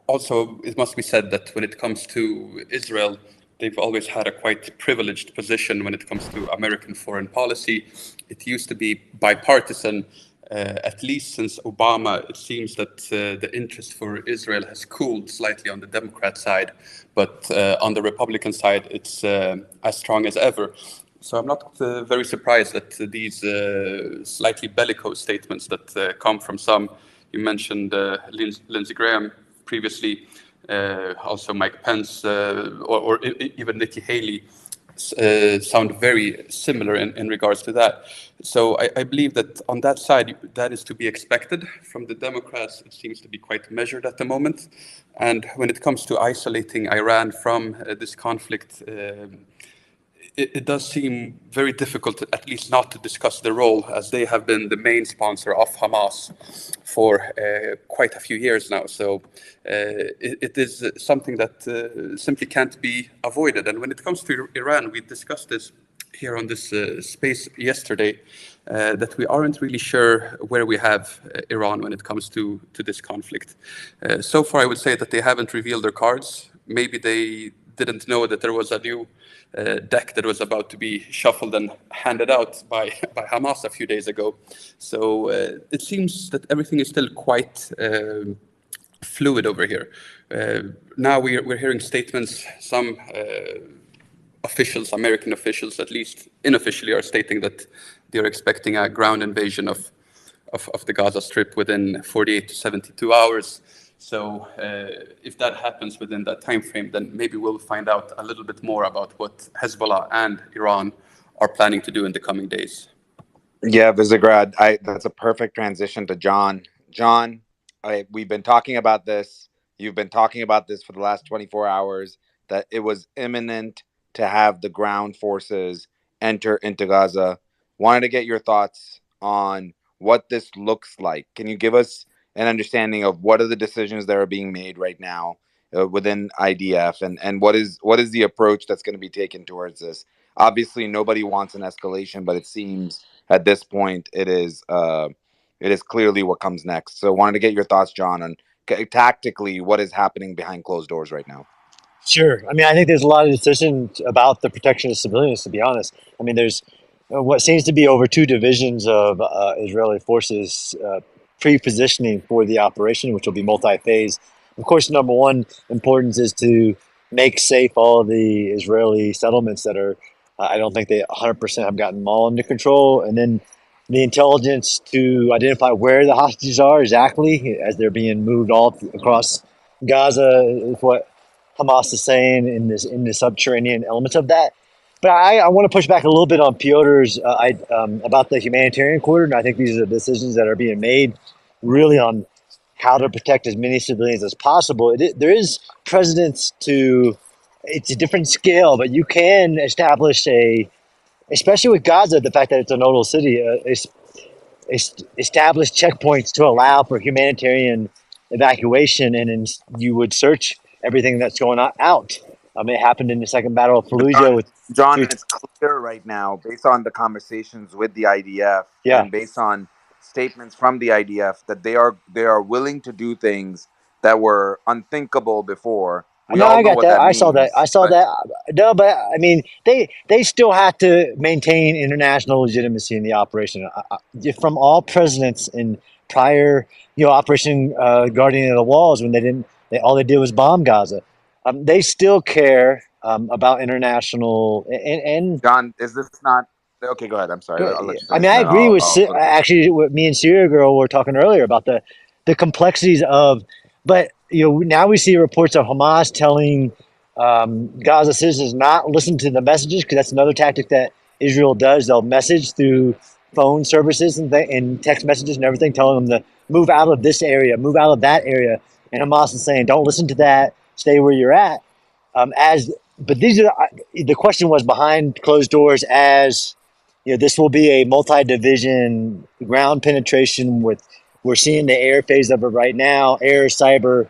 also, it must be said that when it comes to Israel, they've always had a quite privileged position when it comes to American foreign policy. It used to be bipartisan. At least since Obama, it seems that the interest for Israel has cooled slightly on the Democrat side, but on the Republican side, it's as strong as ever. So I'm not very surprised that these slightly bellicose statements that come from some, you mentioned Lindsey Graham previously, also Mike Pence, or even Nikki Haley, sound very similar in regards to that. So I believe that on that side, that is to be expected. From the Democrats, it seems to be quite measured at the moment. And when it comes to isolating Iran from this conflict, it does seem very difficult, at least not to discuss their role, as they have been the main sponsor of Hamas for quite a few years now. So it is something that simply can't be avoided. And when it comes to Iran, we discussed this here on this space yesterday, that we aren't really sure where we have Iran when it comes to this conflict. So far, I would say that they haven't revealed their cards. Maybe they didn't know that there was a new deck that was about to be shuffled and handed out by Hamas a few days ago. So it seems that everything is still quite fluid over here. Now we're hearing statements, some officials, American officials at least, unofficially are stating that they're expecting a ground invasion of the Gaza Strip within 48 to 72 hours. So if that happens within that time frame, then maybe we'll find out a little bit more about what Hezbollah and Iran are planning to do in the coming days. Yeah, Visegrad, that's a perfect transition to John. John, we've been talking about this. You've been talking about this for the last 24 hours, that it was imminent to have the ground forces enter into Gaza. Wanted to get your thoughts on what this looks like. Can you give us an understanding of what are the decisions that are being made right now within IDF, and what is the approach that's going to be taken towards this? Obviously, nobody wants an escalation, but it seems at this point it is clearly what comes next. So, wanted to get your thoughts, John, on tactically what is happening behind closed doors right now. Sure. I mean, I think there's a lot of decisions about the protection of civilians, to be honest. I mean, there's what seems to be over two divisions of Israeli forces pre-positioning for the operation, which will be multi-phase. Of course, number one importance is to make safe all of the Israeli settlements that are, I don't think they 100% have gotten them all under control. And then the intelligence to identify where the hostages are exactly as they're being moved all across Gaza is what Hamas is saying in the subterranean elements of that. But I want to push back a little bit on Piotr's about the humanitarian corridor, and I think these are the decisions that are being made really on how to protect as many civilians as possible. There is precedence to, it's a different scale, but you can establish especially with Gaza, the fact that it's a nodal city, establish checkpoints to allow for humanitarian evacuation, and then you would search everything that's going out. It happened in the Second Battle of Fallujah. John, it's clear right now, based on the conversations with the IDF and based on statements from the IDF, that they are willing to do things that were unthinkable before. We all know what that means. I saw that. No, but I mean, they still have to maintain international legitimacy in the operation. From all presidents in prior, Operation Guardian of the Walls, when all they did was bomb Gaza. They still care about international and John, is this not okay? Go ahead. I'm sorry. I'll let you finish. I agree with actually what me and Syria Girl were talking earlier about the complexities of, but now we see reports of Hamas telling Gaza citizens not listen to the messages, because that's another tactic that Israel does. They'll message through phone services and text messages and everything, telling them to move out of this area, move out of that area. And Hamas is saying, don't listen to that, stay where you're at. But these are the question was behind closed doors, as this will be a multi-division ground penetration with, we're seeing the air phase of it right now, air, cyber,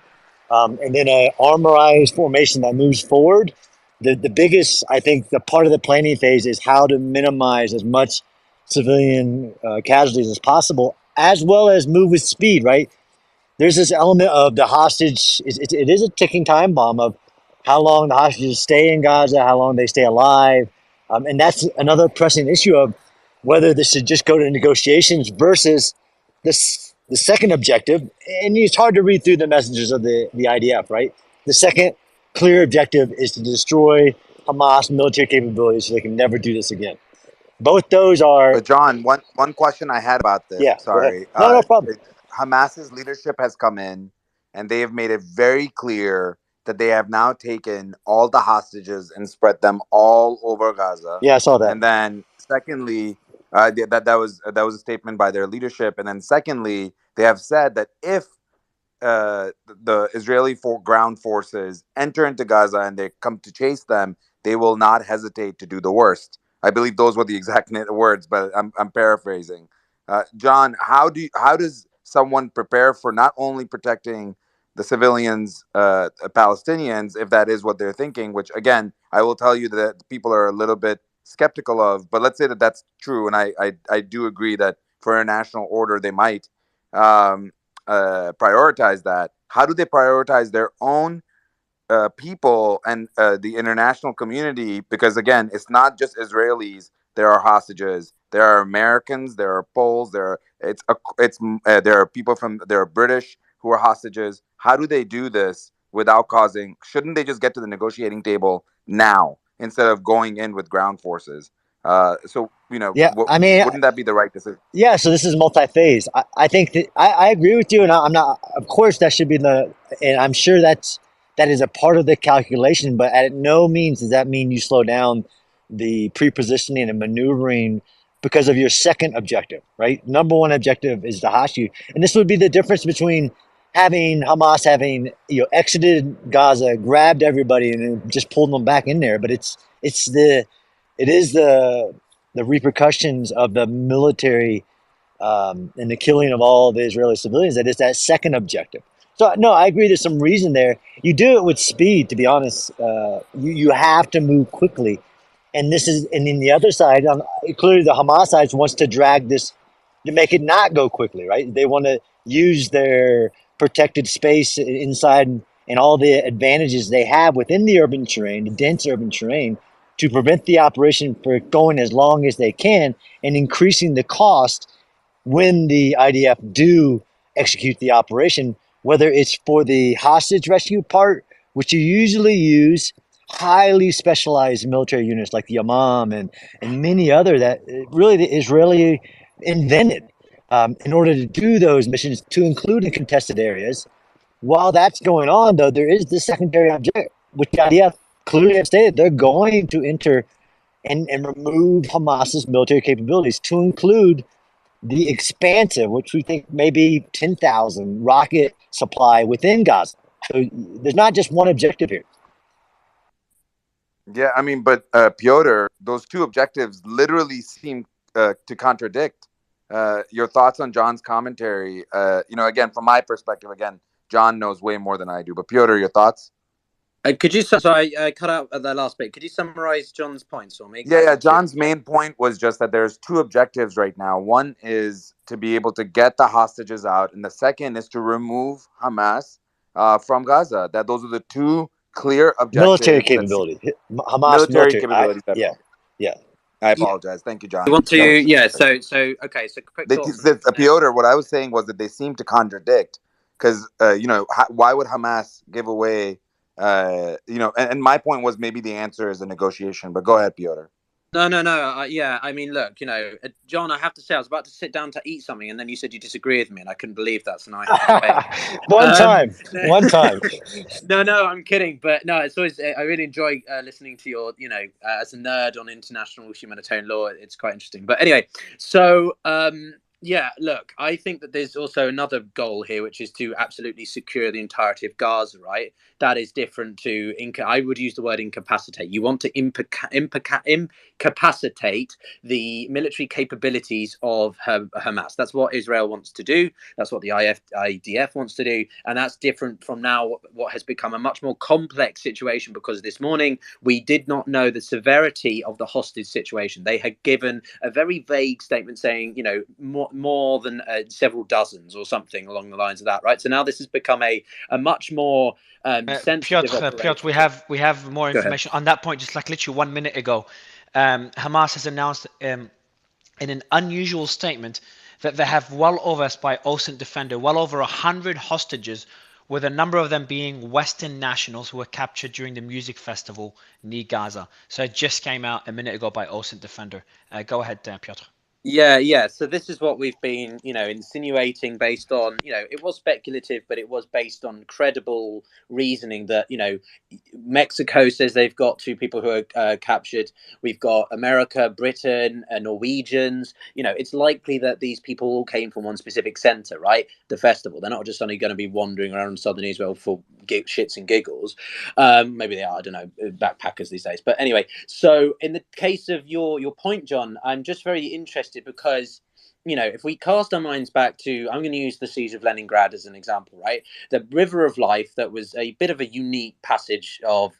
and then a armorized formation that moves forward. The biggest, I think, the part of the planning phase is how to minimize as much civilian casualties as possible, as well as move with speed, right? There's this element of the hostage. It is a ticking time bomb of how long the hostages stay in Gaza, how long they stay alive. And that's another pressing issue of whether this should just go to negotiations versus the second objective. And it's hard to read through the messages of the IDF, right? The second clear objective is to destroy Hamas military capabilities so they can never do this again. Both those are. But John, one question I had about this. Yeah, go ahead. Sorry, No problem. Hamas's leadership has come in, and they have made it very clear that they have now taken all the hostages and spread them all over Gaza. Yeah, I saw that. And then, secondly, that was a statement by their leadership. And then, secondly, they have said that if the Israeli ground forces enter into Gaza and they come to chase them, they will not hesitate to do the worst. I believe those were the exact words, but I'm paraphrasing. John, how does someone prepare for not only protecting the civilians, Palestinians, if that is what they're thinking? Which again, I will tell you that people are a little bit skeptical of. But let's say that that's true, and I do agree that for a national order they might. Um, prioritize that. How do they prioritize their own people and the international community? Because again, it's not just Israelis. There are hostages. There are Americans. There are Poles. There are people there are British who are hostages. How do they do this without causing? Shouldn't they just get to the negotiating table now instead of going in with ground forces? So Yeah, I mean, wouldn't that be the right decision? yeah. So this is multi-phase. I think that I agree with you, and I'm not. Of course, that should be and I'm sure that is a part of the calculation. But at no means does that mean you slow down the pre-positioning and maneuvering because of your second objective, right? Number one objective is to hostage you, and this would be the difference between having Hamas having exited Gaza, grabbed everybody, and then just pulled them back in there. But it's the it is the repercussions of the military and the killing of all the Israeli civilians that is that second objective. So no, I agree. There's some reason there. You do it with speed. To be honest, you have to move quickly, and then the other side, clearly the Hamas side wants to drag this to make it not go quickly, right? They want to use their protected space inside and all the advantages they have within the urban terrain, the dense urban terrain, to prevent the operation for going as long as they can and increasing the cost when the IDF do execute the operation, whether it's for the hostage rescue part, which you usually use highly specialized military units like the Yamam and many other that really the Israeli invented in order to do those missions, to include in contested areas. While that's going on, though, there is this secondary objective, which the IDF clearly have stated they're going to enter and remove Hamas's military capabilities, to include the expansive, which we think maybe 10,000 rocket supply within Gaza. So there's not just one objective here. Yeah, I mean, but Piotr, those two objectives literally seem to contradict. Your thoughts on John's commentary? Again, from my perspective, again, John knows way more than I do. But Piotr, your thoughts? Could you? Sorry, I cut out at the last bit. Could you summarize John's points for me? Yeah. John's main point was just that there's two objectives right now. One is to be able to get the hostages out, and the second is to remove Hamas from Gaza. That those are the two clear objectives. Military capability. Hamas military capabilities. Yeah. I apologize. Thank you, John. You want to? Yeah. So okay. So quick thought. Piotr, what I was saying was that they seem to contradict, because why would Hamas give away? And my point was maybe the answer is a negotiation. But go ahead, Piotr. No. Yeah, I mean, look, John, I have to say, I was about to sit down to eat something, and then you said you disagree with me, and I couldn't believe that, so now I have to pay. One time, one time. No, I'm kidding. But no, it's always, I really enjoy listening to your, as a nerd on international humanitarian law, it's quite interesting. But anyway, so yeah, look, I think that there's also another goal here, which is to absolutely secure the entirety of Gaza, right? That is different to, I would use the word incapacitate. You want to incapacitate the military capabilities of Hamas. That's what Israel wants to do. That's what the IDF wants to do. And that's different from now what has become a much more complex situation, because this morning we did not know the severity of the hostage situation. They had given a very vague statement saying, more than several dozens or something along the lines of that, right? So now this has become a much more sensitive Piotr, operation. we have more information on that point. Just like literally 1 minute ago, Hamas has announced in an unusual statement that they have well over, by OSINT Defender, well over 100 hostages, with a number of them being Western nationals who were captured during the music festival near Gaza. So it just came out a minute ago by OSINT Defender. Go ahead, Piotr. Yeah. So this is what we've been, insinuating based on, it was speculative, but it was based on credible reasoning that, Mexico says they've got 2 people who are captured. We've got America, Britain, Norwegians. It's likely that these people all came from one specific center, right? The festival. They're not just only going to be wandering around southern Israel for shits and giggles. Maybe they are, I don't know, backpackers these days. But anyway, so in the case of your point, John, I'm just very interested because, if we cast our minds back to, I'm going to use the siege of Leningrad as an example, right? The River of Life, that was a bit of a unique passage of,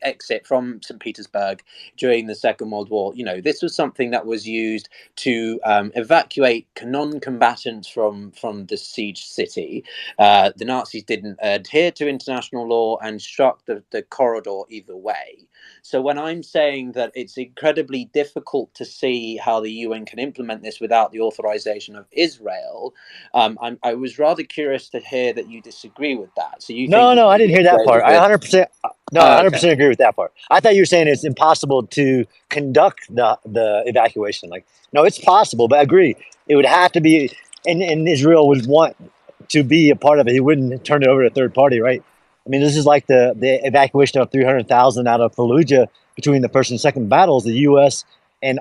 exit from St. Petersburg during the Second World War. This was something that was used to evacuate non-combatants from the siege city. The Nazis didn't adhere to international law and struck the corridor either way. So when I'm saying that it's incredibly difficult to see how the UN can implement this without the authorization of Israel, I was rather curious to hear that you disagree with that. So you think No, that I didn't hear that part. I with 100%. No, I oh, okay. 100% agree with that part. I thought you were saying it's impossible to conduct the evacuation. Like, no, it's possible, but I agree. It would have to be, and Israel would want to be a part of it. He wouldn't turn it over to a third party, right? I mean, this is like the evacuation of 300,000 out of Fallujah between the first and second battles. The U.S. and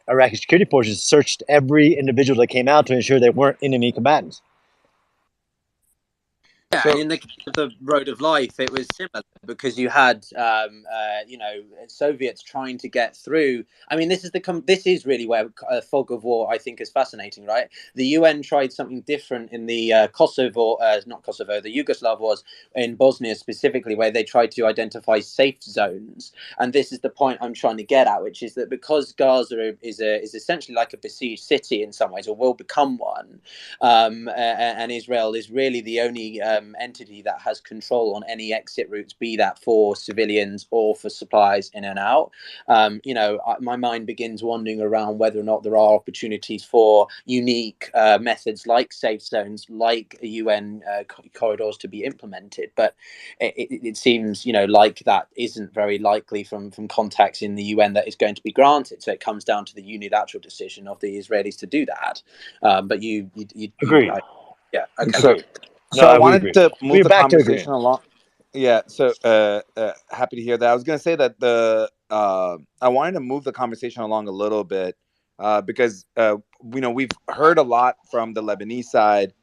Iraqi security forces searched every individual that came out to ensure they weren't enemy combatants. Yeah, So and in the case of the Road of Life, it was similar because you had, Soviets trying to get through. I mean, this is really where fog of war, I think, is fascinating, right? The UN tried something different in the not Kosovo, the Yugoslav wars in Bosnia specifically, where they tried to identify safe zones. And this is the point I'm trying to get at, which is that because Gaza is essentially like a besieged city in some ways, or will become one, and Israel is really the only entity that has control on any exit routes, be that for civilians or for supplies in and out. My mind begins wandering around whether or not there are opportunities for unique methods like safe zones, like UN corridors to be implemented. But it seems, like that isn't very likely from contacts in the UN that is going to be granted. So it comes down to the unilateral decision of the Israelis to do that. But Agreed. yeah, okay, so great. so No, I we wanted agree. to move We're the back to agreeing. conversation along. Yeah, so happy to hear that. I was going to say that I wanted to move the conversation along a little bit because we've heard a lot from the Lebanese side.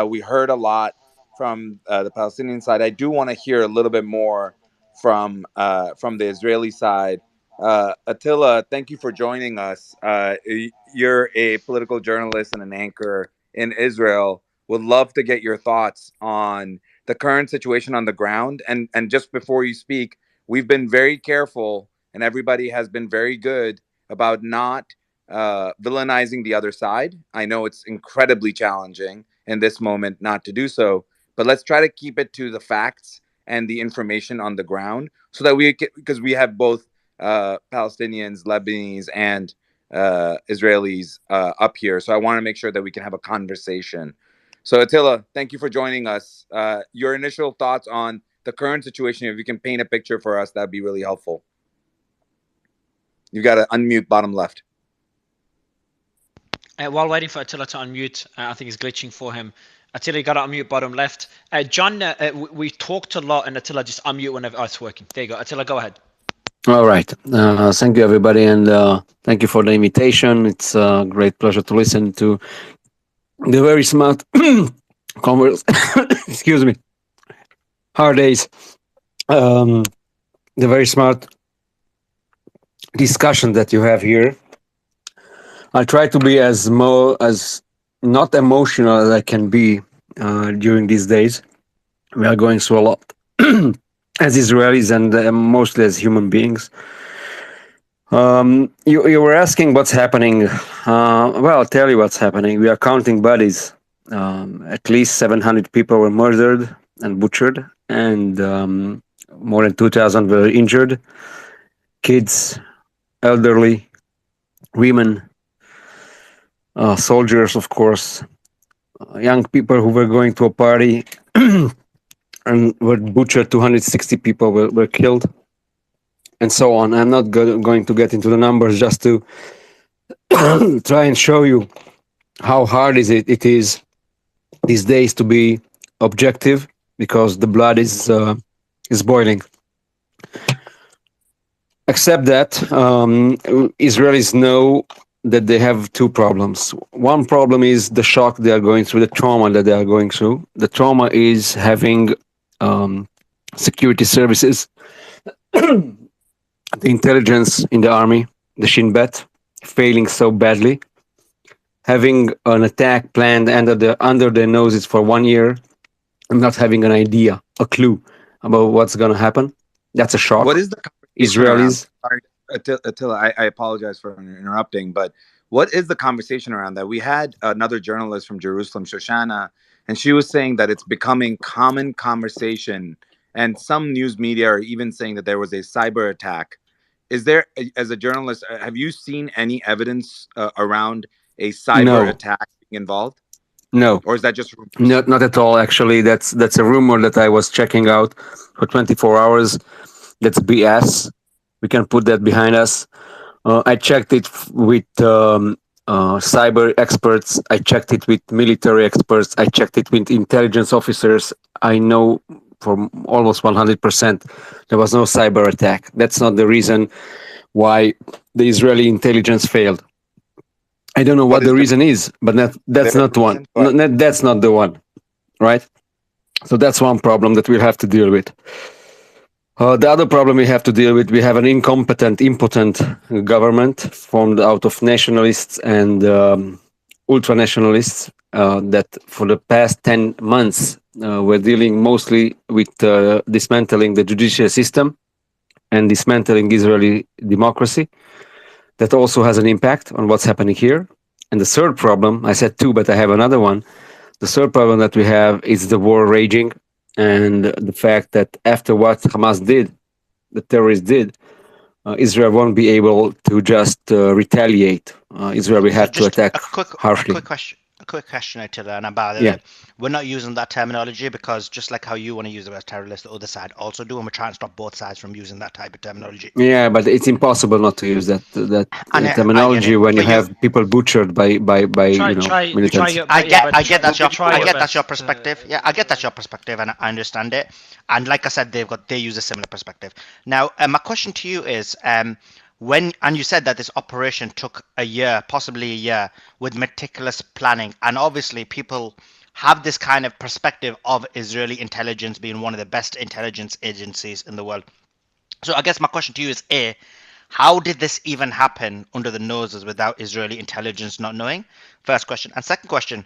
We heard a lot from the Palestinian side. I do want to hear a little bit more from the Israeli side. Attila, thank you for joining us. You're a political journalist and an anchor in Israel. Would love to get your thoughts on the current situation on the ground. And just before you speak, we've been very careful, and everybody has been very good about not villainizing the other side. I know it's incredibly challenging in this moment not to do so, but let's try to keep it to the facts and the information on the ground so that because we have both Palestinians, Lebanese, and Israelis up here. So I want to make sure that we can have a conversation. So Attila, thank you for joining us. Your initial thoughts on the current situation, if you can paint a picture for us, that'd be really helpful. You got to unmute bottom left. While waiting for Attila to unmute, I think it's glitching for him. Attila, you got to unmute bottom left. John, we talked a lot, and Attila, just unmute whenever it's working. There you go. Attila, go ahead. All right. Thank you, everybody, and thank you for the invitation. It's a great pleasure to listen to the very smart excuse me, hard days. The very smart discussion that you have here. I try to be as not emotional as I can be during these days. We are going through a lot as Israelis and mostly as human beings. You were asking what's happening. Well, I'll tell you what's happening. We are counting bodies. At least 700 people were murdered and butchered, and more than 2,000 were injured. Kids, elderly, women, soldiers, of course, young people who were going to a party and were butchered. 260 people were killed, and so on. I'm not going to get into the numbers, just to try and show you how hard it is these days to be objective, because the blood is boiling. Except that Israelis know that they have two problems. One problem is the shock they are going through, the trauma that they are going through. The trauma is having security services, the intelligence in the army, the Shin Bet, failing so badly, having an attack planned under their noses for 1 year, and not having an idea, a clue about what's going to happen. That's a shock. What is the conversation Israelis. Around? Sorry, Attila, I apologize for interrupting, but what is the conversation around that? We had another journalist from Jerusalem, Shoshana, and she was saying that it's becoming common conversation, and some news media are even saying that there was a cyber attack. Is there, as a journalist, have you seen any evidence around a cyber attack being involved? No. Or is that just rumors? Not at all, actually. That's a rumor that I was checking out for 24 hours. That's BS. We can put that behind us. I checked it with cyber experts. I checked it with military experts. I checked it with intelligence officers. I know for almost 100% there was no cyber attack. That's not the reason why the Israeli intelligence failed. I don't know what the reason is, but that's not one. That's not the one, right? So that's one problem that we'll have to deal with. The other problem we have to deal with, we have an incompetent, impotent government formed out of nationalists and ultra-nationalists that for the past 10 months were dealing mostly with dismantling the judicial system and dismantling Israeli democracy. That also has an impact on what's happening here. And the third problem, I said two, but I have another one. The third problem that we have is the war raging, and the fact that after what Hamas did, the terrorists did, Israel won't be able to just retaliate. Israel will have to attack harshly. A quick question, Attila, and about it. We're not using that terminology because just like how you want to use the word terrorist, the other side also do, and we're trying to stop both sides from using that type of terminology. Yeah, but it's impossible not to use that terminology when you have people butchered by militants. I get that's your perspective. Yeah, I get that's your perspective, and I understand it. And like I said, they use a similar perspective. Now, my question to you is, and you said that this operation took a year, possibly a year, with meticulous planning, and obviously people have this kind of perspective of Israeli intelligence being one of the best intelligence agencies in the world. So I guess my question to you is, A, how did this even happen under the noses without Israeli intelligence not knowing? First question. And second question.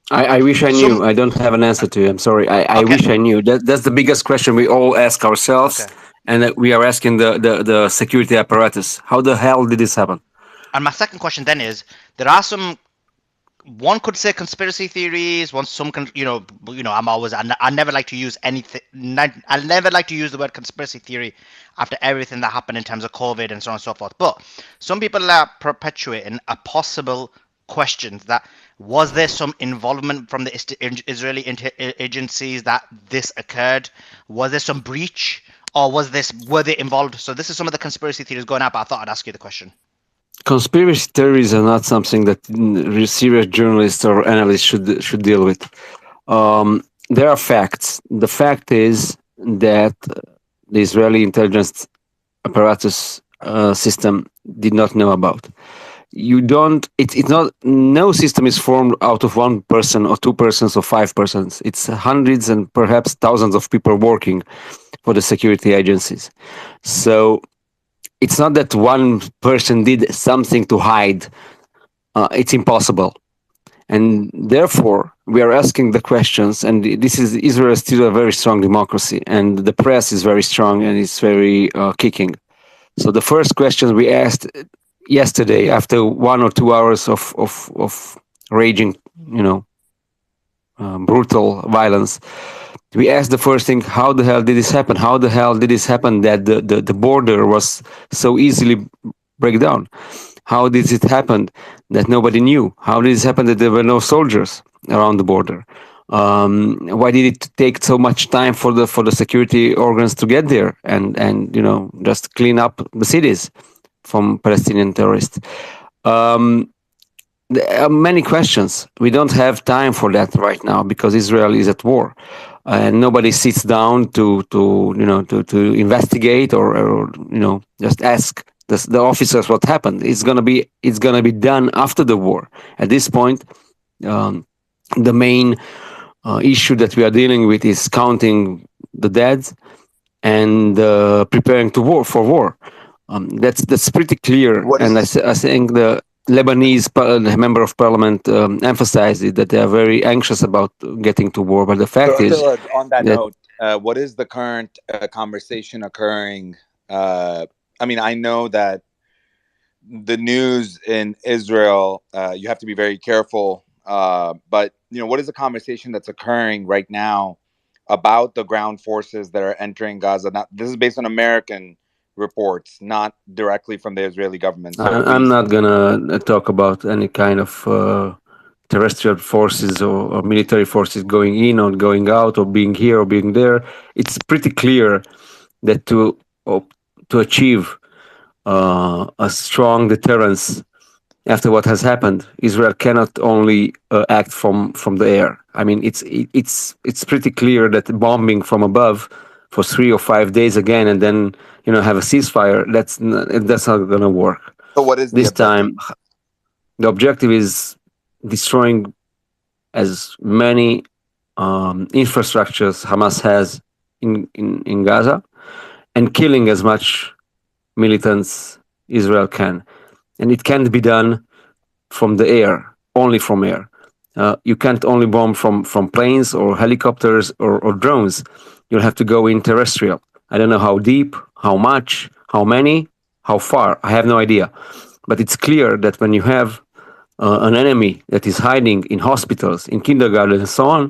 I wish I knew. I don't have an answer to you. I'm sorry. I wish I knew. That's the biggest question we all ask ourselves. Okay. And we are asking the security apparatus. How the hell did this happen? And my second question then is, there are some, one could say conspiracy theories, I never like to use anything, I never like to use the word conspiracy theory after everything that happened in terms of COVID and so on and so forth. But some people are perpetuating a possible question that, was there some involvement from the Israeli agencies that this occurred? Was there some breach or were they involved? So this is some of the conspiracy theories going out, but I thought I'd ask you the question. Conspiracy theories are not something that serious journalists or analysts should deal with. There are facts. The fact is that the Israeli intelligence apparatus system did not know about. You don't. It's not. No system is formed out of one person or two persons or five persons. It's hundreds and perhaps thousands of people working for the security agencies. So it's not that one person did something to hide. It's impossible, and therefore we are asking the questions. And this is Israel is still a very strong democracy, and the press is very strong and it's very kicking. So the first question we asked yesterday, after 1 or 2 hours of raging, brutal violence, we asked the first thing: how the hell did this happen? How the hell did this happen that the border was so easily break down? How did it happen that nobody knew? How did it happen that there were no soldiers around the border? Why did it take so much time for the security organs to get there and just clean up the cities from Palestinian terrorists? There are many questions. We don't have time for that right now because Israel is at war, and nobody sits down to investigate or just ask the officers what happened. It's gonna be done after the war. At this point, um, the main issue that we are dealing with is counting the dead and preparing to war for war. That's pretty clear, What and is I think the Lebanese member of parliament emphasized it, that they are very anxious about getting to war. But the so fact is Attila, on that that note? What is the current conversation occurring? I mean, I know that the news in Israel, you have to be very careful. But what is the conversation that's occurring right now about the ground forces that are entering Gaza? Not this is based on American reports, not directly from the Israeli government. So I'm please. not gonna talk about any kind of terrestrial forces or military forces going in or going out or being here or being there. It's pretty clear that to achieve a strong deterrence after what has happened, Israel cannot only act from the air. I mean, it's pretty clear that bombing from above for 3 or 5 days again, and then have a ceasefire. That's not going to work. So what is the This objective? time, the objective is destroying as many infrastructures Hamas has in Gaza, and killing as much militants Israel can. And it can't be done from the air, only from air. You can't only bomb from planes or helicopters or drones. You'll have to go in terrestrial. I don't know how deep, how much, how many, how far. I have no idea. But it's clear that when you have an enemy that is hiding in hospitals, in kindergarten, and so on,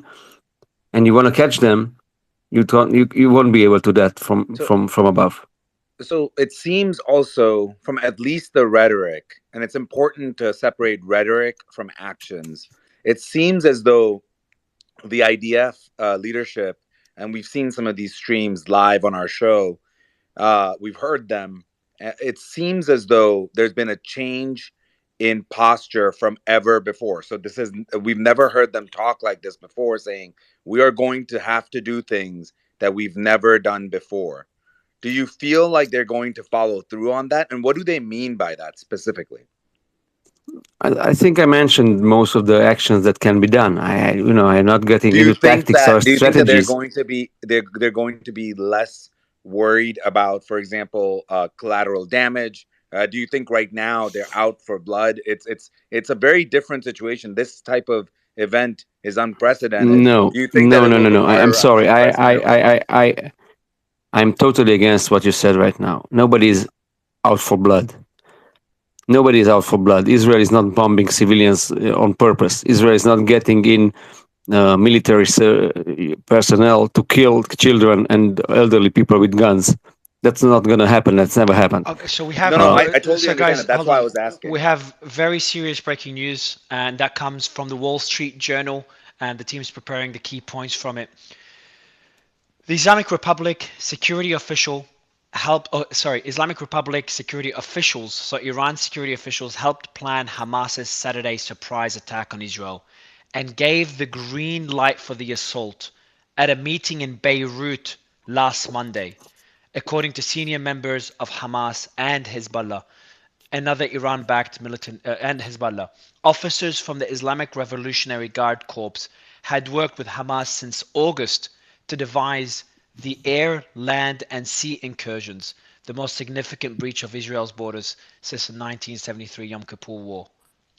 and you want to catch them, you won't be able to do that from So from from above. so it seems also from at least the rhetoric, and it's important to separate rhetoric from actions. It seems as though the IDF leadership, and we've seen some of these streams live on our show. We've heard them. It seems as though there's been a change in posture from ever before. So this is we've never heard them talk like this before, saying we are going to have to do things that we've never done before. Do you feel like they're going to follow through on that? And what do they mean by that specifically? I think I mentioned most of the actions that can be done. I'm not getting into tactics or Do you think that they're strategies. going to be they're going to be less worried about, for example, collateral damage? Do you think right now they're out for blood? It's a very different situation. This type of event is unprecedented. No, Do you think that no, it no, will no, no. I'm require sorry. unprecedented? I'm totally against what you said right now. Nobody is out for blood. Nobody is out for blood. Israel is not bombing civilians on purpose. Israel is not getting in military personnel to kill children and elderly people with guns. That's not going to happen. That's never happened. Okay, so we No, have no, Uh, I totally so understand guys, that. That's hold why I on. was We asking. have very serious breaking news, and that comes from the Wall Street Journal, and the team's preparing the key points from it. The Islamic Republic security official Islamic Republic security officials, so Iran security officials helped plan Hamas's Saturday surprise attack on Israel and gave the green light for the assault at a meeting in Beirut last Monday, according to senior members of Hamas and Hezbollah, another Iran-backed militant, and Hezbollah. Officers from the Islamic Revolutionary Guard Corps had worked with Hamas since August to devise the air, land, and sea incursions, the most significant breach of Israel's borders since the 1973 Yom Kippur War,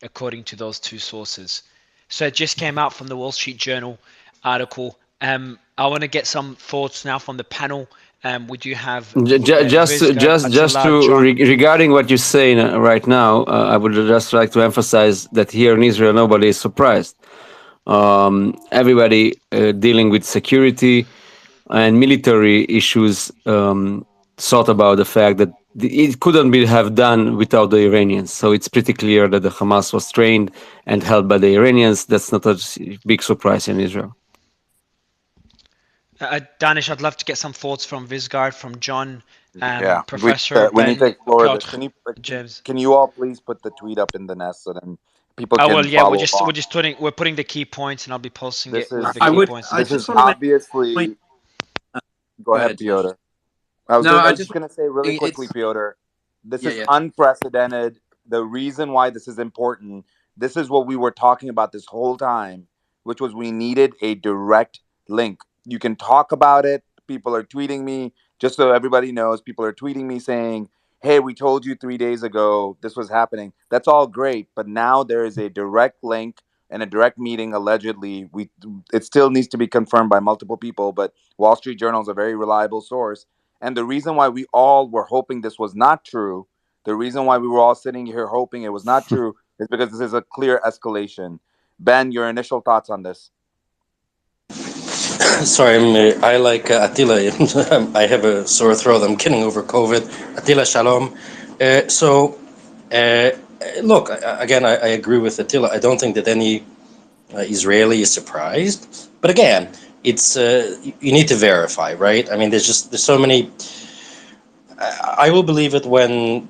according to those two sources. So it just came out from the Wall Street Journal article. I want to get some thoughts now from the panel. Would you have Vizgar, Just Attila, to John? regarding what you're saying right now, I would just like to emphasize that here in Israel, nobody is surprised. Everybody dealing with security and military issues thought about the fact that it couldn't be have done without the Iranians. So it's pretty clear that the Hamas was trained and held by the Iranians. That's not a big surprise in Israel. Danish, I'd love to get some thoughts from Vizgard, from John, Yeah, Professor we need to Ben, explore this. Piotr, James. Can you all please put the tweet up in the nest so then people Oh well, can yeah, follow along? we're putting the key points, and I'll be posting This it with the is key points. I this is just want to make a point. obviously. Go Go ahead, ahead, Tash. Piotr. I No, I was just just gonna say really quickly, it's Piotr. This yeah, is yeah. unprecedented. The reason why this is important. This is what we were talking about this whole time, which was we needed a direct link. You can talk about it. People are tweeting me, just so everybody knows. People are tweeting me saying, "Hey, we told you 3 days ago this was happening." That's all great, but now there is a direct link and a direct meeting. Allegedly, it still needs to be confirmed by multiple people, but Wall Street Journal is a very reliable source. And the reason why we all were hoping this was not true, the reason why we were all sitting here hoping it was not true, is because this is a clear escalation. Ben, your initial thoughts on this? Sorry, I like Attila. I have a sore throat. I'm getting over COVID. Attila, shalom. Uh, Look, again, I agree with Attila. I don't think that any Israeli is surprised. But again, it's you need to verify, right? I mean, there's so many. I will believe it when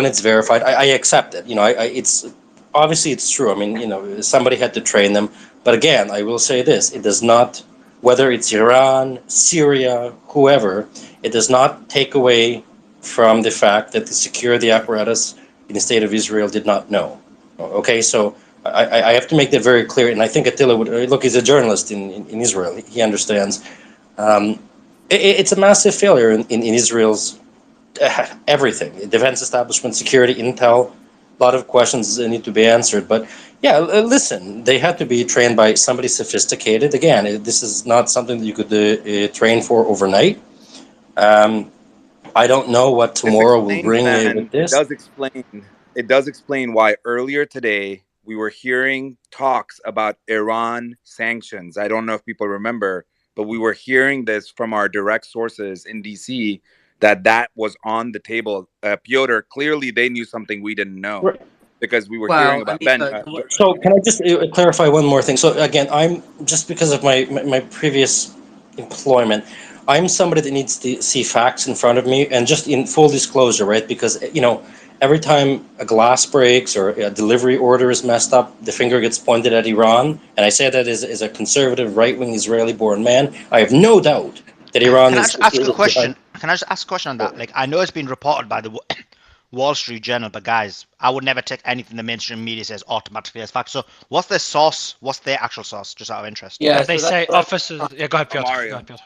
it's verified. I accept it. It's obviously it's true. I mean, somebody had to train them. But again, I will say this: it does not, whether it's Iran, Syria, whoever, it does not take away from the fact that the security apparatus in the state of Israel did not know. Okay, so I have to make that very clear. And I think Attila would look. He's a journalist in Israel. He understands. Um, it's a massive failure in Israel's everything, defense establishment, security, intel. A lot of questions need to be answered. But yeah, listen, they had to be trained by somebody sophisticated. Again, this is not something that you could train for overnight. I don't know what This tomorrow will explains, bring Ben. with this. It does explain why earlier today we were hearing talks about Iran sanctions. I don't know if people remember, but we were hearing this from our direct sources in DC that was on the table. Piotr, clearly they knew something we didn't know because we were hearing Well, I about mean, Ben. look, So can I just clarify one more thing? So again, I'm just because of my previous employment, I'm somebody that needs to see facts in front of me, and just in full disclosure, right? Because every time a glass breaks or a delivery order is messed up, the finger gets pointed at Iran, and I say that as a conservative, right-wing Israeli-born man. I have no doubt that Iran Can I is. just ask a question? Can I just ask a question on that? Like, I know it's been reported by the Wall Street Journal, but guys, I would never take anything the mainstream media says automatically as fact. So, what's their source? What's their actual source? Just out of interest. yeah. They So that's say what officers. Yeah, go ahead, Piotr. Go Mario ahead, Piotr.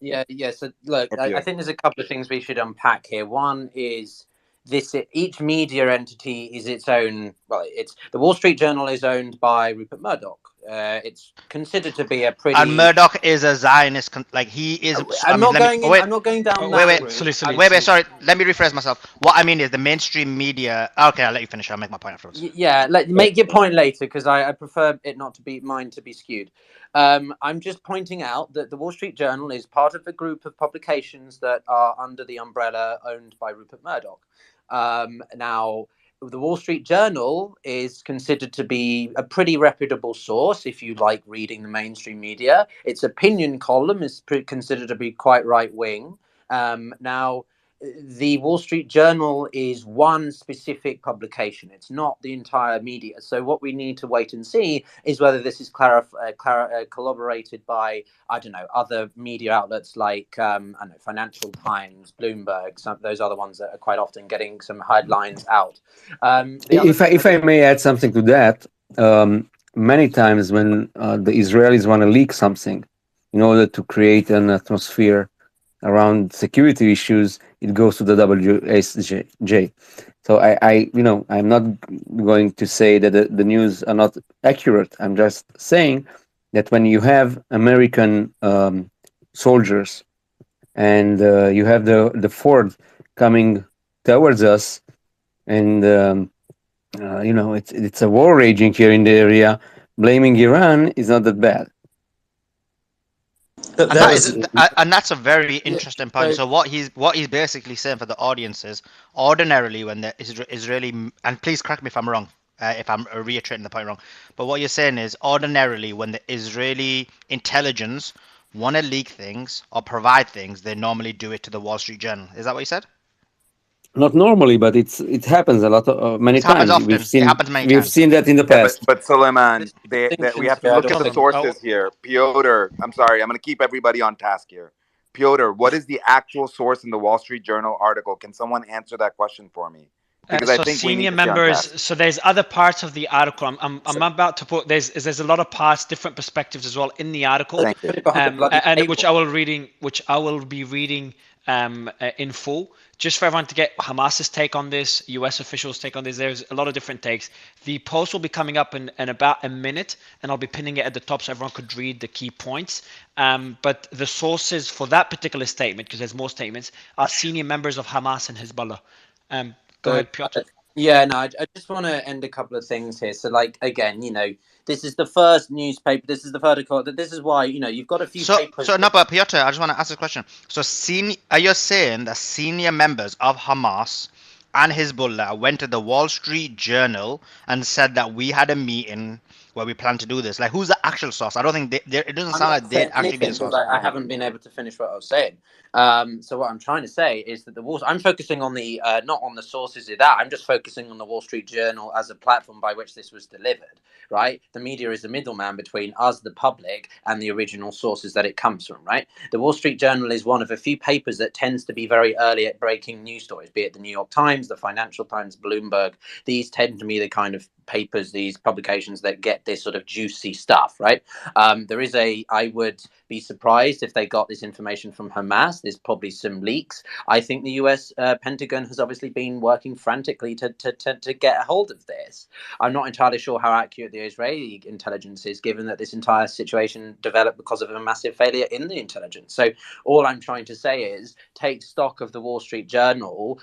yeah, yeah. So look, or I Piotr. think there's a couple of things we should unpack here. One is this: each media entity is its own. Well, it's the Wall Street Journal is owned by Rupert Murdoch. It's considered to be a And pretty. Murdoch is a Zionist. Like he is. I I'm mean, not let me. going Oh, in. wait. I'm not going down Wait, that wait, route. wait. Sorry, let me rephrase myself. What I mean is the mainstream media. Okay, I'll let you finish. I'll make my point afterwards. Yeah, make your point later because I prefer it not to be mine to be skewed. I'm just pointing out that the Wall Street Journal is part of a group of publications that are under the umbrella owned by Rupert Murdoch. Now, the Wall Street Journal is considered to be a pretty reputable source if you like reading the mainstream media. Its opinion column is considered to be quite right wing. Now, the Wall Street Journal is one specific publication. It's not the entire media. So what we need to wait and see is whether this is corroborated by, I don't know, other media outlets like I don't know, Financial Times, Bloomberg, some those other ones that are quite often getting some headlines out. The other thing If I may add something to that, many times when the Israelis want to leak something in order to create an atmosphere around security issues, it goes to the WSJ. So I'm not going to say that the news are not accurate. I'm just saying that when you have American soldiers and you have the Ford coming towards us, and it's a war raging here in the area, blaming Iran is not that bad. And That was that's a very yeah, interesting point. so So what he's basically saying for the audience is, ordinarily when the Israeli, and please correct me if I'm wrong, if I'm reiterating the point wrong, but what you're saying is, ordinarily when the Israeli intelligence want to leak things or provide things, they normally do it to the Wall Street Journal. Is that what you said? Not normally, but it happens a lot, many It happens times. often. It happens many We've times. seen that in the Yeah, past. but there's Suleiman, we distinctions have to here. I look don't at the think. Jonathan, sources here. Piotr, I'm sorry, I'm going to keep everybody on task here. Piotr, what is the actual source in the Wall Street Journal article? Can someone answer that question for me? Because I So think we need senior to stay on task. members. So there's other parts of the article. I'm about to put. There's a lot of parts, different perspectives as well in the article, Let's Thank you. put it behind a bloody and which paywall. I will be reading in full, just for everyone to get Hamas's take on this, U.S. officials' take on this. There's a lot of different takes. The post will be coming up in about a minute, and I'll be pinning it at the top so everyone could read the key points. But the sources for that particular statement, because there's more statements, are senior members of Hamas and Hezbollah. Go So ahead, Piotr. yeah, no, I just want to end a couple of things here. So like again, this is the first newspaper. This is the vertical. This is why you've got a few papers. So no, but Piotr, I just want to ask a question. So, are you saying that senior members of Hamas and Hezbollah went to the Wall Street Journal and said that we had a meeting where we plan to do this? Like, who's the actual source? I don't think it doesn't I'm sound not like they'd saying actually be anything the because source. I haven't been able to finish what I was saying. So what I'm trying to say is that I'm focusing on the not on the sources of that. I'm just focusing on the Wall Street Journal as a platform by which this was delivered. Right, the media is the middleman between us, the public, and the original sources that it comes from. Right, the Wall Street Journal is one of a few papers that tends to be very early at breaking news stories, be it the New York Times, the Financial Times, Bloomberg. These tend to be the kind of papers, these publications that get this sort of juicy stuff. Right. I would be surprised if they got this information from Hamas. There's probably some leaks. I think the US Pentagon has obviously been working frantically to get a hold of this. I'm not entirely sure how accurate the Israeli intelligence is, given that this entire situation developed because of a massive failure in the intelligence. So all I'm trying to say is take stock of the Wall Street Journal.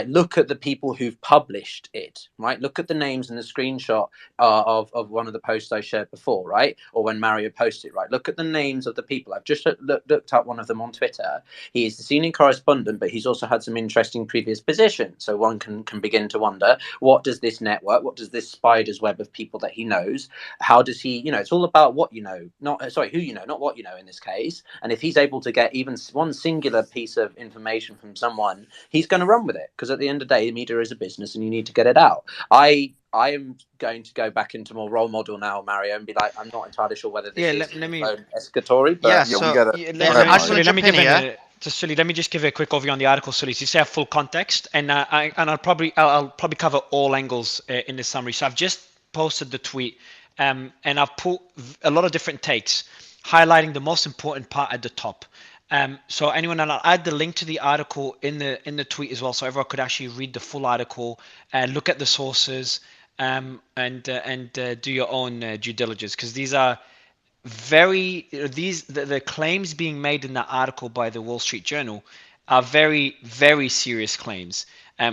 Look at the people who've published it, right? Look at the names and the screenshot of one of the posts I shared before, right? Or when Mario posted, right? Look at the names of the people. I've just looked up one of them on Twitter. He is the senior correspondent, but he's also had some interesting previous positions. So one can begin to wonder, what does this network, what does this spider's web of people that he knows, how does he, it's all about what you know, not, sorry, who you know, not what you know in this case. And if he's able to get even one singular piece of information from someone, he's going to run with it. Because at the end of the day, the media is a business and you need to get it out. I am going to go back into more role model now, Mario, and be like, I'm not entirely sure whether this Yeah, is let me. escatory, Yeah. but Yeah, we So got to Yeah, go let, ahead, I just want Mario. to Sully, let me jump in give here. Sully, let me just give a quick overview on the article, Sully. So you say have full context, and I'll probably cover all angles in the summary. So I've just posted the tweet, and I've put a lot of different takes, highlighting the most important part at the top. So anyone, and I'll add the link to the article in the tweet as well, so everyone could actually read the full article and look at the sources, and do your own due diligence, because these are the claims being made in that article by the Wall Street Journal are very, very serious claims.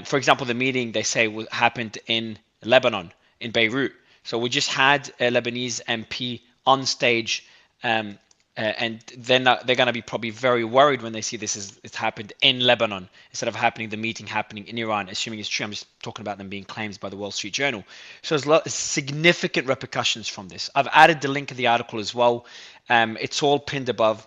For example, the meeting they say happened in Lebanon, in Beirut. So we just had a Lebanese MP on stage, and they're going to be probably very worried when they see it's happened in Lebanon instead of the meeting happening in Iran, assuming it's true. I'm just talking about them being claims by the Wall Street Journal. So there's significant repercussions from this. I've added the link of the article as well. It's all pinned above.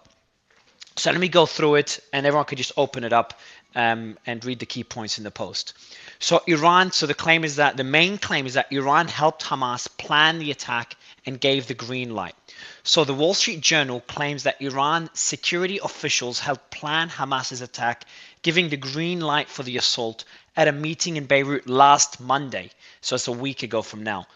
So let me go through it, and everyone could just open it up and read the key points in the post. So Iran, so the main claim is that Iran helped Hamas plan the attack and gave the green light. So the Wall Street Journal claims that Iran security officials helped plan Hamas's attack, giving the green light for the assault at a meeting in Beirut last Monday. So it's a week ago from now.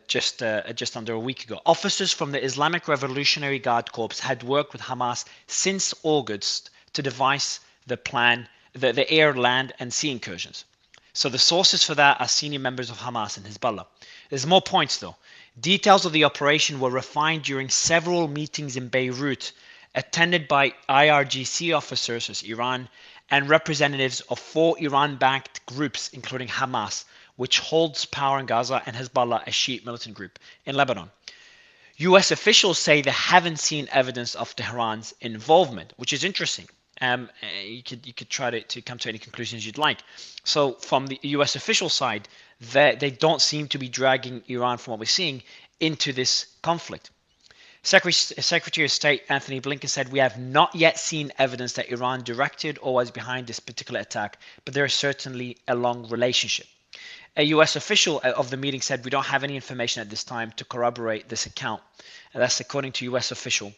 Just under a week ago. Officers from the Islamic Revolutionary Guard Corps had worked with Hamas since August to devise the plan, the air, land, and sea incursions. So the sources for that are senior members of Hamas and Hezbollah. There's more points though. Details of the operation were refined during several meetings in Beirut, attended by IRGC officers, as Iran, and representatives of 4 Iran-backed groups, including Hamas, which holds power in Gaza, and Hezbollah, a Shiite militant group in Lebanon. U.S. officials say they haven't seen evidence of Tehran's involvement, which is interesting. You could try to come to any conclusions you'd like. So from the U.S. official side, they don't seem to be dragging Iran, from what we're seeing, into this conflict. Secretary of State Anthony Blinken said, "We have not yet seen evidence that Iran directed or was behind this particular attack, but there is certainly a long relationship." A U.S. official of the meeting said, "We don't have any information at this time to corroborate this account." And that's according to U.S. official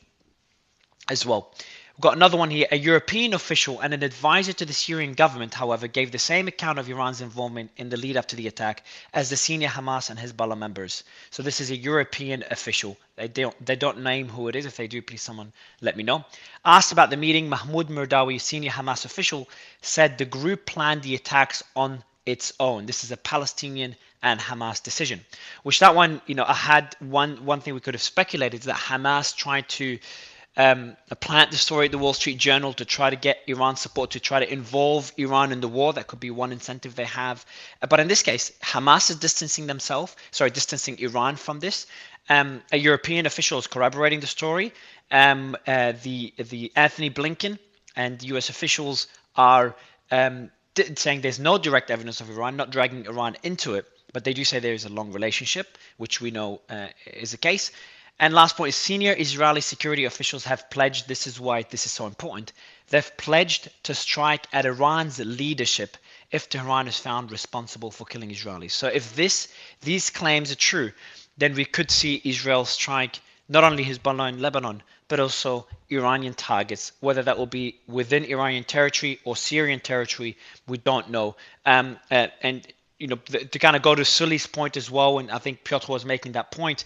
as well. We've got another one here. A European official and an advisor to the Syrian government, however, gave the same account of Iran's involvement in the lead up to the attack as the senior Hamas and Hezbollah members. So this is a European official. They don't name who it is. If they do, please someone let me know. Asked about the meeting, Mahmoud Murdawi, senior Hamas official, said the group planned the attacks on its own. This is a Palestinian and Hamas decision. Which that one, I had one thing we could have speculated is that Hamas tried to plant the story at the Wall Street Journal to try to get Iran support, to try to involve Iran in the war. That could be one incentive they have. But in this case, Hamas is distancing Iran from this. A European official is corroborating the story. The Anthony Blinken and U.S. officials are saying there's no direct evidence of Iran, not dragging Iran into it, but they do say there is a long relationship, which we know is the case. And last point is senior Israeli security officials have pledged, this is why this is so important, they've pledged to strike at Iran's leadership if Tehran is found responsible for killing Israelis. So if these claims are true, then we could see Israel strike not only Hezbollah in Lebanon, but also Iranian targets. Whether that will be within Iranian territory or Syrian territory, we don't know. And to kind of go to Sully's point as well, and I think Piotr was making that point,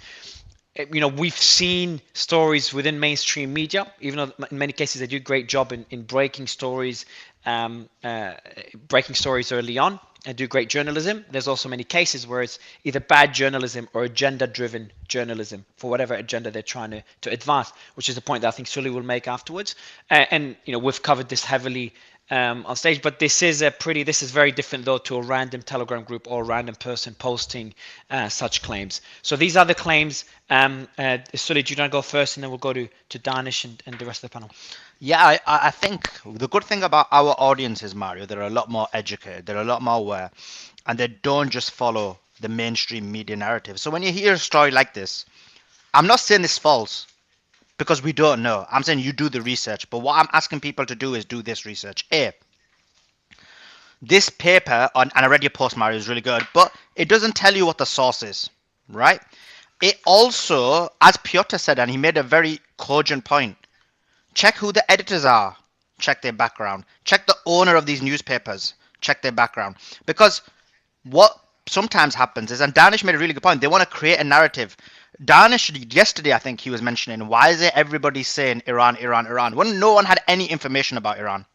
we've seen stories within mainstream media, even though in many cases they do a great job in breaking stories early on and do great journalism. There's also many cases where it's either bad journalism or agenda-driven journalism for whatever agenda they're trying to advance, which is the point that I think Sully will make afterwards. And we've covered this heavily on stage, but this is very different though to a random Telegram group or a random person posting such claims. So these are the claims. Sully, do you want to go first, and then we'll go to Danish and the rest of the panel? Yeah, I think the good thing about our audience is, Mario, they're a lot more educated, they're a lot more aware, and they don't just follow the mainstream media narrative. So when you hear a story like this, I'm not saying it's false, because we don't know. I'm saying you do the research. But what I'm asking people to do is do this research. This paper, and I read your post, Mario, is really good, but it doesn't tell you what the source is, right? It also, as Piotr said, and he made a very cogent point, check who the editors are. Check their background. Check the owner of these newspapers. Check their background. Because what sometimes happens is, and Danish made a really good point, they want to create a narrative. Danish, yesterday, I think he was mentioning, why is it everybody saying Iran, Iran, Iran, when no one had any information about Iran?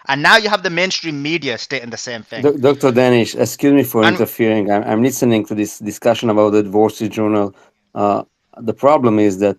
And now you have the mainstream media stating the same thing. Dr. Danish, excuse me for interfering. I'm listening to this discussion about the Wall Street Journal. The problem is that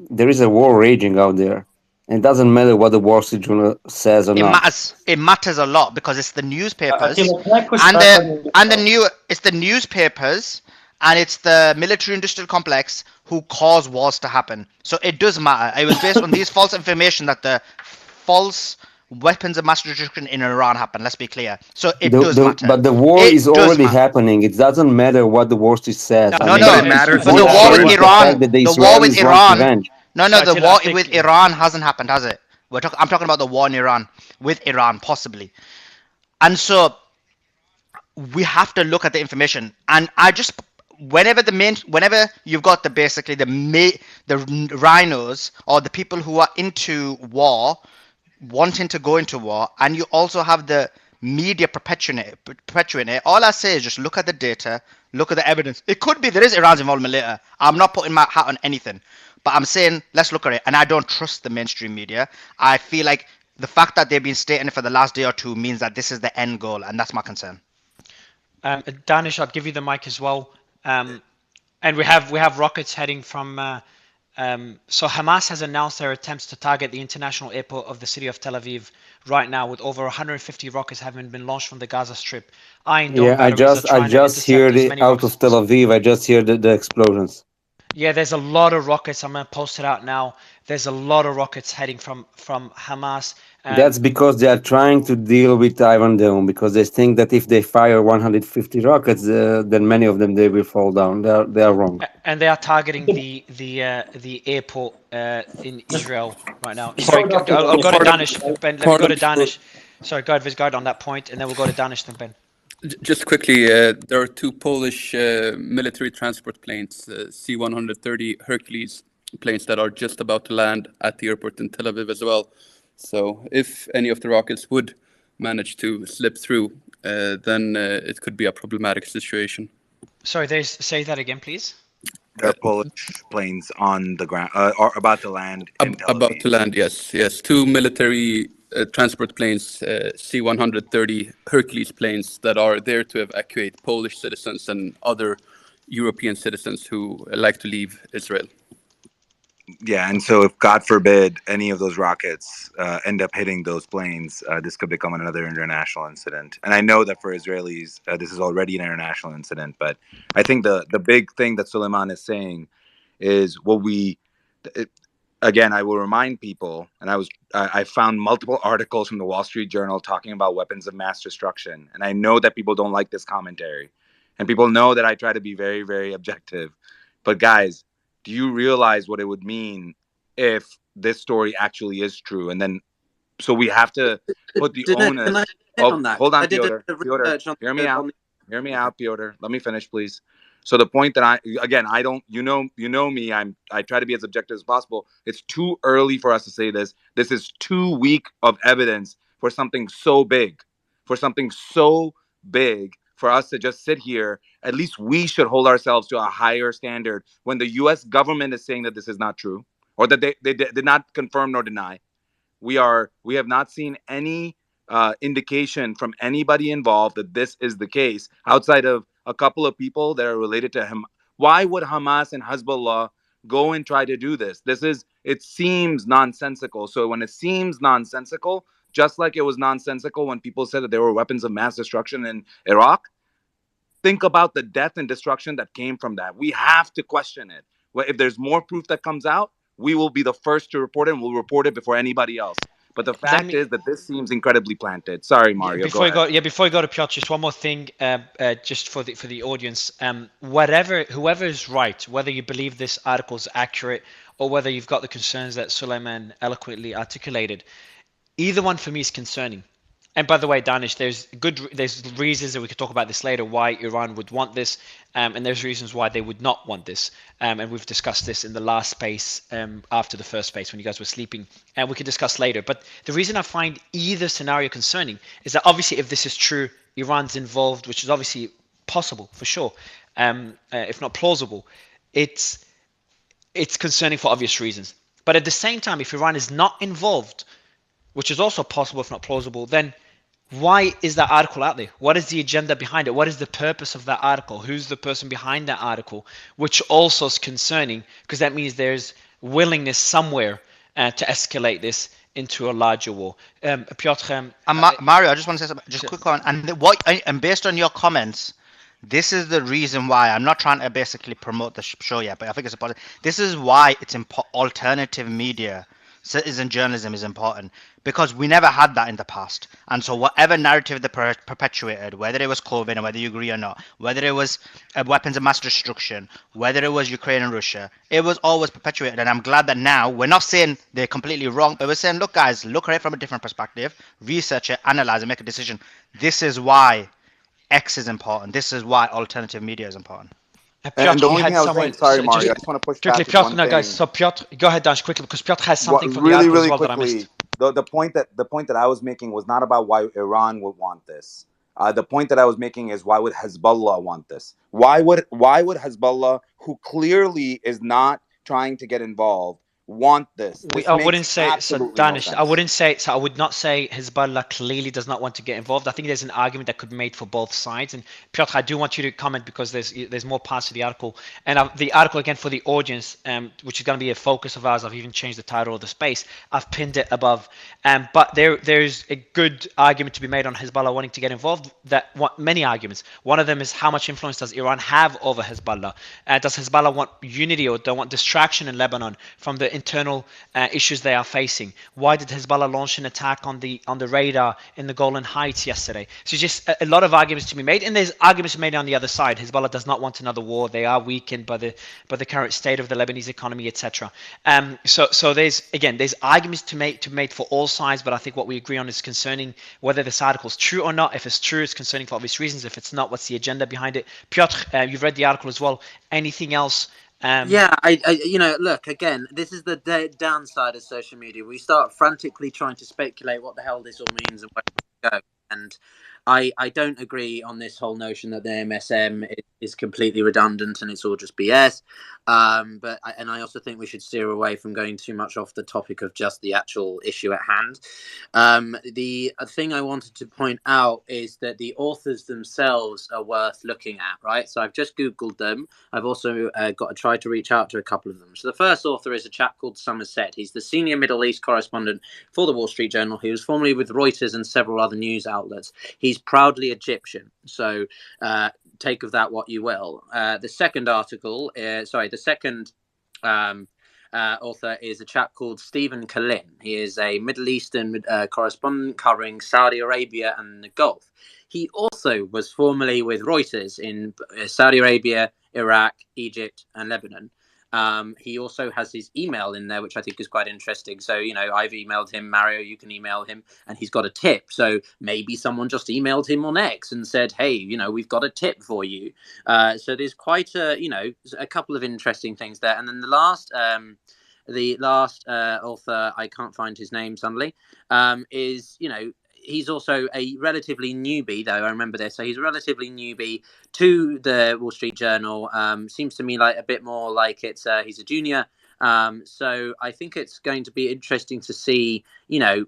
there is a war raging out there. And it doesn't matter what the Wall Street Journal says or not. It matters a lot because it's the newspapers Attila, can I push and back on you? it's the newspapers and it's the military-industrial complex who cause wars to happen. So it does matter. It was based on these false information that the false weapons of mass destruction in Iran happened. Let's be clear. So it does matter. But the war It is does already matter. happening. It doesn't matter what the war says. No, I mean, But it no. matters But in the the war short with important run. is the fact Iran, that the the war with Israelis want Iran. revenge. No, So the Attila, I war think with Iran hasn't happened, has it? I'm talking about the war in Iran with Iran, possibly. And so we have to look at the information. And I just whenever you've got the rhinos or the people who are into war wanting to go into war, and you also have the media perpetuating it. All I say is just look at the data, look at the evidence. It could be there is Iran's involvement later. I'm not putting my hat on anything, but I'm saying let's look at it. And I don't trust the mainstream media. I feel like the fact that they've been stating it for the last day or two means that this is the end goal, and that's my concern. Danish, I'll give you the mic as well. And we have rockets heading from. So Hamas has announced their attempts to target the international airport of the city of Tel Aviv right now, with over 150 rockets having been launched from the Gaza Strip. Iron Dome Yeah, batteries are I trying to just intercept heard as it many out of rockets. Tel Aviv. I just heard the explosions. Yeah, there's a lot of rockets. I'm gonna post it out now. There's a lot of rockets heading from Hamas. That's because they are trying to deal with Iron Dome because they think that if they fire 150 rockets, then many of them they will fall down. They are wrong. And they are targeting the airport in Israel right now. Sorry, Before Dr. I'll go to Part of Danish. Ben, let me part go of to the Danish. Sorry, go ahead, Vizgard, on that point, and then we'll go to Danish then Ben. Just quickly, there are two Polish military transport planes, C-130 Hercules planes that are just about to land at the airport in Tel Aviv as well. So if any of the rockets would manage to slip through, then it could be a problematic situation. Sorry, say that again, please. There are Polish planes on the ground, or about to land in Tel About Aviv. to land, yes. Two military transport planes, C-130 Hercules planes that are there to evacuate Polish citizens and other European citizens who like to leave Israel. Yeah, and so if God forbid any of those rockets end up hitting those planes, this could become another international incident. And I know that for Israelis, this is already an international incident. But I think the big thing that Suleiman is saying is again, I will remind people, and I found multiple articles from the Wall Street Journal talking about weapons of mass destruction, and I know that people don't like this commentary, and people know that I try to be very, very objective. But guys, do you realize what it would mean if this story actually is true? And then, so we have to put the Can I onus hit of. on that? Hold I on, did a Piotr. bit of Piotr, research on hear me the out. Hear me out, Piotr. Let me finish, please. So the point that I don't, me, I try to be as objective as possible. It's too early for us to say this. This is too weak of evidence for something so big, for us to just sit here. At least we should hold ourselves to a higher standard when the U.S. government is saying that this is not true, or that they did not confirm nor deny. We have not seen any indication from anybody involved that this is the case outside of a couple of people that are related to him. Why would Hamas and Hezbollah go and try to do this? It seems nonsensical. So when it seems nonsensical, just like it was nonsensical when people said that there were weapons of mass destruction in Iraq, think about the death and destruction that came from that. We have to question it. Well, if there's more proof that comes out, we will be the first to report it, and we'll report it before anybody else. But the Let fact me. is that this seems incredibly planted. Sorry, Mario, go ahead. Before you go to Piotr, just one more thing, just for the audience. Whoever is right, whether you believe this article is accurate or whether you've got the concerns that Suleiman eloquently articulated, either one for me is concerning. And by the way, Danish, there's reasons that we could talk about this later why Iran would want this, and there's reasons why they would not want this. And we've discussed this in the last space after the first space when you guys were sleeping, and we could discuss later. But the reason I find either scenario concerning is that obviously if this is true, Iran's involved, which is obviously possible for sure, if not plausible. It's concerning for obvious reasons. But at the same time, if Iran is not involved, which is also possible if not plausible, then why is that article out there? What is the agenda behind it? What is the purpose of that article? Who's the person behind that article? Which also is concerning because that means there's willingness somewhere to escalate this into a larger war. Piotr, Mario, I just want to say something, just a quick comment. And based on your comments, This is the reason why I'm not trying to basically promote the show yet, but I think it's important. This is why it's alternative media, citizen journalism is important because we never had that in the past. And so whatever narrative they perpetuated, whether it was COVID and whether you agree or not, whether it was weapons of mass destruction, whether it was Ukraine and Russia, it was always perpetuated. And I'm glad that now we're not saying they're completely wrong, but we're saying, look, guys, look at it from a different perspective, research it, analyze it, make a decision. This is why X is important. This is why alternative media is important. And Piotr, the you only thing had I was saying, someone. sorry, Just Mario, I just want to push quickly, back with Piotr. one No, guys. thing. So Piotr, go ahead, Dash, quickly, because Piotr has What something from the really, article as really well that I missed. quickly, the point that I was making was not about why Iran would want this. The point that I was making is why would Hezbollah want this? Why would Hezbollah, who clearly is not trying to get involved, want this? This I makes wouldn't say so, absolutely no Danish. I sense. wouldn't say so. I would not say Hezbollah clearly does not want to get involved. I think there's an argument that could be made for both sides. And Piotr, I do want you to comment because there's more parts to the article. And the article again for the audience, which is going to be a focus of ours. I've even changed the title of the space. I've pinned it above. But there's a good argument to be made on Hezbollah wanting to get involved. Many arguments. One of them is how much influence does Iran have over Hezbollah? Does Hezbollah want unity or don't want distraction in Lebanon from the internal issues they are facing? Why did Hezbollah launch an attack on the radar in the Golan Heights yesterday? So just a lot of arguments to be made, and there's arguments made on the other side. Hezbollah does not want another war. They are weakened by the current state of the Lebanese economy, etc. So there's arguments to make for all sides, but I think what we agree on is concerning whether this article is true or not. If it's true, it's concerning for obvious reasons. If it's not, what's the agenda behind it? Piotr, you've read the article as well. Anything else? Yeah, look, again, this is the downside of social media. We start frantically trying to speculate what the hell this all means and where to go. And I don't agree on this whole notion that the MSM is completely redundant and it's all just BS. But I also think we should steer away from going too much off the topic of just the actual issue at hand. The thing I wanted to point out is that the authors themselves are worth looking at, right? So I've just Googled them. I've also got to try to reach out to a couple of them. So the first author is a chap called Somerset. He's the senior Middle East correspondent for the Wall Street Journal. He was formerly with Reuters and several other news outlets. He's proudly Egyptian. So take of that what you will. The second author is a chap called Stephen Kalin. He is a Middle Eastern correspondent covering Saudi Arabia and the Gulf. He also was formerly with Reuters in Saudi Arabia, Iraq, Egypt, and Lebanon. He also has his email in there, which I think is quite interesting. So, I've emailed him, Mario, you can email him, and he's got a tip. So maybe someone just emailed him on X and said, hey, we've got a tip for you. So there's quite a couple of interesting things there. And then the last author, I can't find his name suddenly, is, he's also a relatively newbie, though. I remember this. So he's a relatively newbie to the Wall Street Journal. Seems to me like a bit more like he's a junior. So I think it's going to be interesting to see,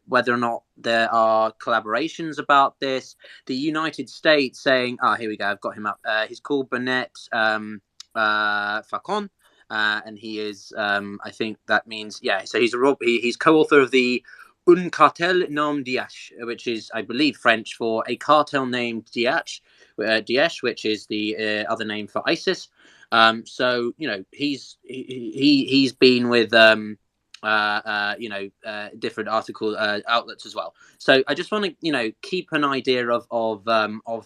whether or not there are collaborations about this. The United States saying, here we go, I've got him up. He's called Burnett Facon. And he is, I think that means, so he's co-author of the Un cartel nom Daesh, which is, I believe, French for a cartel named Daesh, which is the other name for ISIS. So he's been with different article outlets as well. So I just want to keep an idea of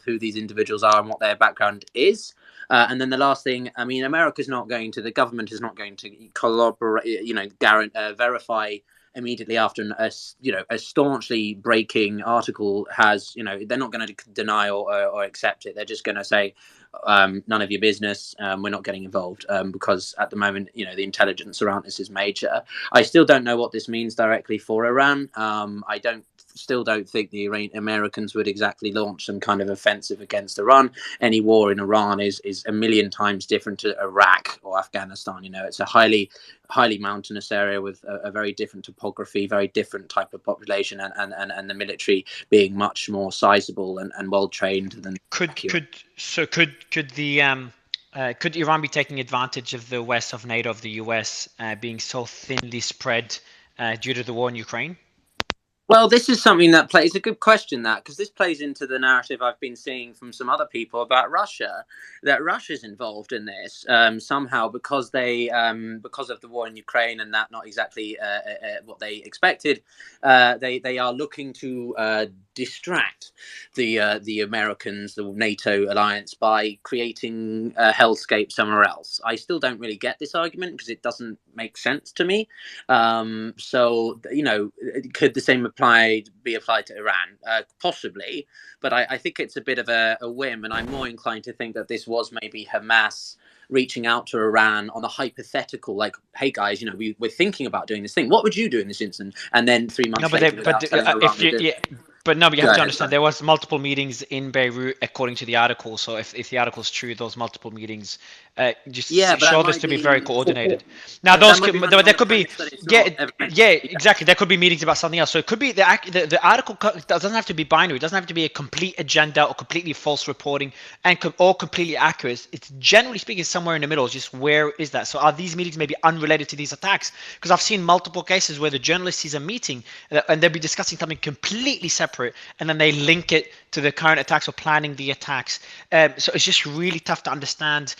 who these individuals are and what their background is. And then the last thing, I mean, the government is not going to collaborate, verify immediately after a staunchly breaking article has, they're not going to deny or accept it. They're just going to say, none of your business. We're not getting involved because at the moment, the intelligence around this is major. I still don't know what this means directly for Iran. I still don't think the Americans would exactly launch some kind of offensive against Iran. Any war in Iran is a million times different to Iraq or Afghanistan. It's a highly mountainous area with a very different topography, very different type of population, and the military being much more sizable and well trained than. Could Iran be taking advantage of the west of NATO, of the US, being so thinly spread due to the war in Ukraine? Well, this is something that plays a good question, that because this plays into the narrative I've been seeing from some other people about Russia, that Russia's involved in this somehow because of the war in Ukraine, and that not exactly what they expected. They are looking to distract the Americans, the NATO alliance, by creating a hellscape somewhere else. I still don't really get this argument because it doesn't make sense to me. So could the same be applied to Iran? Possibly, but I think it's a bit of a whim, and I'm more inclined to think that this was maybe Hamas reaching out to Iran on a hypothetical, like, hey guys, we're thinking about doing this thing. What would you do in this instance? And then 3 months No, but later, without telling Iran, if they you, do. yeah, but no, but you Go have to ahead, understand sorry. there was multiple meetings in Beirut according to the article. So if the article is true, those multiple meetings just Yeah, but that show this might to be very be coordinated. Now that those might be could, running on there the could be, premise that it's yeah, not ever meant. yeah, exactly. There could be meetings about something else. So it could be the article doesn't have to be binary. It doesn't have to be a complete agenda or completely false reporting and or completely accurate. It's generally speaking somewhere in the middle. Just where is that? So are these meetings maybe unrelated to these attacks? Because I've seen multiple cases where the journalist sees a meeting and they'll be discussing something completely separate, and then they link it to the current attacks or planning the attacks. So it's just really tough to understand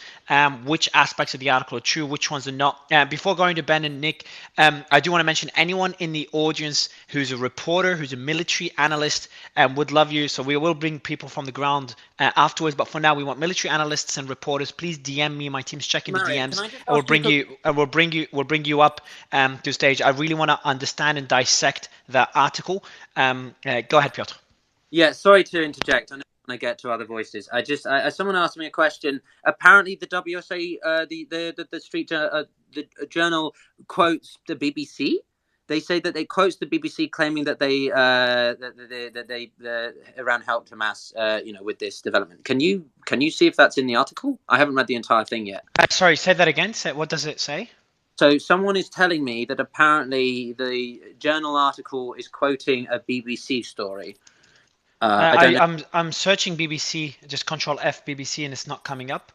which aspects of the article are true, which ones are not. Before going to Ben and Nick, I do want to mention anyone in the audience who's a reporter, who's a military analyst, would love you. So we will bring people from the ground afterwards, but for now, we want military analysts and reporters. Please DM me. My team's checking the Marriott, can DMs, I just and we'll ask you a bring quick? you, and we'll bring you up to stage. I really want to understand and dissect the article. Go ahead, Piotr. Yeah, sorry to interject. I know when I get to other voices. Someone asked me a question. Apparently, the WSA, the street, the journal quotes the BBC. They say that they quotes the BBC claiming that Iran helped Hamas, with this development. Can you see if that's in the article? I haven't read the entire thing yet. Sorry, say that again. What does it say? So someone is telling me that apparently the journal article is quoting a BBC story. I don't know. I'm searching BBC, just Control F BBC, and it's not coming up.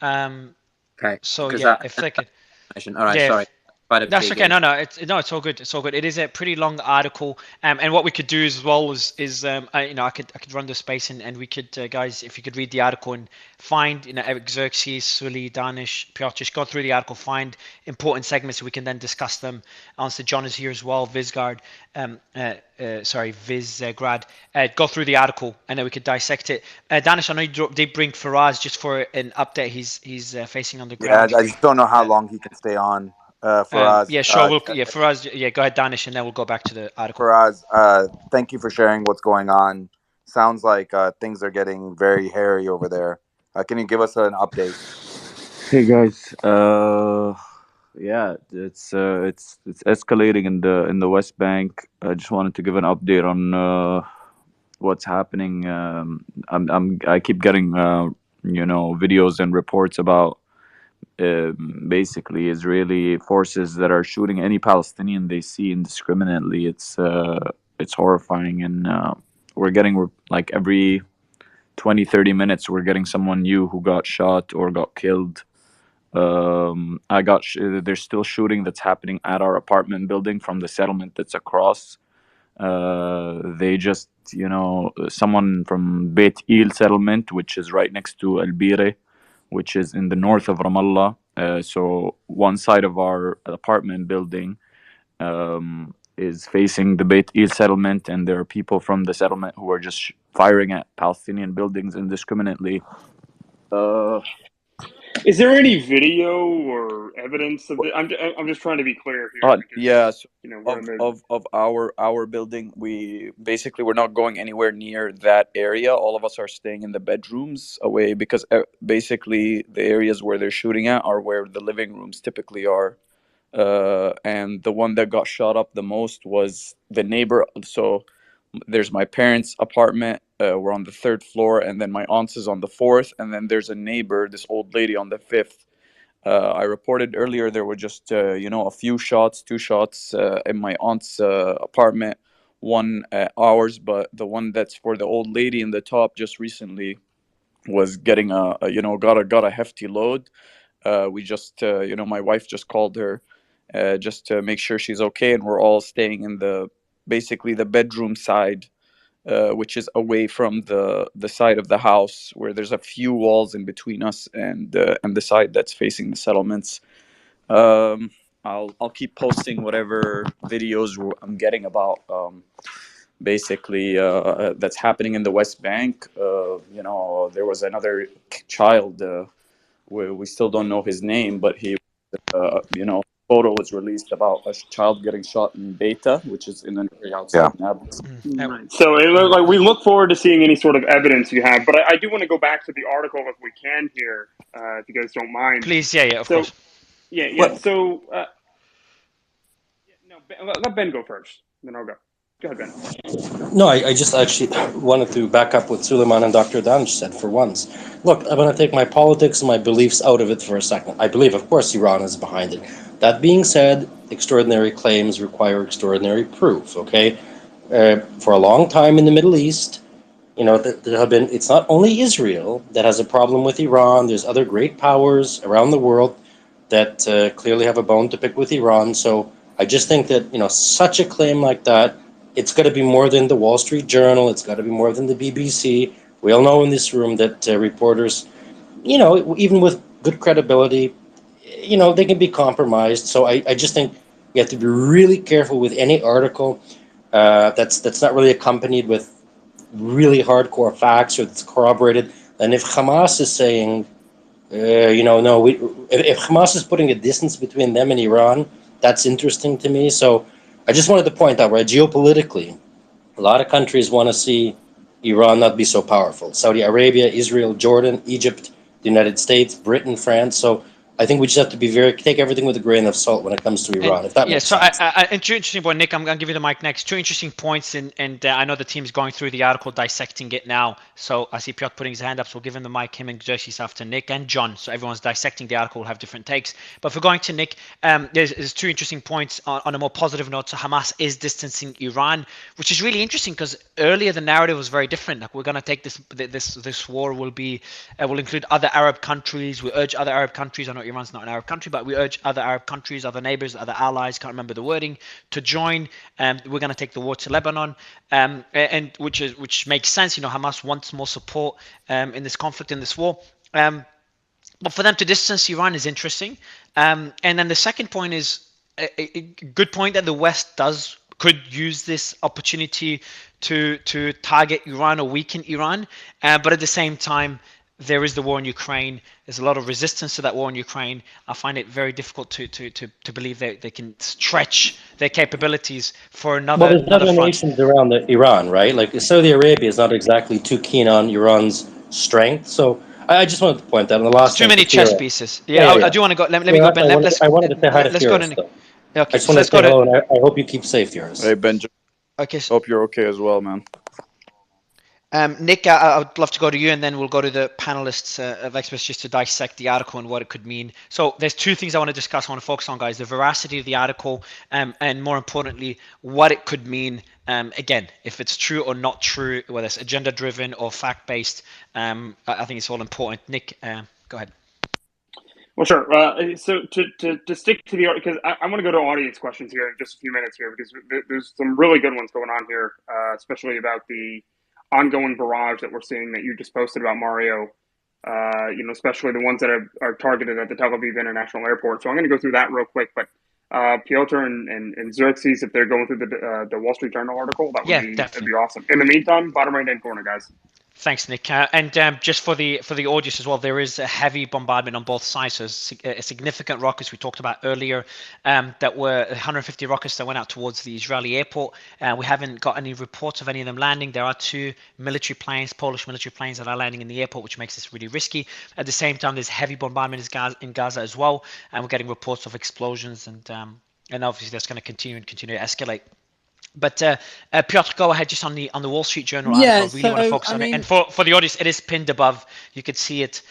Okay. So Because yeah, if they could, all right, yeah, sorry. that's okay. No, it's all good. It's all good. It is a pretty long article, and what we could do as well is I could run the space and we could guys, if you could read the article and find Xerxes, Sully, Danish, Piotr, just go through the article, find important segments so we can then discuss them. Answer John is here as well. Vizgard, Vizgrad. Go through the article and then we could dissect it. Danish, I know you did bring Faraz just for an update. He's facing on the Yeah, ground. I just don't know how long he can stay on. Faraz, Yeah, sure. Faraz, yeah, go ahead, Danish, and then we'll go back to the article. Faraz, thank you for sharing what's going on. Sounds like things are getting very hairy over there. Can you give us an update? Hey guys, yeah, it's escalating in the West Bank. I just wanted to give an update on what's happening. I keep getting videos and reports about basically Israeli forces that are shooting any Palestinian they see indiscriminately. It's horrifying, and we're getting like every 20-30 minutes we're getting someone new who got shot or got killed. There's still shooting that's happening at our apartment building from the settlement that's across. They just, someone from Beit Il settlement, which is right next to El Bire, which is in the north of Ramallah. So one side of our apartment building is facing the Beit Il settlement, and there are people from the settlement who are just firing at Palestinian buildings indiscriminately. Is there any video or evidence of it? I'm just trying to be clear here because Yeah, so we're in the of our building, we're not going anywhere near that area. All of us are staying in the bedrooms away because basically the areas where they're shooting at are where the living rooms typically are. And the one that got shot up the most was the neighbor. So there's my parents' apartment. We're on the third floor, and then my aunt's is on the fourth, and then there's a neighbor, this old lady, on the fifth. I reported earlier there were just a few shots, 2 shots in my aunt's apartment, one at ours, but the one that's for the old lady in the top just recently was getting got a hefty load. We just my wife just called her just to make sure she's okay, and we're all staying in the basically the bedroom side, which is away from the side of the house, where there's a few walls in between us and the side that's facing the settlements. I'll keep posting whatever videos I'm getting about basically that's happening in the West Bank. There was another child. We still don't know his name, but he, photo was released about a child getting shot in Beta, which is in an area outside Nablus. Right. So like, we look forward to seeing any sort of evidence you have, but I do want to go back to the article if we can here, if you guys don't mind. Please, yeah, of course. Yeah. Well, So, let Ben go first, then I'll go. Go ahead, Ben. No, I just actually wanted to back up what Suleiman and Dr. Danj said for once. Look, I'm going to take my politics and my beliefs out of it for a second. I believe, of course, Iran is behind it. That being said, extraordinary claims require extraordinary proof, okay? For a long time in the Middle East, there have been, it's not only Israel that has a problem with Iran, there's other great powers around the world that clearly have a bone to pick with Iran. So I just think that, such a claim like that, it's got to be more than the Wall Street Journal. It's got to be more than the BBC. We all know in this room that reporters, even with good credibility, they can be compromised. So I just think we have to be really careful with any article that's not really accompanied with really hardcore facts or that's corroborated. And if Hamas is saying, no, if Hamas is putting a distance between them and Iran, that's interesting to me. So I just wanted to point out, right, geopolitically, a lot of countries want to see Iran not be so powerful. Saudi Arabia, Israel, Jordan, Egypt, the United States, Britain, France. So I think we just have to be take everything with a grain of salt when it comes to Iran, if that makes So sense. and two interesting points, Nick. I'm going to give you the mic next. Two interesting points, and I know the team's going through the article, dissecting it now. So I see Piotr putting his hand up, so we'll give him the mic, him and Xerxes after Nick and John. So everyone's dissecting the article will have different takes. But for going to Nick, there's two interesting points on a more positive note. So Hamas is distancing Iran, which is really interesting because earlier the narrative was very different. Like, we're going to take this war will include other Arab countries. We urge other Arab countries. I know Iran's not an Arab country, but we urge other Arab countries, other neighbors, other allies, can't remember the wording, to join. We're going to take the war to Lebanon, and which makes sense. Hamas wants more support in this conflict, in this war. But for them to distance Iran is interesting. And then the second point is a good point that the West could use this opportunity to target Iran or weaken Iran. But at the same time, there is the war in Ukraine. There's a lot of resistance to that war in Ukraine. I find it very difficult to believe they can stretch their capabilities for Well, there's another other front. nations around Iran, right? Like Saudi Arabia is not exactly too keen on Iran's strength. So I just wanted to point that. And the last Too thing many to chess Fira. pieces. Yeah, I do want to go. Let me go, Ben. I wanted to say hi to Let's go to Firas, Nick. though. Okay, I just want to let's say go to. hello, and I hope you keep safe, Firas. Hey, Benjamin. Okay. Hope you're okay as well, man. Nick, I would love to go to you, and then we'll go to the panelists of experts just to dissect the article and what it could mean. So there's two things I want to discuss, I want to focus on, guys: the veracity of the article, and more importantly, what it could mean. Again, if it's true or not true, whether it's agenda-driven or fact-based, I think it's all important. Nick, go ahead. Well, sure. So to stick to the, because I'm going to go to audience questions here in just a few minutes here, because there's some really good ones going on here, especially about the ongoing barrage that we're seeing that you just posted about, Mario. Especially the ones that are targeted at the Tel Aviv International Airport. So I'm going to go through that real quick. But Piotr and Xerxes, if they're going through the Wall Street Journal article, that'd be awesome. In the meantime, bottom right hand corner, guys. Thanks, Nick. And just for the audience as well, there is a heavy bombardment on both sides. So significant rockets we talked about earlier, that were 150 rockets that went out towards the Israeli airport. We haven't got any reports of any of them landing. There are two military planes, Polish military planes, that are landing in the airport, which makes this really risky. At the same time, there's heavy bombardment in Gaza as well, and we're getting reports of explosions, and obviously that's going to continue to escalate. But Piotr, go ahead just on the Wall Street Journal article. I really want to focus on it. And for the audience, it is pinned above. You could see it.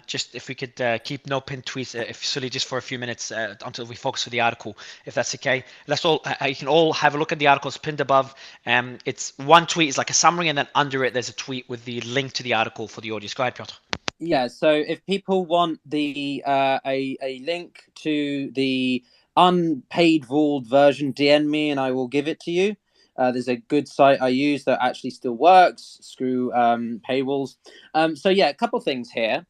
Just if we could keep no pinned tweets, if Sully, just for a few minutes until we focus on the article, if that's okay. Let's all you can all have a look at the article. It's pinned above. It's one tweet is like a summary, and then under it there's a tweet with the link to the article for the audience. Go ahead, Piotr. Yeah. So if people want the a link to the unpaid ruled version, DM me and I will give it to you. There's a good site I use that actually still works. Screw paywalls. So yeah, a couple things here.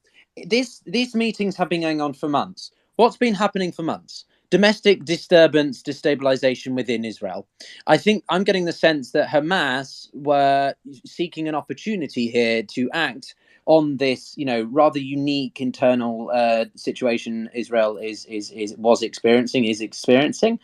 These meetings have been going on for months. What's been happening for months? Domestic disturbance, destabilization within Israel. I think I'm getting the sense that Hamas were seeking an opportunity here to act on this, rather unique internal situation Israel is experiencing.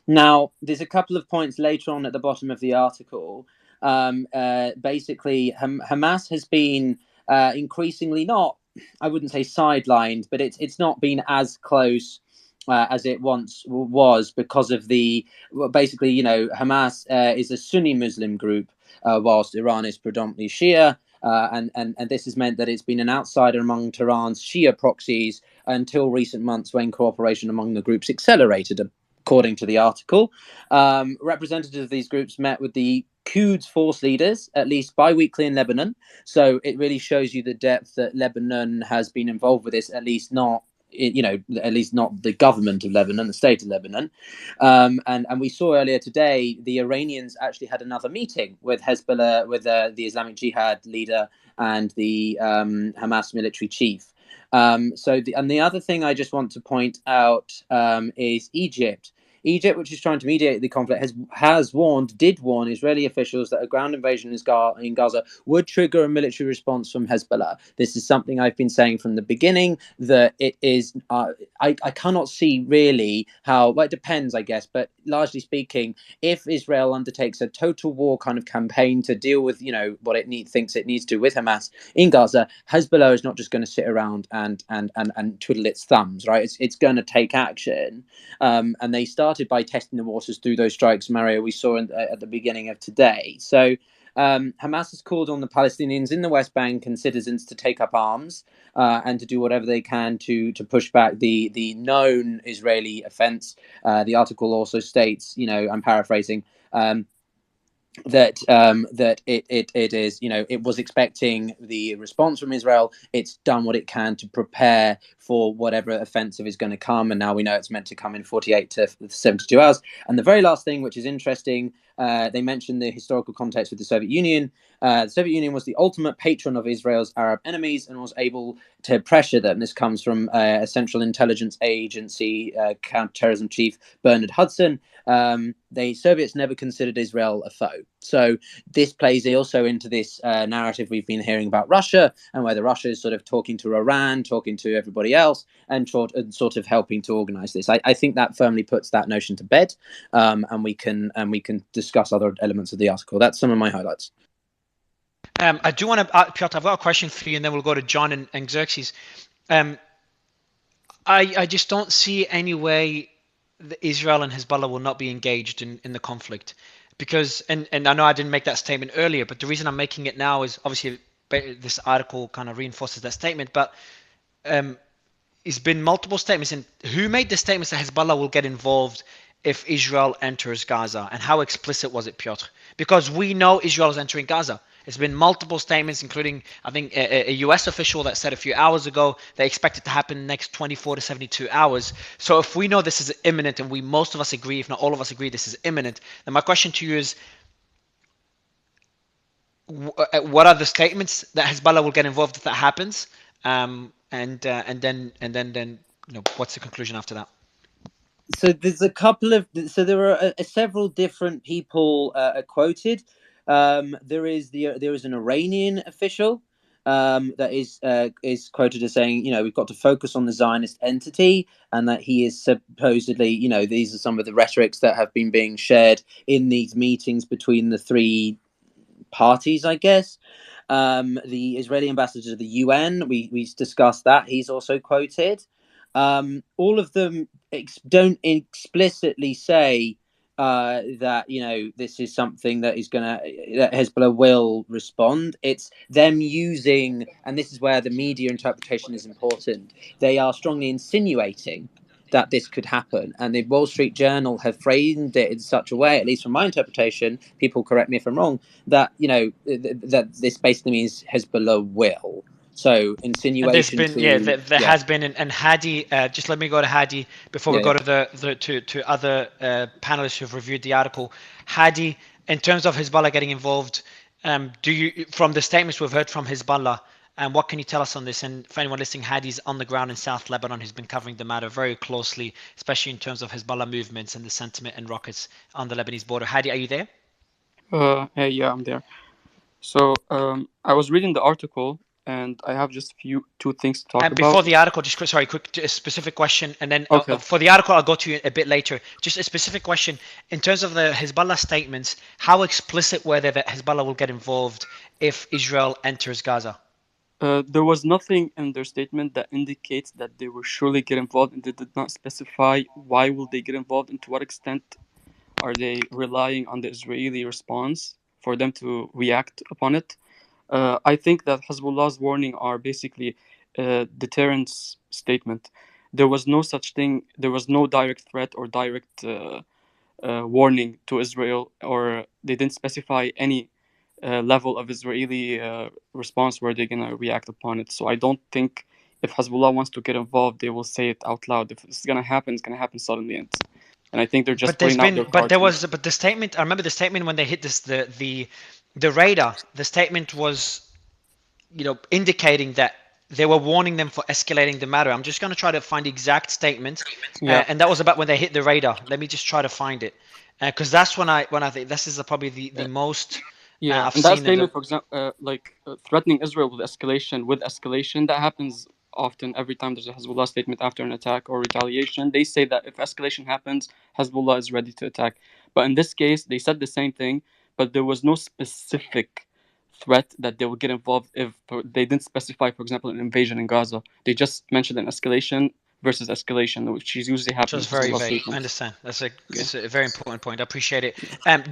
Now, there's a couple of points later on at the bottom of the article. Basically, Hamas has been increasingly not, I wouldn't say sidelined, but it's not been as close as it once was because of basically, Hamas is a Sunni Muslim group, whilst Iran is predominantly Shia. And this has meant that it's been an outsider among Tehran's Shia proxies until recent months when cooperation among the groups accelerated, according to the article. Representatives of these groups met with the Quds force leaders at least bi-weekly in Lebanon. So it really shows you the depth that Lebanon has been involved with this, at least not the government of Lebanon, the state of Lebanon. And we saw earlier today the Iranians actually had another meeting with Hezbollah, with the Islamic Jihad leader and the Hamas military chief. The other thing I just want to point out is Egypt. Egypt, which is trying to mediate the conflict, did warn Israeli officials that a ground invasion in Gaza would trigger a military response from Hezbollah. This is something I've been saying from the beginning, that it is, I cannot see really how, well, it depends, I guess, but largely speaking, if Israel undertakes a total war kind of campaign to deal with, what it thinks it needs to with Hamas in Gaza, Hezbollah is not just going to sit around and twiddle its thumbs, right? It's going to take action. And they started by testing the waters through those strikes, Mario, we saw at the beginning of today. So Hamas has called on the Palestinians in the West Bank and citizens to take up arms and to do whatever they can to push back the known Israeli offense. The article also states, I'm paraphrasing, that it is, it was expecting the response from Israel. It's done what it can to prepare for whatever offensive is going to come, and now we know it's meant to come in 48 to 72 hours. And the very last thing, which is interesting, they mentioned the historical context with the Soviet Union. The Soviet Union was the ultimate patron of Israel's Arab enemies and was able to pressure them. This comes from a Central Intelligence Agency counterterrorism chief Bernard Hudson. The Soviets never considered Israel a foe. So this plays also into this narrative we've been hearing about Russia, and whether Russia is sort of talking to Iran, talking to everybody else, and sort of helping to organize this. I think that firmly puts that notion to bed, and we can discuss other elements of the article. That's some of my highlights. I do want to, Piotr, I've got a question for you, and then we'll go to John and Xerxes. I just don't see any way that Israel and Hezbollah will not be engaged in the conflict, because, and I know I didn't make that statement earlier, but the reason I'm making it now is obviously this article kind of reinforces that statement, but it's been multiple statements. And who made the statements that Hezbollah will get involved if Israel enters Gaza? And how explicit was it, Piotr? Because we know Israel is entering Gaza. It's been multiple statements, including, I think, a US official that said a few hours ago they expect it to happen next 24 to 72 hours. So if we know this is imminent, and most of us agree, if not all of us agree, this is imminent, then my question to you is, what are the statements that Hezbollah will get involved if that happens? And then what's the conclusion after that? So there's a couple of, so there are several different people quoted. There is an Iranian official that is quoted as saying, we've got to focus on the Zionist entity, and that he is supposedly, these are some of the rhetorics that have been being shared in these meetings between the three parties, I guess. The Israeli ambassador to the UN, we discussed that. He's also quoted. All of them don't explicitly say that this is something that that Hezbollah will respond. It's them using, and this is where the media interpretation is important. They are strongly insinuating that this could happen, and the Wall Street Journal have framed it in such a way, at least from my interpretation, people correct me if I'm wrong, that that this basically means Hezbollah will. So insinuation. And there's been, there has been, and Hadi. Just let me go to Hadi before we go to the other panelists who've reviewed the article. Hadi in terms of Hezbollah getting involved, do you, from the statements we've heard from Hezbollah, what can you tell us on this? And for anyone listening, Hadi's on the ground in South Lebanon, who's been covering the matter very closely, especially in terms of Hezbollah movements and the sentiment and rockets on the Lebanese border. Hadi, are you there? Hey, yeah, I'm there. So I was reading the article, and I have just two things to talk And about. before the article, just quick, a specific question, and then Okay. for the article, I'll go to you a bit later. Just a specific question in terms of the Hezbollah statements. How explicit were they that Hezbollah will get involved if Israel enters Gaza? There was nothing in their statement that indicates that they will surely get involved, and they did not specify why will they get involved and to what extent are they relying on the Israeli response for them to react upon it. I think that Hezbollah's warning are basically a deterrence statement. There was no such thing. There was no direct threat or direct warning to Israel, or they didn't specify any level of Israeli response where they're gonna react upon it. So I don't think if Hezbollah wants to get involved, they will say it out loud. If it's gonna happen, it's gonna happen suddenly. And I think they're just putting out their cards. But the statement. I remember the statement when they hit this the radar. The statement was, indicating that they were warning them for escalating the matter. I'm just going to try to find the exact statement, and that was about when they hit the radar. Let me just try to find it, because that's when I think this is probably the most. Yeah, I've and that seen statement, for example, threatening Israel with escalation, that happens often every time there's a Hezbollah statement after an attack or retaliation. They say that if escalation happens, Hezbollah is ready to attack. But in this case, they said the same thing, but there was no specific threat that they will get involved if they didn't specify, for example, an invasion in Gaza. They just mentioned an escalation versus escalation, which is usually happening. Just very vague. I understand. That's a very important point. I appreciate it.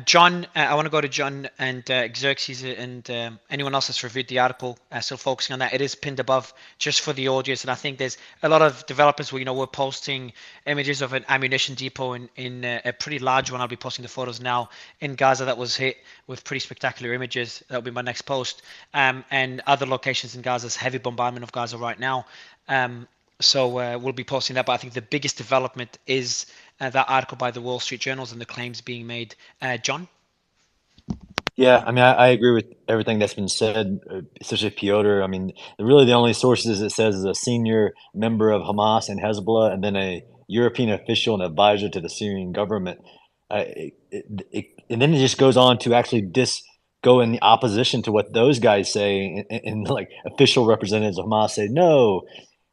John, I want to go to John and Xerxes and anyone else that's reviewed the article. Still focusing on that. It is pinned above just for the audience, and I think there's a lot of developers who we're posting images of an ammunition depot in a pretty large one. I'll be posting the photos now in Gaza that was hit with pretty spectacular images. That'll be my next post. And other locations in Gaza's heavy bombardment of Gaza right now. So we'll be posting that, but I think the biggest development is that article by the Wall Street Journal and the claims being made. John? Yeah, I mean, I agree with everything that's been said, especially Piotr. I mean, really the only sources it says is a senior member of Hamas and Hezbollah, and then a European official and advisor to the Syrian government. And then it just goes on to actually go in the opposition to what those guys say, and like official representatives of Hamas say no.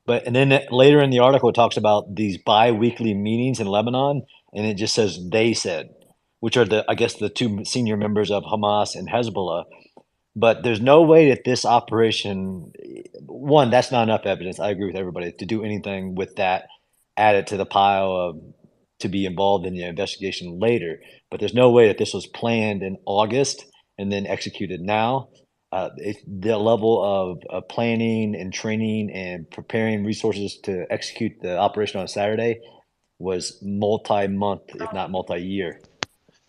And then later in the article, it talks about these bi-weekly meetings in Lebanon, and it just says they said, which are I guess the two senior members of Hamas and Hezbollah. But there's no way that this operation, one, that's not enough evidence. I agree with everybody to do anything with that, add it to the pile of to be involved in the investigation later. But there's no way that this was planned in August and then executed now. The level of planning and training and preparing resources to execute the operation on Saturday was multi-month, if not multi-year.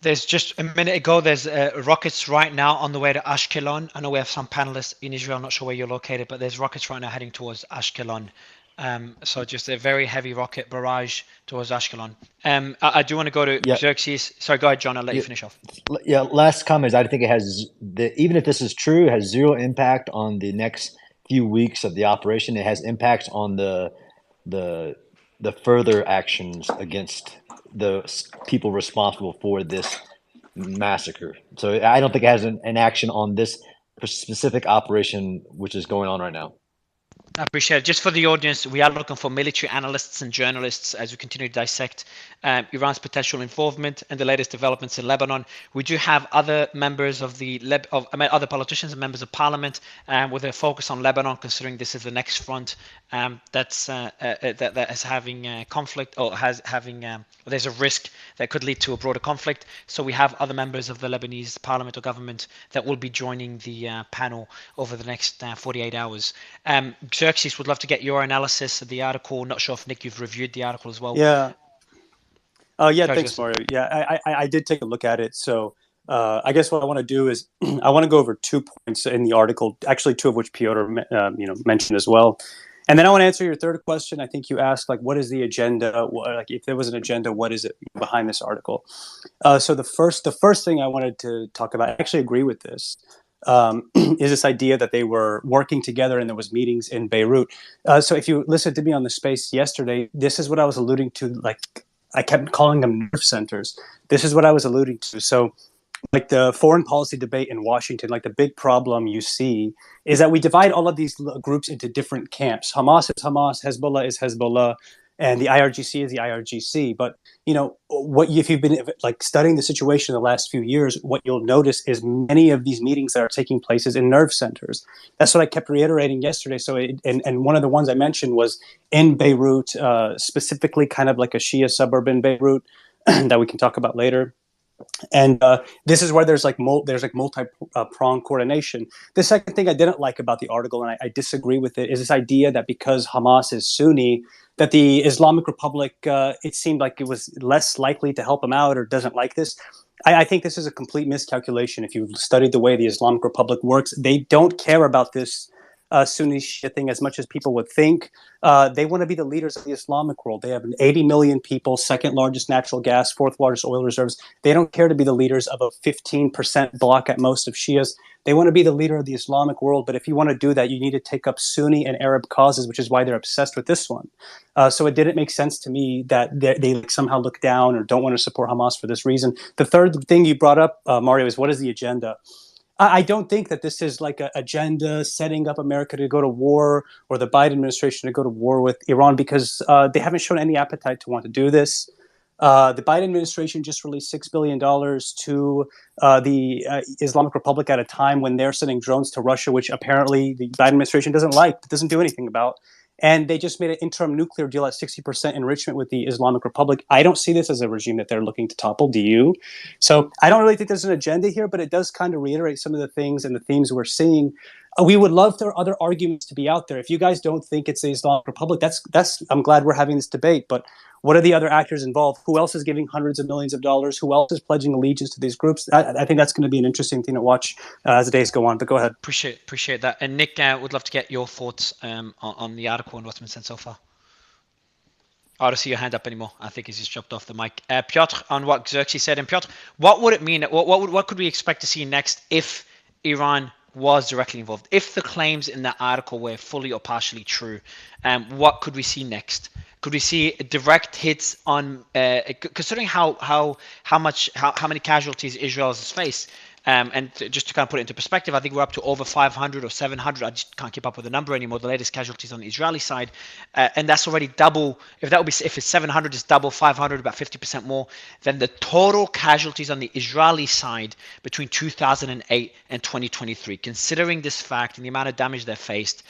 There's just a minute ago, there's rockets right now on the way to Ashkelon. I know we have some panelists in Israel, I'm not sure where you're located, but there's rockets right now heading towards Ashkelon. So just a very heavy rocket barrage towards Ashkelon. I do want to go to Xerxes. Sorry, go ahead, John. I'll let you finish off. Yeah, last comment is I think it has, even if this is true, it has zero impact on the next few weeks of the operation. It has impacts on the further actions against the people responsible for this massacre. So I don't think it has an action on this specific operation which is going on right now. I appreciate it. Just for the audience, we are looking for military analysts and journalists as we continue to dissect Iran's potential involvement and the latest developments in Lebanon. We do have other members of other politicians and members of parliament with a focus on Lebanon, considering this is the next front that is having conflict or there's a risk that could lead to a broader conflict. So we have other members of the Lebanese parliament or government that will be joining the panel over the next 48 hours. Xerxes, would love to get your analysis of the article. Not sure if Nick, you've reviewed the article as well. Yeah. Yeah. Thanks, Mario. Yeah, I did take a look at it. So I guess what I want to do is I want to go over 2 points in the article, actually 2 of which Piotr mentioned as well. And then I want to answer your third question. I think you asked, like, what is the agenda? Like, if there was an agenda, what is it behind this article? So the first thing I wanted to talk about, I actually agree with this, is this idea that they were working together and there was meetings in Beirut. So if you listened to me on the space yesterday, this is what I was alluding to. Like, I kept calling them nerve centers. This is what I was alluding to. So, like, the foreign policy debate in Washington, like, the big problem you see is that we divide all of these groups into different camps. Hamas is Hamas, Hezbollah is Hezbollah, and the IRGC is the IRGC. But if you've been like studying the situation in the last few years, what you'll notice is many of these meetings that are taking place is in nerve centers. That's what I kept reiterating yesterday. So, and one of the ones I mentioned was in Beirut, specifically kind of like a Shia suburb in Beirut that we can talk about later. And this is where there's like multi-pronged coordination. The second thing I didn't like about the article, and I disagree with it, is this idea that because Hamas is Sunni, that the Islamic Republic, it seemed like it was less likely to help them out or doesn't like this. I think this is a complete miscalculation. If you've studied the way the Islamic Republic works, they don't care about this Sunni Shia thing as much as people would think. They want to be the leaders of the Islamic world. They have 80 million people, second largest natural gas, fourth largest oil reserves. They don't care to be the leaders of a 15% bloc at most of Shias. They want to be the leader of the Islamic world. But if you want to do that, you need to take up Sunni and Arab causes, which is why they're obsessed with this one. So it didn't make sense to me that they somehow look down or don't want to support Hamas for this reason. The third thing you brought up, Mario, is what is the agenda? I don't think that this is like an agenda setting up America to go to war or the Biden administration to go to war with Iran, because they haven't shown any appetite to want to do this. The Biden administration just released $6 billion to the Islamic Republic at a time when they're sending drones to Russia, which apparently the Biden administration doesn't like, doesn't do anything about. And they just made an interim nuclear deal at 60% enrichment with the Islamic Republic. I don't see this as a regime that they're looking to topple. Do you? So I don't really think there's an agenda here, but it does kind of reiterate some of the things and the themes we're seeing. We would love for other arguments to be out there. If you guys don't think it's the Islamic Republic, that's I'm glad we're having this debate. But what are the other actors involved? Who else is giving hundreds of millions of dollars? Who else is pledging allegiance to these groups? I think that's going to be an interesting thing to watch as the days go on. But go ahead. Appreciate that. And Nick, would love to get your thoughts on the article and what's been said so far. I don't see your hand up anymore. I think he's just dropped off the mic. Piotr, on what Xerxes said, and Piotr, what would it mean? What could we expect to see next if Iran was directly involved? If the claims in the article were fully or partially true, what could we see next? Could we see direct hits on, considering how many casualties Israel has faced? And just to kind of put it into perspective, I think we're up to over 500 or 700. I just can't keep up with the number anymore. The latest casualties on the Israeli side, and that's already double. If it's 700, it's double 500, about 50% more than the total casualties on the Israeli side between 2008 and 2023. Considering this fact and the amount of damage they faced,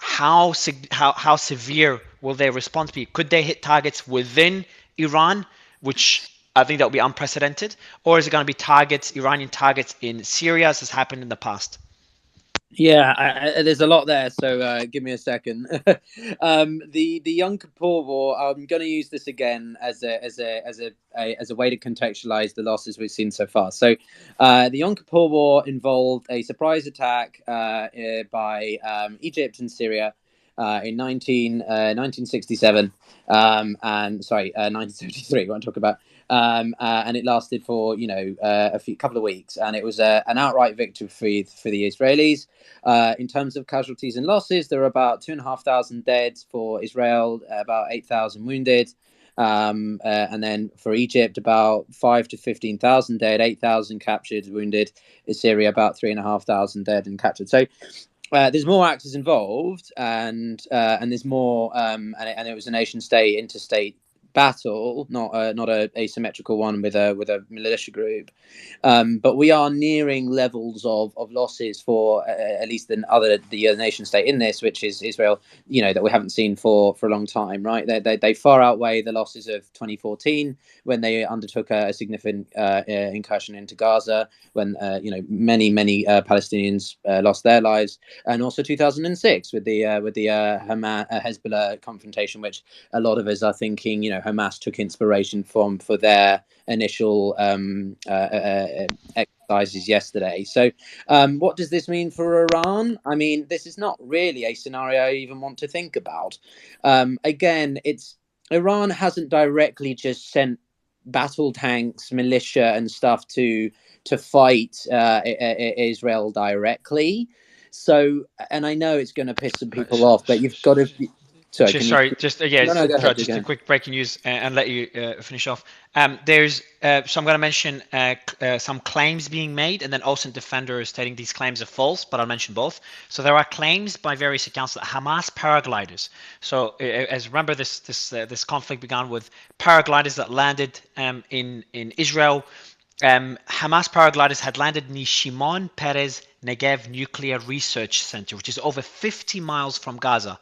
how severe will their response be? Could they hit targets within Iran, which I think that would be unprecedented, or is it going to be Iranian targets in Syria, as has happened in the past? Yeah, there's a lot there, so give me a second. The Yom Kippur War. I'm going to use this again as a way to contextualize the losses we've seen so far. So, the Yom Kippur War involved a surprise attack by Egypt and Syria in 1967, and 1973. I want to talk about. And it lasted for couple of weeks, and it was an outright victory for the Israelis. In terms of casualties and losses, there were about 2,500 dead for Israel, about 8,000 wounded, and then for Egypt, about 5,000 to 15,000 dead, 8,000 captured, wounded. In Syria, about 3,500 dead and captured. So. There's more actors involved, and there's more, and it was a nation-state, interstate battle, not a asymmetrical one with a militia group, but we are nearing levels of losses for at least the other nation state in this, which is Israel, that we haven't seen for a long time, right? They far outweigh the losses of 2014 when they undertook a significant incursion into Gaza, when many Palestinians lost their lives, and also 2006 with the Hamas Hezbollah confrontation, which a lot of us are thinking, Hamas took inspiration for their initial exercises yesterday. So, what does this mean for Iran? I mean, this is not really a scenario I even want to think about. Again, Iran hasn't directly just sent battle tanks, militia, and stuff to fight Israel directly. So, and I know it's going to piss some people off, but you've got to. Sorry, can you? Yeah, No, go ahead. just a quick breaking news and let you finish off. There's so I'm going to mention some claims being made, and then Olsen Defender is stating these claims are false, but I'll mention both. So there are claims by various accounts that Hamas paragliders. So as remember, this conflict began with paragliders that landed in Israel. Hamas paragliders had landed near Shimon Peres Negev Nuclear Research Center, which is over 50 miles from Gaza,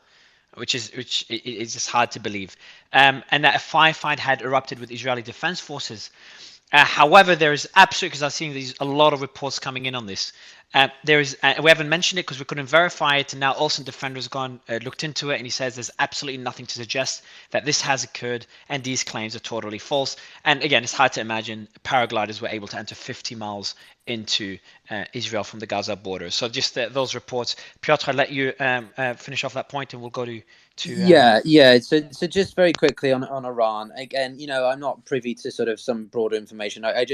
which is just hard to believe, and that a firefight had erupted with Israeli Defense Forces. However, there is absolutely, because I've seen a lot of reports coming in on this. We haven't mentioned it because we couldn't verify it, and now Olsen Defender has gone looked into it, and he says there's absolutely nothing to suggest that this has occurred, and these claims are totally false. And again, it's hard to imagine paragliders were able to enter 50 miles into Israel from the Gaza border. So just those reports. Piotr, I'll let you finish off that point, and we'll go to. Yeah. So just very quickly on Iran. Again, I'm not privy to sort of some broader information. I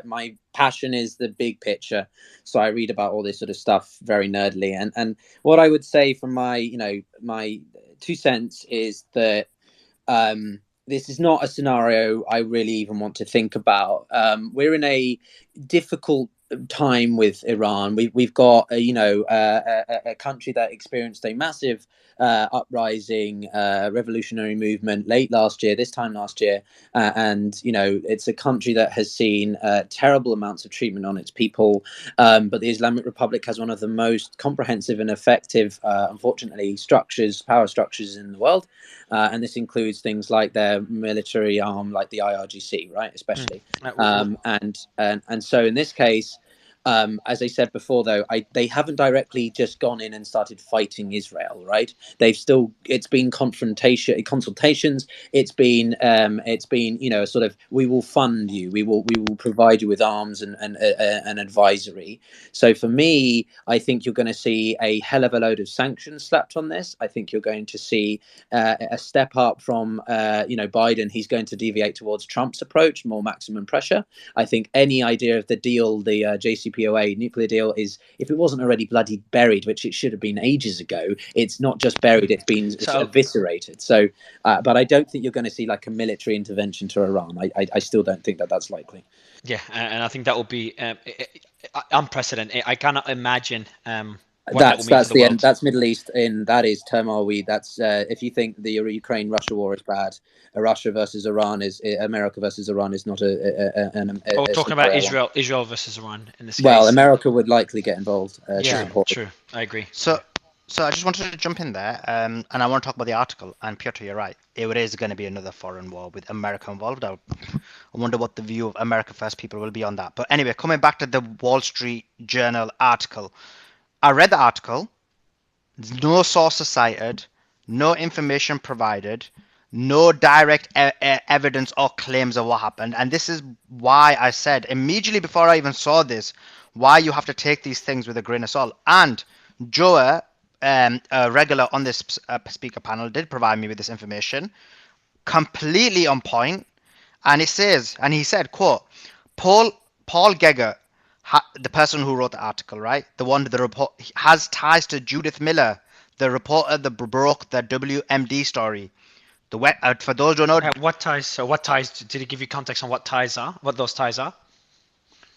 my passion is the big picture, so I read about all this sort of stuff very nerdily. And what I would say from my my 2 cents is that this is not a scenario I really even want to think about. We're in a difficult time with Iran. We've got a country that experienced a massive uprising, revolutionary movement this time last year, and it's a country that has seen terrible amounts of treatment on its people. But the Islamic Republic has one of the most comprehensive and effective, unfortunately, power structures in the world, and this includes things like their military arm, like the IRGC, right, especially. And so in this case, as I said before, though, they haven't directly just gone in and started fighting Israel, right? It's been consultations. It's been sort of, we will fund you, we will provide you with arms and advisory. So for me, I think you're going to see a hell of a load of sanctions slapped on this. I think you're going to see a step up from Biden. He's going to deviate towards Trump's approach, more maximum pressure. I think any idea of the deal, the JCPOA nuclear deal, is, if it wasn't already bloody buried, which it should have been ages ago, it's not just buried, it's been eviscerated. So, but I don't think you're going to see like a military intervention to Iran. I still don't think that that's likely. Yeah, and I think that will be unprecedented. I cannot imagine that's the end. That's Middle East. That is turmoil. That's if you think the Ukraine-Russia war is bad, Russia versus Iran is America versus Iran is not we're talking about Israel versus Iran in this case. Well, America would likely get involved. To support true. I agree. So I just wanted to jump in there, and I want to talk about the article. And Piotr, you're right. It is going to be another foreign war with America involved. I wonder what the view of America First people will be on that. But anyway, coming back to the Wall Street Journal article. I read the article. No sources cited, no information provided, no direct evidence or claims of what happened. And this is why I said immediately before I even saw this, why you have to take these things with a grain of salt. And Joe, a regular on this speaker panel, did provide me with this information, completely on point. And it says, and he said, quote, Paul Geiger, the person who wrote the article, right? The one that the report has ties to Judith Miller, the reporter that broke the WMD story. For those who don't know, what ties? So what ties? Did he give you context on what those ties are?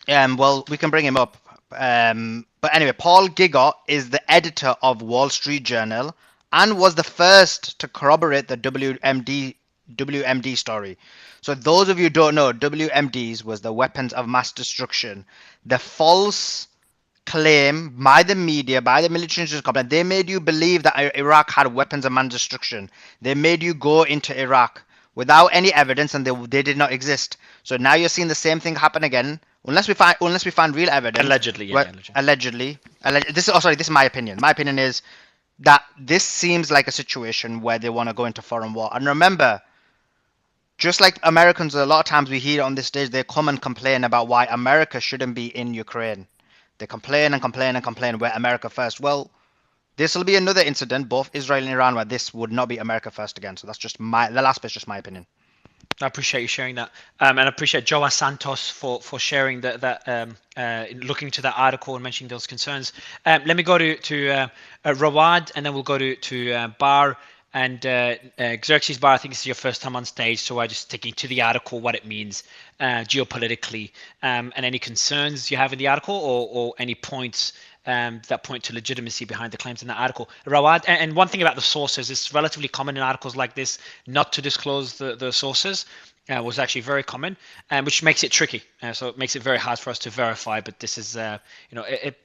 Well, we can bring him up. But anyway, Paul Geiger is the editor of Wall Street Journal and was the first to corroborate the WMD story. So those of you who don't know, WMDs was the weapons of mass destruction. The false claim by the media, by the military intelligence company, they made you believe that Iraq had weapons of mass destruction. They made you go into Iraq without any evidence, and they did not exist. So now you're seeing the same thing happen again, unless we find real evidence. Allegedly. This is my opinion. My opinion is that this seems like a situation where they want to go into foreign war. And remember, Just like Americans, a lot of times we hear on this stage, they come and complain about why America shouldn't be in Ukraine. They complain and complain and complain, we're America first. Well, this will be another incident, both Israel and Iran, where this would not be America first again. So that's just the last bit's just my opinion. I appreciate you sharing that, and I appreciate Joa Santos for sharing looking to that article and mentioning those concerns. Let me go to Rawad, and then we'll go to Bar and Xerxes. Bar, I think this is your first time on stage, so I just sticking to the article, what it means geopolitically, and any concerns you have in the article, or any points that point to legitimacy behind the claims in that article. Rawad, and one thing about the sources, it's relatively common in articles like this not to disclose the sources. Was actually very common, which makes it tricky. So it makes it very hard for us to verify. But this is, an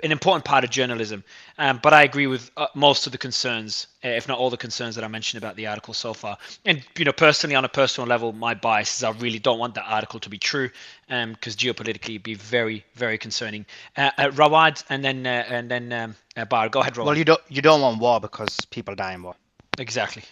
important part of journalism. But I agree with most of the concerns, if not all the concerns that I mentioned about the article so far. And personally, on a personal level, my bias is I really don't want that article to be true, because geopolitically it'd be very, very concerning. Rawad, and then Bar. Go ahead, Rawad. Well, you don't want war because people die in war. Exactly.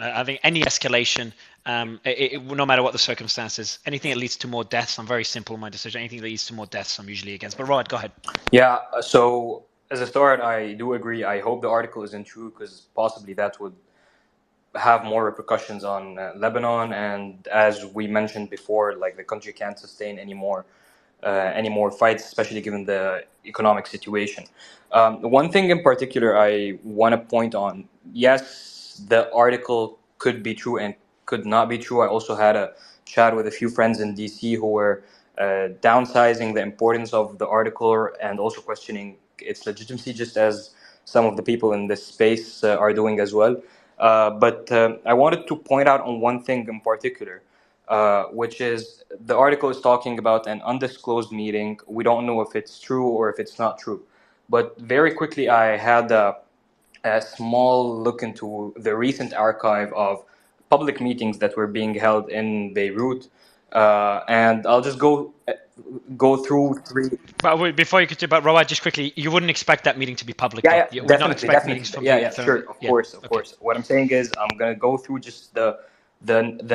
I think any escalation, no matter what the circumstances, anything that leads to more deaths, I'm very simple in my decision. Anything that leads to more deaths, I'm usually against. But Rod, go ahead. Yeah, so as a start, I do agree. I hope the article isn't true because possibly that would have more repercussions on Lebanon. And as we mentioned before, like the country can't sustain any more fights, especially given the economic situation. One thing in particular I want to point on, yes, the article could be true and could not be true. I also had a chat with a few friends in DC who were downsizing the importance of the article and also questioning its legitimacy, just as some of the people in this space are doing as well. But I wanted to point out on one thing in particular, which is the article is talking about an undisclosed meeting. We don't know if it's true or if it's not true. But very quickly, I had a small look into the recent archive of public meetings that were being held in Beirut. And I'll just go through three. But before you continue, but Rawad, just quickly, you wouldn't expect that meeting to be public, though. Yeah, You would not definitely, expect meetings definitely. from Yeah, the yeah, sure, of yeah. course, of Okay. course. What I'm saying is, I'm gonna go through just the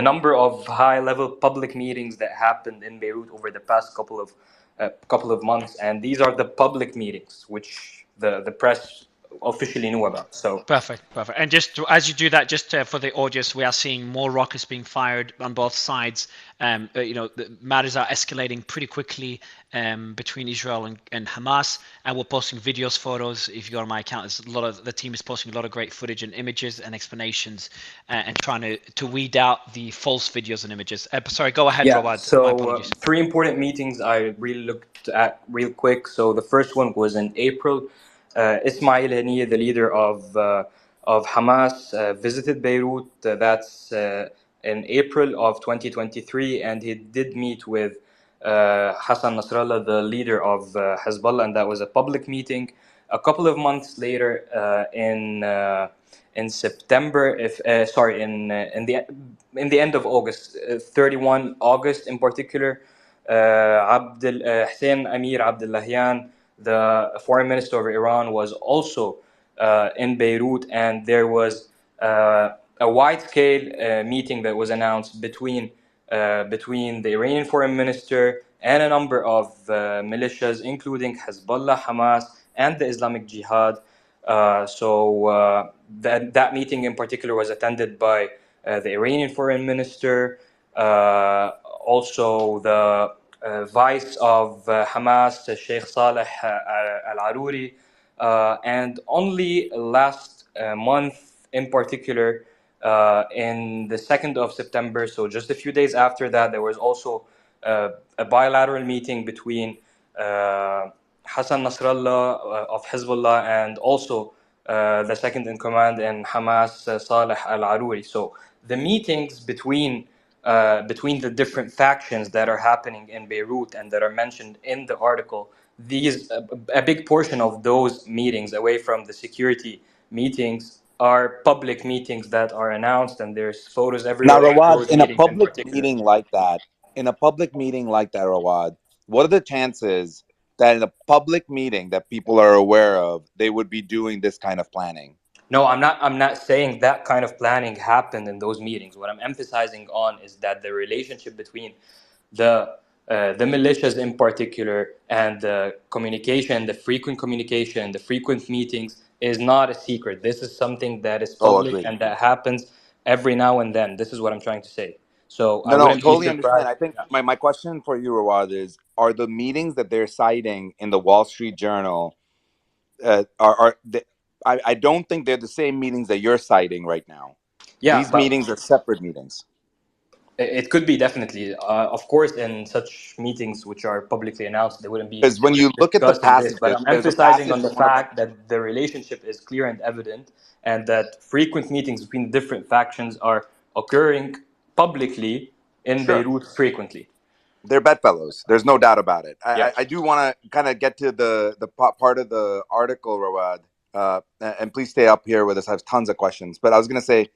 number of high-level public meetings that happened in Beirut over the past couple of months, and these are the public meetings which the press officially knew about. So Perfect. And just as you do that, just for the audience, we are seeing more rockets being fired on both sides. The matters are escalating pretty quickly between Israel and Hamas, and we're posting videos, photos. If you go on my account, the team is posting a lot of great footage and images and explanations, and trying to weed out the false videos and images. Sorry, go ahead, yeah, Rawad. so My apologies. three important meetings I really looked at real quick. So the first one was in April. Ismail Haniyeh, the leader of Hamas, visited Beirut. That's in April of 2023, and he did meet with Hassan Nasrallah, the leader of Hezbollah, and that was a public meeting. A couple of months later, in September, in the end of August, 31 August in particular, Hussein Amir Abdullahian, the foreign minister of Iran, was also in Beirut, and there was a wide-scale meeting that was announced between the Iranian foreign minister and a number of militias, including Hezbollah, Hamas, and the Islamic Jihad. That meeting in particular was attended by the Iranian foreign minister, also the vice of Hamas, Sheikh Saleh Al-Aruri, and only last month in particular, in the 2nd of September, so just a few days after that, there was also a bilateral meeting between Hassan Nasrallah of Hezbollah and also the second in command in Hamas, Saleh Al-Aruri. So the meetings between the different factions that are happening in Beirut and that are mentioned in the article, a big portion of those meetings, away from the security meetings, are public meetings that are announced, and there's photos Now, everywhere of Rawad, those in a meetings in public particular. meeting like that, Rawad, what are the chances that in a public meeting that people are aware of, they would be doing this kind of planning? No, I'm not saying that kind of planning happened in those meetings. What I'm emphasizing on is that the relationship between the militias in particular and the communication, the frequent meetings is not a secret. This is something that is Oh, public agreed. and that happens every now and then. This is what I'm trying to say. So I No, no, wouldn't be totally understand. surprised. I think Yeah. my question for you, Rawad, is: are the meetings that they're citing in the Wall Street Journal are they, I don't think they're the same meetings that you're citing right now. Yeah, These but meetings are separate meetings. it could be definitely. Of course, in such meetings which are publicly announced, Because when you look at the discussing this. But passages, I'm there's a emphasizing passage on in the one of them. fact that the relationship is clear and evident, and that frequent meetings between different factions are occurring publicly in Sure. Beirut frequently. They're bedfellows. There's no doubt about it. Yeah. I do want to kind of get to the part of the article, Rawad, and please stay up here with us. I have tons of questions, but I was going to say,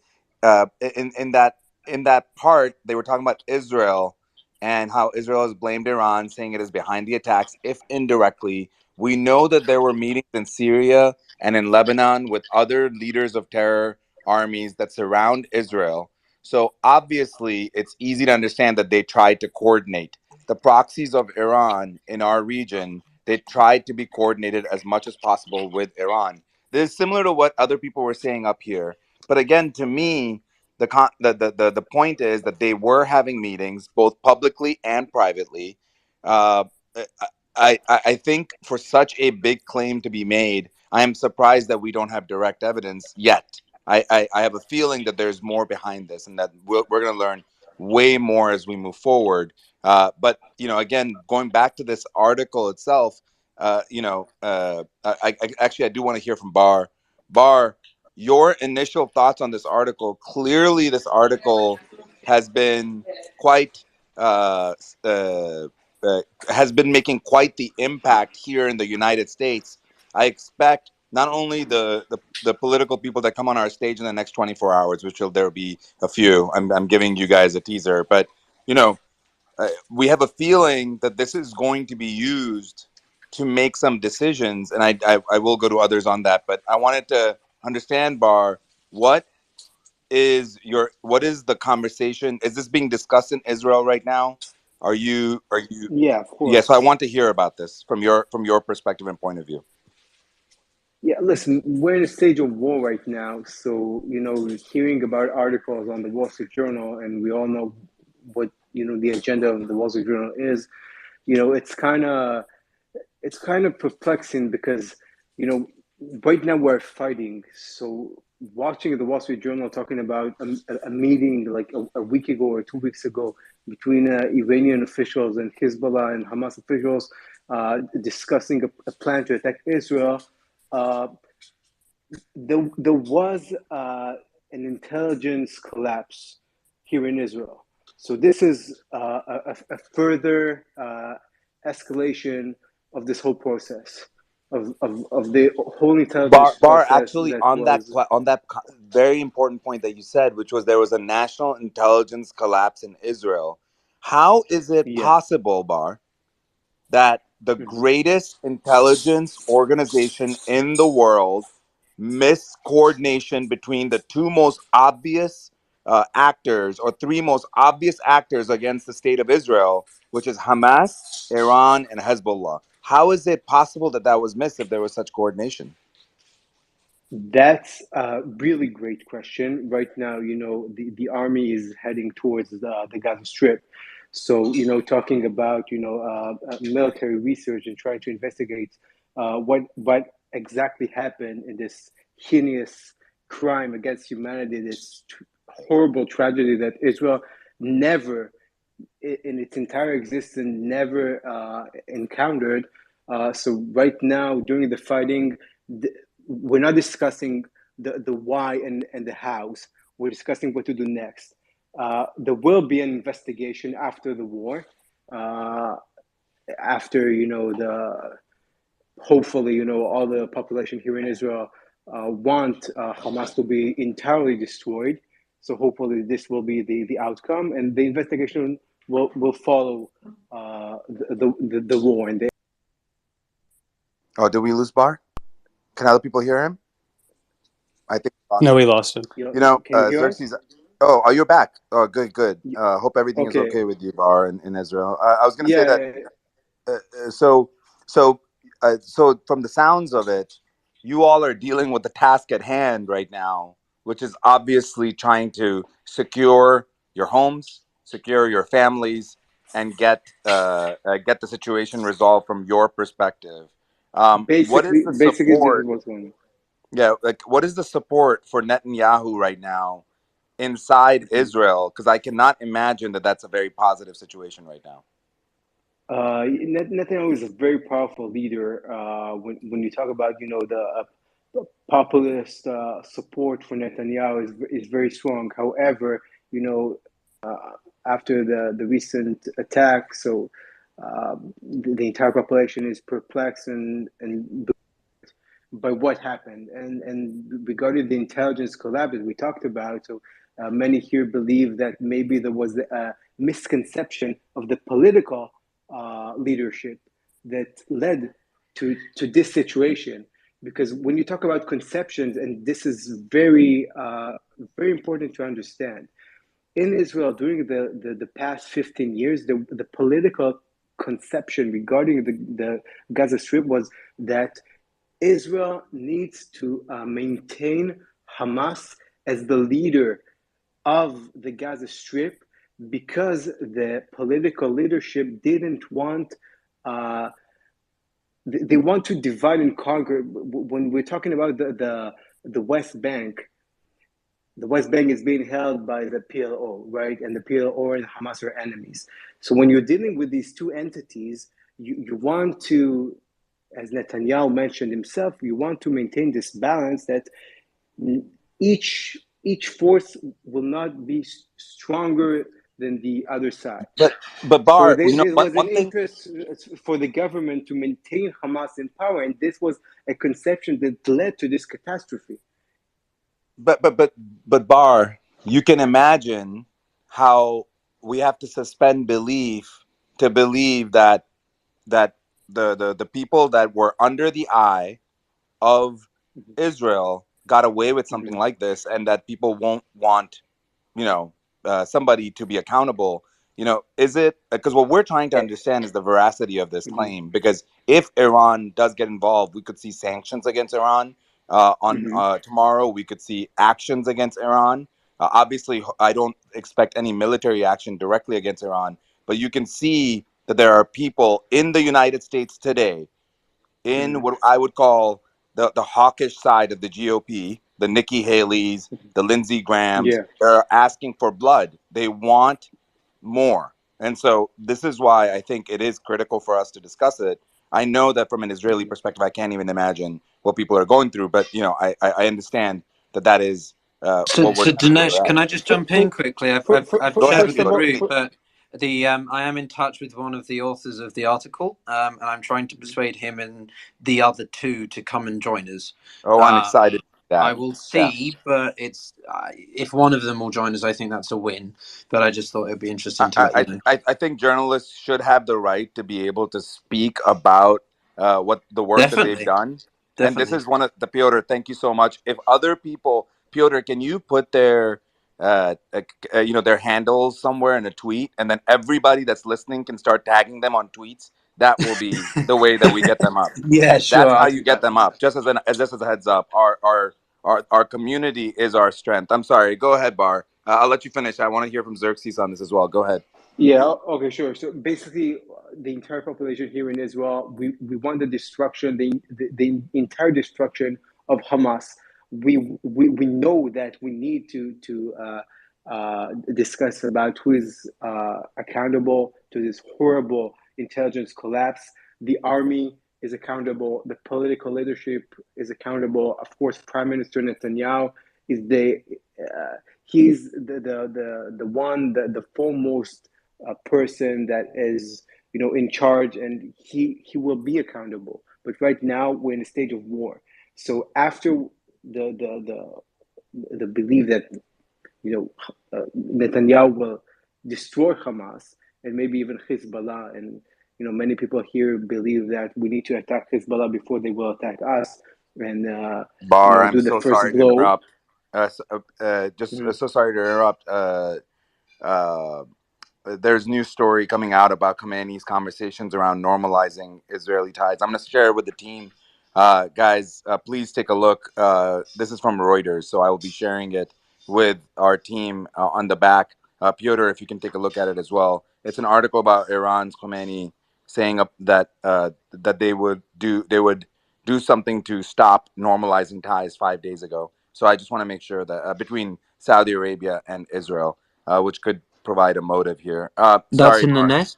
in that part, they were talking about Israel and how Israel has blamed Iran, saying it is behind the attacks, if indirectly. We know that there were meetings in Syria and in Lebanon with other leaders of terror armies that surround Israel. So obviously, it's easy to understand that they tried to coordinate. The proxies of Iran in our region, they tried to be coordinated as much as possible with Iran. This is similar to what other people were saying up here. But again, to me, the point is that they were having meetings both publicly and privately. Uh, I think for such a big claim to be made, I am surprised that we don't have direct evidence yet. I have a feeling that there's more behind this, and that we're going to learn way more as we move forward. But again, going back to this article itself, I do want to hear from Bar. Bar, your initial thoughts on this article. Clearly, this article has been quite uh, uh, has been making quite the impact here in the United States. I expect not only the political people that come on our stage in the next 24 hours, which there will be a few. I'm giving you guys a teaser, but you know, we have a feeling that this is going to be used to make some decisions, and I will go to others on that. But I wanted to understand, Bar, what is the conversation? Is this being discussed in Israel right now? Are you Yeah, of Yeah, so I course. want to hear about this from your perspective and point of view. Yeah, listen, we're in a stage of war right now. So, hearing about articles on the Wall Street Journal, and we all know what, the agenda of the Wall Street Journal is, it's kind of perplexing because, you know, right now we're fighting. So watching the Wall Street Journal talking about a meeting like a week ago or 2 weeks ago between Iranian officials and Hezbollah and Hamas officials discussing a plan to attack Israel. Uh, there was an intelligence collapse here in Israel. So this is a further escalation of this whole process, of the whole intelligence Bar, process actually, that on was, that very important point that you said, which was there was a national intelligence collapse in Israel. How is it yeah. possible, Bar, that the Mhm. greatest intelligence organization in the world missed coordination between the two most obvious actors, or three most obvious actors against the state of Israel, which is Hamas, Iran, and Hezbollah? How is it possible that that was missed if there was such coordination? That's a really great question. Right now, the army is heading towards the Gaza Strip. So, talking about, military research and trying to investigate what exactly happened in this heinous crime against humanity, this horrible tragedy that Israel never, in its entire existence, never encountered. So right now, during the fighting, we're not discussing the why and the hows. We're discussing what to do next. There will be an investigation after the war, after the hopefully all the population here in Israel want Hamas to be entirely destroyed. So hopefully this will be the outcome, and the investigation will follow the war. And Oh, did we lose Bar? Can other people hear him? I think Lost No, him. we lost him. You know, Can you hear us? Xerxes. Oh, you're back. Oh, good, good. Y- Hope everything is Okay. okay with you, Bar, in Israel. I was going to say Yeah, that. So, so, so from the sounds of it, you all are dealing with the task at hand right now, which is obviously trying to secure your homes, secure your families, and get the situation resolved from your perspective. What is the basically, this is support? what's going Yeah, like what is the support for Netanyahu right now inside on. Israel? Because I cannot imagine that that's a very positive situation right now. Netanyahu is a very powerful leader. When you talk about populist support for Netanyahu is very strong. However, after the recent attack, so the entire population is perplexed and by what happened. And regarding the intelligence collapse that we talked about, so many here believe that maybe there was a misconception of the political leadership that led to this situation. Because when you talk about conceptions, and this is very important to understand, in Israel during the past 15 years, the political conception regarding the Gaza Strip was that Israel needs to maintain Hamas as the leader of the Gaza Strip because the political leadership didn't want, uh, they want to divide and conquer. When we're talking about the West Bank, the West Bank is being held by the PLO, right? And the PLO and Hamas are enemies. So when you're dealing with these two entities, you want to, as Netanyahu mentioned himself, you want to maintain this balance that each force will not be stronger than the other side. But So Bar, you know, there one was an one thing. interest for the government to maintain Hamas in power, and this was a conception that led to this catastrophe. But Bar, you can imagine how we have to suspend belief to believe that the people that were under the eye of Mhm, Israel got away with something mhm, like this, and that people won't want, you know, somebody to be accountable. Is it because what we're trying to understand is the veracity of this mhm, claim? Because if Iran does get involved, we could see sanctions against Iran. On mhm. Tomorrow, we could see actions against Iran. Obviously, I don't expect any military action directly against Iran, but you can see that there are people in the United States today in Mhm. what I would call the hawkish side of the GOP, the Nikki Haley's, the Lindsey Grahams, Yeah. are asking for blood. They want more. And so this is why I think it is critical for us to discuss it. I know that from an Israeli Mhm. perspective, I can't even imagine what people are going through, but I understand that is So, what so where Dinesh, we're at. can I just For jump in for quickly? I've Go shared ahead, with the Theodore. group, but the I am in touch with one of the authors of the article, and I'm trying to persuade him and the other two to come and join us. Oh, I'm excited Um, for I that. will Yeah. see, but it's if one of them will join us, I think that's a win. But I just thought it'd be interesting to let you know. I think journalists should have the right to be able to speak about what the work that they've Definitely, done. And this definitely. is one of the Piotr. Thank you so much. If other people, Piotr, can you put their handles somewhere in a tweet, and then everybody that's listening can start tagging them on tweets? That will be the way that we get them up. Yeah, sure, That's how I'll you do get that. them up. Just as a heads up, our community is our strength. I'm sorry. Go ahead, Bar. I'll let you finish. I want to hear from Xerxes on this as well. Go ahead. Yeah, okay, sure. So basically, the entire population here in Israel, we want the destruction, the entire destruction of Hamas. We know that we need to discuss about who is accountable to this horrible intelligence collapse. The army is accountable. The political leadership is accountable. Of course, Prime Minister Netanyahu is he's the one, the foremost person that is in charge, and he will be accountable. But right now we're in a stage of war. So after the the the belief that Netanyahu will destroy Hamas and maybe even Hezbollah, and many people here believe that we need to attack Hezbollah before they will attack us, and Bar, I'm do the so first sorry to blow. interrupt. just Mhm. so sorry to interrupt. Uh, there's news story coming out about Khamenei's conversations around normalizing Israeli ties. I'm going to share it with the team. Guys, please take a look. This is from Reuters, so I will be sharing it with our team on the back. Piotr, if you can take a look at it as well. It's an article about Iran's Khomeini saying that they would do something to stop normalizing ties 5 days ago. So I just want to make sure that between Saudi Arabia and Israel, which could provide a motive here. That's Sorry, in the Bar. nest.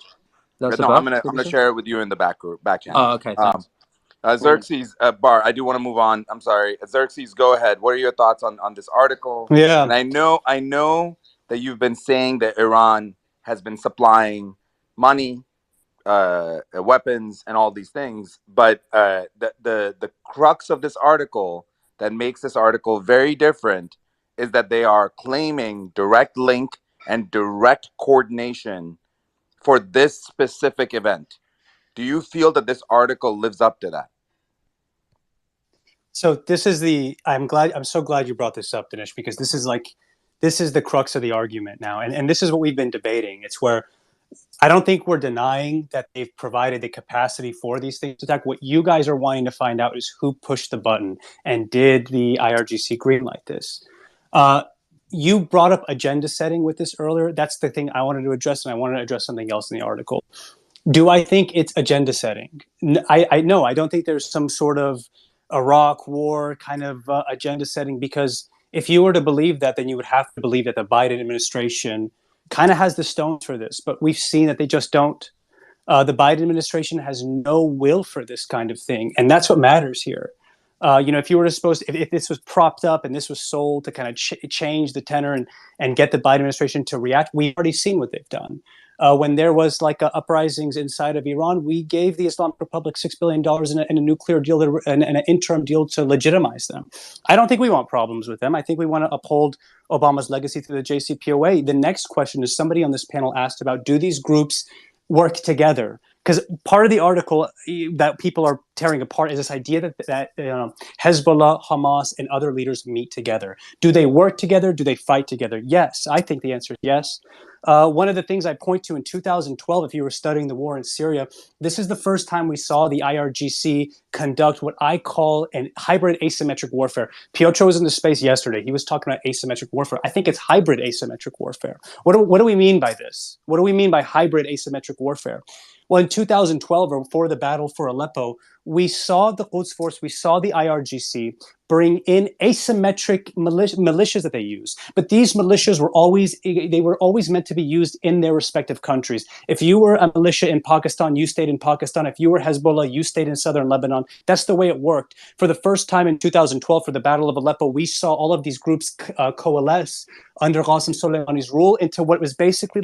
That's No, I'm about. gonna Did I'm you gonna say? share it with you in the back channel. Oh, okay. Thanks. Cool. Xerxes, Bar. I do want to move on. I'm sorry, Xerxes. Go ahead. What are your thoughts on this article? Yeah. And I know that you've been saying that Iran has been supplying money, weapons, and all these things, but the crux of this article that makes this article very different is that they are claiming direct link and direct coordination for this specific event. Do you feel that this article lives up to that? So this is the. I'm so glad you brought this up, Dinesh, because this is the crux of the argument now, and this is what we've been debating. It's where I don't think we're denying that they've provided the capacity for these things to attack. What you guys are wanting to find out is who pushed the button and did the IRGC greenlight this. You brought up agenda setting with this earlier. That's the thing I wanted to address, and I wanted to address something else in the article. Do I think it's agenda setting? I no, I don't think there's some sort of Iraq war kind of agenda setting, because if you were to believe that, then you would have to believe that the Biden administration kind of has the stones for this, but we've seen that they just don't. The Biden administration has no will for this kind of thing, and that's what matters here. If you were if this was propped up and this was sold to kind of change the tenor and get the Biden administration to react, we've already seen what they've done. When there was uprisings inside of Iran, we gave the Islamic Republic $6 billion in a nuclear deal and an interim deal to legitimize them. I don't think we want problems with them. I think we want to uphold Obama's legacy through the JCPOA. The next question is, somebody on this panel asked about, do these groups work together? Because part of the article that people are tearing apart is this idea that Hezbollah, Hamas, and other leaders meet together. Do they work together? Do they fight together? Yes, I think the answer is yes. One of the things I point to in 2012, if you were studying the war in Syria, this is the first time we saw the IRGC conduct what I call an hybrid asymmetric warfare. Piotr was in the space yesterday. He was talking about asymmetric warfare. I think it's hybrid asymmetric warfare. What do we mean by this? What do we mean by hybrid asymmetric warfare? Well, in 2012, or before the battle for Aleppo, we saw the Quds Force, we saw the IRGC bring in asymmetric militias that they use. But these militias were always meant to be used in their respective countries. If you were a militia in Pakistan, you stayed in Pakistan. If you were Hezbollah, you stayed in southern Lebanon. That's the way it worked. For the first time in 2012, for the Battle of Aleppo, we saw all of these groups coalesce under Qasem Soleimani's rule into what was basically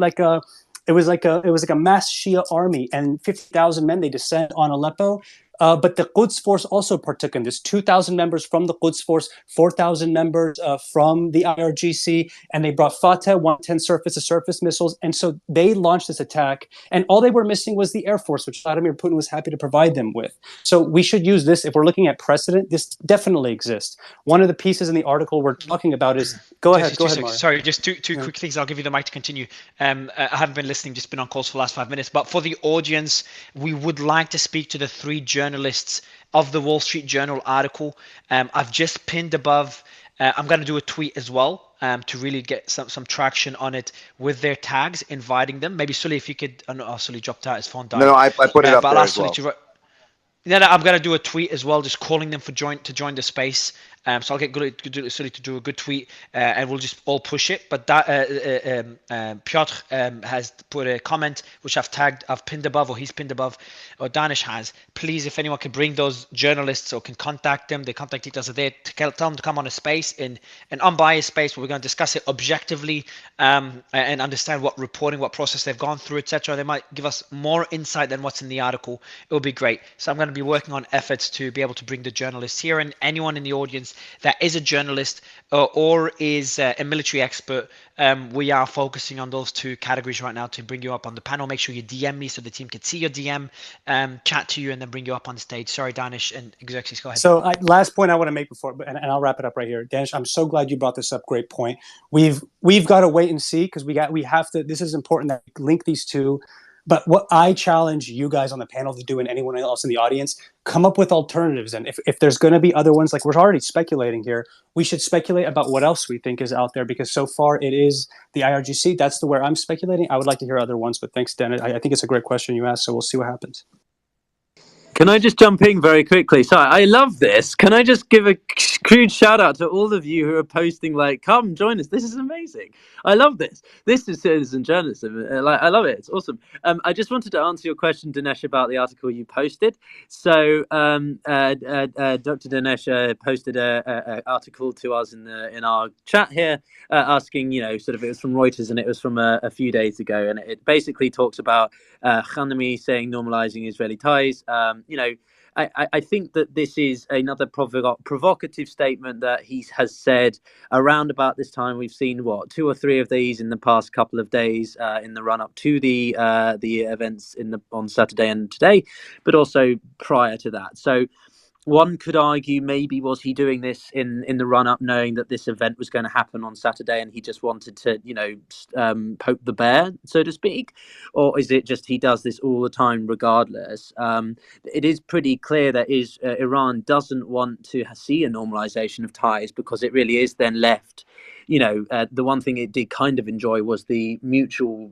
it was like a mass Shia army, and 50,000 men, they descend on Aleppo. But the Quds Force also partook in this. 2,000 members from the Quds Force, 4,000 members from the IRGC, and they brought Fateh 110 surface-to-surface missiles. And so they launched this attack, and all they were missing was the Air Force, which Vladimir Putin was happy to provide them with. So we should use this. If we're looking at precedent, this definitely exists. One of the pieces in the article we're talking about is, go ahead, Mario. Sorry, just two quick things. I'll give you the mic to continue. I haven't been listening, just been on calls for the last 5 minutes. But for the audience, we would like to speak to the three journalists of the Wall Street Journal article. I've just pinned above. I'm going to do a tweet as well to really get some traction on it with their tags, inviting them. Maybe Sully, if you could. Oh, no, Sully dropped out. His phone died. No, I put it up but I'll there ask as well. Sully to. No, I'm gonna do a tweet as well, just calling them to join the space. So I'll get Sully to do a good tweet, and we'll just all push it. But that Piotr has put a comment which I've pinned above, or he's pinned above, or Danish has. Please, if anyone can bring those journalists or can contact them, the contact details are there. Tell them to come on a space, in an unbiased space, where we're going to discuss it objectively and understand what process they've gone through, etc. They might give us more insight than what's in the article. It will be great. So I'm going to be working on efforts to be able to bring the journalists here, and anyone in the audience analyst that is a journalist or is a military expert. We are focusing on those two categories right now to bring you up on the panel. Make sure you DM me so the team can see your DM, chat to you, and then bring you up on stage. Sorry, Danish and Xerxes, go ahead. So last point I want to make before, and I'll wrap it up right here. Danish, I'm so glad you brought this up. Great point. We've got to wait and see because we have to. This is important that we link these two. But what I challenge you guys on the panel to do, and anyone else in the audience, come up with alternatives. And if there's going to be other ones, like we're already speculating here, we should speculate about what else we think is out there, because so far it is the IRGC. That's the where I'm speculating. I would like to hear other ones, but thanks, Dennis. I think it's a great question you asked, so we'll see what happens. Can I just jump in very quickly? Sorry, I love this. Can I just give a crude shout out to all of you who are posting, like, come join us. This is amazing. I love this. This is citizen journalism. I love it. It's awesome. I just wanted to answer your question, Dinesh, about the article you posted. So, Dr. Dinesh posted an article to us in our chat here, asking, sort of, it was from Reuters and it was from a few days ago, and it basically talks about Khanami saying normalizing Israeli ties. I think that this is another provocative statement that he has said around about this time. We've seen two or three of these in the past couple of days in the run up to the events on Saturday and today, but also prior to that. So one could argue, maybe was he doing this in the run up, knowing that this event was going to happen on Saturday, and he just wanted to, poke the bear, so to speak, or is it just he does this all the time, regardless? It is pretty clear that Iran doesn't want to see a normalization of ties, because it really is then left. The one thing it did kind of enjoy was the mutual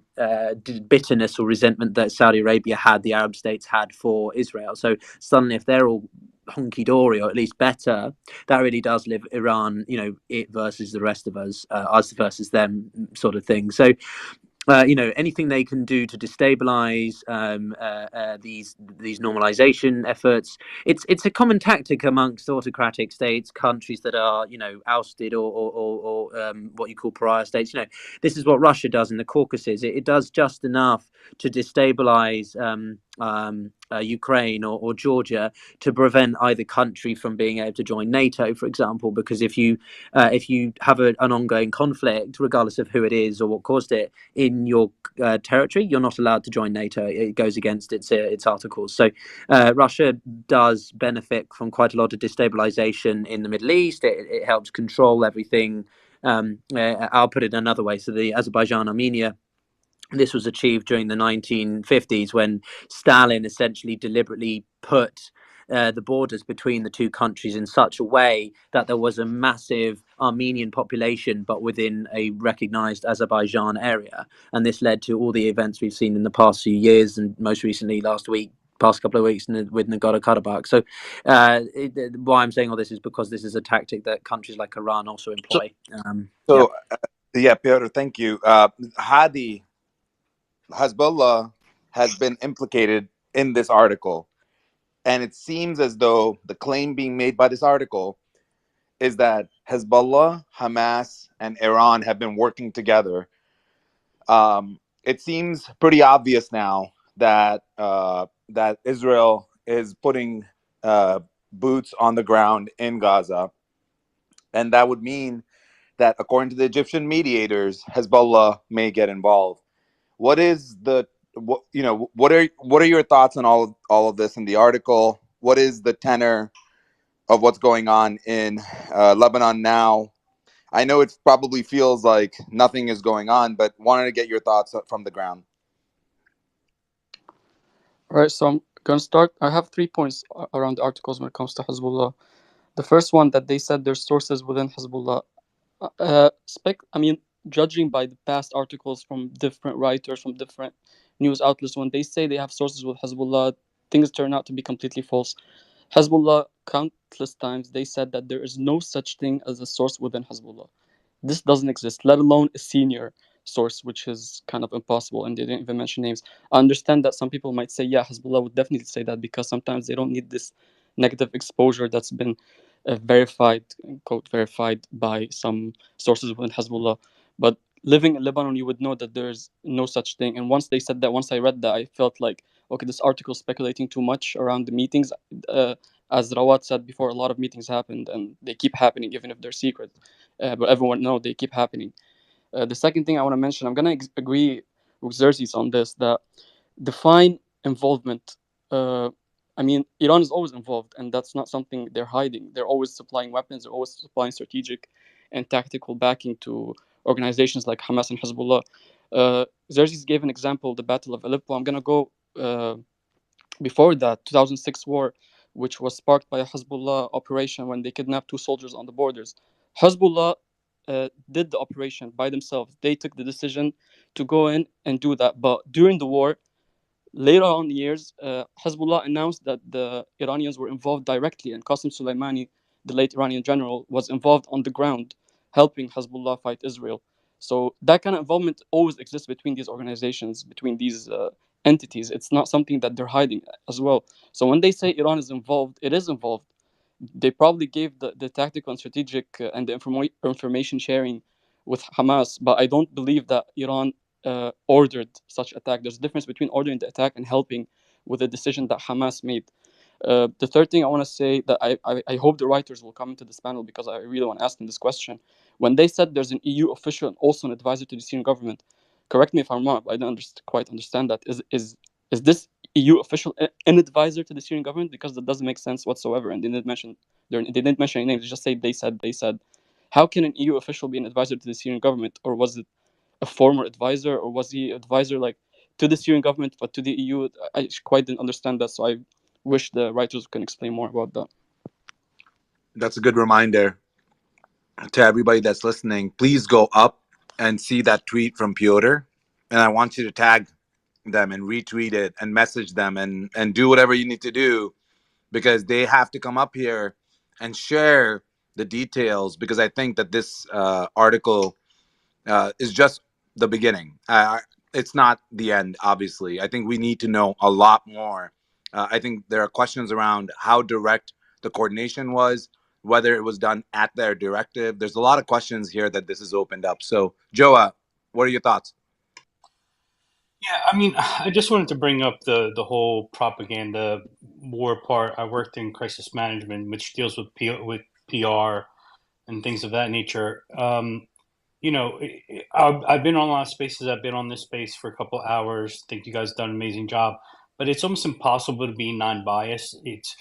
bitterness or resentment that Saudi Arabia had, the Arab states had for Israel. So suddenly, if they're all hunky-dory, or at least better, that really does live Iran, it versus the rest of us versus them sort of thing. So anything they can do to destabilize these normalization efforts, it's a common tactic amongst autocratic states, countries that are ousted or what you call pariah states. This is what Russia does in the Caucasus. It does just enough to destabilize Ukraine or Georgia to prevent either country from being able to join NATO, for example, because if you have an ongoing conflict, regardless of who it is or what caused it, in your territory, you're not allowed to join NATO. It goes against its articles. So Russia does benefit from quite a lot of destabilization in the Middle East. It helps control everything. I'll put it another way. So the Azerbaijan-Armenia, this was achieved during the 1950s, when Stalin essentially deliberately put the borders between the two countries in such a way that there was a massive Armenian population, but within a recognized Azerbaijan area. And this led to all the events we've seen in the past few years, and most recently past couple of weeks with Nagorno-Karabakh. So why I'm saying all this is because this is a tactic that countries like Iran also employ. Piotr, thank you. Hadi, Hezbollah has been implicated in this article. And it seems as though the claim being made by this article is that Hezbollah, Hamas, and Iran have been working together. It seems pretty obvious now that that Israel is putting boots on the ground in Gaza, and that would mean that, according to the Egyptian mediators, Hezbollah may get involved. What is what are your thoughts on all of this in the article? What is the tenor of what's going on in Lebanon now? I know it probably feels like nothing is going on, but wanted to get your thoughts from the ground. All right, so I'm gonna start. I have 3 points around the articles when it comes to Hezbollah. The first one, that they said there's sources within Hezbollah. Judging by the past articles from different writers from different news outlets, when they say they have sources with Hezbollah, things turn out to be completely false. Hezbollah, countless times, they said that there is no such thing as a source within Hezbollah. This doesn't exist, let alone a senior source, which is kind of impossible, and they didn't even mention names. I understand that some people might say, yeah, Hezbollah would definitely say that, because sometimes they don't need this negative exposure that's been verified, quote, verified by some sources within Hezbollah. But living in Lebanon, you would know that there's no such thing. And once they said that, once I read that, I felt like, okay, this article is speculating too much around the meetings. As Rawat said before, a lot of meetings happened and they keep happening even if they're secret. But everyone knows they keep happening. The second thing I want to mention, I'm gonna agree with Xerxes on this, that define involvement. Uh, I mean, Iran is always involved, and that's not something they're hiding. They're always supplying weapons. They're always supplying strategic and tactical backing to organizations like Hamas and Hezbollah. Xerxes gave an example, the Battle of Aleppo. I'm gonna go before that, 2006 war, which was sparked by a Hezbollah operation when they kidnapped two soldiers on the borders. Hezbollah did the operation by themselves. They took the decision to go in and do that. But during the war, later on in years, Hezbollah announced that the Iranians were involved directly, and Qasem Soleimani, the late Iranian general, was involved on the ground, helping Hezbollah fight Israel. So that kind of involvement always exists between these organizations, between these entities. It's not something that they're hiding as well. So when they say Iran is involved, it is involved. They probably gave the tactical and strategic and the information sharing with Hamas, but I don't believe that Iran ordered such attack. There's a difference between ordering the attack and helping with the decision that Hamas made. The third thing I want to say that I hope the writers will come into this panel because I really want to ask them this question. When they said there's an EU official and also an advisor to the Syrian government, correct me if I'm wrong, but I don't quite understand that. Is this EU official an advisor to the Syrian government? Because that doesn't make sense whatsoever. And they didn't mention any names. They just say they said. How can an EU official be an advisor to the Syrian government, or was it a former advisor, or was he advisor like to the Syrian government but to the EU? I quite didn't understand that, so I wish the writers can explain more about that. That's a good reminder to everybody that's listening. Please go up and see that tweet from Piotr, and I want you to tag them and retweet it and message them and do whatever you need to do, because they have to come up here and share the details, because I think that this article is just the beginning. It's not the end, obviously. I think we need to know a lot more. I think there are questions around how direct the coordination was, whether it was done at their directive. There's a lot of questions here that this has opened up. So, Joa, what are your thoughts? Yeah, I mean, I just wanted to bring up the whole propaganda war part. I worked in crisis management, which deals with PR and things of that nature. You know, I've been on a lot of spaces. I've been on this space for a couple of hours. I think you guys done an amazing job, but it's almost impossible to be non-biased. It's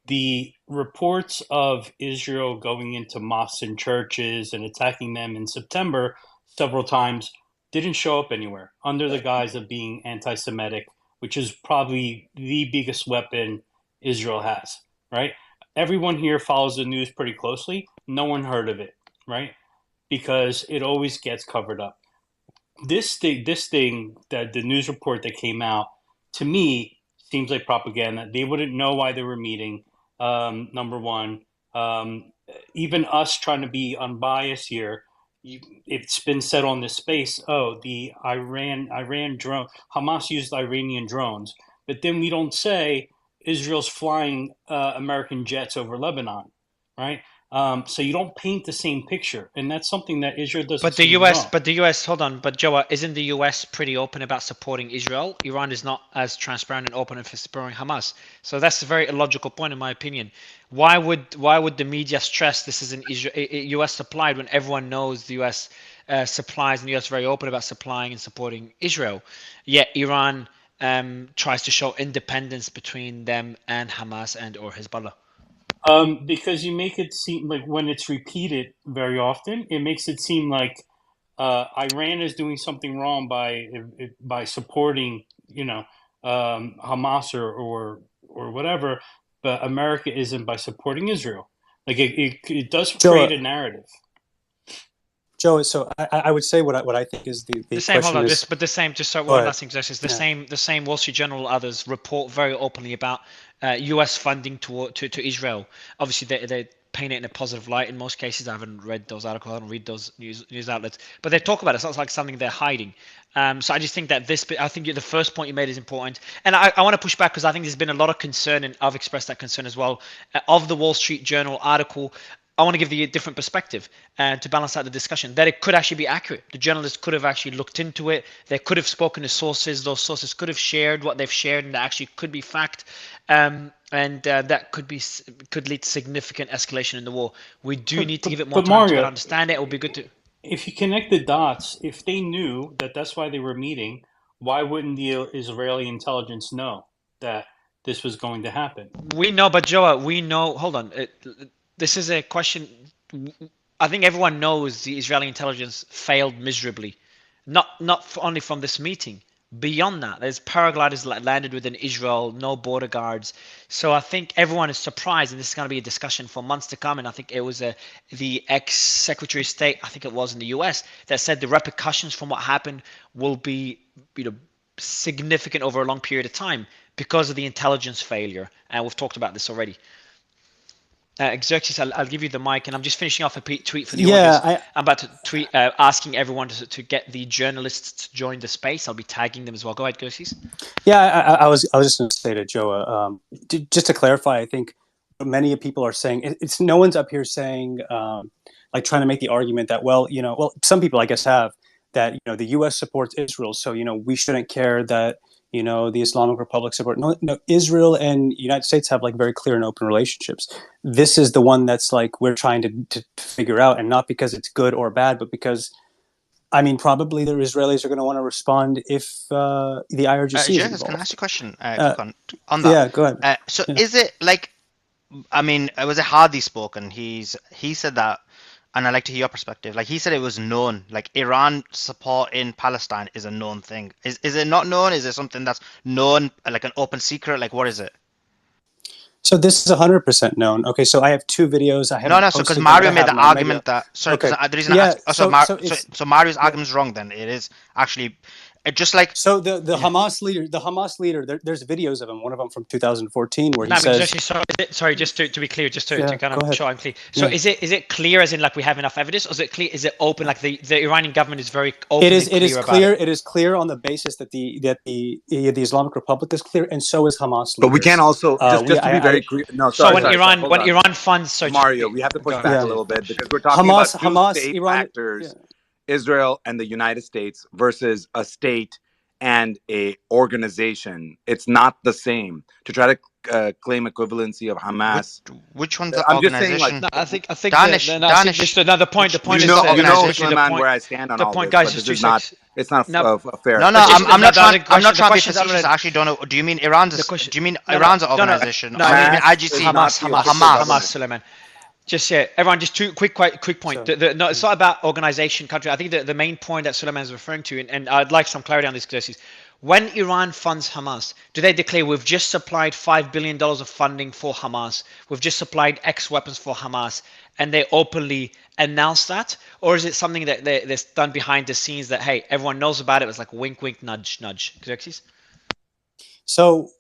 the reports of Israel going into mosques and churches and attacking them in September several times didn't show up anywhere under the guise of being anti-Semitic, which is probably the biggest weapon Israel has, right? Everyone here follows the news pretty closely. No one heard of it, right? Because it always gets covered up. This thing that the news report that came out, to me, seems like propaganda. They wouldn't know why they were meeting. Number one, even us trying to be unbiased here, it's been said on this space. Oh, the Iran drone, Hamas used Iranian drones, but then we don't say Israel's flying American jets over Lebanon, right? So you don't paint the same picture, and that's something that Israel doesn't. But the US, hold on, but Joa, isn't the US pretty open about supporting Israel? Iran is not as transparent and open for supporting Hamas. So that's a very illogical point, in my opinion. Why would the media stress this is an US supplied when everyone knows the US supplies and the US is very open about supplying and supporting Israel? Yet Iran tries to show independence between them and Hamas and or Hezbollah. Because you make it seem like when it's repeated very often, it makes it seem like Iran is doing something wrong by supporting, Hamas or whatever, but America isn't by supporting Israel. Like it does create a narrative. Joe, so I would say what I think is the same. question Hold on, is, but the same. Just so one last thing, is the same. Wall Street Journal, others report very openly about U.S. funding to Israel. Obviously, they paint it in a positive light in most cases. I haven't read those articles. I don't read those news outlets, but they talk about it. So it's like something they're hiding. So I just think that I think the first point you made is important, and I want to push back because I think there's been a lot of concern, and I've expressed that concern as well, of the Wall Street Journal article. I want to give the different perspective and to balance out the discussion, that it could actually be accurate. The journalists could have actually looked into it. They could have spoken to sources. Those sources could have shared what they've shared, and that actually could be fact. And that could lead to significant escalation in the war. We do need to give it more But time to better Mario, understand it. It would be good to. if you connect the dots, if they knew that that's why they were meeting, why wouldn't the Israeli intelligence know that this was going to happen? We know, but Joa, we know. Hold on. This is a question. I think everyone knows the Israeli intelligence failed miserably, not only from this meeting. Beyond that, there's paragliders landed within Israel, no border guards. So I think everyone is surprised, and this is going to be a discussion for months to come. And I think it was the ex-Secretary of State, I think it was in the U.S., that said the repercussions from what happened will be, significant over a long period of time because of the intelligence failure. And we've talked about this already. Xerxes, I'll give you the mic, and I'm just finishing off a tweet for the audience. I'm about to tweet asking everyone to get the journalists to join the space. I'll be tagging them as well. Go ahead, Xerxes. Yeah, I was just going to say to Joa, just to clarify, I think many people are saying it's no one's up here saying like trying to make the argument that well some people I guess have that the U.S. supports Israel, so we shouldn't care that the Islamic Republic support. No, Israel and United States have like very clear and open relationships. This is the one that's like we're trying to figure out, and not because it's good or bad, but because probably the Israelis are going to want to respond if the IRGC is involved. Can I ask you a question on that? Yeah, go ahead. Is it like, it was a Hadi spoken. He said that, and I'd like to hear your perspective. Like he said, it was known. Like Iran support in Palestine is a known thing. Is it not known? Is it something that's known, like an open secret? Like what is it? So this is 100% known. Okay, so I have two videos. I have no. So because Mario made the argument that the reason so Mario's argument is wrong. Then it is actually. Just like the Hamas leader, there's videos of him. One of them from 2014 where he says. Sorry, just to be clear, just to kind of show I'm clear. So is it clear as in like we have enough evidence, or is it clear? Is it open? Like the Iranian government is very open. It is clear. It is clear on the basis that the Islamic Republic is clear, and so is Hamas. But we can also just to be very clear. No, sorry. So when Iran funds, Mario, we have to push back a little bit because we're talking about two state actors. Yeah. Israel and the United States versus a state and a organization. It's not the same. To try to claim equivalency of Hamas. Which one's the organization? Just saying, I think Danish. The point is where I stand on all this, guys, just it's not fair. No, I'm not trying to be facetious. I actually don't know. Do you mean Iran's? Do you mean Iran's organization? No, IGC. Hamas, Suleiman. Just everyone. Just two quick point. No, it's not about organization, country. I think the main point that Suleiman is referring to, and I'd like some clarity on this, is when Iran funds Hamas, do they declare we've just supplied $5 billion of funding for Hamas, we've just supplied X weapons for Hamas, and they openly announce that, or is it something that's done behind the scenes that hey, everyone knows about it? It's like wink, wink, nudge, nudge. Xerxes? So,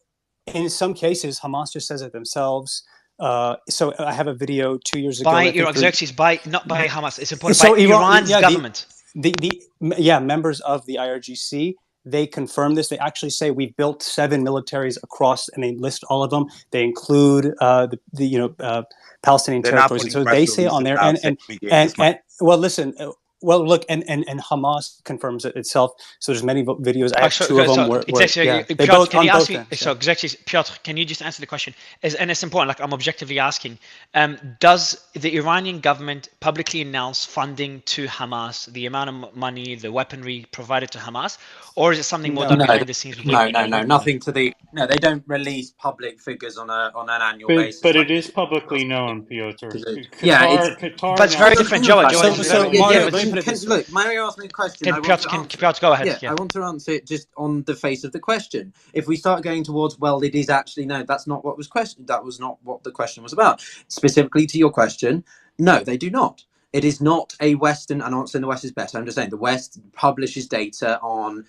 in some cases, Hamas just says it themselves. So I have a video 2 years ago. Xerxes, not by Hamas. It's important. So by Iran's government. Members of the IRGC, they confirm this. They actually say we built 7 militaries across, and they list all of them. They include the Palestinian territories. And so they say on there, and well, listen. Well, look, and Hamas confirms it itself. So there's many videos. I have two of them. Xerxes, Piotr, can you just answer the question? And it's important. Like I'm objectively asking, does the Iranian government publicly announce funding to Hamas, the amount of money, the weaponry provided to Hamas, or is it something more done behind the scenes? No, nothing to the. No, they don't release public figures on an annual basis. But it is publicly known, Piotr. Qatar. But it's very different, Joe. Look, Mario asked me a question. Piotr, go ahead. I want to answer it just on the face of the question. If we start going towards, well, it is actually no, that's not what was questioned. That was not what the question was about. Specifically to your question, no, they do not. It is not a Western. I'm not saying the West is better. I'm just saying the West publishes data on,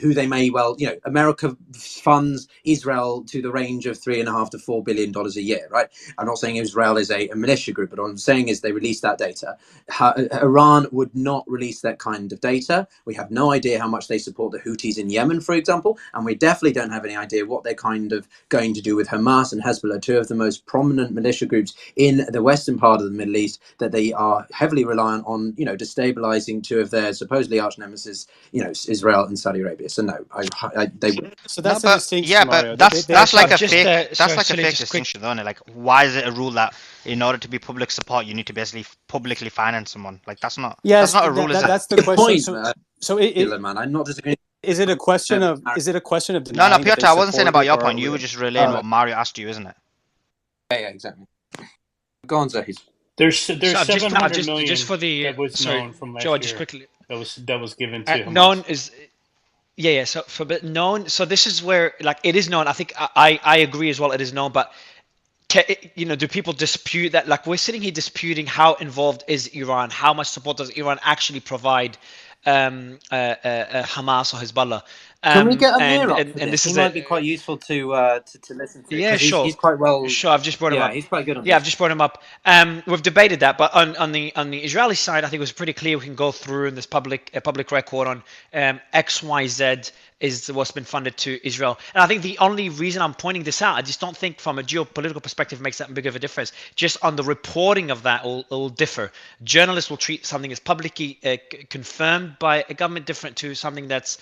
who they may well, America funds Israel to the range of $3.5 to $4 billion a year, right? I'm not saying Israel is a militia group, but what I'm saying is they release that data. Iran would not release that kind of data. We have no idea how much they support the Houthis in Yemen, for example, and we definitely don't have any idea what they're kind of going to do with Hamas and Hezbollah, two of the most prominent militia groups in the western part of the Middle East, that they are heavily reliant on, destabilizing two of their supposedly arch nemesis, Israel and Saudi Arabia. So no, they would. So No, that's the but distinction, Mario. but that's like a just fake sorry, that's like a Sully, fake just quick. distinction, though, isn't it? Like, why is it a rule that in order to be public support, you need to basically publicly finance someone? Like, that's not Yes, a rule, is it? that's the Good question. point, So man. I'm not disagreeing. is it a question of No, denying that Piotr, they I wasn't saying support about it, your or point. You were just relaying what Mario asked you, isn't it? Yeah, exactly. Go on, Zahid. There's So 700 million just for the that was sorry, known from Joe, last just year quickly. that was given to Known Hamas. is yeah. So for but known. So this is where like it is known. I think I agree as well. It is known, but do people dispute that? Like we're sitting here disputing how involved is Iran? How much support does Iran actually provide Hamas or Hezbollah? Can we get And, Amir up and for and this? this He is a might be quite useful to listen to yeah, because sure. he's quite well. Sure, I've just brought him Yeah, up. he's quite good on Yeah, I've this. just brought him up. We've debated that, but on the Israeli side, I think it was pretty clear. We can go through in this public record on XYZ is what's been funded to Israel. And I think the only reason I'm pointing this out, I just don't think from a geopolitical perspective makes that big of a difference. Just on the reporting of that will differ. Journalists will treat something as publicly confirmed by a government different to something that's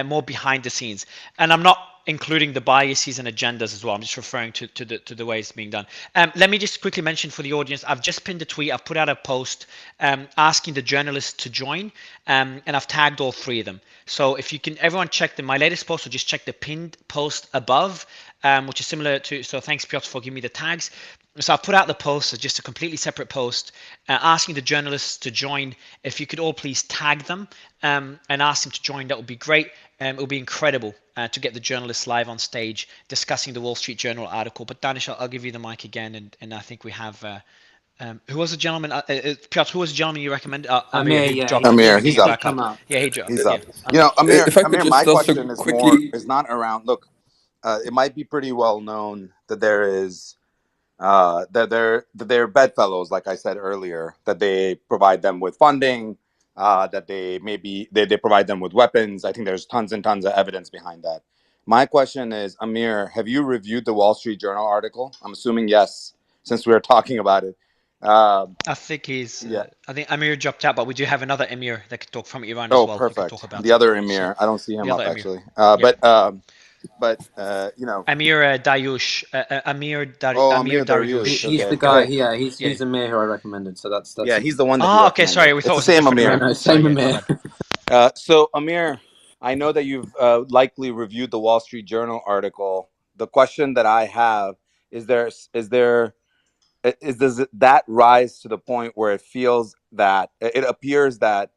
more behind the scenes. And I'm not including the biases and agendas as well. I'm just referring to the way it's being done. Let me just quickly mention for the audience, I've just pinned a tweet. I've put out a post asking the journalists to join, and I've tagged all three of them. So if you can, everyone check my latest post, or just check the pinned post above, which is similar to, so thanks Piotr for giving me the tags. So I've put out the post, just a completely separate post, asking the journalists to join. If you could all please tag them and ask them to join, that would be great. It would be incredible to get the journalists live on stage discussing the Wall Street Journal article. But Danish, I'll give you the mic again, and I think we have. Who was the gentleman? Piotr, who was the gentleman you recommended? Amir, who dropped. Amir, He he's came up. back up. Yeah, he dropped. He's Yeah. up. Amir, If I could My just also question is quickly, not around. Look, it might be pretty well known that there is that they're bedfellows, like I said earlier, that they provide them with funding, that they provide them with weapons. I think there's tons and tons of evidence behind that. My question is, Amir, have you reviewed the Wall Street Journal article? I'm assuming yes, since we were talking about it. I think he's. Yeah. I think Amir dropped out, but we do have another Emir that could talk from Iran as Oh, well. Who could talk perfect. about The it. other So Emir, I don't see the him other up Emir. actually. Yep. But Amir Dayush. Amir Amir Dariush. Dariush. He's Okay, the guy. cool. Yeah, he's Amir who I recommended. So that's Yeah, he's the one that you Oh, okay. recommended. Sorry, we It's thought the it was a same different Amir. Amir. no, Sorry, same yeah, my Amir. bad. So Amir, I know that you've likely reviewed the Wall Street Journal article. The question that I have is does that rise to the point where it feels that it appears that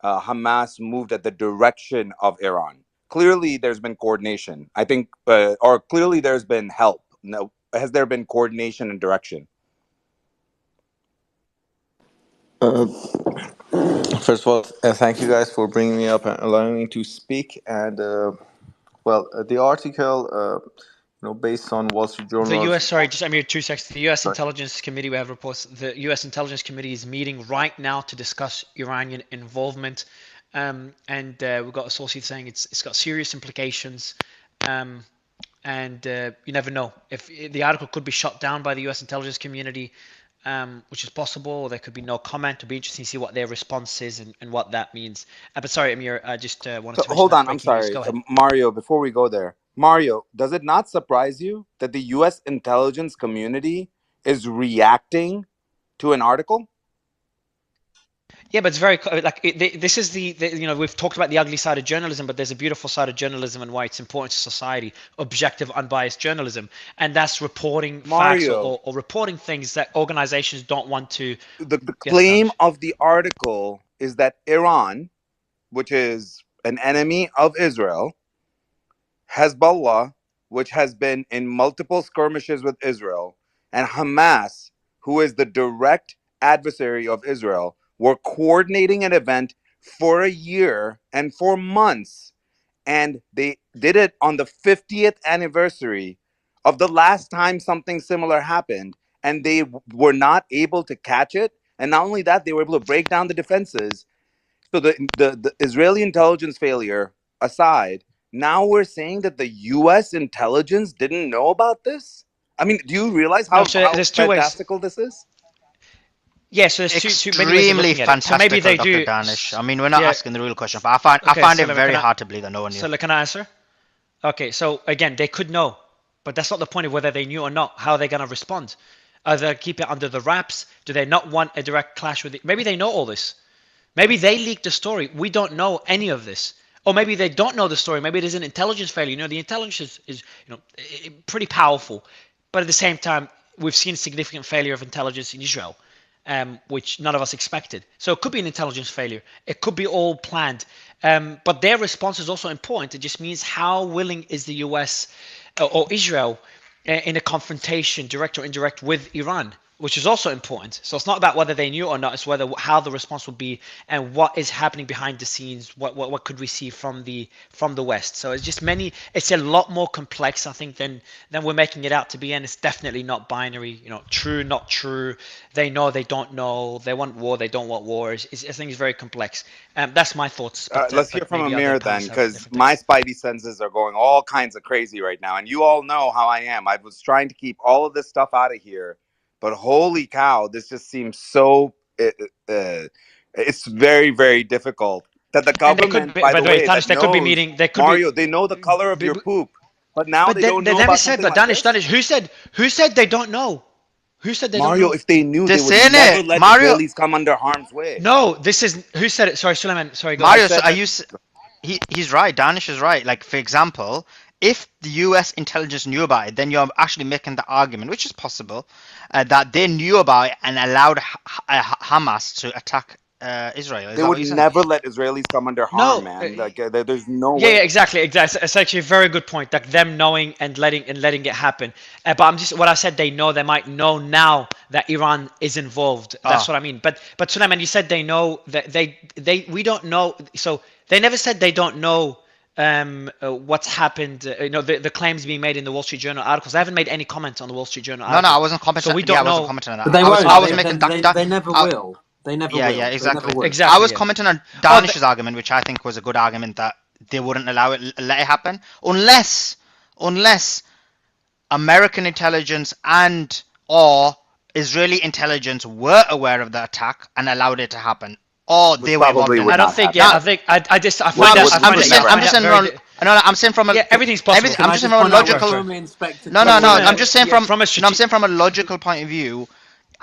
Hamas moved at the direction of Iran? Clearly, there's been coordination. I think, or clearly there's been help. No, has there been coordination and direction? Uh, First of all, thank you guys for bringing me up and allowing me to speak. And the article, based on Wall Street The Journal's. U.S. Sorry, just Amir, 2 seconds. The U.S. Sorry. Intelligence Committee. We have reports. The U.S. Intelligence Committee is meeting right now to discuss Iranian involvement, and we've got a source here saying it's got serious implications. And you never know if the article could be shut down by the U.S. intelligence community, which is possible, or there could be no comment. It'll be interesting to see what their response is and what that means. But sorry, Amir, I just wanted to mention Hold that on, I'm breaking news. sorry, Go ahead. Mario. Before we go there, Mario, does it not surprise you that the U.S. intelligence community is reacting to an article? Yeah, but it's very this is we've talked about the ugly side of journalism, but there's a beautiful side of journalism and why it's important to society: objective, unbiased journalism, and that's reporting facts Mario, or reporting things that organizations don't want to. the Yes, claim Danish. of the article is that Iran, which is an enemy of Israel, Hezbollah, which has been in multiple skirmishes with Israel, and Hamas, who is the direct adversary of Israel were coordinating an event for a year and for months, and they did it on the 50th anniversary of the last time something similar happened, and they were not able to catch it. And not only that, they were able to break down the defenses. So the Israeli intelligence failure aside, now we're saying that the U.S. intelligence didn't know about this. I mean, do you realize No, how so there's two ways. fantastical this is? Yeah, so there's two many ways of Extremely looking at it. So maybe fantastical, they Dr. do. Danish. I mean, we're not Yeah. asking the real question, but I Okay, find so it very hard to believe that no one knew. So can I answer? Okay, so again, they could know, but that's not the point of whether they knew or not. How are they going to respond? Are they keep it under the wraps? Do they not want a direct clash with it? Maybe they know all this. Maybe they leaked the story. We don't know any of this. Or maybe they don't know the story. Maybe it is an intelligence failure. You know, the intelligence is pretty powerful. But at the same time, we've seen significant failure of intelligence in Israel, which none of us expected. So it could be an intelligence failure. It could be all planned. But their response is also important. It just means how willing is the US or Israel in a confrontation, direct or indirect, with Iran, which is also important. So it's not about whether they knew or not; it's whether how the response will be and what is happening behind the scenes. What could we see from the West? So it's just many. It's a lot more complex, I think, than we're making it out to be, and it's definitely not binary. You know, true, not true. They know, they don't know. They want war, they don't want war. I think it's very complex. That's my thoughts. Let's hear from Amir then, because my spidey senses are going all kinds of crazy right now, and you all know how I am. I was trying to keep all of this stuff out of here, but holy cow, this just seems so. It's very, very difficult that the government, by the way, Danish, that they could be knows meeting. They could Mario, be, they know the color of your poop, but now but they don't know never about said. something But like Danish, this. who said they don't know? Who said they Mario, don't know? if they knew, They're they would saying never it. let Mario. Israelis come under harm's way. No, this is who said it. Sorry, Suleiman. Sorry, go Mario, ahead. so are you? He's right. Danish is right. Like, for example, if the U.S. intelligence knew about it, then you're actually making the argument, which is possible, that they knew about it and allowed Hamas to attack Israel. Is They that would what you're saying? never let Israelis come under harm, man. Like, there's no way. Yeah, exactly. It's actually a very good point. Like them knowing and letting it happen. But I'm just what I said. They know. They might know now that Iran is involved. That's what I mean. But Suleiman, you said they know that we don't know. So they never said they don't know what's happened. The claims being made in the Wall Street Journal articles. I haven't made any comment on the Wall Street Journal article. No, I wasn't commenting. So we don't know. I wasn't commenting on that. But they won't. I was making they never will. They never will. Yeah, exactly. They never will. I was commenting on Danish's argument, which I think was a good argument, that they wouldn't let it happen unless American intelligence and or Israeli intelligence were aware of the attack and allowed it to happen, or they were involved in it. I don't think. Yeah, I think I find it. I'm saying from a everything's possible. I'm just saying from a logical. No. I'm just saying from a logical point of view.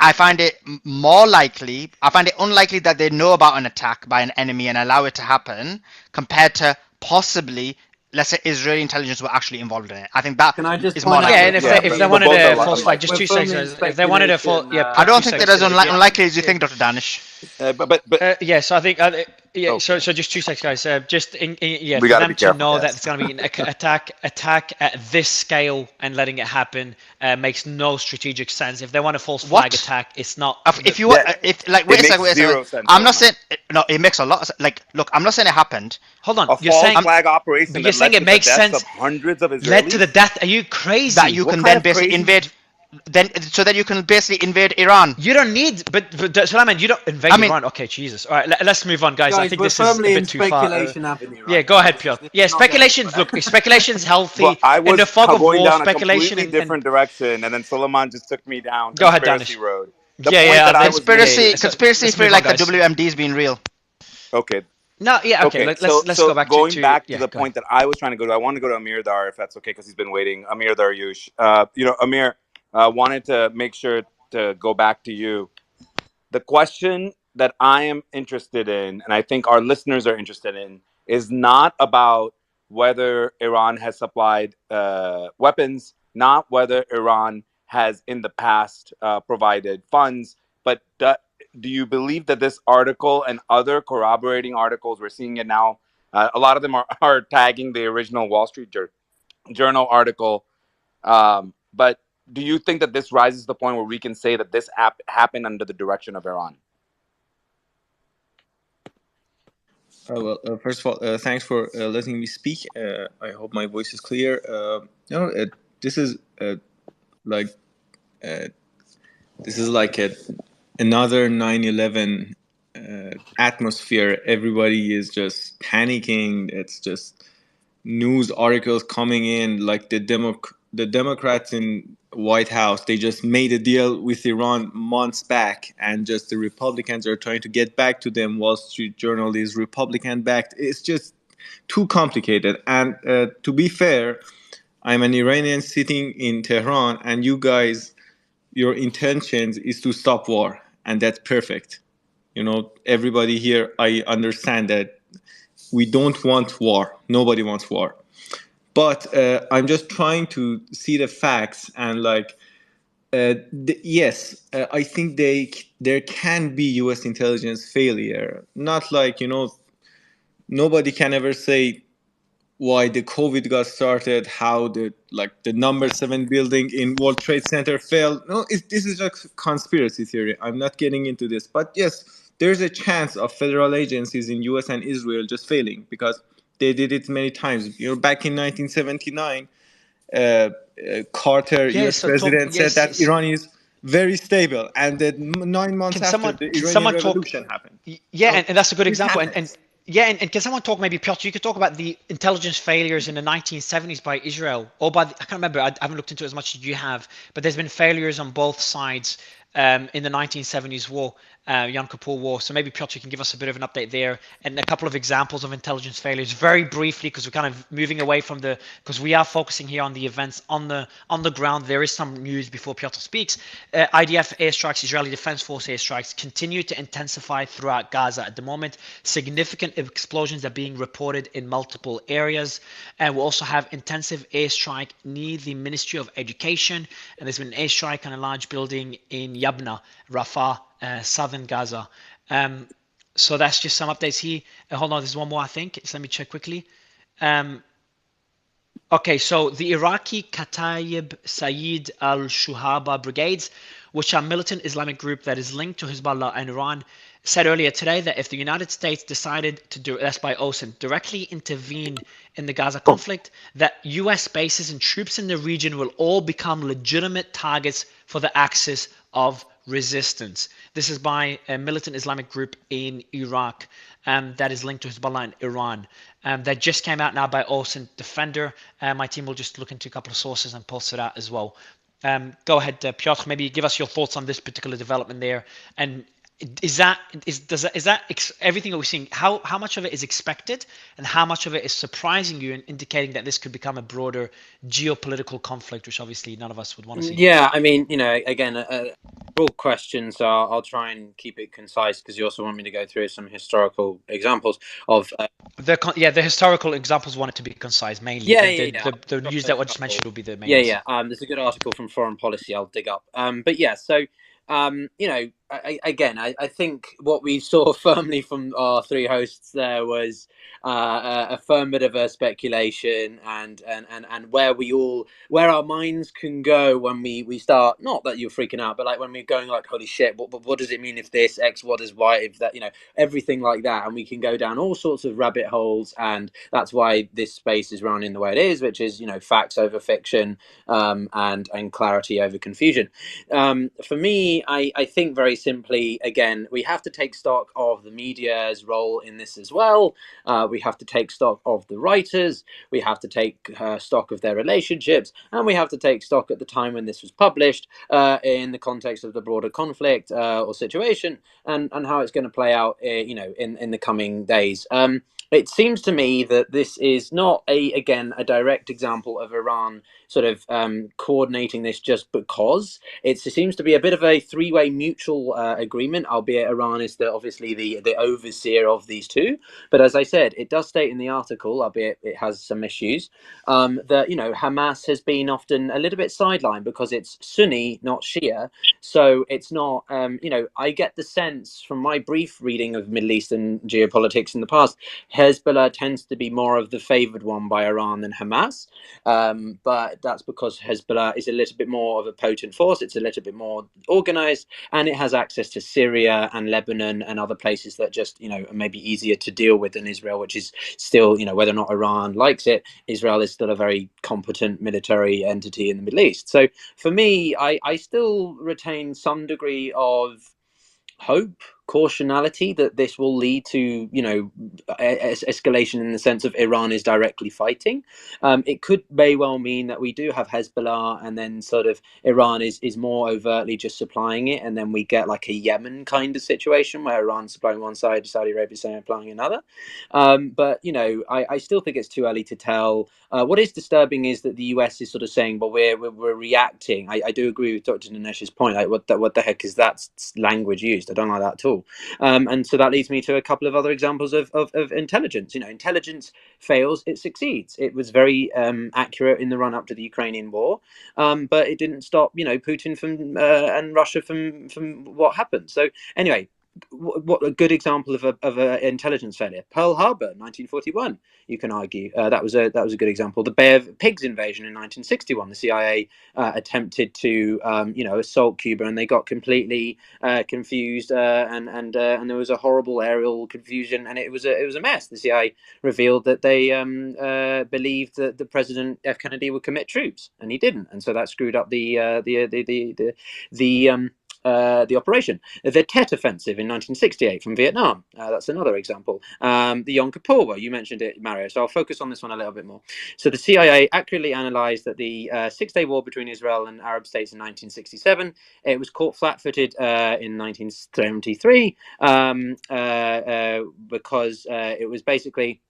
I find it unlikely that they know about an attack by an enemy and allow it to happen, compared to possibly, let's say, Israeli intelligence were actually involved in it. I think that is more likely. Yeah, and if they wanted a false flag, just 2 seconds. If they wanted a full, I don't think they're as unlikely as you think, Dr. Danish. So I think so just 2 seconds, guys. For them to know that it's going to be an attack at this scale and letting it happen makes no strategic sense. If they want a false flag attack, it's not. Wait a second. I'm not saying no. It makes a lot of sense. Like, look, I'm not saying it happened. Hold on. You're saying flag operation. But you're saying it makes sense. Of hundreds of Israelis led to the death. Are you crazy? That you can then basically invade. So that you can basically invade Iran. You don't need, but Suleiman, you don't invade Iran. Okay, Jesus. All right, let's move on, guys. I think this is a bit too far. Avenue, right? Yeah, go ahead, Piotr. Yeah, speculations. Look, speculation's healthy. Well, I was in the fog of going war, down speculation a completely different direction, and then Suleiman just took me down. Go ahead, Conspiracy Danish. road. Conspiracy theory like the WMDs being real. Okay. No, yeah, okay. Let's go back going to back to the point that I was trying to go to. I want to go to Amir Dar, if that's okay, because he's been waiting. Amir Daryush. Amir, wanted to make sure to go back to you. The question that I am interested in, and I think our listeners are interested in, is not about whether Iran has supplied weapons, not whether Iran has in the past provided funds, but do you believe that this article and other corroborating articles, we're seeing it now, a lot of them are tagging the original Wall Street Journal article, but do you think that this rises to the point where we can say that this happened under the direction of Iran? First of all, thanks for letting me speak. I hope my voice is clear. This is like uh, this is like another 9/11 atmosphere. Everybody is just panicking. It's just news articles coming in, like the Democrats in White House, they just made a deal with Iran months back, and just the Republicans are trying to get back to them. Wall Street Journal is Republican backed. It's just too complicated. And to be fair, I'm an Iranian sitting in Tehran, and you guys, your intentions is to stop war, and that's perfect. Everybody here, I understand that we don't want war. Nobody wants war. But I'm just trying to see the facts, and yes, I think there can be U.S. intelligence failure. Not nobody can ever say why the COVID got started, how the number 7 building in World Trade Center fell. No, this is just conspiracy theory. I'm not getting into this, but yes, there's a chance of federal agencies in U.S. and Israel just failing, because they did it many times. Back in 1979, Carter, Yes. U.S. So talk. president, said Yes. that Iran is very stable, and then 9 months Can after, someone the can Iranian someone talk? Revolution happened. Yeah, and that's a good This example. And happens. yeah, and can someone talk, maybe Piotr, you could talk about the intelligence failures in the 1970s by Israel, or by I can't remember. I haven't looked into it as much as you have, but there's been failures on both sides in the 1970s war, Yom Kippur War. So maybe Piotr can give us a bit of an update there, and a couple of examples of intelligence failures, very briefly, because we're kind of moving away from because we are focusing here on the events on the ground. There is some news before Piotr speaks. IDF airstrikes, Israeli Defense Force airstrikes, continue to intensify throughout Gaza at the moment. Significant explosions are being reported in multiple areas, and we also have intensive airstrike near the Ministry of Education, and there's been an airstrike on a large building in Yabna, Rafah, southern Gaza. So that's just some updates here. Hold on, there's one more, I think. So let me check quickly. Okay, so the Iraqi Kataib Sayyid al-Shuhaba brigades, which are a militant Islamic group that is linked to Hezbollah and Iran, said earlier today that if the United States decided to that's by OSINT, directly intervene in the Gaza conflict, that US bases and troops in the region will all become legitimate targets for the axis of resistance. This is by a militant Islamic group in Iraq that is linked to Hezbollah and Iran. That just came out now by OSINT Defender. My team will just look into a couple of sources and post it out as well. Go ahead, Piotr, maybe give us your thoughts on this particular development there. And is that everything that we're seeing, how much of it is expected, and how much of it is surprising you and indicating that this could become a broader geopolitical conflict, which obviously none of us would want to see? Yeah, I mean, again, broad questions. So I'll try and keep it concise, because you also want me to go through some historical examples of. The historical examples want it to be concise mainly. The news that I just mentioned will be the main. There's a good article from Foreign Policy I'll dig up. But yeah, so I think what we saw firmly from our three hosts there was affirmative speculation and where our minds can go when we start, not that you're freaking out, but like when we're going like, holy shit, what does it mean if this X, what is Y, if that, everything like that, and we can go down all sorts of rabbit holes. And that's why this space is running the way it is, which is facts over fiction, and clarity over confusion. For me, I think very simply, again, we have to take stock of the media's role in this as well. We have to take stock of the writers. We have to take stock of their relationships, and we have to take stock at the time when this was published in the context of the broader conflict or situation, and how it's going to play out, in the coming days. It seems to me that this is not a direct example of Iran sort of coordinating this just because. It seems to be a bit of a three-way mutual general agreement, albeit Iran is obviously the overseer of these two. But as I said, it does state in the article, albeit it has some issues, that Hamas has been often a little bit sidelined because it's Sunni, not Shia. So it's not, I get the sense from my brief reading of Middle Eastern geopolitics in the past, Hezbollah tends to be more of the favored one by Iran than Hamas. But that's because Hezbollah is a little bit more of a potent force. It's a little bit more organized, and it has access to Syria and Lebanon and other places that just, are maybe easier to deal with than Israel, which is still, whether or not Iran likes it, Israel is still a very competent military entity in the Middle East. So for me, I still retain some degree of hope, cautionality that this will lead to, escalation in the sense of Iran is directly fighting. It could very well mean that we do have Hezbollah, and then sort of Iran is more overtly just supplying it, and then we get like a Yemen kind of situation where Iran's supplying one side, Saudi Arabia supplying another. But I still think it's too early to tell. What is disturbing is that the US is sort of saying, well, we're reacting. I do agree with Dr. Nanesh's point. Like, what the heck is that language used? I don't like that at all. And so that leads me to a couple of other examples of intelligence. Intelligence fails, it succeeds. It was very accurate in the run up to the Ukrainian war, but it didn't stop Putin from and Russia from what happened. So anyway, what a good example of a intelligence failure. Pearl Harbor, 1941. You can argue that was a good example. The Bay of Pigs invasion in 1961. The CIA attempted to assault Cuba, and they got completely confused, and there was a horrible aerial confusion, and it was a mess. The CIA revealed that they believed that the President F. Kennedy would commit troops, and he didn't, and so that screwed up the operation. The Tet Offensive in 1968 from Vietnam. That's another example. The Yom Kippur War, you mentioned it, Mario, so I'll focus on this one a little bit more. So the CIA accurately analysed that the Six-Day War between Israel and Arab states in 1967, it was caught flat-footed in 1973 because it was basically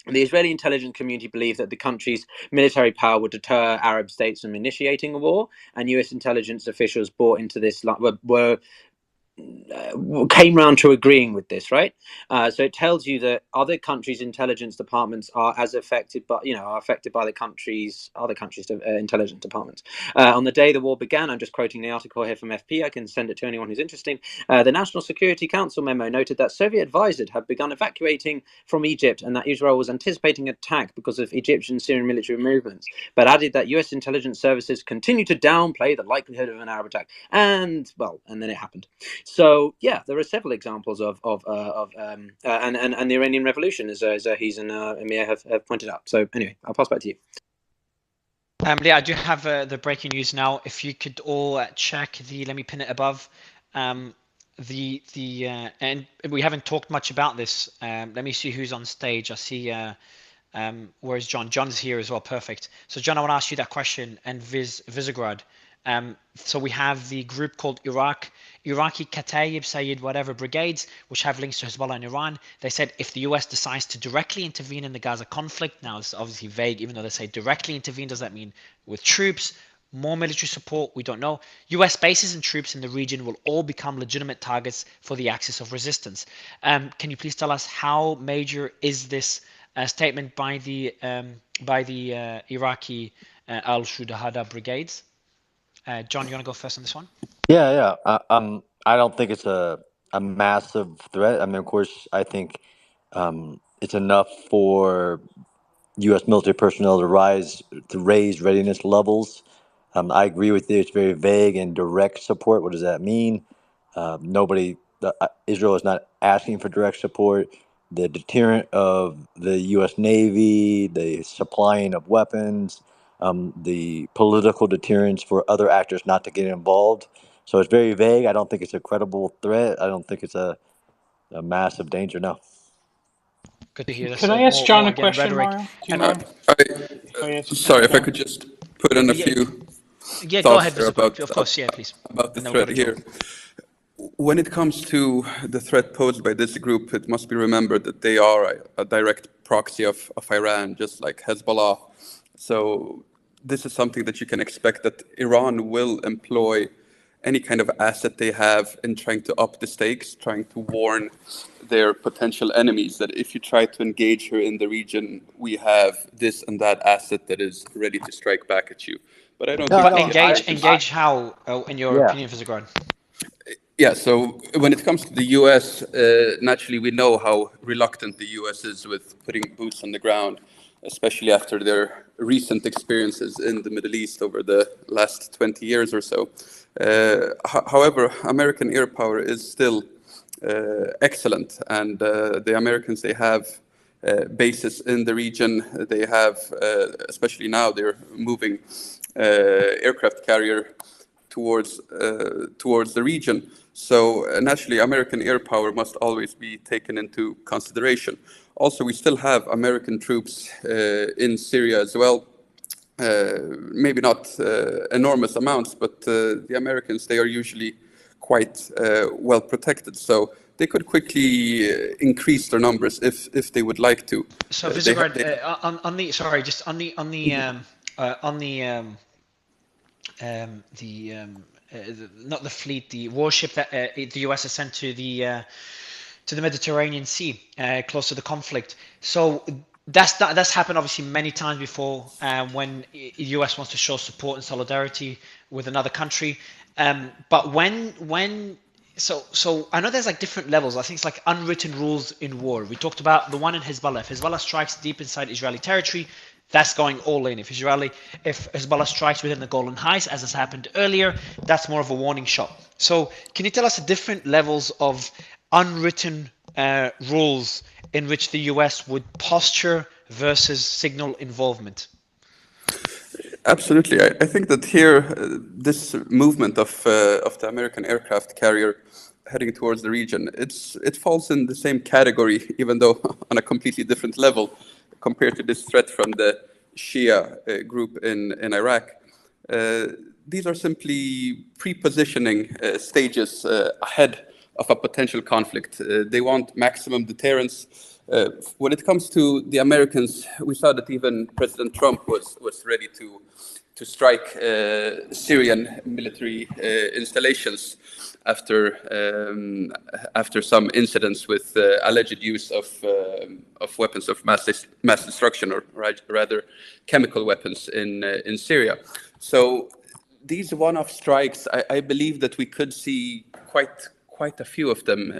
the Israeli intelligence community believed that the country's military power would deter Arab states from initiating a war, and US intelligence officials bought into this, came round to agreeing with this, right? So it tells you that other countries' intelligence departments are as affected, but are affected by other countries' intelligence departments. On the day the war began, I'm just quoting the article here from FP. I can send it to anyone who's interested. The National Security Council memo noted that Soviet advisors had begun evacuating from Egypt, and that Israel was anticipating attack because of Egyptian Syrian military movements, but added that US intelligence services continue to downplay the likelihood of an Arab attack, and then it happened. So yeah, there are several examples of and the Iranian Revolution, as Aziz and Amir have pointed out. So anyway, I'll pass back to you. Yeah, I do have the breaking news now. If you could all check let me pin it above. And we haven't talked much about this. Let me see who's on stage. I see. Where's John? John's here as well. Perfect. So John, I want to ask you that question, and Visegrad. So we have the group called Iraqi Kataib Sayyid whatever brigades, which have links to Hezbollah and Iran. They said if the US decides to directly intervene in the Gaza conflict, now it's obviously vague, even though they say directly intervene, does that mean with troops, more military support? We don't know. US bases and troops in the region will all become legitimate targets for the axis of resistance. Can you please tell us how major is this statement by the Iraqi al-Shuhada brigades? John, you want to go first on this one? Yeah. I don't think it's a massive threat. I mean, of course, I think it's enough for U.S. military personnel to raise readiness levels. I agree with you. It's very vague and direct support. What does that mean? Israel is not asking for direct support. The deterrent of the U.S. Navy, the supplying of weapons, the political deterrence for other actors not to get involved. So it's very vague. I don't think it's a credible threat. I don't think it's a massive danger. No. Good to hear. Could I ask John a question, rhetoric. Mario? Do you mind? Sorry, if I could just put in a few go thoughts ahead, there about, of course, yeah, please. About the threat here. When it comes to the threat posed by this group, it must be remembered that they are a direct proxy of Iran, just like Hezbollah. So this is something that you can expect that Iran will employ any kind of asset they have in trying to up the stakes, trying to warn their potential enemies that if you try to engage here in the region, we have this and that asset that is ready to strike back at you. But I don't No, think But that no, the Americans... engage how, in your yeah. opinion, Visegrad? Yeah, so when it comes to the US, naturally we know how reluctant the US is with putting boots on the ground, especially after their recent experiences in the Middle East over the last 20 years or so. However, American air power is still excellent, and the Americans, they have bases in the region. They have, especially now, they're moving aircraft carrier towards the region. So naturally, American air power must always be taken into consideration. Also, we still have American troops in Syria as well. Maybe not enormous amounts, but the Americans, they are usually quite well protected. So they could quickly increase their numbers if they would like to. So They Visegrad, on the sorry, just on the not the fleet, the warship that the US has sent to the Mediterranean Sea, close to the conflict. So that's happened obviously many times before when the US wants to show support and solidarity with another country. But so I know there's like different levels. I think it's like unwritten rules in war. We talked about the one in Hezbollah. If Hezbollah strikes deep inside Israeli territory, that's going all in. If Hezbollah strikes within the Golan Heights, as has happened earlier, that's more of a warning shot. So can you tell us the different levels of unwritten rules in which the US would posture versus signal involvement? Absolutely. I think that here, this movement of the American aircraft carrier heading towards the region, it falls in the same category, even though on a completely different level compared to this threat from the Shia group in Iraq. These are simply pre-positioning stages ahead of a potential conflict. They want maximum deterrence. When it comes to the Americans, we saw that even President Trump was ready to strike Syrian military installations after some incidents with alleged use of weapons of mass destruction, or rather chemical weapons in Syria. So these one-off strikes, I believe that we could see quite a few of them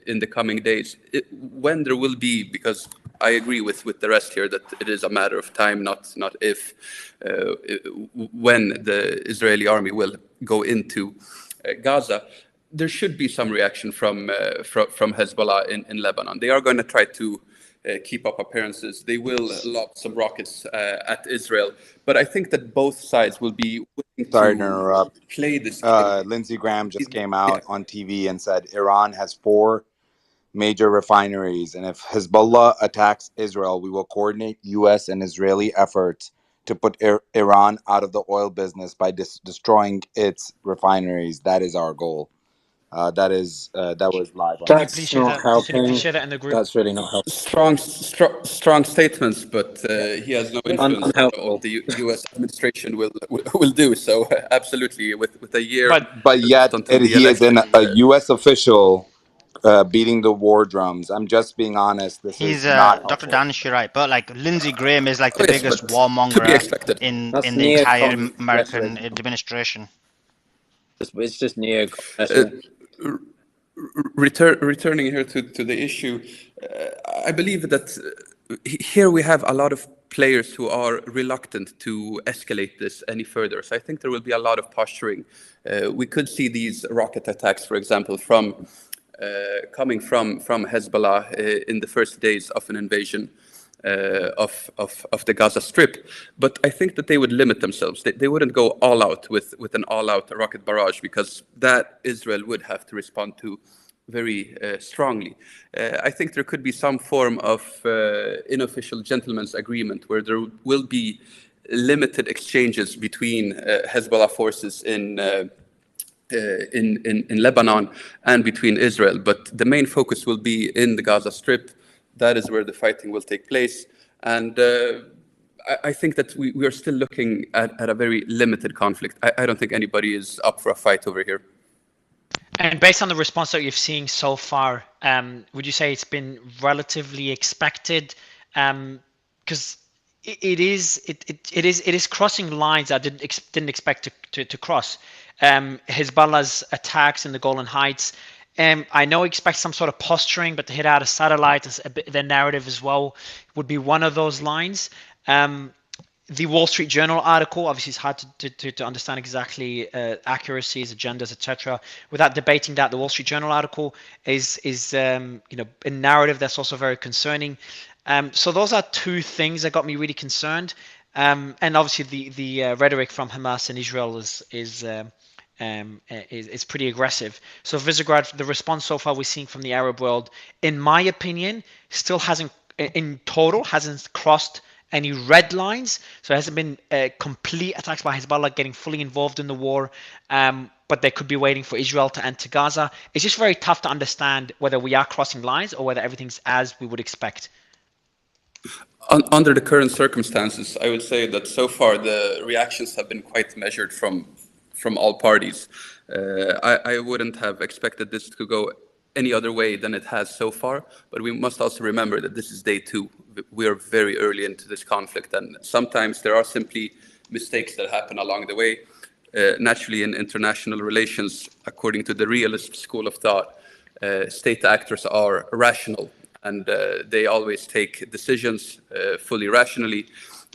in the coming days. When there will be, because I agree with the rest here that it is a matter of time, not if, when the Israeli army will go into Gaza, there should be some reaction from Hezbollah in Lebanon. They are going to try to keep up appearances. They will lob some rockets at Israel. But I think that both sides will be willing Sorry to to interrupt. play this game. Lindsey Graham just came out on TV and said Iran has 4 major refineries, and if Hezbollah attacks Israel, we will coordinate U.S. and Israeli efforts to put Iran out of the oil business by destroying its refineries. That is our goal. That was live on. Can you please That's share not that? Can you please helping. share that in the group? That's really not helping. Strong statements, but he has no influence on what the U.S. administration will do. So absolutely, with a year But yet left until the he is in election. a U.S. official beating the war drums. I'm just being honest. This He's is not Dr. helpful. Danish, you're right, but like Lindsey Graham is like the Yes, biggest but to be warmonger expected. That's in the entire neocon American rhetoric. administration. It's just neocon rhetoric. Returning here to the issue, I believe that here we have a lot of players who are reluctant to escalate this any further. So I think there will be a lot of posturing. We could see these rocket attacks, for example, coming from Hezbollah in the first days of an invasion of the Gaza Strip. But I think that they would limit themselves. They wouldn't go all out with an all-out rocket barrage, because that Israel would have to respond to very strongly. I think there could be some form of unofficial gentleman's agreement where there will be limited exchanges between Hezbollah forces in Lebanon and between Israel. But the main focus will be in the Gaza Strip. That is where the fighting will take place. And I think that we are still looking at a very limited conflict. I don't think anybody is up for a fight over here. And based on the response that you've seen so far, would you say it's been relatively expected? Because it is crossing lines I didn't expect to cross. Hezbollah's attacks in the Golan Heights. I know expect some sort of posturing, but to hit out a satellite, the narrative as well would be one of those lines. The Wall Street Journal article, obviously it's hard to understand exactly accuracies, agendas, etc. Without debating that, the Wall Street Journal article is a narrative that's also very concerning. So those are two things that got me really concerned. And obviously the rhetoric from Hamas and Israel is pretty aggressive. So Visegrad, the response so far we're seeing from the Arab world, in my opinion, still hasn't crossed any red lines. So it hasn't been complete attacks by Hezbollah getting fully involved in the war, but they could be waiting for Israel to enter Gaza. It's just very tough to understand whether we are crossing lines or whether everything's as we would expect. Under the current circumstances, I would say that so far the reactions have been quite measured from all parties. I wouldn't have expected this to go any other way than it has so far, but we must also remember that this is day 2. We are very early into this conflict, and sometimes there are simply mistakes that happen along the way. Naturally, in international relations, according to the realist school of thought, state actors are rational, and they always take decisions fully rationally.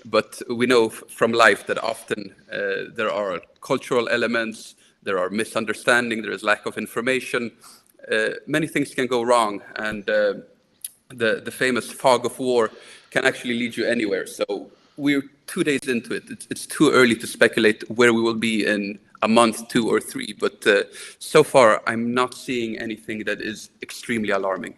But we know from life that often there are cultural elements, there are misunderstanding, there is lack of information. Many things can go wrong, and the famous fog of war can actually lead you anywhere. So we're 2 days into it. It's too early to speculate where we will be in a month, 2 or 3. But so far, I'm not seeing anything that is extremely alarming.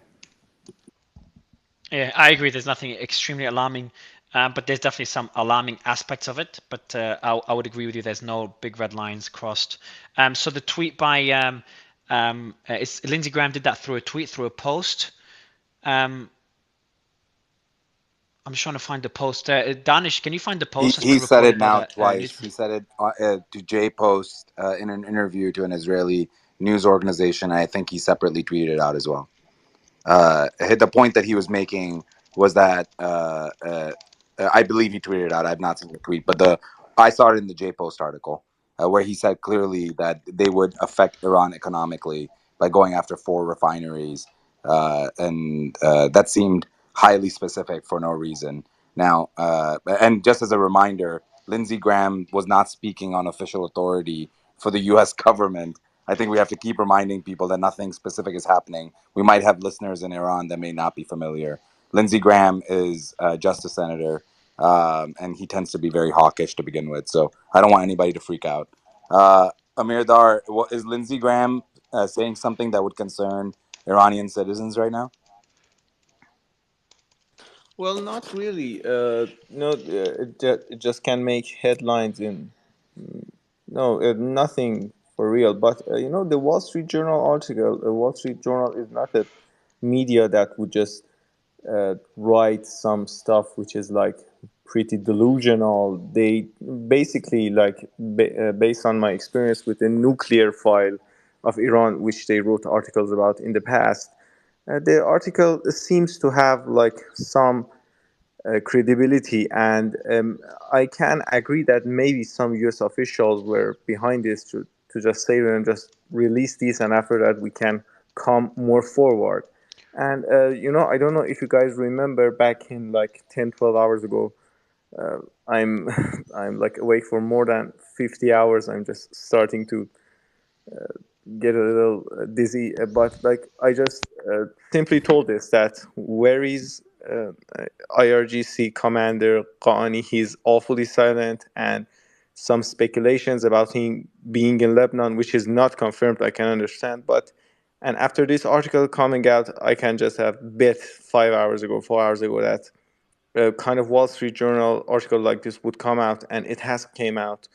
Yeah, I agree. There's nothing extremely alarming, but there's definitely some alarming aspects of it. But I would agree with you. There's no big red lines crossed. So the tweet by Lindsey Graham did that through a tweet, through a post. I'm just trying to find the post. Danish, can you find the post? He said it now twice. He said it to J Post in an interview to an Israeli news organization. I think he separately tweeted it out as well. The point that he was making was that I believe he tweeted it out. I've not seen the tweet, but I saw it in the J Post article where he said clearly that they would affect Iran economically by going after 4 refineries, and that seemed highly specific for no reason. Now, and just as a reminder, Lindsey Graham was not speaking on official authority for the U.S. government. I think we have to keep reminding people that nothing specific is happening. We might have listeners in Iran that may not be familiar. Lindsey Graham is a justice senator, and he tends to be very hawkish to begin with. So I don't want anybody to freak out. Amir Dar, is Lindsey Graham saying something that would concern Iranian citizens right now? Well, not really. No, it just can make headlines in. No, nothing for real. But the Wall Street Journal article. The Wall Street Journal is not a media that would just write some stuff which is like pretty delusional. They basically based on my experience with the nuclear file of Iran, which they wrote articles about in the past. The article seems to have like some credibility, and I can agree that maybe some U.S. officials were behind this to just say and just release these, and after that we can come more forward. And I don't know if you guys remember back in like 10-12 hours ago, I'm I'm like awake for more than 50 hours. I'm just starting to get a little dizzy, but like I just simply told this that where is IRGC commander Qaani? He's awfully silent, and some speculations about him being in Lebanon, which is not confirmed, I can understand. But and after this article coming out, I can just have bet 5 hours ago, 4 hours ago that kind of Wall Street Journal article like this would come out, and it has came out.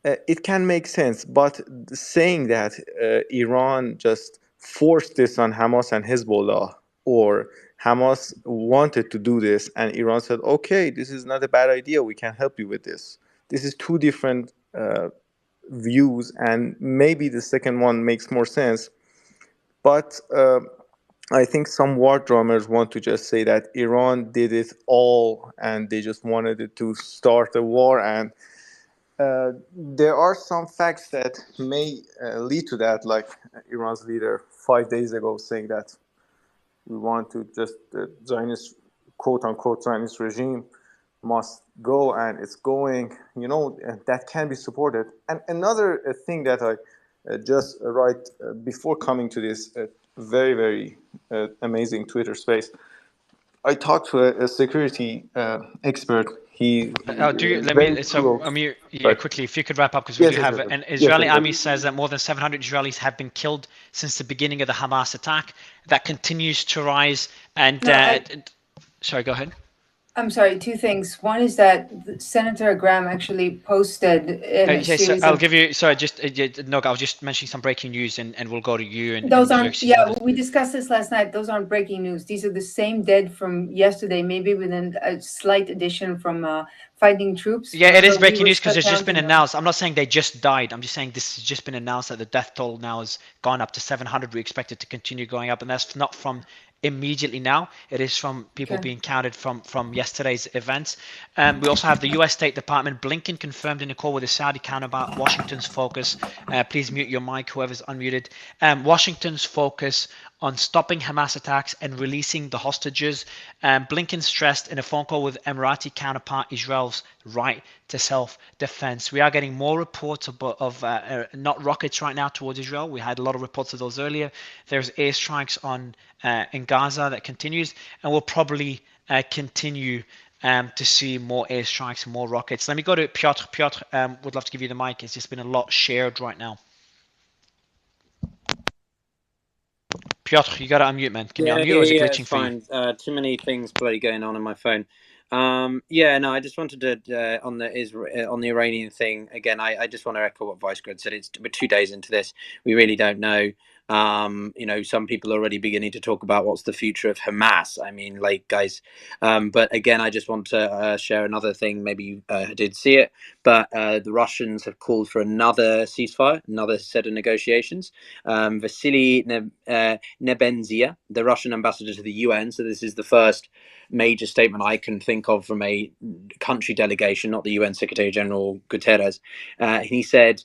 It can make sense, but saying that Iran just forced this on Hamas and Hezbollah, or Hamas wanted to do this and Iran said, okay, this is not a bad idea, we can help you with this. This is two different views, and maybe the second one makes more sense. But I think some war drummers want to just say that Iran did it all and they just wanted it to start a war. And there are some facts that may lead to that, like Iran's leader 5 days ago saying that we want to just the Zionist, quote unquote, Zionist regime must go, and it's going, and that can be supported. And another thing that I just right before coming to this very, very amazing Twitter space, I talked to a security expert. He Do you let very me? So close. Amir, yeah, Sorry. quickly, if you could wrap up, because we Yes, do yes, have yes, yes. an Yes, Israeli yes, yes. army says that more than 700 Israelis have been killed since the beginning of the Hamas attack. That continues to rise. And No, sorry, go ahead. I'm sorry, two things. One is that Senator Graham actually posted in a Yes, series I'll of give you. Sorry, just no, I was just mentioning some breaking news, and we'll go to you and those aren't, Felix. yeah, we discussed this last night. Those aren't breaking news. These are the same dead from yesterday, maybe with a slight addition from fighting troops. Yeah, it is Remember, we breaking were news because still it's just been counting them. announced. I'm not saying they just died. I'm just saying this has just been announced that the death toll now has gone up to 700. We expect it to continue going up, and that's not from immediately now. It is from people Okay. being counted from yesterday's events. We also have the U.S. State Department. Blinken confirmed in a call with his Saudi counterpart Washington's focus. Please mute your mic, whoever's unmuted. Washington's focus on stopping Hamas attacks and releasing the hostages. Blinken stressed in a phone call with Emirati counterpart Israel's right to self-defense. We are getting more reports of not rockets right now towards Israel. We had a lot of reports of those earlier. There's airstrikes on in Gaza that continues, and will probably continue to see more airstrikes and more rockets. Let me go to Piotr. Piotr, would love to give you the mic. It's just been a lot shared right now. Piotr, you got to unmute, man. Can you unmute, or is it glitching It's for you? fine. Too many things bloody going on my phone. No, I just wanted to on the Iranian thing again. I just want to echo what Vice Grid said. We're 2 days into this. We really don't know. Some people are already beginning to talk about what's the future of Hamas. I mean, like, guys. But again, I just want to share another thing. Maybe you did see it, but the Russians have called for another ceasefire, another set of negotiations. Vasily Nebenzia, the Russian ambassador to the UN. So this is the first major statement I can think of from a country delegation, not the UN Secretary General Guterres. He said,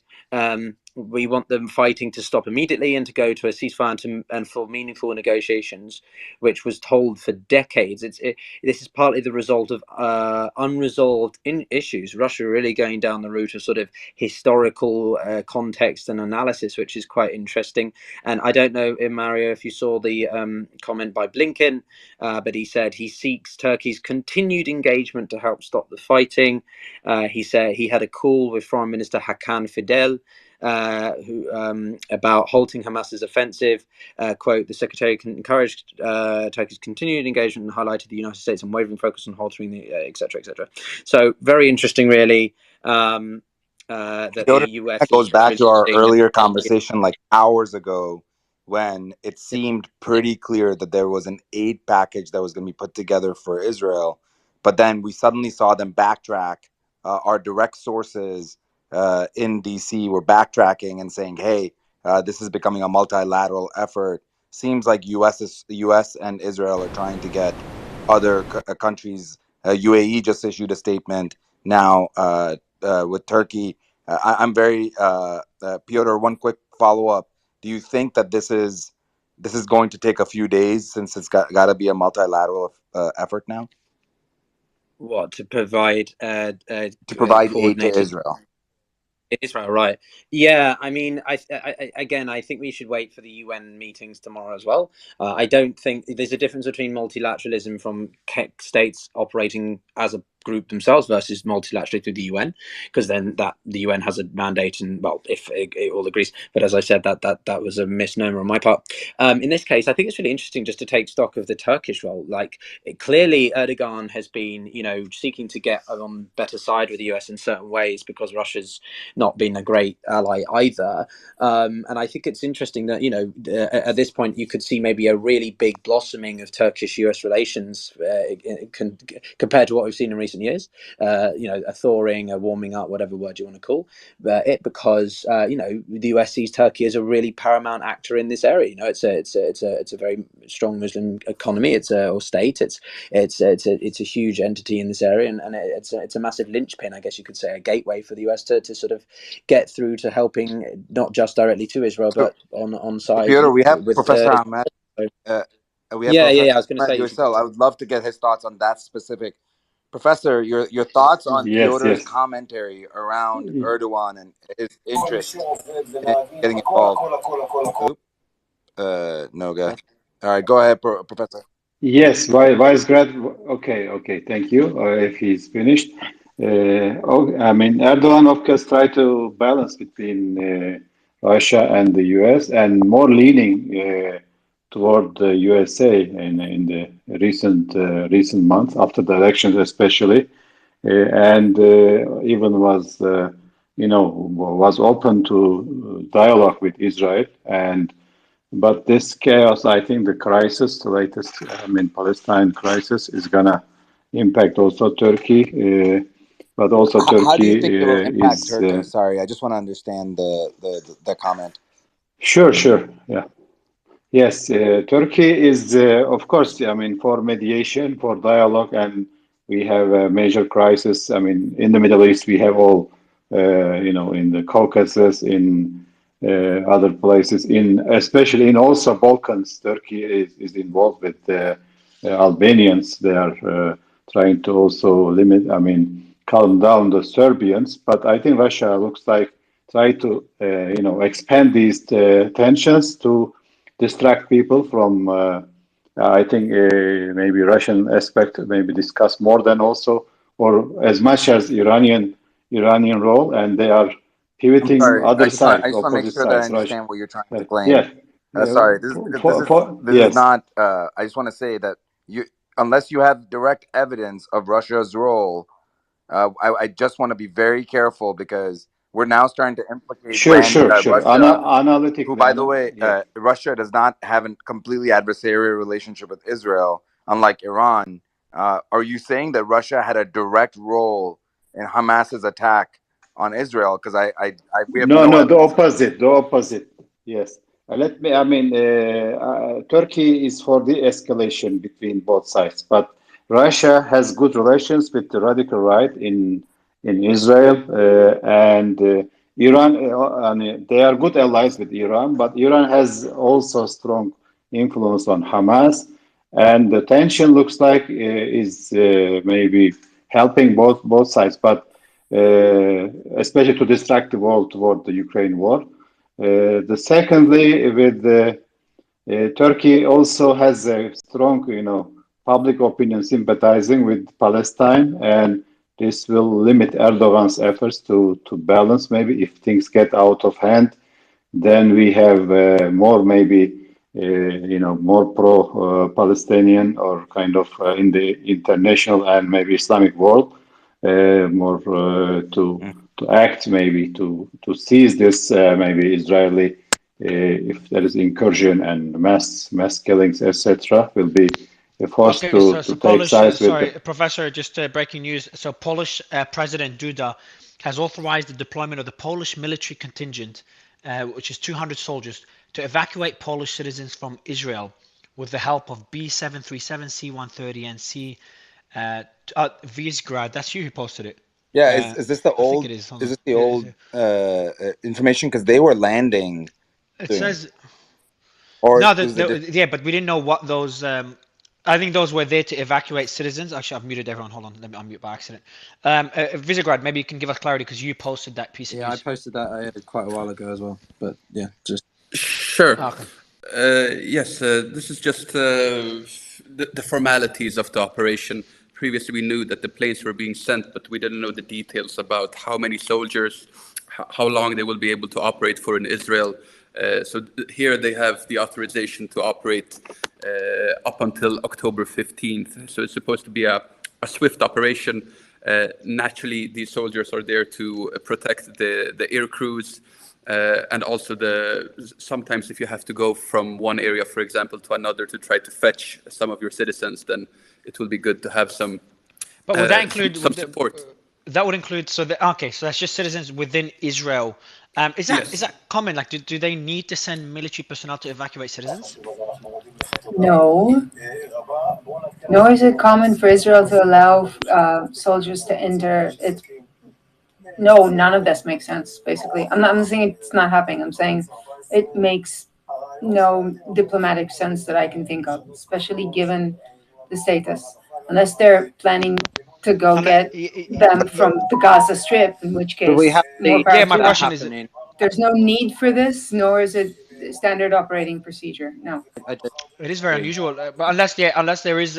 we want them fighting to stop immediately and to go to a ceasefire and for meaningful negotiations, which was told for decades. This is partly the result of unresolved issues. Russia really going down the route of sort of historical context and analysis, which is quite interesting. And I don't know, Mario, if you saw the comment by Blinken, but he said he seeks Turkey's continued engagement to help stop the fighting. He said he had a call with Foreign Minister Hakan Fidel, about halting Hamas's offensive. Quote, the secretary encouraged Turkey's continued engagement and highlighted the United States' unwavering focus on halting the etc. etc. So very interesting, really. That the US That goes is back to our releasing. earlier conversation like hours ago when it seemed pretty clear that there was an aid package that was going to be put together for Israel. But then we suddenly saw them backtrack. Our direct sources in DC were backtracking and saying, hey, this is becoming a multilateral effort. Seems like the US and Israel are trying to get other countries. UAE just issued a statement now with Turkey. I'm very Piotr. One quick follow up. Do you think that this is going to take a few days since it's got to be a multilateral effort now? What, to provide to provide aid to coordinated Israel? Israel, right? Yeah, I mean, I think we should wait for the UN meetings tomorrow as well. I don't think there's a difference between multilateralism from states operating as a group themselves versus multilaterally through the UN, because then that the UN has a mandate, and well, if it all agrees. But as I said, that was a misnomer on my part. In this case, I think it's really interesting just to take stock of the Turkish role. Like, clearly Erdogan has been, seeking to get on better side with the US in certain ways, because Russia's not been a great ally either. And I think it's interesting that, at this point you could see maybe a really big blossoming of Turkish-US relations compared to what we've seen in recent years. A thawing, a warming up, whatever word you want to call it, because the US sees Turkey as a really paramount actor in this area. It's a very strong Muslim economy. Or state. It's a huge entity in this area, and it's a massive linchpin, I guess you could say, a gateway for the US to sort of get through to helping not just directly to Israel, but on side Piotr, we have with Professor Ahmed. We have Professor I was going to Ahmed say yourself. I would love to get his thoughts on that specific. Professor, your thoughts on Yes, Piotr's yes. commentary around Erdogan and his interest in getting involved. No guy. All right, go ahead, Professor. Yes, Vice Grad. Okay, thank you. If he's finished. I mean, Erdogan, of course, tried to balance between Russia and the US, and more leaning toward the USA in the recent months after the elections, especially, and even was open to dialogue with Israel. But this chaos, I think the crisis, the latest, Palestine crisis, is gonna impact also Turkey. But also How do you Turkey think it will impact is Turkey? Sorry, I just want to understand the comment. sure, yeah. Yes, Turkey is, of course, for mediation, for dialogue, and we have a major crisis. I mean, in the Middle East, we have all, in the Caucasus, in other places, especially in also Balkans. Turkey is involved with the Albanians. They are trying to also calm down the Serbians. But I think Russia looks like try to, expand these tensions to distract people from I think maybe Russian aspect maybe discuss more than also or as much as Iranian role, and they are I'm pivoting sorry. other sides, I just want to make opposite sure that I sides. Russia, understand what you're trying to claim. yeah, Sorry, this is yes, not. I just want to say that unless you have direct evidence of Russia's role, I just want to be very careful, because we're now starting to implicate sure, when sure, sure. Russia, who, Analytically, by the way, yeah. Russia does not have a completely adversarial relationship with Israel, unlike Iran. Are you saying that Russia had a direct role in Hamas's attack on Israel? Because we have No, no no, the evidence of that. opposite, the opposite. Yes. Turkey is for the escalation between both sides, but Russia has good relations with the radical right in Israel and Iran. They are good allies with Iran, but Iran has also strong influence on Hamas, and the tension looks like is maybe helping both sides, but especially to distract the world toward the Ukraine war. The secondly, with Turkey also has a strong, public opinion sympathizing with Palestine, and this will limit Erdogan's efforts to balance. Maybe if things get out of hand, then we have more maybe more pro-Palestinian or kind of in the international and maybe Islamic world, more to act maybe to seize this maybe Israeli if there is incursion and mass killings etc. will be forced Okay, so to take Polish, sides with sorry, the Professor, just breaking news. So Polish President Duda has authorized the deployment of the Polish military contingent, which is 200 soldiers, to evacuate Polish citizens from Israel with the help of B-737, C-130, and Visegrad. That's you who posted it. Yeah, is this the I think old? it is. Hold Is on. this the old information? Because they were landing It soon, says or no, is it? yeah, but we didn't know what those. I think those were there to evacuate citizens. Actually, I've muted everyone. Hold on, let me unmute by accident. Visegrad, maybe you can give us clarity because you posted that piece of Yeah, I news. posted that quite a while ago as well. But yeah, just Sure. Okay. Yes, this is just the formalities of the operation. previously we knew that the planes were being sent, but we didn't know the details about how many soldiers, how long they will be able to operate for in Israel. Here they have the authorization to operate up until October 15th. So it's supposed to be a swift operation. Naturally, these soldiers are there to protect the air crews. And also sometimes if you have to go from one area, for example, to another to try to fetch some of your citizens, then it will be good to have some But would that include some support. That would include so that's just citizens within Israel. Is that common? Like, do they need to send military personnel to evacuate citizens? No. Nor is it common for Israel to allow soldiers to enter it. No, none of this makes sense, basically. I'm saying it's not happening. I'm saying it makes no diplomatic sense that I can think of, especially given the status. Unless they're planning to go get them from the Gaza Strip, in which case, more power my to question them. is, There's no need for this, nor is it standard operating procedure. No. It is very unusual, but unless there is,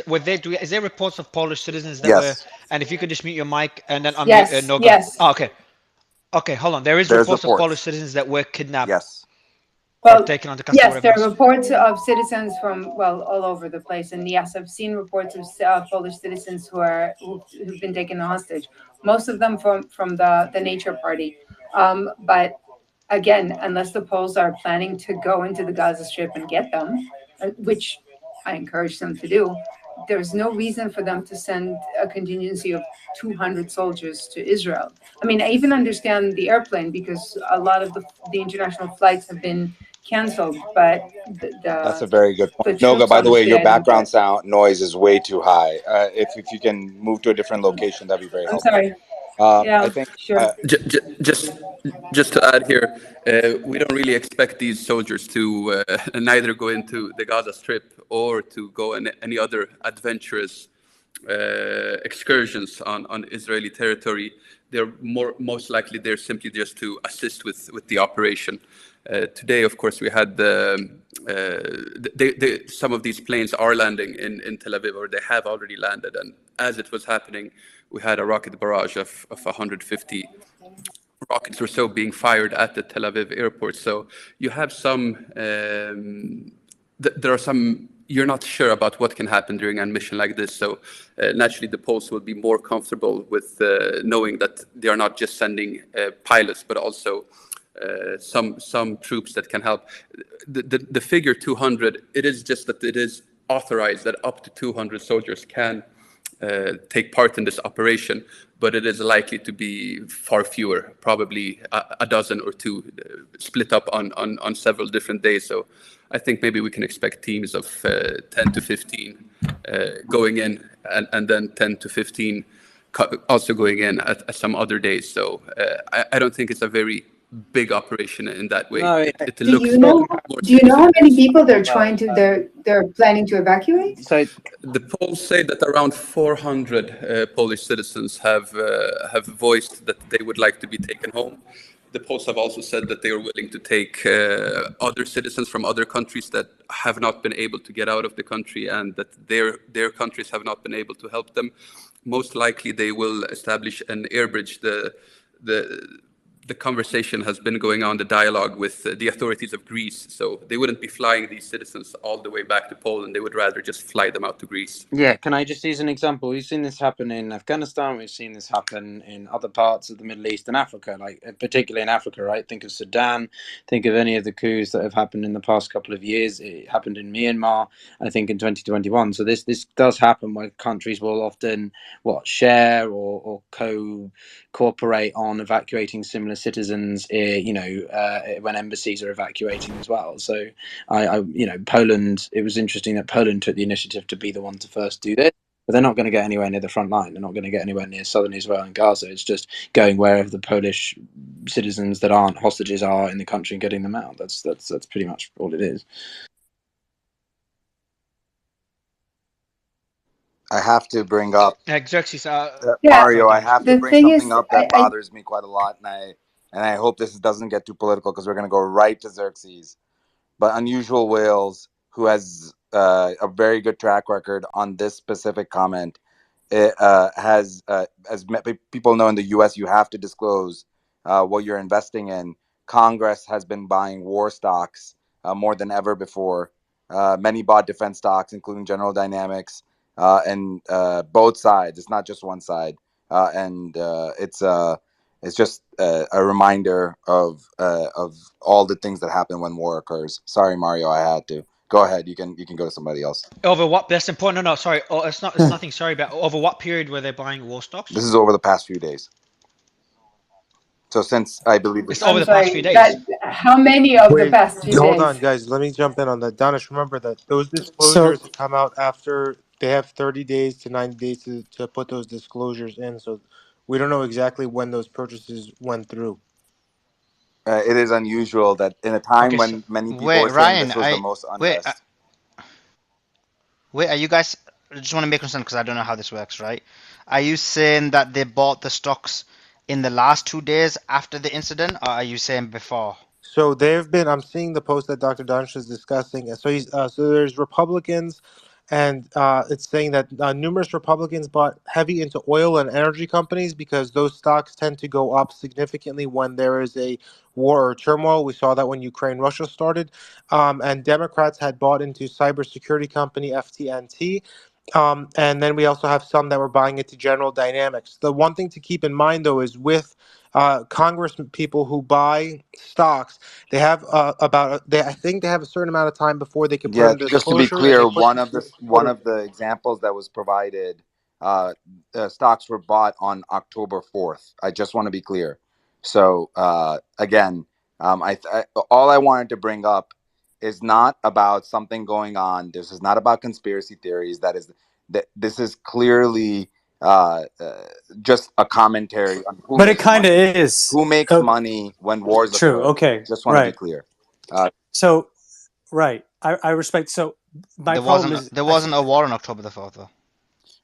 is there reports of Polish citizens that were? Yes. And if you could just mute your mic and then unmute Yes, Noga. yes. Oh, okay, hold on. There's reports of Polish citizens that were kidnapped. Yes. Well, taken onto custody. yes, there are reports of citizens from all over the place, and yes, I've seen reports of Polish citizens who've been taken hostage. Most of them from the Nature Party, but again, unless the Poles are planning to go into the Gaza Strip and get them, which I encourage them to do, there's no reason for them to send a contingency of 200 soldiers to Israel. I mean, I even understand the airplane because a lot of the international flights have been canceled, but That's a very good point. the Noga, troops, by the way, honestly, your I don't background get. sound noise is way too high. If you can move to a different location, that'd be very I'm helpful. sorry. Yeah, I think sure. Just to add here, we don't really expect these soldiers to neither go into the Gaza Strip or to go on any other adventurous excursions on Israeli territory. They're most likely there simply just to assist with the operation. Today, of course, we had some of these planes are landing in Tel Aviv, or they have already landed. And as it was happening, we had a rocket barrage of 150 rockets or so being fired at the Tel Aviv airport. So you have some, there are some, you're not sure about what can happen during a mission like this. So naturally, the Poles will be more comfortable with knowing that they are not just sending pilots, but also some troops that can help. The figure 200, it is just that it is authorized that up to 200 soldiers can take part in this operation, but it is likely to be far fewer, probably a dozen or two, split up on several different days. So I think maybe we can expect teams of 10 to 15 going in, and then 10 to 15 also going in at some other days. So I don't think it's a very big operation in that way. No, it Do looks you know? more Do you know how many citizens. people they're planning to evacuate? So the polls say that around 400 Polish citizens have voiced that they would like to be taken home. The Poles have also said that they are willing to take other citizens from other countries that have not been able to get out of the country, and that their countries have not been able to help them. Most likely, they will establish an air bridge. The conversation has been going on, the dialogue with the authorities of Greece. So they wouldn't be flying these citizens all the way back to Poland. They would rather just fly them out to Greece. yeah, can I just use an example? We've seen this happen in Afghanistan. We've seen this happen in other parts of the Middle East and Africa, like particularly in Africa, right? Think of Sudan. Think of any of the coups that have happened in the past couple of years. It happened in Myanmar, I think, in 2021. So this does happen where countries will often share or cooperate on evacuating similar citizens. When embassies are evacuating as well. So Poland. It was interesting that Poland took the initiative to be the one to first do this, but they're not going to get anywhere near the front line. They're not going to get anywhere near southern Israel and Gaza. It's just going wherever the Polish citizens that aren't hostages are in the country and getting them out. That's pretty much all it is. I have to bring up Xerxes. Mario. I have to bring something up that I bothers me quite a lot, and I hope this doesn't get too political because we're going to go right to Xerxes. But Unusual Whales, who has a very good track record on this specific comment, has, people know in the U.S., you have to disclose what you're investing in. Congress has been buying war stocks more than ever before. Many bought defense stocks, including General Dynamics, and both sides. It's not just one side, and it's just a reminder of all the things that happen when war occurs. Sorry, Mario, I had to. Go ahead. You can go to somebody else. Over what? That's important. No, sorry. Oh, it's not. It's nothing. Sorry, but over what period were they buying war stocks? This is over the past few days. So since I believe It's this, over I'm the past few sorry. days. How many of the Wait, past few hold days? on, guys. Let me jump in on that. Danish, remember that those So disclosures come out after they have 30 days to 90 days to put those disclosures in. So we don't know exactly when those purchases went through. it is unusual that in a time Okay, so when many people Wait, were saying Ryan, this was the I most wait, unrest. wait. Are you guys? I just want to make understand because I don't know how this works, right? Are you saying that they bought the stocks in the last 2 days after the incident, or are you saying before? So they've been. I'm seeing the post that Dr. Danish is discussing. And so so there's Republicans, and it's saying that numerous Republicans bought heavy into oil and energy companies because those stocks tend to go up significantly when there is a war or turmoil. We saw that when Ukraine Russia started, and Democrats had bought into cybersecurity company FTNT. And then we also have some that were buying into General Dynamics. The one thing to keep in mind, though, is with Congress people who buy stocks, they have I think they have a certain amount of time before they can put Yeah, in the just to be disclosure, and they clear, put one of the examples that was provided, stocks were bought on October 4th. I just want to be clear. So again, all I wanted to bring up is not about something going on. This is not about conspiracy theories. This is clearly just a commentary on who but it makes kind of money. is. Who makes Oh, money when wars true. occur? Okay. Just want to be Right. clear. So right. I respect. So my problem is There wasn't a war on October the 4th, though.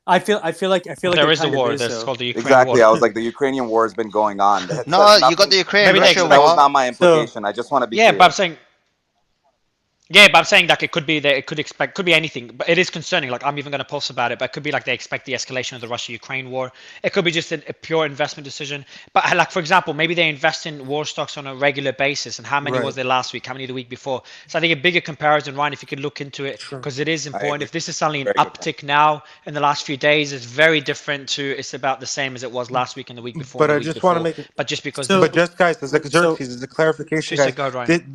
I feel like There it is a kind of war. is That's though. called the Ukraine war. Exactly. I was like, the Ukrainian war has been going on. That says No, you got nothing. the Ukraine Maybe they Russia That expect. was war. not my So implication. I just want to be Yeah, but I'm clear. saying. Yeah, but I'm saying like it could be that it could be anything, but it is concerning. Like I'm even going to post about it, but it could be like they expect the escalation of the Russia-Ukraine war. It could be just a pure investment decision. But like for example, maybe they invest in war stocks on a regular basis. And how many was right. there last week? How many the week before? So I think a bigger comparison, Ryan, if you could look into it, Sure. because it is I important. agree. If this is suddenly an Very good point. uptick now in the last few days, it's very different to it's about the same as it was last week and the week before But and the I week just want to before. make it. But just because the But so just guys, as a so Xerxes, as a clarification, should say guys, go, Ryan.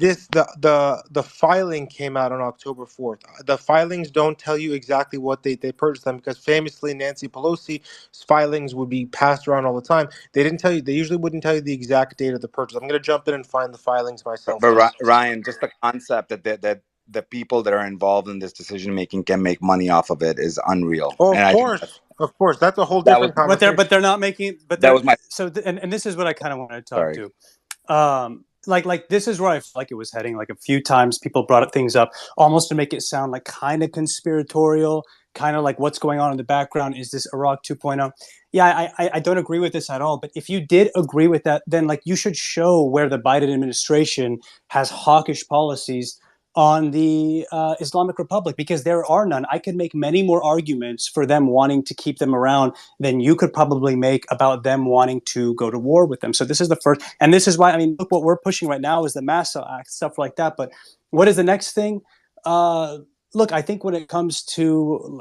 the filing came out on October 4th. The filings don't tell you exactly what they purchased them because famously Nancy Pelosi's filings would be passed around all the time. They didn't tell you. They usually wouldn't tell you the exact date of the purchase. I'm gonna jump in and find the filings myself, But guys. Ryan, just the concept that the people that are involved in this decision making can make money off of it is unreal. Oh, And I think of course, that's a whole that was different but conversation. they're not making. But that they're was my so and this is what I kind of want to talk sorry. to. Like this is where I feel like it was heading. Like a few times, people brought things up almost to make it sound like kind of conspiratorial, kind of like what's going on in the background. Is this Iraq 2.0? Yeah, I don't agree with this at all. But if you did agree with that, then like you should show where the Biden administration has hawkish policies on the Islamic Republic because there are none. I could make many more arguments for them wanting to keep them around than you could probably make about them wanting to go to war with them. So this is the first, and this is why I mean, look, what we're pushing right now is the Massa Act, stuff like that. But what is the next thing? Look, I think when it comes to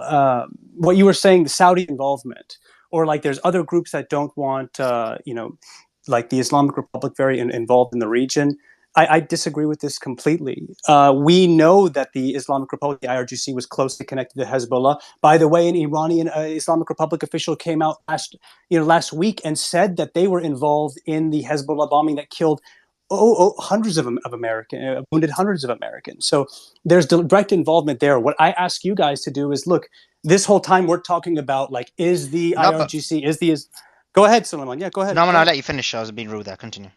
what you were saying, the Saudi involvement, or like there's other groups that don't want, like the Islamic Republic very involved in the region. I disagree with this completely. We know that the Islamic Republic, the IRGC, was closely connected to Hezbollah. By the way, an Iranian Islamic Republic official came out last week and said that they were involved in the Hezbollah bombing that killed hundreds of Americans, wounded hundreds of Americans. So there's direct involvement there. What I ask you guys to do is look. This whole time we're talking about like, is the No, but IRGC Go ahead, Suleiman. Yeah, go ahead. no, Go no, I'll ahead. let you finish. I was being rude there. Continue.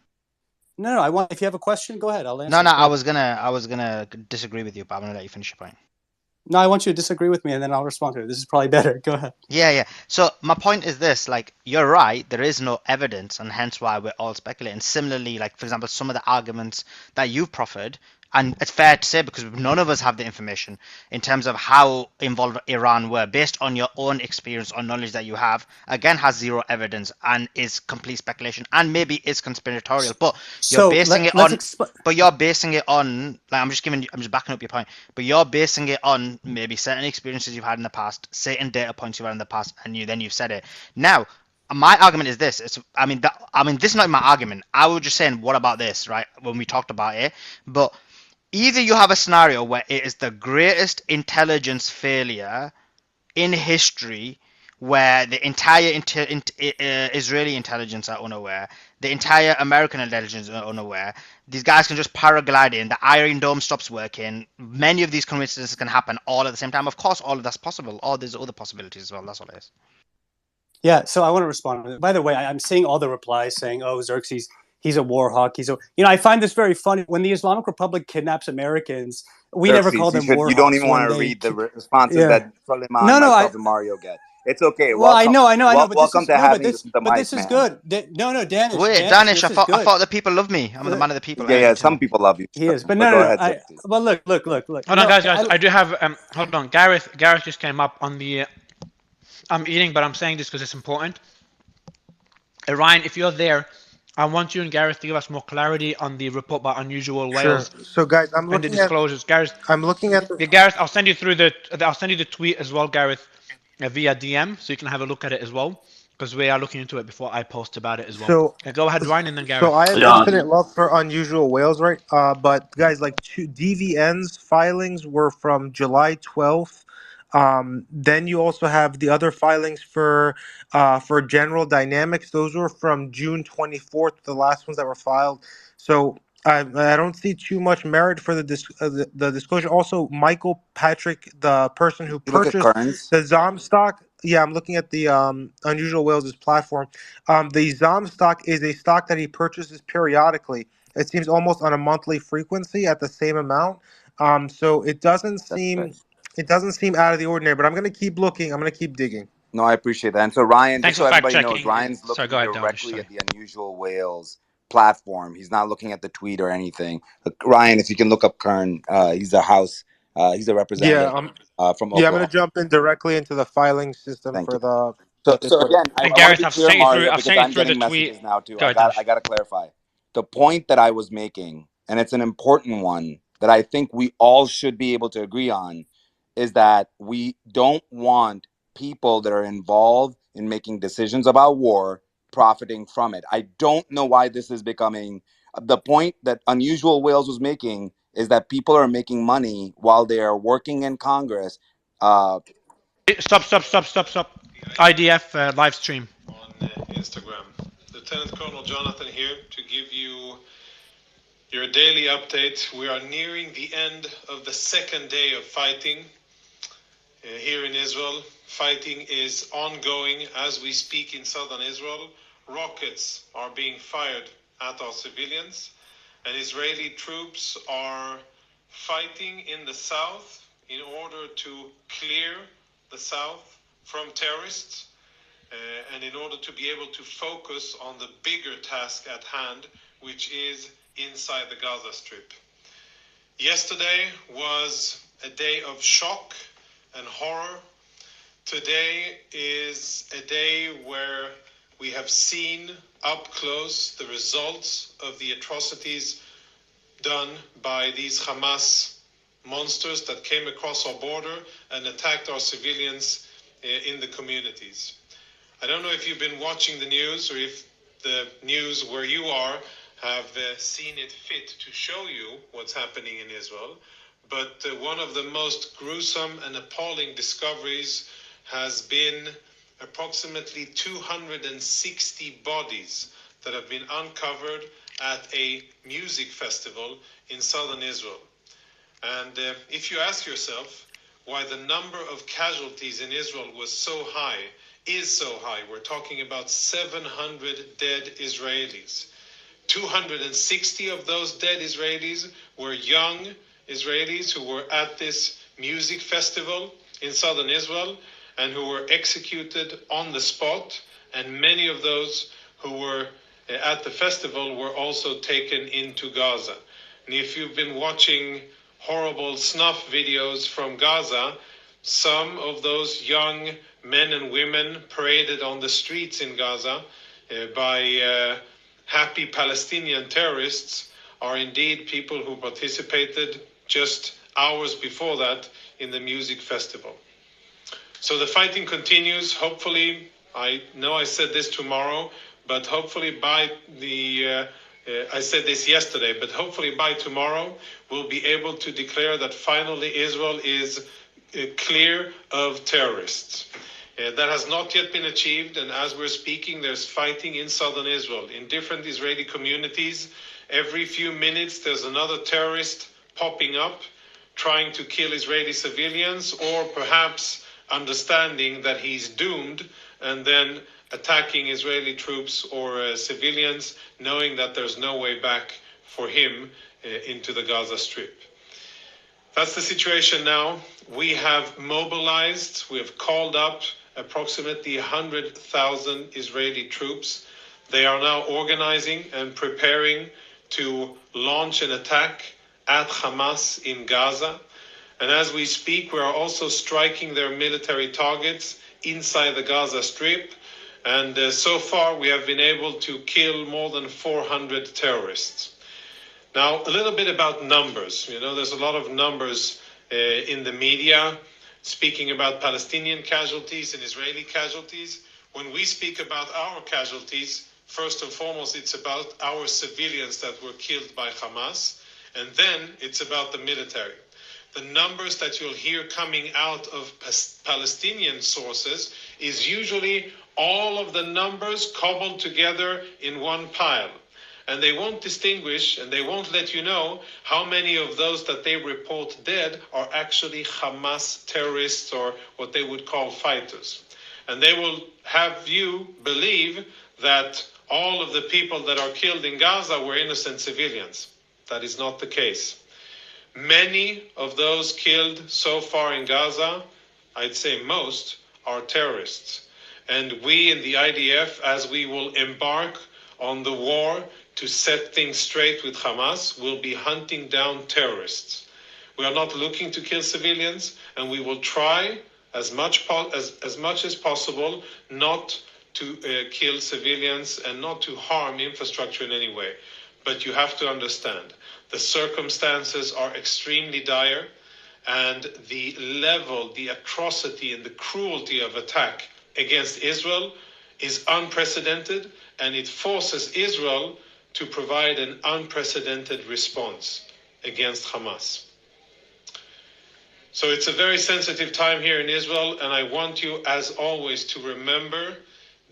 No, I want. If you have a question, go ahead. I'll answer. No, no, Go I was gonna disagree with you, but I'm gonna let you finish your point. No, I want you to disagree with me, and then I'll respond to it. This is probably better. Go ahead. Yeah, yeah. So my point is this: like, you're right. There is no evidence, and hence why we're all speculating. Similarly, like for example, some of the arguments that you've proffered, And it's fair to say, because none of us have the information in terms of how involved Iran were, based on your own experience or knowledge that you have, again, has zero evidence and is complete speculation and maybe is conspiratorial. But you're So basing it let's on. explain. But you're basing it on, like, I'm just backing up your point. But you're basing it on maybe certain experiences you've had in the past, certain data points you've had in the past, and you've said it. Now, my argument is this. This is not my argument. I was just saying, what about this, right? When we talked about it, but either you have a scenario where it is the greatest intelligence failure in history, where the entire Israeli intelligence are unaware, the entire American intelligence are unaware. These guys can just paraglide in. The Iron Dome stops working. Many of these coincidences can happen all at the same time. Of course, all of that's possible. Or there's other possibilities as well. That's all it is. Yeah, so I want to respond. By the way, I'm seeing all the replies saying, "Oh, Xerxes, he's a war hawk." I find this very funny. When the Islamic Republic kidnaps Americans, we never call Xerxes, them war you don't hawks. even want When to they, read the responses yeah, that Suleiman, no, myself, and Mario get. It's okay. well, I Welcome, know, but this welcome is to no, but having this, the but mic, this is man. good. No, Danish, Wait, this I is good. thought the people love me. I'm the man of the people. Yeah, Kidding. some people love you. He is, but But go no. ahead, Xerxes. Well, look. Hold on, guys. I do have. Hold on. Gareth just came up on the. I'm eating, but I'm saying this because it's important. Ryan, if you're there, I want you and Gareth to give us more clarity on the report by unusual Sure. whales So, guys, and the disclosures. Gareth, I'm looking at the. yeah, Gareth, I'll send you the tweet as well, Gareth, via DM, so you can have a look at it as well, because we are looking into it before I post about it as well. So, Go ahead, Ryan, and then so Gareth. I have infinite love for unusual whales, right? But guys, like two DVN's filings were from July 12th. Then you also have the other filings for General Dynamics. Those were from June 24th, the last ones that were filed. So I don't see too much merit for the disclosure. Also, Michael Patrick, the person who You look at purchased Kearns. the Zom stock. Yeah, I'm looking at the Unusual Whales' platform. The Zom stock is a stock that he purchases periodically. It seems almost on a monthly frequency at the same amount. So it doesn't That's fair. seem out of the ordinary. But I'm gonna keep looking. I'm gonna keep digging. No, I appreciate that. And so Ryan, just Thanks so for fact everybody knows, checking. Ryan's Sorry, looking go ahead, Danish. directly Sorry. at the Unusual Whales platform. He's not looking at the tweet or anything. Ryan, if you can look up Kern, he's a Yeah, representative from I'm gonna Oklahoma. jump in directly into the filing system Thank you. for the So Discord. again, And I want to Gareth, be clear, Mario, I've because sent you I'm through the getting tweet. messages now too. Go I ahead, Danish. got to clarify the point that I was making, and it's an important one that I think we all should be able to agree on, is that we don't want people that are involved in making decisions about war profiting from it. I don't know why this is becoming the point that Unusual Whales was making, is that people are making money while they are working in Congress. Stop. IDF live stream. On Instagram. Lieutenant Colonel Jonathan here to give you your daily update. We are nearing the end of the second day of fighting here in Israel. Fighting is ongoing as we speak in southern Israel. Rockets are being fired at our civilians, and Israeli troops are fighting in the south in order to clear the south from terrorists. And in order to be able to focus on the bigger task at hand, which is inside the Gaza Strip. Yesterday was a day of shock and horror. Today is a day where we have seen up close the results of the atrocities done by these Hamas monsters that came across our border and attacked our civilians in the communities. I don't know if you've been watching the news or if the news where you are have seen it fit to show you what's happening in Israel, but one of the most gruesome and appalling discoveries has been approximately 260 bodies that have been uncovered at a music festival in southern Israel. And if you ask yourself why the number of casualties in Israel was so high, is so high, we're talking about 700 dead Israelis. 260 of those dead Israelis were young Israelis who were at this music festival in southern Israel and who were executed on the spot, and many of those who were at the festival were also taken into Gaza. And if you've been watching horrible snuff videos from Gaza, some of those young men and women paraded on the streets in Gaza by happy Palestinian terrorists are indeed people who participated just hours before that in the music festival. So the fighting continues. Hopefully, I know I said this tomorrow, but hopefully by I said this yesterday, but hopefully by tomorrow, we'll be able to declare that finally Israel is clear of terrorists. That has not yet been achieved, and as we're speaking, there's fighting in southern Israel. In different Israeli communities, every few minutes there's another terrorist popping up, trying to kill Israeli civilians, or perhaps understanding that he's doomed, and then attacking Israeli troops or civilians, knowing that there's no way back for him into the Gaza Strip. That's the situation now. We have mobilized, we have called up approximately 100,000 Israeli troops. They are now organizing and preparing to launch an attack at Hamas in Gaza. And as we speak, we are also striking their military targets inside the Gaza Strip. And so far, we have been able to kill more than 400 terrorists. Now, a little bit about numbers. You know, there's a lot of numbers in the media speaking about Palestinian casualties and Israeli casualties. When we speak about our casualties, first and foremost, it's about our civilians that were killed by Hamas, and then it's about the military. The numbers that you'll hear coming out of Palestinian sources is usually all of the numbers cobbled together in one pile. And they won't distinguish, and they won't let you know how many of those that they report dead are actually Hamas terrorists or what they would call fighters. And they will have you believe that all of the people that are killed in Gaza were innocent civilians. That is not the case. Many of those killed so far in Gaza, I'd say most, are terrorists. And we in the IDF, as we will embark on the war to set things straight with Hamas, will be hunting down terrorists. We are not looking to kill civilians, and we will try as much as possible not to kill civilians and not to harm infrastructure in any way. But you have to understand, the circumstances are extremely dire, and the level, the atrocity and the cruelty of attack against Israel is unprecedented, and it forces Israel to provide an unprecedented response against Hamas. So it's a very sensitive time here in Israel, and I want you, as always, to remember,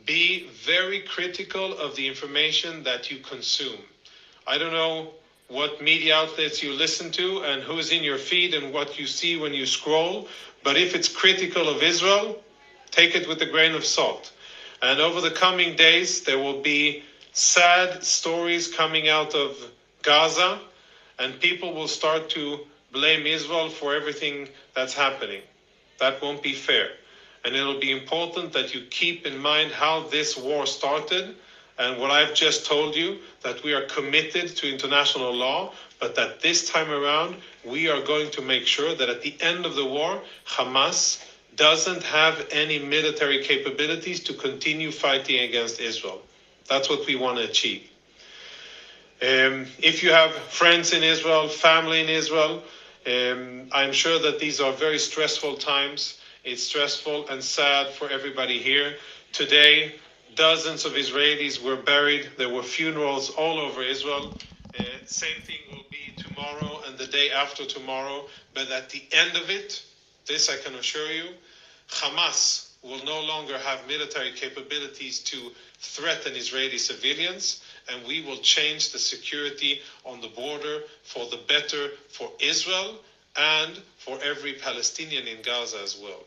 be very critical of the information that you consume. I don't know what media outlets you listen to and who's in your feed and what you see when you scroll, but if it's critical of Israel, take it with a grain of salt. And over the coming days, there will be sad stories coming out of Gaza, and people will start to blame Israel for everything that's happening. That won't be fair. And it'll be important that you keep in mind how this war started and what I've just told you, that we are committed to international law, but that this time around, we are going to make sure that at the end of the war, Hamas doesn't have any military capabilities to continue fighting against Israel. That's what we want to achieve. If you have friends in Israel, family in Israel, I'm sure that these are very stressful times. It's stressful and sad for everybody here. Today, dozens of Israelis were buried. There were funerals all over Israel. Same thing will be tomorrow and the day after tomorrow. But at the end of it, this I can assure you, Hamas will no longer have military capabilities to threaten Israeli civilians, and we will change the security on the border for the better for Israel and for every Palestinian in Gaza as well.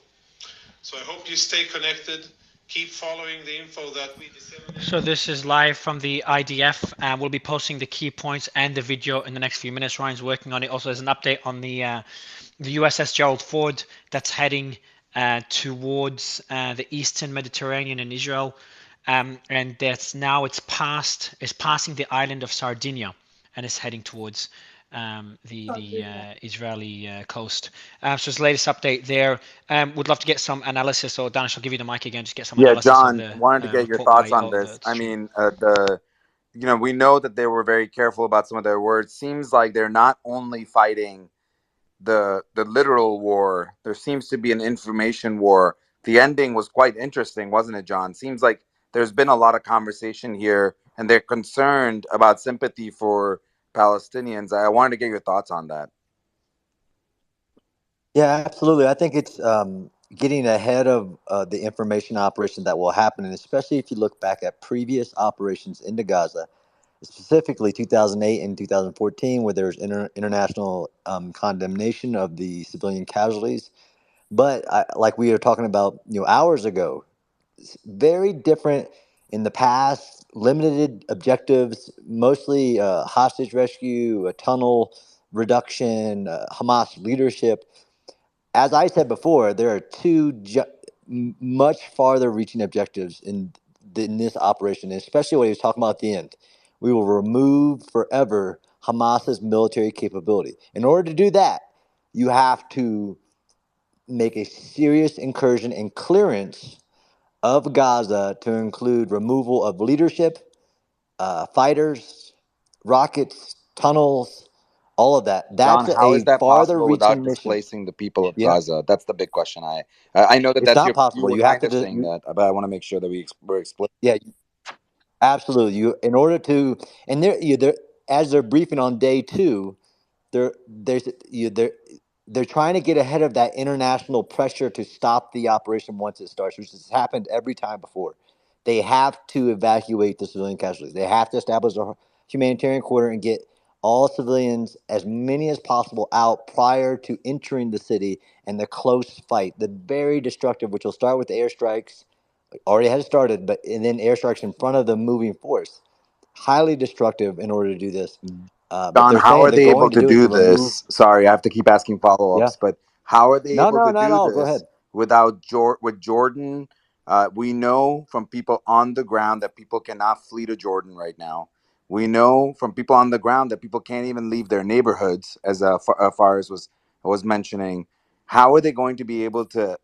So I hope you stay connected. Keep following the info that we disseminate. So this is live from the IDF, and we'll be posting the key points and the video in the next few minutes. Ryan's working on it. Also, there's an update on the USS Gerald Ford that's heading towards the Eastern Mediterranean in Israel, and that's now it's passing the island of Sardinia and is heading towards the Israeli coast. So it's the latest update there. Would love to get some analysis. So Danish, I'll give you the mic again. Just get some Yeah, analysis of John, the wanted to get your report thoughts by on all this. the I stream. mean, we know that they were very careful about some of their words. Seems like they're not only fighting the literal war. There seems to be an information war. The ending was quite interesting, wasn't it, John? Seems like there's been a lot of conversation here, and they're concerned about sympathy for Palestinians. I wanted to get your thoughts on that. Yeah, absolutely. I think it's getting ahead of the information operation that will happen, and especially if you look back at previous operations into Gaza, specifically 2008 and 2014, where there's international condemnation of the civilian casualties. But like we were talking about, hours ago, very different in the past, limited objectives, mostly hostage rescue, a tunnel reduction, Hamas leadership. As I said before, there are two much farther reaching objectives in this operation, especially what he was talking about at the end. We will remove forever Hamas's military capability. In order to do that, you have to make a serious incursion and clearance of Gaza to include removal of leadership, fighters, rockets, tunnels, all of that. John, That's how is a that farther possible without reaching mission. displacing the people of Yeah, Gaza? That's the big question. I know that it's that's not you possible. were You have kind to of saying that, but I want to make sure that we're explicit. yeah, absolutely. You in order to and they're as they're briefing on day two, there's they're trying to get ahead of that international pressure to stop the operation once it starts, which has happened every time before. They have to evacuate the civilian casualties. They have to establish a humanitarian corridor and get all civilians, as many as possible, out prior to entering the city and the close fight, the very destructive, which will start with the airstrikes. Already has started, but and then airstrikes in front of the moving force. Highly destructive in order to do this. But John, they're how saying are they're they able going to to do it do to remove. this? Sorry, I have to keep asking Yeah. follow-ups, but how are they No, able no, to not at do all. Go this ahead. without with Jordan? We know from people on the ground that people cannot flee to Jordan right now. We know from people on the ground that people can't even leave their neighborhoods, as Faris was mentioning. How are they going to be able to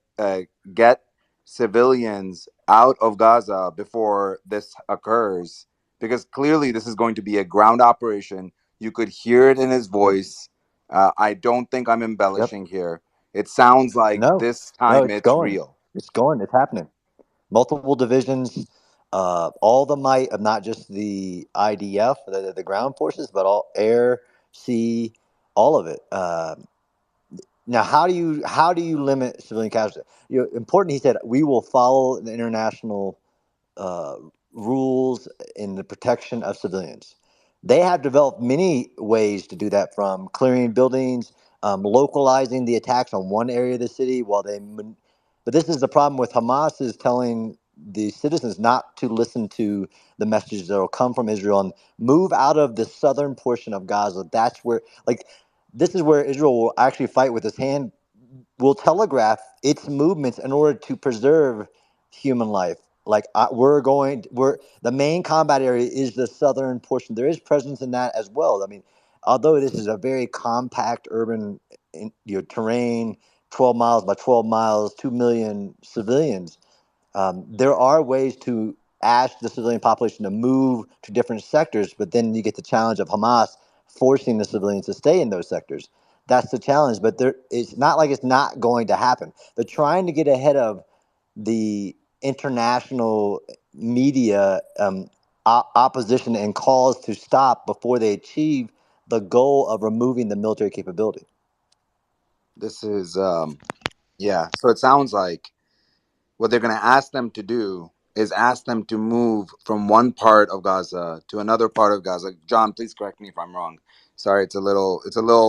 get civilians out of Gaza before this occurs? Because clearly this is going to be a ground operation. You could hear it in his Yep. voice. I don't think I'm Yep. embellishing here. It sounds like No, this no, time it's it's going. real. It's going. It's happening. Multiple divisions, all the might of not just the IDF, the ground forces, but all air, sea, all of it. Now, how do you limit civilian casualties? Important. He said we will follow the international uh, rules in the protection of civilians. They have developed many ways to do that, from clearing buildings, localizing the attacks on one area of the city while they. But this is the problem with Hamas, is telling the citizens not to listen to the messages that will come from Israel and move out of the southern portion of Gaza. That's where, like, this is where Israel will actually fight with its hand, will telegraph its movements in order to preserve human life. Like, we're the main combat area is the southern portion. There is presence in that as well. I mean, although this is a very compact urban, terrain, 12 miles by 12 miles, 2 million civilians. There are ways to ask the civilian population to move to different sectors, but then you get the challenge of Hamas forcing the civilians to stay in those sectors. That's the challenge, but it's not like it's not going to happen. They're trying to get ahead of the international media opposition and calls to stop before they achieve the goal of removing the military capability. This is yeah. So it sounds like what they're going to ask them to do is ask them to move from one part of Gaza to another part of Gaza. John, please correct me if I'm wrong. Sorry,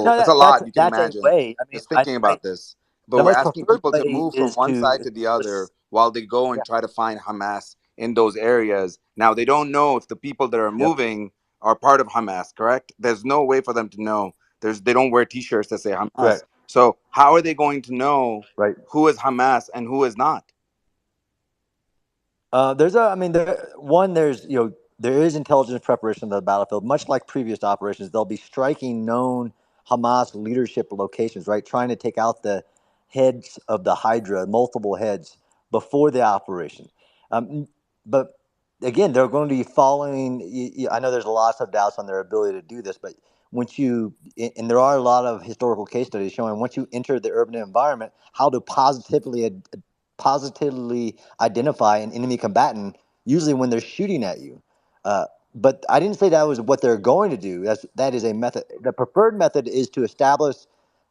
No, it's a that's lot. You can that's a imagine way. I mean, just thinking about this. But the we're most asking preferred people to way move from is one to side to the other while they go and try to find Hamas in those areas. Now they don't know if the people that are Yep. moving are part of Hamas, correct? There's no way for them to know. They don't wear t-shirts that say Hamas. Correct. So how are they going to know Right. who is Hamas and who is not? There's a, I mean, there's there is intelligence preparation of the battlefield, much like previous operations. They'll be striking known Hamas leadership locations, right? Trying to take out the heads of the Hydra, multiple heads, before the operation. But again, they're going to be following. I know there's lots of doubts on their ability to do this, but once you, and there are a lot of historical case studies showing once you enter the urban environment, how to positively identify an enemy combatant, usually when they're shooting at you. But I didn't say that was what they're going to do. That is a method. The preferred method is to establish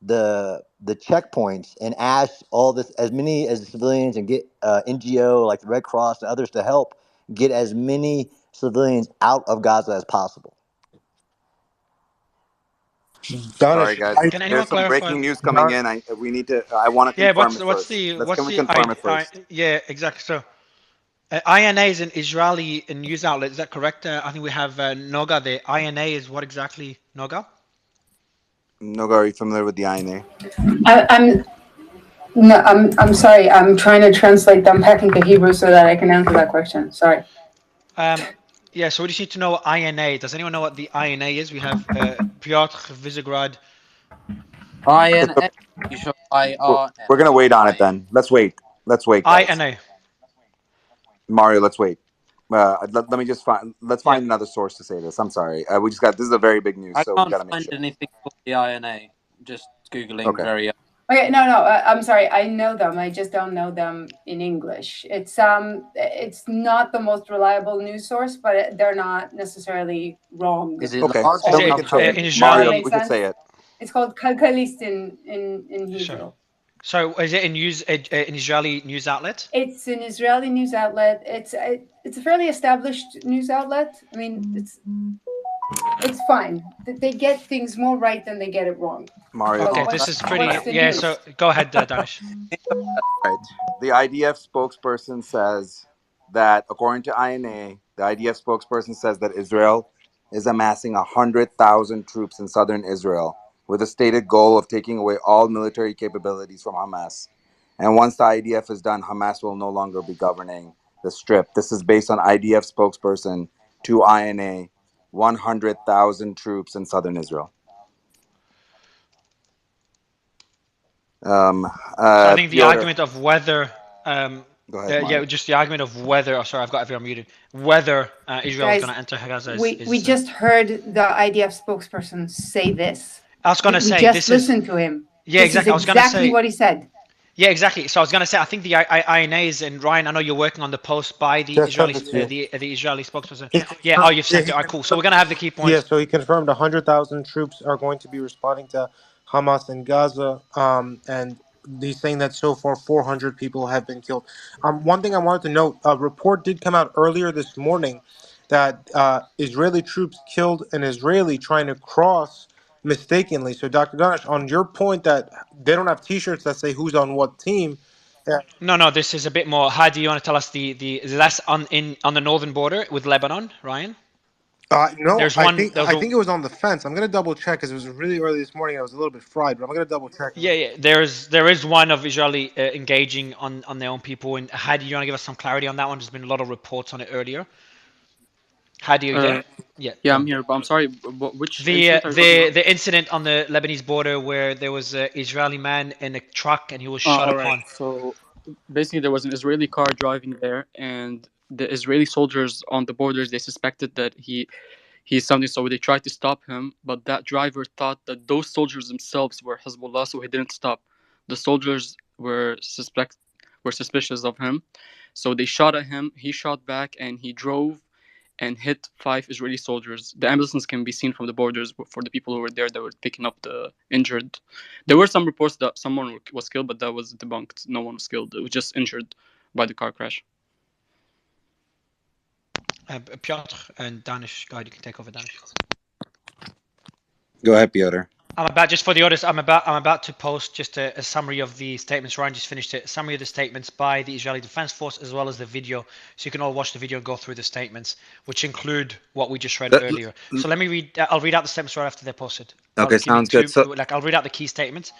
the checkpoints and ask all this as many as civilians and get NGO like the Red Cross and others to help get as many civilians out of Gaza as possible. Sorry, guys. Can anyone There's some clarify? breaking news coming in. I want to Yeah, confirm it first. Can we confirm it first? yeah, exactly. So INA is an Israeli news outlet. Is that correct? I think we have Noga there. INA is what exactly, Noga? Noga, are you familiar with the INA? I'm sorry. I'm trying to translate them back into Hebrew so that I can answer that question. Sorry. Yeah, so we just need to know INA. Does anyone know what the INA is? We have Piotr, Visegrad. INA. We're gonna wait on it then. Let's wait. Guys. INA. Mario, let's wait. Let me just find. Let's find another source to say this. I'm sorry. We just got. This is a very big news, I so we can't gotta make find sure. anything called the INA. Just googling Okay. very. Okay, no, I'm sorry. I know them. I just don't know them in English. It's not the most reliable news source, but they're not necessarily wrong. Is it okay? large? Then we can say it. Mario, we can say it. It's called Kalkalist in Hebrew. Sure. So is it an Israeli news outlet? It's an Israeli news outlet. It's a fairly established news outlet. I mean, it's fine. They get things more right than they get it wrong. Mario. Okay, this is pretty. Yeah. News? So go ahead, Danish. Right. The IDF spokesperson says that, according to INA, the IDF spokesperson says that Israel is amassing 100,000 troops in southern Israel with a stated goal of taking away all military capabilities from Hamas. And once the IDF is done, Hamas will no longer be governing the strip. This is based on IDF spokesperson to INA, 100,000 troops in southern Israel. So I think the Piotr, argument of whether, go ahead, just the argument of whether. Oh, sorry, I've got everyone muted. Whether Israel is going to enter Gaza we just heard the IDF spokesperson say this. I was going to say we just this listened to him. Yeah, this exactly. Is I was going to exactly say what he said. Yeah, exactly. So I was going to say, I think the INAs, and Ryan, I know you're working on the post by the Just Israeli sent it to you. the Israeli spokesperson. Yeah. Oh, you've sent it. All right, cool. So we're going to have the key points. Yeah, so he confirmed 100,000 troops are going to be responding to Hamas in Gaza, and he's saying that so far 400 people have been killed. One thing I wanted to note, a report did come out earlier this morning that Israeli troops killed an Israeli trying to cross mistakenly. So, Dr. Danish, on your point that they don't have T-shirts that say who's on what team. No, this is a bit more. How do you want to tell us the less on the northern border with Lebanon, Ryan? No, There's I one. think it was on the fence. I'm gonna double check because it was really early this morning. I was a little bit fried, but I'm gonna double check. Yeah. There is one of Israeli engaging on their own people. And how do you want to give us some clarity on that one? There's been a lot of reports on it earlier. How do you get? Yeah, I'm here, but I'm sorry. Which the incident on the Lebanese border where there was an Israeli man in a truck and he was shot upon. So basically, there was an Israeli car driving there, and the Israeli soldiers on the borders, they suspected that he's something, so they tried to stop him, but that driver thought that those soldiers themselves were Hezbollah, so he didn't stop. The soldiers were suspicious of him, so they shot at him. He shot back, and he drove and hit 5 Israeli soldiers. The ambulances can be seen from the borders for the people who were there that were picking up the injured. There were some reports that someone was killed, but that was debunked. No one was killed. It was just injured by the car crash. Piotr and Danish, go ahead, you can take over, Danish. Go ahead, Piotr. Just for the audience, I'm about to post just a summary of the statements. Ryan just finished it. A summary of the statements by the Israeli Defense Force, as well as the video, so you can all watch the video and go through the statements, which include what we just read earlier. So let me read. I'll read out the statements right after they're posted. Okay, sounds good. I'll read out the key statements.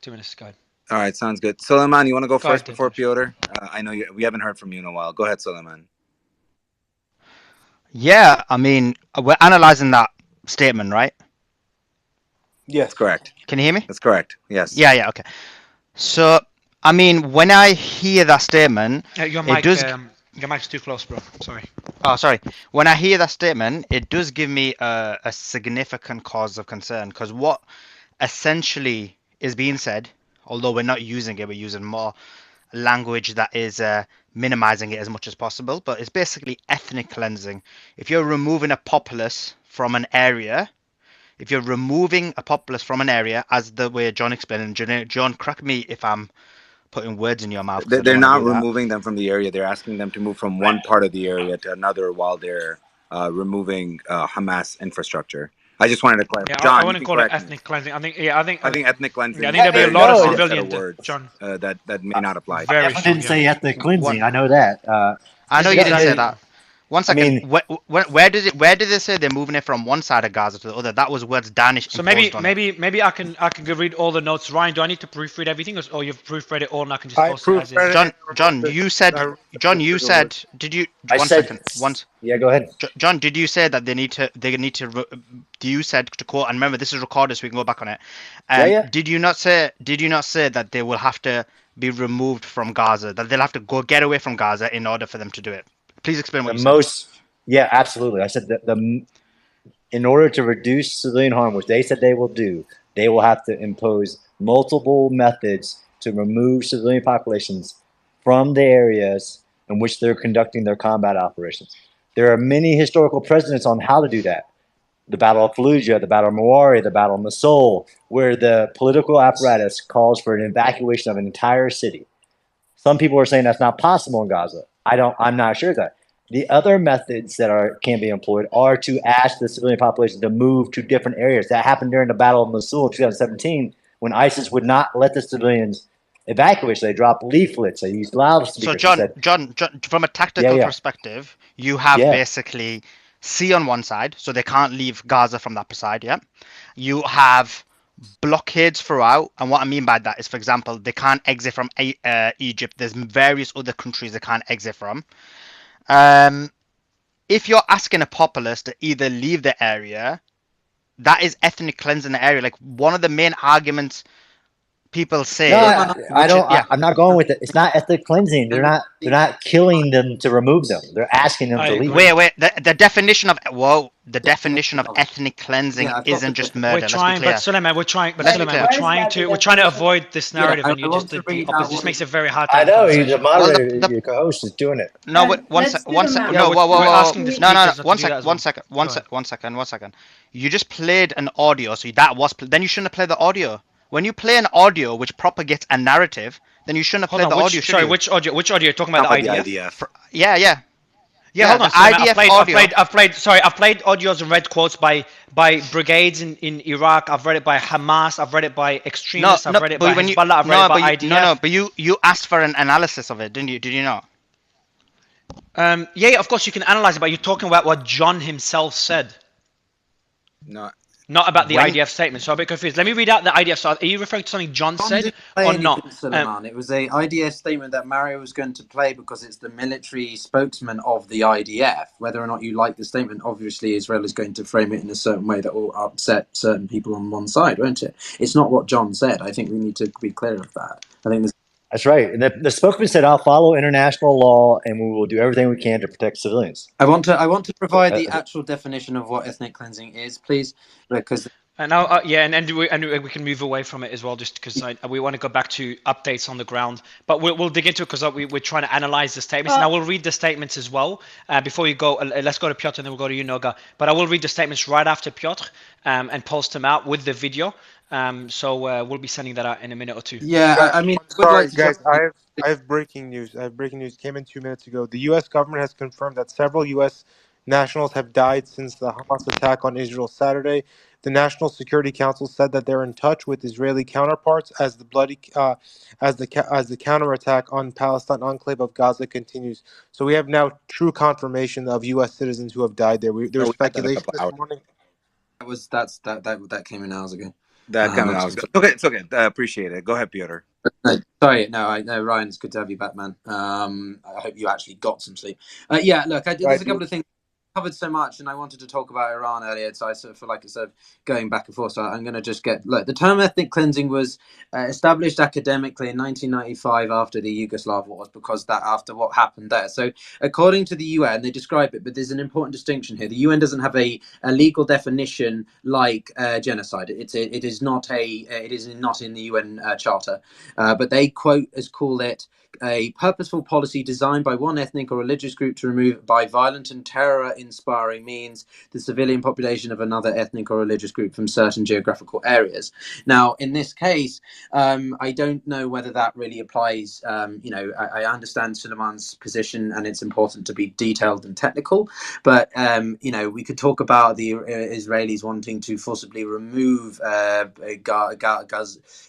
2 minutes. Go ahead. All right, sounds good. Suleiman, you want to go first before Piotr? I know we haven't heard from you in a while. Go ahead, Suleiman. Yeah, I mean, we're analyzing that statement, right? Yes. That's correct. Can you hear me? That's correct. Yes. Yeah, yeah, okay. So, I mean, when I hear that statement, Your it mic, does. your mic's too close, bro. Sorry. Oh, sorry. When I hear that statement, it does give me a significant cause of concern because what essentially is being said, although we're not using it, we're using more language that is minimizing it as much as possible, but it's basically ethnic cleansing. If you're removing a populace from an area, as the way John explained, and John, correct me if I'm putting words in your mouth because I don't They're want to not do that. removing them from the area. They're asking them to move from one part of the area to another while they're removing Hamas infrastructure. I just wanted to clarify. Yeah, I John, you wouldn't can call it correct me. ethnic cleansing. I think, yeah, I I think ethnic yeah, cleansing I is think a there'll be a very lot of strong set of civilian, words John. that may not apply. I Very definitely strong, didn't yeah. say ethnic What? cleansing. I know that. I know you didn't say Exactly. that. One I second. mean, Where did they say they're moving it from one side of Gaza to the other? That was words Danish So imposed on it. maybe I can go read all the notes. Ryan, do I need to proofread everything, or you've proofread it all and I can just I post it as proofread is? it and John, removed it. you said, I removed John, the you trigger word. said, did you? I One said, second. Once, yeah, go ahead. John, did you say that they need to? You said to quote, and remember this is recorded, so we can go back on it. Yeah, yeah. Did you not say? Did you not say that they will have to be removed from Gaza? That they'll have to get away from Gaza in order for them to do it? Please explain what you said. Yeah, absolutely. I said that in order to reduce civilian harm, which they said they will do, they will have to impose multiple methods to remove civilian populations from the areas in which they're conducting their combat operations. There are many historical precedents on how to do that. The Battle of Fallujah, the Battle of Mawari, the Battle of Mosul, where the political apparatus calls for an evacuation of an entire city. Some people are saying that's not possible in Gaza. I'm not sure of that. The other methods that can be employed are to ask the civilian population to move to different areas. That happened during the Battle of Mosul in 2017 when ISIS would not let the civilians evacuate. So they dropped leaflets. They used So loudspeakers. John, from a tactical perspective, you have basically sea on one side, so they can't leave Gaza from that side. Yeah, you have blockades throughout, and what I mean by that is, for example, they can't exit from Egypt. There's various other countries they can't exit from. If you're asking a populace to either leave the area, that is ethnic cleansing the area. Like one of the main arguments people say. No, I don't. I'm not going with it. It's not ethnic cleansing. They're not killing them to remove them. They're asking them to leave. Wait. The definition of ethnic cleansing isn't just murder. We're trying, but Suleiman, we're trying to avoid this narrative, and you just did the opposite. This makes it very hard to I have a know conversation. the moderator, your co-host, is doing it. No, wait, one second. No, one second. You just played an audio, so then you shouldn't have played the audio. When you play an audio which propagates a narrative, then you shouldn't have played the audio. Sorry, which audio? Which audio? You're talking about the IDF? Yeah. Yeah, hold on. IDF audio. I've played audios and read quotes by brigades in Iraq. I've read it by Hamas. I've read it by extremists. I've read it by HEZBOLLAH. I've read it by IDF. But you asked for an analysis of it, didn't you? Did you not? Yeah, of course you can analyze it, but you're talking about what John himself said. Not about the IDF statement, so I'm a bit confused. Let me read out the IDF. So are you referring to something John said or not? Suleiman. It was a IDF statement that Mario was going to play because it's the military spokesman of the IDF. Whether or not you like the statement, obviously Israel is going to frame it in a certain way that will upset certain people on one side, won't it? It's not what John said. I think we need to be clear of that. I think that's right. And the spokesman said, "I'll follow international law, and we will do everything we can to protect civilians." I want to provide the actual definition of what ethnic cleansing is, please, because. And now, and we can move away from it as well, just because we want to go back to updates on the ground. But we'll dig into it because we're trying to analyze the statements. And I will read the statements as well before you go. Let's go to Piotr and then we'll go to you, Noga. But I will read the statements right after Piotr and post them out with the video. So we'll be sending that out in a minute or two. Yeah, I mean, sorry, guys. I have breaking news. Came in 2 minutes ago. The U.S. government has confirmed that several U.S. nationals have died since the Hamas attack on Israel Saturday. The National Security Council said that they're in touch with Israeli counterparts as the counterattack on Palestine enclave of Gaza continues. So we have now true confirmation of U.S. citizens who have died there. There was speculation this morning. That came in hours ago. It's okay. Appreciate it. Go ahead, Piotr. Sorry, Ryan, it's good to have you back, man. I hope you actually got some sleep. There's a couple of things. covered so much, and I wanted to talk about Iran earlier, so I sort of feel like it's sort of going back and forth. So I'm going to just look. The term ethnic cleansing was established academically in 1995 after the Yugoslav wars, because after what happened there. So according to the UN, they describe it, but there's an important distinction here. The UN doesn't have a legal definition like genocide. It is not in the UN Charter, but they call it a purposeful policy designed by one ethnic or religious group to remove by violent and terror-inspiring means the civilian population of another ethnic or religious group from certain geographical areas. Now, in this case, I don't know whether that really applies. I understand Suleiman's position, and it's important to be detailed and technical, but we could talk about the Israelis wanting to forcibly remove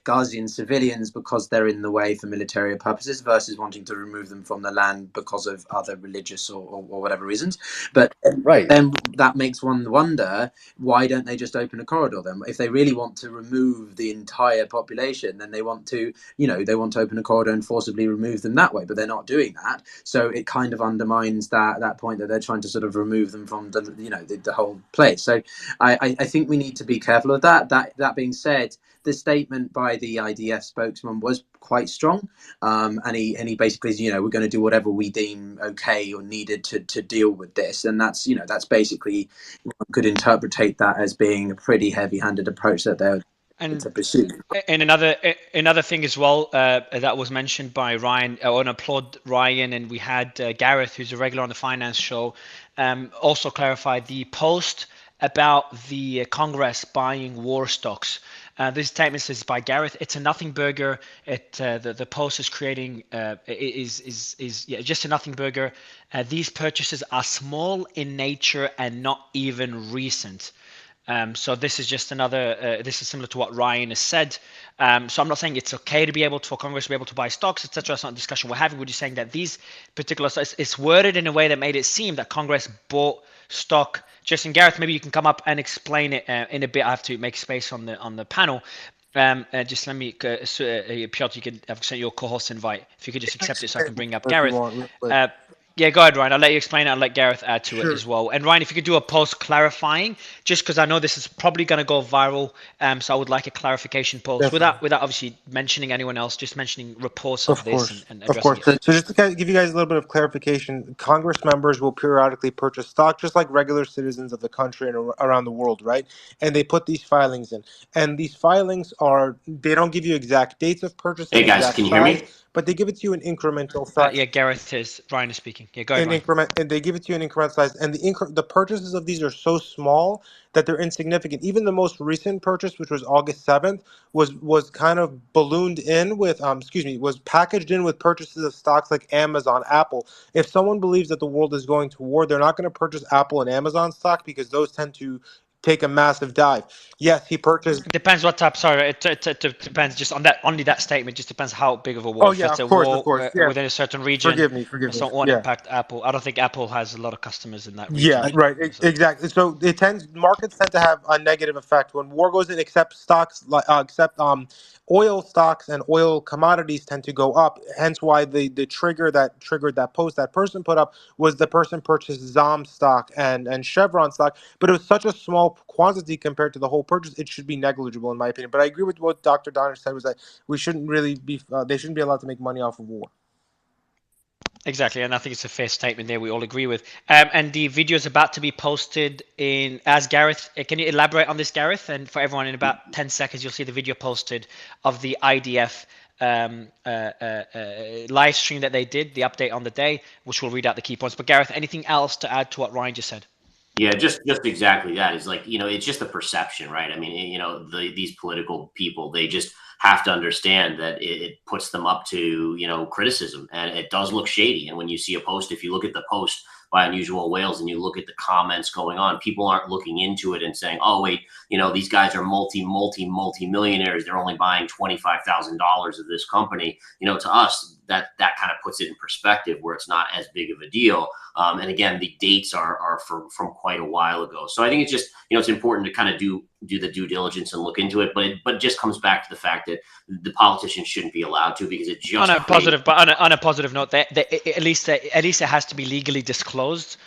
Ghazian civilians because they're in the way for military purposes, versus wanting to remove them from the land because of other religious or whatever reasons. But then that makes one wonder, why don't they just open a corridor then? If they really want to remove the entire population, then they want to open a corridor and forcibly remove them that way, but they're not doing that. So it kind of undermines that point that they're trying to sort of remove them from the whole place. So I think we need to be careful of that. That being said, the statement by the IDF spokesman was quite strong, and he basically says, we're going to do whatever we deem okay or needed to deal with this, and that's basically, one could interpretate that as being a pretty heavy-handed approach that they're to pursue. And another thing as well that was mentioned by Ryan. I want to applaud Ryan, and we had Gareth, who's a regular on the Finance Show, also clarified the post about the Congress buying war stocks. This statement is by Gareth. It's a nothing burger. The post is creating is just a nothing burger. These purchases are small in nature and not even recent. So this is just another. This is similar to what Ryan has said. So I'm not saying it's okay to be able to, for Congress to be able to buy stocks, etc. That's not a discussion we're having. We're just saying that these particular stocks, it's worded in a way that made it seem that Congress bought stock. Justin, Gareth, maybe you can come up and explain it in a bit. I have to make space on the panel. Just let me, Piotr, you could have sent your co-host invite. If you could just accept it so I can bring up Gareth. Yeah, go ahead, Ryan. I'll let you explain it. I'll let Gareth add to it as well. And Ryan, if you could do a post clarifying, just because I know this is probably going to go viral, so I would like a clarification post without obviously mentioning anyone else, just mentioning reports of this and addressing it. So just to kind of give you guys a little bit of clarification, Congress members will periodically purchase stock, just like regular citizens of the country and around the world, right? And they put these filings in. And these filings they don't give you exact dates of purchase and exact size, but they give it to you in incremental size. Yeah, Ryan is speaking. Yeah, go ahead, Ryan. And they give it to you in incremental size. And the purchases of these are so small that they're insignificant. Even the most recent purchase, which was August 7th, was kind of ballooned in with, was packaged in with purchases of stocks like Amazon, Apple. If someone believes that the world is going to war, they're not going to purchase Apple and Amazon stock because those tend to take a massive dive. Yes, he purchased. Depends what type. Sorry, it depends just on that. Only that statement just depends how big of a war. Oh yeah, if it's of a course, war within a certain region, Forgive me. so it won't impact Apple. I don't think Apple has a lot of customers in that region. Yeah, right. Exactly. So markets tend to have a negative effect when war goes in. Except oil stocks and oil commodities tend to go up. Hence, why the trigger that triggered that post that person put up was the person purchased ZOM stock and Chevron stock, but it was such a small quantity compared to the whole purchase. It should be negligible, in my opinion. But I agree with what Dr. Donner said, was that we shouldn't really be. They shouldn't be allowed to make money off of war. Exactly, and I think it's a fair statement there. We all agree with. And the video is about to be posted as Gareth. Can you elaborate on this, Gareth? And for everyone, in about 10 seconds, you'll see the video posted of the IDF live stream that they did, the update on the day, which will read out the key points. But Gareth, anything else to add to what Ryan just said? Yeah, just exactly that. Is like, it's just a perception, right? I mean, these political people, they just have to understand that it puts them up to, criticism, and it does look shady. And when you see a post, if you look at the post by Unusual Whales and you look at the comments going on, people aren't looking into it and saying, oh, wait, these guys are multi-millionaires. They're only buying $25,000 of this company. To us, that kind of puts it in perspective where it's not as big of a deal. And again, the dates are from quite a while ago. So I think it's just, it's important to kind of do the due diligence and look into it. But it just comes back to the fact that the politicians shouldn't be allowed to, because it just on a positive note, at least it has to be legally disclosed.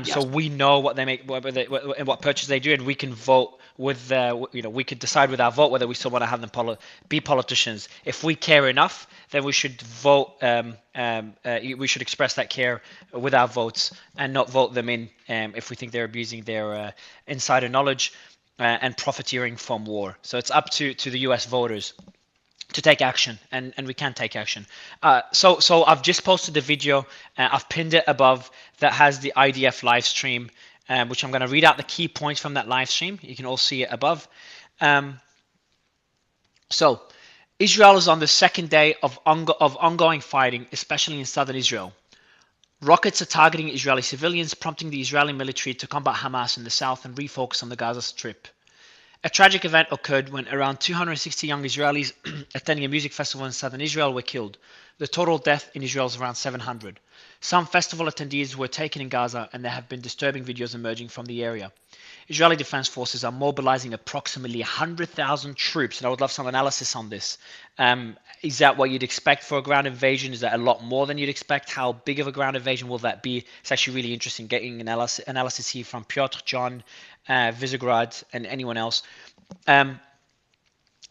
So we know what they make, what purchase they do, and we can vote with, we could decide with our vote whether we still want to have them be politicians. If we care enough, then we should vote. We should express that care with our votes and not vote them in if we think they're abusing their insider knowledge and profiteering from war. So it's up to the U.S. voters to take action, and we can take action. So I've just posted the video. I've pinned it above that has the IDF live stream, which I'm going to read out the key points from that live stream. You can all see it above. So Israel is on the second day of ongoing fighting, especially in southern Israel. Rockets are targeting Israeli civilians, prompting the Israeli military to combat Hamas in the south and refocus on the Gaza Strip. A tragic event occurred when around 260 young Israelis attending a music festival in southern Israel were killed. The total death in Israel is around 700. Some festival attendees were taken in Gaza, and there have been disturbing videos emerging from the area. Israeli Defense Forces are mobilizing approximately 100,000 troops, and I would love some analysis on this. Is that what you'd expect for a ground invasion? Is that a lot more than you'd expect? How big of a ground invasion will that be? It's actually really interesting getting analysis here from Piotr, John, Visegrad, and anyone else.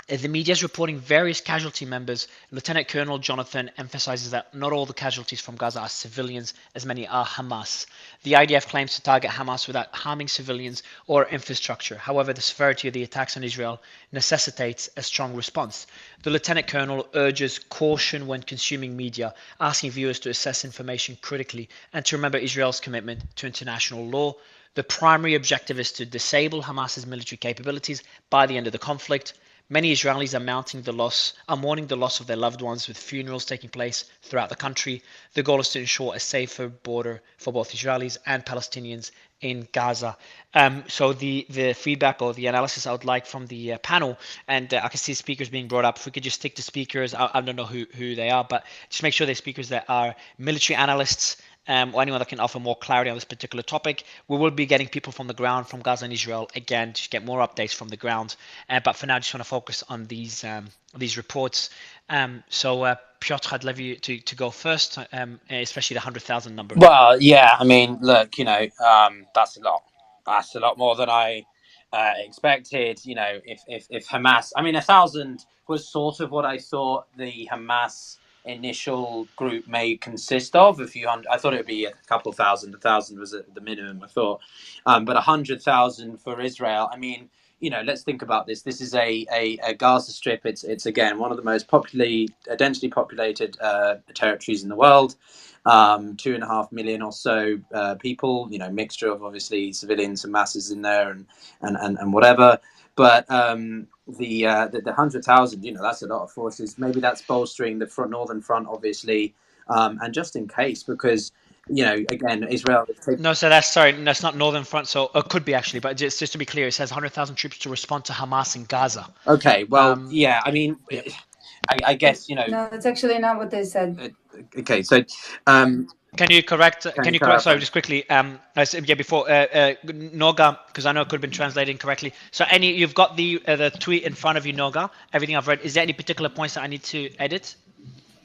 The media is reporting various casualty members. Lieutenant Colonel Jonathan emphasizes that not all the casualties from Gaza are civilians, as many are Hamas. The IDF claims to target Hamas without harming civilians or infrastructure. However, the severity of the attacks on Israel necessitates a strong response. The Lieutenant Colonel urges caution when consuming media, asking viewers to assess information critically and to remember Israel's commitment to international law. The primary objective is to disable Hamas's military capabilities by the end of the conflict. Many Israelis are mourning the loss of their loved ones, with funerals taking place throughout the country. The goal is to ensure a safer border for both Israelis and Palestinians in Gaza. So the feedback or the analysis I would like from the panel, and I can see speakers being brought up. If we could just stick to speakers, I don't know who they are, but just make sure they're speakers that are military analysts, or anyone that can offer more clarity on this particular topic. We will be getting people from the ground, from Gaza and Israel, again, to get more updates from the ground. But for now, I just want to focus on these reports. So Piotr, I'd love you to go first, especially the 100,000 number. Well, yeah, I mean, look, that's a lot. That's a lot more than I expected. If Hamas, I mean, 1,000 was sort of what I thought the Hamas initial group may consist of. A few hundred, I thought it would be a couple thousand. 1,000 was at the minimum, I thought. But 100,000 for Israel. I mean, let's think about this. This is a Gaza Strip. It's again one of the most densely populated territories in the world. 2.5 million or so people. Mixture of obviously civilians and masses in there, and whatever. But the 100,000, that's a lot of forces. Maybe that's bolstering the northern front, obviously, and just in case, because again, Israel. No, so that's not northern front. So it could be actually, but just to be clear, it says 100,000 troops to respond to Hamas in Gaza. Okay, well, yeah, I mean, I guess No, that's actually not what they said. Okay, so can you correct? Can you correct? Sorry, just quickly. I said before Noga, because I know it could have been translated incorrectly. So you've got the tweet in front of you, Noga. Everything I've read. Is there any particular points that I need to edit?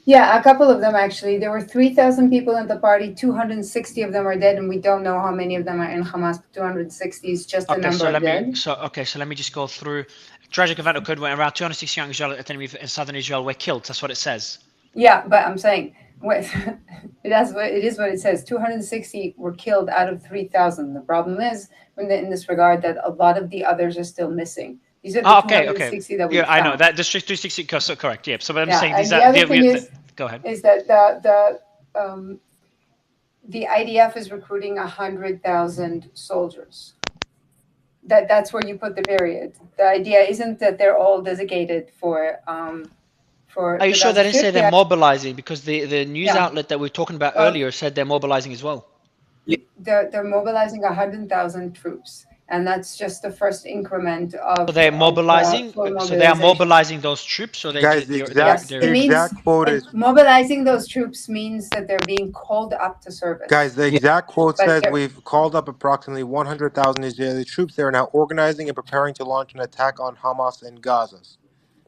Yeah, a couple of them actually. There were 3,000 people in the party. 260 of them are dead, and we don't know how many of them are in Hamas. 260 is just the number of dead. So let me just go through. Tragic event occurred when around 260 young Israeli attending in southern Israel were killed. That's what it says. Yeah, but I'm saying it is what it says. 260 were killed out of 3,000. The problem is, in this regard, that a lot of the others are still missing. These are the 260 that we found. I know that District 360. So correct. Yeah. So, but I'm saying these the other thing is, go ahead. Is that the IDF is recruiting 100,000 soldiers. That's where you put the period. The idea isn't that they're all designated for. Are you sure they didn't say they're mobilizing? Because the news outlet that we were talking about earlier said they're mobilizing as well. They're mobilizing 100,000 troops, and that's just the first increment of. So they're mobilizing. So they are mobilizing those troops. So guys, the exact quote is mobilizing those troops means that they're being called up to service. Guys, the exact quote But says they're- we've called up approximately 100,000 Israeli troops. They are now organizing and preparing to launch an attack on Hamas in Gaza.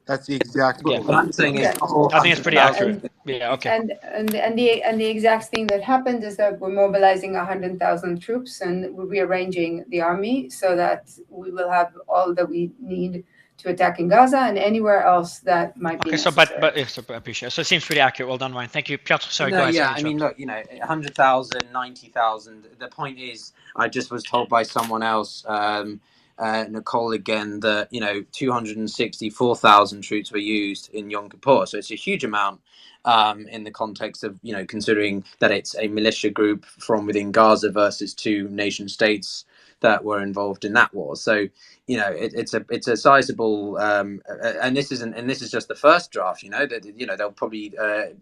That's the exact quote. What I'm saying is, I think it's pretty accurate. Yeah. Okay. And the exact thing that happened is that we're mobilizing 100,000 troops and we're rearranging the army so that we will have all that we need to attack in Gaza and anywhere else that might be necessary. So I appreciate it. So it seems pretty accurate. Well done, Ryan. Thank you, Piotr. Sorry, no, go ahead. yeah, I mean, look, 100,000, 90,000. The point is, I just was told by someone else, Nicole again, that 264,000 troops were used in Yom Kippur. So it's a huge amount in the context of considering that it's a militia group from within Gaza versus two nation states that were involved in that war. So it's a sizable, and this is just the first draft. They'll probably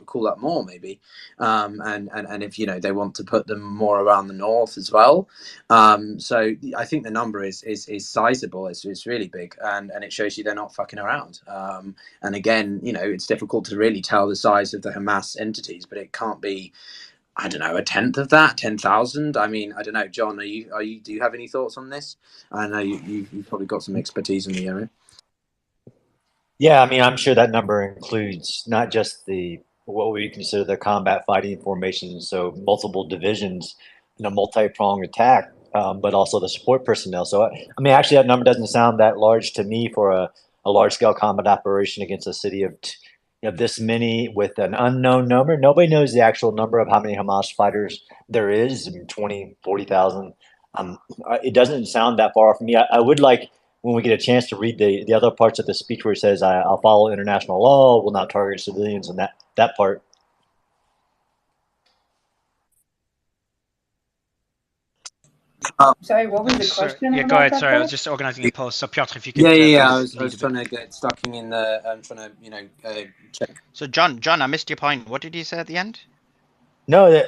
call up more maybe, and if they want to put them more around the north as well. So I think the number is sizable. It's really big, and it shows you they're not fucking around. And again, it's difficult to really tell the size of the Hamas entities, but it can't be, I don't know, a tenth of that, 10,000. I mean, I don't know, John. Do you have any thoughts on this? I know you've probably got some expertise in the area. Yeah, I mean, I'm sure that number includes not just what we consider the combat fighting formations, so multiple divisions in a multi-pronged attack, but also the support personnel. So, I mean, actually, that number doesn't sound that large to me for a large-scale combat operation against a city of this many with an unknown number. Nobody knows the actual number of how many Hamas fighters there is, 20, 40,000. It doesn't sound that far off from me. I would like, when we get a chance, to read the other parts of the speech where it says, I'll follow international law, will not target civilians, and that part. Sorry, what was the question? Yeah, go ahead. Sorry, I was just organizing a post. So Piotr, if you could. I was trying to get stuck in the. I'm trying to check. So John, I missed your point. What did you say at the end? No,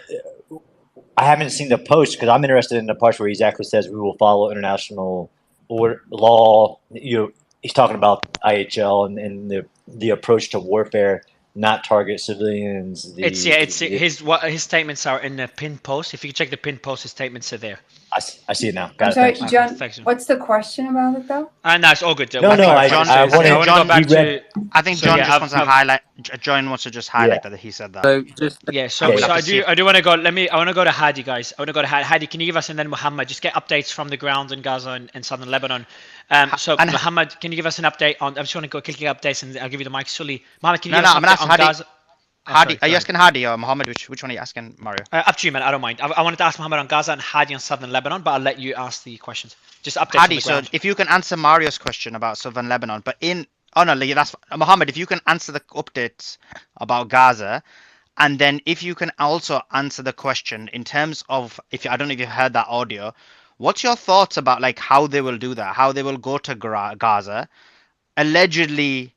I haven't seen the post because I'm interested in the part where he exactly says we will follow international law. He's talking about IHL and the approach to warfare, not target civilians. His statements are in the pinned post. If you check the pinned post, his statements are there. I see it now. I'm sorry, John. What's the question about it, though? No, it's all good. I think John just wants to highlight. John wants to just highlight that he said that. So I do want to go. I want to go to Hadi, guys. I want to go to Hadi. Hadi, can you give us, and then Muhammad, just get updates from the ground in Gaza and southern Lebanon. Muhammad, can you give us an update on? I just want to go quickly updates, and I'll give you the mic solely. Muhammad, can you give us an update on Gaza? Hadi, are you asking Hadi or Mohammed? Which one are you asking, Mario? Up to you, man. I don't mind. I wanted to ask Mohammed on Gaza and Hadi on southern Lebanon, but I'll let you ask the questions. Just update. Hadi, so if you can answer Mario's question about southern Lebanon, but that's Mohammed. If you can answer the updates about Gaza, and then if you can also answer the question in terms of I don't know if you heard that audio. What's your thoughts about how they will do that? How they will go to Gaza, allegedly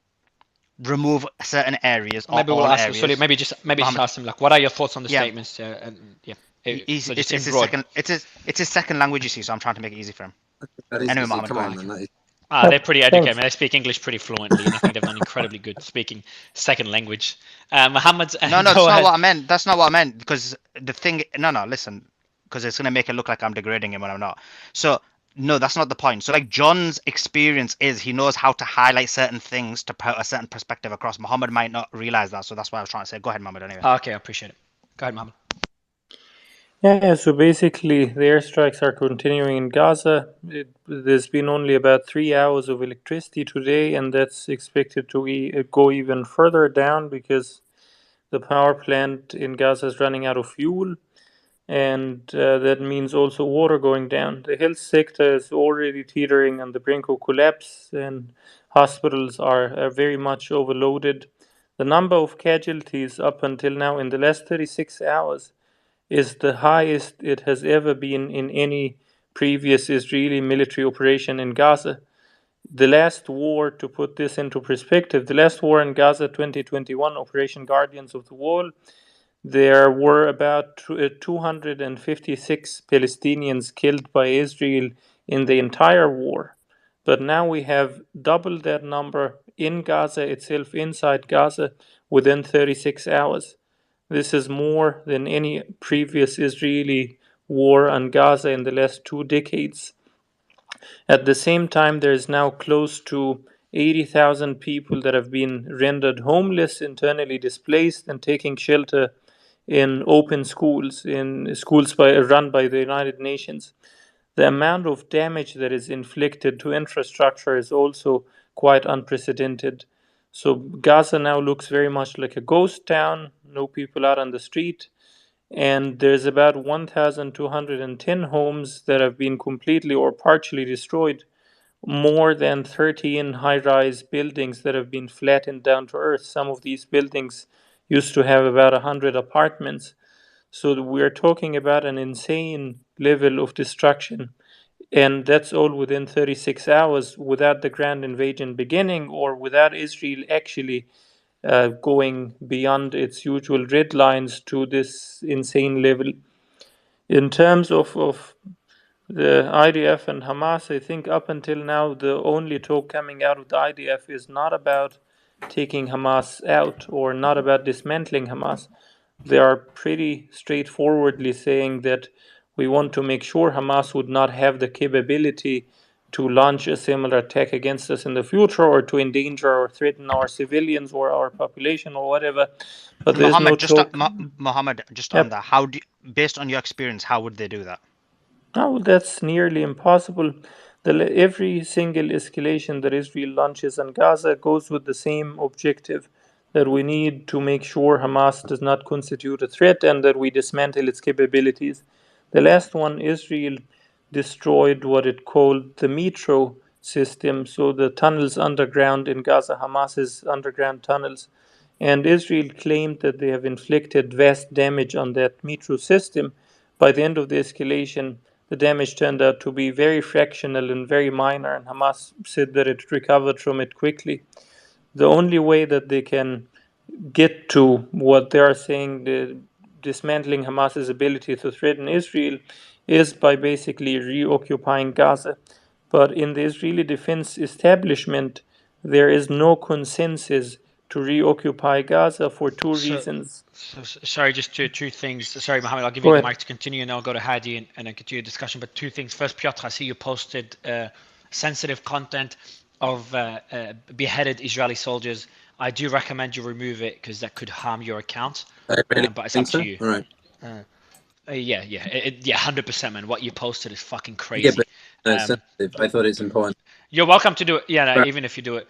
remove certain areas. Maybe we'll ask him. Sorry, maybe just ask him what are your thoughts on the statements? It's his second language, you see, so I'm trying to make it easy for him. Anyway, Mohammed, go ahead. They're pretty educated. They speak English pretty fluently, and I think they've done incredibly good speaking second language. Muhammad, no, that's not what I meant. That's not what I meant because the thing. No, listen, because it's gonna make it look like I'm degrading him when I'm not. So. No, that's not the point. So John's experience is he knows how to highlight certain things to put a certain perspective across. Muhammad might not realize that, so that's why I was trying to say. Go ahead, Muhammad, anyway. Okay, I appreciate it. Go ahead, Muhammad. Yeah, so basically the airstrikes are continuing in Gaza. There's been only about 3 hours of electricity today, and that's expected to go even further down because the power plant in Gaza is running out of fuel. And that means also water going down. The health sector is already teetering on the brink of collapse, and hospitals are very much overloaded. The number of casualties up until now in the last 36 hours is the highest it has ever been in any previous Israeli military operation in Gaza. The last war, to put this into perspective, the last war in Gaza, 2021, Operation Guardians of the Wall, there were about 256 Palestinians killed by Israel in the entire war. But now we have doubled that number in Gaza itself, inside Gaza, within 36 hours. This is more than any previous Israeli war on Gaza in the last 2 decades. At the same time, there is now close to 80,000 people that have been rendered homeless, internally displaced, and taking shelter in open schools, in schools run by the United Nations. The amount of damage that is inflicted to infrastructure is also quite unprecedented. So Gaza now looks very much like a ghost town, no people out on the street, and there's about 1,210 homes that have been completely or partially destroyed, more than 13 high-rise buildings that have been flattened down to earth. Some of these buildings used to have about 100 apartments. So we're talking about an insane level of destruction. And that's all within 36 hours without the grand invasion beginning or without Israel actually going beyond its usual red lines to this insane level. In terms of the IDF and Hamas, I think up until now, the only talk coming out of the IDF is not about taking Hamas out or not about dismantling Hamas. They are pretty straightforwardly saying that we want to make sure Hamas would not have the capability to launch a similar attack against us in the future or to endanger or threaten our civilians or our population or whatever. But there's no Mohammed, just on, talk. Mohammed, just on Yep. that, how do based on your experience, how would they do that? No, that's nearly impossible. Every single escalation that Israel launches on Gaza goes with the same objective, that we need to make sure Hamas does not constitute a threat and that we dismantle its capabilities. The last one, Israel destroyed what it called the metro system, so the tunnels underground in Gaza, Hamas's underground tunnels. And Israel claimed that they have inflicted vast damage on that metro system. By the end of the escalation, the damage turned out to be very fractional and very minor, and Hamas said that it recovered from it quickly. The only way that they can get to what they are saying, the dismantling Hamas's ability to threaten Israel, is by basically reoccupying Gaza. But in the Israeli defense establishment, there is no consensus to reoccupy Gaza for two reasons. Sorry, just two things. Sorry, Mohammed, I'll give Go you the ahead. mic to continue, and I'll go to Hadi and then continue the discussion. But two things. First, Piotr, I see you posted sensitive content of beheaded Israeli soldiers. I do recommend you remove it because that could harm your account. I really But it's think up to so. you. All right. Yeah, 100%, man. What you posted is fucking Yeah, crazy. but it's sensitive. I thought it's important. You're welcome to do it. Yeah, no, Right. even if you do it.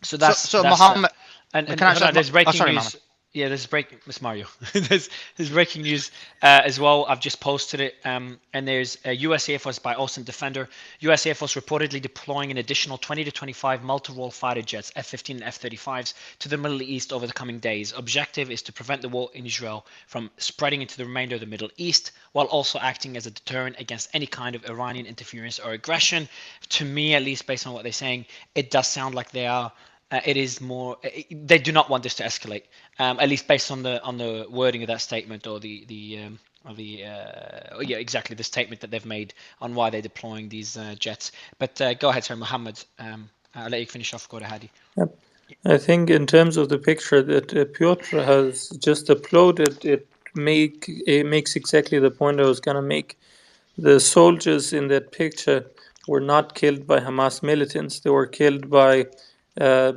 So that's So that's Mohammed, and can I hold on, there's breaking sorry, news. Mohammed. Yeah, there's breaking Miss Mario. there's breaking news as well. I've just posted it. And there's a U.S. Air Force by Austin Defender. U.S. Air Force reportedly deploying an additional 20 to 25 multi-role fighter jets, F-15 and F-35s, to the Middle East over the coming days. Objective is to prevent the war in Israel from spreading into the remainder of the Middle East, while also acting as a deterrent against any kind of Iranian interference or aggression. To me, at least based on what they're saying, it does sound like they are. It is more. They do not want this to escalate. At least based on the wording of that statement or yeah, exactly the statement that they've made on why they're deploying these jets. But go ahead, sorry, Mohammed. I'll let you finish off. Go to Hadi. Yep. I think in terms of the picture that Piotr has just uploaded, it makes exactly the point I was gonna make. The soldiers in that picture were not killed by Hamas militants. They were killed by a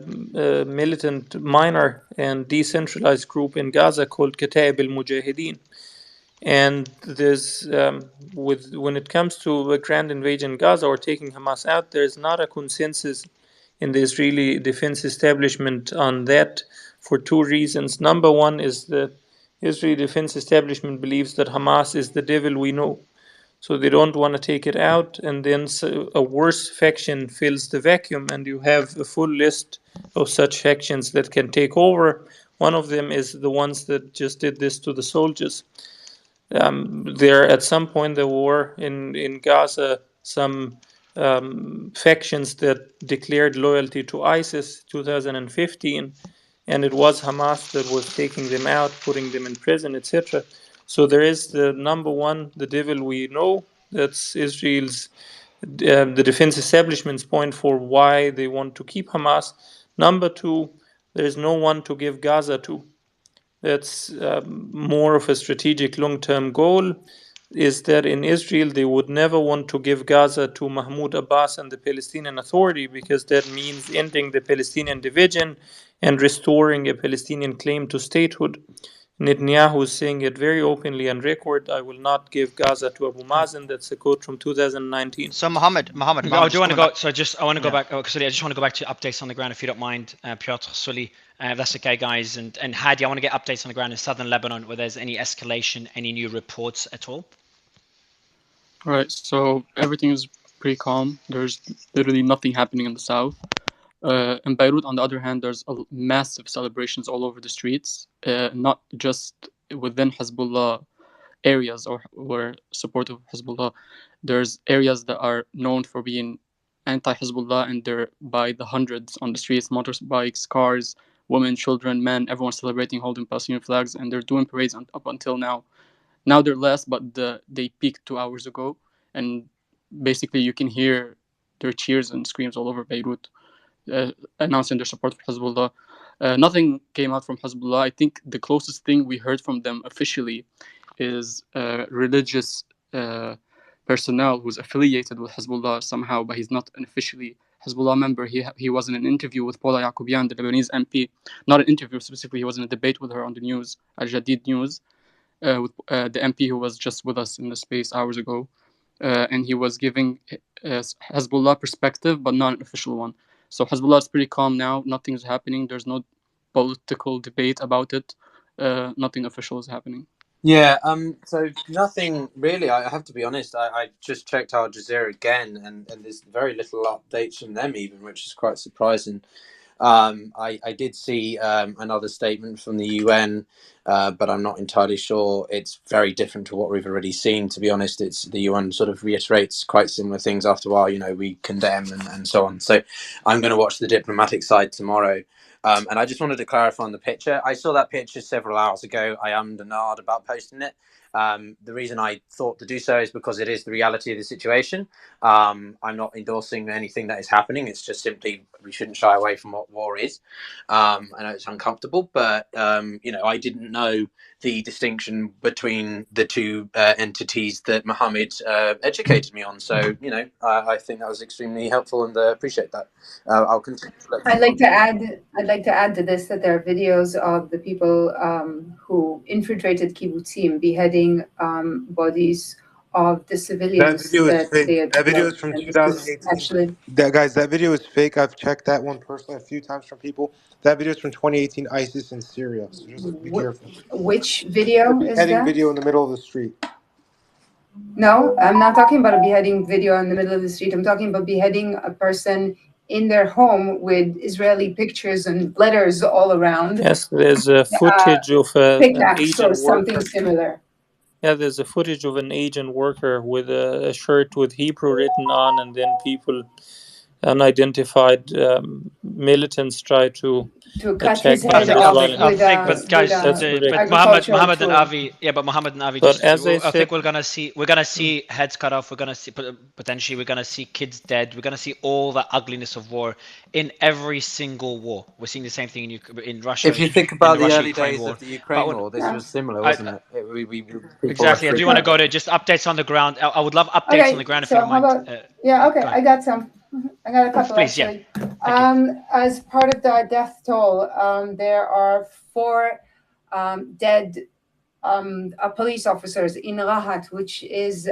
militant minor and decentralized group in Gaza called Kataib al-Mujahideen. And there's when it comes to a grand invasion in Gaza or taking Hamas out, there's not a consensus in the Israeli defense establishment on that for two reasons. Number one is the Israeli defense establishment believes that Hamas is the devil we know. So they don't want to take it out, and then a worse faction fills the vacuum, and you have a full list of such factions that can take over. One of them is the ones that just did this to the soldiers. There, at some point, there were in Gaza some factions that declared loyalty to ISIS 2015, and it was Hamas that was taking them out, putting them in prison, etc. So there is the number one, the devil we know, That's Israel's the defense establishment's point for why they want to keep Hamas. Number two, there is no one to give Gaza to. That's more of a strategic long-term goal. Is that in Israel they would never want to give Gaza to Mahmoud Abbas and the Palestinian Authority, because that means ending the Palestinian division and restoring a Palestinian claim to statehood. Netanyahu is saying it very openly on record, I will not give Gaza to Abu Mazen. That's a quote from 2019. So Mohammed, I do want to go. So I want to go Yeah. back. I just want to go back to updates on the ground, if you don't mind, Piotr, Sully. If that's okay, guys. And Hadi, I want to get updates on the ground in southern Lebanon, where there's any escalation, any new reports at all. All right, so everything is pretty calm. There's literally nothing happening in the south. In Beirut, on the other hand, there's massive celebrations all over the streets, not just within Hezbollah areas or where supportive of Hezbollah. There's areas that are known for being anti-Hezbollah, and they're by the hundreds on the streets, motorbikes, cars, women, children, men, everyone celebrating, holding Palestinian flags, and they're doing parades up until now. Now they're less, but they peaked 2 hours ago, and basically you can hear their cheers and screams all over Beirut, announcing their support for Hezbollah. Nothing came out from Hezbollah. I think the closest thing we heard from them officially is religious personnel who's affiliated with Hezbollah somehow, but he's not an officially Hezbollah member. He was in an interview with Paula Yacoubian, the Lebanese MP. Not an interview specifically, he was in a debate with her on the news, Al Jadid News, with the MP who was just with us in the space hours ago. And he was giving Hezbollah perspective, but not an official one. So Hezbollah is pretty calm now. Nothing's happening. There's no political debate about it. Nothing official is happening. Yeah, so nothing really. I have to be honest. I just checked Al Jazeera again, and there's very little updates from them even, which is quite surprising. I did see another statement from the UN, but I'm not entirely sure. It's very different to what we've already seen, to be honest. It's the UN sort of reiterates quite similar things after a while. You know, we condemn and so on. So I'm going to watch the diplomatic side tomorrow. And I just wanted to clarify on the picture. I saw that picture several hours ago. I ummed and ahed about posting it. The reason I thought to do so is because it is the reality of the situation. I'm not endorsing anything that is happening. It's just simply we shouldn't shy away from what war is. I know it's uncomfortable, but you know, I didn't know the distinction between the two entities that Mohammed educated me on. So you know, I think that was extremely helpful, and appreciate that. I'll continue. I'd like to add to this that there are videos of the people who infiltrated kibbutzim beheading bodies of the That civilians video is that fake. they had That video killed. is from And this is 2018. actually That video is fake. I've checked that one personally a few times from people. That video is from 2018, ISIS in Syria. So just be careful. which The video is beheading that? video in the middle of the street. No, I'm not talking about a beheading video in the middle of the street. I'm talking about beheading a person in their home with Israeli pictures and letters all around. Yes, there's a footage of an Pickaxe or Asian something worker. similar. Yeah, there's a footage of an Asian worker with a shirt with Hebrew written on, and then people, unidentified militants, try to cut attack his him head as off well. I with think, a but guys, That's but ridiculous. Mohammed and tool. Avi, Mohammed and Avi, But just as I I said, think we're gonna see heads cut off. We're gonna see potentially we're gonna see kids dead. We're gonna see all the ugliness of war in every single war. We're seeing the same thing in Russia. If you think in about the the early Russia-Ukraine days war. of the Ukraine war, this was similar, wasn't it? People Exactly. I were do want to freaking go out. to just updates on the ground. I would love updates on the ground if you so don't how mind. about okay, go I got some. I got a couple Please, yeah. actually. As part of the death toll, there are 4 dead police officers in Rahat, which is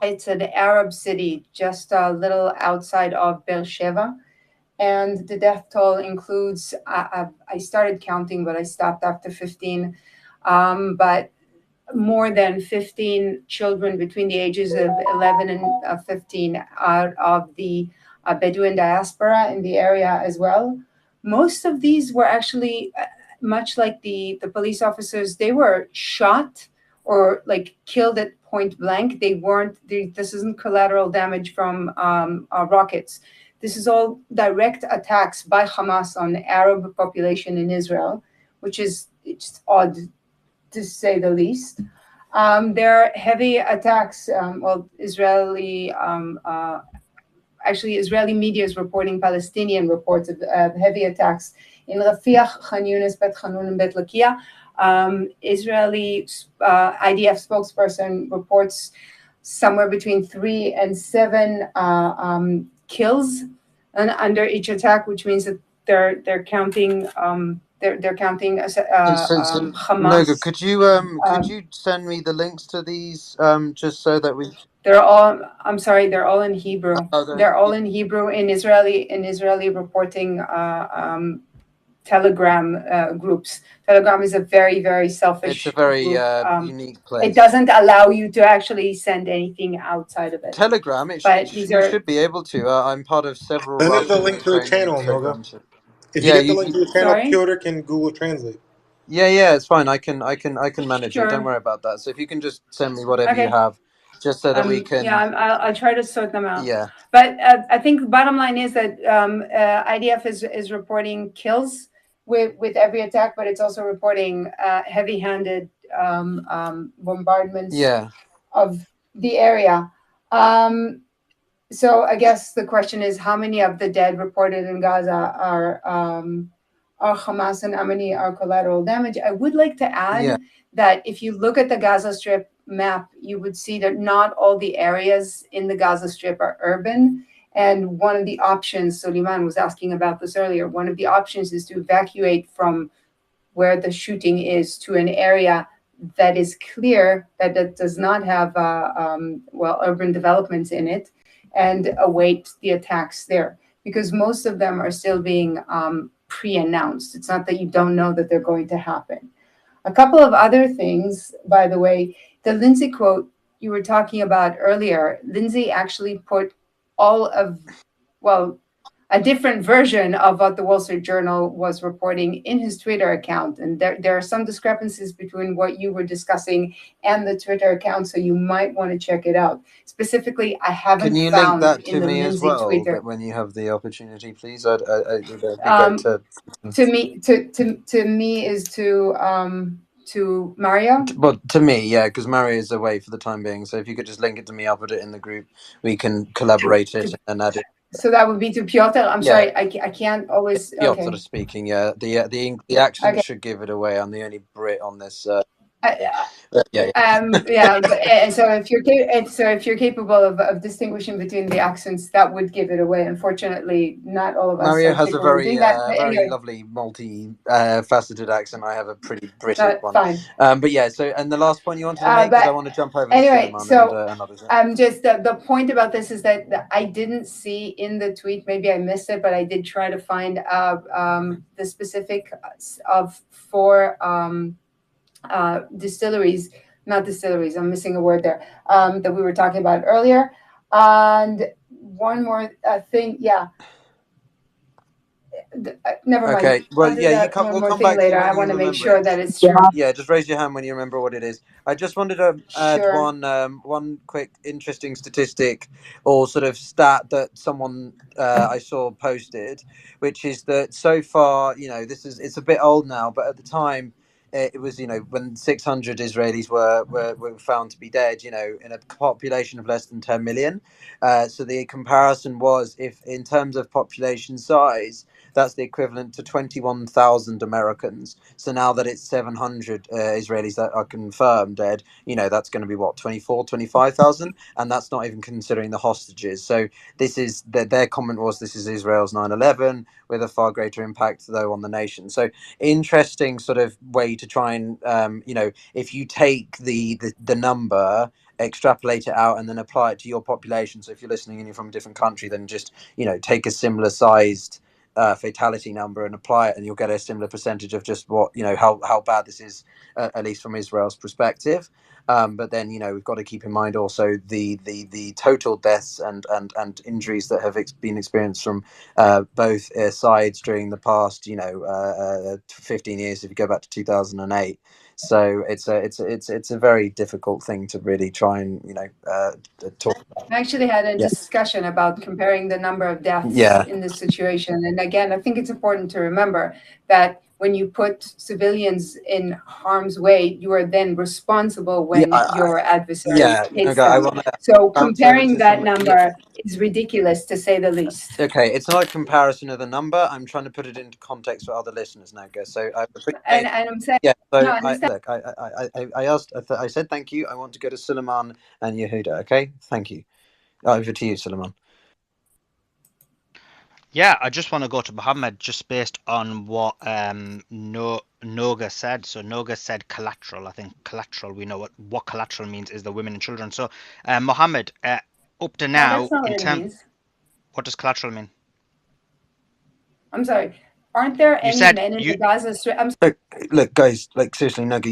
it's an Arab city just a little outside of Beersheba. And the death toll includes, I started counting, but I stopped after 15. But more than 15 children between the ages of 11 and 15 out of the Bedouin diaspora in the area as well. Most of these were actually, much like the police officers, they were shot or like killed at point blank. They weren't, this isn't collateral damage from rockets. This is all direct attacks by Hamas on the Arab population in Israel, which is it's odd to say the least. There are heavy attacks. Actually, Israeli media is reporting Palestinian reports of heavy attacks in Rafiah, Khan Yunis, Bet Hanun, and Bet Lakia. Israeli IDF spokesperson reports somewhere between 3 and 7 kills under each attack, which means that they're counting they're counting Hamas. Noga, could you send me the links to these just so that we? They're all. I'm sorry. They're all in Hebrew. Oh, they're all in Hebrew in Israeli reporting Telegram groups. Telegram is a very selfish. It's a very unique place. It doesn't allow you to actually send anything outside of it. Telegram, you should be able to. I'm part of several. Send us the link to the channel, Noga. If you get the link to the channel, Piotr can Google Translate. Yeah, it's fine. I can manage it. Don't worry about that. So if you can just send me whatever you have, just so that we can. Yeah, I'll try to sort them out. Yeah. But I think the bottom line is that IDF is reporting kills with every attack, but it's also reporting heavy-handed bombardments of the area. So I guess the question is, how many of the dead reported in Gaza are Hamas, and how many are collateral damage? I would like to add that if you look at the Gaza Strip map, you would see that not all the areas in the Gaza Strip are urban. And one of the options, Suleiman was asking about this earlier, one of the options is to evacuate from where the shooting is to an area that is clear, that does not have urban developments in it, and await the attacks there, because most of them are still being pre-announced. It's not that you don't know that they're going to happen. A couple of other things, by the way, the Lindsay quote you were talking about earlier, Lindsay actually put a different version of what the Wall Street Journal was reporting in his Twitter account. And there are some discrepancies between what you were discussing and the Twitter account, so you might want to check it out. Specifically, I haven't Can you found link that in to the me Lindsay as well Twitter. when you have the opportunity, please? It'd be great to. To me is to Mario. But to me, yeah, because Mario is away for the time being. So if you could just link it to me, I'll put it in the group. We can collaborate it and add it. So that would be to Piotr. I'm sorry, I can't always. Piotr Okay. speaking. Yeah, the accent should give it away. I'm the only Brit on this. So if you're capable of distinguishing between the accents, that would give it away. Unfortunately, not all of us. Mario are has a capable of doing very that. very lovely multi-faceted accent. I have a pretty British one. Fine. But yeah. So and the last point you wanted to make, because I want to jump over anyway, to Suleiman and others. Just the point about this is that I didn't see in the tweet. Maybe I missed it, but I did try to find the specific of 4. Not distilleries, I'm missing a word there, that we were talking about earlier. And one more thing, never mind. Okay, well, yeah, we'll come back later. to you when I want to make sure it. that it's true. Yeah, just raise your hand when you remember what it is. I just wanted to add one quick interesting statistic or sort of stat that someone I saw posted, which is that so far, it's a bit old now, but at the time, it was, when 600 Israelis were found to be dead, in a population of less than 10 million. So the comparison was, if in terms of population size, that's the equivalent to 21,000 Americans. So now that it's 700 Israelis that are confirmed dead, that's going to be what, 25,000? And that's not even considering the hostages. So this is their comment was, this is Israel's 9/11 with a far greater impact, though, on the nation. So interesting sort of way to try and, if you take the number, extrapolate it out and then apply it to your population. So if you're listening and you're from a different country, then just, take a similar sized fatality number and apply it, and you'll get a similar percentage of just what, how bad this is, at least from Israel's perspective. But then, we've got to keep in mind also the total deaths and injuries that have been experienced from both sides during the past 15 years, if you go back to 2008. So it's a very difficult thing to really try and talk about. I actually had a discussion about comparing the number of deaths in this situation. And again, I think it's important to remember that when you put civilians in harm's way, you are then responsible Yeah, when your adversary hits I them. want to So bounce over comparing to that some. Yeah. number is ridiculous, to say the least. Okay, it's not a comparison of the number. I'm trying to put it into context for other listeners, Noga. So I appreciate. And I'm saying, Yeah. So no, I I understand. look. I asked. I said thank you. I want to go to Suleiman and Yehuda. Okay. Thank you. Over to you, Suleiman. Yeah, I just want to go to Mohammed just based on what Noga said. So Noga said collateral. I think collateral, we know what collateral means is the women and children. So Mohammed, up to No, now, that's not in what it terms, means. what does collateral mean? I'm sorry. Aren't there You any said men in you. the Gaza Strip? Look, guys. Like seriously, Noga,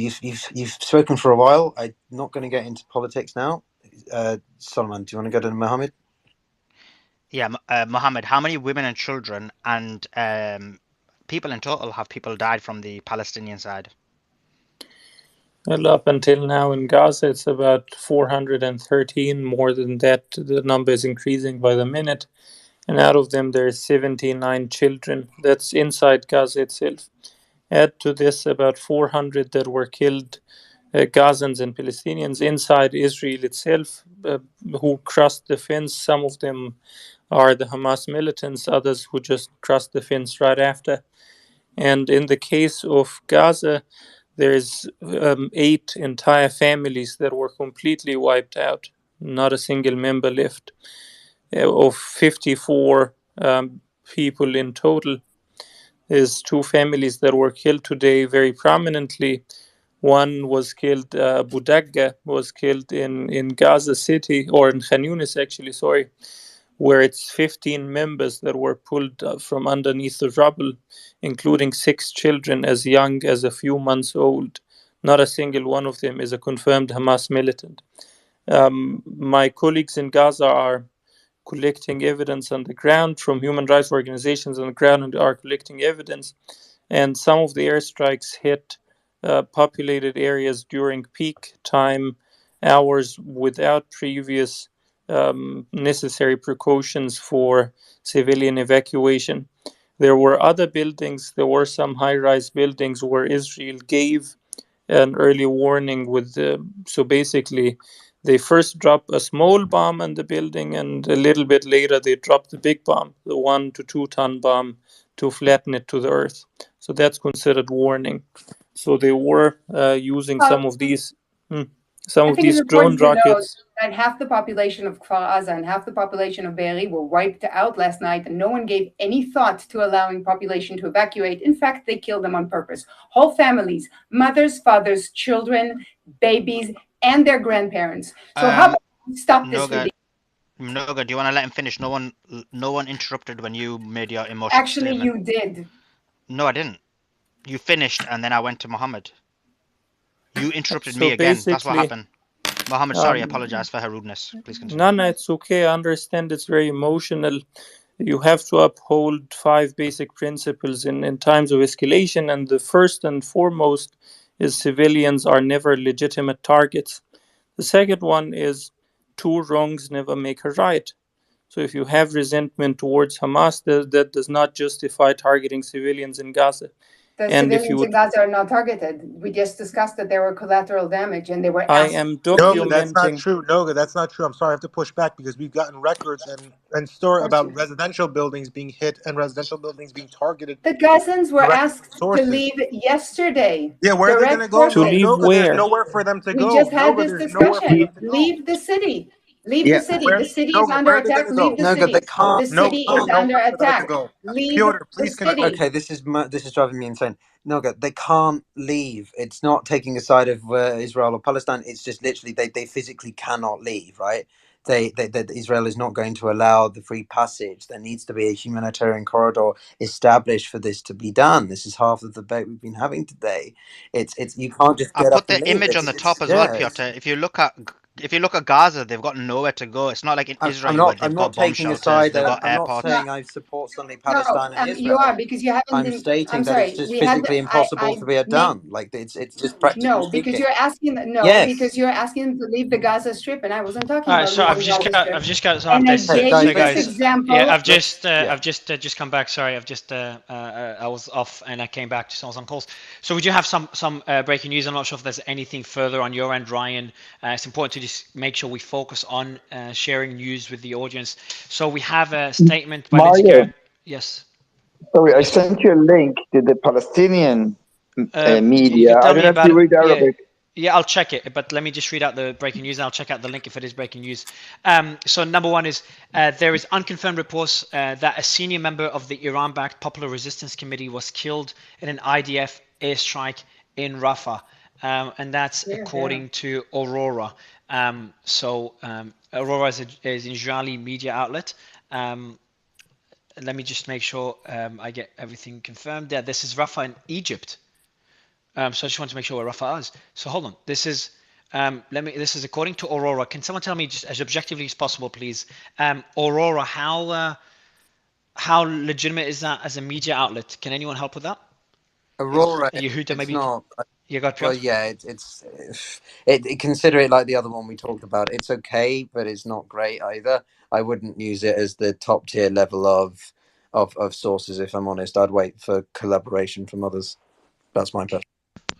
you've spoken for a while. I'm not going to get into politics now. Solomon, do you want to go to Mohammed? Yeah, Mohammed, how many women and children and people in total have people died from the Palestinian side? Well, up until now in Gaza, it's about 413. More than that, the number is increasing by the minute. And out of them, there's 79 children. That's inside Gaza itself. Add to this about 400 that were killed, Gazans and Palestinians inside Israel itself, who crossed the fence. Some of them are the Hamas militants, others who just crossed the fence right after. And in the case of Gaza, there's 8 entire families that were completely wiped out, not a single member left. Of 54 people in total, there's 2 families that were killed today very prominently. One was killed, Budagga was killed in Gaza City, or in Khan Yunis actually, sorry, where it's 15 members that were pulled from underneath the rubble, including 6 children as young as a few months old. Not a single one of them is a confirmed Hamas militant. My colleagues in Gaza are collecting evidence on the ground from human rights organizations on the ground and are collecting evidence. And some of the airstrikes hit populated areas during peak time hours without previous necessary precautions for civilian evacuation. There were other buildings, there were some high rise buildings where Israel gave an early warning with so basically they first drop a small bomb on the building and a little bit later they drop the big bomb, the 1 to 2 ton bomb, to flatten it to the earth. So that's considered warning. So they were using some of these I think it's drone important to note rockets. that half the population of Kfar Aza and half the population of Be'eri were wiped out last night, and no one gave any thought to allowing population to evacuate. In fact, they killed them on purpose. Whole families, mothers, fathers, children, babies, and their grandparents. So how about we stop this ridiculous? Noga, do you want to let him finish? No one interrupted when you made your emotional Actually, statement. you did. No, I didn't. You finished, and then I went to Mohammed. You interrupted So me again. That's what basically, happened. Mohammed, sorry, I apologize for her rudeness. Please continue. no, it's okay. I understand it's very emotional. You have to uphold 5 basic principles in times of escalation, and the first and foremost is civilians are never legitimate targets. The second one is 2 wrongs never make a right. So if you have resentment towards Hamas, that does not justify targeting civilians in Gaza. The And if civilians you in Gaza are not targeted. We just discussed that there were collateral damage and they were I asked. am Noga, that's not documenting. true. Noga, that's not true. I'm sorry, I have to push back because we've gotten records and story about residential buildings being hit and residential buildings being targeted. The Gazans were Direct asked to sources. leave yesterday. Yeah, where are they going to Direct go? To sources. leave Noga, there's where? nowhere for them to We go. just had Noga, this there's nowhere for them discussion. to go. Leave the city. Leave Yeah, the city. where? The city is Noga, under where are they attack. going to go? Leave the Noga, city. they can't. The city There's is nowhere under for them to attack. go. Leave Piotr, the please continue. city. Okay, this is driving me insane. Noga, they can't leave. It's not taking a side of Israel or Palestine. It's just literally they physically cannot leave. Right? Israel is not going to allow the free passage. There needs to be a humanitarian corridor established for this to be done. This is half of the debate we've been having today. It's you can't just I get put up and the leave. image on the top as well, Piotr. If you look at if you look at Gaza, they've got nowhere to go. It's not like in Israel where I'm they've not got bomb taking a shelters, side. they've got I'm not airports. saying I support suddenly No, Palestine and you are, Israel. because you haven't I'm been. stating I'm that it's sorry. just We had. physically impossible to be Nate, done. Like it's just practically no, because speaking. you're asking. No, Yes. because you're asking them to leave the Gaza Strip, and I wasn't talking All right, about so leaving Gaza Strip. I've just got some And I updates. Hey gave guys, you let's this Guys, just yeah, example. I've just come back. Sorry, I was off and I came back. Just I was on calls. So we do have some breaking news. I'm not sure if there's anything further on your end, Ryan. It's important to just make sure we focus on sharing news with the audience. So we have a statement by Lindsey Mario, Graham. Yes. sorry, I Yes, sir. sent you a link to the Palestinian You media. can I tell don't me know if about you it. read Yeah. Arabic. Yeah, I'll check it, but let me just read out the breaking news and I'll check out the link if it is breaking news. So, number one is there is unconfirmed reports that a senior member of the Iran backed Popular Resistance Committee was killed in an IDF airstrike in Rafah. And that's according to Aurora. Aurora is an Israeli media outlet. Let me just make sure I get everything confirmed. Yeah, this is Rafah in Egypt. So I just want to make sure where Rafah is. So hold on. This is This is according to Aurora. Can someone tell me just as objectively as possible, please? Aurora, how legitimate is that as a media outlet? Can anyone help with that? Aurora. Yehuda, It's maybe not. you got Well, Piotr. yeah, consider it like the other one we talked about. It's okay, but it's not great either. I wouldn't use it as the top tier level of sources. If I'm honest, I'd wait for collaboration from others. That's my impression.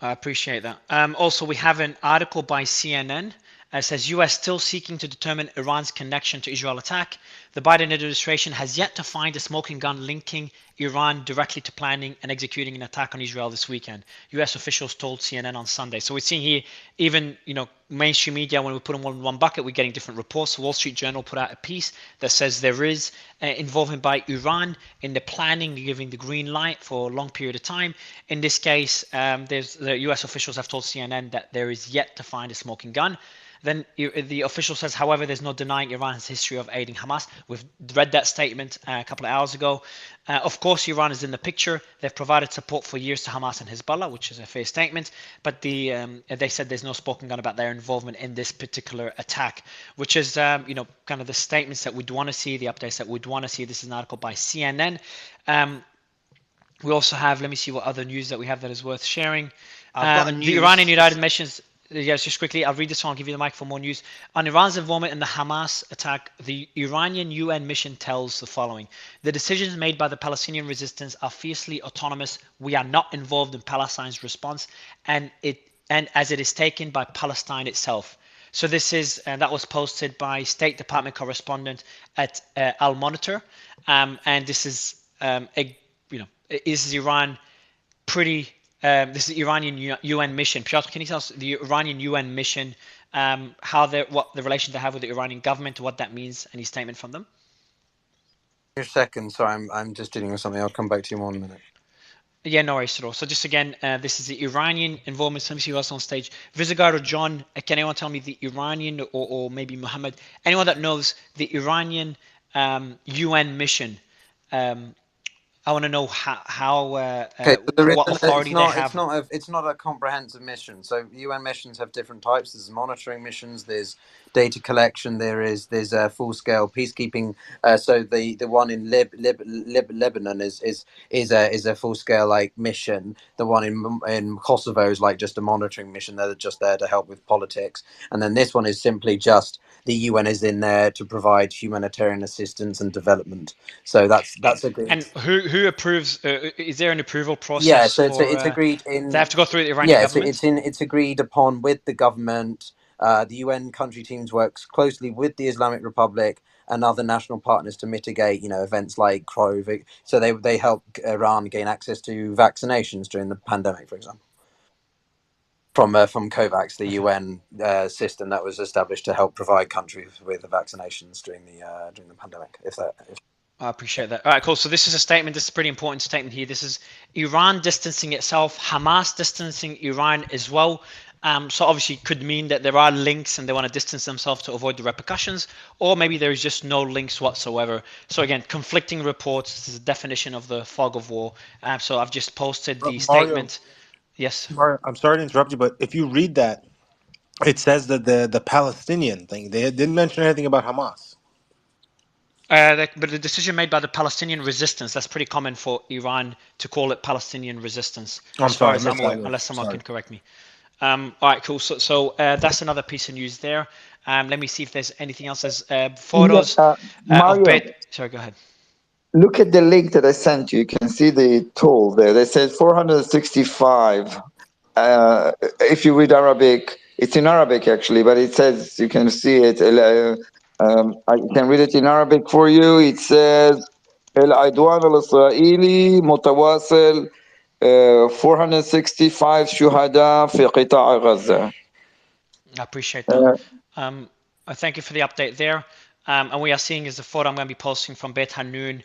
I appreciate that. Also, we have an article by CNN. Says U.S. still seeking to determine Iran's connection to Israel attack. The Biden administration has yet to find a smoking gun linking Iran directly to planning and executing an attack on Israel this weekend. U.S. officials told CNN on Sunday. So we're seeing here, even mainstream media, when we put them all in one bucket, we're getting different reports. The Wall Street Journal put out a piece that says there is involvement by Iran in the planning, giving the green light for a long period of time. In this case, the U.S. officials have told CNN that there is yet to find a smoking gun. Then the official says, however, there's no denying Iran's history of aiding Hamas. We've read that statement a couple of hours ago. Of course, Iran is in the picture. They've provided support for years to Hamas and Hezbollah, which is a fair statement. But they said there's no spoken gun about their involvement in this particular attack, which is, kind of the statements that we'd want to see, the updates that we'd want to see. This is an article by CNN. We also have, let me see what other news that we have that is worth sharing. The Iranian United Nations. Yes, just quickly, I'll read this one. I'll give you the mic for more news. On Iran's involvement in the Hamas attack, the Iranian UN mission tells the following. The decisions made by the Palestinian resistance are fiercely autonomous. We are not involved in Palestine's response, and as it is taken by Palestine itself. So this is, that was posted by State Department correspondent at Al Monitor. And this is, is Iran pretty... this is the Iranian UN mission. Piotr, can you tell us the Iranian UN mission, what the relation they have with the Iranian government, what that means? Any statement from them? Your second. Sorry, I'm just dealing with something. I'll come back to you in 1 minute. Yeah, no worries at all. So just again, this is the Iranian involvement. Let me see who else on stage. Vizigar or John, can anyone tell me the Iranian, or maybe Mohammed, anyone that knows the Iranian UN mission? I want to know Okay, so there what authority they have. It's not a comprehensive mission. So UN missions have different types. There's monitoring missions. There's data collection. There's full scale peacekeeping. So the one in Lebanon is a full scale mission. The one in Kosovo is just a monitoring mission. They're just there to help with politics. And then this one is simply just the UN is in there to provide humanitarian assistance and development. So that's a good. And who approves? Is there an approval process? Yeah, so it's agreed in. They have to go through the Iranian government. It's agreed upon with the government. The UN country teams works closely with the Islamic Republic and other national partners to mitigate, events like COVID. So they help Iran gain access to vaccinations during the pandemic, for example. From COVAX, the UN system that was established to help provide countries with the vaccinations during the pandemic. I appreciate that. All right, cool. So this is a statement. This is a pretty important statement here. This is Iran distancing itself, Hamas distancing Iran as well. So obviously it could mean that there are links and they want to distance themselves to avoid the repercussions, or maybe there is just no links whatsoever. So again, conflicting reports. This is a definition of the fog of war. So I've just posted the statement. Yes. Mario, I'm sorry to interrupt you, but if you read that, it says that the Palestinian thing, they didn't mention anything about Hamas. But the decision made by the Palestinian resistance, that's pretty common for Iran to call it Palestinian resistance, I'm as far sorry, I as I'm missed aware, that word. unless someone Sorry. can correct me. All right, cool. So that's another piece of news there. Let me see if there's anything else. There's Yeah, photos of Mario, bed. Sorry, go ahead. look at the link that I sent you. You can see the toll there. They said 465. If you read Arabic, it's in Arabic actually, but it says, you can see it. I can read it in Arabic for you. It says العدوان الإسرائيلي متواصل 465 شهداء في قطاع غزة. I appreciate that. I thank you for the update there. And we are seeing is the photo I'm going to be posting from Beit Hanun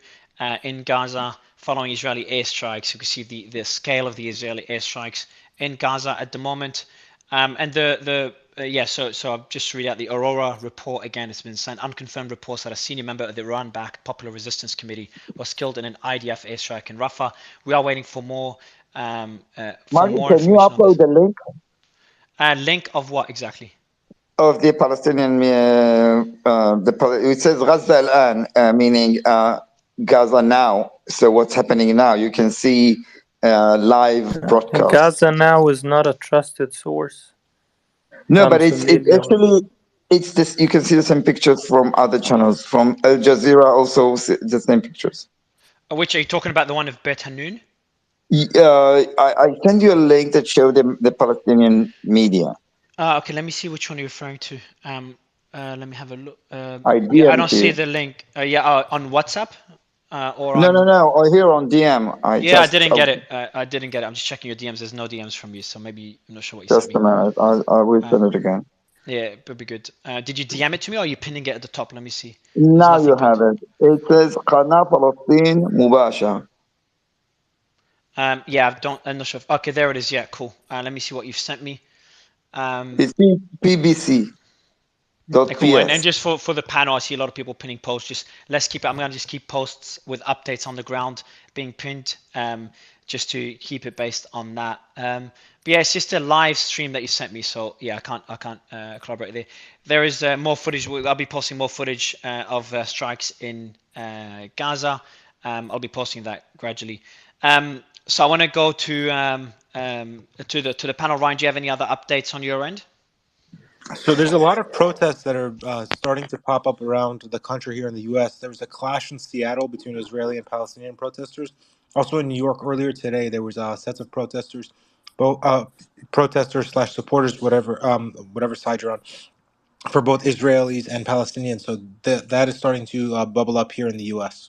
in Gaza following Israeli airstrikes. You can see the scale of the Israeli airstrikes in Gaza at the moment. And so I'll just read out the Aurora report again. It's been sent unconfirmed reports that a senior member of the Iran-backed Popular Resistance Committee was killed in an IDF airstrike in Rafah. We are waiting for more Martin, can you information on upload this. the link Link of what exactly? of the Palestinian? It says Gaza الآن, meaning Gaza now. So what's happening now? You can see live broadcast. Gaza Now is not a trusted source. No, I'm but it's familiar with actually it's this. You can see the same pictures from other channels, from Al Jazeera, also the same pictures. Which are you talking about? The one of Beit Hanun? I send you a link that showed the Palestinian media. Okay, let me see which one you're referring to. Let me have a look. I Yeah, I DM'd don't see you. the link. On WhatsApp or No, on. no, no. Or here on DM. I didn't get it. I didn't get it. I'm just checking your DMs. There's no DMs from you, so maybe I'm not sure what you sent Just me. a minute. I will send it again. Yeah, it would be good. Did you DM it to me or are you pinning it at the top? Let me see. Now you have it. It says قناة فلسطين مباشرة. Yeah, I'm not sure. Okay, there it is. Yeah, cool. Let me see what you've sent me. It's PBC. Cool. And just for the panel, I see a lot of people pinning posts. Just let's keep it. I'm going to just keep posts with updates on the ground being pinned, just to keep it based on that. But yeah, it's just a live stream that you sent me. So yeah, I can't collaborate there. There is more footage. I'll be posting more footage of strikes in Gaza. I'll be posting that gradually. So I want to go to the panel. Ryan, do you have any other updates on your end? So there's a lot of protests that are starting to pop up around the country here in the U.S. There was a clash in Seattle between Israeli and Palestinian protesters. Also in New York earlier today, there was sets of protesters, both protesters / supporters, whatever side you're on, for both Israelis and Palestinians. So that is starting to bubble up here in the U.S.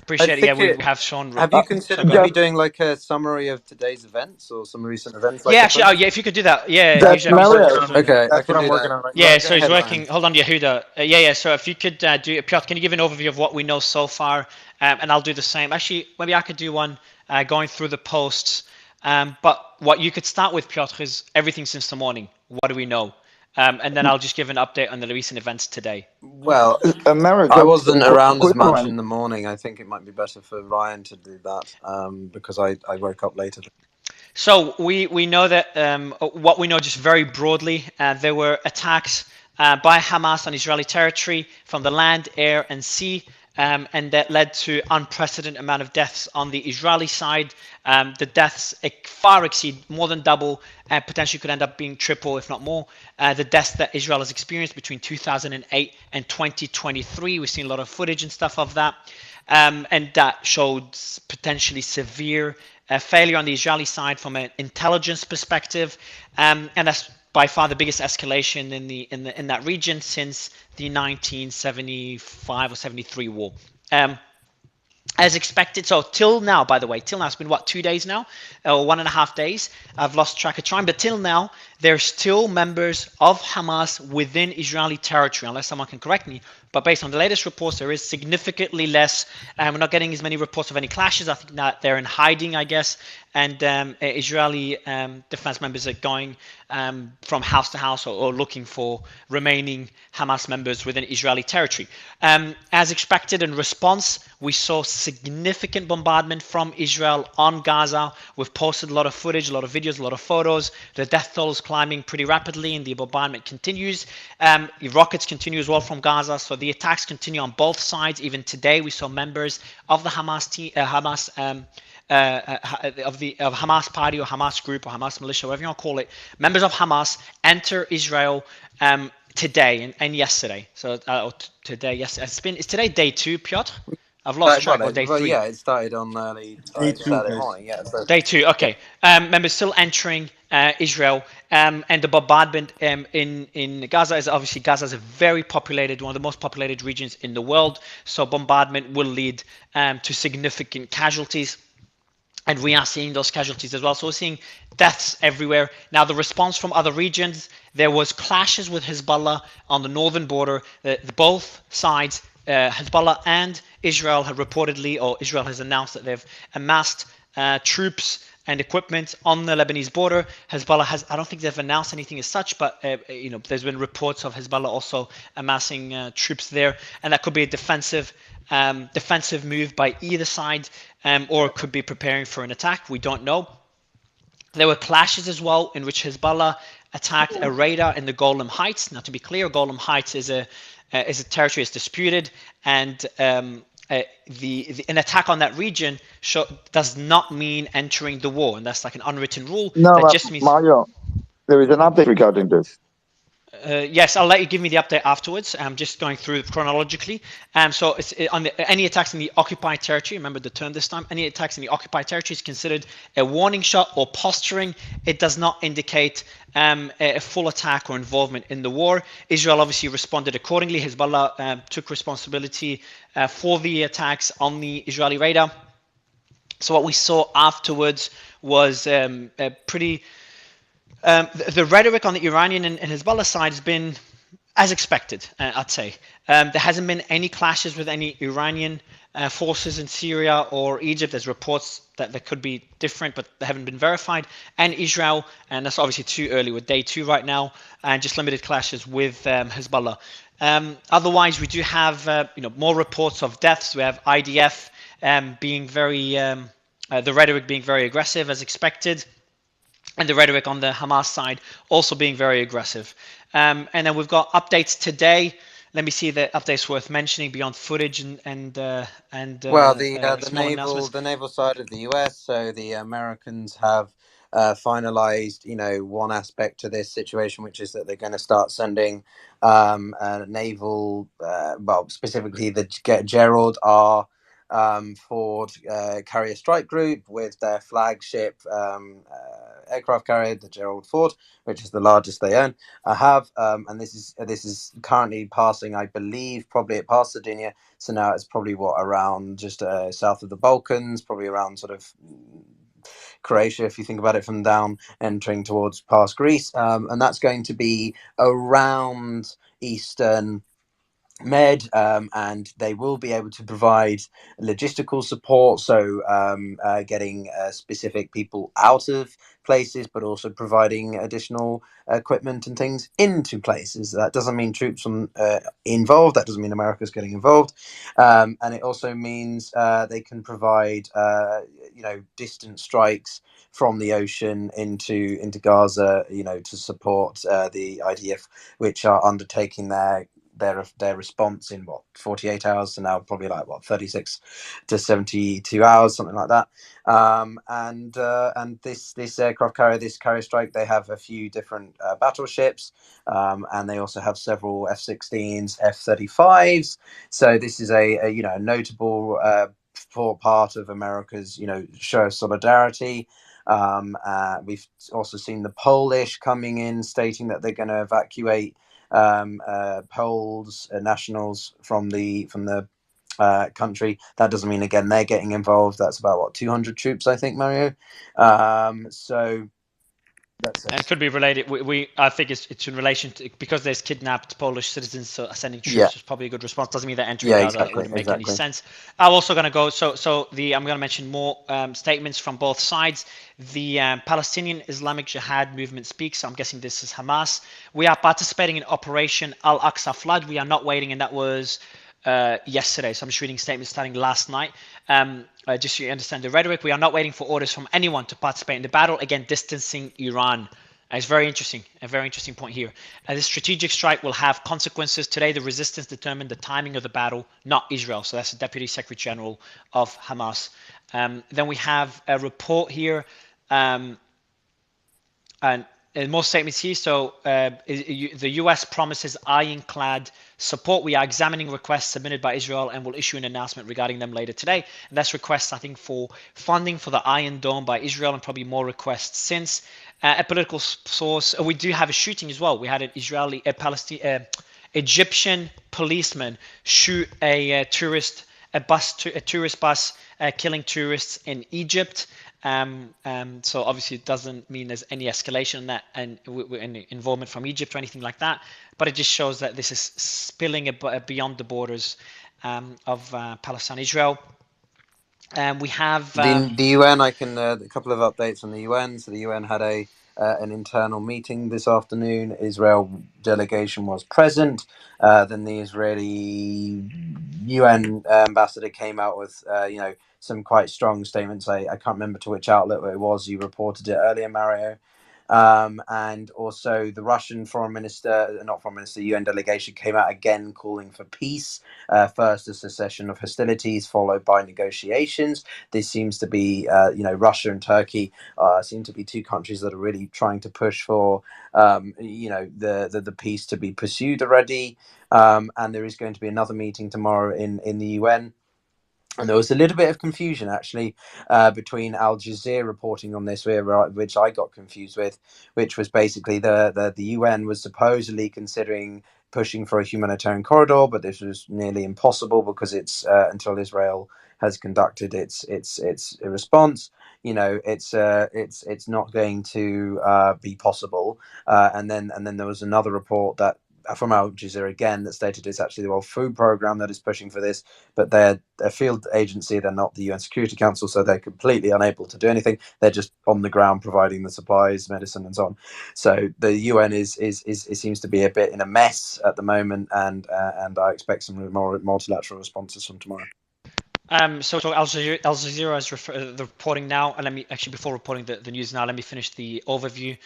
Appreciate it. Yeah, we have shown. Have you considered maybe doing like a summary of today's events or some recent events? Like yeah, actually, if you could do that. Yeah, usually okay, that's what I'm working on right now. Yeah, so he's working. Hold on, Yehuda. Yeah. So if you could do, Piotr, can you give an overview of what we know so far? And I'll do the same. Actually, maybe I could do one going through the posts. But what you could start with, Piotr, is everything since the morning. What do we know? And then I'll just give an update on the recent events today. Well, I wasn't around as much in the morning. I think it might be better for Ryan to do that because I woke up later. So we know that what we know just very broadly, there were attacks by Hamas on Israeli territory from the land, air, and sea. And that led to unprecedented amount of deaths on the Israeli side. The deaths far exceed, more than double, and potentially could end up being triple, if not more, the deaths that Israel has experienced between 2008 and 2023. We've seen a lot of footage and stuff of that. And that showed potentially severe failure on the Israeli side from an intelligence perspective. And that's by far the biggest escalation in that region since the 1975 or 73 war. As expected, so till now, by the way, it's been what, 2 days now, or 1.5 days? I've lost track of time, but till now, there's still members of Hamas within Israeli territory, unless someone can correct me. But based on the latest reports, there is significantly less. We're not getting as many reports of any clashes. I think that they're in hiding, I guess. And Israeli defense members are going from house to house or looking for remaining Hamas members within Israeli territory. As expected, in response, we saw significant bombardment from Israel on Gaza. We've posted a lot of footage, a lot of videos, a lot of photos. The death toll is climbing pretty rapidly, and the bombardment continues. Rockets continue as well from Gaza, so the attacks continue on both sides. Even today, we saw members of the Hamas of Hamas party or Hamas group or Hamas militia, whatever you want to call it, members of Hamas enter Israel today and yesterday. So today, yes, it's today day 2, Piotr. I've lost track. Or day 3. Yeah, it started on Day two, Saturday guys. morning. Yeah, so. Day 2. Okay. Members still entering Israel, and the bombardment in Gaza is obviously Gaza is a very populated, one of the most populated regions in the world. So bombardment will lead to significant casualties. And we are seeing those casualties as well. So we're seeing deaths everywhere. Now, the response from other regions, there was clashes with Hezbollah on the northern border. Both sides, Hezbollah and Israel, have reportedly, or Israel has announced that they've amassed troops and equipment on the Lebanese border. Hezbollah has, I don't think they've announced anything as such, but there's been reports of Hezbollah also amassing troops there, and that could be a defensive move by either side, or it could be preparing for an attack. We don't know. There were clashes as well in which Hezbollah attacked a radar in the Golan Heights. Now, to be clear, Golan Heights is a territory that's disputed, and an attack on that region does not mean entering the war, and that's like an unwritten rule. No, that just means Mario, there is an update regarding this. Yes, I'll let you give me the update afterwards. I'm just going through chronologically. So it's on any attacks in the occupied territory. Remember the term this time. Any attacks in the occupied territory is considered a warning shot or posturing. It does not indicate a full attack or involvement in the war. Israel obviously responded accordingly. Hezbollah took responsibility for the attacks on the Israeli radar. So what we saw afterwards was a pretty. The rhetoric on the Iranian and Hezbollah side has been as expected, I'd say. There hasn't been any clashes with any Iranian forces in Syria or Egypt. There's reports that there could be different, but they haven't been verified. And Israel, and that's obviously too early. We're day 2 right now, and just limited clashes with Hezbollah. Otherwise, we do have more reports of deaths. We have IDF being very, the rhetoric being very aggressive as expected. And the rhetoric on the Hamas side also being very aggressive. And then we've got updates today. Let me see the updates worth mentioning beyond footage and Well, the small announcements. the naval side of the US. So the Americans have finalized, one aspect to this situation, which is that they're going to start sending naval, well, specifically the Gerald R. Ford Carrier Strike Group with their flagship aircraft carrier, the Gerald Ford, which is the largest they own. And this is currently passing, I believe, probably it passed Sardinia. So now it's probably around just south of the Balkans, probably around sort of Croatia, if you think about it from down, entering towards past Greece, and that's going to be around Eastern Med, and they will be able to provide logistical support, so getting specific people out of places, but also providing additional equipment and things into places. That doesn't mean troops involved. That doesn't mean America's getting involved, and it also means they can provide distant strikes from the ocean into Gaza, to support the IDF, which are undertaking their response in 48 hours, so now probably 36 to 72 hours, something like that. And this aircraft carrier, this carrier strike, they have a few different battleships, and they also have several F-16s, F-35s. So this is a notable part of America's show of solidarity. We've also seen the Polish coming in, stating that they're going to evacuate Poles nationals from the country. That doesn't mean again they're getting involved. That's about 200 troops, I think, Mario. So that's and it could be related. I think it's in relation to, because there's kidnapped Polish citizens, so sending troops is probably a good response. Doesn't mean they're entering Gaza. Exactly, it wouldn't make any sense. I'm also going to go. I'm going to mention more statements from both sides. The Palestinian Islamic Jihad movement speaks. So I'm guessing this is Hamas. We are participating in Operation Al-Aqsa Flood. We are not waiting, and that was yesterday. So I'm just reading statements starting last night. Just so you understand the rhetoric, we are not waiting for orders from anyone to participate in the battle. Again, distancing Iran It's very interesting, a very interesting point here. This strategic strike will have consequences. Today, the resistance determined the timing of the battle, not Israel. So that's the Deputy Secretary General of Hamas. Then we have a report here, and more statements here. So the U.S. promises ironclad support. We are examining requests submitted by Israel and will issue an announcement regarding them later today. And that's requests, I think, for funding for the Iron Dome by Israel, and probably more requests since. A political source. We do have a shooting as well. We had an Egyptian policeman shoot a tourist bus, killing tourists in Egypt. So obviously it doesn't mean there's any escalation in that and any involvement from Egypt or anything like that, but it just shows that this is spilling beyond the borders of Palestine, Israel. We have the UN. I can a couple of updates on the UN. So the UN had an internal meeting this afternoon. Israel delegation was present. Then the Israeli UN ambassador came out with some quite strong statements. I can't remember to which outlet it was. You reported it earlier, Mario. And also the Russian UN delegation came out again calling for peace. First, a cessation of hostilities, followed by negotiations. This seems to be, Russia and Turkey seem to be two countries that are really trying to push for, the peace to be pursued already. And there is going to be another meeting tomorrow in the UN. And there was a little bit of confusion, actually, between Al Jazeera reporting on this, which I got confused with, which was basically the UN was supposedly considering pushing for a humanitarian corridor, but this was nearly impossible because it's until Israel has conducted its response, it's not going to be possible. And then there was another report that from Al Jazeera again that stated it's actually the World Food Programme that is pushing for this, but they're a field agency, they're not the UN Security Council, so they're completely unable to do anything. They're just on the ground providing the supplies, medicine, and so on. So the UN is it seems to be a bit in a mess at the moment, and I expect some more multilateral responses from tomorrow. So Al Jazeera is the reporting now, and let me actually, before reporting the news now, let me finish the overview.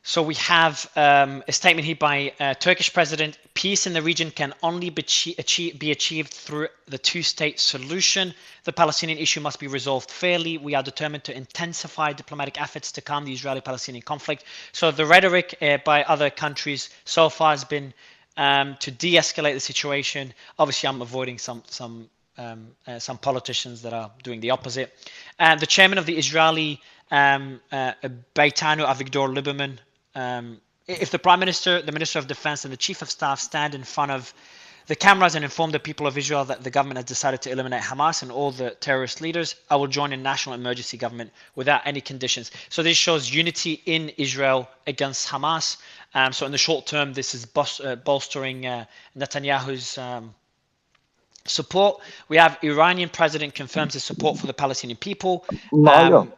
So we have a statement here by Turkish President: peace in the region can only be achieved through the two-state solution. The Palestinian issue must be resolved fairly. We are determined to intensify diplomatic efforts to calm the Israeli-Palestinian conflict. So the rhetoric by other countries so far has been to de-escalate the situation. Obviously, I'm avoiding some politicians that are doing the opposite. The chairman of the Israeli Beitanu, Avigdor Lieberman, if the Prime Minister, the Minister of Defense, and the Chief of Staff stand in front of the cameras and inform the people of Israel that the government has decided to eliminate Hamas and all the terrorist leaders, I will join a national emergency government without any conditions. So this shows unity in Israel against Hamas. So in the short term, this is bolstering Netanyahu's support. We have Iranian president confirms his support for the Palestinian people. Mario.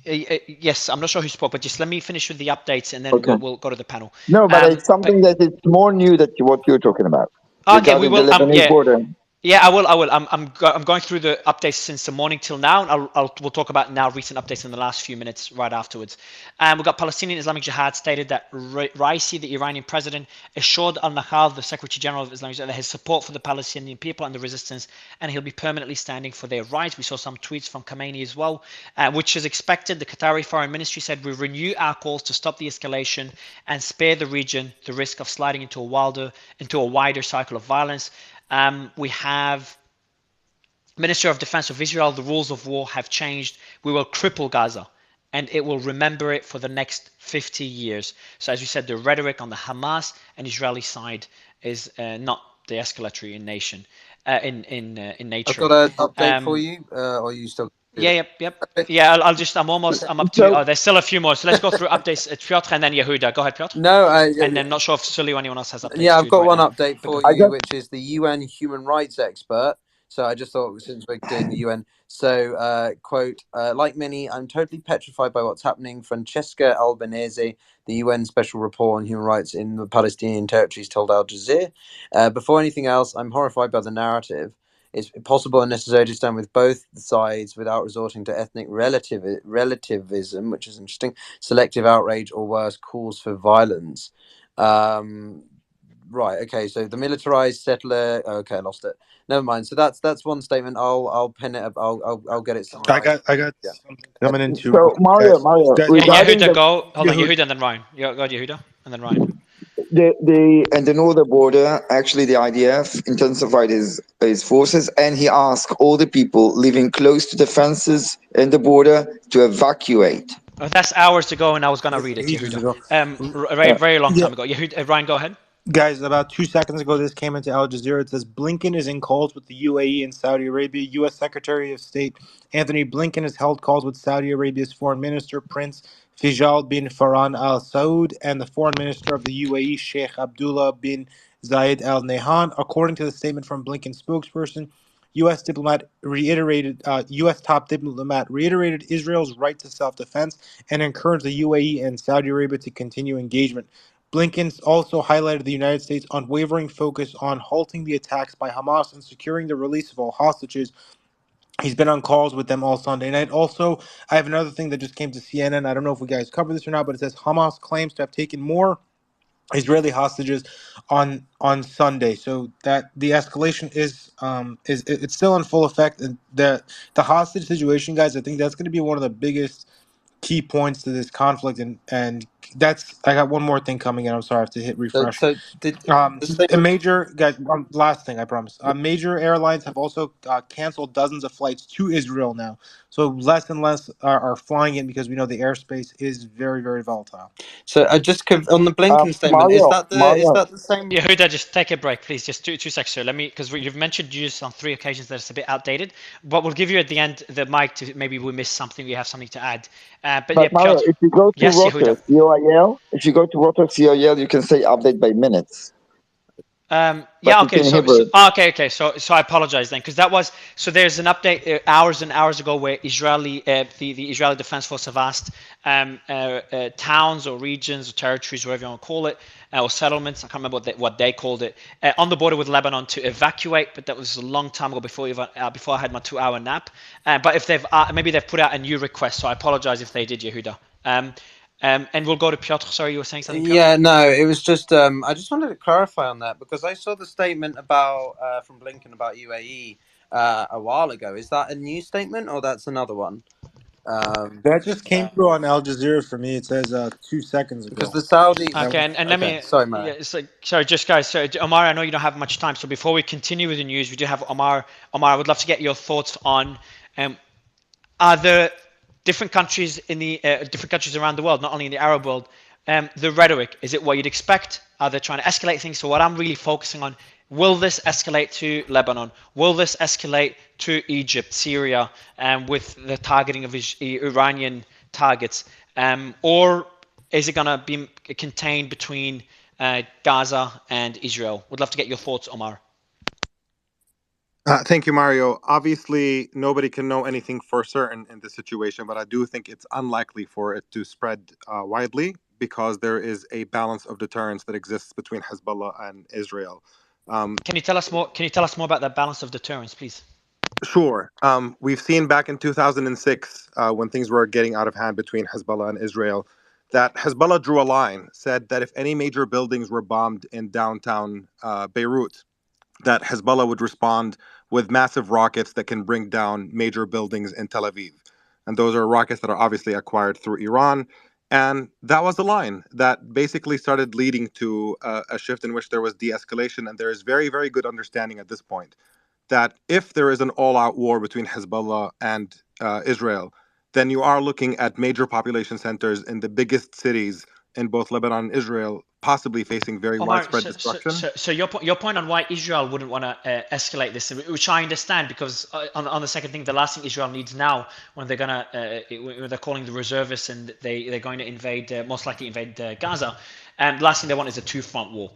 Yes, I'm not sure who spoke, but just let me finish with the updates, and then Okay. we'll go to the panel. No, but it's something that is more new than what you're talking about. Okay, we will. The Lebanese border. Yeah, I will. I'm going through the updates since the morning till now. And we'll talk about now recent updates in the last few minutes right afterwards. We've got Palestinian Islamic Jihad stated that Raisi, the Iranian president, assured al-Nahal, the Secretary General of Islamic Jihad, his support for the Palestinian people and the resistance, and he'll be permanently standing for their rights. We saw some tweets from Khamenei as well, which is expected. The Qatari Foreign Ministry said, we renew our calls to stop the escalation and spare the region the risk of sliding into a wider cycle of violence. We have Minister of Defense of Israel: the rules of war have changed. We will cripple Gaza, and it will remember it for the next 50 years. So as we said, the rhetoric on the Hamas and Israeli side is not de-escalatory in nature. I've got an update for you, or are you still? Yep. Yeah, I'm up to. There's still a few more, so let's go through updates. Piotr and then Yehuda. Go ahead, Piotr. No, and I'm not sure if Sully or anyone else has updates. Yeah, I've got one update for you, which is the UN human rights expert. So I just thought, since we're doing the UN, so quote, like many, I'm totally petrified by what's happening. Francesca Albanese, the UN Special Report on Human Rights in the Palestinian territories, told Al Jazeera. Before anything else, I'm horrified by the narrative. It's possible and necessary to stand with both sides without resorting to ethnic relativism, which is interesting, selective outrage, or worse, calls for violence. Right. Okay. So the militarized settler. Okay, I lost it. Never mind. So that's one statement. I'll pin it up. I'll get it summarized. I got Yeah. something coming in too, So guys. Mario, Guys, regarding Yehuda, the go. Hold on, Yehud, Yehuda, and then Ryan. Go, Yehuda, and then Ryan. the and the northern border, actually the IDF intensified his forces, and he asked all the people living close to the fences in the border to evacuate. Oh, that's hours ago, and I was gonna read it, ages Yehuda. ago. Very, very long Yeah, time ago. Yehuda, Ryan, go ahead. guys, about 2 seconds ago, this came into Al Jazeera. It says Blinken is in calls with the UAE and Saudi Arabia. U.S. Secretary of State Anthony Blinken has held calls with Saudi Arabia's Foreign Minister Prince Faisal bin Farhan Al Saud and the Foreign Minister of the UAE Sheikh Abdullah bin Zayed Al Nahyan. According to the statement from Blinken's spokesperson, U.S. top diplomat reiterated Israel's right to self-defense and encouraged the UAE and Saudi Arabia to continue engagement. Blinken also highlighted the United States' unwavering focus on halting the attacks by Hamas and securing the release of all hostages. He's been on calls with them all Sunday night. Also, I have another thing that just came to CNN. I don't know if we guys covered this or not, but it says Hamas claims to have taken more Israeli hostages on Sunday. So that the escalation is it's still in full effect. And the hostage situation, guys, I think that's going to be one of the biggest key points to this conflict, and that's I got one more thing coming in. I'm sorry, I have to hit So, refresh. so did the A statement? major guys, last thing I promise. Major airlines have also canceled dozens of flights to Israel now, so less and less are flying in because we know the airspace is very, very volatile. So I just on the Blinken statement. Is that the same? Yehuda, just take a break, please. Just two seconds, sir. Let me, because you've mentioned use on 3 occasions that it's a bit outdated. But we'll give you at the end the mic to maybe we missed something. We have something to add. But yeah, But Mario, Piotr. if you go to Yes, Rotor Yehuda. COIL, if you go to Rotor COIL, you can say update by minutes. But Yeah, it's okay. in So, Hebrew. okay. So I apologize then, because that was so. There's an update hours and hours ago where the Israeli Defense Force have asked towns or regions or territories, whatever you want to call it, or settlements. I can't remember what they called it, on the border with Lebanon to evacuate. But that was a long time ago before I had my 2-hour nap. But if they've maybe they've put out a new request, so I apologize if they did, Yehuda. And we'll go to Piotr. Sorry, you were saying something, Piotr? Yeah, no, it was just I just wanted to clarify on that because I saw the statement about from Blinken about UAE a while ago. Is that a new statement or that's another one? That just came through on Al Jazeera for me. It says 2 seconds Because ago. the Saudis. Okay, and let me. Sorry, Mara. Yeah, it's like, sorry, just guys. So Omar, I know you don't have much time. So before we continue with the news, we do have Omar. Omar, I would love to get your thoughts on are there different countries in the different countries around the world, not only in the Arab world. The rhetoric, is it what you'd expect? Are they trying to escalate things? So what I'm really focusing on, will this escalate to Lebanon? Will this escalate to Egypt, Syria, with the targeting of Iranian targets? Or is it going to be contained between Gaza and Israel? Would love to get your thoughts, Omar. Thank you, Mario. Obviously, nobody can know anything for certain in this situation, but I do think it's unlikely for it to spread widely because there is a balance of deterrence that exists between Hezbollah and Israel. Can you tell us more? Can you tell us more about that balance of deterrence, please? Sure. We've seen back in 2006, when things were getting out of hand between Hezbollah and Israel, that Hezbollah drew a line, said that if any major buildings were bombed in downtown Beirut, that Hezbollah would respond with massive rockets that can bring down major buildings in Tel Aviv. And those are rockets that are obviously acquired through Iran. And that was the line that basically started leading to a shift in which there was de escalation. And there is very, very good understanding at this point that if there is an all out war between Hezbollah and Israel, then you are looking at major population centers in the biggest cities in both Lebanon and Israel, possibly facing very Omar, widespread destruction. so your point on why Israel wouldn't want to escalate this, which I understand, because on the second thing, the last thing Israel needs now, when they're gonna when they're calling the reservists and they're going to invade, most likely invade Gaza, the last thing they want is a two-front war.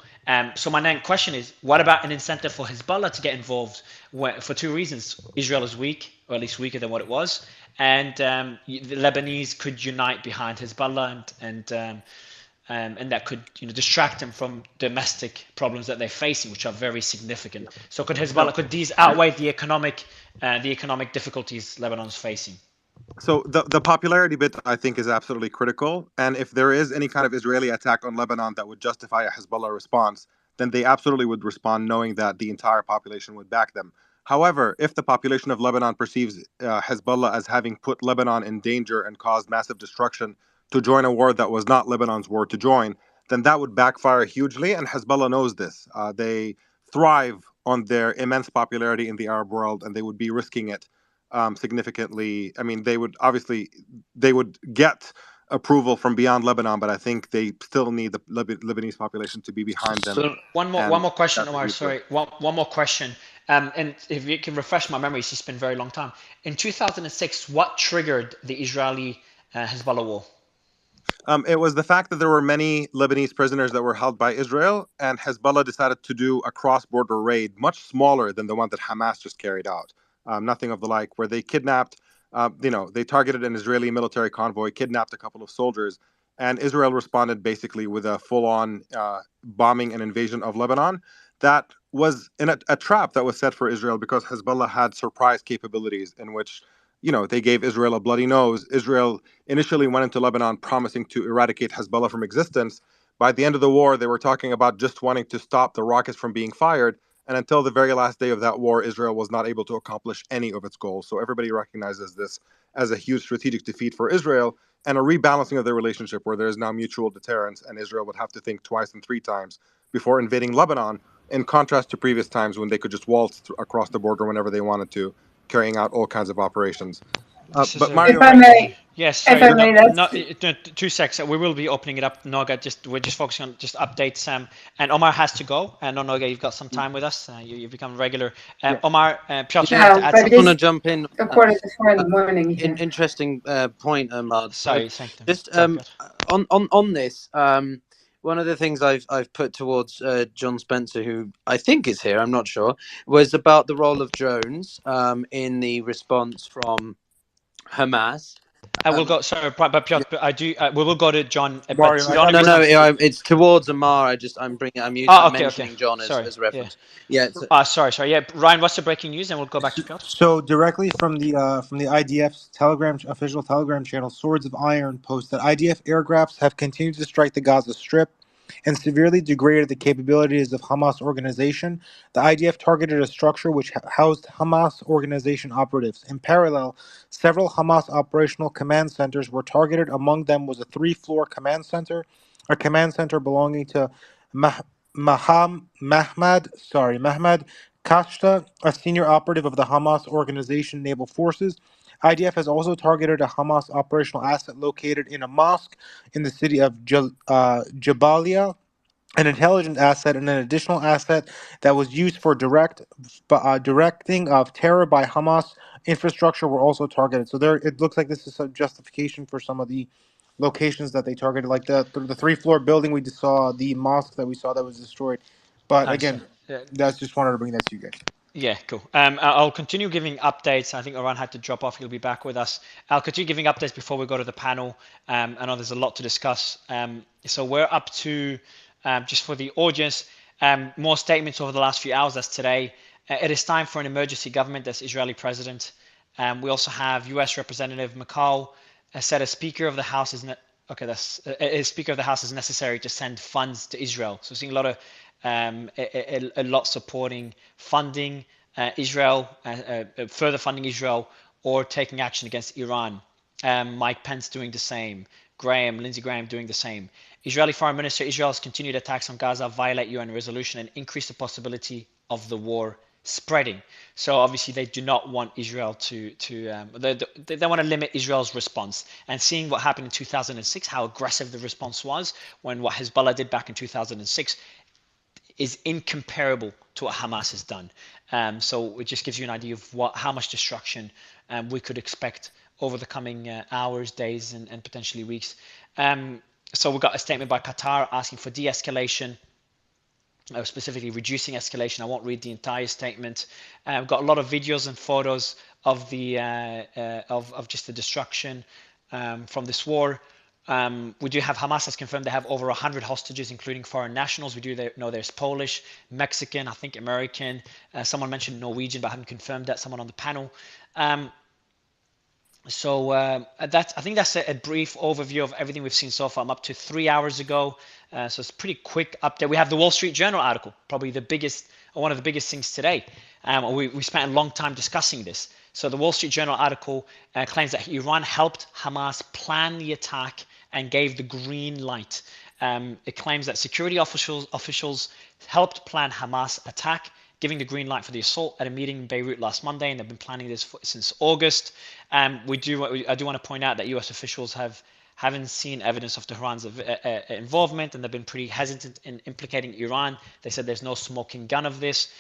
So my next question is, what about an incentive for Hezbollah to get involved? For two reasons: Israel is weak, or at least weaker than what it was, and the Lebanese could unite behind Hezbollah and that could distract them from domestic problems that they're facing, which are very significant. So could Hezbollah, could these outweigh the economic difficulties Lebanon's facing? So the popularity bit, I think, is absolutely critical. And if there is any kind of Israeli attack on Lebanon that would justify a Hezbollah response, then they absolutely would respond, knowing that the entire population would back them. However, if the population of Lebanon perceives Hezbollah as having put Lebanon in danger and caused massive destruction to join a war that was not Lebanon's war to join, then that would backfire hugely. And Hezbollah knows this. They thrive on their immense popularity in the Arab world, and they would be risking it significantly. I mean, they would get approval from beyond Lebanon, but I think they still need the Lebanese population to be behind them. So one more question, Omar. Sorry, one more question. And if you can refresh my memory, it's been a very long time. In 2006, what triggered the Israeli Hezbollah war? It was the fact that there were many Lebanese prisoners that were held by Israel, and Hezbollah decided to do a cross-border raid, much smaller than the one that Hamas just carried out. Nothing of the like, where they kidnapped, they targeted an Israeli military convoy, kidnapped a couple of soldiers, and Israel responded basically with a full-on bombing and invasion of Lebanon. That was in a trap that was set for Israel because Hezbollah had surprise capabilities in which, they gave Israel a bloody nose. Israel initially went into Lebanon promising to eradicate Hezbollah from existence. By the end of the war, they were talking about just wanting to stop the rockets from being fired. And until the very last day of that war, Israel was not able to accomplish any of its goals. So everybody recognizes this as a huge strategic defeat for Israel and a rebalancing of their relationship where there is now mutual deterrence, and Israel would have to think twice and three times before invading Lebanon, in contrast to previous times when they could just waltz across the border whenever they wanted to, carrying out all kinds of operations. But Mario, if I may, yes, if I may, no, 2 seconds. We will be opening it up. Noga, we're just focusing on just updates. And Omar has to go. And Noga, you've got some time with us. You've become regular. Omar, Piotr, you want to add I something? want to jump in. A quarter to 4 in the morning. Interesting point, Omar. Sorry, thank you. Just on this, one of the things I've put towards John Spencer, who I think is here, I'm not sure, was about the role of drones in the response from Hamas. I will go. Sorry, but Piotr, I do. We will go to John. Mario, But it's towards Amar. I'm mentioning John as reference. Yeah. Sorry. Yeah, Ryan, what's the breaking news? And we'll go back to Piotr. So directly from the IDF's official Telegram channel, Swords of Iron posts that IDF aircrafts have continued to strike the Gaza Strip and severely degraded the capabilities of Hamas organization. The IDF targeted a structure which housed Hamas organization operatives. In parallel, several Hamas operational command centers were targeted. Among them was a 3-floor command center, a command center belonging to Mahmad Kashta, a senior operative of the Hamas organization naval forces. IDF has also targeted a Hamas operational asset located in a mosque in the city of Jabalia, an intelligence asset, and an additional asset that was used for directing of terror by Hamas infrastructure were also targeted. So there, it looks like this is some justification for some of the locations that they targeted, like the 3-floor building we just saw, the mosque that we saw that was destroyed. But again, that's just wanted to bring that to you guys. Yeah, cool. I'll continue giving updates. I think Oran had to drop off. He'll be back with us. I'll continue giving updates before we go to the panel. I know there's a lot to discuss. So we're up to, just for the audience, more statements over the last few hours. That's today. It is time for an emergency government. That's Israeli president. We also have U.S. Representative McCall said a Speaker of the House is a Speaker of the House is necessary to send funds to Israel. So we're seeing a lot of a lot supporting funding Israel, further funding Israel, or taking action against Iran. Mike Pence doing the same. Lindsey Graham doing the same. Israeli Foreign Minister, Israel's continued attacks on Gaza violate UN resolution and increase the possibility of the war spreading. So obviously they do not want Israel they want to limit Israel's response. And seeing what happened in 2006, how aggressive the response was when what Hezbollah did back in 2006 is incomparable to what Hamas has done. So it just gives you an idea of how much destruction we could expect over the coming hours, days, and potentially weeks. So we got a statement by Qatar asking for de-escalation, specifically reducing escalation. I won't read the entire statement. We've got a lot of videos and photos of the of just the destruction from this war. We do have Hamas has confirmed they have over 100 hostages, including foreign nationals. We do know there's Polish, Mexican, I think American. Someone mentioned Norwegian, but I haven't confirmed that. Someone on the panel. So I think that's a brief overview of everything we've seen so far. I'm up to 3 hours ago, so it's a pretty quick update. We have the Wall Street Journal article, probably the biggest, or one of the biggest things today. We spent a long time discussing this. So the Wall Street Journal article claims that Iran helped Hamas plan the attack and gave the green light. It claims that security officials helped plan Hamas attack, giving the green light for the assault at a meeting in Beirut last Monday, and they've been planning this since August. I do want to point out that U.S. officials haven't seen evidence of Tehran's involvement, and they've been pretty hesitant in implicating Iran. They said there's no smoking gun of this.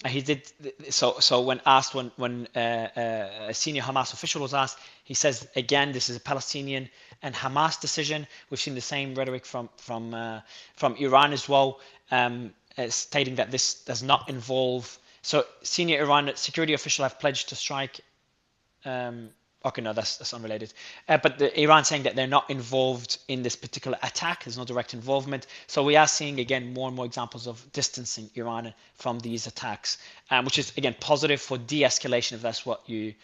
He did so when asked, when a senior Hamas official was asked, he says again, this is a Palestinian and Hamas decision. We've seen the same rhetoric from Iran as well. Stating that this does not involve. So senior Iran security official have pledged to strike. Okay, no, that's unrelated. But Iran saying that they're not involved in this particular attack. There's no direct involvement. So we are seeing again more and more examples of distancing Iran from these attacks, which is again positive for de-escalation if that's what you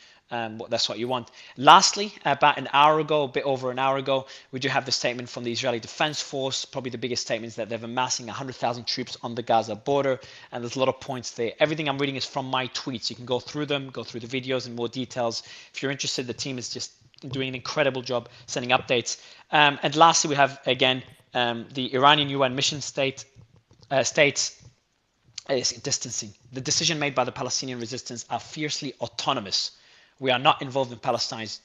want. Lastly, about an hour ago, a bit over an hour ago, we do have the statement from the Israeli Defense Force. Probably the biggest statement is that they're amassing 100,000 troops on the Gaza border, and there's a lot of points there. Everything I'm reading is from my tweets. You can go through them, go through the videos in more details. If you're interested, the team is just doing an incredible job sending updates. And lastly, we have again the Iranian UN mission states is distancing. The decision made by the Palestinian resistance are fiercely autonomous. We are not involved in Palestine's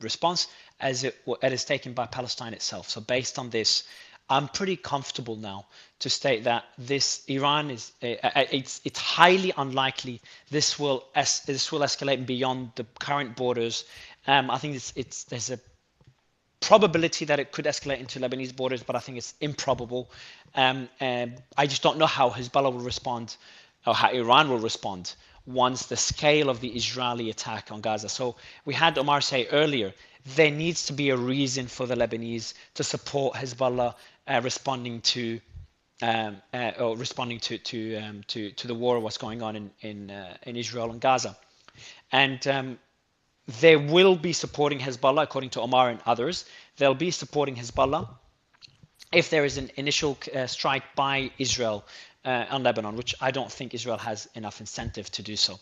response as it is taken by Palestine itself. So based on this, I'm pretty comfortable now to state that this Iran is it's highly unlikely this will escalate beyond the current borders. I think there's a probability that it could escalate into Lebanese borders, but I think it's improbable. I just don't know how Hezbollah will respond, or how Iran will respond once the scale of the Israeli attack on Gaza. So we had Omar say earlier, there needs to be a reason for the Lebanese to support Hezbollah responding to the war, what's going on in Israel and Gaza, and they will be supporting Hezbollah, according to Omar and others. They'll be supporting Hezbollah if there is an initial strike by Israel on Lebanon, which I don't think Israel has enough incentive to do so.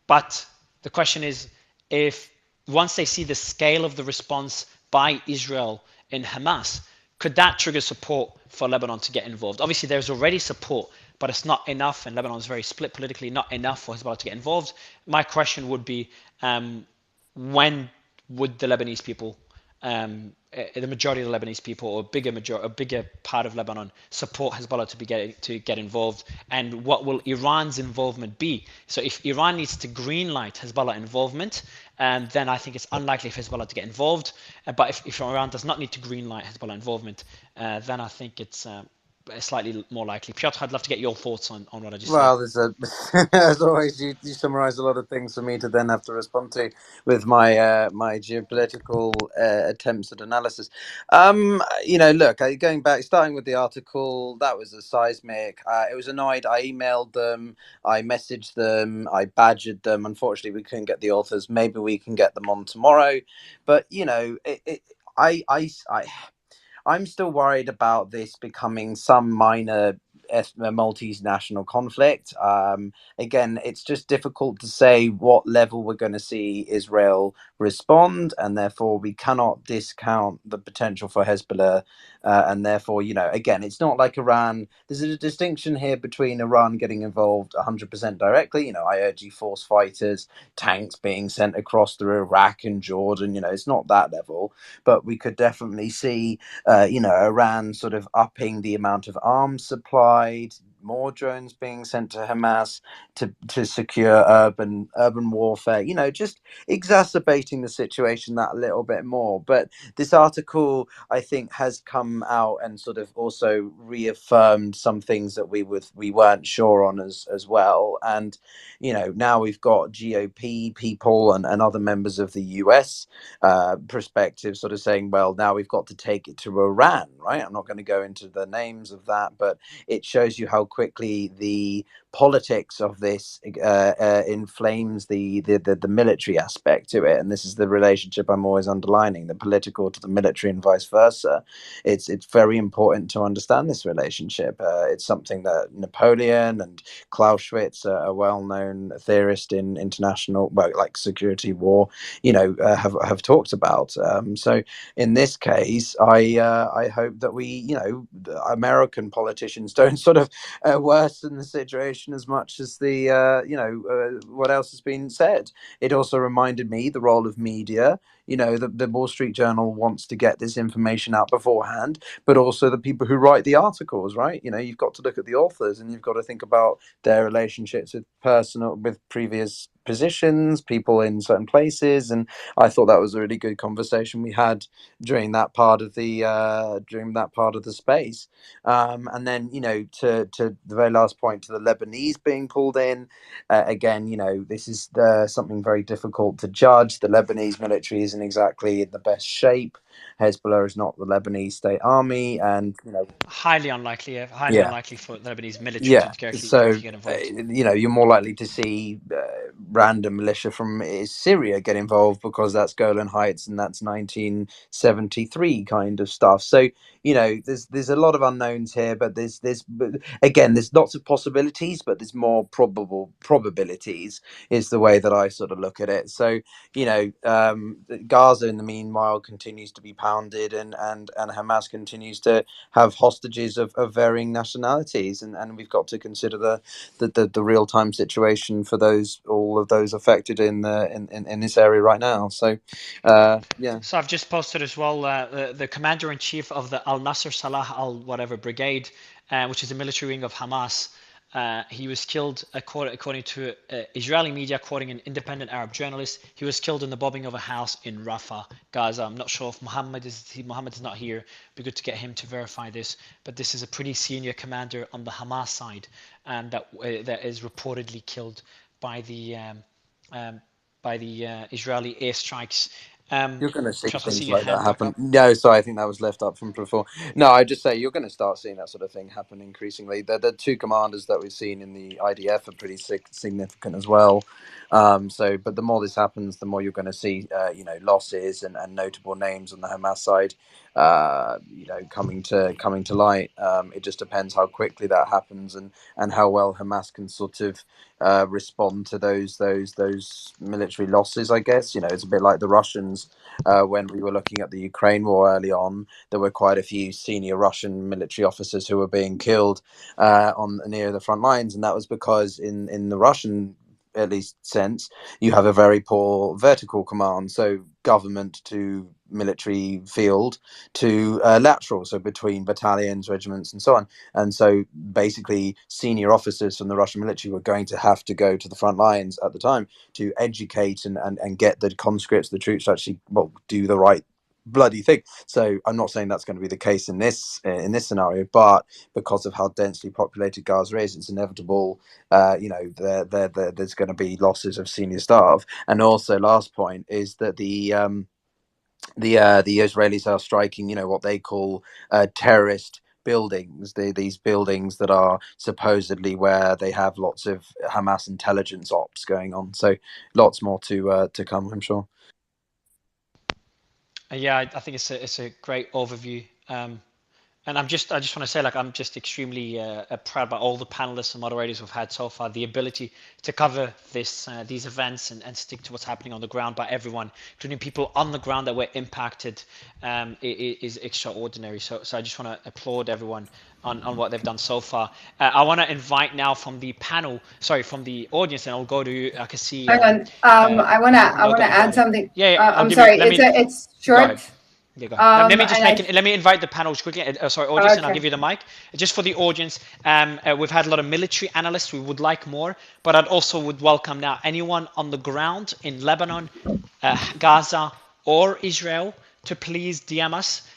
But the question is, if once they see the scale of the response by Israel in Hamas, could that trigger support for Lebanon to get involved? Obviously, there's already support, but it's not enough, and Lebanon is very split politically, not enough for Hezbollah to get involved. My question would be, when would the Lebanese people, the majority of the Lebanese people, or a bigger part of Lebanon, support Hezbollah to get involved, and what will Iran's involvement be? So if Iran needs to greenlight Hezbollah involvement, then I think it's unlikely for Hezbollah to get involved. But if Iran does not need to greenlight Hezbollah involvement, then I think it's slightly more likely. Piotr, I'd love to get your thoughts on what I just said. Well, as always, you summarise a lot of things for me to then have to respond to with my my geopolitical attempts at analysis. Look, going back, starting with the article, that was a seismic. It was annoyed. I emailed them, I messaged them, I badgered them. Unfortunately, we couldn't get the authors. Maybe we can get them on tomorrow. But I'm still worried about this becoming some minor multinational conflict. Again, it's just difficult to say what level we're going to see Israel respond, and therefore we cannot discount the potential for Hezbollah. And therefore, again, it's not like Iran. There's a distinction here between Iran getting involved 100% directly. IRG force fighters, tanks being sent across through Iraq and Jordan. It's not that level, but we could definitely see Iran sort of upping the amount of arms supplied, more drones being sent to Hamas to secure urban warfare. Just exacerbating the situation that a little bit more. But this article, I think, has come out and sort of also reaffirmed some things that we weren't sure on as well. And now we've got GOP people and other members of the US perspective sort of saying, well, now we've got to take it to Iran, right? I'm not going to go into the names of that, but it shows you how quickly the politics of this inflames the military aspect to it. And this is the relationship I'm always underlining, the political to the military and vice versa. It's very important to understand this relationship. It's something that Napoleon and Clausewitz, a well-known theorist in international, like security war, have talked about. So in this case, I hope that we, American politicians don't sort of worsen the situation as much as the what else has been said. It also reminded me the role of media. The Wall Street Journal wants to get this information out beforehand, but also the people who write the articles, right? You've got to look at the authors, and you've got to think about their relationships with previous positions, people in certain places. And I thought that was a really good conversation we had during that part of the space. And then to the very last point, to the Lebanese being pulled in again, this is something very difficult to judge. The Lebanese military isn't exactly in the best shape. Hezbollah is not the Lebanese state army, and highly unlikely for the Lebanese military yeah, to directly so get involved. you're more likely to see random militia from Syria get involved, because that's Golan Heights and that's 1973 kind of stuff. So there's a lot of unknowns here, but there's lots of possibilities, but there's more probabilities is the way that I sort of look at it. So Gaza in the meanwhile continues to be pounded, and Hamas continues to have hostages of varying nationalities, and we've got to consider the real time situation for all of those affected in this area right now. So yeah. So I've just posted as well the commander in chief of the Al Nasser Salah Al whatever brigade, which is a military wing of Hamas. He was killed, according to Israeli media, quoting an independent Arab journalist. He was killed in the bombing of a house in Rafah, Gaza. I'm not sure if Muhammad is not here. It'd be good to get him to verify this. But this is a pretty senior commander on the Hamas side, that is reportedly killed by the Israeli airstrikes. You're going to see Trust, I see things your like that hand back happen. up. No, sorry, I think that was left up from before. No, I just say you're going to start seeing that sort of thing happen increasingly. The two commanders that we've seen in the IDF are pretty significant as well. But the more this happens, the more you're going to see, losses and notable names on the Hamas side, coming to light. It just depends how quickly that happens, and how well Hamas can sort of respond to those military losses. I guess it's a bit like the Russians. When we were looking at the Ukraine war early on, there were quite a few senior Russian military officers who were being killed on near the front lines, and that was because in the Russian, at least, sense, you have a very poor vertical command, so government to military field to lateral, so between battalions, regiments, and so on. And so basically senior officers from the Russian military were going to have to go to the front lines at the time to educate and get the conscripts, the troops, to actually do the right bloody thing. So I'm not saying that's going to be the case in this scenario, but because of how densely populated Gaza is, it's inevitable. There's going to be losses of senior staff. And also, last point is that the Israelis are striking, what they call terrorist buildings. These buildings that are supposedly where they have lots of Hamas intelligence ops going on. So lots more to come, I'm sure. Yeah, I think it's a great overview. And I just want to say, I'm just extremely proud about all the panelists and moderators we've had so far. The ability to cover these events and stick to what's happening on the ground by everyone, including people on the ground that were impacted, is extraordinary. So I just want to applaud everyone on what they've done so far. I want to invite now from the audience, and I'll go to, I can see. Hang on. I want to add something. Yeah, I'm sorry. It's short. Yeah, go ahead. Let me just And let me invite the panels quickly. Sorry, audience, and I'll give you the mic. Just for the audience, we've had a lot of military analysts. We would like more, but I'd also would welcome now anyone on the ground in Lebanon, Gaza, or Israel to please DM us.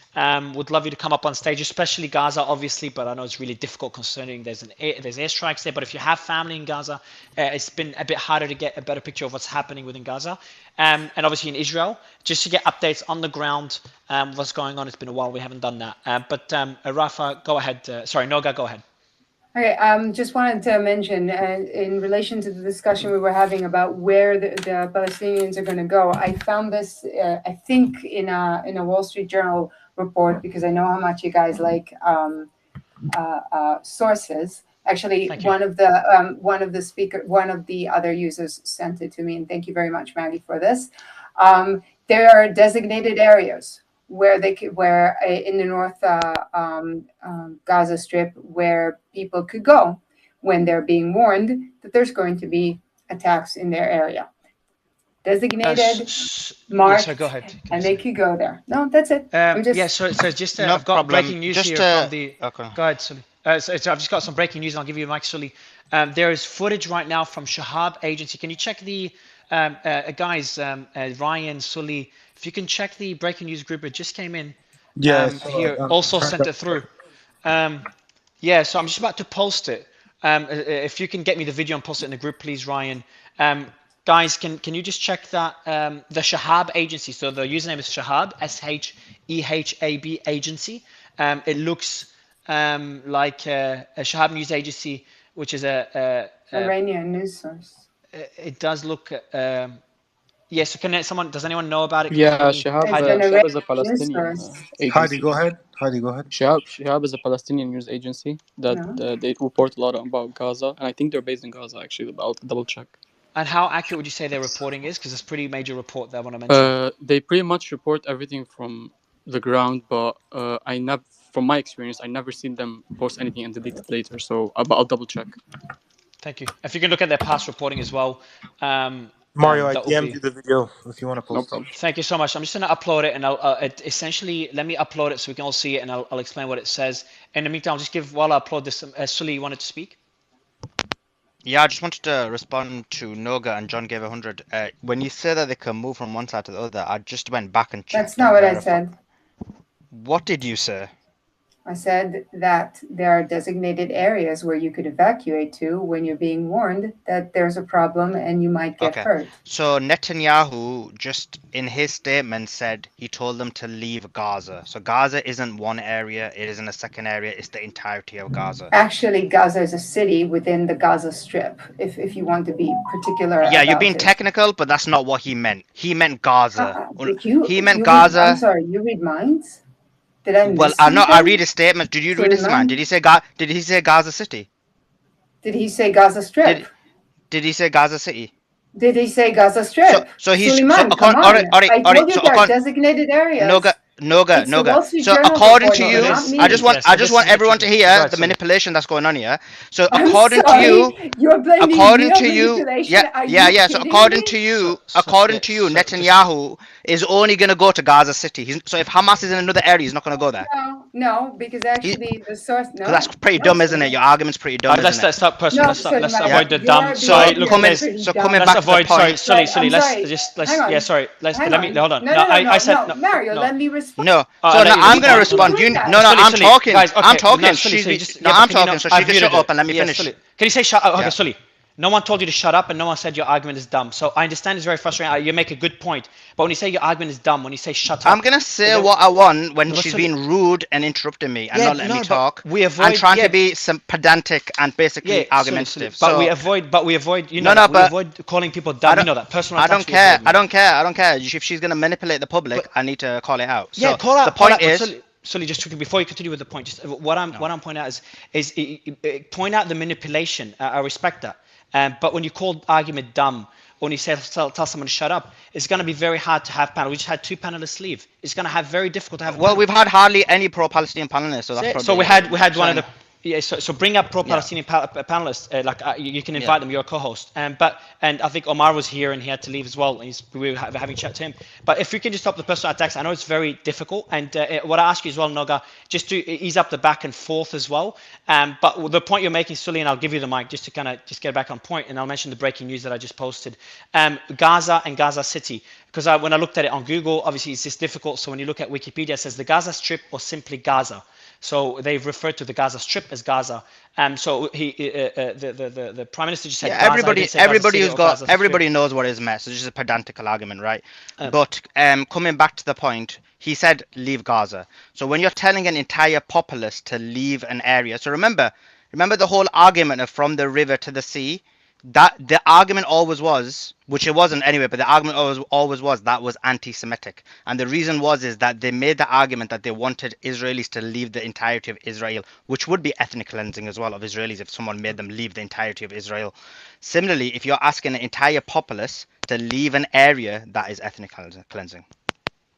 Would love you to come up on stage, especially Gaza, obviously, but I know it's really difficult concerning there's airstrikes there. But if you have family in Gaza, it's been a bit harder to get a better picture of what's happening within Gaza, and obviously in Israel, just to get updates on the ground, what's going on. It's been a while we haven't done that. But Rafa, go ahead. Sorry, Noga, go ahead. Okay, just wanted to mention in relation to the discussion we were having about where the Palestinians are going to go. I found this, I think, in a Wall Street Journal report, because I know how much you guys like sources. Actually, one of the other users sent it to me, and thank you very much, Maggie, for this. There are designated areas where in the North Gaza Strip where people could go when they're being warned that there's going to be attacks in their area. Designated, marked, go ahead. And they could go there. No, that's it. So just No I've got problem. breaking news Just, here from the. okay. Go ahead, Sully. So I've just got some breaking news, and I'll give you a mic, Sully. There is footage right now from Shahab Agency. Can you check the guys, Ryan, Sully? If you can check the breaking news group, it just came in. Here, also sent it through. Yeah, so I'm just about to post it. If you can get me the video and post it in the group, please, Ryan. Guys, can you just check that the Shahab Agency? So the username is Shahab, SHEHAB Agency. It looks like a Shahab News Agency, which is a Iranian news source. It does look. Yes, does anyone know about it? Yeah, Shahab is a Palestinian agency. Heidi, go ahead. Shahab is a Palestinian news agency that they report a lot about Gaza, and I think they're based in Gaza, actually, but I'll double check. And how accurate would you say their reporting is? Because it's a pretty major report that I want to mention. They pretty much report everything from the ground, but from my experience, I never seen them post anything and delete it later. So, but I'll double check. Thank you. If you can look at their past reporting as well. Mario, I DM'd you the video if you want to post it. Thank you so much. I'm just going to upload it, and I'll essentially let me upload it so we can all see it, and I'll explain what it says. In the meantime, I'll just while I upload this. Sully, you wanted to speak? Yeah, I just wanted to respond to Noga, and John gave 100. When you say that they can move from one side to the other, I just went back and checked. That's not what I said. What did you say? I said that there are designated areas where you could evacuate to when you're being warned that there's a problem and you might get hurt. So Netanyahu just in his statement said he told them to leave Gaza. So Gaza isn't one area, it isn't a second area, it's the entirety of Gaza. Actually, Gaza is a city within the Gaza Strip, if you want to be particular. Yeah, you're being technical, but that's not what he meant. He meant Gaza. He meant Gaza. I'm sorry, you read minds? Did I miss Well, I read his statement. Did you read his man? Did he say Gaza City? Did he say Gaza Strip? Did he say Gaza City? Did he say Gaza Strip? So he's Suleiman, come on. I told you there are designated areas. Noga. So according to you, I just want everyone to hear the manipulation that's going on here. So according to you, yeah. So according to you, Netanyahu is only going to go to Gaza City. So if Hamas is in another area, he's not going to go there. No, because actually the source. No, that's pretty dumb, isn't it? Your argument's pretty dumb. Let's stop personal. Let's avoid the dumb. Coming back to the point. Sorry. Let me hold on. I said no. Mario, let me respond. No, I'm going to respond. I'm talking. Guys, okay, I'm talking. I'm talking. So she can shut up and let me finish. Can you say shut up? Okay, Sully. No one told you to shut up, and no one said your argument is dumb. So I understand it's very frustrating. You make a good point, but when you say your argument is dumb, when you say shut up, I'm gonna say what I want when she's being rude and interrupting me and not letting me talk. We avoid and trying to be some pedantic and basically argumentative. But we avoid. You know, we avoid calling people dumb. You know that personal. I don't care. I don't care. If she's gonna manipulate the public, I need to call it out. Yeah, so call out. The point is. Sully, just quickly before you continue with the point, just what I'm pointing out is point out the manipulation. I respect that. But when you call argument dumb, when you say tell someone to shut up, it's going to be very hard to have panel. We just had 2 panelists leave. It's going to have very difficult to have. Well, we've had hardly any pro-Palestinian panelists, so that's probably. So we had one of the. Yeah, so bring up pro-Palestinian panelists. You can invite them. You're a co-host. And I think Omar was here and he had to leave as well. And we were having a chat to him. But if we can just stop the personal attacks, I know it's very difficult. And what I ask you as well, Noga, just to ease up the back and forth as well. But the point you're making, Sully, and I'll give you the mic just to kind of just get back on point. And I'll mention the breaking news that I just posted. Gaza and Gaza City. Because when I looked at it on Google, obviously it's just difficult. So when you look at Wikipedia, it says the Gaza Strip or simply Gaza. So they've referred to the Gaza Strip as Gaza. So the prime minister just said Gaza. Everybody knows what is mess. It's just a pedantical argument, right? But coming back to the point, he said leave Gaza. So when you're telling an entire populace to leave an area, so remember the whole argument of from the river to the sea. That the argument always was, which it wasn't anyway, but the argument always was that was anti-Semitic, and the reason is that they made the argument that they wanted Israelis to leave the entirety of Israel, which would be ethnic cleansing as well of Israelis if someone made them leave the entirety of Israel. Similarly, if you're asking an entire populace to leave an area, that is ethnic cleansing.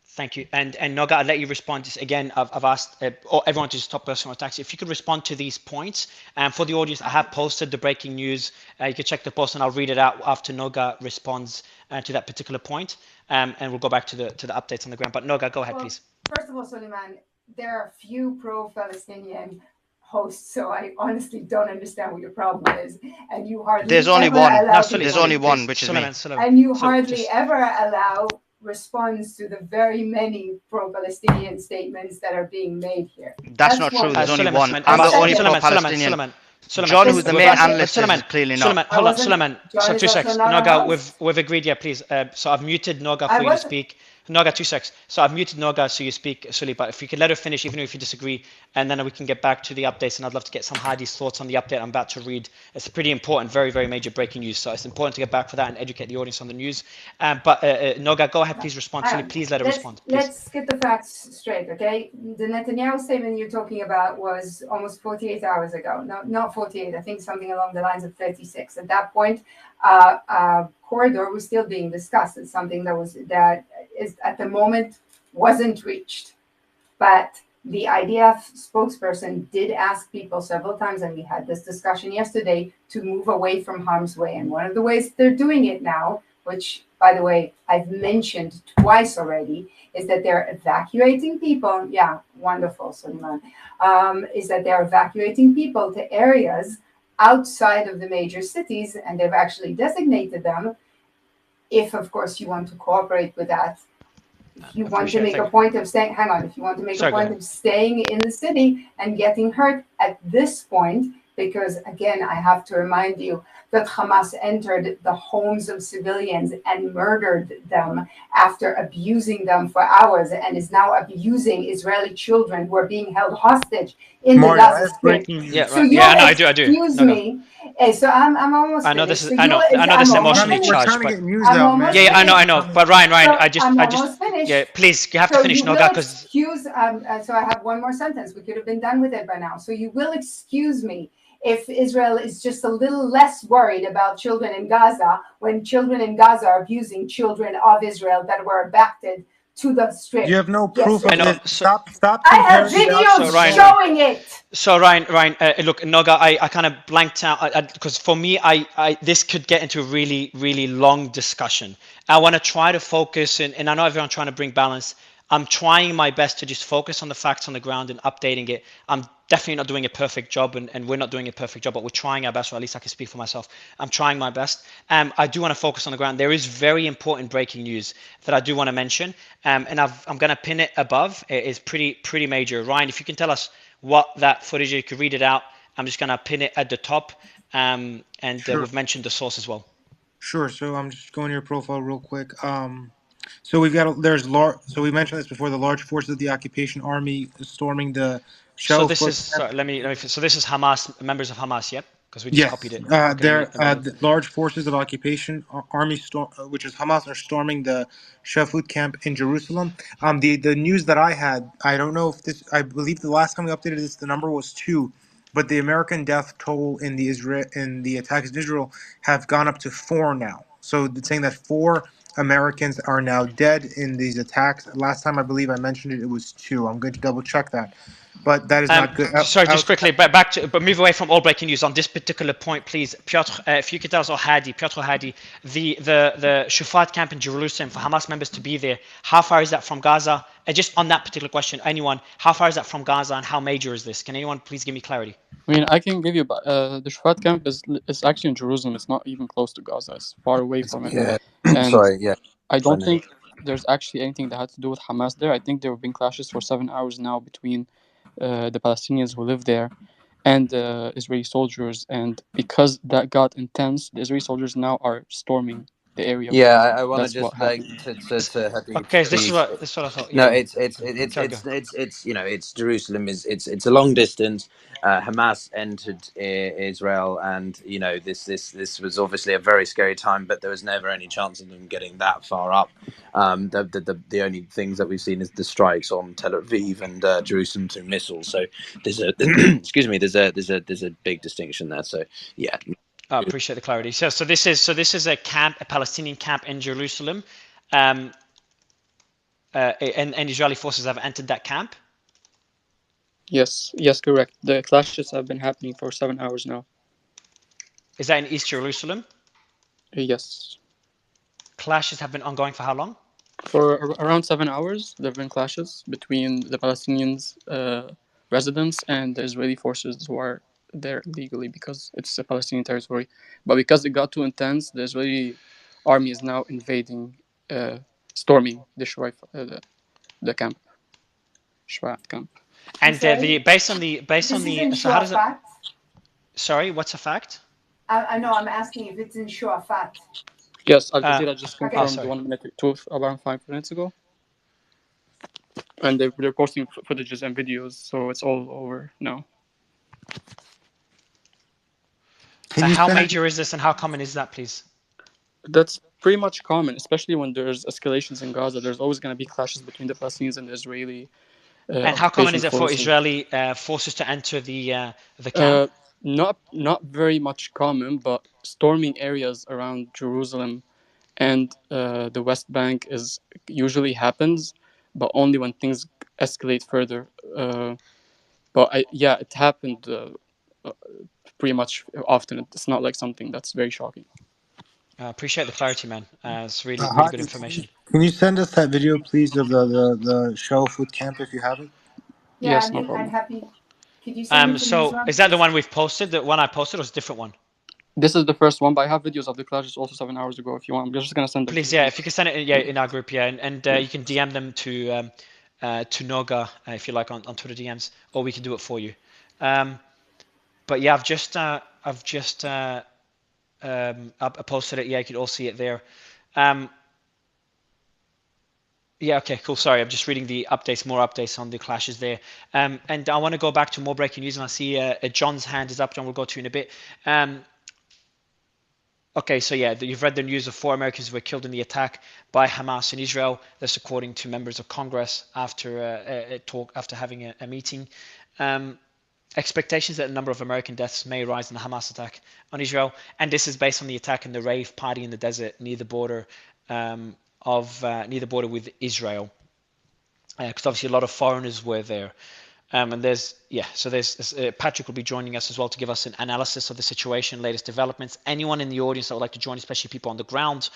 Thank you. And Noga, I'll let you respond. Just again, I've asked everyone to stop personal attacks. If you could respond to these points. For the audience, I have posted the breaking news. You can check the post and I'll read it out after Noga responds to that particular point. And we'll go back to the updates on the ground. But Noga, go ahead, please. First of all, Suleiman, there are few pro-Palestinian hosts, so I honestly don't understand what your problem is. And you hardly There's only one. There's only one, which is me. And you hardly ever allow response to the very many pro-Palestinian statements that are being made here. That's not true. There's only one. I'm the only pro-Palestinian. John, who's the main analyst, is clearly not. Hold on, Suleiman. So 2 seconds. Noga, we've agreed, yeah, please. So I've muted Noga for you to speak. Noga, 2 seconds. So I've muted Noga so you speak, Sully, but if you could let her finish, even if you disagree, and then we can get back to the updates, and I'd love to get some Hadi's thoughts on the update I'm about to read. It's pretty important, very, very major breaking news, so it's important to get back for that and educate the audience on the news. But Noga, go ahead, please respond. Sully, please let her respond. Please. Let's get the facts straight, okay? The Netanyahu statement you're talking about was almost 48 hours ago. No, not 48, I think something along the lines of 36. At that point, corridor was still being discussed. It's something that is at the moment wasn't reached, but the IDF spokesperson did ask people several times, and we had this discussion yesterday, to move away from harm's way. And one of the ways they're doing it now, which, by the way, I've mentioned twice already, is that they're evacuating people. Yeah, wonderful, Suleiman. Is that they're evacuating people to areas outside of the major cities, and they've actually designated them. If, of course, you want to cooperate with that, if you want to make a point of staying, if you want to make a point of staying in the city and getting hurt at this point, because again, I have to remind you that Hamas entered the homes of civilians and murdered them after abusing them for hours, and is now abusing Israeli children who are being held hostage in the Gaza Strip. So I do. Excuse me. So I'm almost. I know finished. this is. I know this is emotionally charged, but I know. But Ryan, I just. Finished. Yeah, please, you have to finish, Noga, because. Excuse. So I have one more sentence. We could have been done with it by now. So you will excuse me if Israel is just a little less worried about children in Gaza when children in Gaza are abusing children of Israel that were abducted to the Strip. You have no proof of it. Stop. I have videos showing it. So Ryan, look, Noga, I kind of blanked out because for me, this could get into a really, really long discussion. I want to try to focus, and I know everyone's trying to bring balance. I'm trying my best to just focus on the facts on the ground and updating it. I'm definitely not doing a perfect job, and we're not doing a perfect job, but we're trying our best, or at least I can speak for myself. I'm trying my best. I do want to focus on the ground. There is very important breaking news that I do want to mention, and I'm going to pin it above. It is pretty major. Ryan, if you can tell us what that footage is, you could read it out. I'm just going to pin it at the top, and we've mentioned the source as well. Sure. So I'm just going to your profile real quick. So we mentioned this before. The large forces of the occupation army storming the. So this is So this is Hamas, members of Hamas, yep? Because we just copied it. The large forces of occupation army, which is Hamas, are storming the Shafut camp in Jerusalem. The news that I had, I don't know if this. I believe the last time we updated this, the number was 2, but the American death toll in the attacks in Israel have gone up to 4 now. So it's saying that 4 Americans are now dead in these attacks. Last time I believe I mentioned it, it was 2. I'm going to double check that. but that is not good. Sorry, just quickly, but move away from all breaking news on this particular point, please, Piotr. If you could tell us, or Hadi, Piotr or Hadi, the Shufat camp in Jerusalem for Hamas members to be there. How far is that from Gaza? Just on that particular question, anyone, how far is that from Gaza, and how major is this? Can anyone please give me clarity? I mean, I can give you, the Shufat camp is actually in Jerusalem. It's not even close to Gaza. It's far away from it. Yeah. And Sorry. Yeah. I don't think there's actually anything that had to do with Hamas there. I think there have been clashes for 7 hours now between the Palestinians who live there and Israeli soldiers. And because that got intense, the Israeli soldiers now are storming the area. Yeah, I want to That's what just like happened. to Hadi, Okay, this is please. what I thought. No, Yeah. it's you know, it's Jerusalem is it's a long distance. Hamas entered Israel, and you know this was obviously a very scary time, but there was never any chance of them getting that far up. The only things that we've seen is the strikes on Tel Aviv and Jerusalem through missiles. So there's a excuse me, there's a big distinction there. So yeah. I appreciate the clarity. So this is a camp, a Palestinian camp in Jerusalem, and Israeli forces have entered that camp. Yes, correct. The clashes have been happening for 7 hours now. Is that in East Jerusalem? Yes. Clashes have been ongoing for how long? For around 7 hours, there have been clashes between the Palestinians' residents and the Israeli forces who are there illegally because it's a Palestinian territory. But because it got too intense, the Israeli army is now invading, storming the the camp, Shwat camp. And based on the so how does it? Fact? Sorry, what's a fact? I know. I'm asking if it's in Shufat. Yes, Al Jazeera just confirmed Okay. 1 minute to around 5 minutes ago, and they're posting footages and videos, so it's all over now. So how major is this, and how common is that, please? That's pretty much common, especially when there's escalations in Gaza. There's always going to be clashes between the Palestinians and the Israeli. And how common is it for Israeli forces to enter the camp? Not very much common, but storming areas around Jerusalem and the West Bank is usually happens, but only when things escalate further. It happened pretty much often. It's not like something that's very shocking. I appreciate the clarity, man. It's really good information. Can you send us that video, please, of the show food camp if you have it? Yeah, yes, no problem. I'm happy. Could you send me So is that the one we've posted? The one I posted, or is a different one? This is the first one, but I have videos of the clashes also 7 hours ago. If you want, I'm just gonna send them. Please, if you can send it, in our group, and you can DM them to Noga if you like on Twitter DMs, or we can do it for you. But yeah, I've just I posted it. Yeah, you can all see it there. Yeah, okay, cool. Sorry, I'm just reading the updates, more updates on the clashes there. And I want to go back to more breaking news, and I see John's hand is up. John, we'll go to you in a bit. Okay, so yeah, you've read the news of 4 Americans who were killed in the attack by Hamas in Israel. That's according to members of Congress after a talk, after having a meeting. Expectations that a number of American deaths may rise in the Hamas attack on Israel, and this is based on the attack in the rave party in the desert near the border with Israel, because obviously a lot of foreigners were there. And there's Patrick will be joining us as well to give us an analysis of the situation, latest developments. Anyone in the audience that would like to join, especially people on the ground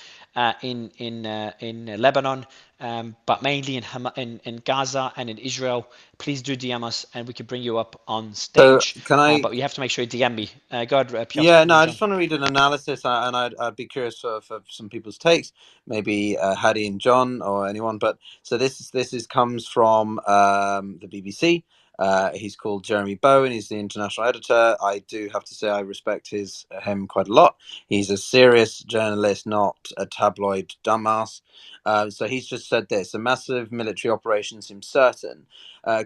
in Lebanon, but mainly in Gaza and in Israel, please do DM us and we can bring you up on stage. So can I? But you have to make sure you DM me. Go ahead, Piotr. Yeah, no, I just want to read an analysis, and I'd be curious for some people's takes, maybe Hadi and John or anyone. But so this comes from the BBC. He's called Jeremy Bowen. He's the international editor. I do have to say I respect him quite a lot. He's a serious journalist, not a tabloid dumbass. So he's just said this: a massive military operation seems certain.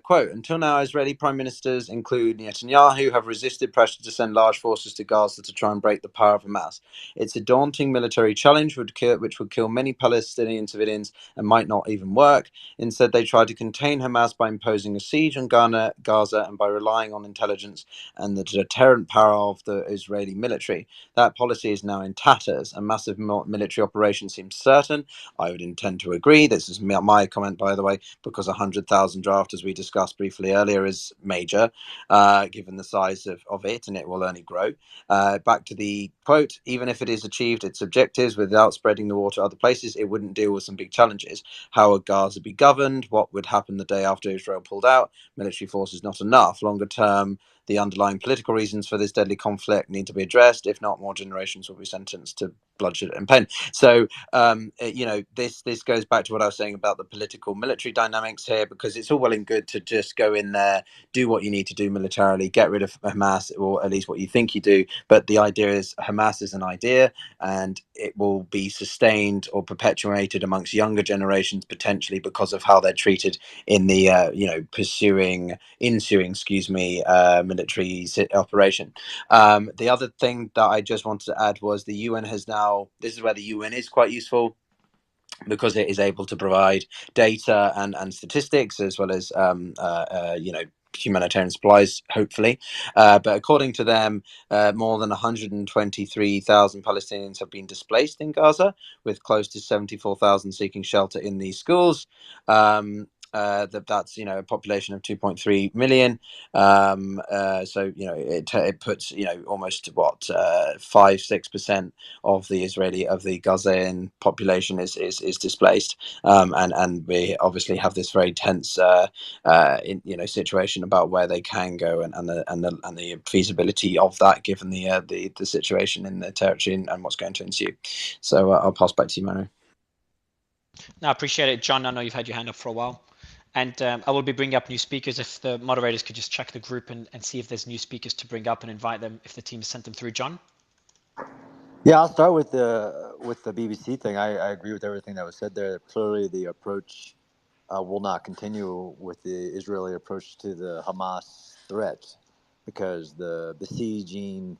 Quote, until now, Israeli prime ministers, include Netanyahu, have resisted pressure to send large forces to Gaza to try and break the power of Hamas. It's a daunting military challenge which would kill many Palestinian civilians and might not even work. Instead, they tried to contain Hamas by imposing a siege on Gaza Gaza, and by relying on intelligence and the deterrent power of the Israeli military. That policy is now in tatters. A massive military operation seems certain. I would intend to agree. This is my comment, by the way, because 100,000 draft, as we discussed briefly earlier, is major, given the size of it, and it will only grow. Back to the quote, even if it is achieved its objectives without spreading the war to other places, it wouldn't deal with some big challenges. How would Gaza be governed? What would happen the day after Israel pulled out? Military force is not enough. Longer term, the underlying political reasons for this deadly conflict need to be addressed. If not, more generations will be sentenced to bloodshed and pain. So, this goes back to what I was saying about the political military dynamics here, because it's all well and good to just go in there, do what you need to do militarily, get rid of Hamas, or at least what you think you do. But the idea is Hamas is an idea, and it will be sustained or perpetuated amongst younger generations potentially because of how they're treated in the ensuing military operation. The other thing that I just wanted to add was the UN has now, this is where the UN is quite useful, because it is able to provide data and statistics, as well as humanitarian supplies, hopefully. But according to them, more than 123,000 Palestinians have been displaced in Gaza, with close to 74,000 seeking shelter in these schools. That's a population of 2.3 million. So it puts almost 5-6% of the Gazan population is displaced, and we obviously have this very tense situation about where they can go, and the feasibility of that, given the situation in the territory and what's going to ensue. So I'll pass back to you, Manu. No, I appreciate it, John. I know you've had your hand up for a while. And I will be bringing up new speakers. If the moderators could just check the group and see if there's new speakers to bring up and invite them if the team has sent them through. John? Yeah, I'll start with the BBC thing. I agree with everything that was said there. Clearly, the approach will not continue with the Israeli approach to the Hamas threat, because the besieging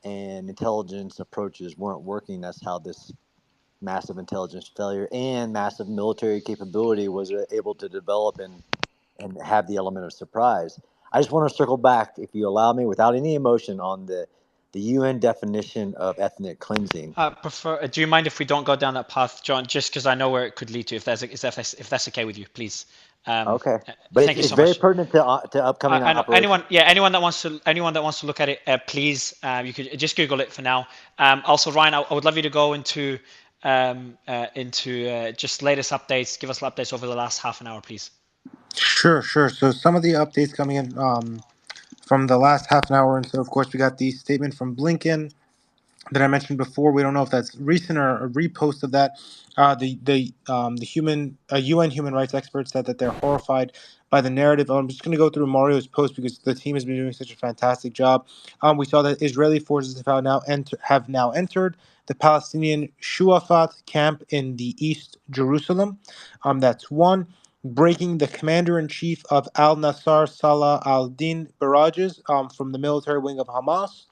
and intelligence approaches weren't working. That's how this massive intelligence failure and massive military capability was able to develop and have the element of surprise. I just want to circle back, if you allow me, without any emotion, on the UN definition of ethnic cleansing. Do you mind if we don't go down that path, John? Just because I know where it could lead to. If that's okay with you, please. Okay, but thank you it's so very much. pertinent to upcoming operations. Anyone that wants to look at it, please, you could just Google it for now. Also, Ryan, I would love you to go into just latest updates. Give us updates over the last half an hour, please. Sure. So some of the updates coming in from the last half an hour, and so of course we got the statement from Blinken that I mentioned before. We don't know if that's recent or a repost of that. The UN human rights expert said that they're horrified by the narrative. I'm just going to go through Mario's post because the team has been doing such a fantastic job. We saw that Israeli forces have now entered the Palestinian Shuafat camp in the East Jerusalem. That's one. Breaking the commander-in-chief of Al-Nasser, Salah al-Din barrages from the military wing of Hamas.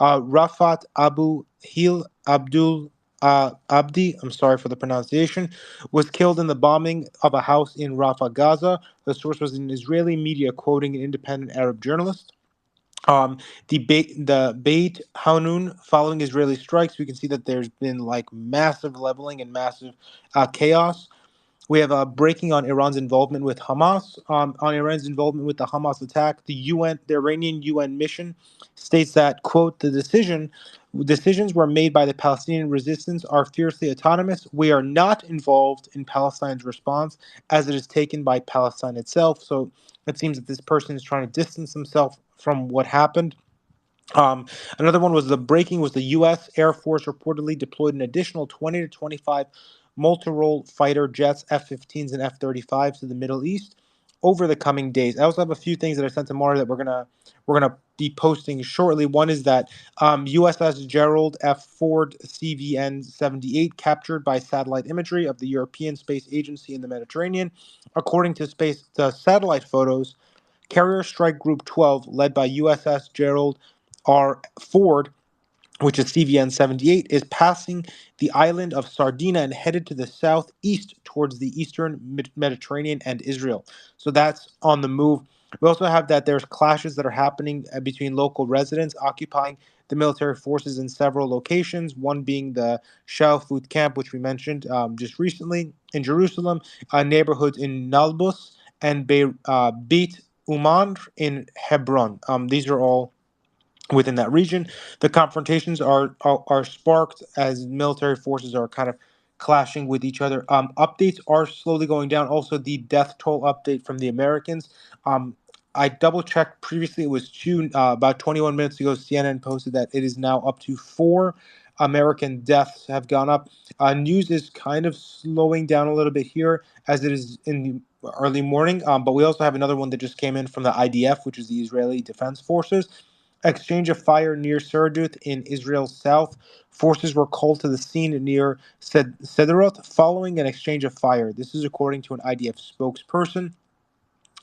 Rafat Abu Hil Abdul Abdi, I'm sorry for the pronunciation, was killed in the bombing of a house in Rafah, Gaza. The source was an Israeli media quoting an independent Arab journalist. The Beit Hanun, following Israeli strikes, we can see that there's been like massive leveling and massive chaos. We have breaking on Iran's involvement with Hamas. On Iran's involvement with the Hamas attack, the Iranian UN mission states that, quote, decisions were made by the Palestinian resistance are fiercely autonomous. We are not involved in Palestine's response as it is taken by Palestine itself. So it seems that this person is trying to distance himself from what happened. Another one was the U.S. Air Force reportedly deployed an additional 20 to 25 multi-role fighter jets, F-15s and F-35s to the Middle East over the coming days. I also have a few things that I sent to Mara that we're gonna be posting shortly. One is that USS Gerald F. Ford CVN-78 captured by satellite imagery of the European Space Agency in the Mediterranean. According to the satellite photos, Carrier Strike Group 12, led by USS Gerald R. Ford, which is CVN-78, is passing the island of Sardinia and headed to the southeast towards the eastern Mediterranean and Israel. So that's on the move. We also have that there's clashes that are happening between local residents occupying the military forces in several locations, one being the Shell food camp, which we mentioned just recently in Jerusalem, neighborhoods in Nablus and Beit Uman in Hebron. These are all within that region. The confrontations are sparked as military forces are kind of clashing with each other. Updates are slowly going down. Also, the death toll update from the Americans. I double checked previously; it was two. About 21 minutes ago, CNN posted that it is now up to 4 American deaths have gone up. News is kind of slowing down a little bit here as it is in the early morning. But we also have another one that just came in from the IDF, which is the Israeli Defense Forces. Exchange of fire near Serdut in Israel's south. Forces were called to the scene near Sderot following an exchange of fire. This is according to an IDF spokesperson.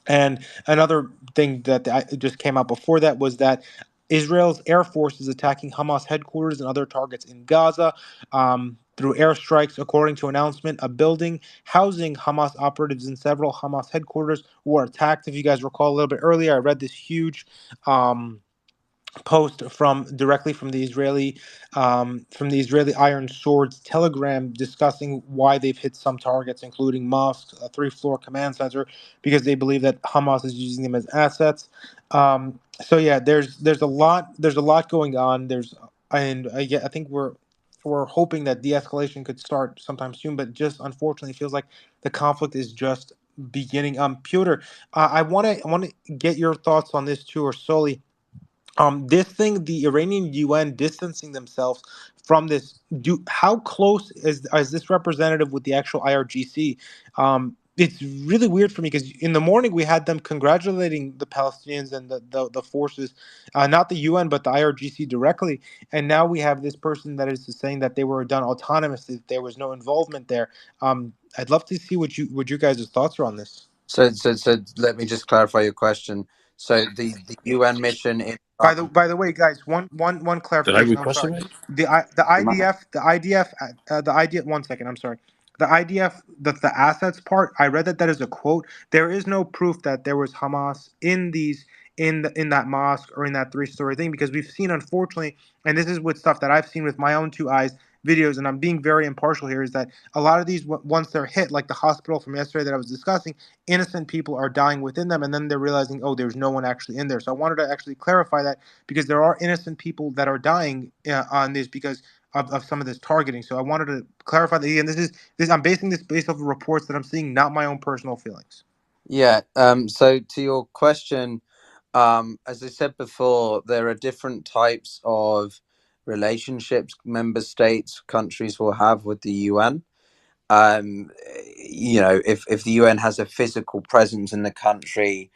And another thing that just came out before that was that Israel's Air Force is attacking Hamas headquarters and other targets in Gaza through airstrikes. According to an announcement, a building housing Hamas operatives in several Hamas headquarters were attacked. If you guys recall a little bit earlier, I read this huge post from directly from the Israeli Iron Swords Telegram discussing why they've hit some targets, including mosques, a 3-floor command center, because they believe that Hamas is using them as assets. So yeah, there's a lot going on. I think we're hoping that de-escalation could start sometime soon, but just unfortunately, it feels like the conflict is just beginning. Piotr, I want to get your thoughts on this too, or Soli. This thing, the Iranian UN distancing themselves from this. How close is this representative with the actual IRGC? It's really weird for me because in the morning we had them congratulating the Palestinians and the forces, not the UN but the IRGC directly, and now we have this person that is saying that they were done autonomously, that there was no involvement there. I'd love to see what you guys' thoughts are on this. So let me just clarify your question. So the UN mission in Iran. By the way, guys, one Did I clarification. read I'm sorry. question already? The IDF. 1 second. I'm sorry. The IDF, the assets part. I read that is a quote. There is no proof that there was Hamas in these in that mosque or in that 3-story thing, because we've seen, unfortunately, and this is with stuff that I've seen with my own 2 eyes, videos, and I'm being very impartial here, is that a lot of these, once they're hit, like the hospital from yesterday that I was discussing, innocent people are dying within them, and then they're realizing, oh, there's no one actually in there. So I wanted to actually clarify that, because there are innocent people that are dying on this because of some of this targeting. So I wanted to clarify that. And this I'm basing this based off of reports that I'm seeing, not my own personal feelings. Yeah. So to your question, as I said before, there are different types of relationships member states, countries will have with the UN. If the UN has a physical presence in the country,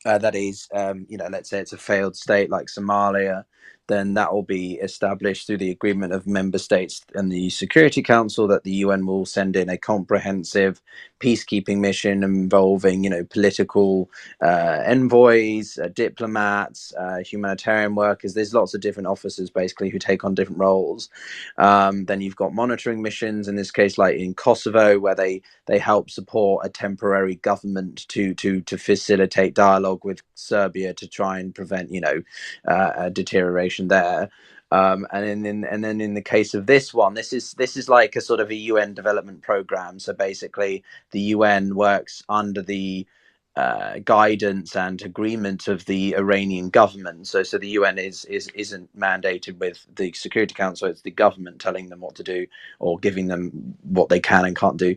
that is, let's say it's a failed state like Somalia, then that will be established through the agreement of member states and the Security Council, that the UN will send in a comprehensive peacekeeping mission involving, political envoys, diplomats, humanitarian workers. There's lots of different officers basically who take on different roles. Then you've got monitoring missions, in this case, like in Kosovo, where they help support a temporary government to facilitate dialogue with Serbia to try and prevent a deterioration there. And then in the case of this one, this is like a sort of a UN development program. So basically, the UN works under the guidance and agreement of the Iranian government. So the UN isn't mandated with the Security Council. It's the government telling them what to do or giving them what they can and can't do.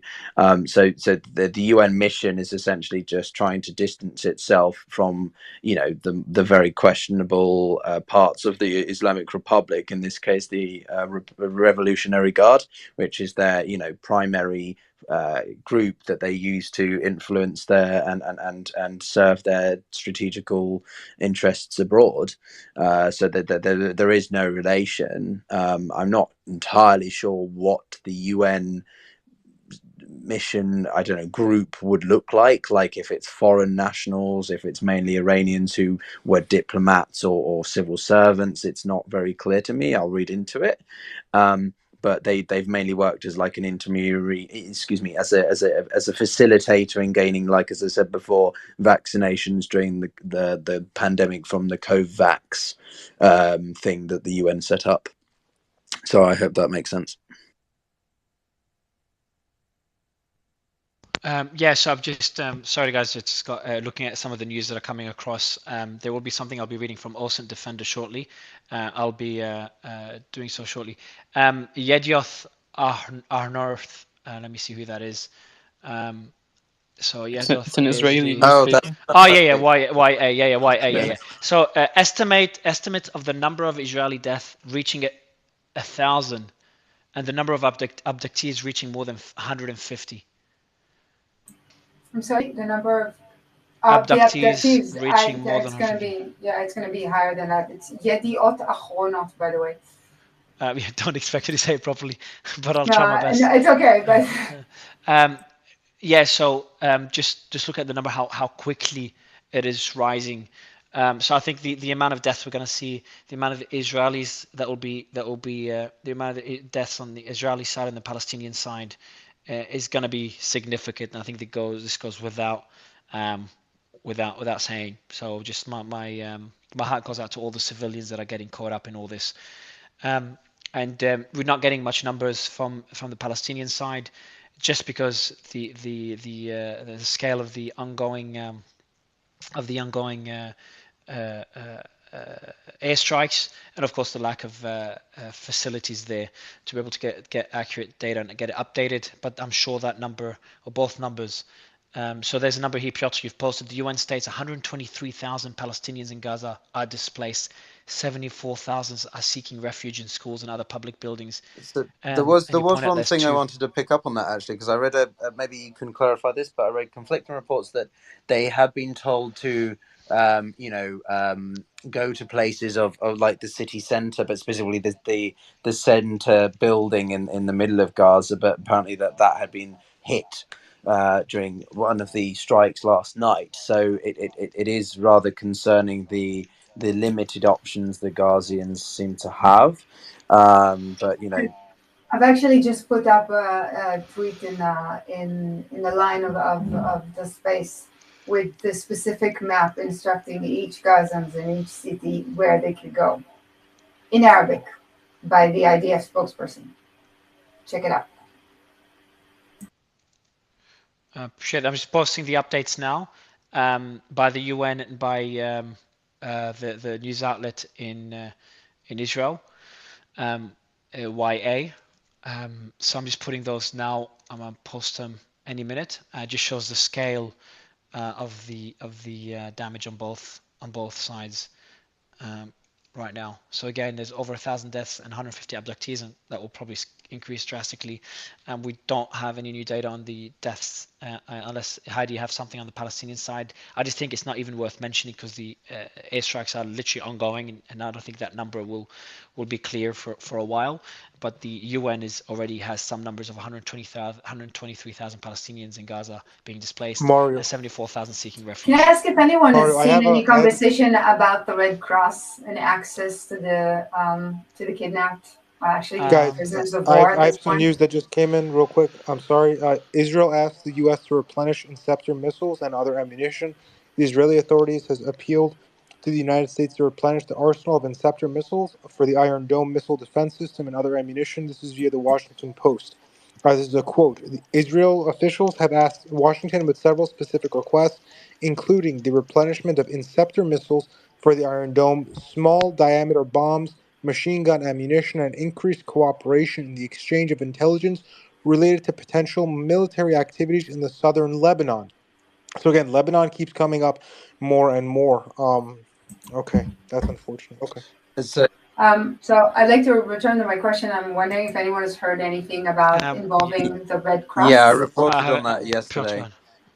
So the UN mission is essentially just trying to distance itself from the very questionable parts of the Islamic Republic. In this case, the Revolutionary Guard, which is their primary group that they use to influence their and serve their strategical interests abroad. So that there is no relation. I'm not entirely sure what the UN mission, I don't know, group would look like if it's foreign nationals, if it's mainly Iranians who were diplomats or civil servants. It's not very clear to me. I'll read into it. but they've mainly worked as like an intermediary, excuse me, as a facilitator in gaining, like as I said before, vaccinations during the pandemic from the COVAX thing that the UN set up. So I hope that makes sense. Yeah, so I've just sorry guys, just got looking at some of the news that are coming across. There will be something I'll be reading from Olsen Defender shortly. I'll be doing so shortly. Yedioth Arnorth, let me see who that is. So It's Yedioth an is Israeli the newspaper. oh yeah, estimate of the number of Israeli deaths reaching 1,000, and the number of abductees reaching more than 150. I'm sorry, the number of the abductees. Reaching more than It's gonna 150. be it's gonna be higher than that. It's Yediot Achronot, by the way. Yeah, don't expect you to say it properly, but I'll No, try my best. no, it's okay, but yeah. So just look at the number, how quickly it is rising. So I think the amount of deaths we're going to see, the amount of Israelis that will be the amount of deaths on the Israeli side and the Palestinian side is going to be significant. And I think this goes without saying. So just my heart goes out to all the civilians that are getting caught up in all this. And we're not getting much numbers from the Palestinian side, just because the scale of the ongoing airstrikes, and of course the lack of facilities there to be able to get accurate data and get it updated. But I'm sure that number, or both numbers. So there's a number here, Piotr, you've posted. The UN states 123,000 Palestinians in Gaza are displaced. 74,000 are seeking refuge in schools and other public buildings. So there was one thing I wanted to pick up on that, actually, because I read maybe you can clarify this, but I read conflicting reports that they have been told to go to places of like the city center, but specifically the center building in the middle of Gaza, but apparently that had been hit during one of the strikes last night. So it is rather concerning the limited options the Ghazians seem to have. But I've actually just put up a tweet in the line of the space with the specific map instructing each Gazans in each city where they could go in Arabic by the IDF spokesperson. Check it out. Appreciate it. I'm just posting the updates now by the UN and by the news outlet in Israel, YA. So I'm just putting those now. I'm gonna post them any minute. It just shows the scale of the damage on both sides right now. So again, there's over 1,000 deaths and 150 abductees, and that will probably increase drastically. And we don't have any new data on the deaths, unless Heidi, you have something on the Palestinian side. I just think it's not even worth mentioning because the airstrikes are literally ongoing, and I don't think that number will be clear for a while. But the UN already has some numbers of 123,000 Palestinians in Gaza being displaced, and 74,000 seeking refuge. Can I ask if anyone has seen any conversation about the Red Cross and access to the kidnapped? Actually, guys, prisoners of war. I have some news that just came in real quick. I'm sorry. Israel asked the U.S. to replenish Inceptor missiles and other ammunition. The Israeli authorities has appealed to the United States to replenish the arsenal of Inceptor missiles for the Iron Dome missile defense system and other ammunition. This is via the Washington Post. This is a quote. The Israel officials have asked Washington with several specific requests, including the replenishment of Inceptor missiles for the Iron Dome, small diameter bombs, machine gun ammunition, and increased cooperation in the exchange of intelligence related to potential military activities in the southern Lebanon. So again, Lebanon keeps coming up more and more. Okay, that's unfortunate. Okay. So I'd like to return to my question. I'm wondering if anyone has heard anything about involving the Red Cross. Yeah, I reported on that yesterday.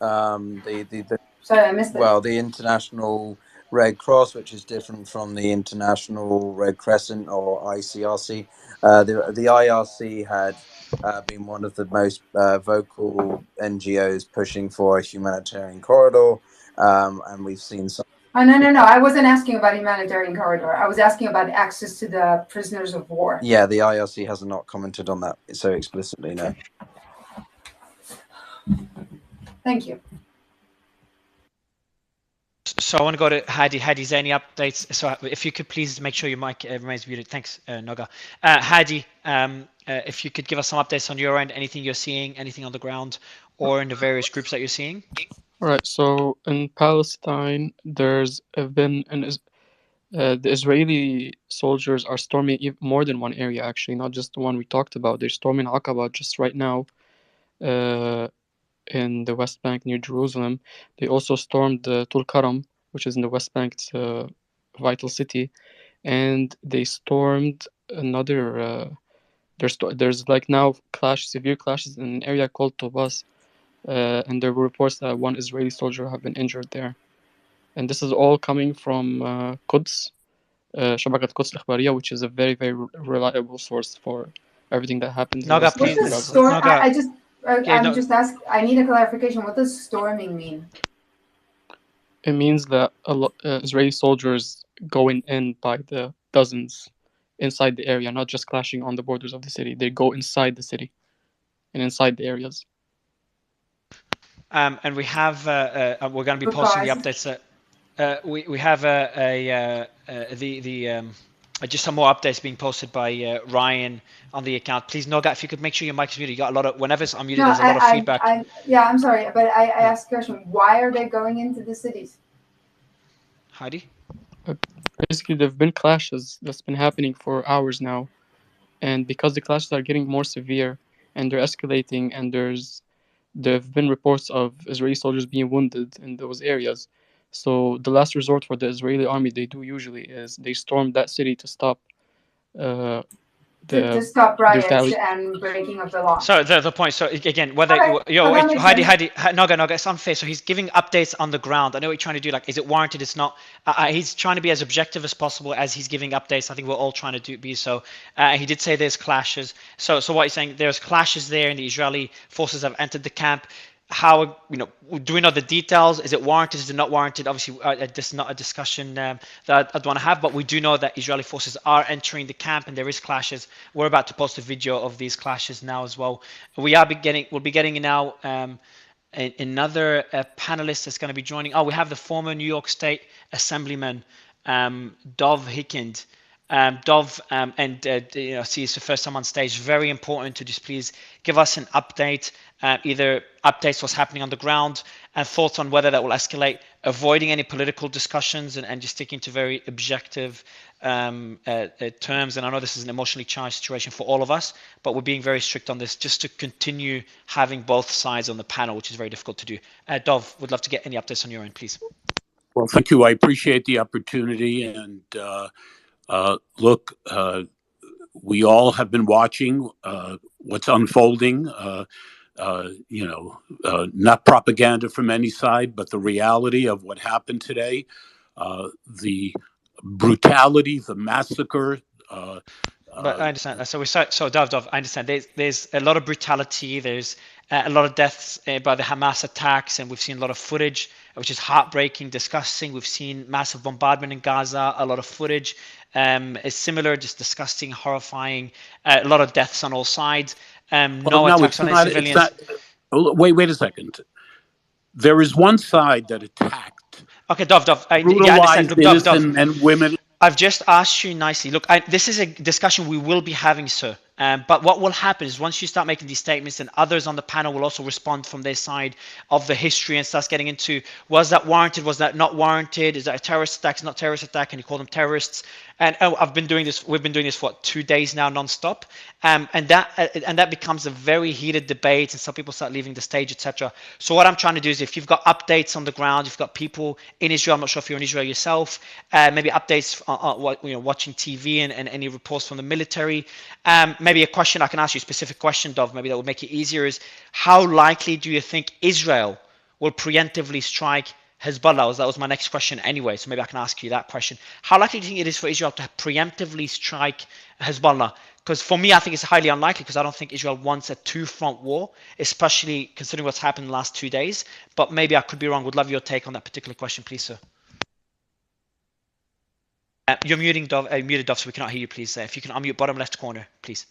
Sorry, I missed it. Well, the International Red Cross, which is different from the International Red Crescent or ICRC. The IRC had been one of the most vocal NGOs pushing for a humanitarian corridor, and we've seen some. Oh, no. I wasn't asking about humanitarian corridor. I was asking about access to the prisoners of war. Yeah, the IRC has not commented on that so explicitly, no. Thank you. So I want to go to Hadi. Hadi, is there any updates? So if you could please make sure your mic remains muted. Thanks, Noga. Hadi, if you could give us some updates on your end, anything you're seeing, anything on the ground, or in the various groups that you're seeing. All right. So in Palestine, there's been the Israeli soldiers are storming more than one area, actually, not just the one we talked about. They're storming Aqaba just right now. In the West Bank near Jerusalem. They also stormed Tulkarm, which is in the West Bank. It's a vital city, and they stormed another. There's like now severe clashes in an area called Tobas, and there were reports that one Israeli soldier have been injured there. And this is all coming from Quds, شبكة Quds الإخبارية, which is a very, very reliable source for everything that happens in Noga, West please. Bank and What's the Gaza. storm? I'm just asking. I need a clarification. What does storming mean? It means that Israeli soldiers going in by the dozens inside the area, not just clashing on the borders of the city. They go inside the city and inside the areas. And we have we're going to be posting the updates. We have just some more updates being posted by Ryan on the account. Please, Noga, if you could make sure your mic is muted. You got a lot of whenever it's unmuted, there's a lot of feedback. Yeah, I'm sorry, but I asked a question. Why are they going into the cities? Heidi? Basically, there have been clashes that's been happening for hours now, and because the clashes are getting more severe and they're escalating, and there have been reports of Israeli soldiers being wounded in those areas. So the last resort for the Israeli army they do usually is they storm that city to stop to stop riots and breaking of the law. So the point. So again, whether Heidi, Noga, it's unfair. So he's giving updates on the ground. I know what you're trying to do. Like, is it warranted? It's not. He's trying to be as objective as possible as he's giving updates. I think we're all trying to be so. He did say there's clashes. So what he's saying, there's clashes there, and the Israeli forces have entered the camp. How, do we know the details? Is it warranted? Is it not warranted? Obviously, this is not a discussion that I'd want to have, but we do know that Israeli forces are entering the camp and there is clashes. We're about to post a video of these clashes now as well. We'll be getting now another panelist that's going to be joining. Oh, we have the former New York State Assemblyman, Dov Hikind. Dov, see, it's the first time on stage. Very important to just please give us an update, either updates what's happening on the ground and thoughts on whether that will escalate, avoiding any political discussions and just sticking to very objective terms. And I know this is an emotionally charged situation for all of us, but we're being very strict on this just to continue having both sides on the panel, which is very difficult to do. Dov, would love to get any updates on your end, please. Well, thank you. I appreciate the opportunity. And look, we all have been watching what's unfolding, not propaganda from any side, but the reality of what happened today, the brutality, the massacre. But I understand. So Dov, I understand. There's a lot of brutality. There's a lot of deaths by the Hamas attacks, and we've seen a lot of footage, which is heartbreaking, disgusting. We've seen massive bombardment in Gaza, a lot of footage. It's similar, just disgusting, horrifying. A lot of deaths on all sides. No attacks on any civilians. Wait a second. There is one side that attacked. Okay, Dov. Brutalized innocent men, women. I've just asked you nicely. Look, this is a discussion we will be having, sir. But what will happen is once you start making these statements, and others on the panel will also respond from their side of the history and starts getting into, was that warranted? Was that not warranted? Is that a terrorist attack? Is not a terrorist attack? Can you call them terrorists? And we've been doing this for 2 days now, nonstop. And that becomes a very heated debate, and some people start leaving the stage, etc. So what I'm trying to do is, if you've got updates on the ground, you've got people in Israel. I'm not sure if you're in Israel yourself. Maybe updates on watching TV and any reports from the military. Maybe a question I can ask you, a specific question, Dov, maybe that would make it easier, is how likely do you think Israel will preemptively strike Hezbollah? That was my next question anyway, so maybe I can ask you that question. How likely do you think it is for Israel to preemptively strike Hezbollah? Because for me, I think it's highly unlikely, because I don't think Israel wants a two-front war, especially considering what's happened in the last 2 days. But maybe I could be wrong. Would love your take on that particular question, please, sir. You're muting Dov, muted Dov, so we cannot hear you, please. If you can unmute bottom left corner, please.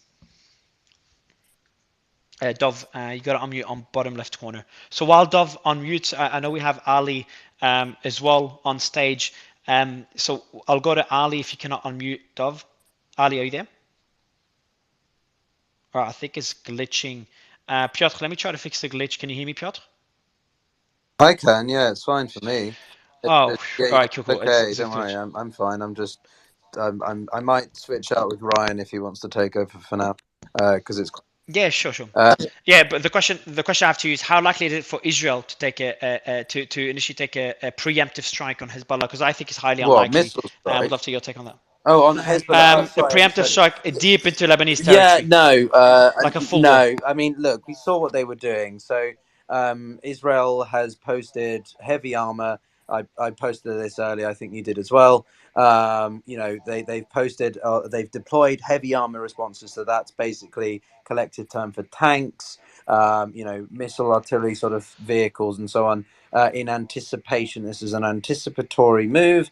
Dov, you got to unmute on bottom left corner. So while Dov unmutes, I know we have Ali as well on stage. So I'll go to Ali if you cannot unmute Dov. Ali, are you there? All right, I think it's glitching. Piotr, let me try to fix the glitch. Can you hear me, Piotr? I can, yeah, it's fine for me. Oh, Yeah, all right, cool. okay, It's a don't worry, glitch. I'm fine. I might switch out with Ryan if he wants to take over for now, because it's. Yeah, sure. Yeah, but the question I have to you is how likely is it for Israel to take to initially take a preemptive strike on Hezbollah? Because I think it's highly What, unlikely. missile I would strike? love to hear your take on that. Oh, on Hezbollah. Oh, A sorry, I preemptive misheard. strike deep into Lebanese Yeah, territory. no, like a full war. no. I mean, look, we saw what they were doing. So, Israel has posted heavy armor. I posted this earlier. I think you did as well. They've posted, they've deployed heavy armor responses. So that's basically collective term for tanks. Missile artillery sort of vehicles and so on. In anticipation, this is an anticipatory move.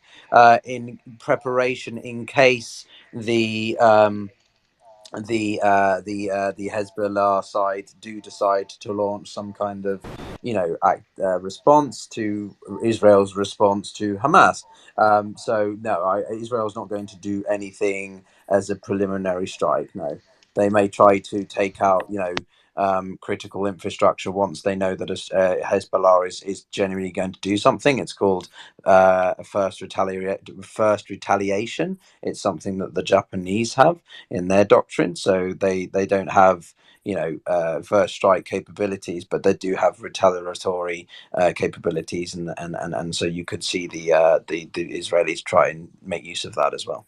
In preparation, in case the Hezbollah side do decide to launch some kind of, response to Israel's response to Hamas. So no, Israel's not going to do anything as a preliminary strike. No, they may try to take out, critical infrastructure once they know that Hezbollah is genuinely going to do something. It's called first retaliation. It's something that the Japanese have in their doctrine. So they don't have first strike capabilities, but they do have retaliatory capabilities, and so you could see the Israelis try and make use of that as well.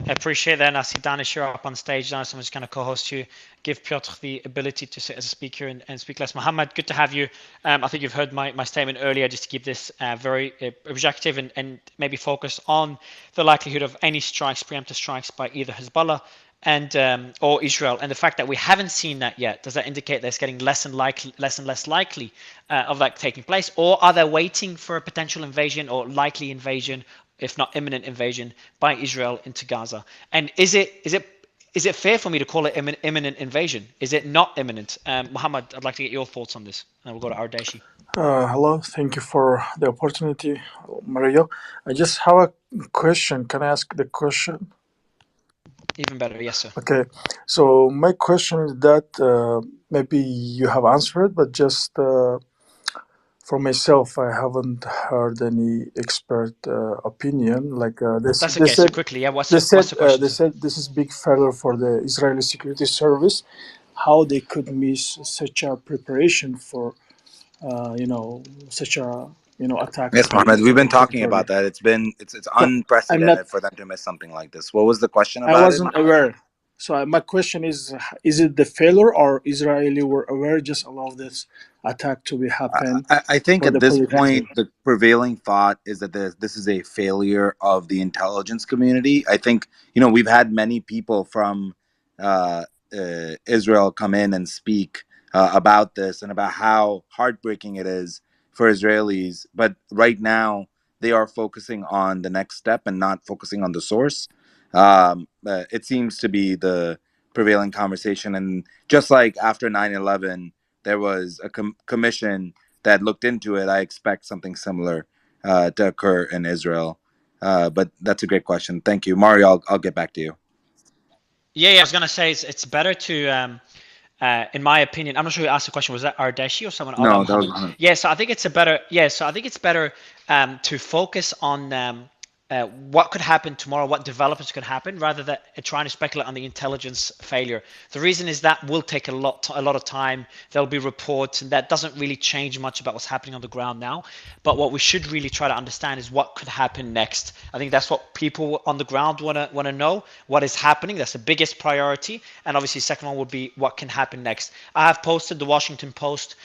I appreciate that. And I see Danish, you're up on stage now, so I'm just going to co-host you, give Piotr the ability to sit as a speaker and speak less. Mohammed, good to have you. I think you've heard my statement earlier, just to keep this very objective and maybe focus on the likelihood of any strikes, preemptive strikes by either Hezbollah and or Israel, and the fact that we haven't seen that yet. Does that indicate that it's getting less and less likely of that taking place, or are they waiting for a potential invasion or likely invasion, if not imminent invasion, by Israel into Gaza? And is it fair for me to call it imminent invasion? Is it not imminent? Muhammad, I'd like to get your thoughts on this, and we'll go to Ardeshi. Hello, thank you for the opportunity, Mario. I just have a question. Can I ask the question? Even better, yes, sir. Okay, so my question is that maybe you have answered, but just for myself, I haven't heard any expert opinion. Like That's okay. So quickly, yeah. What's the question? They said this is big failure for the Israeli security service. How they could miss such a preparation for, such a attack. Yes, Mohammed, we've been talking territory. about that. It's So unprecedented for them to miss something like this. What was the question I about wasn't aware. So my question is it the failure or Israeli were aware, just allow this attack to be happen? I think for at the this political point, the prevailing thought is that this is a failure of the intelligence community. I think, we've had many people from Israel come in and speak about this and about how heartbreaking it is for Israelis. But right now, they are focusing on the next step and not focusing on the source. It seems to be the prevailing conversation. And just like after 9/11, there was a commission that looked into it. I expect something similar to occur in Israel. But that's a great question. Thank you, Mario. I'll get back to you. Yeah, I was gonna say it's better to, in my opinion, I'm not sure who asked the question. Was that Ardeshi or someone? No, that was Mohammed. Yeah, so I think it's better to focus on what could happen tomorrow, what developments could happen, rather than trying to speculate on the intelligence failure. The reason is that will take a lot of time. There'll be reports, and that doesn't really change much about what's happening on the ground now. But what we should really try to understand is what could happen next. I think that's what people on the ground want to know. What is happening? That's the biggest priority. And obviously, the second one would be what can happen next. I have posted the Washington Post.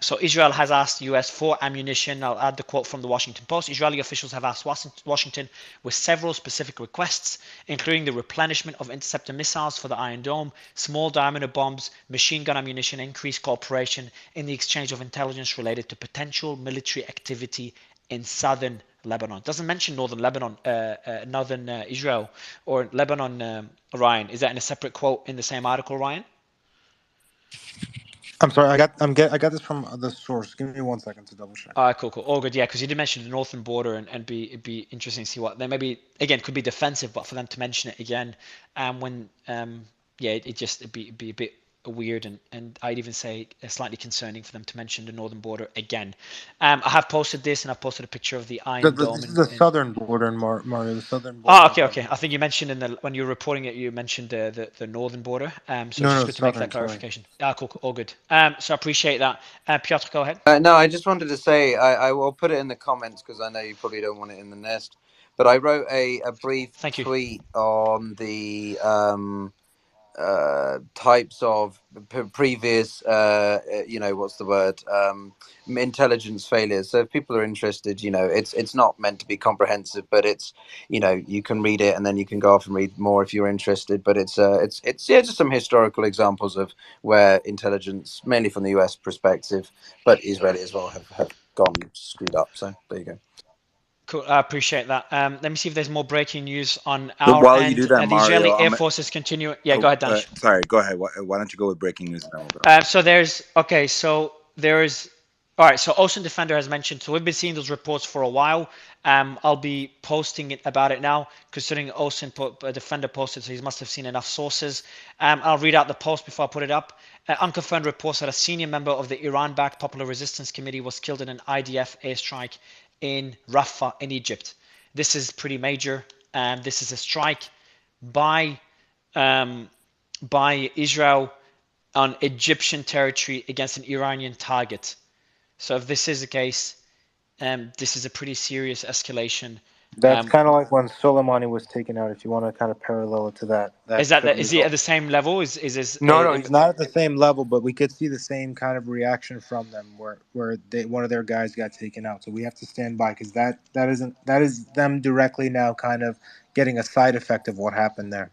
So Israel has asked the US for ammunition. I'll add the quote from the Washington Post. Israeli officials have asked Washington with several specific requests, including the replenishment of interceptor missiles for the Iron Dome, small diameter bombs, machine gun ammunition, increased cooperation in the exchange of intelligence related to potential military activity in southern Lebanon. It doesn't mention northern Lebanon, northern Israel, or Lebanon. Ryan, is that in a separate quote in the same article, Ryan? I'm sorry, I got this from the source. Give me 1 second to double check. All right, cool. All good. Yeah, because you did mention the northern border, and it'd be interesting to see what they maybe again could be defensive, but for them to mention it again, when yeah, it'd be a bit weird, and I'd even say slightly concerning for them to mention the northern border again. I have posted this, and I've posted a picture of the Iron Dome. This is the southern border, Mario. The southern Oh, border. okay. I think you mentioned when you were reporting it, you mentioned the northern border. So No, just good to make that southern. Sorry. clarification. Cool. All good. So I appreciate that. Piotr, go ahead. No, I just wanted to say I will put it in the comments because I know you probably don't want it in the nest. But I wrote a brief tweet on the types of previous, what's the word, intelligence failures. So if people are interested, it's not meant to be comprehensive, but it's, you can read it and then you can go off and read more if you're interested. But it's just some historical examples of where intelligence, mainly from the US perspective, but Israeli as well, have gone screwed up. So there you go. Cool. I appreciate that. Let me see if there's more breaking news on But our while end. you do that, The Israeli Mario, Air Force is continuing. Yeah, go ahead, Danish. Sorry, go ahead. Why don't you go with breaking news? And then we'll go. So there's all right. So Ocean Defender has mentioned. So we've been seeing those reports for a while. I'll be posting about it now, considering Ocean Defender posted, so he must have seen enough sources. I'll read out the post before I put it up. Unconfirmed reports that a senior member of the Iran-backed Popular Resistance Committee was killed in an IDF airstrike in Rafah in Egypt. This is pretty major. This is a strike by Israel on Egyptian territory against an Iranian target. So if this is the case, this is a pretty serious escalation. That's kind of like when Soleimani was taken out. If you want to kind of parallel it to that. Is he at the same level? No, he's not at the same level, but we could see the same kind of reaction from them, where one of their guys got taken out. So we have to stand by because that is them directly now, kind of getting a side effect of what happened there.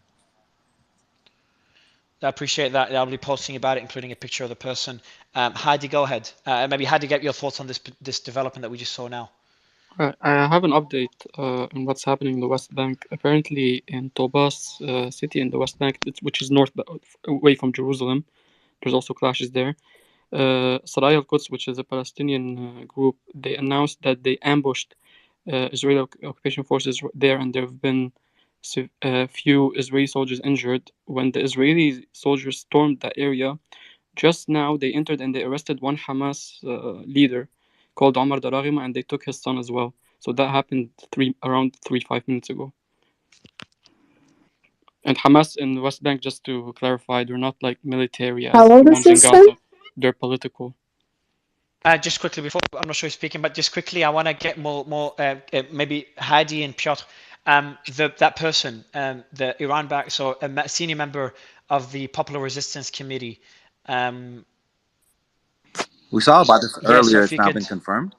I appreciate that. I'll be posting about it, including a picture of the person. Heidi, go ahead. Maybe Heidi, get your thoughts on this development that we just saw now. I have an update on what's happening in the West Bank. Apparently, in Tobas city in the West Bank, which is north away from Jerusalem, there's also clashes there. Saraya al-Quds, which is a Palestinian group, they announced that they ambushed Israeli occupation forces there, and there have been few Israeli soldiers injured. When the Israeli soldiers stormed that area, just now they entered and they arrested one Hamas leader called Omar Daragima, and they took his son as well. So that happened around 5 minutes ago. And Hamas in the West Bank, just to clarify, they're not like military as the ones in Gaza. They're political. Just quickly before, I'm not sure who's speaking, but just quickly, I want to get more maybe Hadi and Piotr. That person, the Iran-backed, so a senior member of the Popular Resistance Committee. We saw about this earlier. So it's now been confirmed.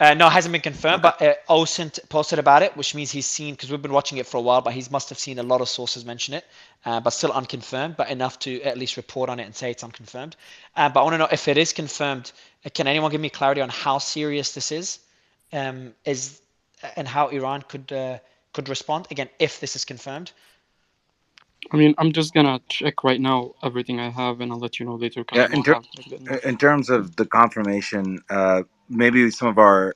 No, it hasn't been confirmed, but Osint posted about it, which means he's seen, because we've been watching it for a while, but he must have seen a lot of sources mention it, but still unconfirmed, but enough to at least report on it and say it's unconfirmed. But I want to know if it is confirmed, can anyone give me clarity on how serious this is and how Iran could respond, again, if this is confirmed? I mean, I'm just gonna check right now everything I have, and I'll let you know later. Yeah, in terms of the confirmation, maybe some of our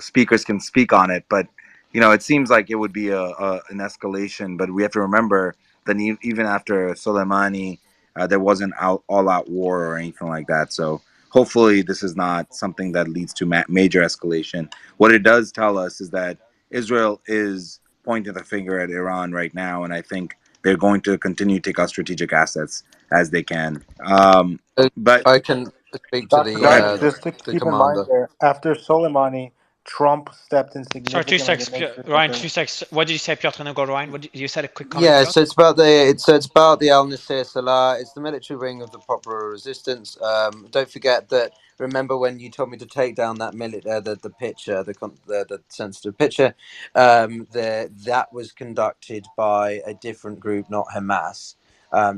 speakers can speak on it, but it seems like it would be an escalation. But we have to remember that even after Soleimani, there wasn't all-out war or anything like that. So hopefully, this is not something that leads to major escalation. What it does tell us is that Israel is pointing the finger at Iran right now, and I think they're going to continue to take out strategic assets as they can. But I can speak to Just to the keep in mind commander. there, after Soleimani, Trump stepped in Sorry, 2 significantly. seconds, Ryan. 2 seconds. What did you say, Piotr? And then go, Ryan. You said a quick comment. Yeah, Piotr? so it's about the Al Nasir Salah. It's the military wing of the Popular Resistance. Don't forget that. Remember when you told me to take down that the picture, the sensitive picture, that was conducted by a different group, not Hamas.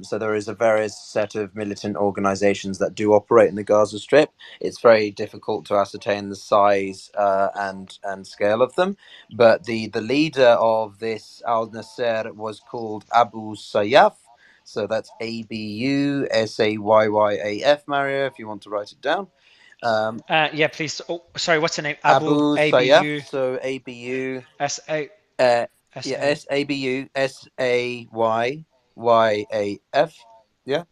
So there is a various set of militant organizations that do operate in the Gaza Strip. It's very difficult to ascertain the size and scale of them. But the leader of this Al Nasser was called Abu Sayyaf. So that's Abu Sayayaf, Mario, if you want to write it down. Yeah, please. Oh, sorry, what's the name? Abu Sayyaf. ABU So ABU. SA Yeah, SA. SABUSAYYAF. Yeah.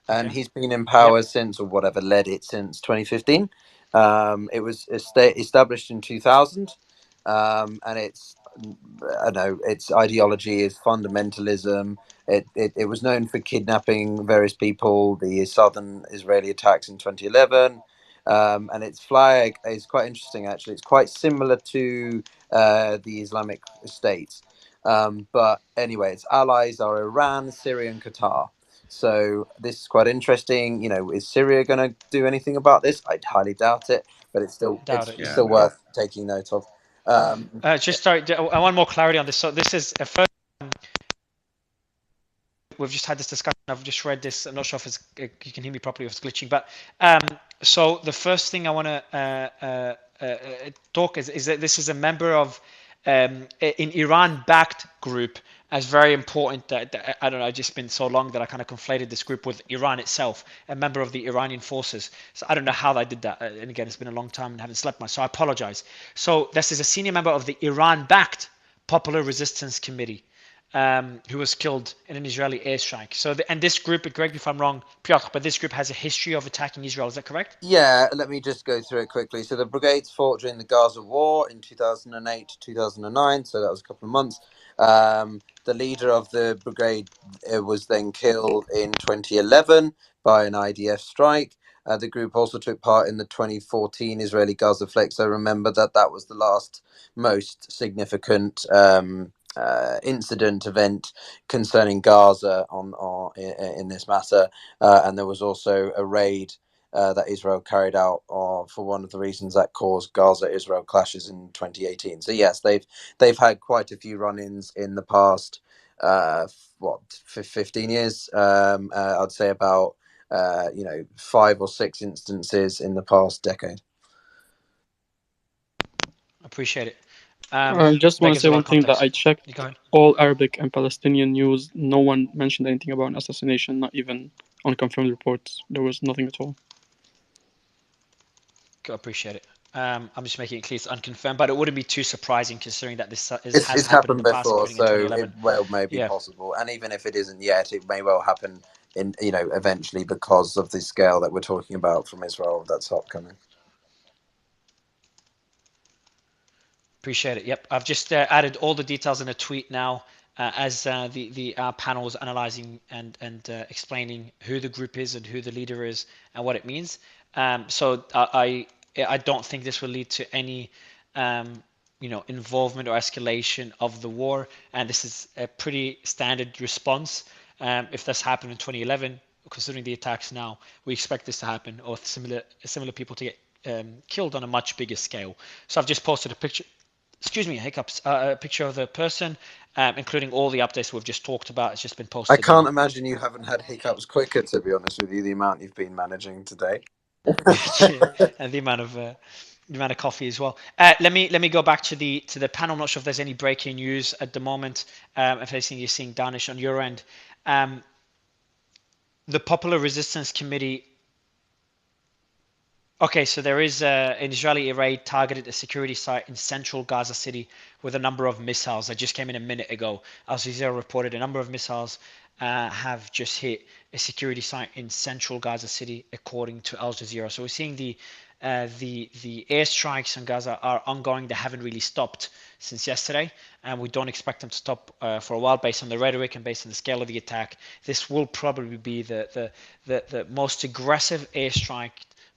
And Okay. he's been in Yep. power since, or whatever, led it since 2015. It was established in 2000, and I know, its ideology is fundamentalism. It was known for kidnapping various people, the southern Israeli attacks in 2011, and its flag is quite interesting. Actually, it's quite similar to the Islamic State, but anyway, its allies are Iran, Syria, and Qatar. So this is quite interesting. Is Syria going to do anything about this? I highly doubt it, but it's still Doubt it. Yeah. still worth taking note of. Just sorry, I want more clarity on this. So this is a first. We've just had this discussion. I've just read this. I'm not sure if you can hear me properly, if it's glitching. But so the first thing I want to talk is that this is a member of an Iran-backed group, as very important. That I don't know. I've just been so long that I kind of conflated this group with Iran itself, a member of the Iranian forces. So I don't know how I did that. And again, it's been a long time and haven't slept much, so I apologize. So this is a senior member of the Iran-backed Popular Resistance Committee, who was killed in an Israeli airstrike. So, and this group, correct me if I'm wrong, Piotr, but this group has a history of attacking Israel. Is that correct? Yeah, let me just go through it quickly. So the brigades fought during the Gaza War in 2008 to 2009, so that was a couple of months. The leader of the brigade was then killed in 2011 by an IDF strike. The group also took part in the 2014 Israeli Gaza Flex. So remember that was the last most significant incident event concerning Gaza in this matter, and there was also a raid that Israel carried out for one of the reasons that caused Gaza-Israel clashes in 2018. So yes, they've had quite a few run-ins in the past 15 years. I'd say about 5 or 6 instances in the past decade. Appreciate it. I just want to say one thing that I checked. Go ahead. All Arabic and Palestinian news, no one mentioned anything about an assassination, not even unconfirmed reports. There was nothing at all. Appreciate it. I'm just making it clear it's unconfirmed, but it wouldn't be too surprising considering that this has happened happened in the past, before, including in so 2011. it well may be possible. And even if it isn't yet, it may well happen in eventually, because of the scale that we're talking about from Israel that's upcoming. Appreciate it. Yep, I've just added all the details in a tweet now, as the panel is analyzing and explaining who the group is and who the leader is and what it means. So I don't think this will lead to any involvement or escalation of the war, and this is a pretty standard response. If this happened in 2011, considering the attacks now, we expect this to happen, or similar people to get killed on a much bigger scale. So I've just posted a picture. Excuse me, hiccups. A picture of the person, including all the updates we've just talked about. It's just been posted. I can't imagine you haven't had hiccups quicker, to be honest with you, the amount you've been managing today. And the amount of coffee as well. Let me go back to the panel. I'm not sure if there's any breaking news at the moment. If anything you're seeing, Danish, on your end. The Popular Resistance Committee. Okay, so there is an Israeli raid targeted a security site in central Gaza City with a number of missiles that just came in a minute ago. Al Jazeera reported a number of missiles have just hit a security site in central Gaza City, according to Al Jazeera. So we're seeing the airstrikes on Gaza are ongoing. They haven't really stopped since yesterday, and we don't expect them to stop for a while, based on the rhetoric and based on the scale of the attack. This will probably be the most aggressive airstrike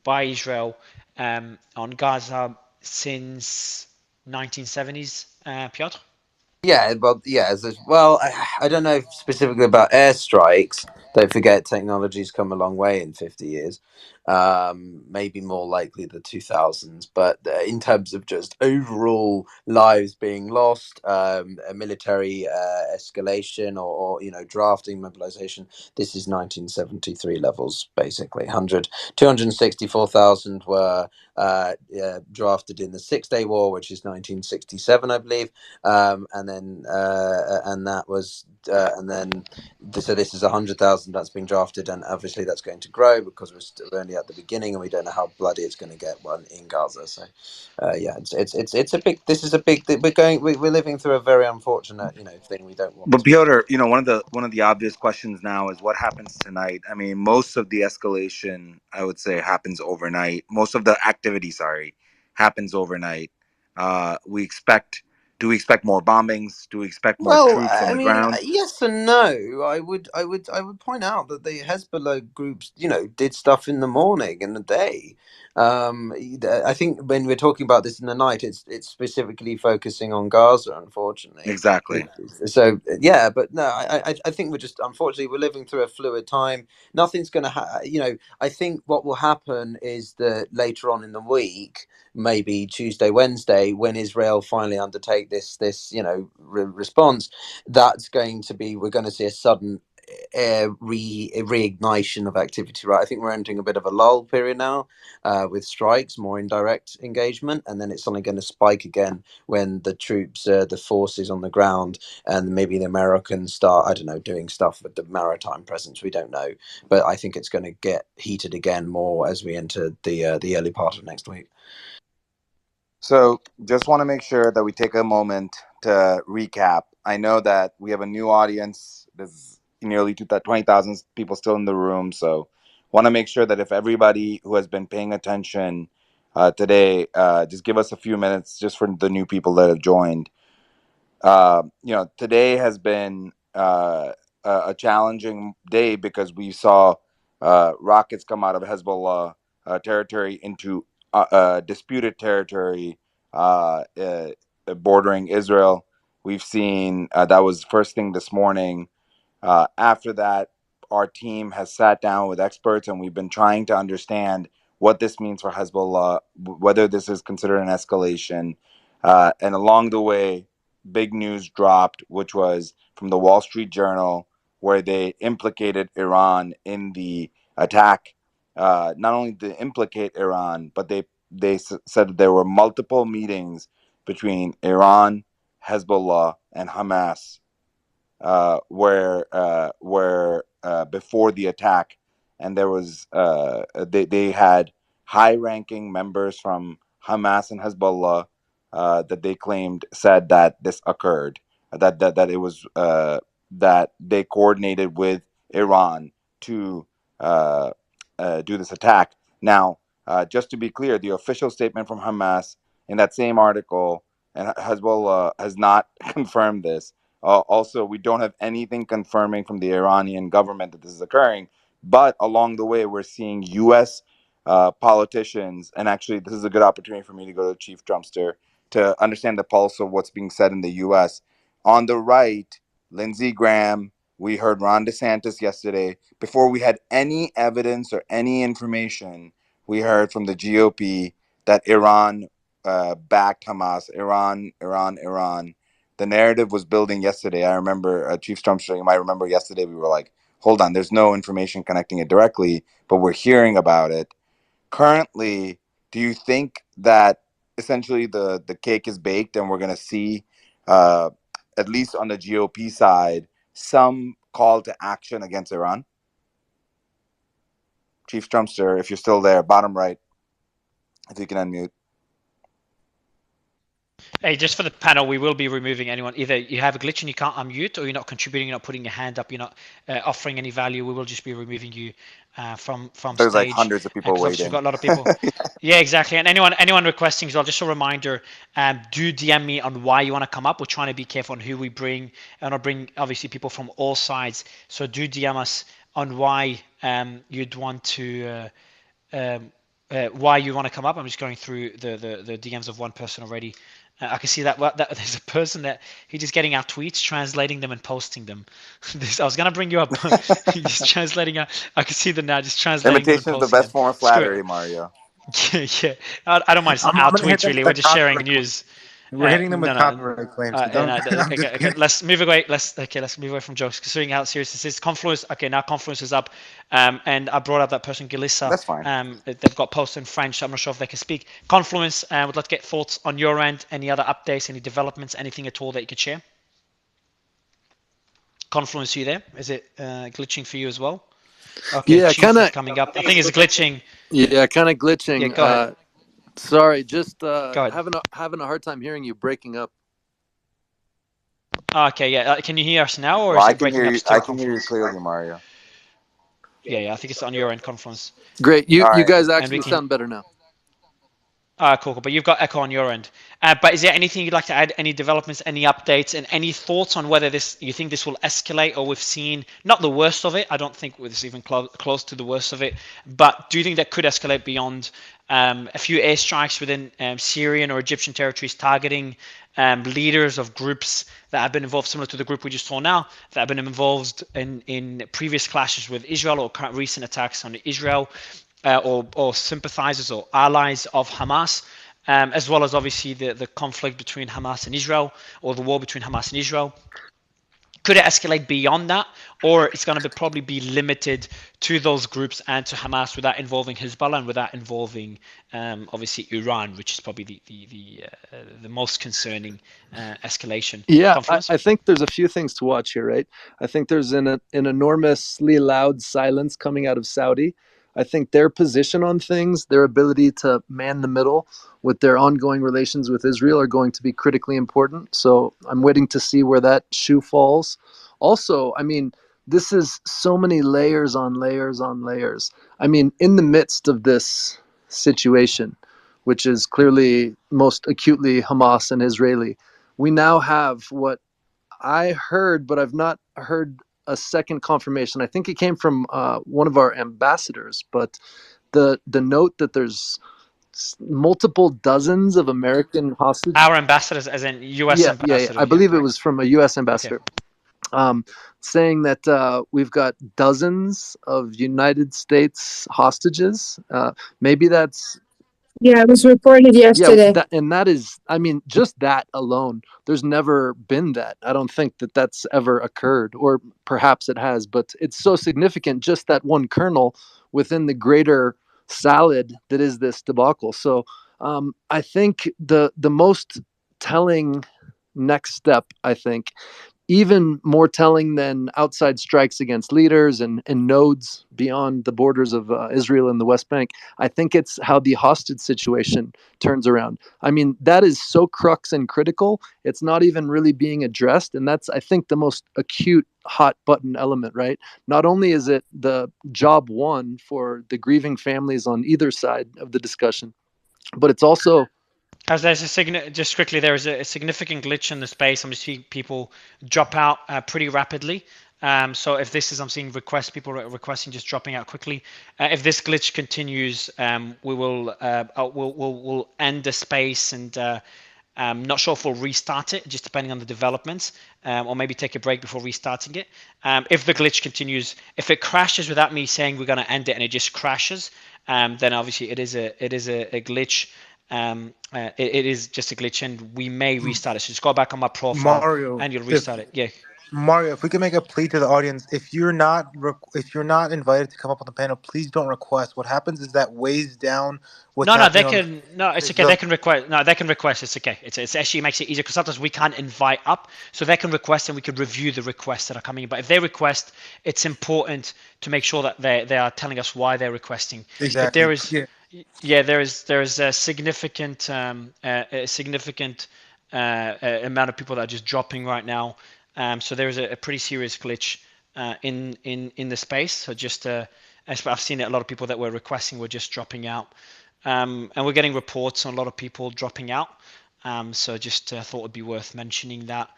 by Israel on Gaza since 1970s, Piotr? Yeah, but yeah, well, I don't know specifically about airstrikes, Don't forget, technology's come a long way in 50 years. Maybe more likely the 2000s, but in terms of just overall lives being lost, a military escalation, or drafting mobilization, this is 1973 levels basically. 264,000 were drafted in the Six-Day War, which is 1967, I believe, and that was and then. So this is 100,000 that's been drafted, and obviously that's going to grow because we're still only at the beginning, and we don't know how bloody it's going to get in Gaza. So, it's a big. This is a big. We're living through a very unfortunate thing we don't want But to. Piotr, one of the obvious questions now is what happens tonight. I mean, most of the escalation, I would say, happens overnight. Most of the activity, sorry, happens overnight. We expect. Do we expect more bombings? Do we expect more Well, troops on I the mean, ground? yes and no. I would point out that the Hezbollah groups, did stuff in the morning and the day. I think when we're talking about this in the night, it's specifically focusing on Gaza, unfortunately. Exactly. So yeah, but no, I think unfortunately we're living through a fluid time. Nothing's going to I think what will happen is that later on in the week, maybe Tuesday, Wednesday, when Israel finally undertake this response, we're going to see a sudden reignition of activity. Right, I think we're entering a bit of a lull period now, with strikes, more indirect engagement, and then it's only going to spike again when the troops, the forces on the ground, and maybe the Americans start, I don't know, doing stuff with the maritime presence. We don't know, but I think it's going to get heated again more as we enter the early part of next week. So, just want to make sure that we take a moment to recap. I know that we have a new audience. There's nearly 20,000 people still in the room. So, want to make sure that if everybody who has been paying attention today, just give us a few minutes just for the new people that have joined. Today has been a challenging day because we saw rockets come out of Hezbollah territory into disputed territory bordering Israel. We've seen that was first thing this morning. After that, our team has sat down with experts and we've been trying to understand what this means for Hezbollah, whether this is considered an escalation. And along the way, big news dropped, which was from the Wall Street Journal, where they implicated Iran in the attack. Not only did they implicate Iran, but they said that there were multiple meetings between Iran, Hezbollah, and Hamas, where before the attack, and there was they had high-ranking members from Hamas and Hezbollah that they claimed said that this occurred, that it was that they coordinated with Iran to do this attack. Now, just to be clear, the official statement from Hamas in that same article, and Hezbollah has not confirmed this. Also, we don't have anything confirming from the Iranian government that this is occurring. But along the way, we're seeing U.S. Politicians, and actually, this is a good opportunity for me to go to Chief Trumpster to understand the pulse of what's being said in the U.S. On the right, Lindsey Graham, we heard Ron DeSantis yesterday. Before we had any evidence or any information, we heard from the GOP that Iran backed Hamas. Iran. The narrative was building yesterday. I remember Chief Trumpster, you might remember yesterday, we were like, hold on, there's no information connecting it directly, but we're hearing about it. Currently, do you think that essentially the cake is baked and we're going to see, at least on the GOP side, some call to action against Iran? Chief Trumpster, if you're still there, bottom right, if you can unmute. Hey, just for the panel, we will be removing anyone. Either you have a glitch and you can't unmute, or you're not contributing, you're not putting your hand up, you're not offering any value. We will just be removing you from There's like stage. hundreds of people Because obviously waiting. we've got a lot of people. Yeah, exactly. And anyone requesting as well, just a reminder, do DM me on why you want to come up. We're trying to be careful on who we bring, and I'll bring obviously people from all sides. So do DM us on why you'd want to why you want to come up. I'm just going through the DMs of one person already. I can see that there's a person that he's just getting our tweets, translating them, and posting them. I was gonna bring you up. Just translating out. I can see them now, just translating them and Imitation is the posting best them. form of Screw flattery, it. Mario. Yeah. I don't mind. It's not I'm our gonna hit tweets them really. with We're the just sharing copyright claim. news. We're hitting them No, with no. copyright claims. So don't. I'm just Okay, kidding. let's move away. Let's move away from jokes. Considering how serious this is, Confluence. Okay, now Confluence is up, and I brought up that person, Galissa. That's fine. They've got posts in French. So I'm not sure if they can speak. Confluence. Would like to get thoughts on your end. Any other updates? Any developments? Anything at all that you could share? Confluence, you there? Is it glitching for you as well? Okay, Yeah, Chief kind is of. coming up. I think it's glitching. Yeah, kind of Yeah, glitching. go ahead. Sorry, just Go ahead. having a hard time hearing you, breaking up. Okay, yeah. Can you hear us now, or Well, is I it can breaking hear up you. still? I can hear you Confluence. clearly, Mario. Yeah, I think it's on your end, Confluence. Great, All you right. guys And we actually can. sound better now. Cool. But you've got echo on your end. But is there anything you'd like to add? Any developments? Any updates? And any thoughts on whether you think this will escalate, or we've seen not the worst of it? I don't think it's even close to the worst of it. But do you think that could escalate beyond a few airstrikes within Syrian or Egyptian territories, targeting leaders of groups that have been involved, similar to the group we just saw now, that have been involved in previous clashes with Israel or recent attacks on Israel? Or sympathizers or allies of Hamas, as well as obviously the conflict between Hamas and Israel, or the war between Hamas and Israel. Could it escalate beyond that, or it's going to probably be limited to those groups and to Hamas without involving Hezbollah and without involving obviously Iran, which is probably the most concerning escalation? Yeah, Confluence? I think there's a few things to watch here, right? I think there's an enormously loud silence coming out of Saudi. I think their position on things, their ability to man the middle with their ongoing relations with Israel are going to be critically important. So I'm waiting to see where that shoe falls. Also, I mean, this is so many layers on layers on layers. I mean, in the midst of this situation, which is clearly most acutely Hamas and Israeli, we now have what I heard, but I've not heard a second confirmation. I think it came from one of our ambassadors, but the note that there's multiple dozens of American hostages. Our ambassadors, as in U.S. Yeah. ambassador, I yeah. believe it was from a U.S. Okay. ambassador, saying that we've got dozens of United States hostages. Maybe that's Yeah, it was reported yesterday. that is, I mean, just that alone, there's never been that. I don't think that that's ever occurred, or perhaps it has, but it's so significant, just that one kernel within the greater salad that is this debacle. So I think the most telling next step, I think, even more telling than outside strikes against leaders and nodes beyond the borders of Israel and the West Bank, I think it's how the hostage situation turns around. I mean, that is so crux and critical. It's not even really being addressed. And that's, I think, the most acute hot button element, right? Not only is it the job one for the grieving families on either side of the discussion, but it's also As there's just quickly, there is a significant glitch in the space. I'm seeing people drop out pretty rapidly. So if this is, I'm seeing people requesting just dropping out quickly. If this glitch continues, we will we'll end the space, and I'm not sure if we'll restart it, just depending on the developments, or maybe take a break before restarting it. If the glitch continues, if it crashes without me saying we're going to end it and it just crashes, then obviously it is a glitch. It is just a glitch, and we may restart it. So just go back on my profile, Mario, and you'll restart it. Yeah. Mario, if we can make a plea to the audience, if you're not invited to come up on the panel, please don't request. What happens is that weighs down what's No, they happening can. No, it's okay. They can request. No, they can request. It's okay. It's actually makes it easier because sometimes we can't invite up, so they can request and we can review the requests that are coming in. But if they request, it's important to make sure that they are telling us why they're requesting. Exactly. If there is, yeah, there is a significant amount of people that are just dropping right now. So there is a pretty serious glitch in the space. So just I've seen it. A lot of people that were requesting were just dropping out. And we're getting reports on a lot of people dropping out. So just thought it'd be worth mentioning that.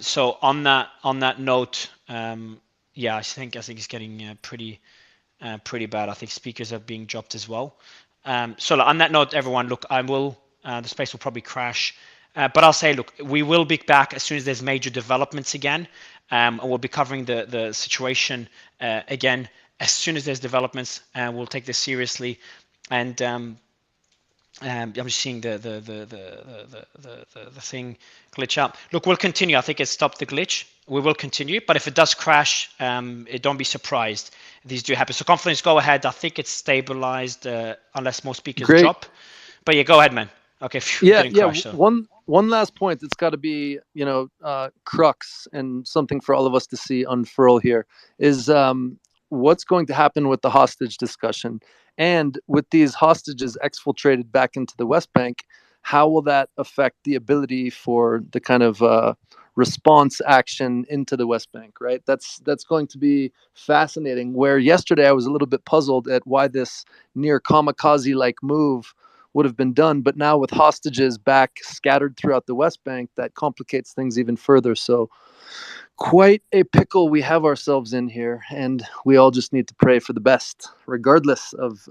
So on that note, yeah, I think it's getting pretty bad. I think speakers are being dropped as well. So on that note, everyone, look, the space will probably crash. But I'll say, look, we will be back as soon as there's major developments again. And we'll be covering the situation again as soon as there's developments. We'll take this seriously. And I'm just seeing the thing glitch out. Look, we'll continue. I think it stopped the glitch. We will continue, but if it does crash, don't be surprised. These do happen. So Confluence, go ahead. I think it's stabilized unless more speakers Great. drop. But yeah, go ahead, man. Okay, Yeah, didn't crash. So. One last point. It's got to be, crux and something for all of us to see unfurl here is what's going to happen with the hostage discussion. And with these hostages exfiltrated back into the West Bank, how will that affect the ability for the kind of response action into the West Bank, right? That's going to be fascinating. Where yesterday I was a little bit puzzled at why this near kamikaze-like move would have been done, but now with hostages back scattered throughout the West Bank, that complicates things even further. So quite a pickle we have ourselves in here, and we all just need to pray for the best, regardless of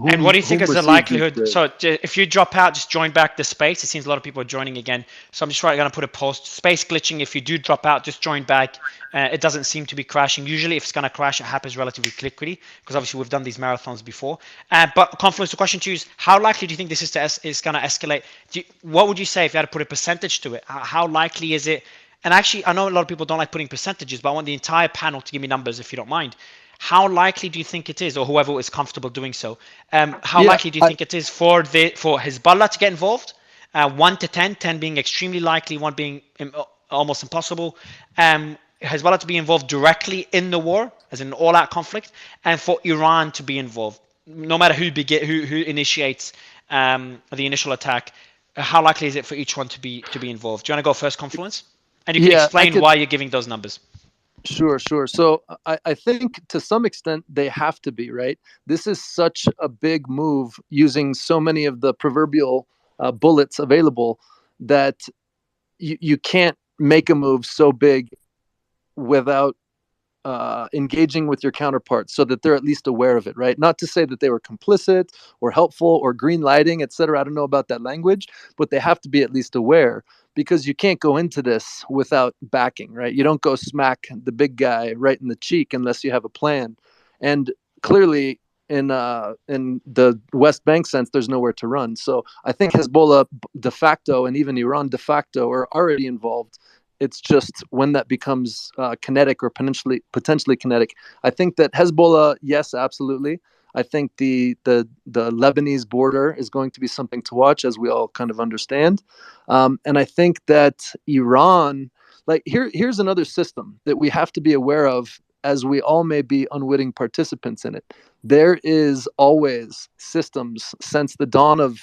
And what do you think is the likelihood? So if you drop out, just join back the space. It seems a lot of people are joining again. So I'm just going to put a post. Space glitching. If you do drop out, just join back. It doesn't seem to be crashing. Usually if it's going to crash, it happens relatively quickly because obviously we've done these marathons before. But Confluence, the question to you is, how likely do you think this is going to escalate? What would you say if you had to put a percentage to it? How likely is it? And actually, I know a lot of people don't like putting percentages, but I want the entire panel to give me numbers if you don't mind. How likely do you think it is, or whoever is comfortable doing so? How likely do you think it is for Hezbollah to get involved? 1 to 10, 10 being extremely likely, 1 being almost impossible. Hezbollah to be involved directly in the war, as in an all-out conflict, and for Iran to be involved, no matter who initiates the initial attack. How likely is it for each one to be involved? Do you want to go first, Confluence? And you can explain why you're giving those numbers. Sure. So I think to some extent they have to be, right? This is such a big move using so many of the proverbial bullets available that you can't make a move so big without engaging with your counterparts so that they're at least aware of it, right? Not to say that they were complicit or helpful or green lighting, etc. I don't know about that language, but they have to be at least aware, because you can't go into this without backing, right? You don't go smack the big guy right in the cheek unless you have a plan. And clearly in the West Bank sense, there's nowhere to run. So I think Hezbollah de facto and even Iran de facto are already involved. It's just when that becomes kinetic or potentially kinetic. I think that Hezbollah, yes, absolutely. I think the Lebanese border is going to be something to watch, as we all kind of understand. And I think that Iran, here's another system that we have to be aware of, as we all may be unwitting participants in it. There is always systems since the dawn of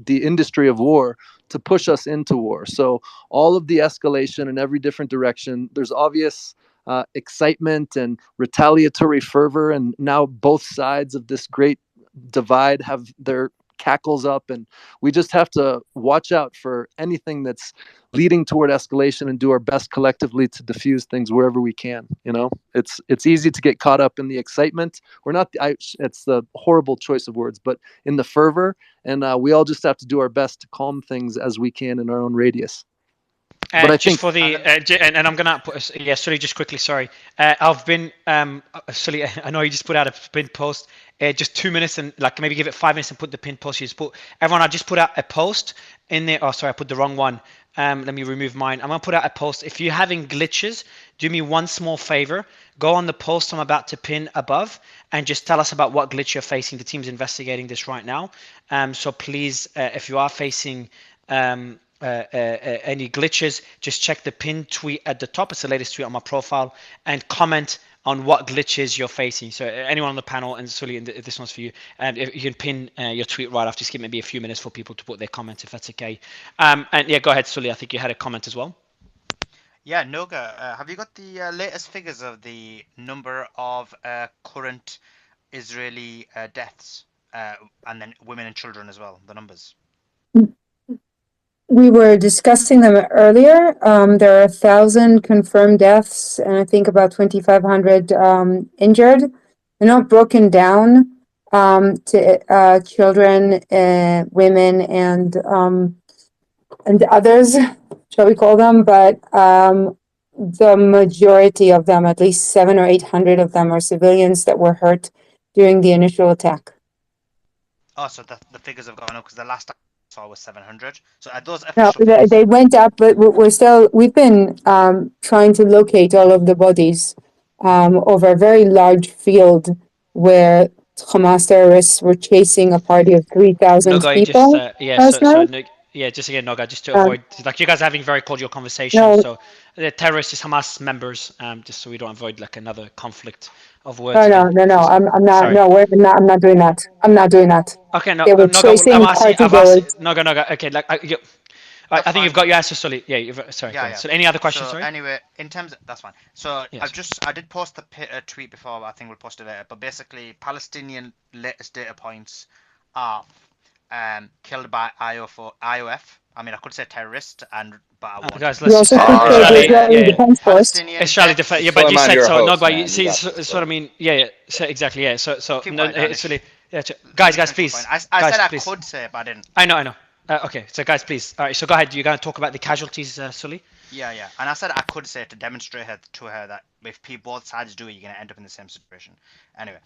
the industry of war to push us into war. So all of the escalation in every different direction, there's obvious excitement and retaliatory fervor, and now both sides of this great divide have their cackles up, and we just have to watch out for anything that's leading toward escalation and do our best collectively to diffuse things wherever we can. It's easy to get caught up in the excitement. It's the horrible choice of words, but in the fervor, and we all just have to do our best to calm things as we can in our own radius. But I think for the and I'm gonna put sorry, just quickly, sorry. I've been sorry, I know you just put out a pinned post. Just 2 minutes and maybe give it 5 minutes and put the pinned post. You just put everyone. I just put out a post in there. Oh, sorry, I put the wrong one. Let me remove mine. I'm gonna put out a post. If you're having glitches, do me one small favor. Go on the post I'm about to pin above and just tell us about what glitch you're facing. The team's investigating this right now. So please, if you are facing any glitches, just check the pinned tweet at the top. It's the latest tweet on my profile, and comment on what glitches you're facing. So anyone on the panel, and Sully, this one's for you, and if you can pin your tweet right after, just give maybe a few minutes for people to put their comments, if that's okay. And yeah, go ahead, Sully. I think you had a comment as well. Yeah, Noga, have you got the latest figures of the number of current Israeli deaths, and then women and children as well, the numbers? We were discussing them earlier. There are 1,000 confirmed deaths, and I think about 2,500 injured. They're not broken down to children, women, and others, shall we call them? But the majority of them, at least 700 or 800 of them, are civilians that were hurt during the initial attack. Oh, so the figures have gone up because the last I saw was 700. So are those No, official figures? they went up, but we've been trying to locate all of the bodies over a very large field where Hamas terrorists were chasing a party of 3,000 Noga, you just people yeah. last night. Yeah, just again, Noga, just to Um, avoid like you guys are having very cordial conversation. no, So the terrorists is Hamas members, just so we don't avoid like another conflict of words no, no, again. no, no. I'm not. Sorry. No, I'm not doing that. I'm not doing that. Okay, no, They were Noga, chasing party I've asked goers. Noga. Okay, like I think you've got your answer, Sully. Yeah, sorry. Yeah, Go yeah. ahead. So any other questions? So Sorry. anyway, in terms of, that's fine. So Yes. I did post the tweet before, but I think we'll post it later. But basically, Palestinian latest data points are killed by IOF. I mean, I could say terrorist, but I won't. Guys, You let's also just could say the Israeli yeah. Defense Force. Palestinian Israeli deaths. defense. Yeah, but you Suleiman, said you're a so. host, Nogba, man. you You see, got so, this. what I mean. Yeah. So exactly. Yeah. So Keep no, quiet, Danish. it's really. Yeah, guys, please. I guys, said I please. could say it, but I didn't. I know. Okay, so guys, please. All right, so go ahead. You're going to talk about the casualties, Sully? Yeah. And I said I could say it to demonstrate to her that if both sides do it, you're going to end up in the same situation. Anyway,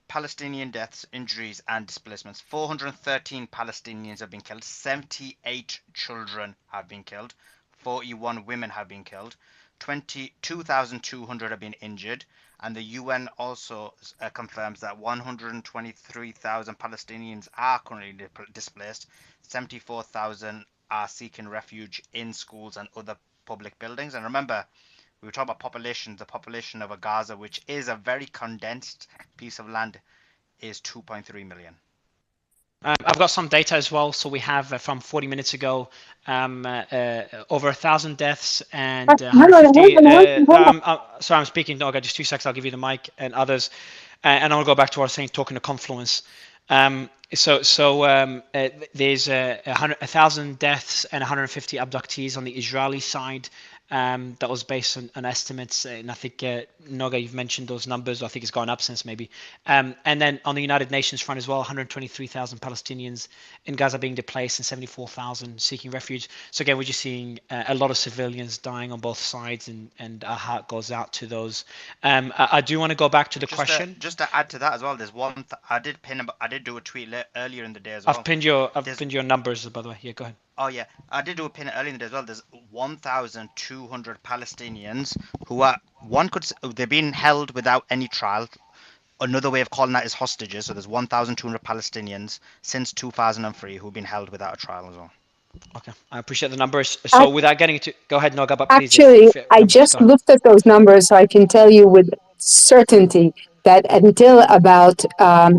Palestinian deaths, injuries, and displacements. 413 Palestinians have been killed. 78 children have been killed. 41 women have been killed. 22,200 have been injured. And the UN also confirms that 123,000 Palestinians are currently displaced. 74,000 are seeking refuge in schools and other public buildings. And remember, we were talking about population. The population of Gaza, which is a very condensed piece of land, is 2.3 million. I've got some data as well. So we have from 40 minutes ago, over 1,000 deaths and 150. Sorry, I'm speaking. Noga, just 2 seconds. I'll give you the mic and others, and I'll go back to what I was saying, talking to Confluence. There's 1,000 deaths and 150 abductees on the Israeli side. That was based on estimates, and I think Noga, you've mentioned those numbers. I think it's gone up since maybe. And then on the United Nations front as well, 123,000 Palestinians in Gaza being displaced and 74,000 seeking refuge. So again, we're just seeing a lot of civilians dying on both sides, and our heart goes out to those. I do want to go back to the question. Just to add to that as well, there's one. I did do a tweet earlier in the day as well. I've pinned your numbers, by the way. Yeah, go ahead. Oh yeah, I did do a pin earlier in the day as well. There's 1,200 Palestinians who are they've been held without any trial. Another way of calling that is hostages. So there's 1,200 Palestinians since 2003 who've been held without a trial as well. Okay, I appreciate the numbers. So without getting into, go ahead, Noga, but please. Actually, I just looked at those numbers, so I can tell you with certainty that until about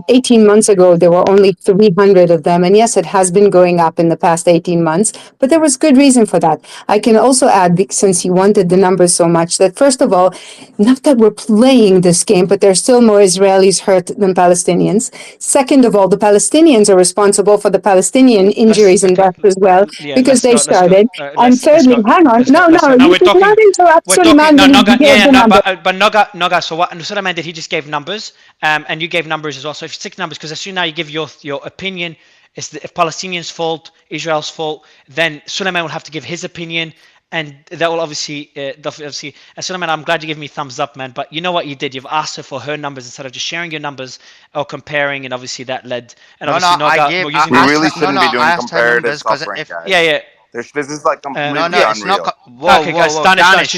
18 months ago, there were only 300 of them. And yes, it has been going up in the past 18 months, but there was good reason for that. I can also add, since you wanted the numbers so much, that first of all, not that we're playing this game, but there's still more Israelis hurt than Palestinians. Second of all, the Palestinians are responsible for the Palestinian injuries and deaths as well, because they started. And thirdly, hang on, no, you did not interrupt Suleiman when he gave the number. But Noga, so what Suleiman did, he just gave numbers, and you gave numbers as well. So if you stick numbers, because as soon as you give your opinion, it's if Palestinians' fault, Israel's fault, then Suleiman will have to give his opinion, and that will obviously. And Suleiman, I'm glad you gave me thumbs up, man. But you know what you did? You've asked her for her numbers instead of just sharing your numbers or comparing, and obviously that led. And obviously, Noga, we really shouldn't be doing comparative suffering, guys. Yeah. This is like completely it's unreal. not. Whoa, okay, guys, Danish,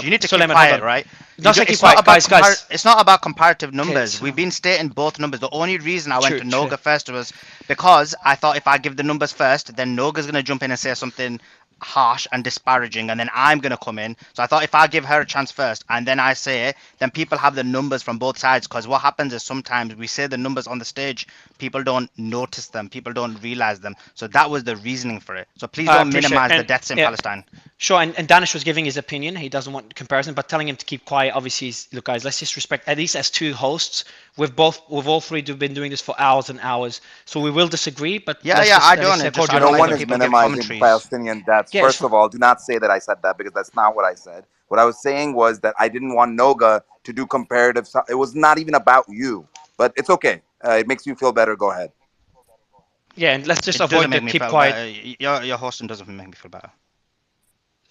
you need to keep quiet, right? It's not about comparative numbers. We've been stating both numbers. The only reason I went to Noga first was because I thought if I give the numbers first, then Noga's going to jump in and say something harsh and disparaging, and then I'm going to come in. So I thought if I give her a chance first and then I say it, then people have the numbers from both sides, because what happens is sometimes we say the numbers on the stage, people don't notice them, people don't realize them. So that was the reasoning for it. So please don't minimize the deaths in Palestine. Sure, and Danish was giving his opinion. He doesn't want comparison, but telling him to keep quiet. Obviously, look, guys, let's just respect. At least as two hosts, we've all three been doing this for hours and hours. So we will disagree, but I don't. No one is minimizing Palestinian deaths. First of all, do not say that I said that, because that's not what I said. What I was saying was that I didn't want Noga to do comparative. It was not even about you. But it's okay. It makes you feel better. Go ahead. Yeah, and let's just It doesn't avoid the make me keep feel quiet. better. Your hosting doesn't make me feel better.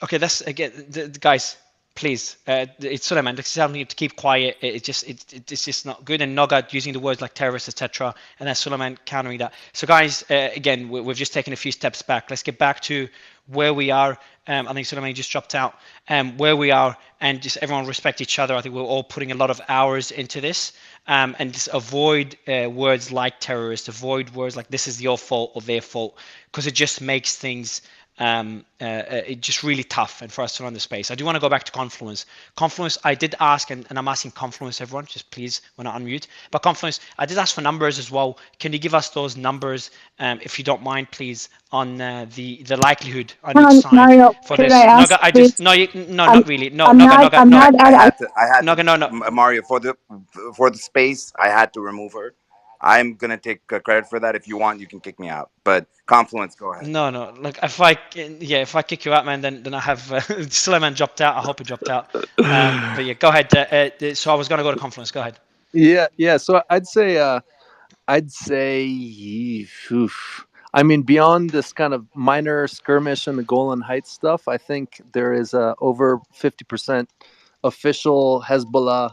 Okay, let's again, guys. Please, it's Suleiman. Let's tell me to keep quiet. It's just not good. And Noga using the words like terrorist, etc. And then Suleiman countering that. So, guys, again, we've just taken a few steps back. Let's get back to where we are. I think Suleiman just dropped out. Where we are, and just everyone respect each other. I think we're all putting a lot of hours into this. And just avoid words like terrorist. Avoid words like this is your fault or their fault, because it just makes things it's just really tough and for us to run the space. I do want to go back to Confluence. Confluence, I did ask, and I'm asking Confluence, everyone, just please, when I unmute. But Confluence, I did ask for numbers as well. Can you give us those numbers, if you don't mind, please, on the likelihood on each side Mario, for could this? I ask, Noga, I please? just no, not really. No, I'm Noga, not. Noga, I'm no. not. I had Noga, no, no. Mario, for the space, I had to remove her. I'm gonna take credit for that. If you want, you can kick me out. But Confluence, go ahead. No. Like if I kick you out, man, then I have Suleiman dropped out. I hope he dropped out. But yeah, go ahead. So I was gonna go to Confluence. Go ahead. Yeah. So I'd say, oof. I mean, beyond this kind of minor skirmish and the Golan Heights stuff, I think there is over 50% official Hezbollah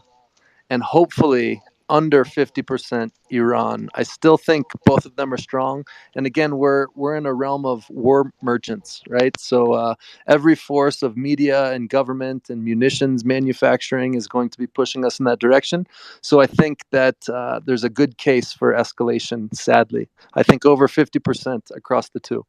and hopefully under 50% Iran. I still think both of them are strong. And again, we're in a realm of war merchants, right? So every force of media and government and munitions manufacturing is going to be pushing us in that direction. So I think that there's a good case for escalation, sadly. I think over 50% across the two.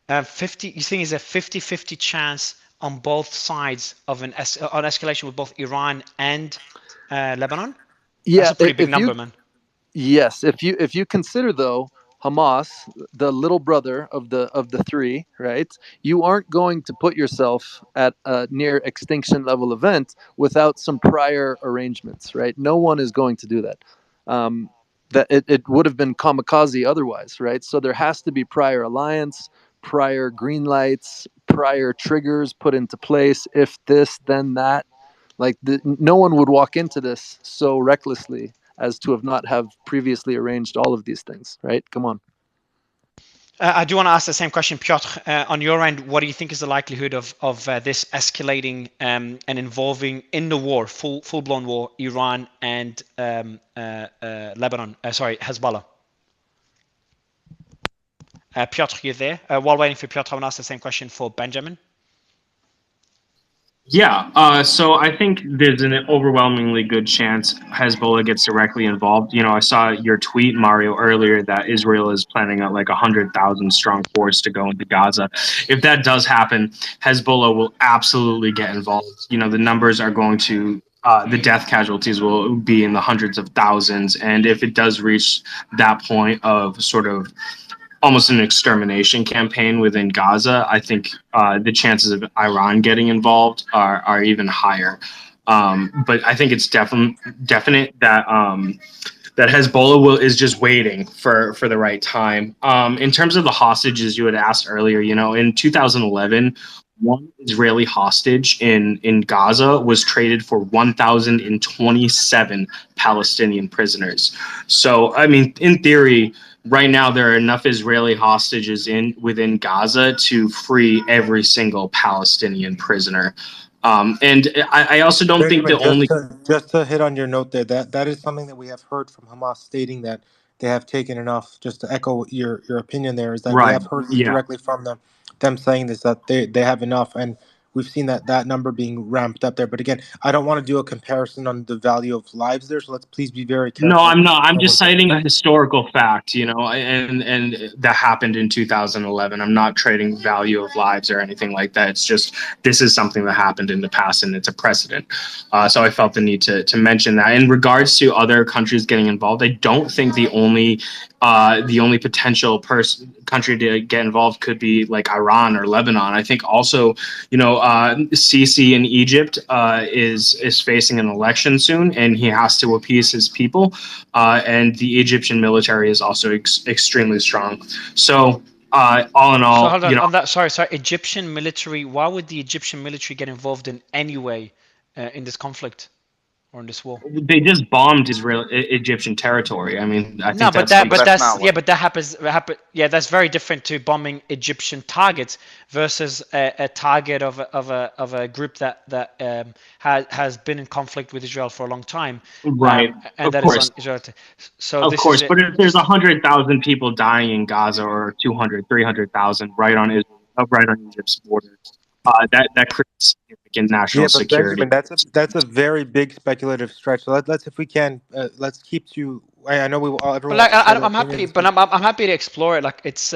50, you think is a 50-50 chance on both sides of an on escalation with both Iran and Lebanon? Yeah, that's a pretty big number, man. Yes, if you consider though Hamas, the little brother of the three, right? You aren't going to put yourself at a near extinction level event without some prior arrangements, right? No one is going to do that. That it would have been kamikaze otherwise, right? So there has to be prior alliance, prior green lights, prior triggers put into place. If this, then that. Like no one would walk into this so recklessly as to have not have previously arranged all of these things, right? Come on. I do want to ask the same question, Piotr. On your end, what do you think is the likelihood of this escalating and involving in the war, full blown war, Iran and Lebanon? Sorry, Hezbollah. Piotr, you there? While waiting for Piotr, I want to ask the same question for Benjamin. Yeah, so I think there's an overwhelmingly good chance Hezbollah gets directly involved. You know, I saw your tweet, Mario, earlier that Israel is planning a 100,000 strong force to go into Gaza. If that does happen, Hezbollah will absolutely get involved. You know, the numbers are going to the death casualties will be in the hundreds of thousands. And if it does reach that point of sort of almost an extermination campaign within Gaza, I think the chances of Iran getting involved are even higher. But I think it's definite that that Hezbollah is just waiting for the right time. In terms of the hostages you had asked earlier, you know, in 2011, one Israeli hostage in Gaza was traded for 1,027 Palestinian prisoners. So, I mean, in theory, right now there are enough Israeli hostages within Gaza to free every single Palestinian prisoner. And I also don't think the only just to hit on your note there, that is something that we have heard from Hamas stating that they have taken enough. Just to echo your opinion, there is that we right, have heard this yeah. directly from them saying this, that they have enough, and we've seen that number being ramped up there. But again, I don't want to do a comparison on the value of lives there, so let's please be very careful. No, I'm not. I'm just citing a historical fact, you know, and that happened in 2011. I'm not trading value of lives or anything like that. It's just this is something that happened in the past and it's a precedent. So I felt the need to mention that. In regards to other countries getting involved, I don't think the only potential country to get involved could be like Iran or Lebanon. I think also, you know, Sisi in Egypt is facing an election soon, and he has to appease his people. And the Egyptian military is also extremely strong. So all in all, so hold on, you know, on that. Sorry. Egyptian military. Why would the Egyptian military get involved in any way in this conflict? or in this war. They just bombed Egyptian territory. I mean, I No, think but that's that happens. Yeah, that's very different to bombing Egyptian targets versus a target of a group that has been in conflict with Israel for a long time, right. and Of that is course. on Israel. So Of this course, is but if there's 100,000 people dying in Gaza or 200, 300,000 right on right on Egypt's border, that creates significant national Yeah, but security. Benjamin, that's a very big speculative stretch. So let's if we can, let's keep to. I know everyone But wants to share their I'm happy, opinions. but I'm happy to explore it. Like it's.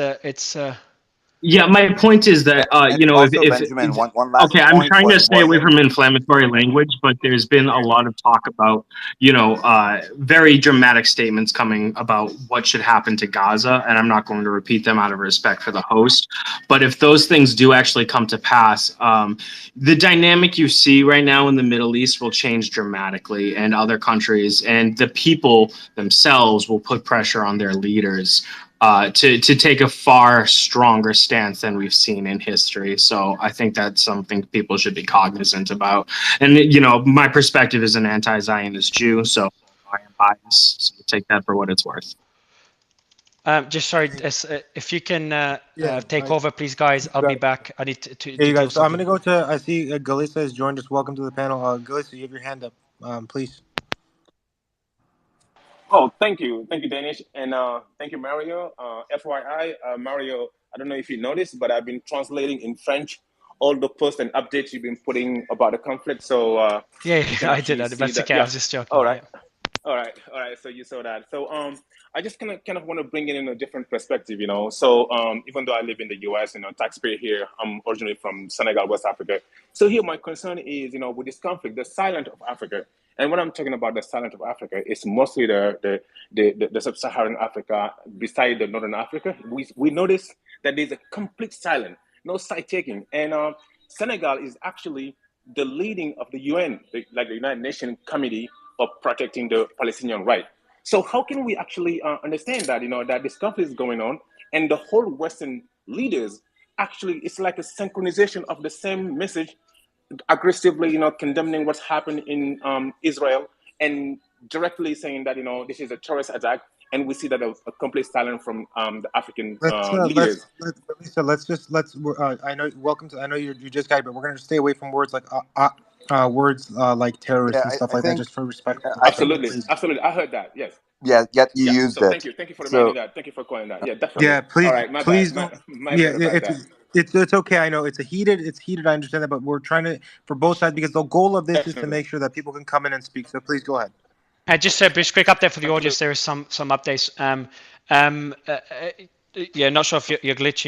Yeah, my point is that And also, Benjamin, one last okay, I'm point trying to stay away wasn't. from inflammatory language, but there's been a lot of talk about very dramatic statements coming about what should happen to Gaza, and I'm not going to repeat them out of respect for the host. But if those things do actually come to pass, the dynamic you see right now in the Middle East will change dramatically, and other countries and the people themselves will put pressure on their leaders to take a far stronger stance than we've seen in history. So I think that's something people should be cognizant about. And, my perspective is an anti-Zionist Jew, so I am biased. So take that for what it's worth. Just sorry, if you can take over, please, guys. I'll be back. I need to Yeah, you do guys. So I'm something. gonna go to. I see Galissa has joined us. Welcome to the panel. Galissa, you have your hand up. Please. Oh, thank you, Danish, and thank you, Mario. FYI, Mario, I don't know if you noticed, but I've been translating in French all the posts and updates you've been putting about the conflict, so Yeah, you can I did actually that. see That's that. okay. I Yeah. was just joking. All right. Yeah. All right. So you saw that. So I just kind of want to bring it in a different perspective, So even though I live in the U.S., taxpayer here, I'm originally from Senegal, West Africa. So here, my concern is, with this conflict, the silent of Africa. And when I'm talking about the silent of Africa, it's mostly the sub-Saharan Africa beside the Northern Africa. We notice that there's a complete silence, no side taking, and Senegal is actually the leading of the UN, like the United Nations Committee of protecting the Palestinian right. So how can we actually understand that, that this conflict is going on and the whole Western leaders actually, it's like a synchronization of the same message, aggressively, condemning what's happened in Israel and directly saying that, this is a terrorist attack. And we see that a complete silence from the African leaders. I know. Welcome to. I know you just got it, but we're gonna stay away from words like like terrorists Yeah, and stuff I like that, think. just for respect. I think Absolutely, it's. absolutely. I heard that. Yes. Yeah, you Yeah. used So it. thank you for reminding So that. Thank you for calling that. Yeah, definitely. Yeah, All please, right. My please bad. don't. My Yeah, bad about that. it's okay. I know it's heated. I understand that, but we're trying to for both sides because the goal of this is to Definitely. make sure that people can come in and speak. So please go ahead. Just a quick update for the audience. There is some updates. Yeah, not sure if you're glitching.